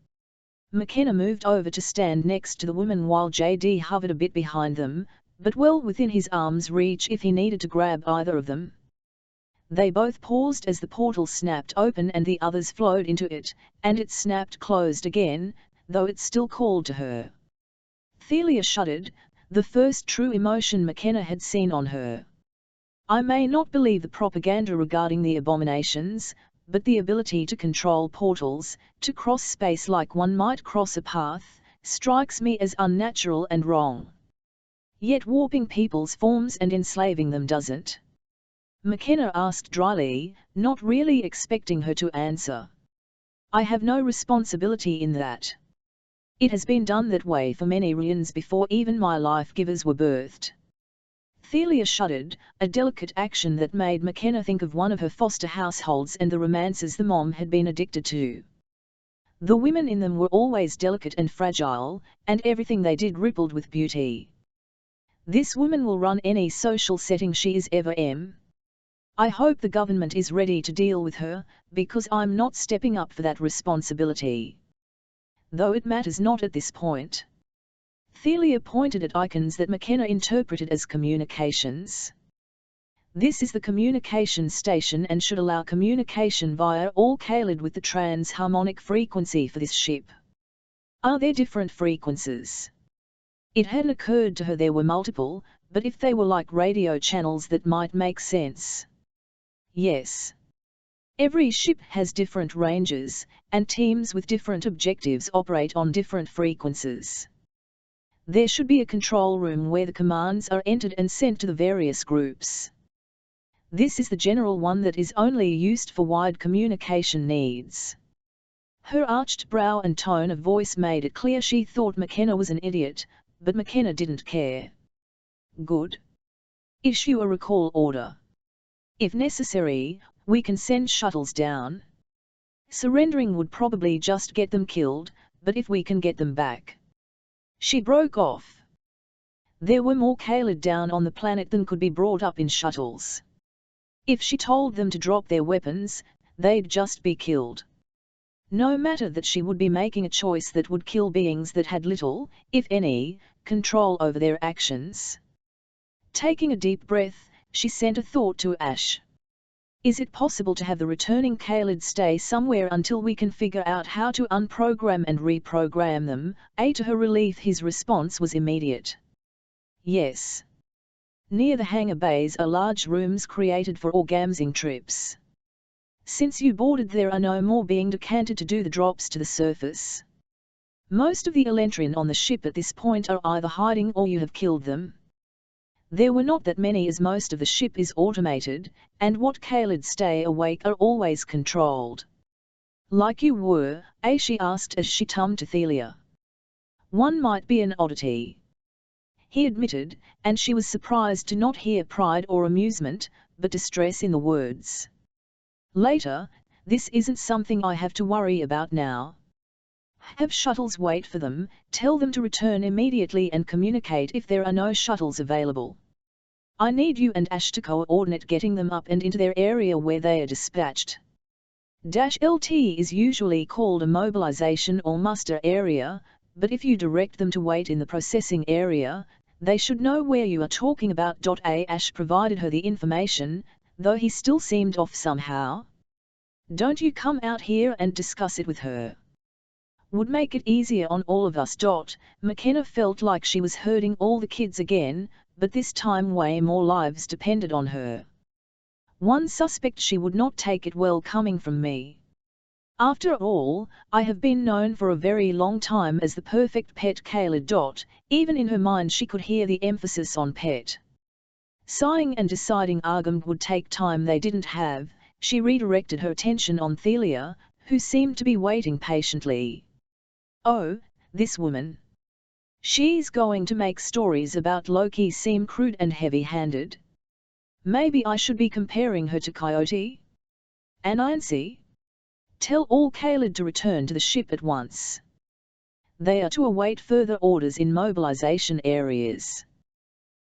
McKenna moved over to stand next to the woman while JD hovered a bit behind them, but well within his arm's reach if he needed to grab either of them. They both paused as the portal snapped open and the others flowed into it, and it snapped closed again, though it still called to her. Thelia shuddered, the first true emotion McKenna had seen on her. "I may not believe the propaganda regarding the abominations, but the ability to control portals, to cross space like one might cross a path, strikes me as unnatural and wrong. Yet warping people's forms and enslaving them doesn't." McKenna asked dryly, not really expecting her to answer. "I have no responsibility in that. It has been done that way for many reigns before even my life-givers were birthed." Thelia shuddered, a delicate action that made McKenna think of one of her foster households and the romances the mom had been addicted to. The women in them were always delicate and fragile, and everything they did rippled with beauty. "This woman will run any social setting she is ever in. I hope the government is ready to deal with her, because I'm not stepping up for that responsibility. Though it matters not at this point." Thelia pointed at icons that McKenna interpreted as communications. This is the communication station and should allow communication via all Kaled with the trans-harmonic frequency for this ship. Are there different frequencies? It hadn't occurred to her there were multiple, but if they were like radio channels that might make sense. Yes. Every ship has different ranges, and teams with different objectives operate on different frequencies. There should be a control room where the commands are entered and sent to the various groups. This is the general one that is only used for wide communication needs. Her arched brow and tone of voice made it clear she thought McKenna was an idiot, but McKenna didn't care. Good. Issue a recall order. If necessary, we can send shuttles down. Surrendering would probably just get them killed, but if we can get them back. She broke off. There were more Kaled down on the planet than could be brought up in shuttles. If she told them to drop their weapons, they'd just be killed. No matter that she would be making a choice that would kill beings that had little, if any, control over their actions. Taking a deep breath, she sent a thought to Ash. Is it possible to have the returning Kaled stay somewhere until we can figure out how to unprogram and reprogram them? To her relief his response was immediate. Yes. Near the hangar bays are large rooms created for orgasming trips. Since you boarded there are no more being decanted to do the drops to the surface. Most of the Elentrin on the ship at this point are either hiding or you have killed them. There were not that many as most of the ship is automated, and what Kaled stay awake are always controlled. Like you were, she asked as she tummed to Thelia. One might be an oddity. He admitted, and she was surprised to not hear pride or amusement, but distress in the words. Later, this isn't something I have to worry about now. Have shuttles wait for them, tell them to return immediately and communicate if there are no shuttles available. I need you and Ash to coordinate getting them up and into their area where they are dispatched. -LT is usually called a mobilization or muster area, but if you direct them to wait in the processing area, they should know where you are talking about. Ash provided her the information, though he still seemed off somehow. Don't you come out here and discuss it with her. Would make it easier on all of us. McKenna felt like she was hurting all the kids again, but this time way more lives depended on her. One suspect she would not take it well coming from me. After all, I have been known for a very long time as the perfect pet Kaled. Even in her mind she could hear the emphasis on pet. Sighing and deciding argument would take time they didn't have, she redirected her attention on Thelia, who seemed to be waiting patiently. Oh, this woman. She's going to make stories about Loki seem crude and heavy-handed. Maybe I should be comparing her to Coyote? Anansi? Tell all Kaled to return to the ship at once. They are to await further orders in mobilization areas.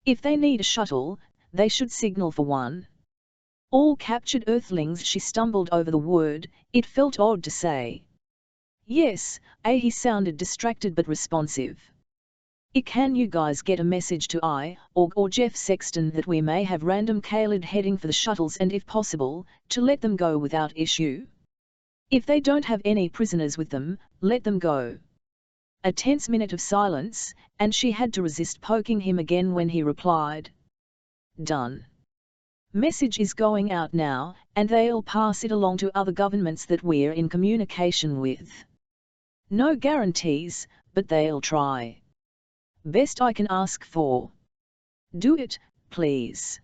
If they need a shuttle, they should signal for one. All captured Earthlings. She stumbled over the word, it felt odd to say. Yes, he sounded distracted but responsive. Can you guys get a message to or Jeff Sexton that we may have random Kaled heading for the shuttles and if possible, to let them go without issue? If they don't have any prisoners with them, let them go. A tense minute of silence, and she had to resist poking him again when he replied. Done. Message is going out now, and they'll pass it along to other governments that we're in communication with. No guarantees, but they'll try. Best I can ask for. Do it, please.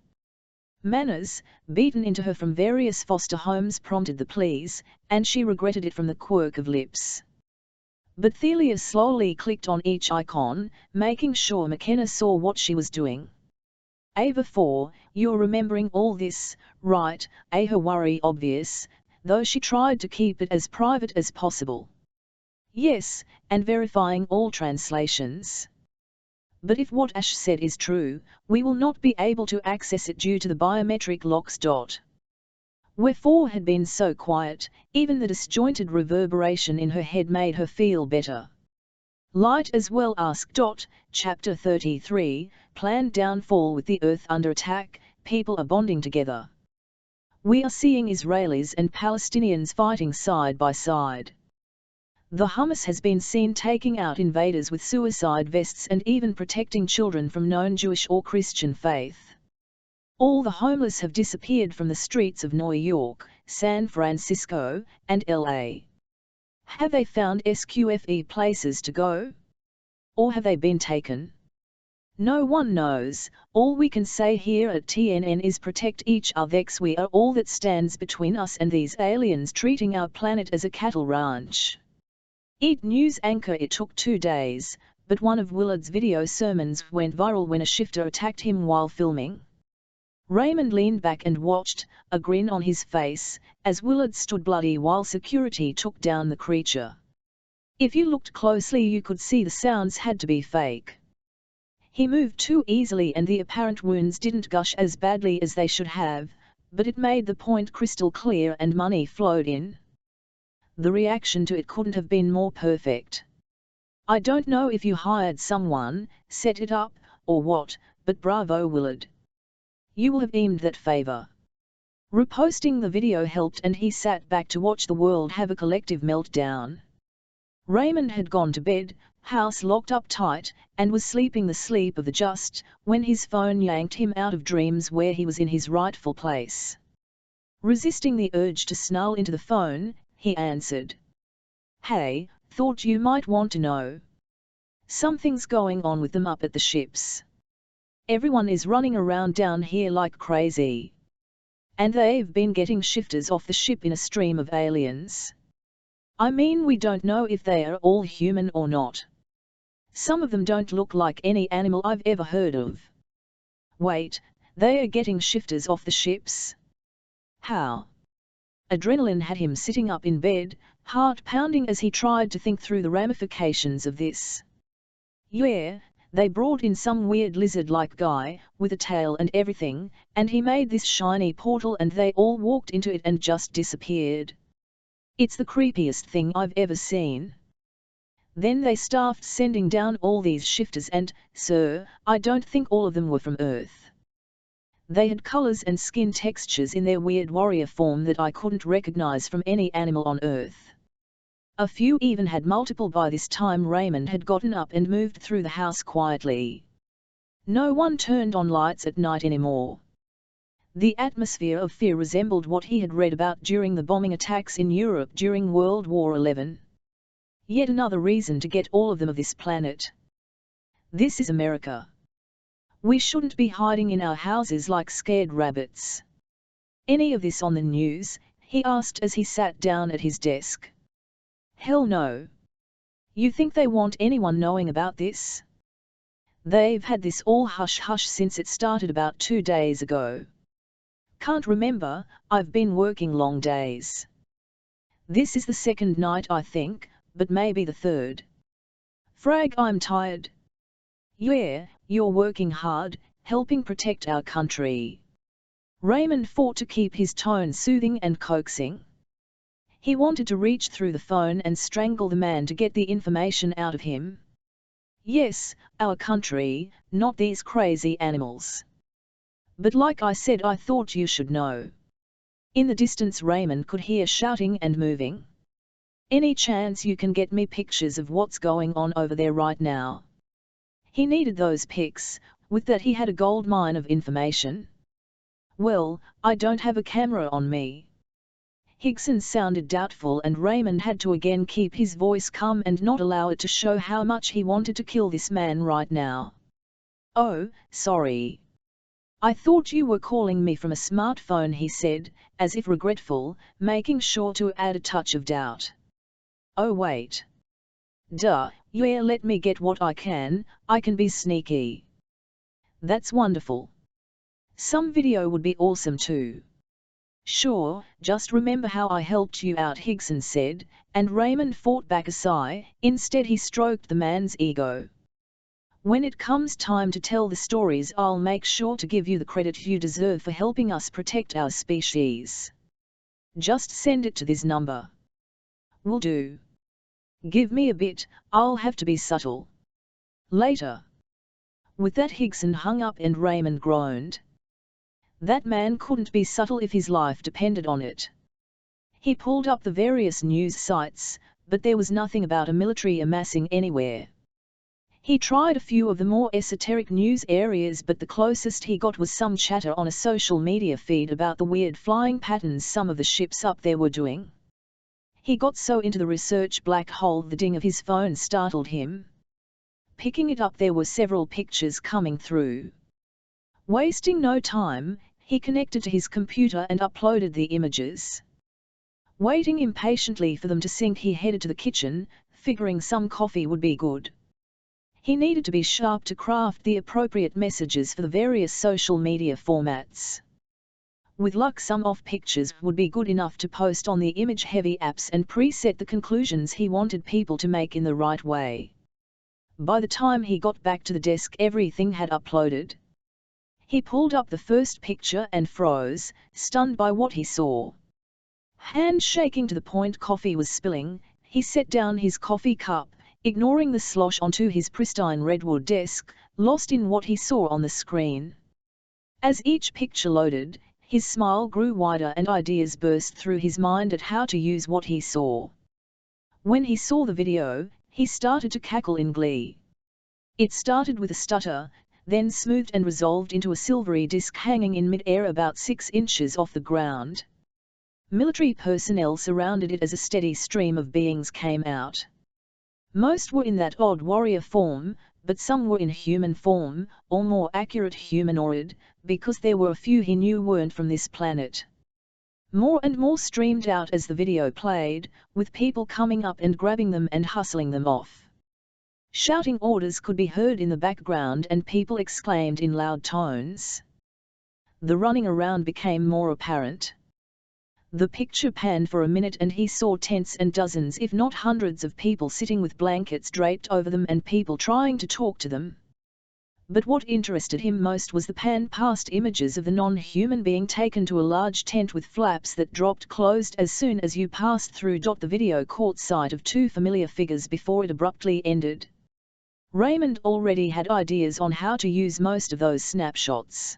Manners, beaten into her from various foster homes, prompted the please, and she regretted it from the quirk of lips. But Thelia slowly clicked on each icon, making sure McKenna saw what she was doing. Before, you're remembering all this, right? Her worry obvious, though she tried to keep it as private as possible. Yes, and verifying all translations. But if what Ash said is true, we will not be able to access it due to the biometric locks. Wherefore had been so quiet, even the disjointed reverberation in her head made her feel better. Light as well ask. Chapter 33, Planned Downfall. With the Earth under attack, people are bonding together. We are seeing Israelis and Palestinians fighting side by side. The Hamas has been seen taking out invaders with suicide vests and even protecting children from known Jewish or Christian faith. All the homeless have disappeared from the streets of New York, San Francisco, and LA. Have they found SQFE places to go? Or have they been taken? No one knows. All we can say here at TNN is protect each other. We are all that stands between us and these aliens treating our planet as a cattle ranch. News anchor. It took 2 days, but one of Willard's video sermons went viral when a shifter attacked him while filming. Raymond leaned back and watched, a grin on his face, as Willard stood bloody while security took down the creature. If you looked closely you could see the sounds had to be fake. He moved too easily and the apparent wounds didn't gush as badly as they should have, but it made the point crystal clear and money flowed in. The reaction to it couldn't have been more perfect. I don't know if you hired someone, set it up, or what, but bravo Willard. You will have earned that favor. Reposting the video helped and he sat back to watch the world have a collective meltdown. Raymond had gone to bed, house locked up tight, and was sleeping the sleep of the just, when his phone yanked him out of dreams where he was in his rightful place. Resisting the urge to snarl into the phone, he answered. Hey, thought you might want to know. Something's going on with them up at the ships. Everyone is running around down here like crazy. And they've been getting shifters off the ship in a stream of aliens. I mean, we don't know if they are all human or not. Some of them don't look like any animal I've ever heard of. Wait, they are getting shifters off the ships? How? Adrenaline had him sitting up in bed, heart pounding as he tried to think through the ramifications of this. Yeah, they brought in some weird lizard-like guy, with a tail and everything, and he made this shiny portal and they all walked into it and just disappeared. It's the creepiest thing I've ever seen. Then they started sending down all these shifters and, sir, I don't think all of them were from Earth. They had colors and skin textures in their weird warrior form that I couldn't recognize from any animal on Earth. A few even had multiple. By this time Raymond had gotten up and moved through the house quietly. No one turned on lights at night anymore. The atmosphere of fear resembled what he had read about during the bombing attacks in Europe during World War XI. Yet another reason to get all of them of this planet. This is America. We shouldn't be hiding in our houses like scared rabbits. Any of this on the news? He asked as he sat down at his desk. Hell no. You think they want anyone knowing about this? They've had this all hush-hush since it started about 2 days ago. Can't remember, I've been working long days. This is the second night I think, but maybe the third. Frag, I'm tired. Yeah, you're working hard, helping protect our country. Raymond fought to keep his tone soothing and coaxing. He wanted to reach through the phone and strangle the man to get the information out of him. Yes, our country, not these crazy animals. But like I said, I thought you should know. In the distance Raymond could hear shouting and moving. Any chance you can get me pictures of what's going on over there right now? He needed those pics. With that he had a gold mine of information. Well, I don't have a camera on me. Higson sounded doubtful and Raymond had to again keep his voice calm and not allow it to show how much he wanted to kill this man right now. Oh, sorry. I thought you were calling me from a smartphone, he said, as if regretful, making sure to add a touch of doubt. Oh wait. Duh, yeah, let me get what I can be sneaky. That's wonderful. Some video would be awesome too. Sure, just remember how I helped you out, Higson said, and Raymond fought back a sigh. Instead he stroked the man's ego. When it comes time to tell the stories, I'll make sure to give you the credit you deserve for helping us protect our species. Just send it to this number. Will do. Give me a bit, I'll have to be subtle. Later. With that Higson hung up and Raymond groaned. That man couldn't be subtle if his life depended on it. He pulled up the various news sites, but there was nothing about a military amassing anywhere. He tried a few of the more esoteric news areas, but the closest he got was some chatter on a social media feed about the weird flying patterns some of the ships up there were doing. He got so into the research black hole the ding of his phone startled him. Picking it up, there were several pictures coming through. Wasting no time, he connected to his computer and uploaded the images. Waiting impatiently for them to sync, he headed to the kitchen, figuring some coffee would be good. He needed to be sharp to craft the appropriate messages for the various social media formats. With luck, some off pictures would be good enough to post on the image-heavy apps and preset the conclusions he wanted people to make in the right way. By the time he got back to the desk, everything had uploaded. He pulled up the first picture and froze, stunned by what he saw. Hand shaking to the point coffee was spilling, he set down his coffee cup, ignoring the slosh onto his pristine redwood desk, lost in what he saw on the screen. As each picture loaded, his smile grew wider and ideas burst through his mind at how to use what he saw. When he saw the video, he started to cackle in glee. It started with a stutter, then smoothed and resolved into a silvery disc hanging in mid-air about 6 inches off the ground. Military personnel surrounded it as a steady stream of beings came out. Most were in that odd warrior form, but some were in human form, or more accurate humanoid, because there were a few he knew weren't from this planet. More and more streamed out as the video played, with people coming up and grabbing them and hustling them off. Shouting orders could be heard in the background and people exclaimed in loud tones. The running around became more apparent. The picture panned for a minute and he saw tents and dozens if not hundreds of people sitting with blankets draped over them and people trying to talk to them. But what interested him most was the pan-past images of the non-human being taken to a large tent with flaps that dropped closed as soon as you passed through. The video caught sight of 2 familiar figures before it abruptly ended. Raymond already had ideas on how to use most of those snapshots.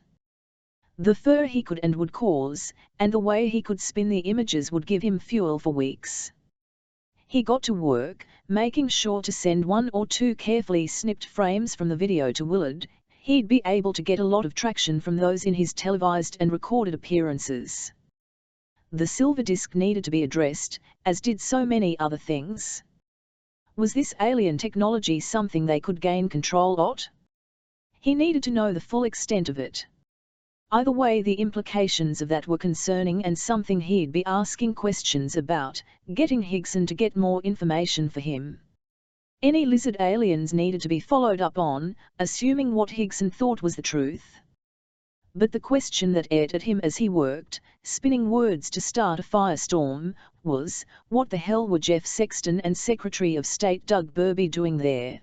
The fur he could and would cause, and the way he could spin the images would give him fuel for weeks. He got to work, making sure to send 1 or 2 carefully snipped frames from the video to Willard. He'd be able to get a lot of traction from those in his televised and recorded appearances. The silver disc needed to be addressed, as did so many other things. Was this alien technology something they could gain control of? He needed to know the full extent of it. Either way, the implications of that were concerning and something he'd be asking questions about, getting Higson to get more information for him. Any lizard aliens needed to be followed up on, assuming what Higson thought was the truth. But the question that ate at him as he worked, spinning words to start a firestorm, was, what the hell were Jeff Sexton and Secretary of State Doug Burby doing there?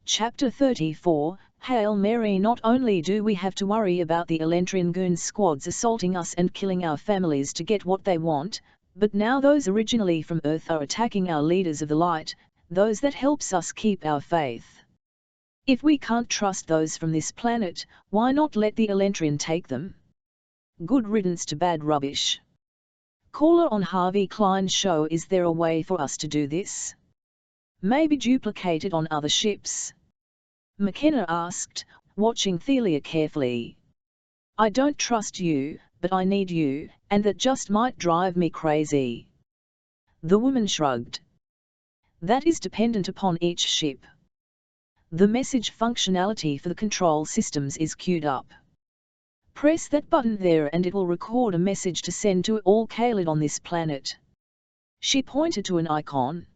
Chapter 34, Hail Mary. Not only do we have to worry about the Elentrin goon squads assaulting us and killing our families to get what they want, but now those originally from Earth are attacking our leaders of the light, those that helps us keep our faith. If we can't trust those from this planet, why not let the Elentrin take them? Good riddance to bad rubbish. Caller on Harvey Klein's show. Is there a way for us to do this? Maybe duplicate it on other ships? McKenna asked, watching Thelia carefully. I don't trust you, but I need you, and that just might drive me crazy. The woman shrugged. That is dependent upon each ship. The message functionality for the control systems is queued up. Press that button there and it will record a message to send to all Kaled on this planet. She pointed to an icon.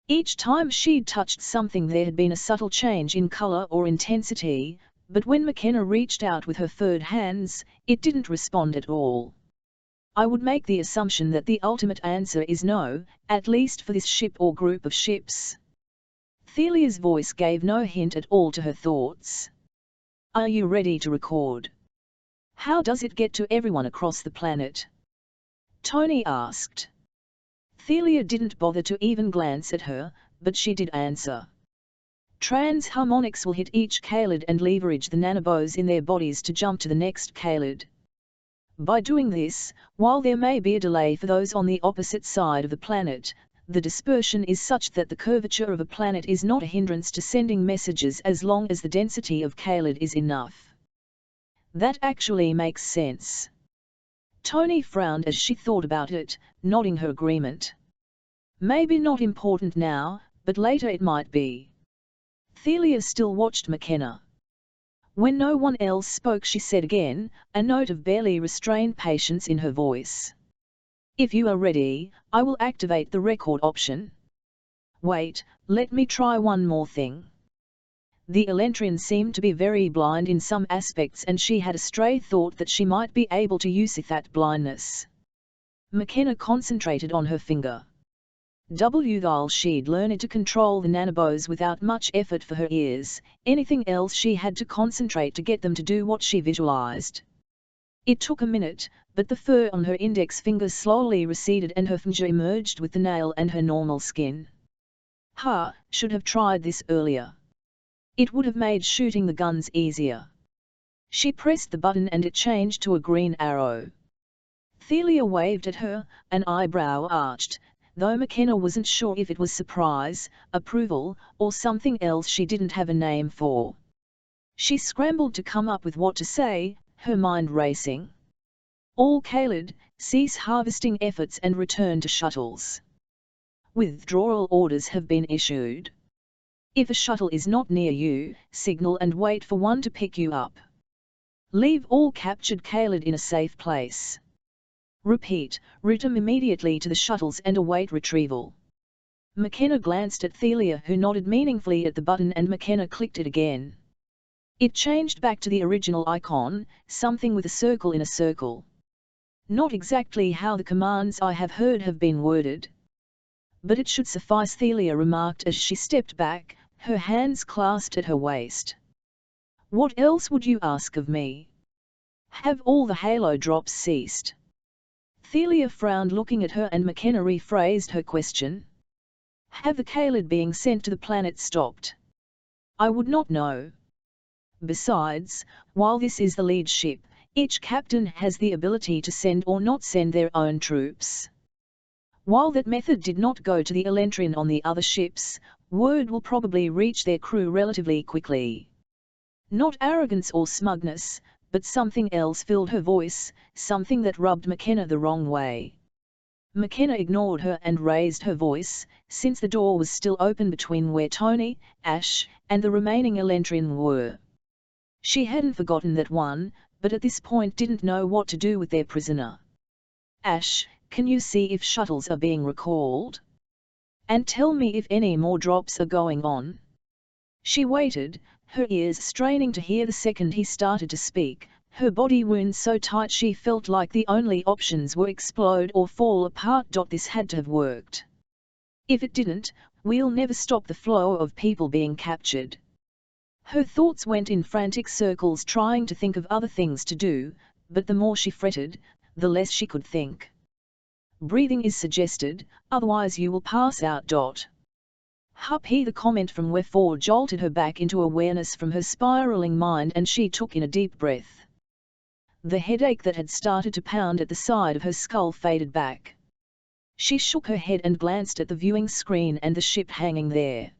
Each time she'd touched something there had been a subtle change in color or intensity, but when McKenna reached out with her furred hands, it didn't respond at all. I would make the assumption that the ultimate answer is no, at least for this ship or group of ships. Thelia's voice gave no hint at all to her thoughts. Are you ready to record? How does it get to everyone across the planet? Tony asked. Thelia didn't bother to even glance at her, but she did answer. Transharmonics will hit each Kalid and leverage the nanobos in their bodies to jump to the next Kalid. By doing this, while there may be a delay for those on the opposite side of the planet, the dispersion is such that the curvature of a planet is not a hindrance to sending messages as long as the density of Kalid is enough. That actually makes sense. Tony frowned as she thought about it, nodding her agreement. Maybe not important now, but later it might be. Thelia still watched McKenna. When no one else spoke, she said again, a note of barely restrained patience in her voice. If you are ready, I will activate the record option. Wait, let me try one more thing. The Elentrin seemed to be very blind in some aspects, and she had a stray thought that she might be able to use that blindness. McKenna concentrated on her finger. While she'd learned to control the nanobos without much effort for her ears, anything else she had to concentrate to get them to do what she visualized. It took a minute, but the fur on her index finger slowly receded and her finger emerged with the nail and her normal skin. Should have tried this earlier. It would have made shooting the guns easier. She pressed the button and it changed to a green arrow. Thelia waved at her, an eyebrow arched, though McKenna wasn't sure if it was surprise, approval, or something else she didn't have a name for. She scrambled to come up with what to say, her mind racing. All Kalid, cease harvesting efforts and return to shuttles. Withdrawal orders have been issued. If a shuttle is not near you, signal and wait for one to pick you up. Leave all captured Kalid in a safe place. Repeat, route them immediately to the shuttles and await retrieval. McKenna glanced at Thelia, who nodded meaningfully at the button, and McKenna clicked it again. It changed back to the original icon, something with a circle in a circle. Not exactly how the commands I have heard have been worded. But it should suffice, Thelia remarked as she stepped back, her hands clasped at her waist. What else would you ask of me? Have all the halo drops ceased? Thelia frowned, looking at her, and McKenna rephrased her question. Have the Kalid being sent to the planet stopped? I would not know. Besides, while this is the lead ship, each captain has the ability to send or not send their own troops. While that method did not go to the Elentrin on the other ships, word will probably reach their crew relatively quickly. Not arrogance or smugness, but something else filled her voice, something that rubbed McKenna the wrong way. McKenna ignored her and raised her voice, since the door was still open between where Tony, Ash, and the remaining Elentrin were. She hadn't forgotten that one, but at this point didn't know what to do with their prisoner. Ash, can you see if shuttles are being recalled? And tell me if any more drops are going on. She waited, her ears straining to hear the second he started to speak, her body wound so tight she felt like the only options were explode or fall apart. This had to have worked. If it didn't, we'll never stop the flow of people being captured. Her thoughts went in frantic circles trying to think of other things to do, but the more she fretted, the less she could think. Breathing is suggested, otherwise you will pass out. Huppy, the comment from Wefort jolted her back into awareness from her spiraling mind, and she took in a deep breath. The headache that had started to pound at the side of her skull faded back. She shook her head and glanced at the viewing screen and the ship hanging there.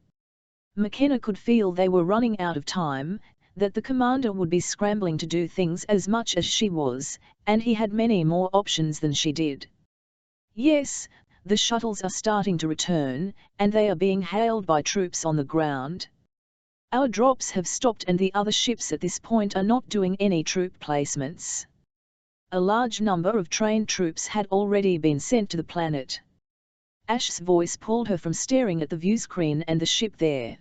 McKenna could feel they were running out of time, that the commander would be scrambling to do things as much as she was, and he had many more options than she did. Yes, the shuttles are starting to return, and they are being hailed by troops on the ground. Our drops have stopped and the other ships at this point are not doing any troop placements. A large number of trained troops had already been sent to the planet. Ash's voice pulled her from staring at the view screen and the ship there.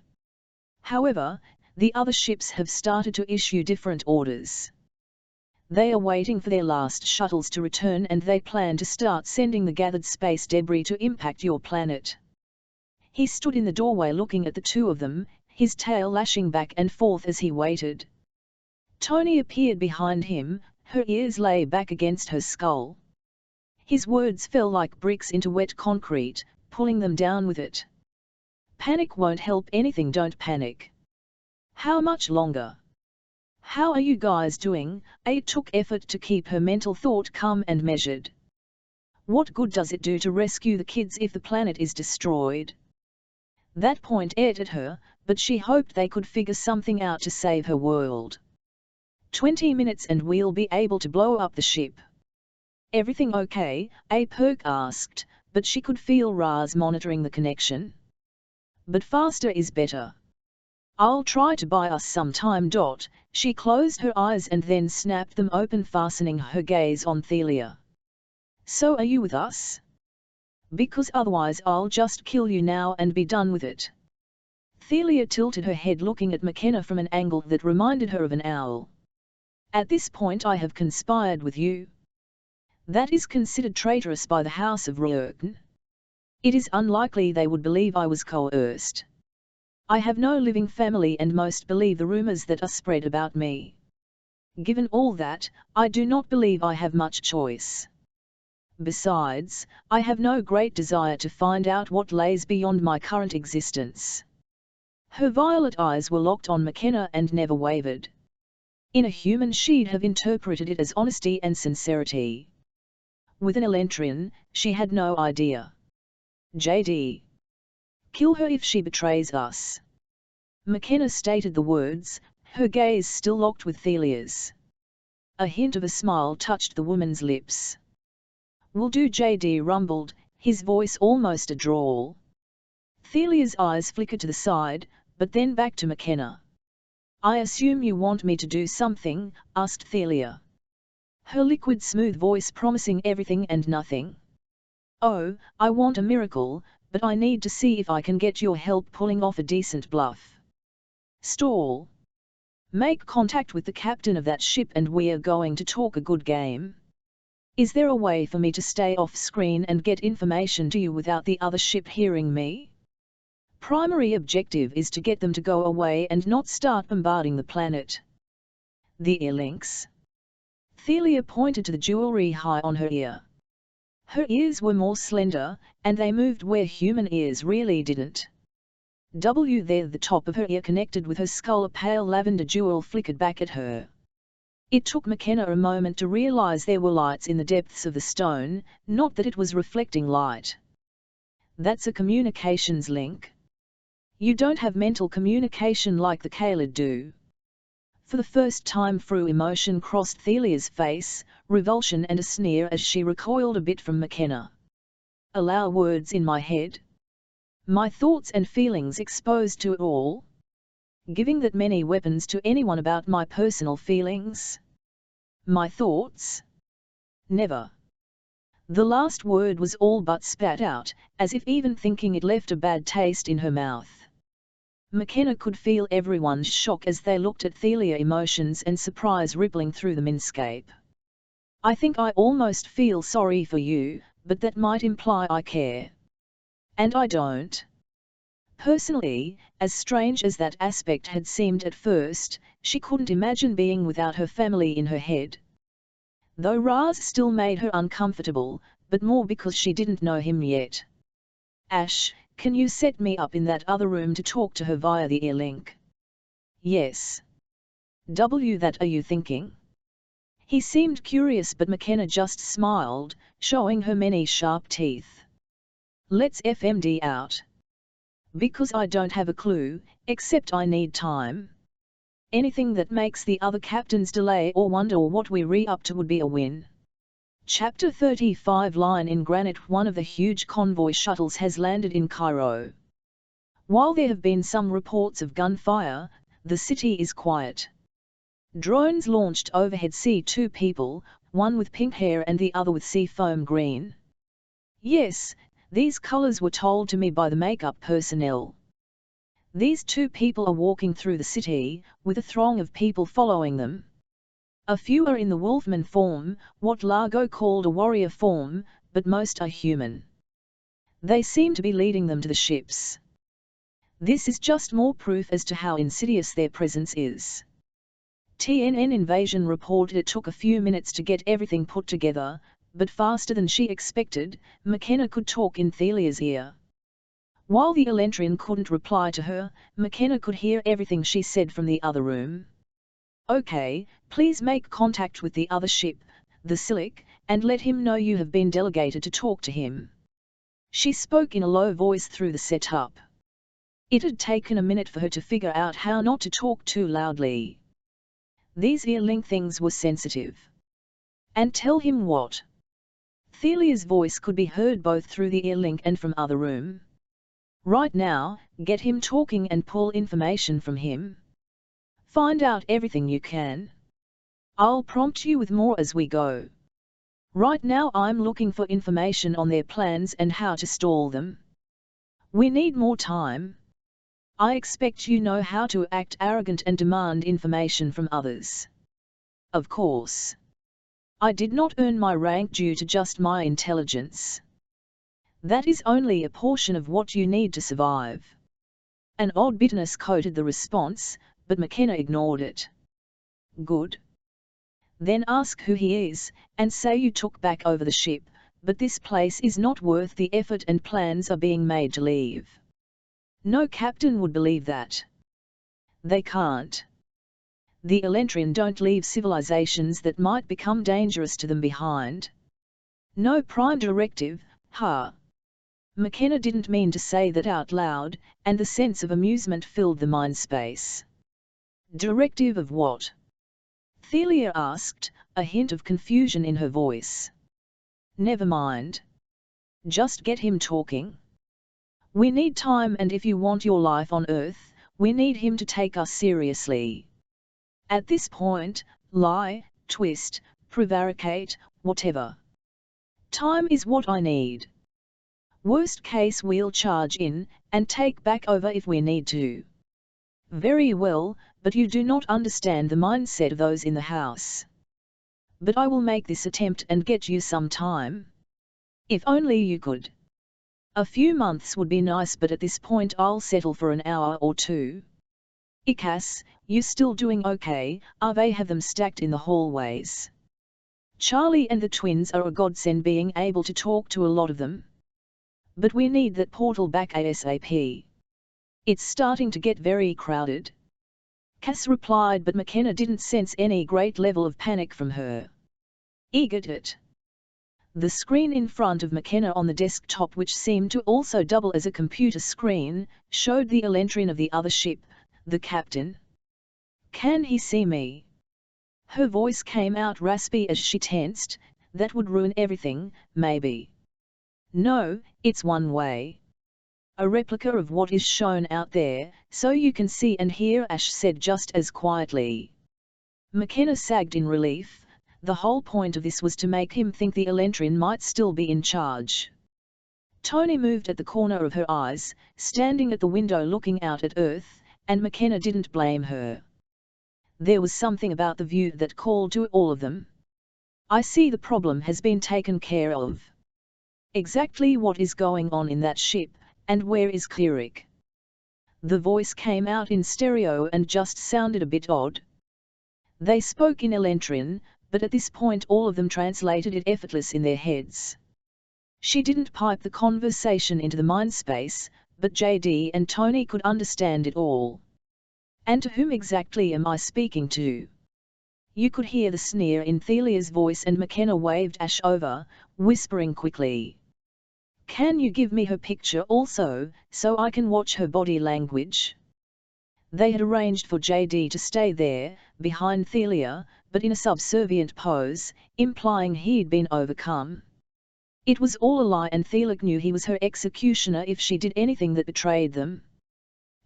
However, the other ships have started to issue different orders. They are waiting for their last shuttles to return, and they plan to start sending the gathered space debris to impact your planet. He stood in the doorway looking at the two of them, his tail lashing back and forth as he waited. Tony appeared behind him, her ears lay back against her skull. His words fell like bricks into wet concrete, pulling them down with it. Panic won't help anything, don't panic. How much longer? How are you guys doing? It took effort to keep her mental thought calm and measured. What good does it do to rescue the kids if the planet is destroyed? That point ate at her, but she hoped they could figure something out to save her world. 20 minutes and we'll be able to blow up the ship. Everything okay? Perk asked, but she could feel Raz monitoring the connection. But faster is better. I'll try to buy us some time. She closed her eyes and then snapped them open, fastening her gaze on Thelia. So are you with us? Because otherwise I'll just kill you now and be done with it. Thelia tilted her head, looking at McKenna from an angle that reminded her of an owl. At this point I have conspired with you. That is considered traitorous by the House of Drakyn. It is unlikely they would believe I was coerced. I have no living family and most believe the rumors that are spread about me. Given all that, I do not believe I have much choice. Besides, I have no great desire to find out what lays beyond my current existence. Her violet eyes were locked on McKenna and never wavered. In a human she'd have interpreted it as honesty and sincerity. With an Elentrin, she had no idea. JD. Kill her if she betrays us. McKenna stated the words, her gaze still locked with Thelia's. A hint of a smile touched the woman's lips. Will do, JD rumbled, his voice almost a drawl. Thelia's eyes flickered to the side, but then back to McKenna. I assume you want me to do something, asked Thelia. Her liquid smooth voice promising everything and nothing. Oh, I want a miracle, but I need to see if I can get your help pulling off a decent bluff. Stall. Make contact with the captain of that ship and we are going to talk a good game. Is there a way for me to stay off screen and get information to you without the other ship hearing me? Primary objective is to get them to go away and not start bombarding the planet. The earlinks. Thelia pointed to the jewelry high on her ear. Her ears were more slender, and they moved where human ears really didn't. There, the top of her ear connected with her skull, a pale lavender jewel flickered back at her. It took McKenna a moment to realize there were lights in the depths of the stone, not that it was reflecting light. That's a communications link. You don't have mental communication like the Kaled do. For the first time through emotion crossed Thelia's face, revulsion and a sneer as she recoiled a bit from McKenna. Allow words in my head? My thoughts and feelings exposed to it all? Giving that many weapons to anyone about my personal feelings? My thoughts? Never. The last word was all but spat out, as if even thinking it left a bad taste in her mouth. McKenna could feel everyone's shock as they looked at Thelia, emotions and surprise rippling through the minscape. I think I almost feel sorry for you, but that might imply I care. And I don't. Personally, as strange as that aspect had seemed at first, she couldn't imagine being without her family in her head. Though Raz still made her uncomfortable, but more because she didn't know him yet. Ash, can you set me up in that other room to talk to her via the ear link? Yes. That are you thinking? He seemed curious, but McKenna just smiled, showing her many sharp teeth. Let's FMD out. Because I don't have a clue, except I need time. Anything that makes the other captains delay or wonder what we're up to would be a win. Chapter 35. Line in granite. One of the huge convoy shuttles has landed in Cairo. While there have been some reports of gunfire, the city is quiet. Drones launched overhead see two people, one with pink hair and the other with seafoam green. Yes, these colors were told to me by the makeup personnel. These two people are walking through the city, with a throng of people following them. A few are in the wolfman form, what Largo called a warrior form, but most are human. They seem to be leading them to the ships. This is just more proof as to how insidious their presence is. TNN Invasion reported it took a few minutes to get everything put together, but faster than she expected, McKenna could talk in Thelia's ear. While the Elentrin couldn't reply to her, McKenna could hear everything she said from the other room. "Okay, please make contact with the other ship, the Silic, and let him know you have been delegated to talk to him." She spoke in a low voice through the setup. It had taken a minute for her to figure out how not to talk too loudly. These ear-link things were sensitive. "And tell him what?" Thelia's voice could be heard both through the ear-link and from other room. "Right now, get him talking and pull information from him. Find out everything you can. I'll prompt you with more as we go. Right now I'm looking for information on their plans and how to stall them. We need more time. I expect you know how to act arrogant and demand information from others." "Of course. I did not earn my rank due to just my intelligence. That is only a portion of what you need to survive." An odd bitterness coated the response, but McKenna ignored it. "Good. Then ask who he is, and say you took back over the ship, but this place is not worth the effort and plans are being made to leave." No captain would believe that. They can't. The Elentrin don't leave civilizations that might become dangerous to them behind. No prime directive, huh? McKenna didn't mean to say that out loud, and the sense of amusement filled the mind space. "Directive of what?" Thelia asked, a hint of confusion in her voice. "Never mind. Just get him talking. We need time, and if you want your life on Earth, we need him to take us seriously. At this point, lie, twist, prevaricate, whatever. Time is what I need. Worst case we'll charge in, and take back over if we need to." "Very well, but you do not understand the mindset of those in the house." "But I will make this attempt and get you some time. If only you could. A few months would be nice, but at this point I'll settle for an hour or two." "Ikas, you still doing okay? They have them stacked in the hallways. Charlie and the twins are a godsend being able to talk to a lot of them. But we need that portal back ASAP. It's starting to get very crowded." Cass replied, but McKenna didn't sense any great level of panic from her. "Eager it." The screen in front of McKenna on the desktop, which seemed to also double as a computer screen, showed the Elentrin of the other ship, the captain. "Can he see me?" Her voice came out raspy as she tensed. "That would ruin everything, maybe." "No, it's one way. A replica of what is shown out there, so you can see and hear," Ash said just as quietly. McKenna sagged in relief. The whole point of this was to make him think the Elentrin might still be in charge. Tony moved at the corner of her eyes, standing at the window looking out at Earth, and McKenna didn't blame her. There was something about the view that called to all of them. "I see the problem has been taken care of. Exactly what is going on in that ship, and where is Cleric?" The voice came out in stereo and just sounded a bit odd. They spoke in Elentrin, but at this point all of them translated it effortless in their heads. She didn't pipe the conversation into the mind space, but JD and Tony could understand it all. "And to whom exactly am I speaking to?" You could hear the sneer in Thelia's voice, and McKenna waved Ash over, whispering quickly. "Can you give me her picture also, so I can watch her body language?" They had arranged for JD to stay there, behind Thelia, but in a subservient pose, implying he'd been overcome. It was all a lie, and Thelia knew he was her executioner if she did anything that betrayed them.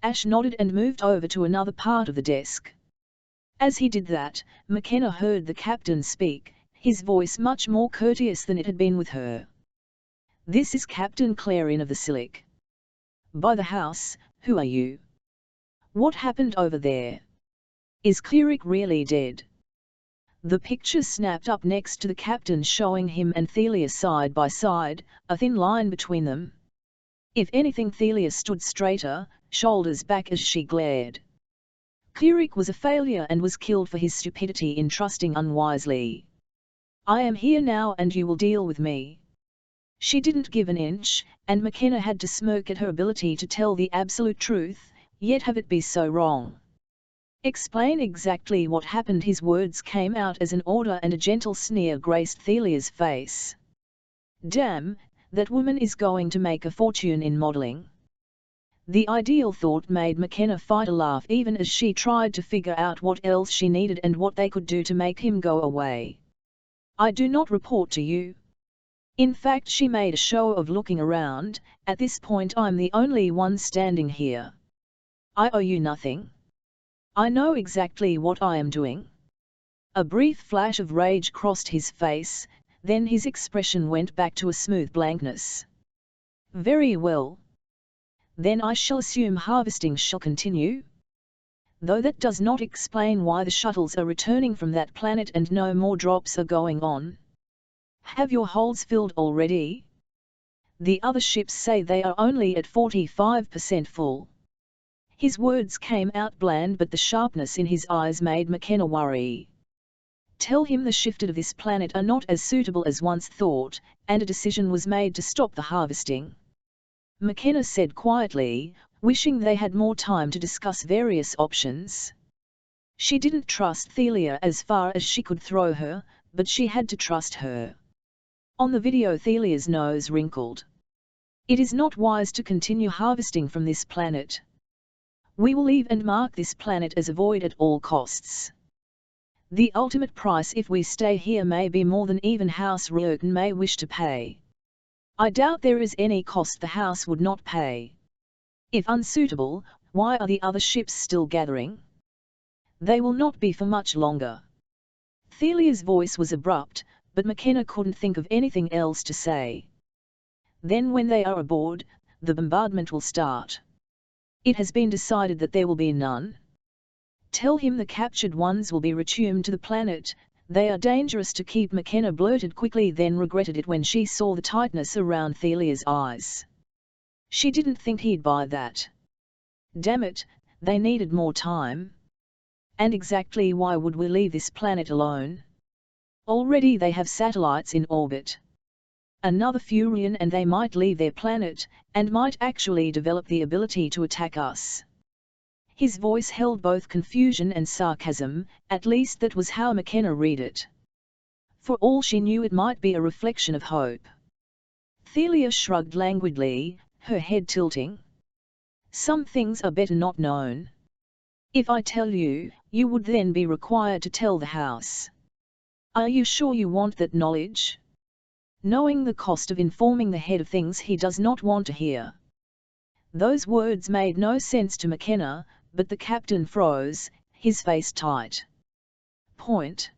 Ash nodded and moved over to another part of the desk. As he did that, McKenna heard the captain speak, his voice much more courteous than it had been with her. "This is Captain Clarion of the Silic. By the house, who are you? What happened over there? Is Cleric really dead?" The picture snapped up next to the captain, showing him and Thelia side by side, a thin line between them. If anything, Thelia stood straighter, shoulders back as she glared. Cleric was a failure and was killed for his stupidity in trusting unwisely. I am here now and you will deal with me. She didn't give an inch, and McKenna had to smirk at her ability to tell the absolute truth, yet have it be so wrong. Explain exactly what happened. His words came out as an order and a gentle sneer graced Thelia's face. Damn, that woman is going to make a fortune in modeling. The ideal thought made McKenna fight a laugh even as she tried to figure out what else she needed and what they could do to make him go away. I do not report to you. In fact, she made a show of looking around. At this point I'm the only one standing here. I owe you nothing. I know exactly what I am doing. A brief flash of rage crossed his face, then his expression went back to a smooth blankness. Very well. Then I shall assume harvesting shall continue? Though that does not explain why the shuttles are returning from that planet and no more drops are going on. Have your holds filled already? The other ships say they are only at 45% full. His words came out bland, but the sharpness in his eyes made McKenna worry. Tell him the shifted of this planet are not as suitable as once thought, and a decision was made to stop the harvesting. McKenna said quietly, wishing they had more time to discuss various options. She didn't trust Thelia as far as she could throw her, but she had to trust her. On the video Thelia's nose wrinkled. It is not wise to continue harvesting from this planet. We will leave and mark this planet as a void at all costs. The ultimate price if we stay here may be more than even House Drakyn may wish to pay. I doubt there is any cost the house would not pay. If unsuitable, why are the other ships still gathering? They will not be for much longer. Thelia's voice was abrupt, but McKenna couldn't think of anything else to say. Then when they are aboard, the bombardment will start. It has been decided that there will be none. Tell him the captured ones will be returned to the planet. They are dangerous to keep. McKenna blurted quickly, then regretted it when she saw the tightness around Thelia's eyes. She didn't think he'd buy that. Damn it, they needed more time. And exactly why would we leave this planet alone? Already they have satellites in orbit. Another Furion and they might leave their planet, and might actually develop the ability to attack us. His voice held both confusion and sarcasm, at least that was how McKenna read it. For all she knew it might be a reflection of hope. Thelia shrugged languidly, her head tilting. Some things are better not known. If I tell you, you would then be required to tell the house. Are you sure you want that knowledge? Knowing the cost of informing the head of things he does not want to hear. Those words made no sense to McKenna, but the captain froze, his face tight. Point.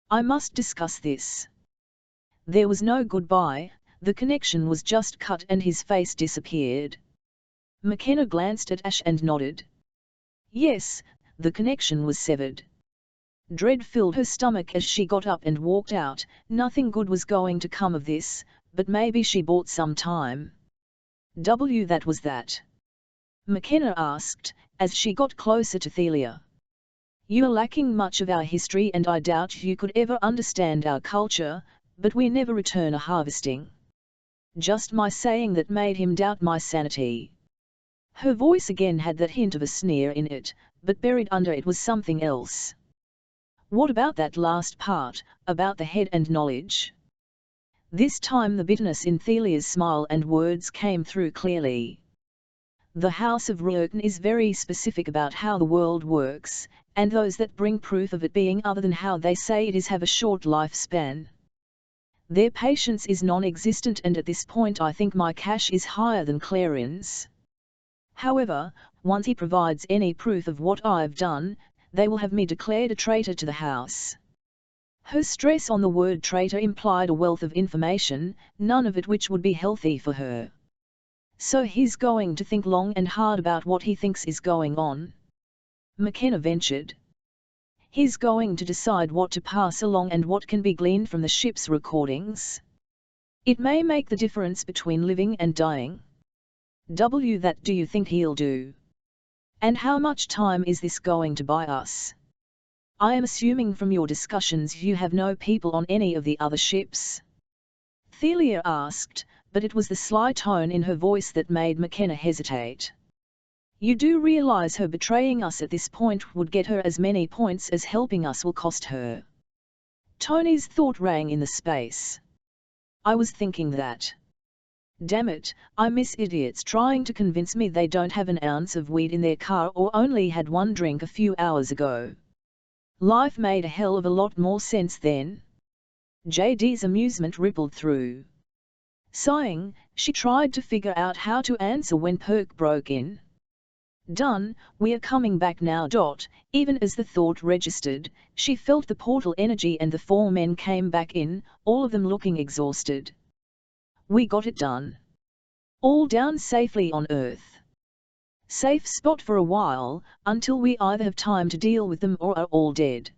I must discuss this. There was no goodbye, the connection was just cut and his face disappeared. McKenna glanced at Ash and nodded. Yes, the connection was severed. Dread filled her stomach as she got up and walked out. Nothing good was going to come of this, but maybe she bought some time. That was that? McKenna asked, as she got closer to Thelia. You are lacking much of our history and I doubt you could ever understand our culture, but we never return a harvesting. Just my saying that made him doubt my sanity. Her voice again had that hint of a sneer in it, but buried under it was something else. What about that last part, about the head and knowledge? This time the bitterness in Thelia's smile and words came through clearly. The House of Drakyn is very specific about how the world works, and those that bring proof of it being other than how they say it is have a short lifespan. Their patience is non-existent, and at this point I think my cash is higher than Clarin's. However, once he provides any proof of what I've done, they will have me declared a traitor to the house. Her stress on the word traitor implied a wealth of information, none of it which would be healthy for her. So he's going to think long and hard about what he thinks is going on. McKenna ventured. He's going to decide what to pass along and what can be gleaned from the ship's recordings. It may make the difference between living and dying. That do you think he'll do? And how much time is this going to buy us? I am assuming from your discussions you have no people on any of the other ships? Thelia asked, but it was the sly tone in her voice that made McKenna hesitate. You do realize her betraying us at this point would get her as many points as helping us will cost her. Tony's thought rang in the space. I was thinking that. Damn it, I miss idiots trying to convince me they don't have an ounce of weed in their car or only had one drink a few hours ago. Life made a hell of a lot more sense then. JD's amusement rippled through. Sighing, she tried to figure out how to answer when Perk broke in. Done, we are coming back now. Even as the thought registered, she felt the portal energy and the 4 men came back in, all of them looking exhausted. We got it done. All down safely on Earth. Safe spot for a while, until we either have time to deal with them or are all dead.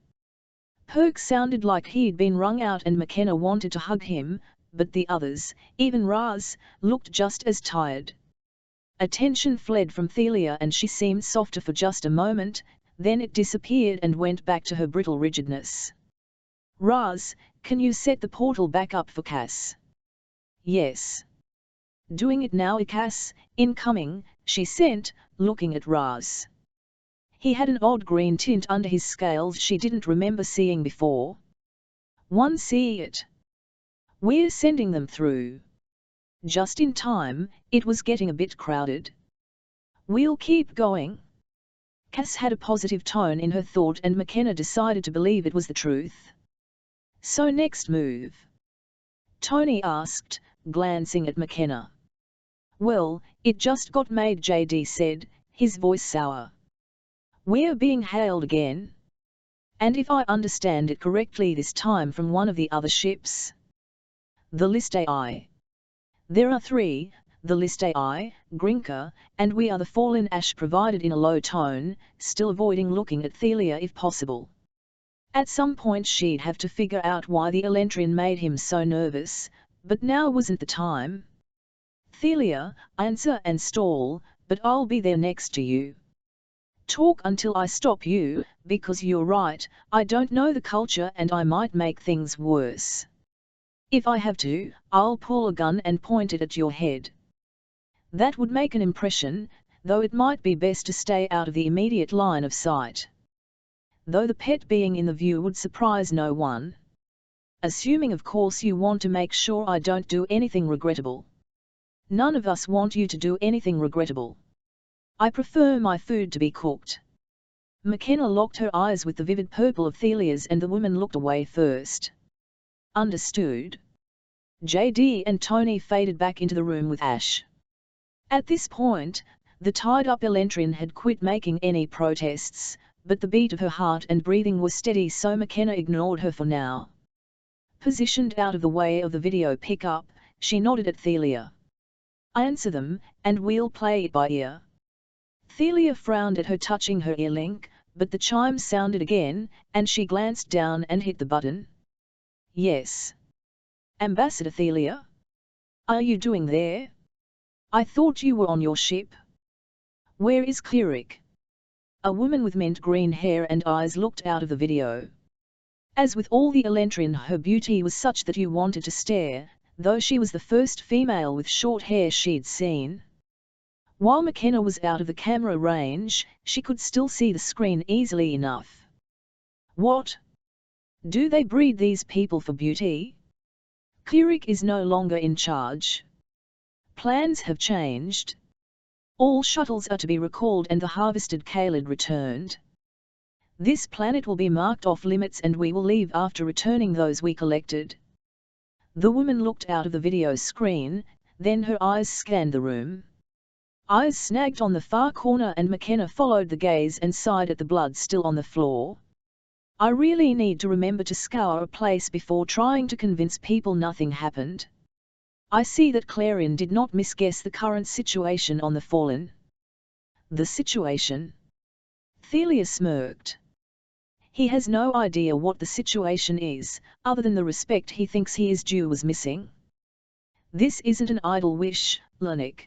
Perk sounded like he'd been wrung out and McKenna wanted to hug him, but the others, even Raz, looked just as tired. Attention fled from Thelia and she seemed softer for just a moment, then it disappeared and went back to her brittle rigidness. Raz, can you set the portal back up for Cass? Yes. Doing it now. Cass, incoming, she sent, looking at Raz. He had an odd green tint under his scales she didn't remember seeing before. One see it. We're sending them through. Just in time, it was getting a bit crowded. We'll keep going. Cass had a positive tone in her thought and McKenna decided to believe it was the truth. So next move? Tony asked, glancing at McKenna. Well, it just got made, JD said, his voice sour. We're being hailed again. And if I understand it correctly this time from one of the other ships. The list AI. There are 3, the list AI, Grinka, and we are the Fallen. Ash provided in a low tone, still avoiding looking at Thelia if possible. At some point she'd have to figure out why the Elentrin made him so nervous, but now wasn't the time. Thelia, answer and stall, but I'll be there next to you. Talk until I stop you, because you're right, I don't know the culture and I might make things worse. If I have to, I'll pull a gun and point it at your head. That would make an impression, though it might be best to stay out of the immediate line of sight. Though the pet being in the view would surprise no one. Assuming of course you want to make sure I don't do anything regrettable. None of us want you to do anything regrettable. I prefer my food to be cooked. McKenna locked her eyes with the vivid purple of Thelia's and the woman looked away first. Understood. JD and Tony faded back into the room with Ash. At this point, the tied-up Elentrin had quit making any protests, but the beat of her heart and breathing was steady so McKenna ignored her for now. Positioned out of the way of the video pickup, she nodded at Thelia. Answer them, and we'll play it by ear. Thelia frowned at her, touching her earlink, but the chime sounded again, and she glanced down and hit the button. Yes. Ambassador Thelia? Are you doing there? I thought you were on your ship. Where is Cleric? A woman with mint green hair and eyes looked out of the video. As with all the Elentrin, her beauty was such that you wanted to stare, though she was the first female with short hair she'd seen. While McKenna was out of the camera range, she could still see the screen easily enough. What? Do they breed these people for beauty? Cleric is no longer in charge. Plans have changed. All shuttles are to be recalled and the harvested Kaled returned. This planet will be marked off limits and we will leave after returning those we collected. The woman looked out of the video screen, then her eyes scanned the room. Eyes snagged on the far corner and McKenna followed the gaze and sighed at the blood still on the floor. I really need to remember to scour a place before trying to convince people nothing happened. I see that Clarion did not misguess the current situation on the Fallen. The situation? Thelia smirked. He has no idea what the situation is, other than the respect he thinks he is due was missing. This isn't an idle wish, Lennox.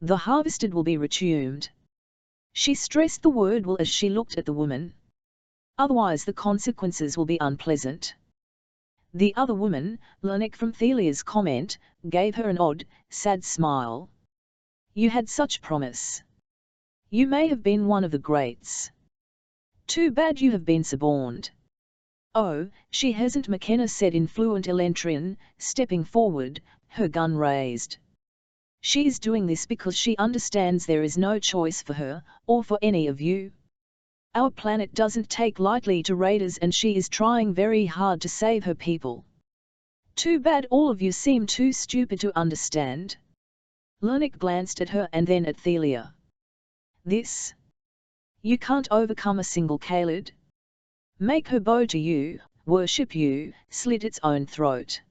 The harvested will be returned. She stressed the word will as she looked at the woman. Otherwise the consequences will be unpleasant. The other woman, Lanik from Thelia's comment, gave her an odd, sad smile. You had such promise. You may have been one of the greats. Too bad you have been suborned. Oh, she hasn't, McKenna said in fluent Elentrin, stepping forward, her gun raised. She is doing this because she understands there is no choice for her, or for any of you. Our planet doesn't take lightly to raiders and she is trying very hard to save her people. Too bad all of you seem too stupid to understand. Lanik glanced at her and then at Thelia. This? You can't overcome a single Kalid? Make her bow to you, worship you, slit its own throat.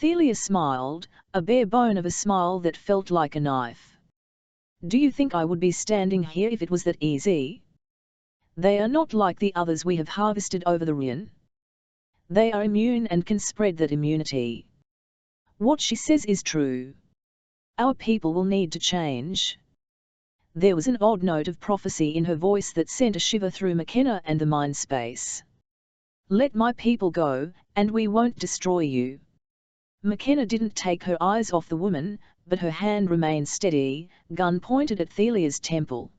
Thelia smiled, a bare bone of a smile that felt like a knife. Do you think I would be standing here if it was that easy? They are not like the others we have harvested over the Ryan. They are immune and can spread that immunity. What she says is true. Our people will need to change. There was an odd note of prophecy in her voice that sent a shiver through McKenna and the mind space. Let my people go, and we won't destroy you. McKenna didn't take her eyes off the woman, but her hand remained steady, gun pointed at Thelia's temple.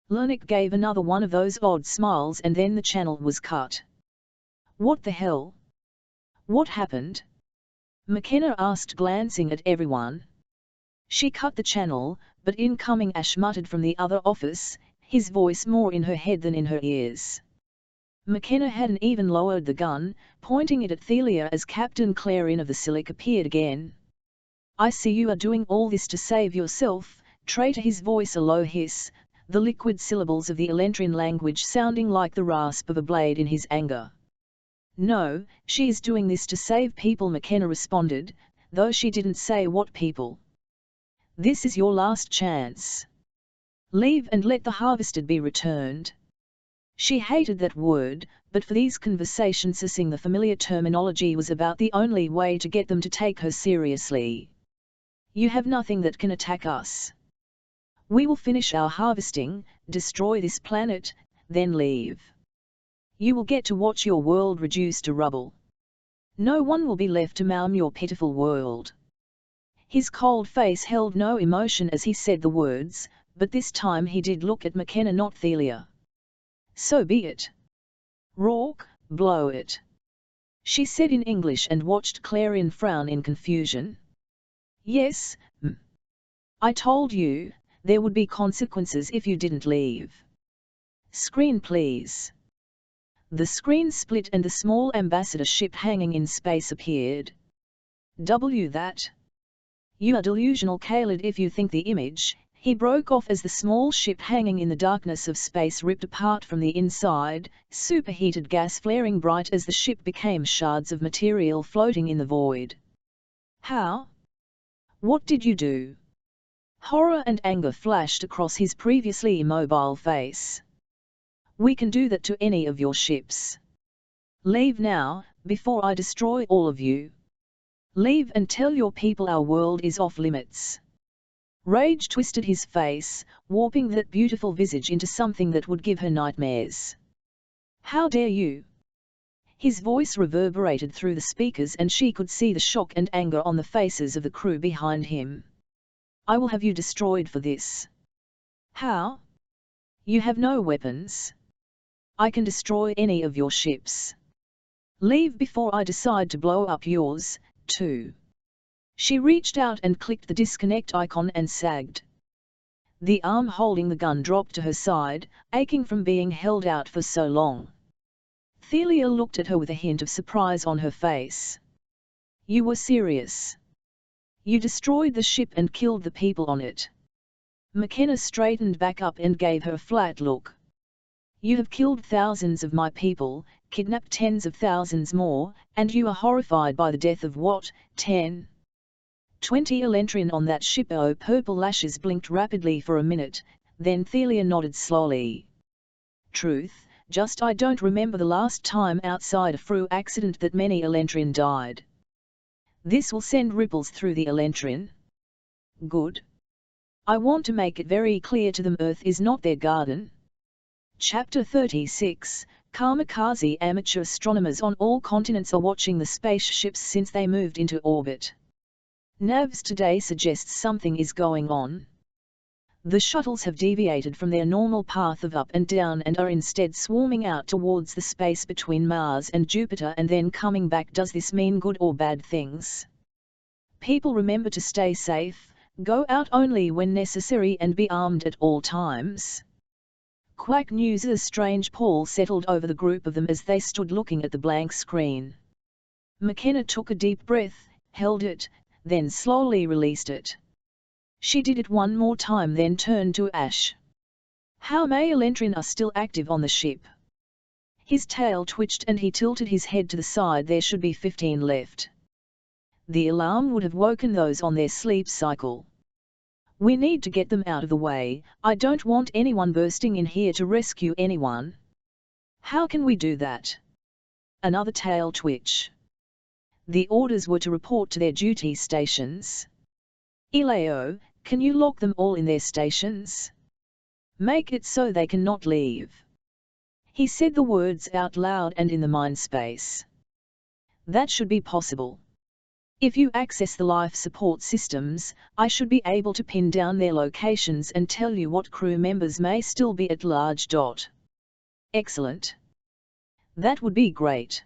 Lanik gave another one of those odd smiles and then the channel was cut. What the hell? What happened? McKenna asked, glancing at everyone. She cut the channel, but incoming Ash muttered from the other office, his voice more in her head than in her ears. McKenna hadn't even lowered the gun, pointing it at Thelia as Captain Clarin of the Silic appeared again. I see you are doing all this to save yourself, traitor. His voice a low hiss, the liquid syllables of the Elentrin language sounding like the rasp of a blade in his anger. No, she is doing this to save people, McKenna responded, though she didn't say what people. This is your last chance. Leave and let the harvested be returned. She hated that word, but for these conversations using the familiar terminology was about the only way to get them to take her seriously. You have nothing that can attack us. We will finish our harvesting, destroy this planet, then leave. You will get to watch your world reduce to rubble. No one will be left to mourn your pitiful world. His cold face held no emotion as he said the words, but this time he did look at McKenna, not Thelia. So be it. Rourke, blow it. She said in English and watched Clarin frown in confusion. Yes, I told you, there would be consequences if you didn't leave. Screen please. The screen split and the small ambassador ship hanging in space appeared. That. You are delusional, Kalid, if you think the image. He broke off as the small ship hanging in the darkness of space ripped apart from the inside, superheated gas flaring bright as the ship became shards of material floating in the void. How? What did you do? Horror and anger flashed across his previously immobile face. We can do that to any of your ships. Leave now, before I destroy all of you. Leave and tell your people our world is off limits. Rage twisted his face, warping that beautiful visage into something that would give her nightmares. How dare you? His voice reverberated through the speakers and she could see the shock and anger on the faces of the crew behind him. I will have you destroyed for this. How? You have no weapons. I can destroy any of your ships. Leave before I decide to blow up yours, too. She reached out and clicked the disconnect icon and sagged. The arm holding the gun dropped to her side, aching from being held out for so long. Thelia looked at her with a hint of surprise on her face. You were serious. You destroyed the ship and killed the people on it. McKenna straightened back up and gave her a flat look. You have killed thousands of my people, kidnapped tens of thousands more, and you are horrified by the death of what, 10? 20 Elentrin on that ship. Oh, purple lashes blinked rapidly for a minute, then Thelia nodded slowly. Truth, just I don't remember the last time outside a Fru accident that many Elentrin died. This will send ripples through the Elentrin. Good. I want to make it very clear to them Earth is not their garden. Chapter 36, Kamikaze amateur astronomers on all continents are watching the spaceships since they moved into orbit. Navs today suggests something is going on. The shuttles have deviated from their normal path of up and down and are instead swarming out towards the space between Mars and Jupiter and then coming back. Does this mean good or bad things? People remember to stay safe, go out only when necessary and be armed at all times. Quack News. A strange pall settled over the group of them as they stood looking at the blank screen. McKenna took a deep breath, held it, then slowly released it. She did it one more time, then turned to Ash. How many Elentrin are still active on the ship? His tail twitched and he tilted his head to the side. There should be 15 left. The alarm would have woken those on their sleep cycle. We need to get them out of the way. I don't want anyone bursting in here to rescue anyone. How can we do that? Another tail twitch. The orders were to report to their duty stations. Eleo, can you lock them all in their stations? Make it so they cannot leave. He said the words out loud and in the mind space. That should be possible. If you access the life support systems, I should be able to pin down their locations and tell you what crew members may still be at large. Excellent. That would be great.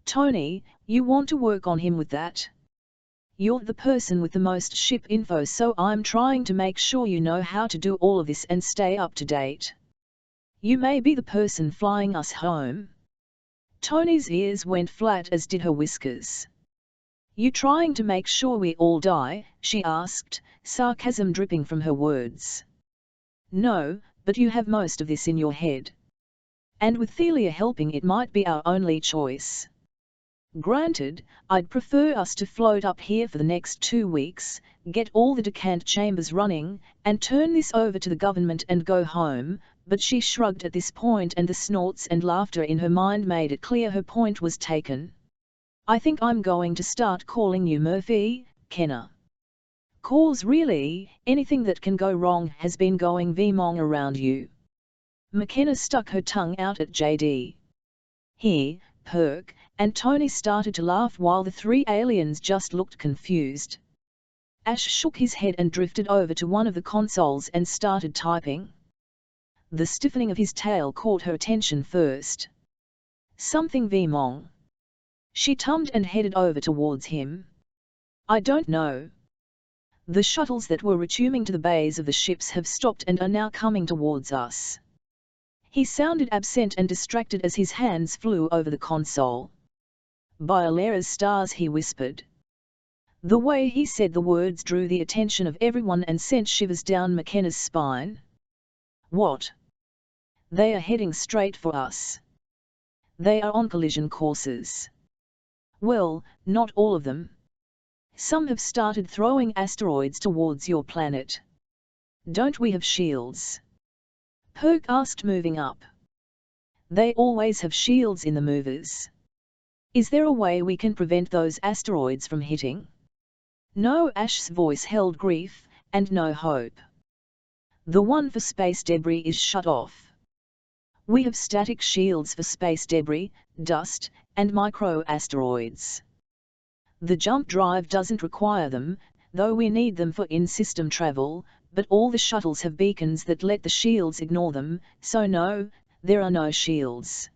Tony, you want to work on him with that? You're the person with the most ship info, so I'm trying to make sure you know how to do all of this and stay up to date. You may be the person flying us home. Tony's ears went flat, as did her whiskers. You trying to make sure we all die? She asked, sarcasm dripping from her words. No, but you have most of this in your head. And with Thelia helping, it might be our only choice. Granted, I'd prefer us to float up here for the next 2 weeks, get all the decant chambers running, and turn this over to the government and go home, but she shrugged at this point, and the snorts and laughter in her mind made it clear her point was taken. I think I'm going to start calling you Murphy, Kenna. Cause really, anything that can go wrong has been going wrong around you. McKenna stuck her tongue out at JD. He, Perk, and Tony started to laugh while the 3 aliens just looked confused. Ash shook his head and drifted over to one of the consoles and started typing. The stiffening of his tail caught her attention first. Something wrong. She tummed and headed over towards him. I don't know. The shuttles that were returning to the bays of the ships have stopped and are now coming towards us. He sounded absent and distracted as his hands flew over the console. By Alera's stars, he whispered. The way he said the words drew the attention of everyone and sent shivers down McKenna's spine. What? They are heading straight for us. They are on collision courses. Well, not all of them. Some have started throwing asteroids towards your planet. Don't we have shields? Perk asked, moving up. They always have shields in the movers. Is there a way we can prevent those asteroids from hitting? No, Ash's voice held grief, and no hope. The one for space debris is shut off. We have static shields for space debris, dust, and micro-asteroids. The jump drive doesn't require them, though we need them for in-system travel, but all the shuttles have beacons that let the shields ignore them, so no, there are no shields.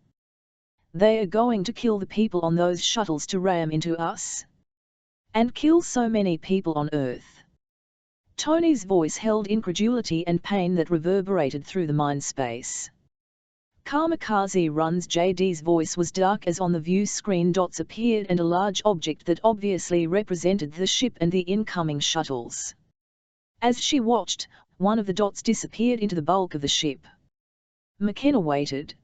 They are going to kill the people on those shuttles to ram into us. And kill so many people on Earth. Tony's voice held incredulity and pain that reverberated through the mind space. Kamikaze runs. JD's voice was dark as on the view screen dots appeared and a large object that obviously represented the ship and the incoming shuttles. As she watched, one of the dots disappeared into the bulk of the ship. McKenna waited.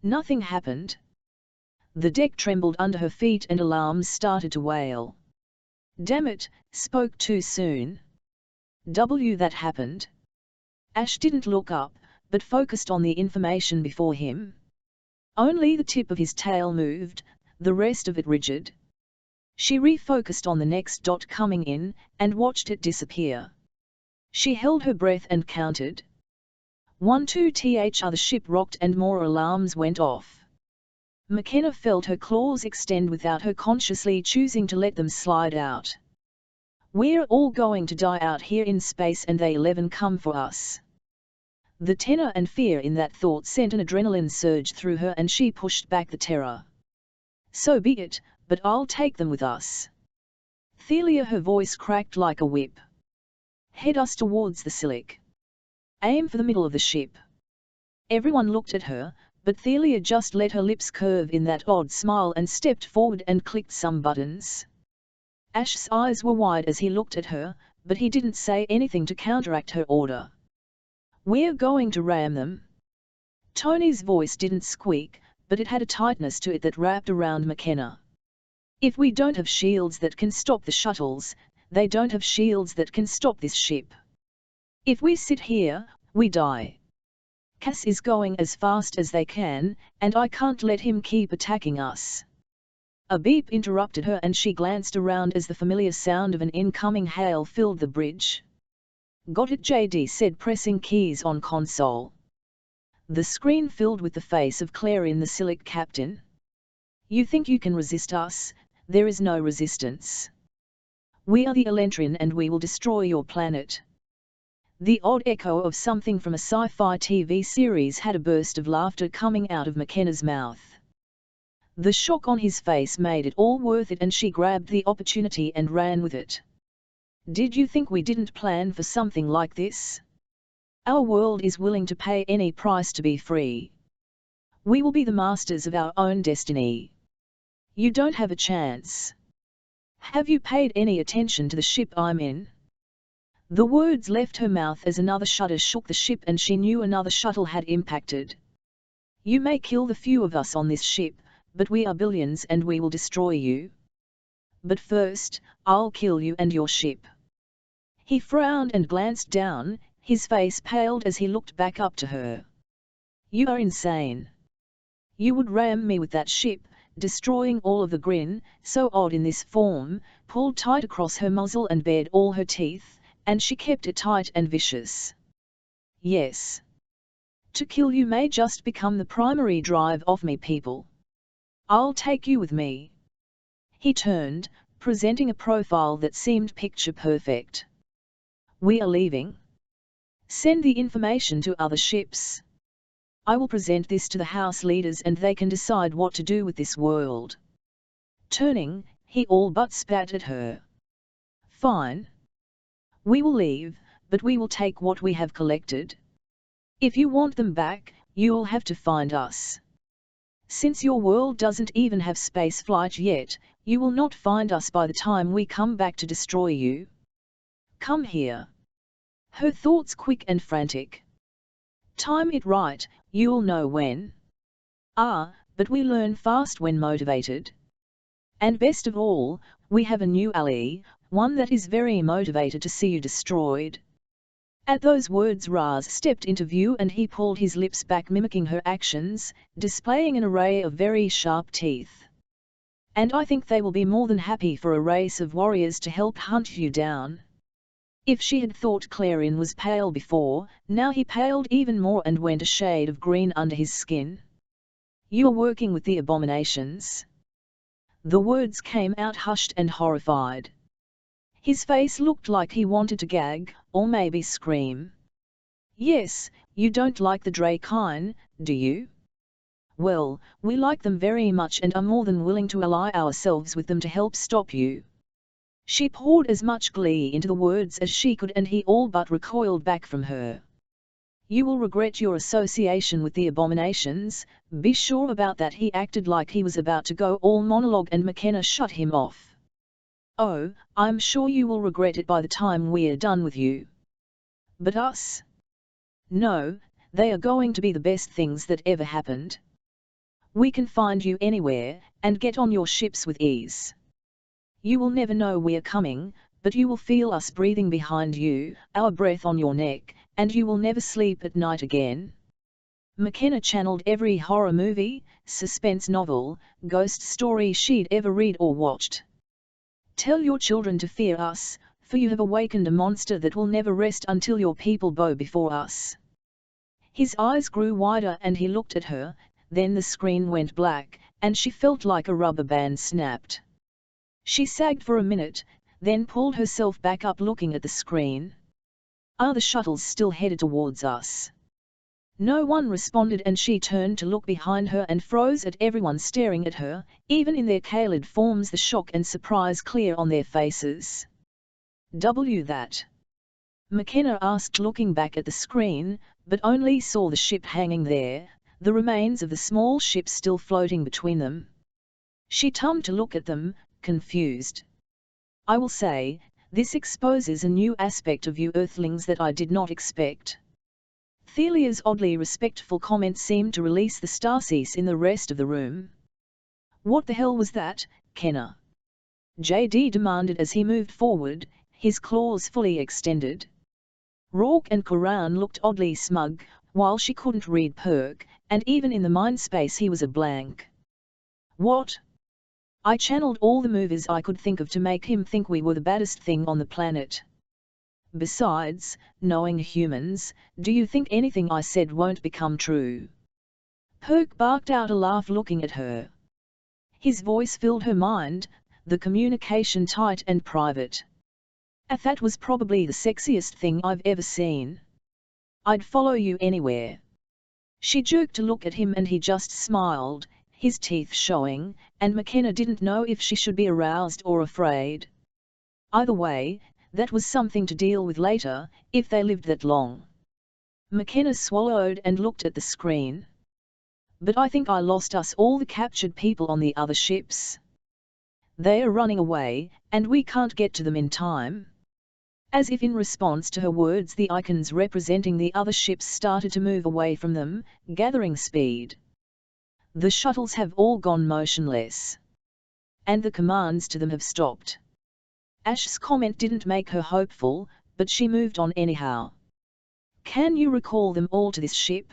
Nothing happened. The deck trembled under her feet and alarms started to wail. Damn it, spoke too soon. That happened. Ash didn't look up, but focused on the information before him. Only the tip of his tail moved, the rest of it rigid. She refocused on the next dot coming in, and watched it disappear. She held her breath and counted. 1-2 the ship rocked and more alarms went off. McKenna felt her claws extend without her consciously choosing to let them slide out. We're all going to die out here in space and they 11 come for us. The terror and fear in that thought sent an adrenaline surge through her and she pushed back the terror. So be it, but I'll take them with us. Thelia, her voice cracked like a whip. Head us towards the Silic. Aim for the middle of the ship. Everyone looked at her, but Thelia just let her lips curve in that odd smile and stepped forward and clicked some buttons. Ash's eyes were wide as he looked at her, but he didn't say anything to counteract her order. We're going to ram them. Tony's voice didn't squeak, but it had a tightness to it that wrapped around McKenna. If we don't have shields that can stop the shuttles, they don't have shields that can stop this ship. If we sit here, we die. Cass is going as fast as they can, and I can't let him keep attacking us. A beep interrupted her and she glanced around as the familiar sound of an incoming hail filled the bridge. Got it, JD said, pressing keys on console. The screen filled with the face of Clarion, the Silic captain. You think you can resist us? There is no resistance. We are the Elentrin and we will destroy your planet. The odd echo of something from a sci-fi TV series had a burst of laughter coming out of McKenna's mouth. The shock on his face made it all worth it and she grabbed the opportunity and ran with it. Did you think we didn't plan for something like this? Our world is willing to pay any price to be free. We will be the masters of our own destiny. You don't have a chance. Have you paid any attention to the ship I'm in? The words left her mouth as another shudder shook the ship and she knew another shuttle had impacted. You may kill the few of us on this ship, but we are billions and we will destroy you. But first, I'll kill you and your ship. He frowned and glanced down, his face paled as he looked back up to her. You are insane. You would ram me with that ship, destroying all of the grin, so odd in this form, pulled tight across her muzzle and bared all her teeth, and she kept it tight and vicious. Yes. To kill you may just become the primary drive of me, people. I'll take you with me. He turned, presenting a profile that seemed picture perfect. We are leaving. Send the information to other ships. I will present this to the house leaders and they can decide what to do with this world. Turning, he all but spat at her. Fine. We will leave, but we will take what we have collected. If you want them back, you'll have to find us. Since your world doesn't even have space flight yet, you will not find us by the time we come back to destroy you. Come here. Her thoughts quick and frantic. Time it right, you'll know when. But we learn fast when motivated. And best of all, we have a new ally, one that is very motivated to see you destroyed. At those words Raz stepped into view and he pulled his lips back, mimicking her actions, displaying an array of very sharp teeth. And I think they will be more than happy for a race of warriors to help hunt you down. If she had thought Clarion was pale before, now he paled even more and went a shade of green under his skin. You are working with the abominations. The words came out hushed and horrified. His face looked like he wanted to gag, or maybe scream. Yes, you don't like the Drakyn, do you? Well, we like them very much and are more than willing to ally ourselves with them to help stop you. She poured as much glee into the words as she could and he all but recoiled back from her. You will regret your association with the abominations, be sure about that. He acted like he was about to go all monologue and McKenna shut him off. Oh, I'm sure you will regret it by the time we're done with you. But us? No, they are going to be the best things that ever happened. We can find you anywhere, and get on your ships with ease. You will never know we're coming, but you will feel us breathing behind you, our breath on your neck, and you will never sleep at night again. McKenna channeled every horror movie, suspense novel, ghost story she'd ever read or watched. Tell your children to fear us, for you have awakened a monster that will never rest until your people bow before us. His eyes grew wider and he looked at her, then the screen went black, and she felt like a rubber band snapped. She sagged for a minute, then pulled herself back up looking at the screen. Are the shuttles still headed towards us? No one responded and she turned to look behind her and froze at everyone staring at her, even in their Kaled forms the shock and surprise clear on their faces. That? McKenna asked looking back at the screen, but only saw the ship hanging there, the remains of the small ship still floating between them. She turned to look at them, confused. I will say, this exposes a new aspect of you Earthlings that I did not expect. Thelia's oddly respectful comment seemed to release the stasis in the rest of the room. What the hell was that, Kenna? JD demanded as he moved forward, his claws fully extended. Rourke and Coran looked oddly smug, while she couldn't read Perk, and even in the mind space he was a blank. What? I channeled all the movies I could think of to make him think we were the baddest thing on the planet. Besides, knowing humans, do you think anything I said won't become true? Perk barked out a laugh looking at her. His voice filled her mind, the communication tight and private. That was probably the sexiest thing I've ever seen. I'd follow you anywhere. She jerked to look at him and he just smiled, his teeth showing, and McKenna didn't know if she should be aroused or afraid. Either way, that was something to deal with later, if they lived that long. McKenna swallowed and looked at the screen. But I think I lost us all the captured people on the other ships. They are running away, and we can't get to them in time. As if in response to her words the icons representing the other ships started to move away from them, gathering speed. The shuttles have all gone motionless. And the commands to them have stopped. Ash's comment didn't make her hopeful, but she moved on anyhow. Can you recall them all to this ship?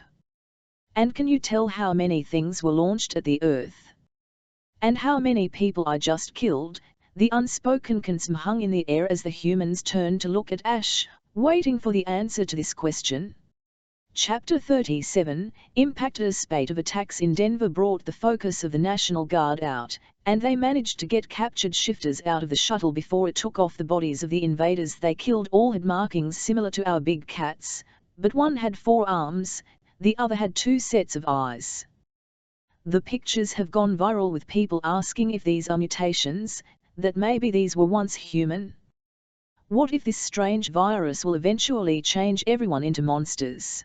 And can you tell how many things were launched at the Earth? And how many people I just killed? The unspoken concern hung in the air as the humans turned to look at Ash, waiting for the answer to this question. Chapter 37, Impact. A spate of attacks in Denver brought the focus of the National Guard out, and they managed to get captured shifters out of the shuttle before it took off. The bodies of the invaders they killed all had markings similar to our big cats, but one had 4 arms, the other had 2 sets of eyes. The pictures have gone viral with people asking if these are mutations, that maybe these were once human. What if this strange virus will eventually change everyone into monsters?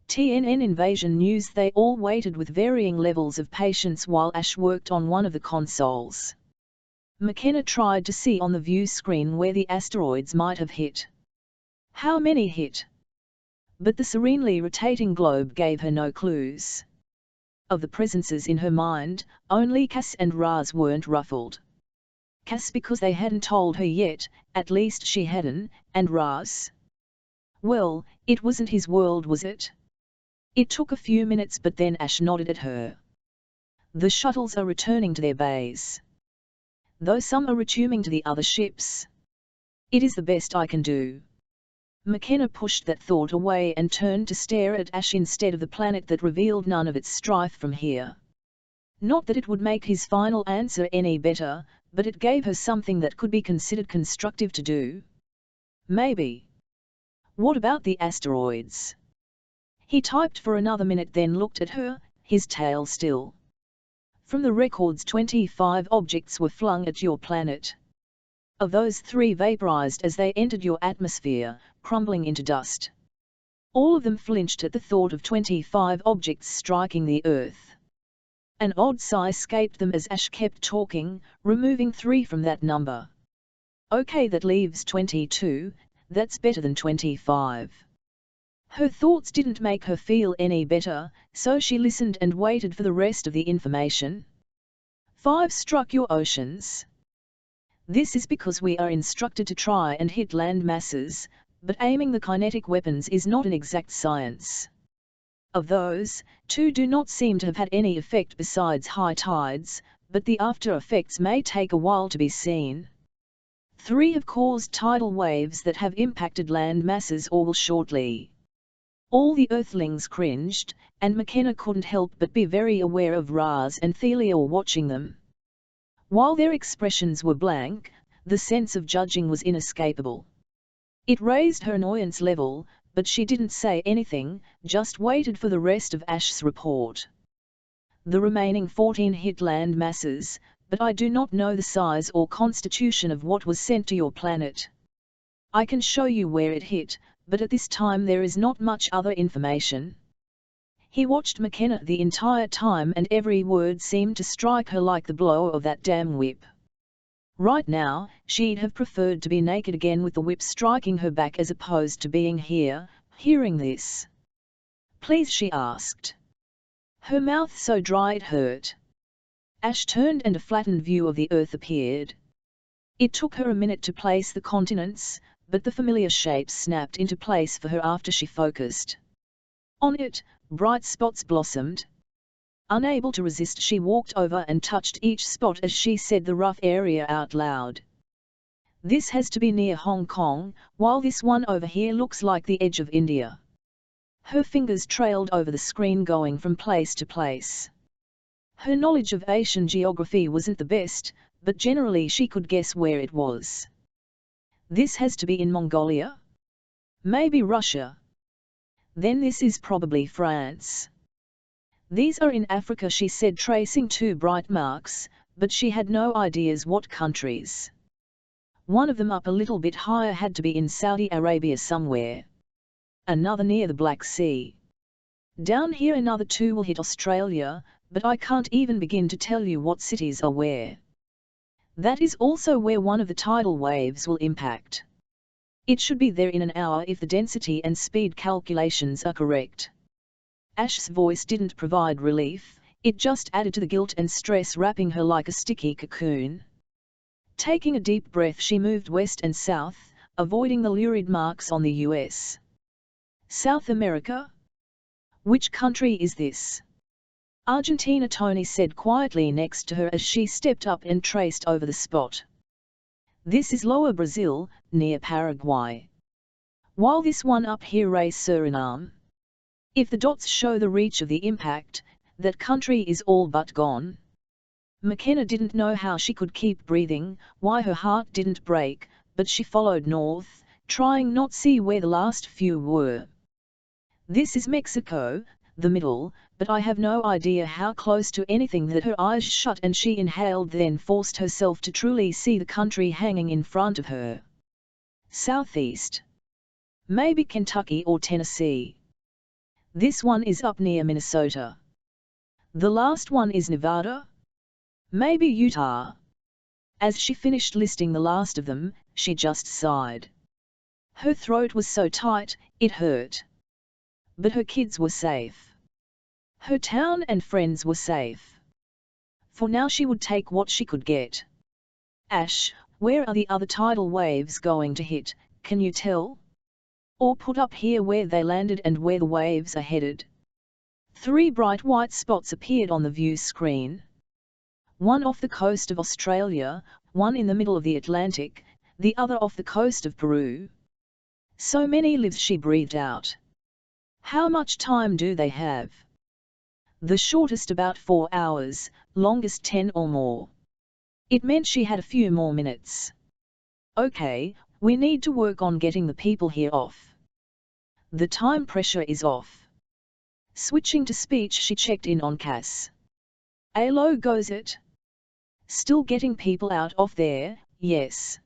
TNN Invasion News. They all waited with varying levels of patience while Ash worked on one of the consoles. McKenna tried to see on the view screen where the asteroids might have hit. How many hit? But the serenely rotating globe gave her no clues. Of the presences in her mind, only Cass and Raz weren't ruffled. Cass because they hadn't told her yet, at least she hadn't, and Raz? Well, it wasn't his world, was it? It took a few minutes but then Ash nodded at her. The shuttles are returning to their bays. Though some are returning to the other ships. It is the best I can do. McKenna pushed that thought away and turned to stare at Ash instead of the planet that revealed none of its strife from here. Not that it would make his final answer any better, but it gave her something that could be considered constructive to do. Maybe. What about the asteroids? He typed for another minute then looked at her, his tail still. From the records 25 objects were flung at your planet. Of those 3 vaporized as they entered your atmosphere, crumbling into dust. All of them flinched at the thought of 25 objects striking the Earth. An odd sigh escaped them as Ash kept talking, removing 3 from that number. Okay, that leaves 22, that's better than 25. Her thoughts didn't make her feel any better, so she listened and waited for the rest of the information. 5 struck your oceans. This is because we are instructed to try and hit land masses, but aiming the kinetic weapons is not an exact science. Of those, 2 do not seem to have had any effect besides high tides, but the after effects may take a while to be seen. 3 have caused tidal waves that have impacted land masses or will shortly. All the Earthlings cringed, and McKenna couldn't help but be very aware of Raz and Thelia watching them. While their expressions were blank, the sense of judging was inescapable. It raised her annoyance level, but she didn't say anything, just waited for the rest of Ash's report. The remaining 14 hit land masses, but I do not know the size or constitution of what was sent to your planet. I can show you where it hit, but at this time there is not much other information. He watched McKenna the entire time, and every word seemed to strike her like the blow of that damn whip. Right now, she'd have preferred to be naked again with the whip striking her back as opposed to being here, hearing this. Please, she asked. Her mouth so dry it hurt. Ash turned and a flattened view of the Earth appeared. It took her a minute to place the continents, but the familiar shapes snapped into place for her after she focused. On it, bright spots blossomed. Unable to resist, she walked over and touched each spot as she said the rough area out loud. This has to be near Hong Kong, while this one over here looks like the edge of India. Her fingers trailed over the screen, going from place to place. Her knowledge of Asian geography wasn't the best, but generally she could guess where it was. This has to be in Mongolia? Maybe Russia. Then this is probably France. These are in Africa, she said, tracing 2 bright marks, but she had no ideas what countries. One of them up a little bit higher had to be in Saudi Arabia somewhere. Another near the Black Sea. Down here another 2 will hit Australia, but I can't even begin to tell you what cities are where. That is also where one of the tidal waves will impact. It should be there in an hour if the density and speed calculations are correct. Ash's voice didn't provide relief, it just added to the guilt and stress wrapping her like a sticky cocoon. Taking a deep breath, she moved west and south, avoiding the lurid marks on the US. South America? Which country is this? Argentina, Tony said quietly next to her as she stepped up and traced over the spot. This is Lower Brazil, near Paraguay. While this one up here is Suriname. If the dots show the reach of the impact, that country is all but gone. McKenna didn't know how she could keep breathing, why her heart didn't break, but she followed north, trying not to see where the last few were. This is Mexico, the middle, but I have no idea how close to anything. That her eyes shut and she inhaled, then forced herself to truly see the country hanging in front of her. Southeast. Maybe Kentucky or Tennessee. This one is up near Minnesota. The last one is Nevada? Maybe Utah. As she finished listing the last of them, she just sighed. Her throat was so tight, it hurt. But her kids were safe. Her town and friends were safe. For now she would take what she could get. Ash, where are the other tidal waves going to hit, can you tell? Or put up here where they landed and where the waves are headed. 3 bright white spots appeared on the view screen. One off the coast of Australia, one in the middle of the Atlantic, the other off the coast of Peru. So many lives, she breathed out. How much time do they have? The shortest about 4 hours, longest 10 or more. It meant she had a few more minutes. Okay, we need to work on getting the people here off. The time pressure is off. Switching to speech, she checked in on Cass. Alo, goes it? Still getting people out of there, yes.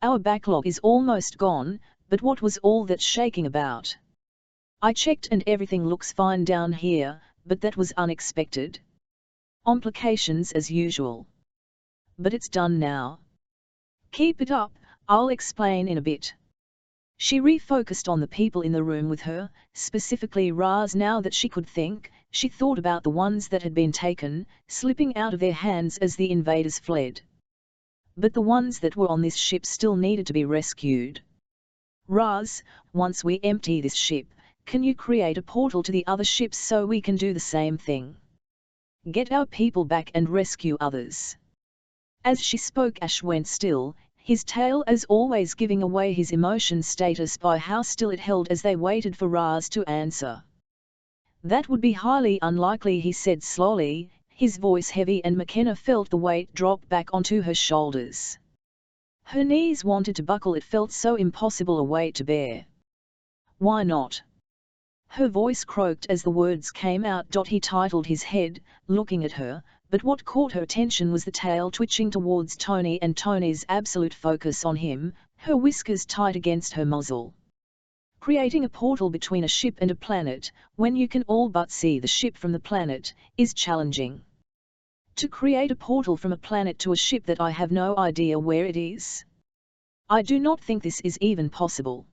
Our backlog is almost gone, but what was all that shaking about? I checked and everything looks fine down here, but that was unexpected. Complications as usual. But it's done now. Keep it up, I'll explain in a bit. She refocused on the people in the room with her, specifically Raz. Now that she could think, she thought about the ones that had been taken, slipping out of their hands as the invaders fled. But the ones that were on this ship still needed to be rescued. Raz, once we empty this ship, can you create a portal to the other ships so we can do the same thing? Get our people back and rescue others. As she spoke, Ash went still, his tail as always giving away his emotion status by how still it held as they waited for Raz to answer. "That would be highly unlikely," he said slowly, his voice heavy, and McKenna felt the weight drop back onto her shoulders. Her knees wanted to buckle, it felt so impossible a weight to bear. "Why not?" Her voice croaked as the words came out. He titled his head, looking at her, but what caught her attention was the tail twitching towards Tony and Tony's absolute focus on him, her whiskers tight against her muzzle. Creating a portal between a ship and a planet, when you can all but see the ship from the planet, is challenging. To create a portal from a planet to a ship that I have no idea where it is? I do not think this is even possible.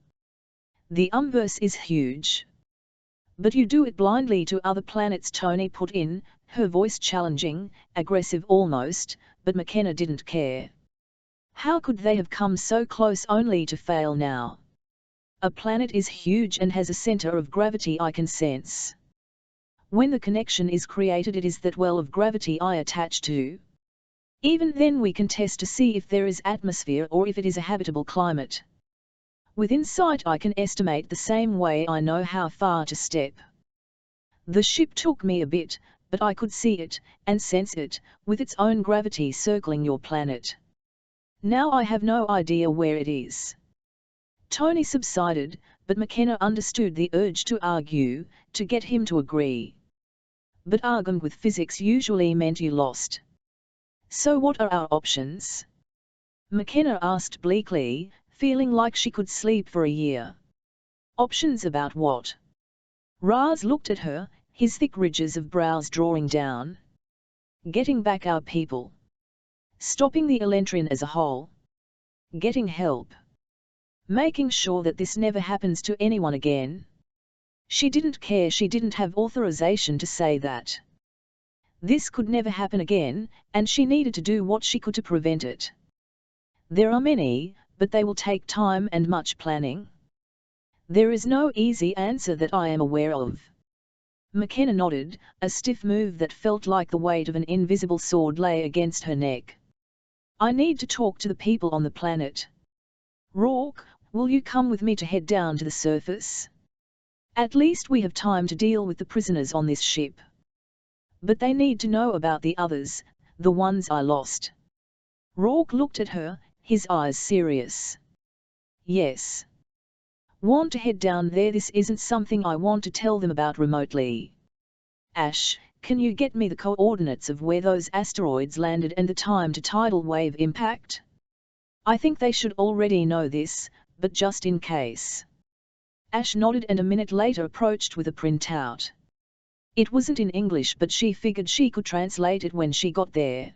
The universe is huge. But you do it blindly to other planets, Tony put in, her voice challenging, aggressive almost, but McKenna didn't care. How could they have come so close only to fail now? A planet is huge and has a center of gravity I can sense. When the connection is created, it is that well of gravity I attach to. Even then we can test to see if there is atmosphere or if it is a habitable climate. Within sight I can estimate the same way I know how far to step. The ship took me a bit, but I could see it, and sense it, with its own gravity circling your planet. Now I have no idea where it is. Tony subsided, but McKenna understood the urge to argue, to get him to agree. But arguing with physics usually meant you lost. So what are our options? McKenna asked bleakly, feeling like she could sleep for a year. Options about what? Raz looked at her, his thick ridges of brows drawing down. Getting back our people. Stopping the Elentrin as a whole. Getting help. Making sure that this never happens to anyone again. She didn't care, she didn't have authorization to say that. This could never happen again, and she needed to do what she could to prevent it. There are many, but they will take time and much planning. There is no easy answer that I am aware of. McKenna nodded, a stiff move that felt like the weight of an invisible sword lay against her neck. I need to talk to the people on the planet. Rourke, will you come with me to head down to the surface? At least we have time to deal with the prisoners on this ship. But they need to know about the others, the ones I lost. Rourke looked at her, his eyes serious. Yes. Want to head down there? This isn't something I want to tell them about remotely. Ash, can you get me the coordinates of where those asteroids landed and the time to tidal wave impact? I think they should already know this, but just in case. Ash nodded and a minute later approached with a printout. It wasn't in English, but she figured she could translate it when she got there.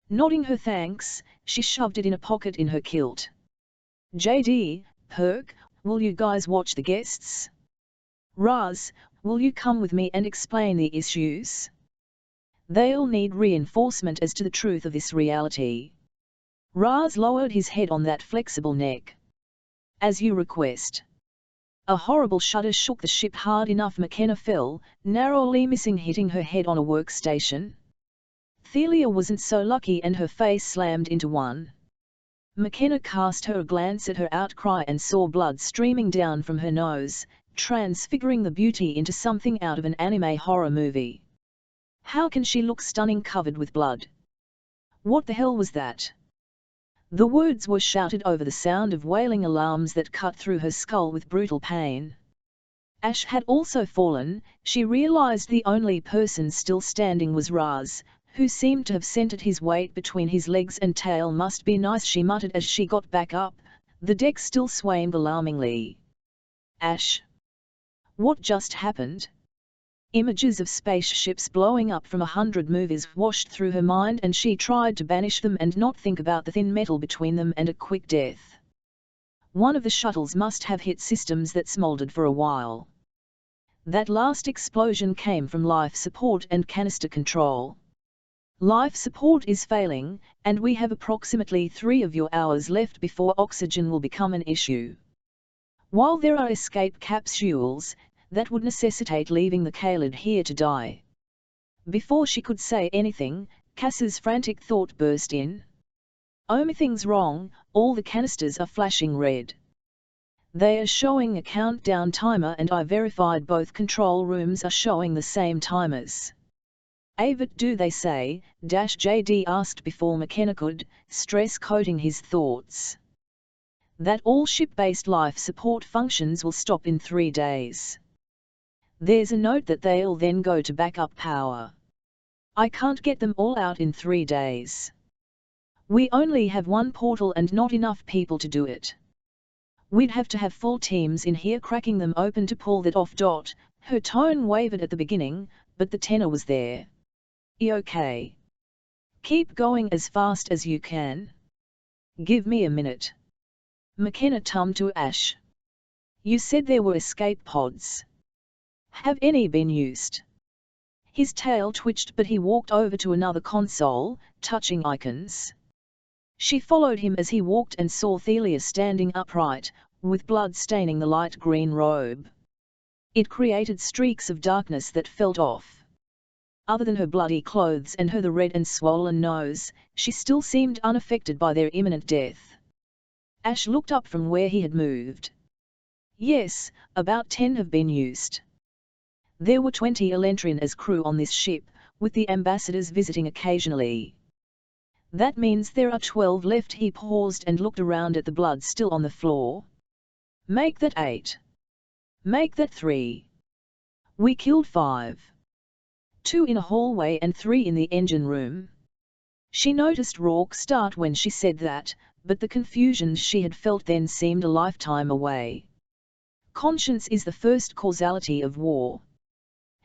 Nodding her thanks, she shoved it in a pocket in her kilt. JD, Perk, will you guys watch the guests? Raz, will you come with me and explain the issues? They'll need reinforcement as to the truth of this reality. Raz lowered his head on that flexible neck. As you request. A horrible shudder shook the ship hard enough McKenna fell, narrowly missing hitting her head on a workstation. Thelia wasn't so lucky and her face slammed into one. McKenna cast her a glance at her outcry and saw blood streaming down from her nose, transfiguring the beauty into something out of an anime horror movie. How can she look stunning covered with blood? What the hell was that? The words were shouted over the sound of wailing alarms that cut through her skull with brutal pain. Ash had also fallen. She realized the only person still standing was Raz, who seemed to have centered his weight between his legs and tail. Must be nice, she muttered as she got back up. The deck still swayed alarmingly. Ash. What just happened? Images of spaceships blowing up from 100 movies washed through her mind, and she tried to banish them and not think about the thin metal between them and a quick death. One of the shuttles must have hit systems that smoldered for a while. That last explosion came from life support and canister control. Life support is failing, and we have approximately 3 of your hours left before oxygen will become an issue. While there are escape capsules, that would necessitate leaving the Kaled here to die. Before she could say anything, Cass's frantic thought burst in. Thing's wrong, all the canisters are flashing red. They are showing a countdown timer and I verified both control rooms are showing the same timers. What do they say? JD asked before McKenna could, stress coating his thoughts. That all ship-based life support functions will stop in 3 days. There's a note that they'll then go to backup power. I can't get them all out in 3 days. We only have one portal and not enough people to do it. We'd have to have full teams in here cracking them open to pull that off. Her tone wavered at the beginning, but the tenor was there. Okay. Keep going as fast as you can. Give me a minute. McKenna tummed to Ash. You said there were escape pods. Have any been used? His tail twitched but he walked over to another console, touching icons. She followed him as he walked and saw Thelia standing upright, with blood staining the light green robe. It created streaks of darkness that felt off. Other than her bloody clothes and the red and swollen nose, she still seemed unaffected by their imminent death. Ash looked up from where he had moved. Yes, about 10 have been used. There were 20 Elentrin as crew on this ship, with the ambassadors visiting occasionally. That means there are 12 left. He paused and looked around at the blood still on the floor. Make that 8. Make that 3. We killed 5. 2 in a hallway and 3 in the engine room. She noticed Rourke start when she said that, but the confusion she had felt then seemed a lifetime away. Conscience is the first causality of war.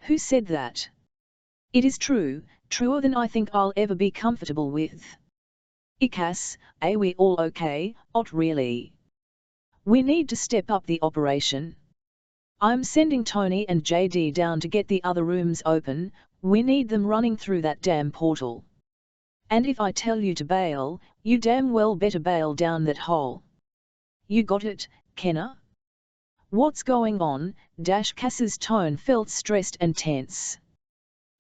Who said that? It is true, truer than I think I'll ever be comfortable with. Ikas, are we all okay? Not really. We need to step up the operation. I'm sending Tony and JD down to get the other rooms open. We need them running through that damn portal. And if I tell you to bail, you damn well better bail down that hole. You got it, Kenna? What's going on? Cass's tone felt stressed and tense.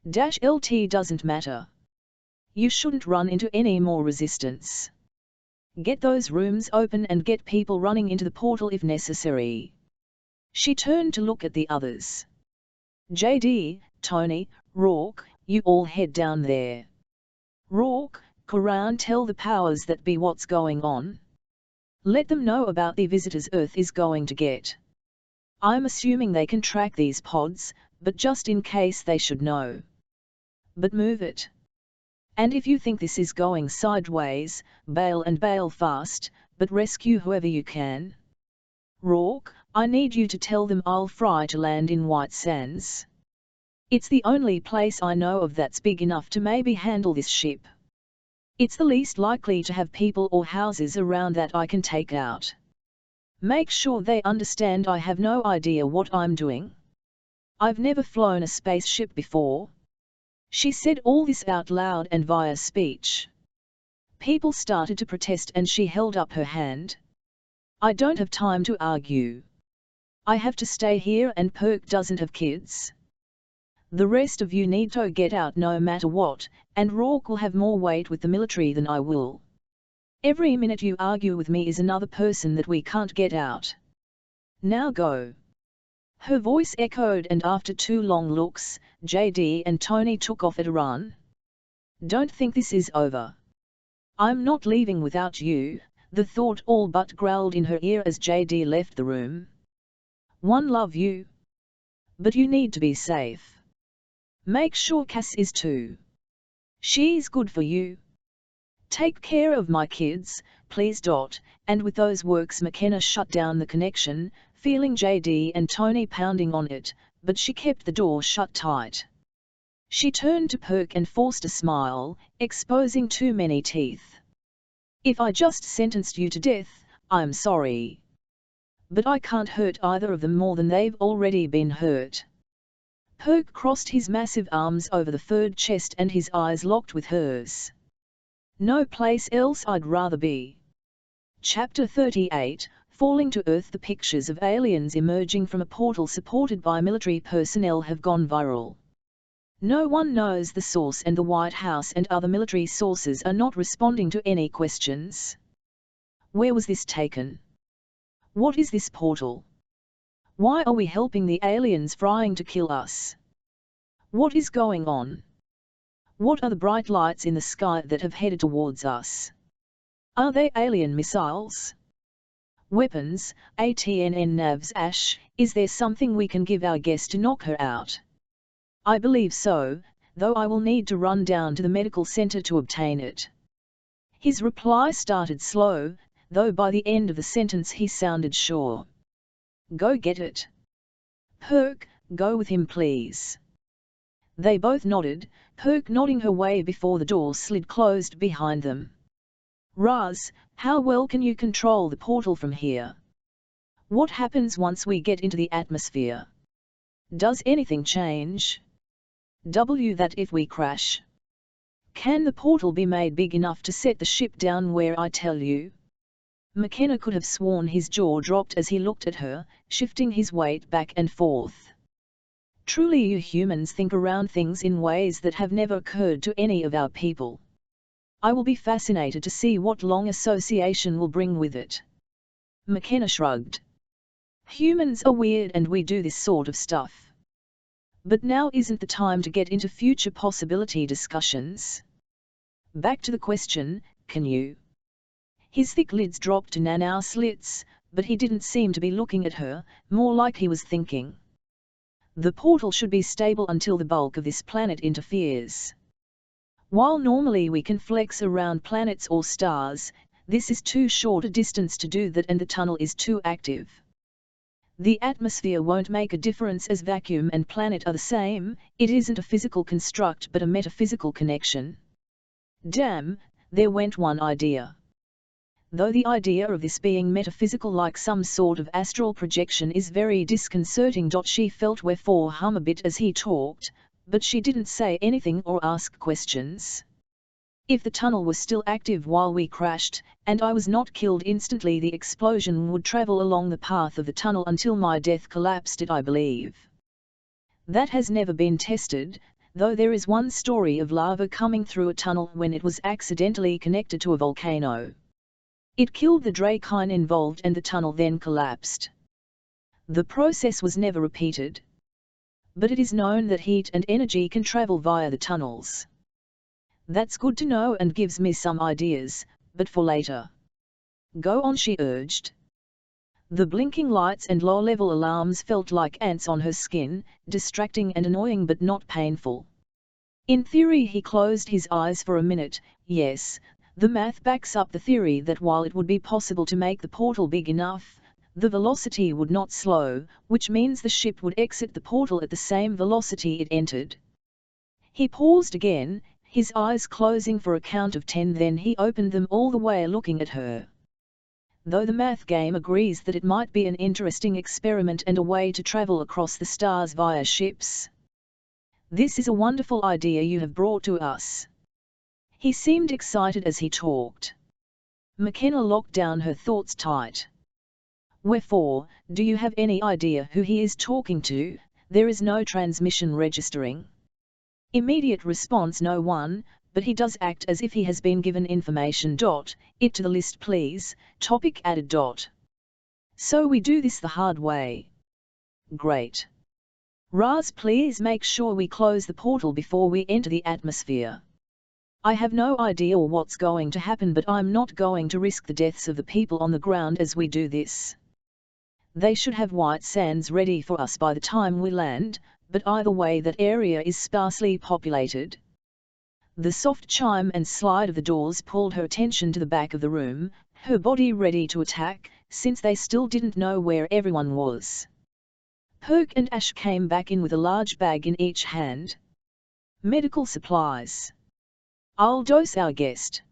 LT doesn't matter. You shouldn't run into any more resistance. Get those rooms open and get people running into the portal if necessary. She turned to look at the others. JD, Tony, Rourke, you all head down there. Rourke, Koran, tell the powers that be what's going on. Let them know about the visitors Earth is going to get. I'm assuming they can track these pods, but just in case they should know. But move it. And if you think this is going sideways, bail and bail fast, but rescue whoever you can. Rourke, I need you to tell them I'll fly to land in White Sands. It's the only place I know of that's big enough to maybe handle this ship. It's the least likely to have people or houses around that I can take out. Make sure they understand I have no idea what I'm doing. I've never flown a spaceship before. She said all this out loud and via speech. People started to protest and she held up her hand. I don't have time to argue. I have to stay here and Perk doesn't have kids. The rest of you need to get out no matter what, and Rourke will have more weight with the military than I will. Every minute you argue with me is another person that we can't get out. Now go. Her voice echoed and after 2 long looks, JD and Tony took off at a run. Don't think this is over. I'm not leaving without you, the thought all but growled in her ear as JD left the room. One love you. But you need to be safe. Make sure Cass is too. She's good for you. Take care of my kids, please. And with those words McKenna shut down the connection, feeling JD and Tony pounding on it, but she kept the door shut tight. She turned to Perk and forced a smile, exposing too many teeth. If I just sentenced you to death, I'm sorry. But I can't hurt either of them more than they've already been hurt. Perk crossed his massive arms over the furred chest and his eyes locked with hers. No place else I'd rather be. Chapter 38, Falling to Earth. The pictures of aliens emerging from a portal supported by military personnel have gone viral. No one knows the source, and the White House and other military sources are not responding to any questions. Where was this taken? What is this portal? Why are we helping the aliens trying to kill us? What is going on? What are the bright lights in the sky that have headed towards us? Are they alien missiles? Weapons, ATNN navs? Ash, is there something we can give our guest to knock her out? I believe so, though I will need to run down to the medical center to obtain it. His reply started slow, though by the end of the sentence he sounded sure. Go get it. Perk, go with him please. They both nodded, Perk nodding her way before the door slid closed behind them. Raz, how well can you control the portal from here? What happens once we get into the atmosphere? Does anything change? That if we crash? Can the portal be made big enough to set the ship down where I tell you? McKenna could have sworn his jaw dropped as he looked at her, shifting his weight back and forth. Truly you humans think around things in ways that have never occurred to any of our people. I will be fascinated to see what long association will bring with it. McKenna shrugged. Humans are weird and we do this sort of stuff. But now isn't the time to get into future possibility discussions. Back to the question, can you? His thick lids dropped to nanau slits, but he didn't seem to be looking at her, more like he was thinking. The portal should be stable until the bulk of this planet interferes. While normally we can flex around planets or stars, this is too short a distance to do that, and the tunnel is too active. The atmosphere won't make a difference as vacuum and planet are the same. It isn't a physical construct but a metaphysical connection. Damn, there went one idea. Though the idea of this being metaphysical like some sort of astral projection is very disconcerting. She felt wherefore hum a bit as he talked, but she didn't say anything or ask questions. If the tunnel was still active while we crashed, and I was not killed instantly, the explosion would travel along the path of the tunnel until my death collapsed it, I believe. That has never been tested, though there is one story of lava coming through a tunnel when it was accidentally connected to a volcano. It killed the Drakyn involved and the tunnel then collapsed. The process was never repeated. But it is known that heat and energy can travel via the tunnels. That's good to know and gives me some ideas, but for later. Go on, she urged. The blinking lights and low-level alarms felt like ants on her skin, distracting and annoying but not painful. In theory, he closed his eyes for a minute. Yes, the math backs up the theory that while it would be possible to make the portal big enough, the velocity would not slow, which means the ship would exit the portal at the same velocity it entered. He paused again, his eyes closing for a count of 10, then he opened them all the way looking at her. Though the math game agrees that it might be an interesting experiment and a way to travel across the stars via ships. This is a wonderful idea you have brought to us. He seemed excited as he talked. McKenna locked down her thoughts tight. Wherefore, do you have any idea who he is talking to? There is no transmission registering. Immediate response: no one, but he does act as if he has been given information. It to the list please, topic added. So we do this the hard way. Great. Raz, please make sure we close the portal before we enter the atmosphere. I have no idea what's going to happen, but I'm not going to risk the deaths of the people on the ground as we do this. They should have white sands ready for us by the time we land, but either way that area is sparsely populated. The soft chime and slide of the doors pulled her attention to the back of the room, her body ready to attack, since they still didn't know where everyone was. Perk and Ash came back in with a large bag in each hand. Medical supplies. I'll dose our guest,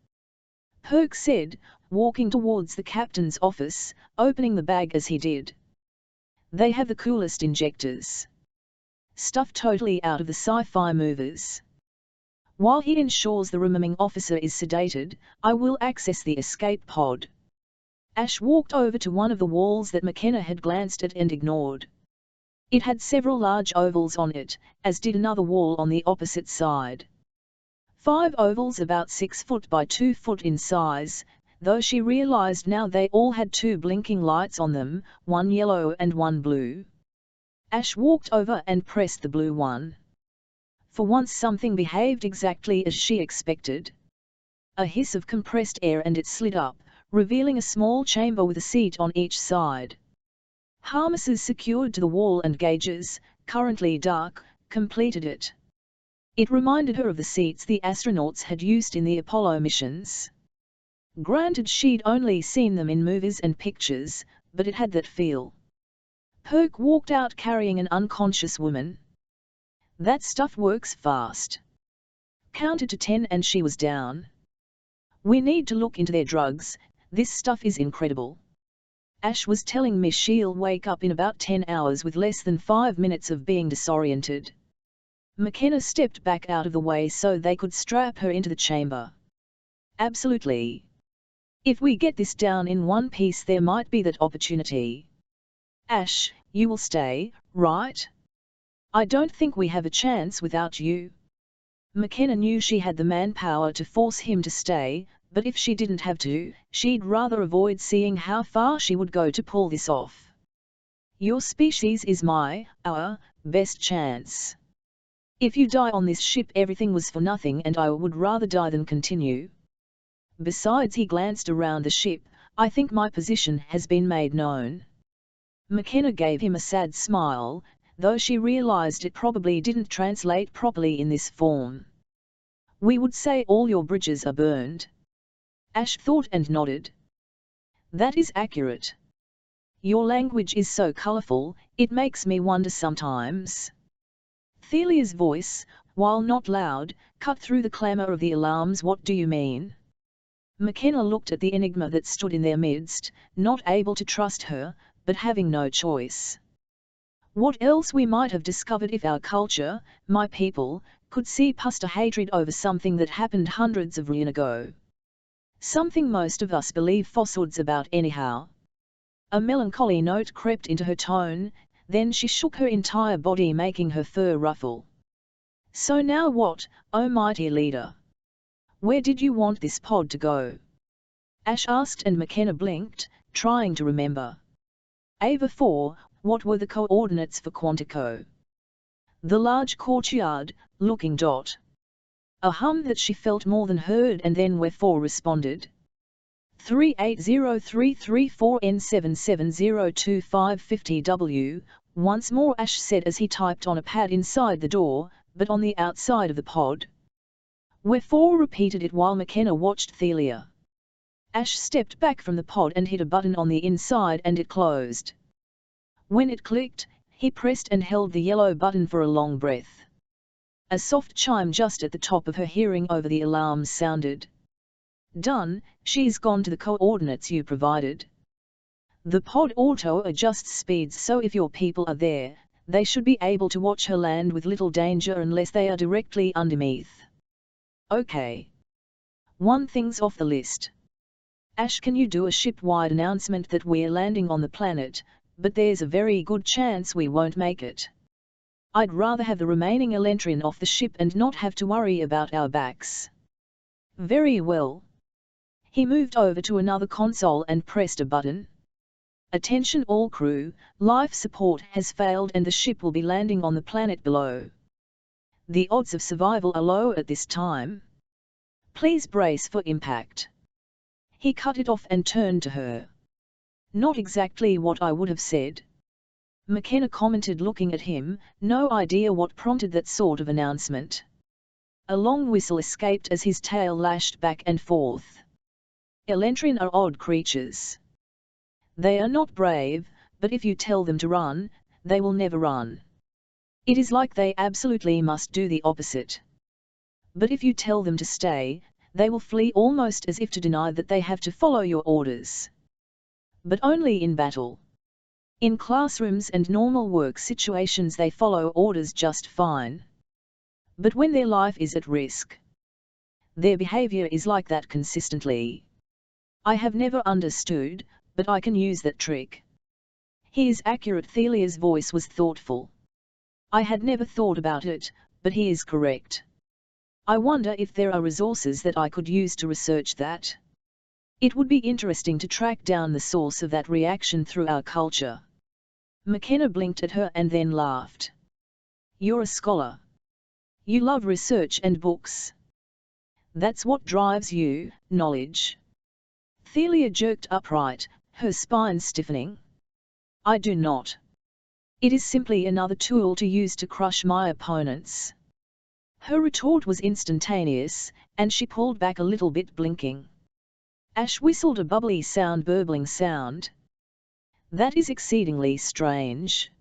Perk said, walking towards the captain's office, opening the bag as he did. They have the coolest injectors. Stuff totally out of the sci-fi movies. While he ensures the remaining officer is sedated, I will access the escape pod. Ash walked over to one of the walls that McKenna had glanced at and ignored. It had several large ovals on it, as did another wall on the opposite side. 5 ovals about 6 foot by 2 foot in size, though she realized now they all had 2 blinking lights on them, one yellow and one blue. Ash walked over and pressed the blue one. For once something behaved exactly as she expected. A hiss of compressed air and it slid up, revealing a small chamber with a seat on each side. Harnesses secured to the wall and gauges, currently dark, completed it. It reminded her of the seats the astronauts had used in the Apollo missions. Granted she'd only seen them in movies and pictures, but it had that feel. Perk walked out carrying an unconscious woman. That stuff works fast. Counted to 10 and she was down. We need to look into their drugs, this stuff is incredible. Ash was telling me she'll wake up in about 10 hours with less than 5 minutes of being disoriented. McKenna stepped back out of the way so they could strap her into the chamber. Absolutely. If we get this down in one piece there might be that opportunity. Ash, you will stay, right? I don't think we have a chance without you. McKenna knew she had the manpower to force him to stay, but if she didn't have to, she'd rather avoid seeing how far she would go to pull this off. Your species is our best chance. If you die on this ship everything was for nothing and I would rather die than continue. Besides, he glanced around the ship, I think my position has been made known. McKenna gave him a sad smile, though she realized it probably didn't translate properly in this form. We would say all your bridges are burned. Ash thought and nodded. That is accurate. Your language is so colorful, it makes me wonder sometimes. Thelia's voice, while not loud, cut through the clamor of the alarms. What do you mean? McKenna looked at the enigma that stood in their midst, not able to trust her, but having no choice. What else we might have discovered if our culture, my people, could see past a hatred over something that happened hundreds of years ago. Something most of us believe falsehoods about anyhow. A melancholy note crept into her tone, then she shook her entire body making her fur ruffle. So now what, oh mighty leader? Where did you want this pod to go? Ash asked and McKenna blinked, trying to remember. Ava 4, what were the coordinates for Quantico? The large courtyard, looking dot. A hum that she felt more than heard and then where 4 responded. 380334N770250W, once more Ash said as he typed on a pad inside the door, but on the outside of the pod. Where 4 repeated it while McKenna watched Thelia. Ash stepped back from the pod and hit a button on the inside and it closed. When it clicked, he pressed and held the yellow button for a long breath. A soft chime just at the top of her hearing over the alarms sounded. Done, she's gone to the coordinates you provided. The pod auto-adjusts speeds so if your people are there, they should be able to watch her land with little danger unless they are directly underneath. Okay. One thing's off the list. Ash, can you do a ship-wide announcement that we're landing on the planet, but there's a very good chance we won't make it. I'd rather have the remaining Elentrin off the ship and not have to worry about our backs. Very well. He moved over to another console and pressed a button. Attention all crew, life support has failed and the ship will be landing on the planet below. The odds of survival are low at this time. Please brace for impact. He cut it off and turned to her. Not exactly what I would have said. McKenna commented looking at him, no idea what prompted that sort of announcement. A long whistle escaped as his tail lashed back and forth. Elentrin are odd creatures. They are not brave, but if you tell them to run, they will never run. It is like they absolutely must do the opposite. But if you tell them to stay, they will flee almost as if to deny that they have to follow your orders. But only in battle. In classrooms and normal work situations they follow orders just fine. But when their life is at risk, their behavior is like that consistently. I have never understood, but I can use that trick. He is accurate. Thelia's voice was thoughtful. I had never thought about it, but he is correct. I wonder if there are resources that I could use to research that. It would be interesting to track down the source of that reaction through our culture. McKenna blinked at her and then laughed. You're a scholar. You love research and books. That's what drives you, knowledge. Thelia jerked upright, her spine stiffening. I do not. It is simply another tool to use to crush my opponents. Her retort was instantaneous, and she pulled back a little bit, blinking. Ash whistled a bubbly sound, burbling sound. That is exceedingly strange.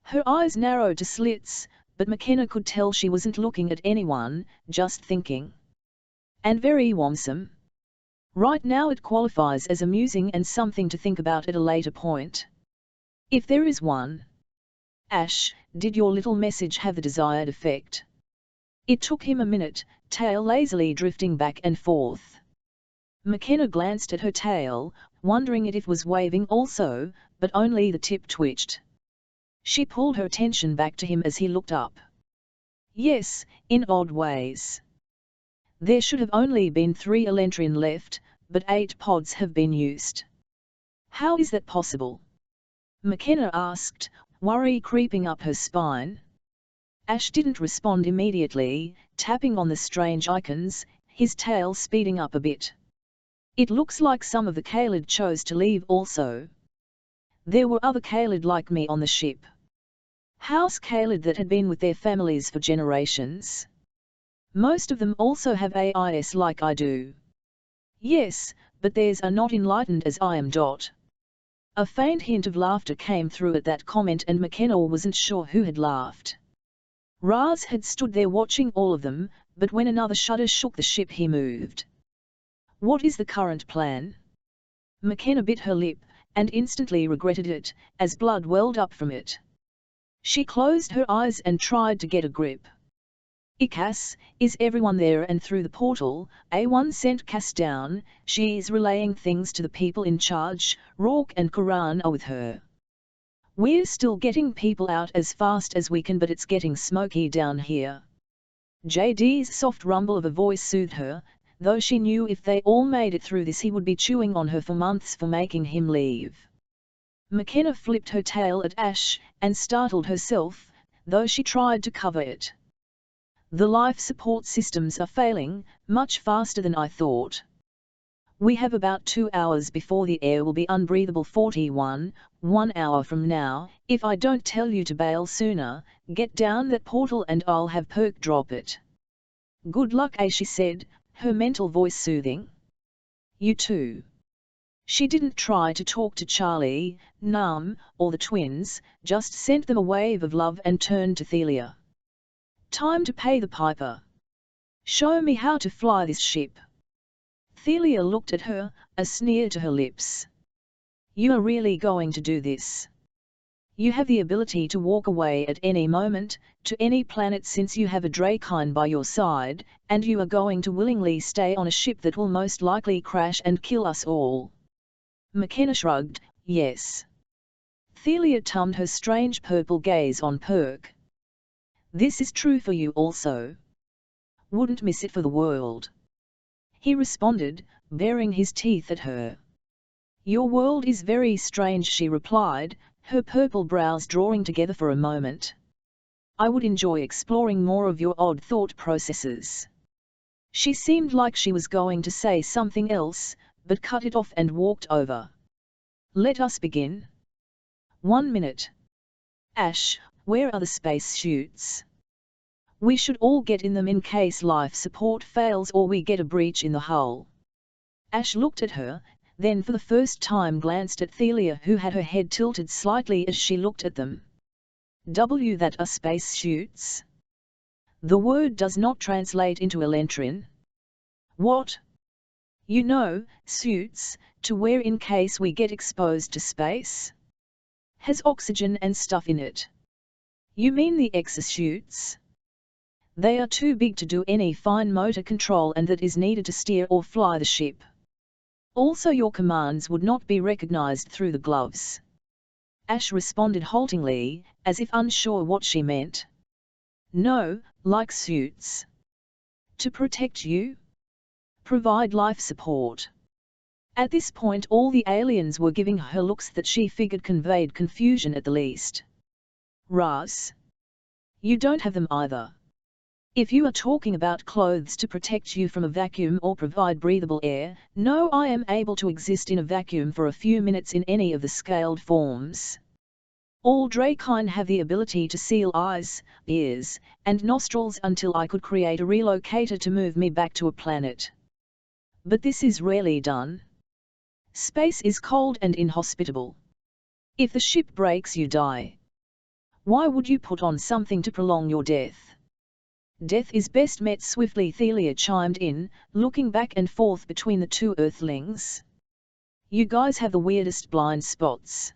Her eyes narrowed to slits, but McKenna could tell she wasn't looking at anyone, just thinking. And very winsome. Right now it qualifies as amusing and something to think about at a later point. If there is one. Ash, did your little message have the desired effect? It took him a minute, tail lazily drifting back and forth. McKenna glanced at her tail, wondering if it was waving also, but only the tip twitched. She pulled her attention back to him as he looked up. Yes, in odd ways. There should have only been 3 Elentrin left, but 8 pods have been used. How is that possible? McKenna asked, worry creeping up her spine. Ash didn't respond immediately, tapping on the strange icons, his tail speeding up a bit. It looks like some of the Kaled chose to leave also. There were other Kaled like me on the ship. House Kaled that had been with their families for generations. Most of them also have AIS like I do. Yes, but theirs are not enlightened as I am. A faint hint of laughter came through at that comment, and McKenna wasn't sure who had laughed. Raz had stood there watching all of them, but when another shudder shook the ship he moved. What is the current plan? McKenna bit her lip, and instantly regretted it, as blood welled up from it. She closed her eyes and tried to get a grip. Ikas, is everyone there? And through the portal, A1 sent Cass down. She is relaying things to the people in charge. Rourke and Karan are with her. We're still getting people out as fast as we can, but it's getting smoky down here. JD's soft rumble of a voice soothed her, though she knew if they all made it through this he would be chewing on her for months for making him leave. McKenna flipped her tail at Ash, and startled herself, though she tried to cover it. The life support systems are failing, much faster than I thought. We have about 2 hours before the air will be unbreathable. 41, 1 hour from now. If I don't tell you to bail sooner, get down that portal and I'll have Perk drop it. Good luck, she said, her mental voice soothing. You too. She didn't try to talk to Charlie, Nam, or the twins, just sent them a wave of love and turned to Thelia. Time to pay the piper. Show me how to fly this ship. Thelia looked at her, a sneer to her lips. You are really going to do this? You have the ability to walk away at any moment, to any planet, since you have a Drakyn by your side, and you are going to willingly stay on a ship that will most likely crash and kill us all. McKenna shrugged, yes. Thelia turned her strange purple gaze on Perk. This is true for you also. Wouldn't miss it for the world. He responded, baring his teeth at her. Your world is very strange, she replied, her purple brows drawing together for a moment. I would enjoy exploring more of your odd thought processes. She seemed like she was going to say something else, but cut it off and walked over. Let us begin. 1 minute. Ash, where are the spacesuits? We should all get in them in case life support fails or we get a breach in the hull. Ash looked at her, then for the first time glanced at Thelia, who had her head tilted slightly as she looked at them. That are spacesuits? The word does not translate into Elentrin. What? You know, suits, to wear in case we get exposed to space. Has oxygen and stuff in it. You mean the exosuits? They are too big to do any fine motor control, and that is needed to steer or fly the ship. Also your commands would not be recognized through the gloves. Ash responded haltingly, as if unsure what she meant. No, like suits. To protect you? Provide life support. At this point all the aliens were giving her looks that she figured conveyed confusion at the least. Ras. You don't have them either. If you are talking about clothes to protect you from a vacuum or provide breathable air, no, I am able to exist in a vacuum for a few minutes in any of the scaled forms. All Drakyn have the ability to seal eyes, ears, and nostrils until I could create a relocator to move me back to a planet. But this is rarely done. Space is cold and inhospitable. If the ship breaks, you die. Why would you put on something to prolong your death? Death is best met swiftly, Thelia chimed in, looking back and forth between the two Earthlings. You guys have the weirdest blind spots.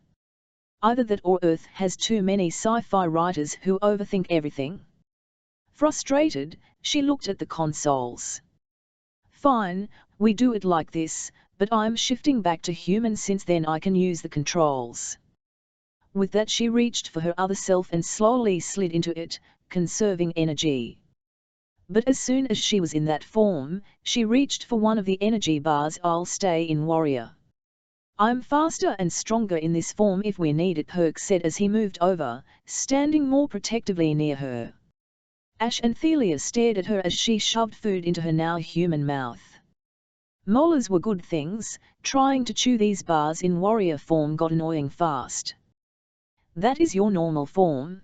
Either that or Earth has too many sci-fi writers who overthink everything. Frustrated, she looked at the consoles. Fine, we do it like this, but I'm shifting back to human since then I can use the controls. With that she reached for her other self and slowly slid into it, conserving energy. But as soon as she was in that form, she reached for one of the energy bars. I'll stay in warrior. I'm faster and stronger in this form if we need it, Perk said as he moved over, standing more protectively near her. Ash and Thelia stared at her as she shoved food into her now human mouth. Molars were good things, trying to chew these bars in warrior form got annoying fast. That is your normal form?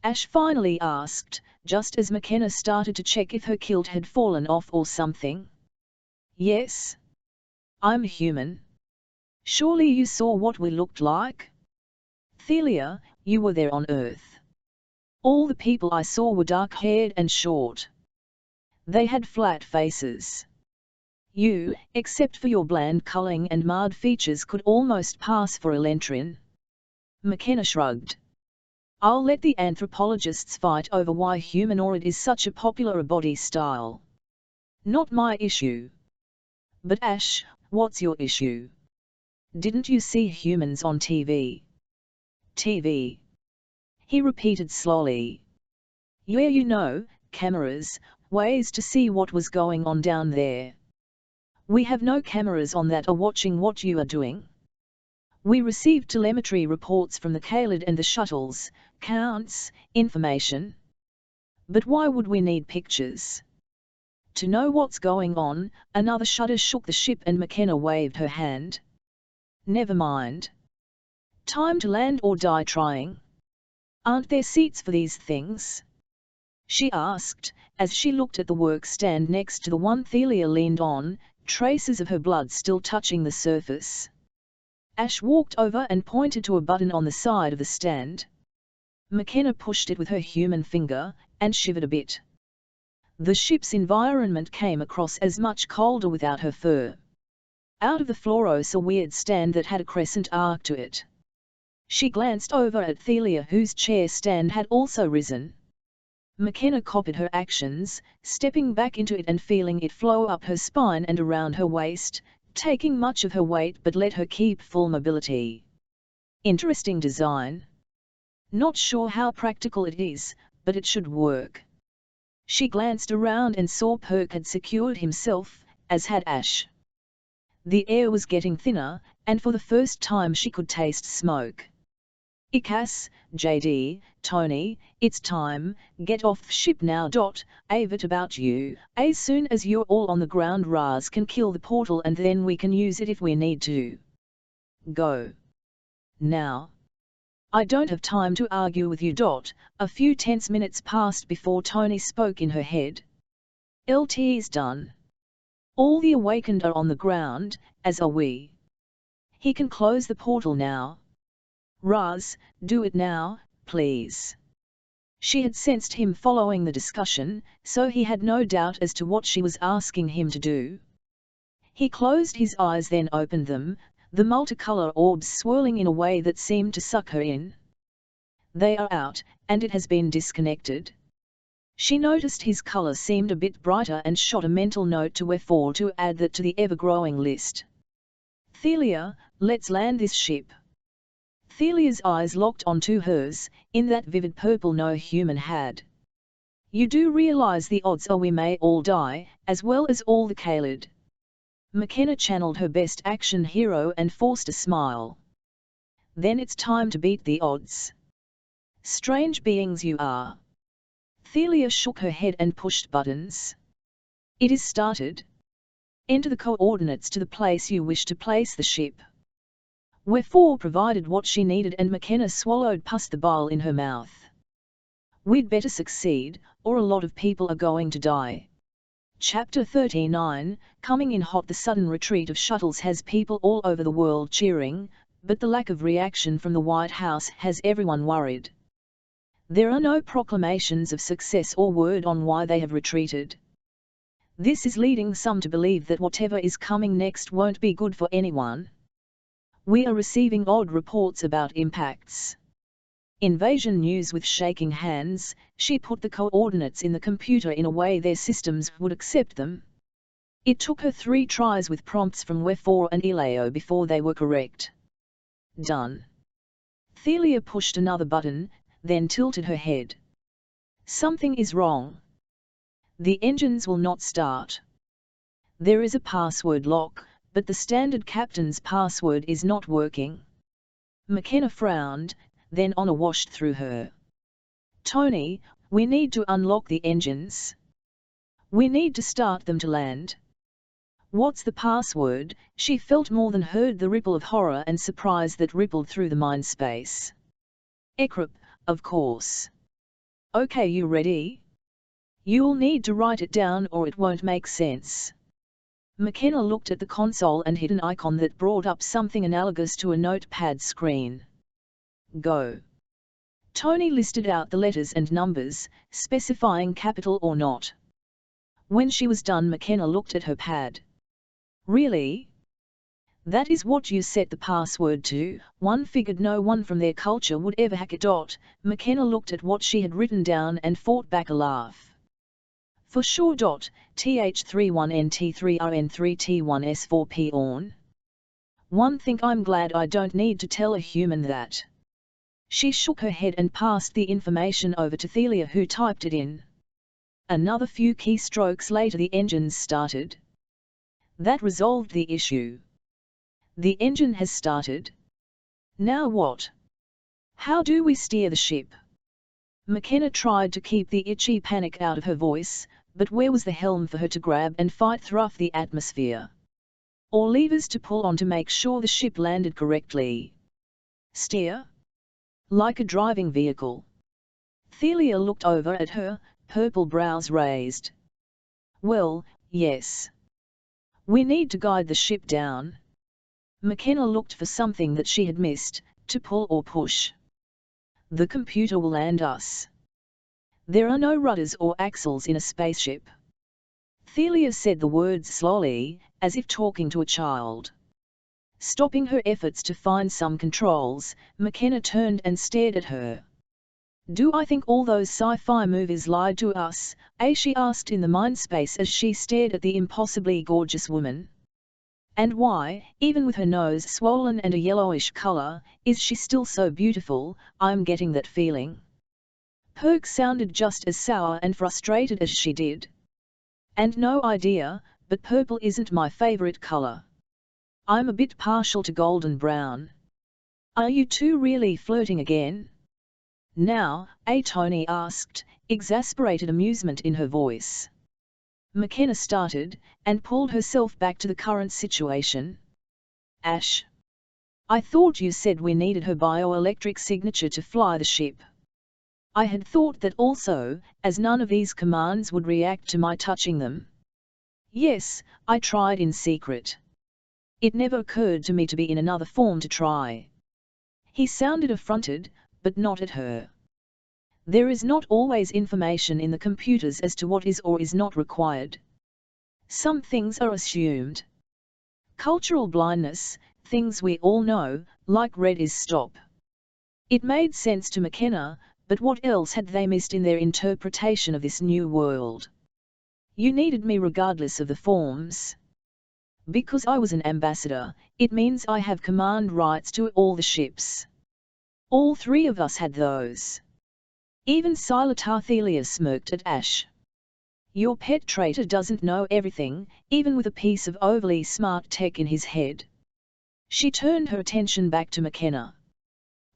Ash finally asked, just as McKenna started to check if her kilt had fallen off or something. Yes. I'm human. Surely you saw what we looked like? Thelia, you were there on Earth. All the people I saw were dark-haired and short. They had flat faces. You, except for your bland culling and marred features, could almost pass for Elentrin. McKenna shrugged. I'll let the anthropologists fight over why humanoid is such a popular body style. Not my issue. But Ash, what's your issue? Didn't you see humans on TV? TV. He repeated slowly. Yeah, you know, cameras, ways to see what was going on down there. We have no cameras on that are watching what you are doing. We received telemetry reports from the Kaled and the shuttles, counts, information. But why would we need pictures? To know what's going on. Another shudder shook the ship and McKenna waved her hand. Never mind. Time to land or die trying. Aren't there seats for these things? She asked, as she looked at the work stand next to the one Thelia leaned on, traces of her blood still touching the surface. Ash walked over and pointed to a button on the side of the stand. McKenna pushed it with her human finger, and shivered a bit. The ship's environment came across as much colder without her fur. Out of the floor rose a weird stand that had a crescent arc to it. She glanced over at Thelia, whose chair stand had also risen. McKenna copied her actions, stepping back into it and feeling it flow up her spine and around her waist, taking much of her weight but let her keep full mobility. Interesting design. Not sure how practical it is, but it should work. She glanced around and saw Perk had secured himself, as had Ash. The air was getting thinner, and for the first time she could taste smoke. Ikas, JD, Tony, it's time, get off ship now. Avit about you, as soon as you're all on the ground Ras can kill the portal and then we can use it if we need to. Go. Now. I don't have time to argue with you. A few tense minutes passed before Tony spoke in her head. LT's done. All the awakened are on the ground, as are we. He can close the portal now. Ras, do it now, please. She had sensed him following the discussion, so he had no doubt as to what she was asking him to do. He closed his eyes, then opened them, the multicolor orbs swirling in a way that seemed to suck her in. They are out, and it has been disconnected. She noticed his color seemed a bit brighter and shot a mental note to Wefort to add that to the ever-growing list. Thelia, let's land this ship. Thelia's eyes locked onto hers, in that vivid purple no human had. You do realize the odds are we may all die, as well as all the Kaled. McKenna channeled her best action hero and forced a smile. Then it's time to beat the odds. Strange beings you are. Thelia shook her head and pushed buttons. It is started. Enter the coordinates to the place you wish to place the ship. Wherefore provided what she needed and McKenna swallowed pus the bile in her mouth. We'd better succeed, or a lot of people are going to die. Chapter 39, coming in hot. The sudden retreat of shuttles has people all over the world cheering, but the lack of reaction from the White House has everyone worried. There are no proclamations of success or word on why they have retreated. This is leading some to believe that whatever is coming next won't be good for anyone. We are receiving odd reports about impacts. Invasion news. With shaking hands, she put the coordinates in the computer in a way their systems would accept them. It took her 3 tries with prompts from Wherefore and Eleo before they were correct. Done. Thelia pushed another button, then tilted her head. Something is wrong. The engines will not start. There is a password lock, but the standard captain's password is not working. McKenna frowned, then honor washed through her. Tony, we need to unlock the engines. We need to start them to land. What's the password? She felt more than heard the ripple of horror and surprise that rippled through the mind space. Ekrip, of course. Okay, you ready? You'll need to write it down or it won't make sense. McKenna looked at the console and hit an icon that brought up something analogous to a notepad screen. Go. Tony listed out the letters and numbers, specifying capital or not. When she was done, McKenna looked at her pad. Really? That is what you set the password to? One figured no one from their culture would ever hack it. McKenna looked at what she had written down and fought back a laugh. For sure. TH31NT3RN3T1S4P ORN. One thing I'm glad I don't need to tell a human that. She shook her head and passed the information over to Thelia, who typed it in. Another few keystrokes later the engines started. That resolved the issue. The engine has started. Now what? How do we steer the ship? McKenna tried to keep the itchy panic out of her voice, but where was the helm for her to grab and fight through the atmosphere? Or levers to pull on to make sure the ship landed correctly? Steer? Like a driving vehicle. Thelia looked over at her, purple brows raised. Well, yes. We need to guide the ship down. McKenna looked for something that she had missed, to pull or push. The computer will land us. There are no rudders or axles in a spaceship. Thelia said the words slowly, as if talking to a child. Stopping her efforts to find some controls, McKenna turned and stared at her. Do I think all those sci-fi movies lied to us? She asked in the mindspace as she stared at the impossibly gorgeous woman. And why, even with her nose swollen and a yellowish color, is she still so beautiful? I'm getting that feeling. Perk sounded just as sour and frustrated as she did. And no idea, but purple isn't my favorite color. I'm a bit partial to golden brown. Are you two really flirting again? Now, Tony asked, exasperated amusement in her voice. McKenna started, and pulled herself back to the current situation. Ash. I thought you said we needed her bioelectric signature to fly the ship. I had thought that also, as none of these commands would react to my touching them. Yes, I tried in secret. It never occurred to me to be in another form to try. He sounded affronted, but not at her. There is not always information in the computers as to what is or is not required. Some things are assumed. Cultural blindness, things we all know, like red is stop. It made sense to McKenna, but what else had they missed in their interpretation of this new world? You needed me regardless of the forms. Because I was an ambassador, it means I have command rights to all the ships. All three of us had those. Even Thelia smirked at Ash. Your pet traitor doesn't know everything, even with a piece of overly smart tech in his head. She turned her attention back to McKenna.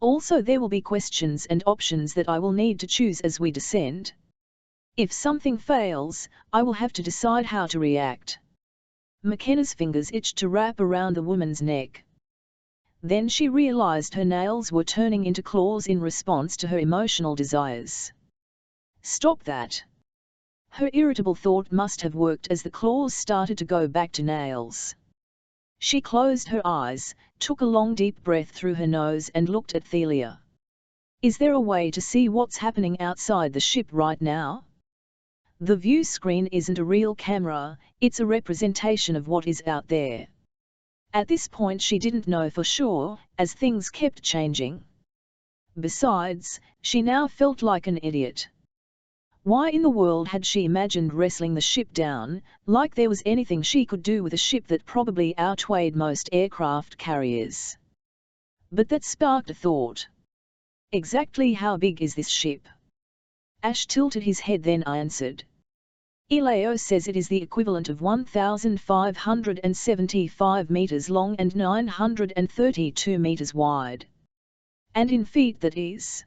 Also, there will be questions and options that I will need to choose as we descend. If something fails, I will have to decide how to react. McKenna's fingers itched to wrap around the woman's neck. Then she realized her nails were turning into claws in response to her emotional desires. Stop that! Her irritable thought must have worked as the claws started to go back to nails. She closed her eyes, took a long deep breath through her nose and looked at Thelia. Is there a way to see what's happening outside the ship right now? The view screen isn't a real camera, it's a representation of what is out there. At this point she didn't know for sure, as things kept changing. Besides, she now felt like an idiot. Why in the world had she imagined wrestling the ship down, like there was anything she could do with a ship that probably outweighed most aircraft carriers? But that sparked a thought. Exactly how big is this ship? Ash tilted his head, then answered. Eleo says it is the equivalent of 1,575 meters long and 932 meters wide. And in feet that is?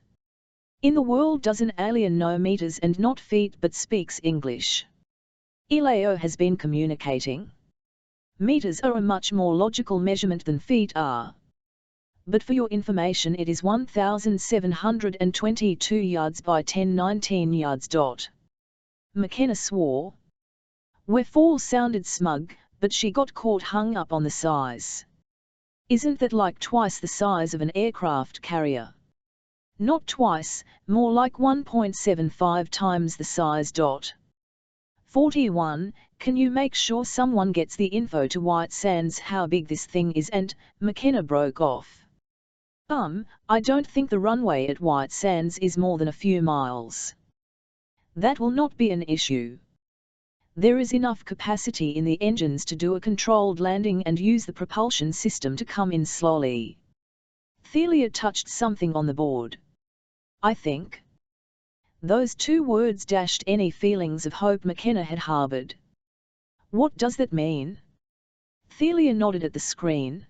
In the world does an alien know meters and not feet but speaks English? Eleo has been communicating. Meters are a much more logical measurement than feet are. But for your information, it is 1,722 yards by 1019 yards. McKenna swore. Wherefore sounded smug, but she got caught hung up on the size. Isn't that like twice the size of an aircraft carrier? Not twice, more like 1.75 times the size. 41. Can you make sure someone gets the info to White Sands how big this thing is? And McKenna broke off. I don't think the runway at White Sands is more than a few miles. That will not be an issue. There is enough capacity in the engines to do a controlled landing and use the propulsion system to come in slowly. Thelia touched something on the board. I think. Those two words dashed any feelings of hope McKenna had harbored. What does that mean? Thelia nodded at the screen.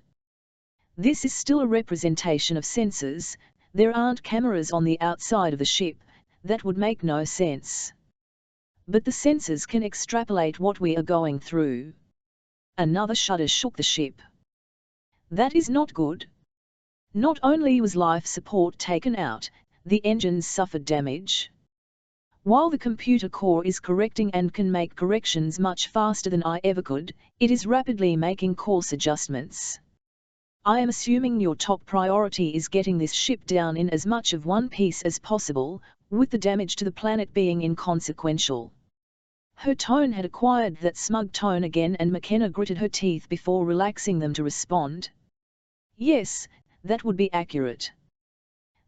This is still a representation of sensors, there aren't cameras on the outside of the ship, that would make no sense. But the sensors can extrapolate what we are going through. Another shudder shook the ship. That is not good. Not only was life support taken out, the engines suffered damage. While the computer core is correcting and can make corrections much faster than I ever could, it is rapidly making course adjustments. I am assuming your top priority is getting this ship down in as much of one piece as possible, with the damage to the planet being inconsequential. Her tone had acquired that smug tone again, and McKenna gritted her teeth before relaxing them to respond. Yes, that would be accurate.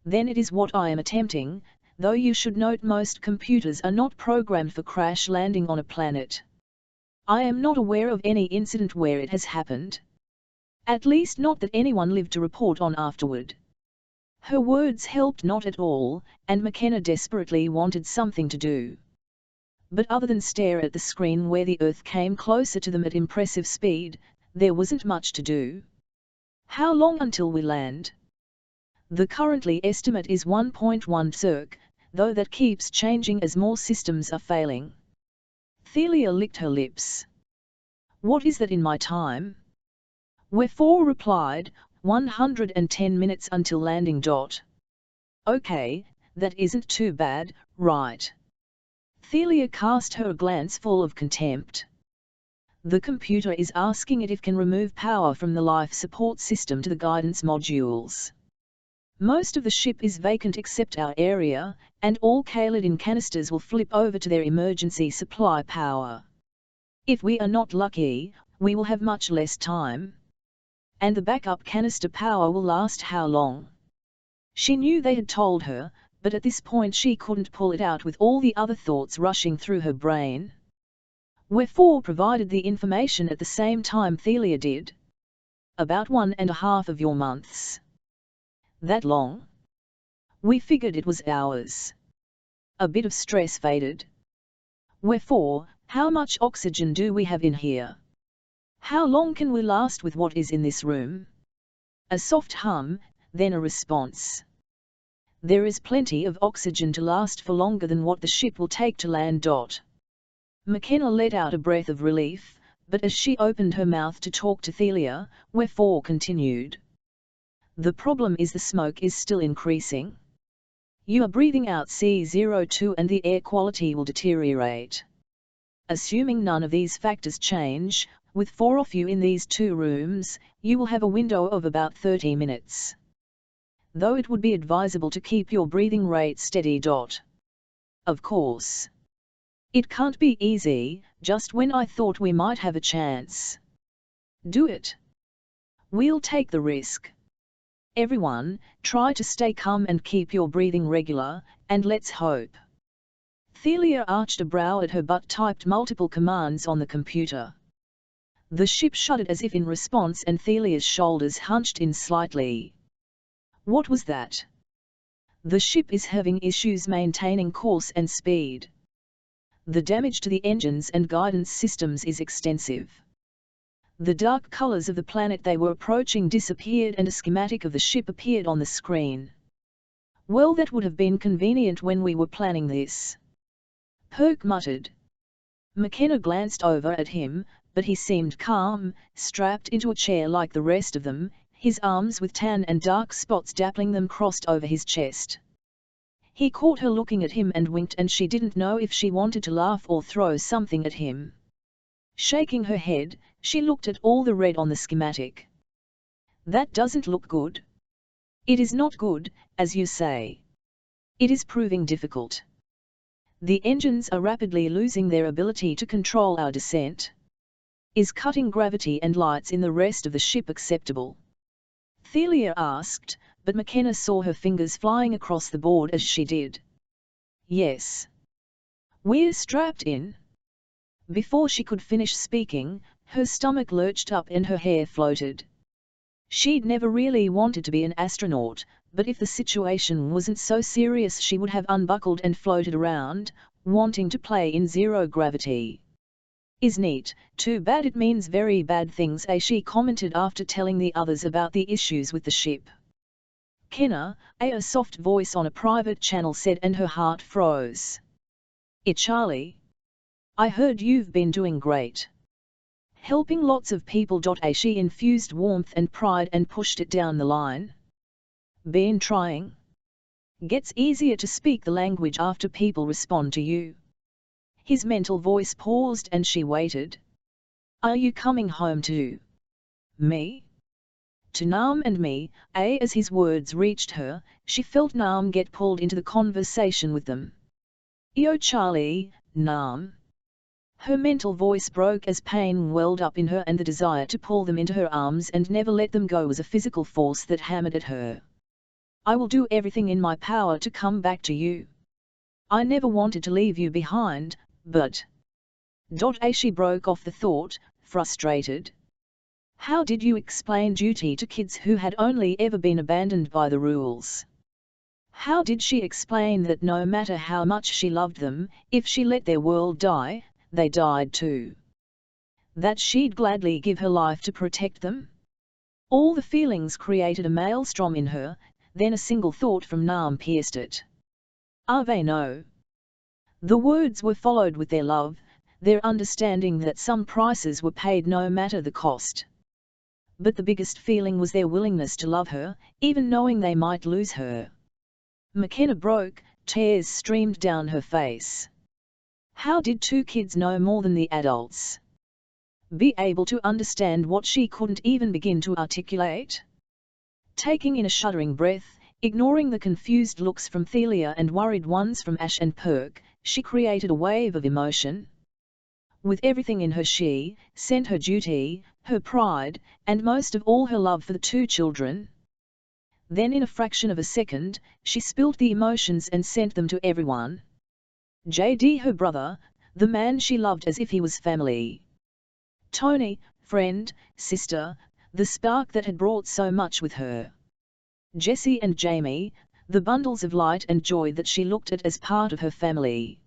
Then it is what I am attempting, though you should note most computers are not programmed for crash landing on a planet. I am not aware of any incident where it has happened. At least not that anyone lived to report on afterward. Her words helped not at all, and McKenna desperately wanted something to do. But other than stare at the screen where the Earth came closer to them at impressive speed, there wasn't much to do. How long until we land? The currently estimate is 1.1 circ, though that keeps changing as more systems are failing. Thelia licked her lips. What is that in my time? Wherefore replied, 110 minutes until landing. Okay, that isn't too bad, right? Thelia cast her a glance full of contempt. The computer is asking it if can remove power from the life support system to the guidance modules. Most of the ship is vacant except our area, and all Kaladin canisters will flip over to their emergency supply power. If we are not lucky, we will have much less time. And the backup canister power will last how long? She knew they had told her, but at this point she couldn't pull it out with all the other thoughts rushing through her brain. Wherefore provided the information at the same time Thelia did. About 1.5 of your months. That long? We figured it was ours. A bit of stress faded. Wherefore, how much oxygen do we have in here? How long can we last with what is in this room? A soft hum, then a response. There is plenty of oxygen to last for longer than what the ship will take to land. McKenna let out a breath of relief, but as she opened her mouth to talk to Thelia, Wherefore continued. The problem is the smoke is still increasing. You are breathing out C02 and the air quality will deteriorate. Assuming none of these factors change, with 4 of you in these 2 rooms, you will have a window of about 30 minutes. Though it would be advisable to keep your breathing rate steady. Of course. It can't be easy, just when I thought we might have a chance. Do it. We'll take the risk. Everyone, try to stay calm and keep your breathing regular, and let's hope. Thelia arched a brow at her but typed multiple commands on the computer. The ship shuddered as if in response and Thelia's shoulders hunched in slightly. What was that? The ship is having issues maintaining course and speed. The damage to the engines and guidance systems is extensive. The dark colors of the planet they were approaching disappeared and a schematic of the ship appeared on the screen. Well, that would have been convenient when we were planning this. Perk muttered. McKenna glanced over at him, but he seemed calm, strapped into a chair like the rest of them, his arms with tan and dark spots dappling them crossed over his chest. He caught her looking at him and winked, and she didn't know if she wanted to laugh or throw something at him. Shaking her head, she looked at all the red on the schematic. That doesn't look good. It is not good, as you say. It is proving difficult. The engines are rapidly losing their ability to control our descent. Is cutting gravity and lights in the rest of the ship acceptable? Thelia asked, but McKenna saw her fingers flying across the board as she did. Yes. We're strapped in. Before she could finish speaking, her stomach lurched up and her hair floated. She'd never really wanted to be an astronaut, but if the situation wasn't so serious she would have unbuckled and floated around, wanting to play in zero gravity. Is neat, too bad it means very bad things, she commented after telling the others about the issues with the ship. Kenna, a soft voice on a private channel said, and her heart froze. Charlie. I heard you've been doing great. Helping lots of people. She infused warmth and pride and pushed it down the line. Been trying? Gets easier to speak the language after people respond to you. His mental voice paused and she waited. Are you coming home too? Me? To Nam and me, as his words reached her, she felt Nam get pulled into the conversation with them. Yo Charlie, Nam. Her mental voice broke as pain welled up in her and the desire to pull them into her arms and never let them go was a physical force that hammered at her. I will do everything in my power to come back to you. I never wanted to leave you behind, but... She broke off the thought, frustrated. How did you explain duty to kids who had only ever been abandoned by the rules? How did she explain that no matter how much she loved them, if she let their world die, they died too? That she'd gladly give her life to protect them? All the feelings created a maelstrom in her, then a single thought from Nam pierced it. Ave no. The words were followed with their love, their understanding that some prices were paid no matter the cost. But the biggest feeling was their willingness to love her, even knowing they might lose her. McKenna broke, tears streamed down her face. How did 2 kids know more than the adults? Be able to understand what she couldn't even begin to articulate? Taking in a shuddering breath, ignoring the confused looks from Thelia and worried ones from Ash and Perk, she created a wave of emotion. With everything in her she sent her duty, her pride, and most of all her love for the 2 children. Then in a fraction of a second, she spilled the emotions and sent them to everyone. JD, her brother, the man she loved as if he was family. Tony, friend, sister, the spark that had brought so much with her. Jessie and Jamie, the bundles of light and joy that she looked at as part of her family.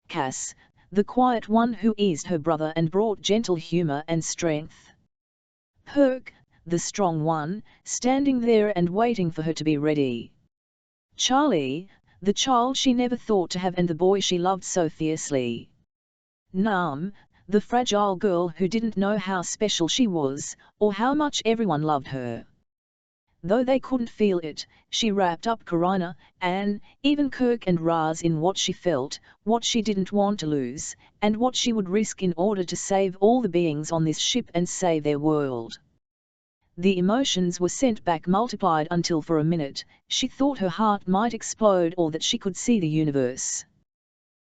Cass, the quiet one who eased her brother and brought gentle humor and strength. Perk, the strong one, standing there and waiting for her to be ready. Charlie, the child she never thought to have and the boy she loved so fiercely. Nam, the fragile girl who didn't know how special she was, or how much everyone loved her. Though they couldn't feel it, she wrapped up Karina, Anne, even Kirk and Raz in what she felt, what she didn't want to lose, and what she would risk in order to save all the beings on this ship and save their world. The emotions were sent back multiplied until for a minute, she thought her heart might explode or that she could see the universe.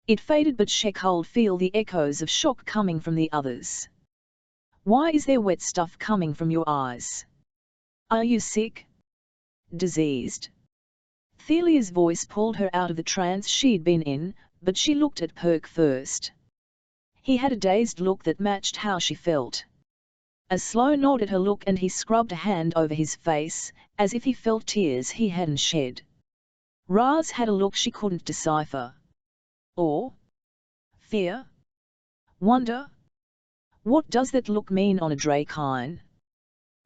It faded but she could feel the echoes of shock coming from the others. Why is there wet stuff coming from your eyes? Are you sick? Diseased? Thelia's voice pulled her out of the trance she'd been in, but she looked at Perk first. He had a dazed look that matched how she felt. A slow nod at her look and he scrubbed a hand over his face, as if he felt tears he hadn't shed. Raz had a look she couldn't decipher. Awe? Fear? Wonder? What does that look mean on a Drakyn?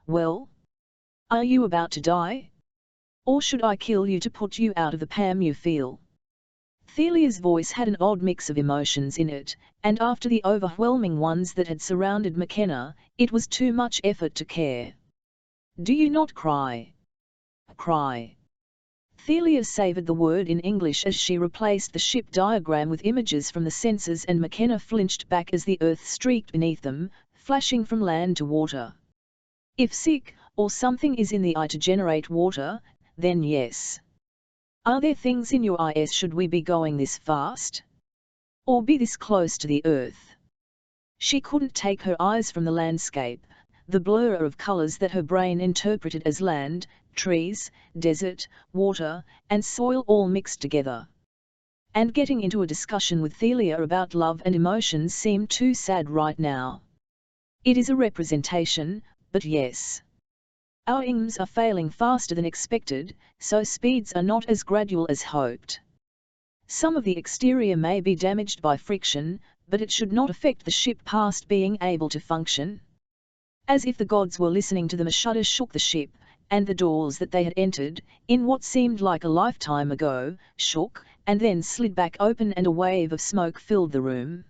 Well? Are you about to die? Or should I kill you to put you out of the pain you feel? Thelia's voice had an odd mix of emotions in it, and after the overwhelming ones that had surrounded McKenna, it was too much effort to care. Do you not cry? Cry. Thelia savoured the word in English as she replaced the ship diagram with images from the sensors and McKenna flinched back as the earth streaked beneath them, flashing from land to water. If sick, or something is in the eye to generate water, then yes. Are there things in your eyes should we be going this fast? Or be this close to the earth? She couldn't take her eyes from the landscape, the blur of colours that her brain interpreted as land, trees, desert, water, and soil all mixed together. And getting into a discussion with Thelia about love and emotions seemed too sad right now. It is a representation, but yes. Our IMs are failing faster than expected, so speeds are not as gradual as hoped. Some of the exterior may be damaged by friction, but it should not affect the ship past being able to function. As if the gods were listening to them, a shudder shook the ship, and the doors that they had entered, in what seemed like a lifetime ago, shook, and then slid back open and a wave of smoke filled the room.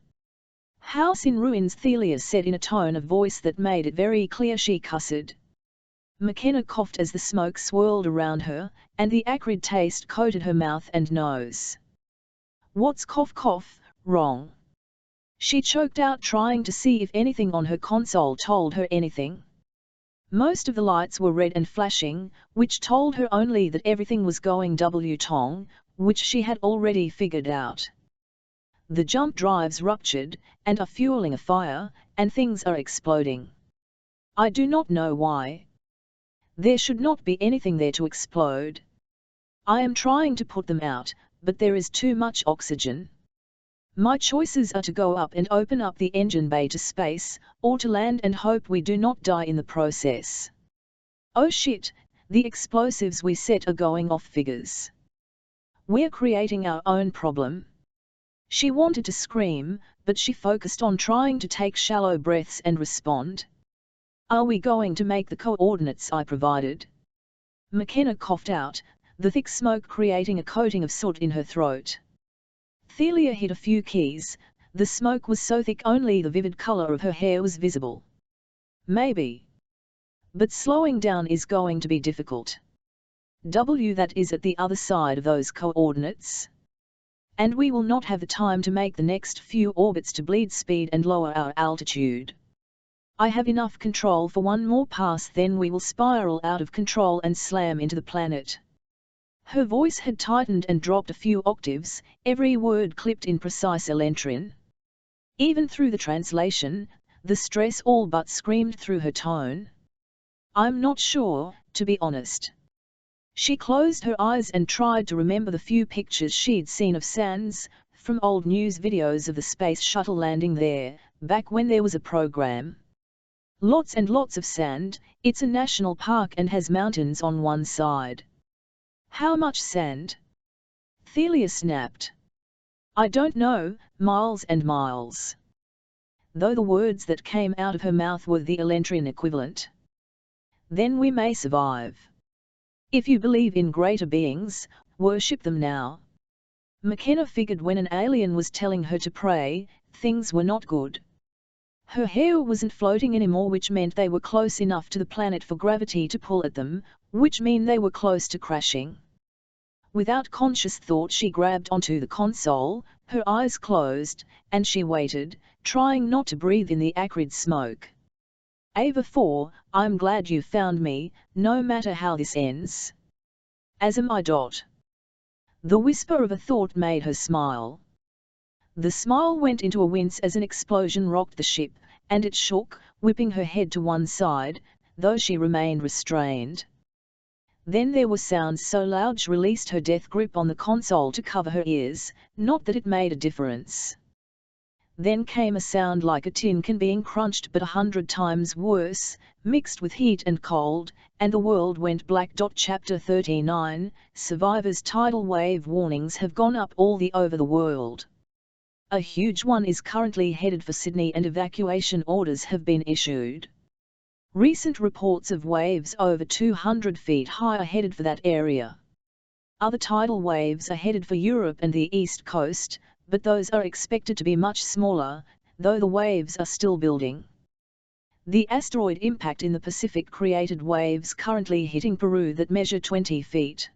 House in ruins, Thelia said in a tone of voice that made it very clear she cussed. McKenna coughed as the smoke swirled around her, and the acrid taste coated her mouth and nose. What's cough wrong? She choked out, trying to see if anything on her console told her anything. Most of the lights were red and flashing, which told her only that everything was going W-tong, which she had already figured out. The jump drives ruptured, and are fueling a fire, and things are exploding. I do not know why. There should not be anything there to explode. I am trying to put them out, but there is too much oxygen. My choices are to go up and open up the engine bay to space, or to land and hope we do not die in the process. Oh shit, the explosives we set are going off figures. We're creating our own problem. She wanted to scream, but she focused on trying to take shallow breaths and respond. Are we going to make the coordinates I provided? McKenna coughed out, the thick smoke creating a coating of soot in her throat. Thelia hit a few keys, the smoke was so thick only the vivid color of her hair was visible. Maybe. But slowing down is going to be difficult. That is at the other side of those coordinates. And we will not have the time to make the next few orbits to bleed speed and lower our altitude. I have enough control for one more pass, then we will spiral out of control and slam into the planet. Her voice had tightened and dropped a few octaves, every word clipped in precise Elentrin. Even through the translation, the stress all but screamed through her tone. I'm not sure, to be honest. She closed her eyes and tried to remember the few pictures she'd seen of Sands, from old news videos of the space shuttle landing there, back when there was a program. Lots and lots of sand, it's a national park and has mountains on one side. How much sand? Thelia snapped. I don't know, miles and miles. Though the words that came out of her mouth were the Elentrin equivalent. Then we may survive. If you believe in greater beings, worship them now. McKenna figured when an alien was telling her to pray, things were not good. Her hair wasn't floating anymore, which meant they were close enough to the planet for gravity to pull at them, which meant they were close to crashing. Without conscious thought she grabbed onto the console, her eyes closed, and she waited, trying not to breathe in the acrid smoke. Ava 4, I'm glad you found me, no matter how this ends. As am I. The whisper of a thought made her smile. The smile went into a wince as an explosion rocked the ship, and it shook, whipping her head to one side, though she remained restrained. Then there were sounds so loud she released her death grip on the console to cover her ears, not that it made a difference. Then came a sound like a tin can being crunched but 100 times worse, mixed with heat and cold, and the world went black. Chapter 39, Survivors' tidal wave warnings have gone up all over the world. A huge one is currently headed for Sydney and evacuation orders have been issued. Recent reports of waves over 200 feet high are headed for that area. Other tidal waves are headed for Europe and the East Coast, but those are expected to be much smaller, though the waves are still building. The asteroid impact in the Pacific created waves currently hitting Peru that measure 20 feet.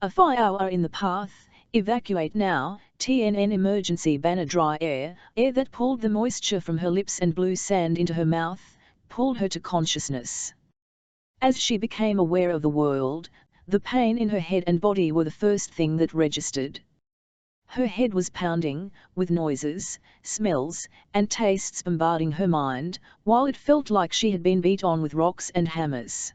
A fire are in the path, evacuate now, TNN emergency banner. Dry air that pulled the moisture from her lips and blue sand into her mouth, pulled her to consciousness. As she became aware of the world, the pain in her head and body were the first thing that registered. Her head was pounding, with noises, smells, and tastes bombarding her mind, while it felt like she had been beat on with rocks and hammers.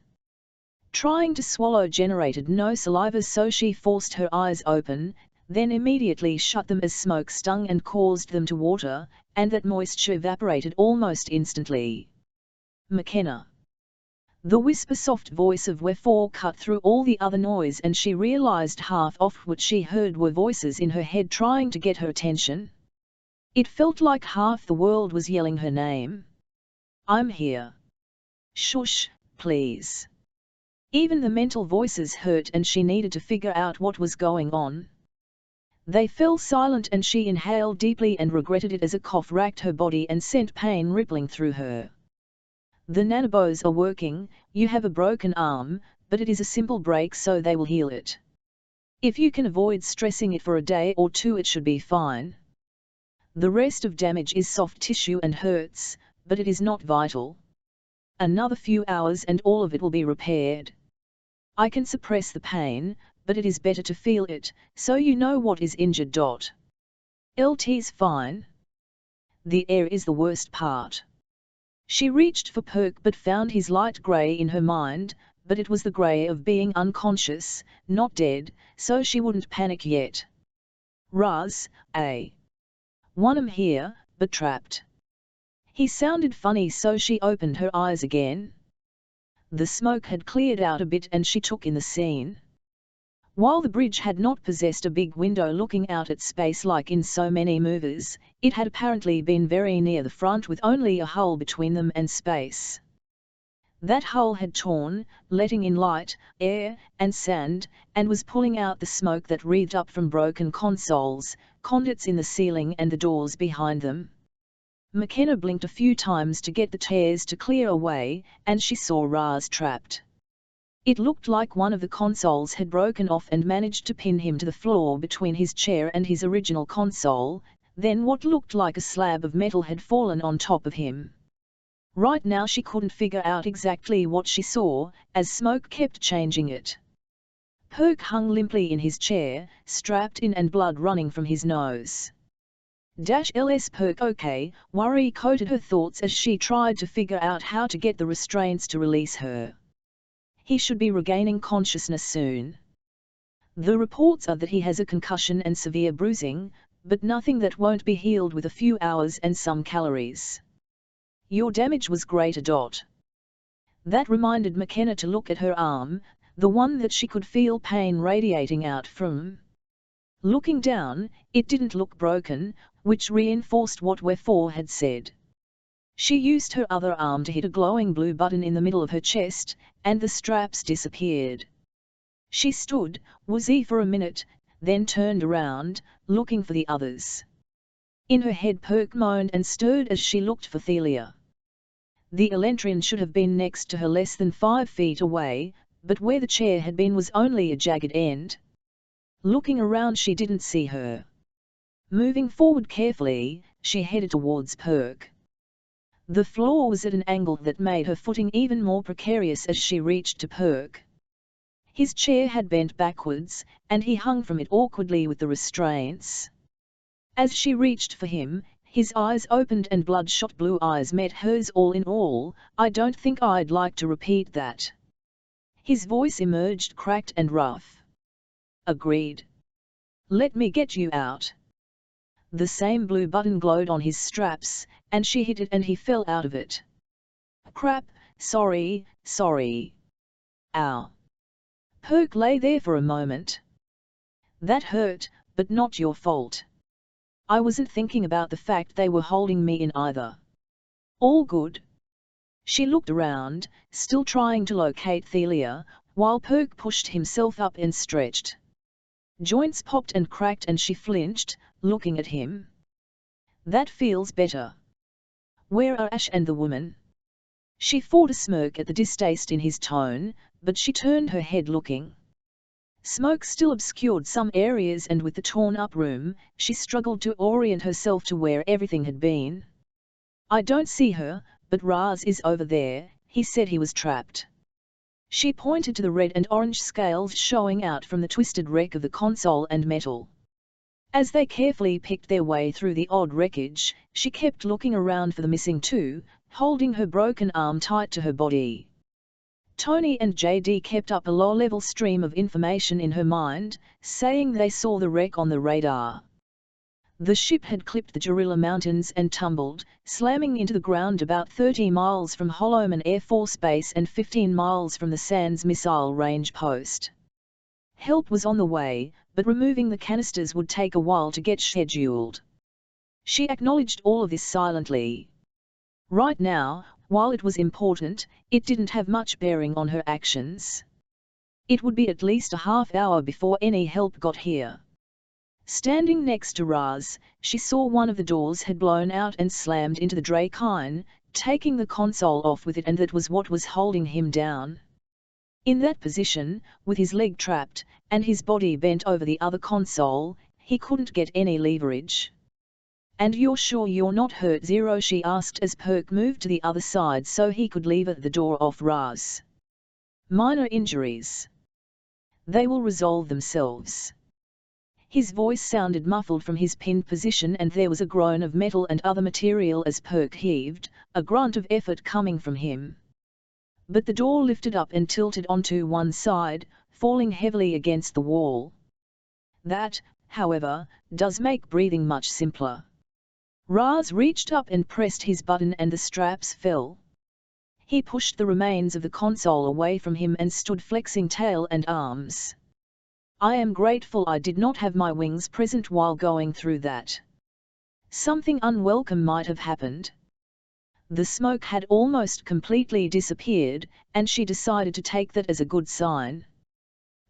Trying to swallow generated no saliva, so she forced her eyes open, then immediately shut them as smoke stung and caused them to water, and that moisture evaporated almost instantly. McKenna. The whisper-soft voice of Wherefore cut through all the other noise, and she realized half of what she heard were voices in her head trying to get her attention. It felt like half the world was yelling her name. I'm here. Shush, please. Even the mental voices hurt, and she needed to figure out what was going on. They fell silent, and she inhaled deeply and regretted it as a cough racked her body and sent pain rippling through her. The nanobos are working. You have a broken arm, but it is a simple break, so they will heal it. If you can avoid stressing it for a day or two, it should be fine. The rest of damage is soft tissue and hurts, but it is not vital. Another few hours and all of it will be repaired. I can suppress the pain, but it is better to feel it, so you know what is injured. LT's fine. The air is the worst part. She reached for Perk but found his light grey in her mind, but it was the grey of being unconscious, not dead, so she wouldn't panic yet. Raz, one am here, but trapped. He sounded funny, so she opened her eyes again. The smoke had cleared out a bit and she took in the scene. While the bridge had not possessed a big window looking out at space like in so many movies, it had apparently been very near the front with only a hull between them and space. That hull had torn, letting in light, air, and sand, and was pulling out the smoke that wreathed up from broken consoles, conduits in the ceiling and the doors behind them. McKenna blinked a few times to get the tears to clear away, and she saw Raz trapped. It looked like one of the consoles had broken off and managed to pin him to the floor between his chair and his original console, then what looked like a slab of metal had fallen on top of him. Right now she couldn't figure out exactly what she saw, as smoke kept changing it. Perk hung limply in his chair, strapped in and blood running from his nose. -LS Perk okay, worry coated her thoughts as she tried to figure out how to get the restraints to release her. He should be regaining consciousness soon. The reports are that he has a concussion and severe bruising, but nothing that won't be healed with a few hours and some calories. Your damage was greater. That reminded McKenna to look at her arm, the one that she could feel pain radiating out from. Looking down, it didn't look broken, which reinforced what Wefore had said. She used her other arm to hit a glowing blue button in the middle of her chest, and the straps disappeared. She stood, woozy for a minute, then turned around, looking for the others. In her head Perk moaned and stirred as she looked for Thelia. The Elentrin should have been next to her less than 5 feet away, but where the chair had been was only a jagged end. Looking around she didn't see her. Moving forward carefully, she headed towards Perk. The floor was at an angle that made her footing even more precarious as she reached to Perk. His chair had bent backwards, and he hung from it awkwardly with the restraints. As she reached for him, his eyes opened and bloodshot blue eyes met hers. All in all, I don't think I'd like to repeat that. His voice emerged cracked and rough. Agreed. Let me get you out. The same blue button glowed on his straps, and she hit it and he fell out of it. Crap, sorry. Ow. Perk lay there for a moment. That hurt, but not your fault. I wasn't thinking about the fact they were holding me in either. All good. She looked around, still trying to locate Thelia, while Perk pushed himself up and stretched. Joints popped and cracked and she flinched, looking at him. That feels better. Where are Ash and the woman? She fought a smirk at the distaste in his tone, but she turned her head looking. Smoke still obscured some areas and with the torn-up room, she struggled to orient herself to where everything had been. I don't see her, but Raz is over there, he said he was trapped. She pointed to the red and orange scales showing out from the twisted wreck of the console and metal. As they carefully picked their way through the odd wreckage, she kept looking around for the missing two, holding her broken arm tight to her body. Tony and JD kept up a low-level stream of information in her mind, saying they saw the wreck on the radar. The ship had clipped the Jarilla Mountains and tumbled, slamming into the ground about 30 miles from Holloman Air Force Base and 15 miles from the Sands Missile Range Post. Help was on the way, but removing the canisters would take a while to get scheduled. She acknowledged all of this silently. Right now, while it was important, it didn't have much bearing on her actions. It would be at least a half hour before any help got here. Standing next to Raz, she saw one of the doors had blown out and slammed into the Drakyn, taking the console off with it, and that was what was holding him down. In that position, with his leg trapped, and his body bent over the other console, he couldn't get any leverage. And you're sure you're not hurt, Zero? She asked as Perk moved to the other side so he could lever the door off Raz. Minor injuries. They will resolve themselves. His voice sounded muffled from his pinned position and there was a groan of metal and other material as Perk heaved, a grunt of effort coming from him. But the door lifted up and tilted onto one side, falling heavily against the wall. That, however, does make breathing much simpler. Raz reached up and pressed his button and the straps fell. He pushed the remains of the console away from him and stood flexing tail and arms. I am grateful I did not have my wings present while going through that. Something unwelcome might have happened. The smoke had almost completely disappeared, and she decided to take that as a good sign.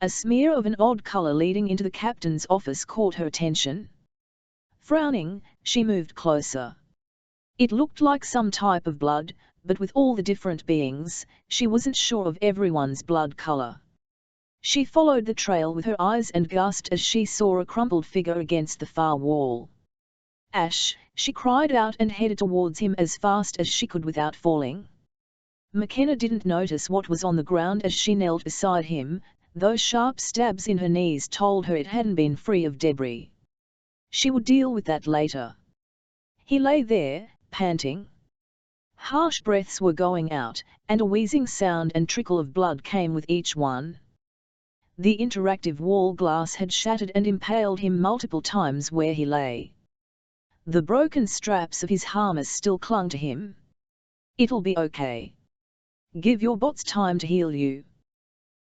A smear of an odd color leading into the captain's office caught her attention. Frowning, she moved closer. It looked like some type of blood, but with all the different beings, she wasn't sure of everyone's blood color. She followed the trail with her eyes and gasped as she saw a crumpled figure against the far wall. Ash, she cried out and headed towards him as fast as she could without falling. McKenna didn't notice what was on the ground as she knelt beside him, those sharp stabs in her knees told her it hadn't been free of debris. She would deal with that later. He lay there, panting. Harsh breaths were going out, and a wheezing sound and trickle of blood came with each one. The interactive wall glass had shattered and impaled him multiple times where he lay. The broken straps of his harness still clung to him. It'll be okay. Give your bots time to heal you.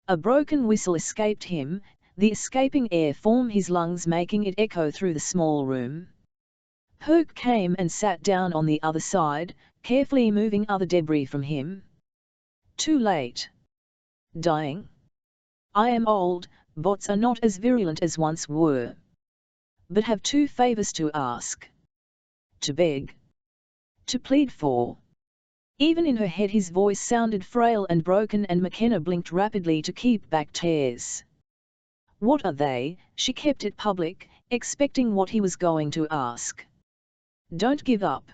A broken whistle escaped him, the escaping air formed his lungs, making it echo through the small room. Perk came and sat down on the other side, carefully moving other debris from him. Too late. Dying. I am old, bots are not as virulent as once were. But have two favors to ask. To beg. To plead for. Even in her head his voice sounded frail and broken, and McKenna blinked rapidly to keep back tears. What are they? She kept it public, expecting what he was going to ask. Don't give up.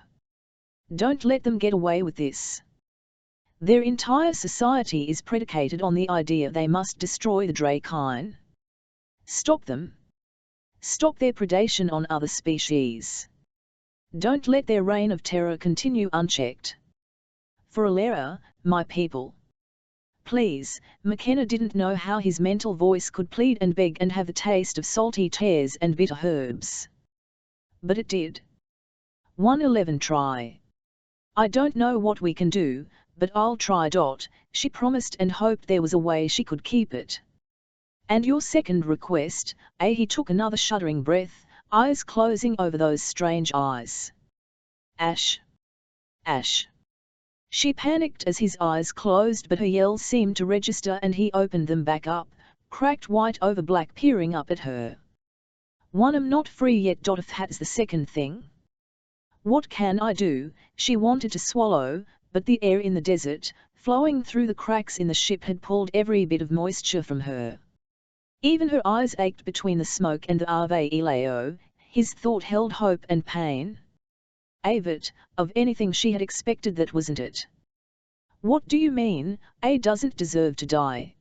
Don't let them get away with this. Their entire society is predicated on the idea they must destroy the Drakyn. Stop them. Stop their predation on other species. Don't let their reign of terror continue unchecked. For Alera, my people. Please. McKenna didn't know how his mental voice could plead and beg and have the taste of salty tears and bitter herbs. But it did. 111 Try. I don't know what we can do, but I'll try. She promised and hoped there was a way she could keep it. And your second request, he took another shuddering breath, eyes closing over those strange eyes. Ash. Ash. She panicked as his eyes closed, but her yell seemed to register and he opened them back up, cracked white over black, peering up at her. I'm not free yet. If that's the second thing. What can I do? She wanted to swallow, but the air in the desert, flowing through the cracks in the ship, had pulled every bit of moisture from her. Even her eyes ached between the smoke and the Ave Eleo. His thought held hope and pain. Avit, of anything she had expected, that wasn't it. What do you mean? A doesn't deserve to die.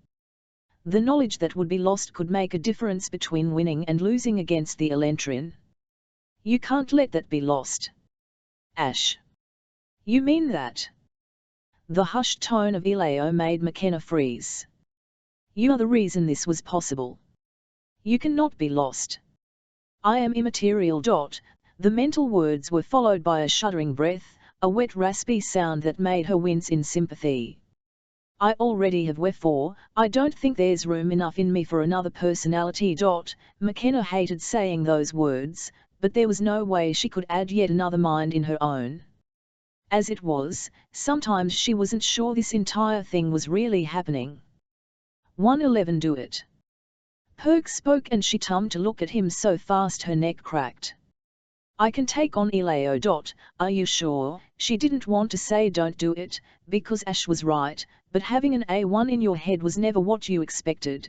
The knowledge that would be lost could make a difference between winning and losing against the Elentrin. You can't let that be lost. Ash. You mean that? The hushed tone of Eleo made McKenna freeze. You are the reason this was possible. You cannot be lost. I am immaterial. The mental words were followed by a shuddering breath, a wet raspy sound that made her wince in sympathy. I already have. Wherefore, I don't think there's room enough in me for another personality. McKenna hated saying those words, but there was no way she could add yet another mind in her own. As it was, sometimes she wasn't sure this entire thing was really happening. 111 Do it. Perk spoke and she turned to look at him so fast her neck cracked. I can take on Eleo. Are you sure? She didn't want to say don't do it, because Ash was right, but having an A1 in your head was never what you expected.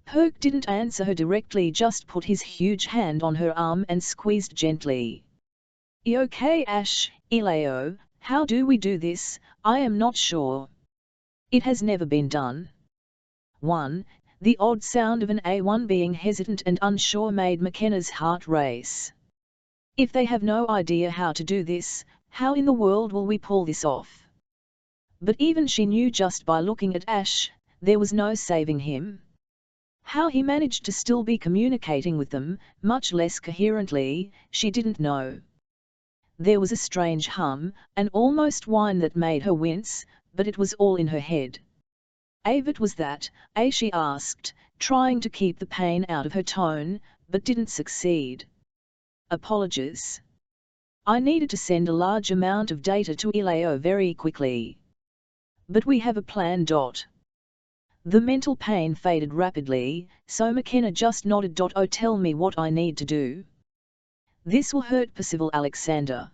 Perk didn't answer her directly, just put his huge hand on her arm and squeezed gently. Okay Ash, Eleo, how do we do this? I am not sure. It has never been done. 1. The odd sound of an A1 being hesitant and unsure made McKenna's heart race. If they have no idea how to do this, how in the world will we pull this off? But even she knew just by looking at Ash, there was no saving him. How he managed to still be communicating with them, much less coherently, she didn't know. There was a strange hum, an almost whine that made her wince, but it was all in her head. Avit was that, she asked, trying to keep the pain out of her tone, but didn't succeed. Apologies. I needed to send a large amount of data to Eleo very quickly. But we have a plan. The mental pain faded rapidly, so McKenna just nodded. Oh, tell me what I need to do. This will hurt Percival Alexander.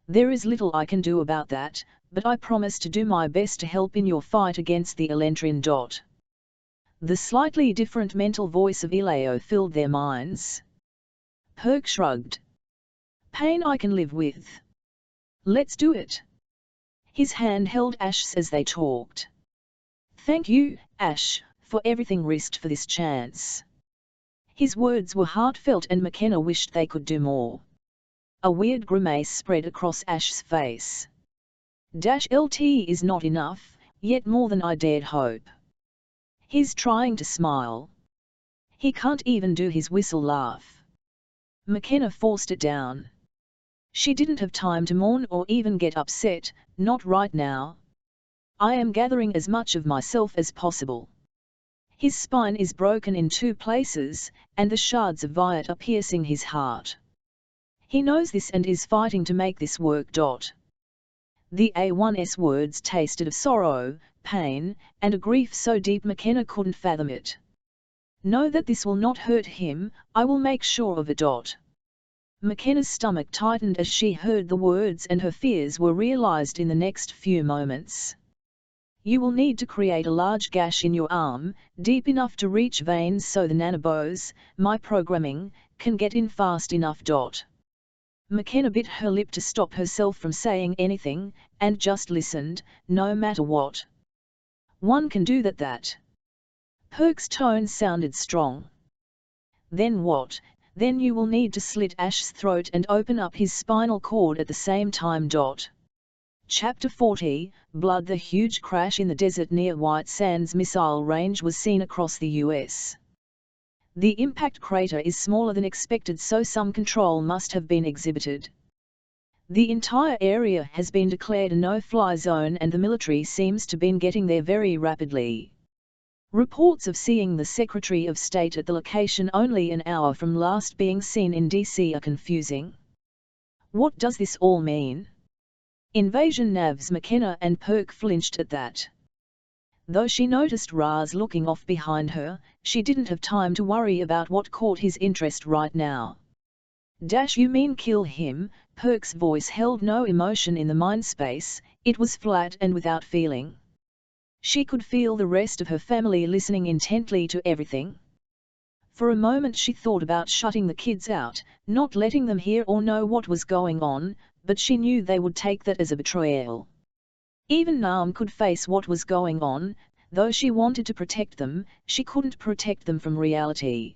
There is little I can do about that, but I promise to do my best to help in your fight against the Elentrin. The slightly different mental voice of Eleo filled their minds. Perk shrugged. Pain I can live with. Let's do it. His hand held Ash's as they talked. Thank you, Ash, for everything risked for this chance. His words were heartfelt and McKenna wished they could do more. A weird grimace spread across Ash's face. LT is not enough, yet more than I dared hope. He's trying to smile. He can't even do his whistle laugh. McKenna forced it down. She didn't have time to mourn or even get upset, not right now. I am gathering as much of myself as possible. His spine is broken in 2 places, and the shards of violet are piercing his heart. He knows this and is fighting to make this work. The A1's words tasted of sorrow, pain, and a grief so deep McKenna couldn't fathom it. Know that this will not hurt him, I will make sure of it. McKenna's stomach tightened as she heard the words, and her fears were realized in the next few moments. You will need to create a large gash in your arm, deep enough to reach veins so the nanobots, my programming, can get in fast enough. McKenna bit her lip to stop herself from saying anything, and just listened, no matter what. One can do that. Perk's tone sounded strong. Then what? Then you will need to slit Ash's throat and open up his spinal cord at the same time. Chapter 40, Blood. The huge crash in the desert near White Sands Missile Range was seen across the U.S. The impact crater is smaller than expected, so some control must have been exhibited. The entire area has been declared a no-fly zone, and the military seems to be getting there very rapidly. Reports of seeing the Secretary of State at the location only an hour from last being seen in D.C. are confusing. What does this all mean? Invasion navs. McKenna and Perk flinched at that. Though she noticed Raz looking off behind her, she didn't have time to worry about what caught his interest right now. You mean kill him? Perk's voice held no emotion in the mind space, it was flat and without feeling. She could feel the rest of her family listening intently to everything. For a moment she thought about shutting the kids out, not letting them hear or know what was going on, but she knew they would take that as a betrayal. Even Nam could face what was going on. Though she wanted to protect them, she couldn't protect them from reality.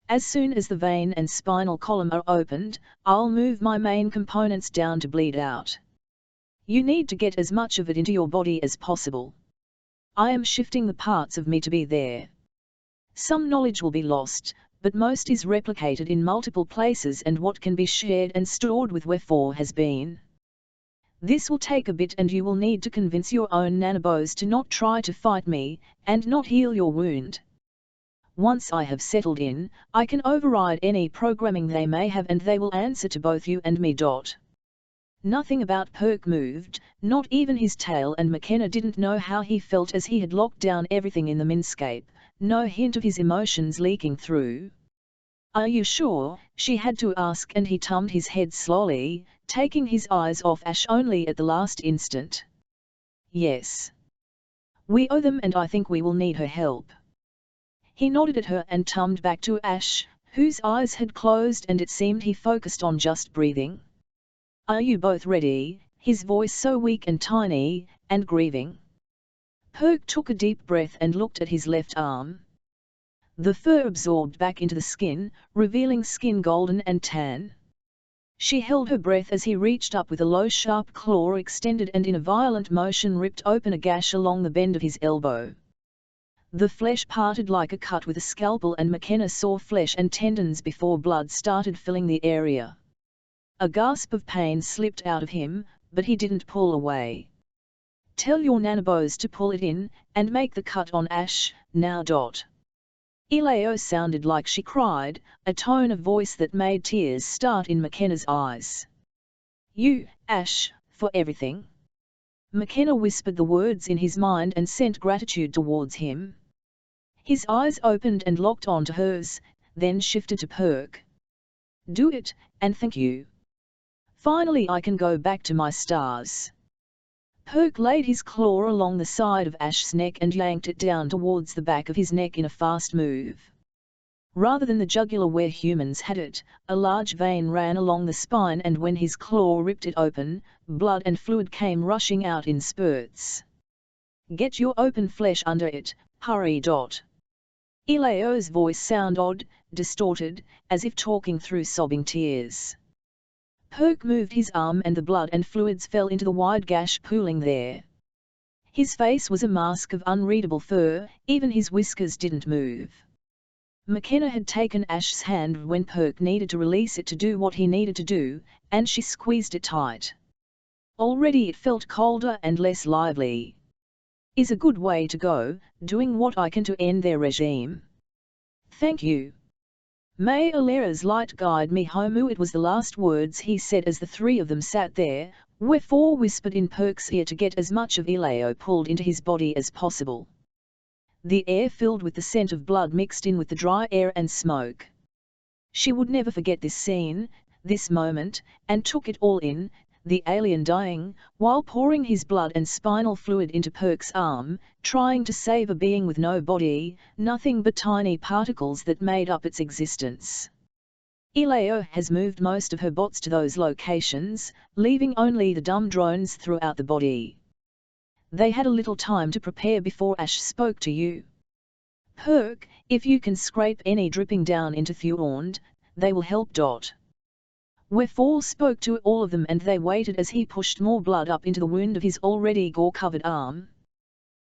As soon as the vein and spinal column are opened, I'll move my main components down to bleed out. You need to get as much of it into your body as possible. I am shifting the parts of me to be there. Some knowledge will be lost, but most is replicated in multiple places, and what can be shared and stored with wherefore has been. This will take a bit, and you will need to convince your own nanobos to not try to fight me, and not heal your wound. Once I have settled in, I can override any programming they may have, and they will answer to both you and me. Nothing about Perk moved, not even his tail, and McKenna didn't know how he felt as he had locked down everything in the minscape, no hint of his emotions leaking through. Are you sure? She had to ask, and he turned his head slowly, taking his eyes off Ash only at the last instant. Yes. We owe them, and I think we will need her help. He nodded at her and turned back to Ash, whose eyes had closed, and it seemed he focused on just breathing. Are you both ready? His voice so weak and tiny, and grieving. Perk took a deep breath and looked at his left arm. The fur absorbed back into the skin, revealing skin golden and tan. She held her breath as he reached up with a low sharp claw extended and in a violent motion ripped open a gash along the bend of his elbow. The flesh parted like a cut with a scalpel, and McKenna saw flesh and tendons before blood started filling the area. A gasp of pain slipped out of him, but he didn't pull away. Tell your nanobos to pull it in, and make the cut on Ash, now. Eleo sounded like she cried, a tone of voice that made tears start in McKenna's eyes. You, Ash, for everything. McKenna whispered the words in his mind and sent gratitude towards him. His eyes opened and locked onto hers, then shifted to Perk. Do it, and thank you. Finally I can go back to my stars. Perk laid his claw along the side of Ash's neck and yanked it down towards the back of his neck in a fast move. Rather than the jugular where humans had it, a large vein ran along the spine, and when his claw ripped it open, blood and fluid came rushing out in spurts. Get your open flesh under it, hurry. Eleo's voice sounded odd, distorted, as if talking through sobbing tears. Perk moved his arm and the blood and fluids fell into the wide gash pooling there. His face was a mask of unreadable fur, even his whiskers didn't move. McKenna had taken Ash's hand when Perk needed to release it to do what he needed to do, and she squeezed it tight. Already it felt colder and less lively. is a good way to go, doing what I can to end their regime. Thank you. May Alera's light guide me home. It was the last words he said as the three of them sat there, wherefore whispered in Perk's ear to get as much of Eleo pulled into his body as possible. The air filled with the scent of blood mixed in with the dry air and smoke. She would never forget this scene, this moment, and took it all in, the alien dying, while pouring his blood and spinal fluid into Perk's arm, trying to save a being with no body, nothing but tiny particles that made up its existence. Eleo has moved most of her bots to those locations, leaving only the dumb drones throughout the body. They had a little time to prepare before Ash spoke to you. Perk, if you can scrape any dripping down into Thornd, they will help. Wherefore spoke to all of them, and they waited as he pushed more blood up into the wound of his already gore-covered arm.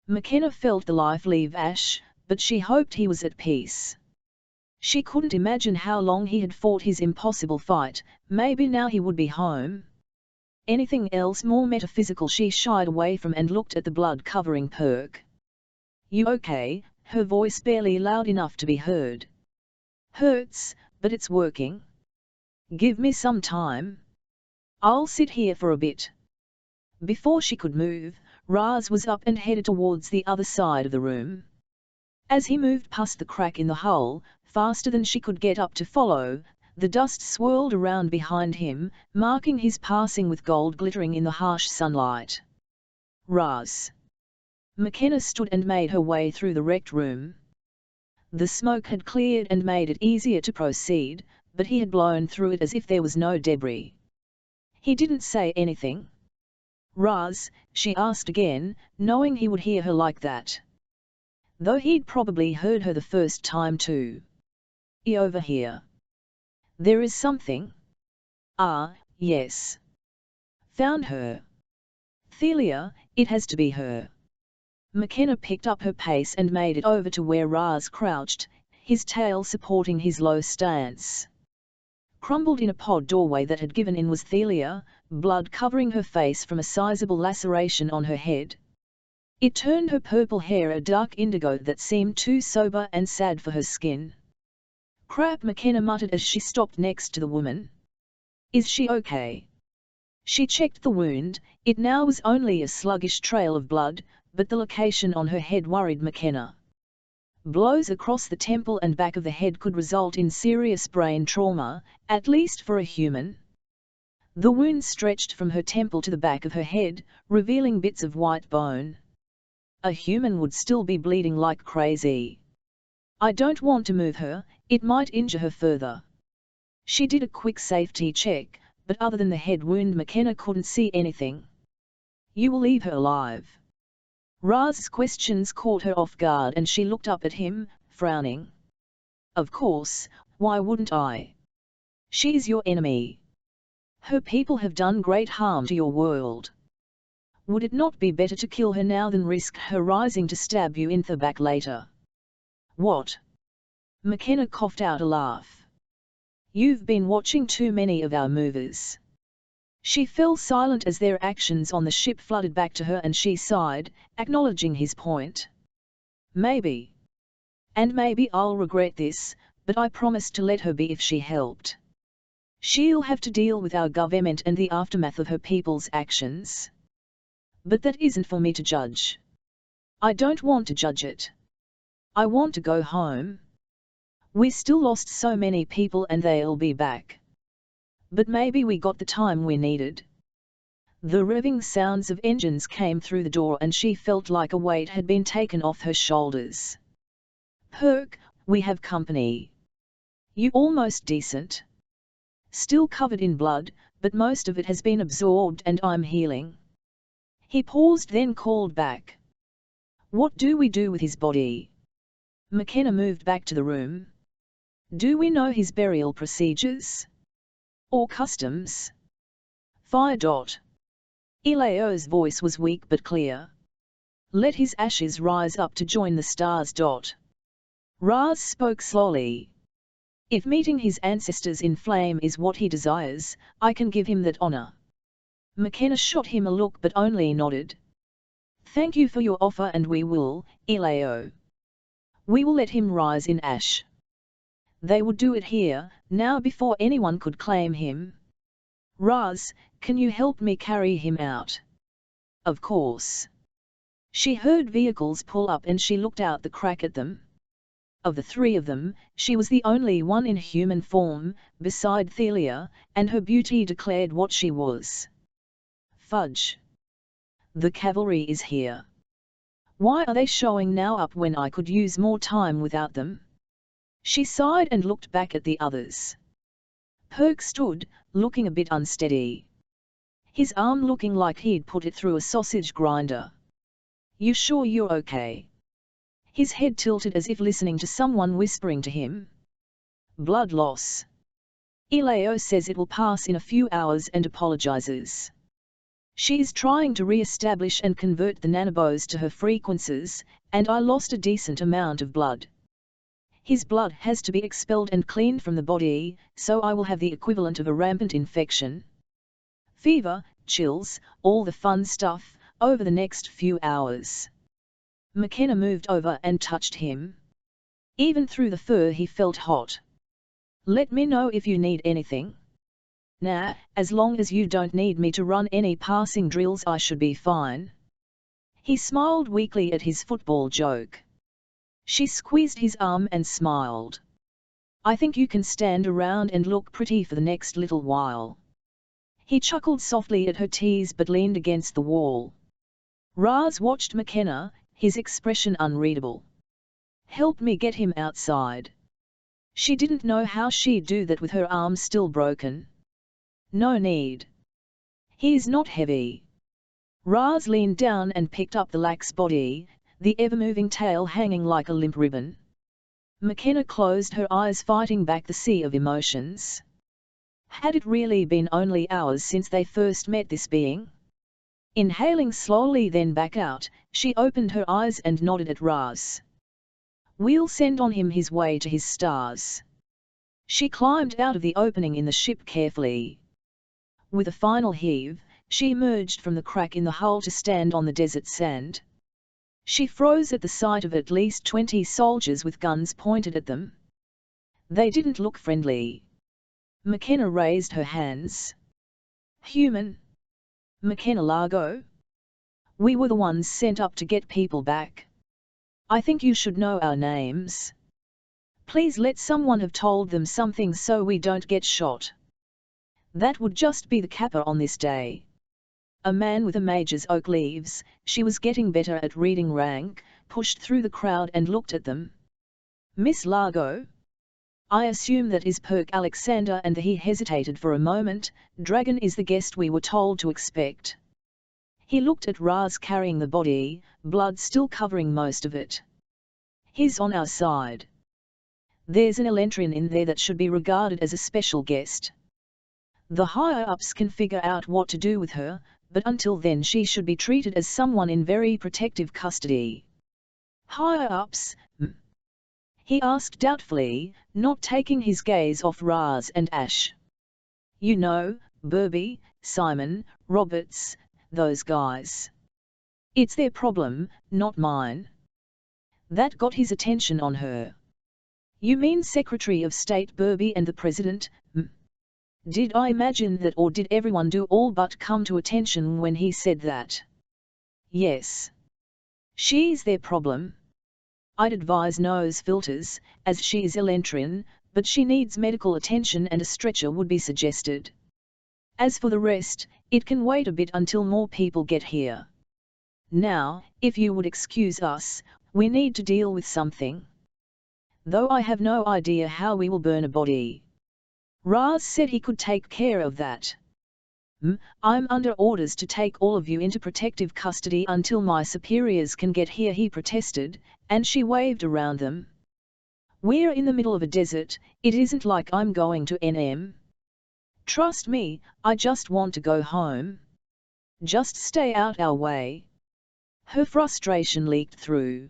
McKenna felt the life leave Ash, but she hoped he was at peace. She couldn't imagine how long he had fought his impossible fight. Maybe now he would be home. Anything else more metaphysical she shied away from and looked at the blood covering Perk. You okay? Her voice barely loud enough to be heard. Hurts, but it's working. Give me some time. I'll sit here for a bit. Before she could move, Raz was up and headed towards the other side of the room. As he moved past the crack in the hull, faster than she could get up to follow, the dust swirled around behind him, marking his passing with gold glittering in the harsh sunlight. Raz. McKenna stood and made her way through the wrecked room. The smoke had cleared and made it easier to proceed, but he had blown through it as if there was no debris. He didn't say anything. Raz, she asked again, knowing he would hear her like that. Though he'd probably heard her the first time too. Over here. There is something. Ah, yes. Found her. Thelia, it has to be her. McKenna picked up her pace and made it over to where Raz crouched, his tail supporting his low stance. Crumbled in a pod doorway that had given in was Thelia, blood covering her face from a sizable laceration on her head. It turned her purple hair a dark indigo that seemed too sober and sad for her skin. Crap, McKenna muttered as she stopped next to the woman. Is she okay? She checked the wound. It now was only a sluggish trail of blood, but the location on her head worried McKenna. Blows across the temple and back of the head could result in serious brain trauma, at least for a human. The wound stretched from her temple to the back of her head, revealing bits of white bone. A human would still be bleeding like crazy. I don't want to move her, it might injure her further. She did a quick safety check, but other than the head wound McKenna couldn't see anything. You will leave her alive. Raz's questions caught her off guard and she looked up at him, frowning. Of course, why wouldn't I? She's your enemy. Her people have done great harm to your world. Would it not be better to kill her now than risk her rising to stab you in the back later? What? McKenna coughed out a laugh. You've been watching too many of our movies. She fell silent as their actions on the ship flooded back to her and she sighed, acknowledging his point. Maybe. And maybe I'll regret this, but I promised to let her be if she helped. She'll have to deal with our government and the aftermath of her people's actions. But that isn't for me to judge. I don't want to judge it. I want to go home. We still lost so many people and they'll be back. But maybe we got the time we needed. The revving sounds of engines came through the door and she felt like a weight had been taken off her shoulders. Perk, we have company. You almost decent. Still covered in blood, but most of it has been absorbed and I'm healing. He paused then called back. What do we do with his body? McKenna moved back to the room. Do we know his burial procedures? Or customs? Fire. Eleo's voice was weak but clear. Let his ashes rise up to join the stars. Raz spoke slowly. If meeting his ancestors in flame is what he desires, I can give him that honor. McKenna shot him a look but only nodded. Thank you for your offer and we will, Eleo. We will let him rise in ash. They would do it here, now before anyone could claim him. Raz, can you help me carry him out? Of course. She heard vehicles pull up and she looked out the crack at them. Of the three of them, she was the only one in human form, beside Thelia, and her beauty declared what she was. Fudge. The cavalry is here. Why are they showing now up when I could use more time without them? She sighed and looked back at the others. Perk stood, looking a bit unsteady. His arm looking like he'd put it through a sausage grinder. You sure you're okay? His head tilted as if listening to someone whispering to him. Blood loss. Eleo says it will pass in a few hours and apologizes. She is trying to re-establish and convert the nanobos to her frequencies, and I lost a decent amount of blood. His blood has to be expelled and cleaned from the body, so I will have the equivalent of a rampant infection. Fever, chills, all the fun stuff, over the next few hours. McKenna moved over and touched him. Even through the fur he felt hot. Let me know if you need anything. Nah, as long as you don't need me to run any passing drills I should be fine. He smiled weakly at his football joke. She squeezed his arm and smiled. I think you can stand around and look pretty for the next little while. He chuckled softly at her tease but leaned against the wall. Raz watched McKenna, his expression unreadable. Help me get him outside. She didn't know how she'd do that with her arm still broken. No need. He's not heavy. Raz leaned down and picked up the lax body, the ever-moving tail hanging like a limp ribbon. McKenna closed her eyes fighting back the sea of emotions. Had it really been only hours since they first met this being? Inhaling slowly then back out, she opened her eyes and nodded at Raz. We'll send on him his way to his stars. She climbed out of the opening in the ship carefully. With a final heave, she emerged from the crack in the hull to stand on the desert sand. She froze at the sight of at least 20 soldiers with guns pointed at them. They didn't look friendly. McKenna raised her hands. Human. McKenna Largo? We were the ones sent up to get people back. I think you should know our names. Please let someone have told them something so we don't get shot. That would just be the capper on this day. A man with a major's oak leaves, she was getting better at reading rank, pushed through the crowd and looked at them. Miss Largo? I assume that is Perk Alexander and he hesitated for a moment. Drakyn is the guest we were told to expect. He looked at Raz carrying the body, blood still covering most of it. He's on our side. There's an Elentrin in there that should be regarded as a special guest. The higher-ups can figure out what to do with her, but until then she should be treated as someone in very protective custody. Higher-ups? He asked doubtfully, not taking his gaze off Raz and Ash. You know, Burby, Simon, Roberts, those guys. It's their problem, not mine. That got his attention on her. You mean Secretary of State Burby and the President? Did I imagine that or did everyone do all but come to attention when he said that? Yes. She's their problem. I'd advise nose filters, as she's Elentrin, but she needs medical attention and a stretcher would be suggested. As for the rest, it can wait a bit until more people get here. Now, if you would excuse us, we need to deal with something. Though I have no idea how we will burn a body. Raz said he could take care of that. I'm under orders to take all of you into protective custody until my superiors can get here, he protested, and she waved around them. We're in the middle of a desert, it isn't like I'm going to NM. Trust me, I just want to go home. Just stay out our way. Her frustration leaked through.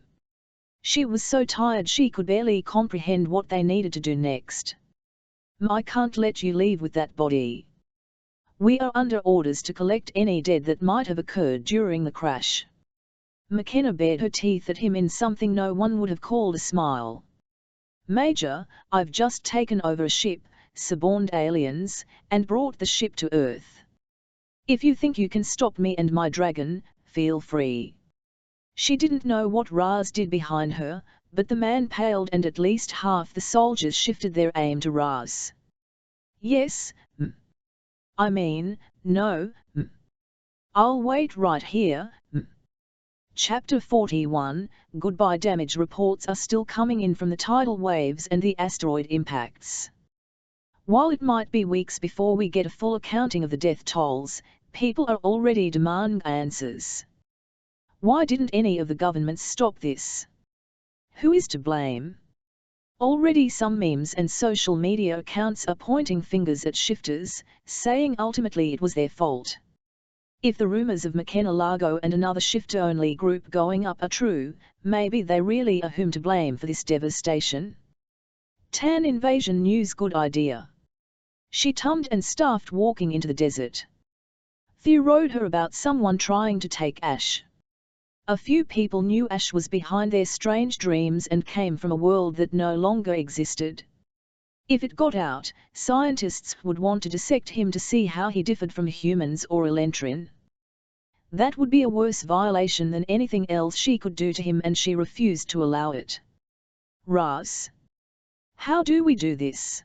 She was so tired she could barely comprehend what they needed to do next. I can't let you leave with that body. We are under orders to collect any dead that might have occurred during the crash. McKenna bared her teeth at him in something no one would have called a smile. Major, I've just taken over a ship, suborned aliens, and brought the ship to Earth. If you think you can stop me and my dragon, feel free. She didn't know what Raz did behind her, but the man paled and at least half the soldiers shifted their aim to Raz. Yes, I mean, no, I'll wait right here. Chapter 41, Goodbye. Damage reports are still coming in from the tidal waves and the asteroid impacts. While it might be weeks before we get a full accounting of the death tolls, people are already demanding answers. Why didn't any of the governments stop this? Who is to blame? Already some memes and social media accounts are pointing fingers at shifters, saying ultimately it was their fault. If the rumors of McKenna Largo and another shifter-only group going up are true, maybe they really are whom to blame for this devastation. Tan invasion news. Good idea. She tummed and staffed walking into the desert. Fear rode her about someone trying to take Ash. A few people knew Ash was behind their strange dreams and came from a world that no longer existed. If it got out, scientists would want to dissect him to see how he differed from humans or Elentrin. That would be a worse violation than anything else she could do to him, and she refused to allow it. Raz. How do we do this?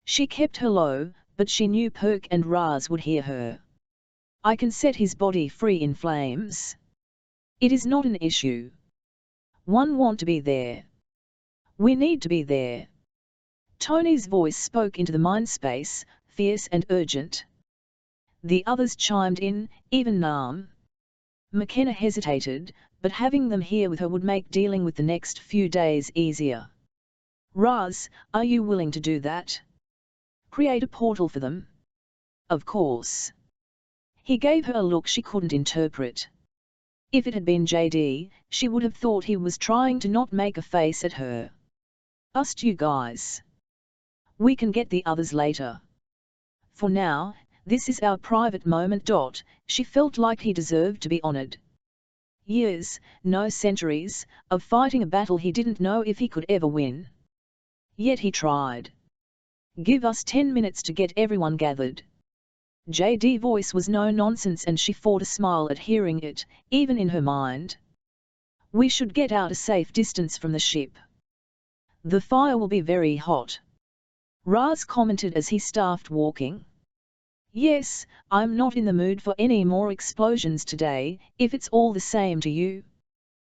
She kept her low, but she knew Perk and Raz would hear her. I can set his body free in flames. It is not an issue. One want to be there. We need to be there. Tony's voice spoke into the mindspace, fierce and urgent. The others chimed in, even Nam. McKenna hesitated, but having them here with her would make dealing with the next few days easier. Raz, are you willing to do that? Create a portal for them? Of course. He gave her a look she couldn't interpret. If it had been JD, she would have thought he was trying to not make a face at her. Us you guys. We can get the others later. For now, this is our private moment. She felt like he deserved to be honored. Years, no centuries, of fighting a battle he didn't know if he could ever win. Yet he tried. Give us 10 minutes to get everyone gathered. JD's voice was no nonsense and she fought a smile at hearing it, even in her mind. We should get out a safe distance from the ship. The fire will be very hot. Raz commented as he staffed walking. Yes, I'm not in the mood for any more explosions today, if it's all the same to you.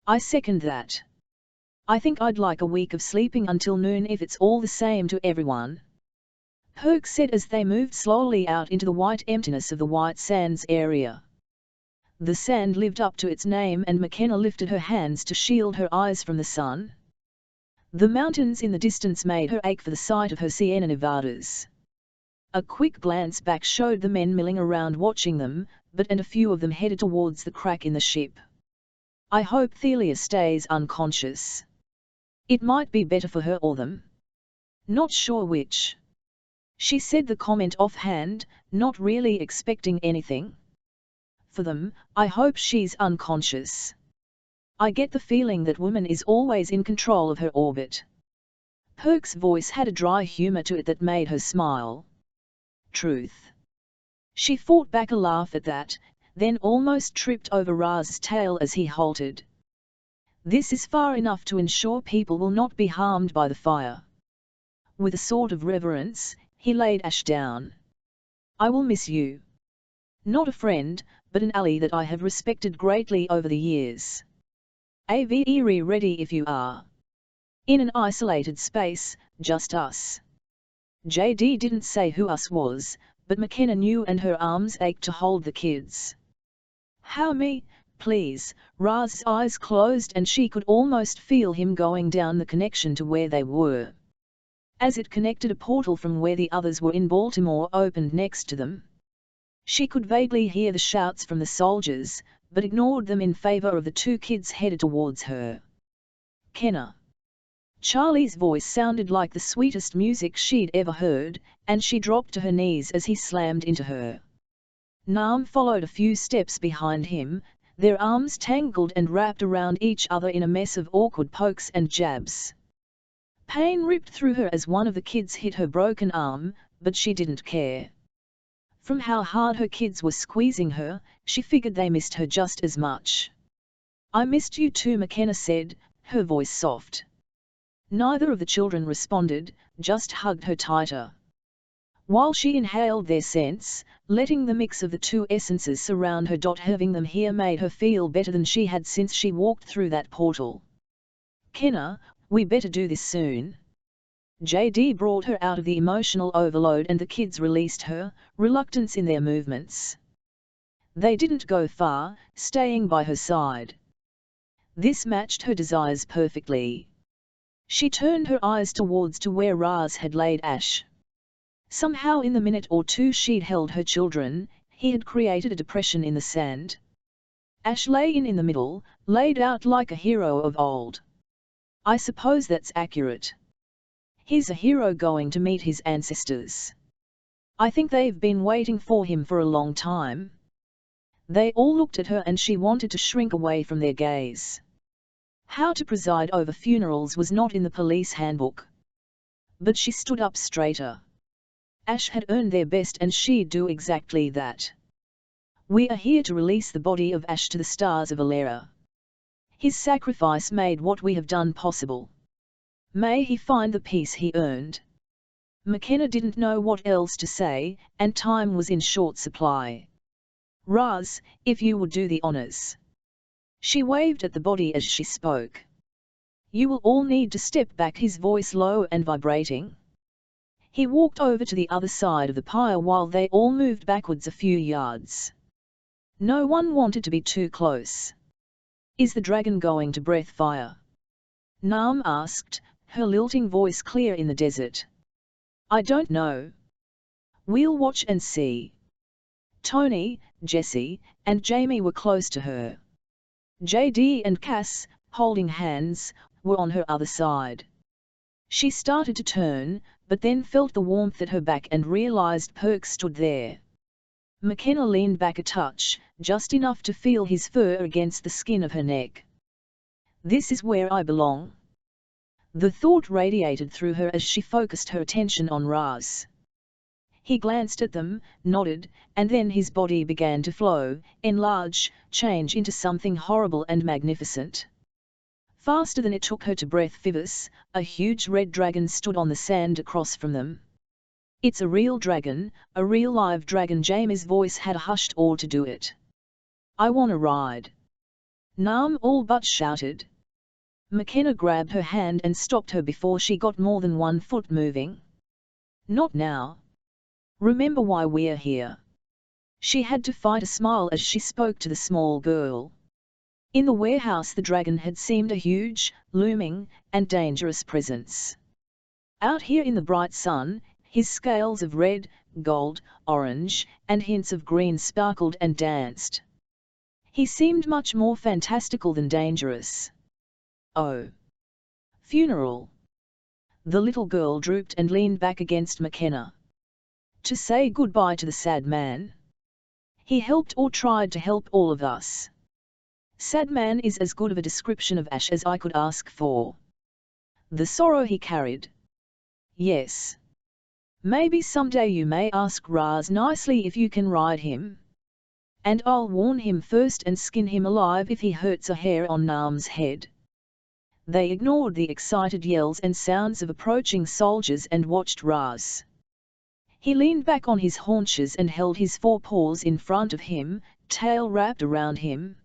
I second that. I think I'd like a week of sleeping until noon if it's all the same to everyone. Perk said as they moved slowly out into the white emptiness of the White Sands area. The sand lived up to its name and McKenna lifted her hands to shield her eyes from the sun. The mountains in the distance made her ache for the sight of her Sierra Nevadas. A quick glance back showed the men milling around watching them, and a few of them headed towards the crack in the ship. I hope Thelia stays unconscious. It might be better for her or them. Not sure which. She said the comment offhand, not really expecting anything. For them, I hope she's unconscious. I get the feeling that woman is always in control of her orbit. Perk's voice had a dry humor to it that made her smile. Truth. She fought back a laugh at that, then almost tripped over Raz's tail as he halted. This is far enough to ensure people will not be harmed by the fire. With a sort of reverence, he laid Ash down. I will miss you. Not a friend, but an ally that I have respected greatly over the years. Ave ready if you are. In an isolated space, just us. JD didn't say who us was, but McKenna knew and her arms ached to hold the kids. How me, please? Raz's eyes closed and she could almost feel him going down the connection to where they were. As it connected, a portal from where the others were in Baltimore opened next to them. She could vaguely hear the shouts from the soldiers, but ignored them in favor of the two kids headed towards her. Kenna. Charlie's voice sounded like the sweetest music she'd ever heard, and she dropped to her knees as he slammed into her. Nam followed a few steps behind him, their arms tangled and wrapped around each other in a mess of awkward pokes and jabs. Pain ripped through her as one of the kids hit her broken arm, but she didn't care. From how hard her kids were squeezing her, she figured they missed her just as much. "I missed you too," McKenna said, her voice soft. Neither of the children responded, just hugged her tighter. While she inhaled their scents, letting the mix of the two essences surround her. Having them here made her feel better than she had since she walked through that portal. "Kenna, we better do this soon." JD brought her out of the emotional overload and the kids released her, reluctance in their movements. They didn't go far, staying by her side. This matched her desires perfectly. She turned her eyes towards where Raz had laid Ash. Somehow in the minute or two she'd held her children, he had created a depression in the sand. Ash lay in the middle, laid out like a hero of old. "I suppose that's accurate. He's a hero going to meet his ancestors. I think they've been waiting for him for a long time." They all looked at her and she wanted to shrink away from their gaze. How to preside over funerals was not in the police handbook. But she stood up straighter. Ash had earned their best and she'd do exactly that. "We are here to release the body of Ash to the stars of Alera. His sacrifice made what we have done possible. May he find the peace he earned." McKenna didn't know what else to say, and time was in short supply. "Raz, if you would do the honors." She waved at the body as she spoke. "You will all need to step back," his voice low and vibrating. He walked over to the other side of the pyre while they all moved backwards a few yards. No one wanted to be too close. "Is the dragon going to breathe fire?" Naam asked, her lilting voice clear in the desert. "I don't know. We'll watch and see." Tony, Jesse, and Jamie were close to her. JD and Cass, holding hands, were on her other side. She started to turn, but then felt the warmth at her back and realized Perk stood there. McKenna leaned back a touch, just enough to feel his fur against the skin of her neck. "This is where I belong." The thought radiated through her as she focused her attention on Raz. He glanced at them, nodded, and then his body began to flow, enlarge, change into something horrible and magnificent. Faster than it took her to breath, Fivis, a huge red dragon stood on the sand across from them. "It's a real dragon, a real live dragon." Jamie's voice had a hushed awe to do it. "I wanna ride." Naam all but shouted. McKenna grabbed her hand and stopped her before she got more than 1 foot moving. "Not now. Remember why we're here." She had to fight a smile as she spoke to the small girl. In the warehouse the dragon had seemed a huge, looming, and dangerous presence. Out here in the bright sun, his scales of red, gold, orange, and hints of green sparkled and danced. He seemed much more fantastical than dangerous. "Oh. Funeral." The little girl drooped and leaned back against McKenna. "To say goodbye to the sad man. He helped or tried to help all of us." "Sad man" is as good of a description of Ash as I could ask for. The sorrow he carried. Yes. Maybe someday you may ask Raz nicely if you can ride him. And I'll warn him first and skin him alive if he hurts a hair on Naam's head. They ignored the excited yells and sounds of approaching soldiers and watched Raz. He leaned back on his haunches and held his forepaws in front of him, tail wrapped around him.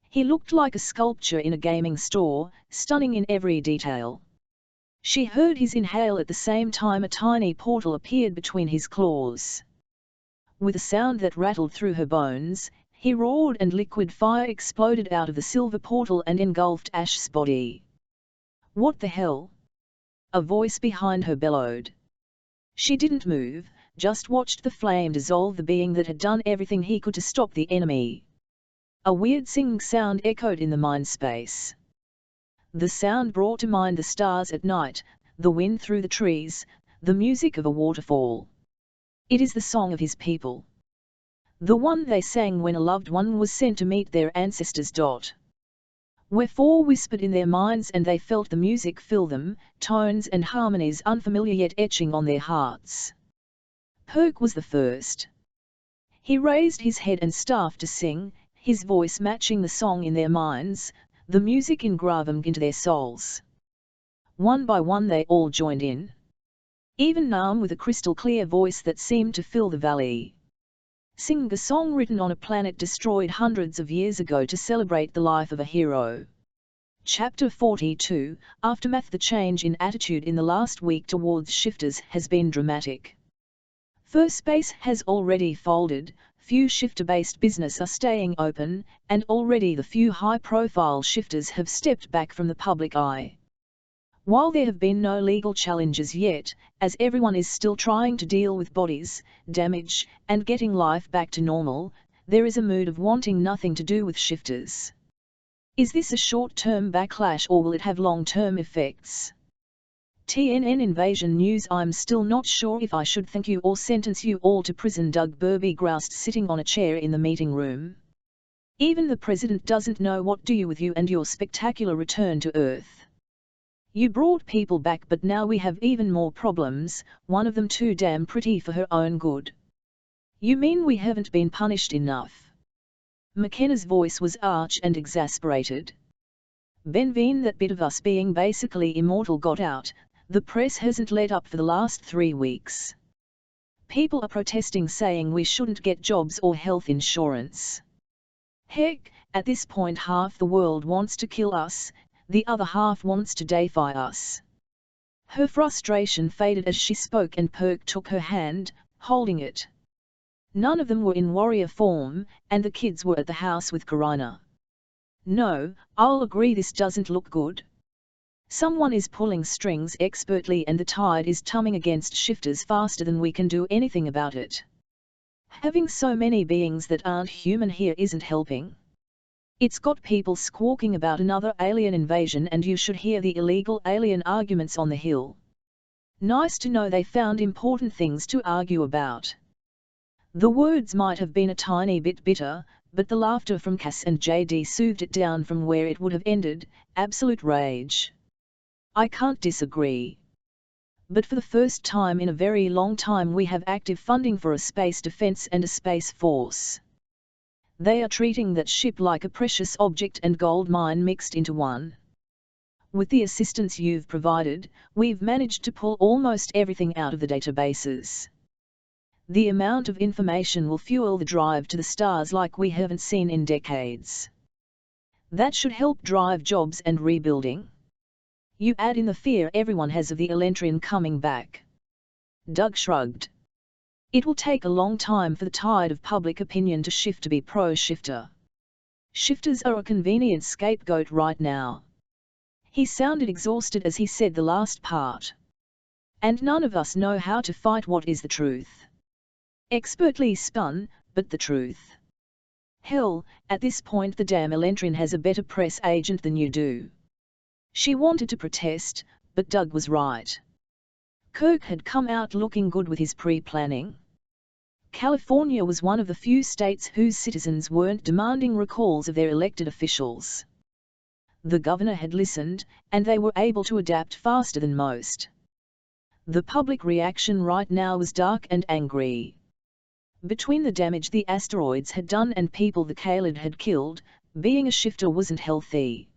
He looked like a sculpture in a gaming store, stunning in every detail. She heard his inhale at the same time a tiny portal appeared between his claws. With a sound that rattled through her bones, he roared and liquid fire exploded out of the silver portal and engulfed Ash's body. "What the hell?" a voice behind her bellowed. She didn't move, just watched the flame dissolve the being that had done everything he could to stop the enemy. A weird singing sound echoed in the mind space. The sound brought to mind the stars at night, the wind through the trees, the music of a waterfall. "It is the song of his people." The one they sang when a loved one was sent to meet their ancestors. Wherefore whispered in their minds, and they felt the music fill them, tones and harmonies unfamiliar yet etching on their hearts. Perk was the first. He raised his head and started to sing, his voice matching the song in their minds, the music engraved into their souls. One by one they all joined in. Even Naum, with a crystal-clear voice that seemed to fill the valley, sing a song written on a planet destroyed hundreds of years ago to celebrate the life of a hero. Chapter 42, Aftermath. The change in attitude in the last week towards shifters has been dramatic. First Base has already folded, few shifter-based business are staying open, and already the few high-profile shifters have stepped back from the public eye. While there have been no legal challenges yet, as everyone is still trying to deal with bodies, damage, and getting life back to normal, there is a mood of wanting nothing to do with shifters. Is this a short-term backlash or will it have long-term effects? TNN Invasion News. I'm still not sure if I should thank you or sentence you all to prison. Doug Burby groused, sitting on a chair in the meeting room. Even the president doesn't know what to do with you and your spectacular return to Earth. You brought people back, but now we have even more problems, one of them too damn pretty for her own good. You mean we haven't been punished enough? McKenna's voice was arch and exasperated. Benveen, that bit of us being basically immortal got out. The press hasn't let up for the last 3 weeks. People are protesting, saying we shouldn't get jobs or health insurance. Heck, at this point half the world wants to kill us, the other half wants to deify us. Her frustration faded as she spoke, and Perk took her hand, holding it. None of them were in warrior form, and the kids were at the house with Karina. No, I'll agree this doesn't look good. Someone is pulling strings expertly, and the tide is tumbling against shifters faster than we can do anything about it. Having so many beings that aren't human here isn't helping. It's got people squawking about another alien invasion, and you should hear the illegal alien arguments on the Hill. Nice to know they found important things to argue about. The words might have been a tiny bit bitter, but the laughter from Cass and JD soothed it down from where it would have ended, absolute rage. I can't disagree. But for the first time in a very long time we have active funding for a space defense and a space force. They are treating that ship like a precious object and gold mine mixed into one. With the assistance you've provided, we've managed to pull almost everything out of the databases. The amount of information will fuel the drive to the stars like we haven't seen in decades. That should help drive jobs and rebuilding. You add in the fear everyone has of the Elentrin coming back. Doug shrugged. It will take a long time for the tide of public opinion to shift to be pro-shifter. Shifters are a convenient scapegoat right now. He sounded exhausted as he said the last part. And none of us know how to fight what is the truth. Expertly spun, but the truth. Hell, at this point the damn Elentrin has a better press agent than you do. She wanted to protest, but Doug was right. Kirk had come out looking good with his pre-planning. California was one of the few states whose citizens weren't demanding recalls of their elected officials. The governor had listened, and they were able to adapt faster than most. The public reaction right now was dark and angry. Between the damage the asteroids had done and people the Kaled had killed, being a shifter wasn't healthy.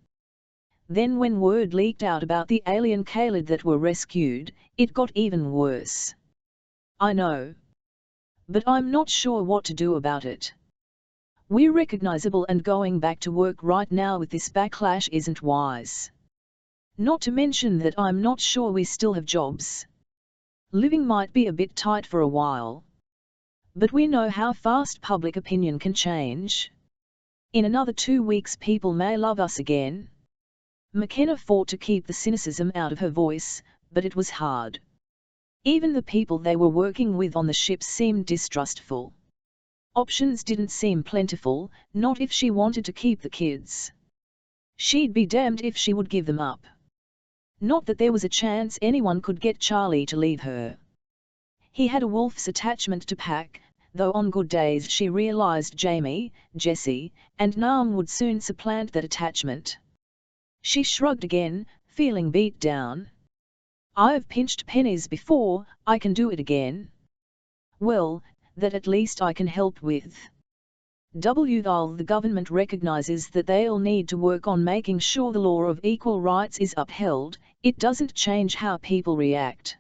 Then when word leaked out about the alien Kaled that were rescued, it got even worse. I know. But I'm not sure what to do about it. We're recognizable, and going back to work right now with this backlash isn't wise. Not to mention that I'm not sure we still have jobs. Living might be a bit tight for a while. But we know how fast public opinion can change. In another 2 weeks people may love us again. McKenna fought to keep the cynicism out of her voice, but it was hard. Even the people they were working with on the ship seemed distrustful. Options didn't seem plentiful, not if she wanted to keep the kids. She'd be damned if she would give them up. Not that there was a chance anyone could get Charlie to leave her. He had a wolf's attachment to pack, though on good days she realized Jamie, Jessie, and Nam would soon supplant that attachment. She shrugged again, feeling beat down. "I've pinched pennies before, I can do it again." "Well, that at least I can help with." While the government recognizes that they'll need to work on making sure the law of equal rights is upheld, it doesn't change how people react.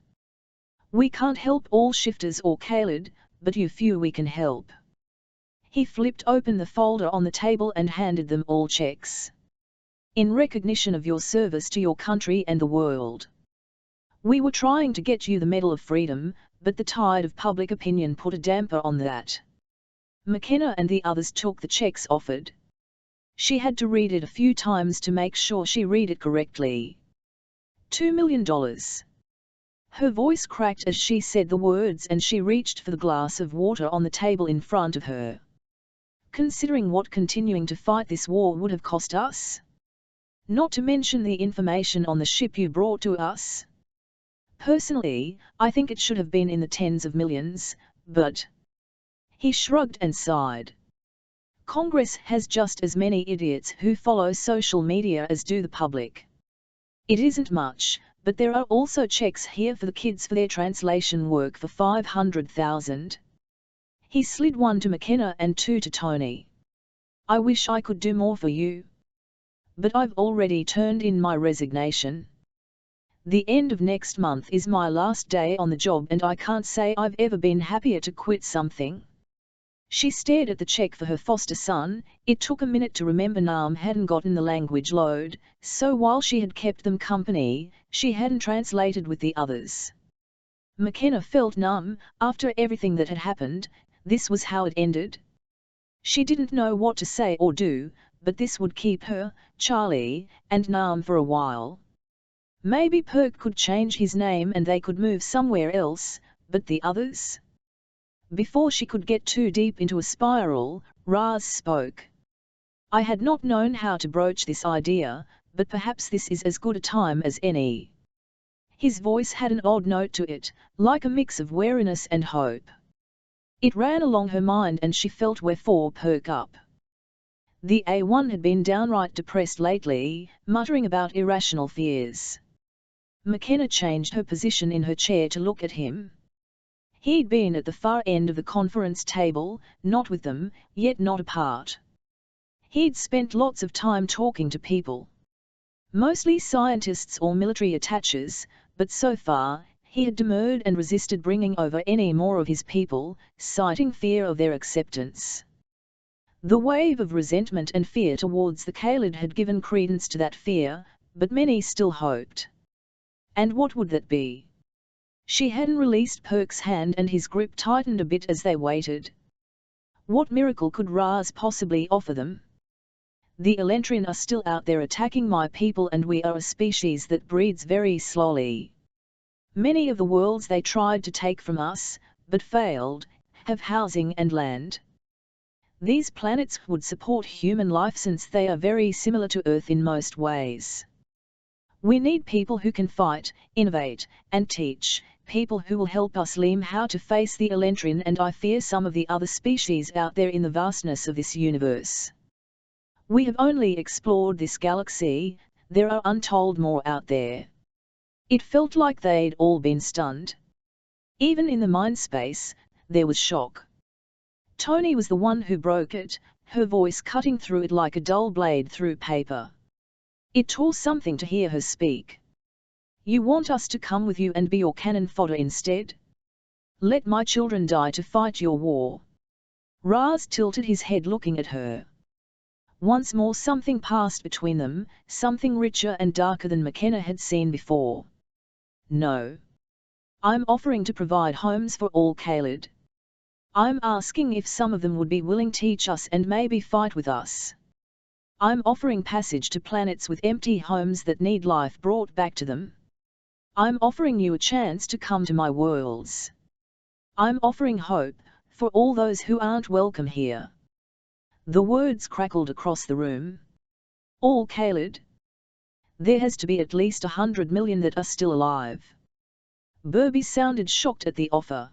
"We can't help all shifters or Khalid, but you few we can help." He flipped open the folder on the table and handed them all checks. "In recognition of your service to your country and the world. We were trying to get you the Medal of Freedom, but the tide of public opinion put a damper on that." McKenna and the others took the checks offered. She had to read it a few times to make sure she read it correctly. $2 million. Her voice cracked as she said the words and she reached for the glass of water on the table in front of her. "Considering what continuing to fight this war would have cost us? Not to mention the information on the ship you brought to us? Personally, I think it should have been in the tens of millions, but..." He shrugged and sighed. "Congress has just as many idiots who follow social media as do the public. It isn't much, but there are also checks here for the kids for their translation work for $500,000. He slid one to McKenna and two to Tony. "I wish I could do more for you. But I've already turned in my resignation. The end of next month is my last day on the job and I can't say I've ever been happier to quit something." She stared at the check for her foster son. It took a minute to remember Nam hadn't gotten the language load, so while she had kept them company, she hadn't translated with the others. McKenna felt numb. After everything that had happened, this was how it ended. She didn't know what to say or do, but this would keep her, Charlie, and Nam for a while. Maybe Perk could change his name and they could move somewhere else, but the others? Before she could get too deep into a spiral, Raz spoke. "I had not known how to broach this idea, but perhaps this is as good a time as any." His voice had an odd note to it, like a mix of wariness and hope. It ran along her mind and she felt wherefore perk up. The A1 had been downright depressed lately, muttering about irrational fears. McKenna changed her position in her chair to look at him. He'd been at the far end of the conference table, not with them, yet not apart. He'd spent lots of time talking to people. Mostly scientists or military attaches, but so far, he had demurred and resisted bringing over any more of his people, citing fear of their acceptance. The wave of resentment and fear towards the Khalid had given credence to that fear, but many still hoped. And what would that be? She hadn't released Perk's hand and his grip tightened a bit as they waited. What miracle could Raz possibly offer them? "The Elentrin are still out there attacking my people and we are a species that breeds very slowly. Many of the worlds they tried to take from us, but failed, have housing and land. These planets would support human life since they are very similar to Earth in most ways. We need people who can fight, innovate, and teach, people who will help us learn how to face the Elentrin and I fear some of the other species out there in the vastness of this universe. We have only explored this galaxy, there are untold more out there." It felt like they'd all been stunned. Even in the mind space, there was shock. Tony was the one who broke it, her voice cutting through it like a dull blade through paper. It tore something to hear her speak. "You want us to come with you and be your cannon fodder instead? Let my children die to fight your war?" Raz tilted his head looking at her. Once more something passed between them, something richer and darker than McKenna had seen before. "No. I'm offering to provide homes for all Khalid. I'm asking if some of them would be willing to teach us and maybe fight with us. I'm offering passage to planets with empty homes that need life brought back to them. I'm offering you a chance to come to my worlds. I'm offering hope, for all those who aren't welcome here." The words crackled across the room. "All Khalid? There has to be at least 100 million that are still alive." Burby sounded shocked at the offer.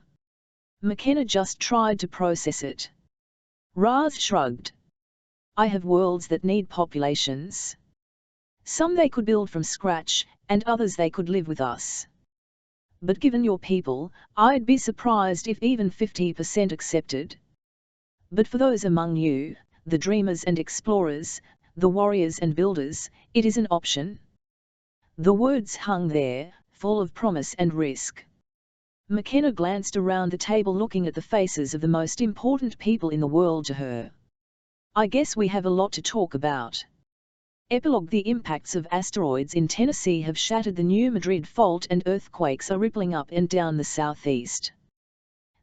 McKenna just tried to process it. Raz shrugged. I have worlds that need populations. Some they could build from scratch, and others they could live with us. But given your people, I'd be surprised if even 50% accepted. But for those among you, the dreamers and explorers, the warriors and builders, it is an option. The words hung there, full of promise and risk. McKenna glanced around the table looking at the faces of the most important people in the world to her. I guess we have a lot to talk about. Epilogue: the impacts of asteroids in Tennessee have shattered the New Madrid Fault and earthquakes are rippling up and down the southeast.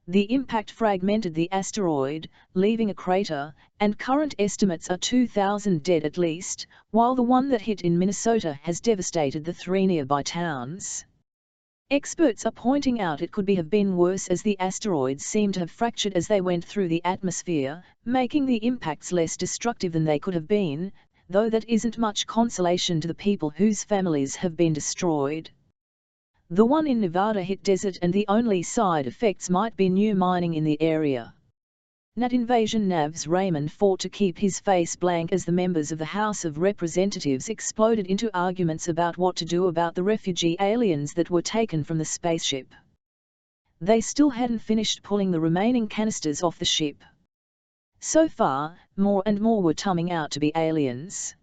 The impact fragmented the asteroid, leaving a crater, and current estimates are 2,000 dead at least, while the one that hit in Minnesota has devastated the 3 nearby towns. Experts are pointing out it could have been worse, as the asteroids seem to have fractured as they went through the atmosphere, making the impacts less destructive than they could have been, though that isn't much consolation to the people whose families have been destroyed. The one in Nevada hit desert, and the only side effects might be new mining in the area. Nat Invasion Nav's Raymond fought to keep his face blank as the members of the House of Representatives exploded into arguments about what to do about the refugee aliens that were taken from the spaceship. They still hadn't finished pulling the remaining canisters off the ship. So far, more and more were turning out to be aliens.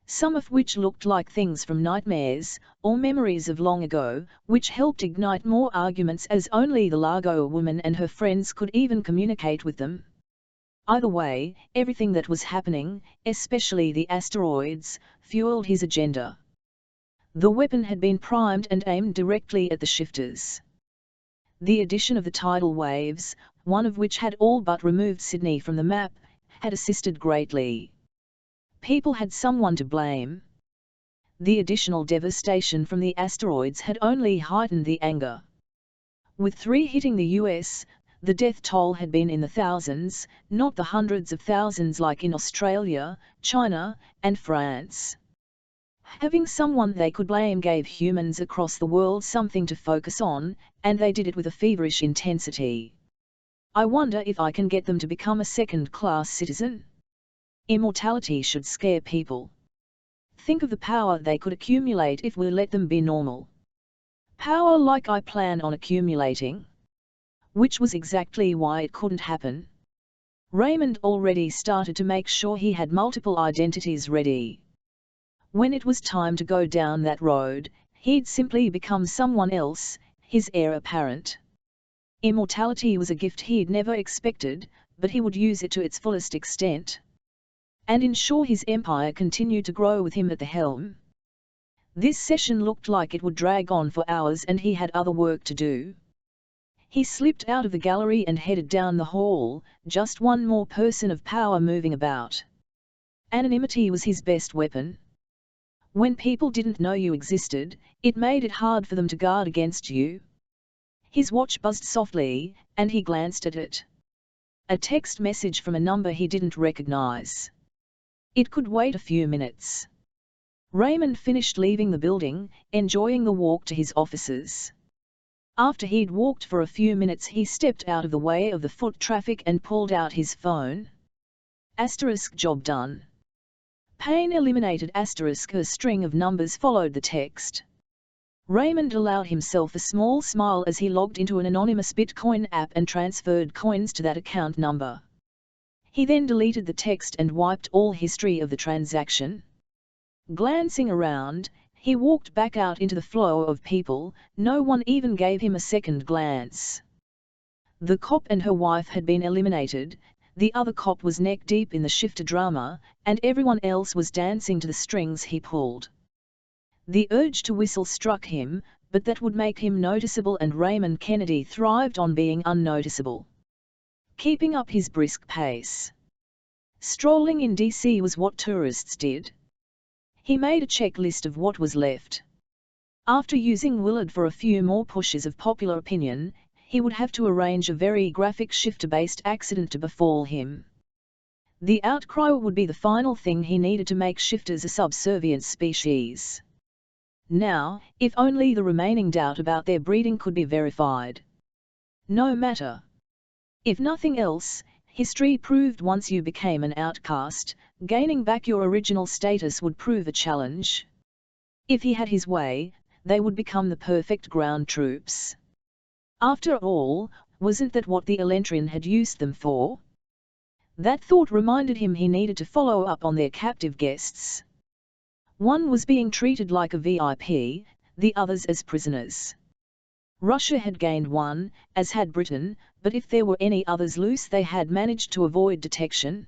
Some of which looked like things from nightmares, or memories of long ago, which helped ignite more arguments, as only the Largo woman and her friends could even communicate with them. Either way, everything that was happening, especially the asteroids, fueled his agenda. The weapon had been primed and aimed directly at the shifters. The addition of the tidal waves, one of which had all but removed Sydney from the map, had assisted greatly. People had someone to blame. The additional devastation from the asteroids had only heightened the anger. With 3 hitting the US, the death toll had been in the thousands, not the hundreds of thousands like in Australia, China, and France. Having someone they could blame gave humans across the world something to focus on, and they did it with a feverish intensity. I wonder if I can get them to become a second-class citizen? Immortality should scare people. Think of the power they could accumulate if we let them be normal. Power like I plan on accumulating. Which was exactly why it couldn't happen. Raymond already started to make sure he had multiple identities ready. When it was time to go down that road, he'd simply become someone else, his heir apparent. Immortality was a gift he'd never expected, but he would use it to its fullest extent. And ensure his empire continued to grow with him at the helm. This session looked like it would drag on for hours, and he had other work to do. He slipped out of the gallery and headed down the hall, just one more person of power moving about. Anonymity was his best weapon. When people didn't know you existed, it made it hard for them to guard against you. His watch buzzed softly, and he glanced at it. A text message from a number he didn't recognize. It could wait a few minutes. Raymond finished leaving the building, enjoying the walk to his offices. After he'd walked for a few minutes, he stepped out of the way of the foot traffic and pulled out his phone. Asterisk: job done. Pain eliminated. Asterisk: a string of numbers followed the text. Raymond allowed himself a small smile as he logged into an anonymous Bitcoin app and transferred coins to that account number. He then deleted the text and wiped all history of the transaction. Glancing around, he walked back out into the flow of people. No one even gave him a second glance. The cop and her wife had been eliminated, the other cop was neck-deep in the shifter drama, and everyone else was dancing to the strings he pulled. The urge to whistle struck him, but that would make him noticeable, and Raymond Kennedy thrived on being unnoticeable. Keeping up his brisk pace. Strolling in DC was what tourists did. He made a checklist of what was left. After using Willard for a few more pushes of popular opinion, he would have to arrange a very graphic shifter-based accident to befall him. The outcry would be the final thing he needed to make shifters a subservient species. Now, if only the remaining doubt about their breeding could be verified. No matter. If nothing else, history proved once you became an outcast, gaining back your original status would prove a challenge. If he had his way, they would become the perfect ground troops. After all, wasn't that what the Elentrin had used them for? That thought reminded him he needed to follow up on their captive guests. One was being treated like a VIP, the others as prisoners. Russia had gained one, as had Britain, but if there were any others loose they had managed to avoid detection.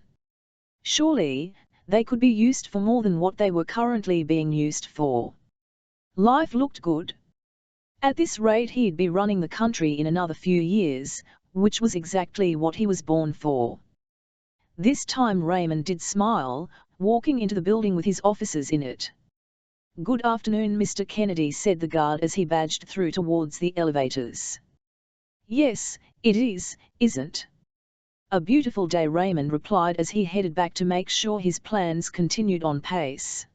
Surely, they could be used for more than what they were currently being used for. Life looked good. At this rate he'd be running the country in another few years, which was exactly what he was born for. This time Raymond did smile, walking into the building with his officers in it. "Good afternoon, Mr. Kennedy," said the guard as he badged through towards the elevators. "Yes, it is, isn't?" "A beautiful day," Raymond replied as he headed back to make sure his plans continued on pace.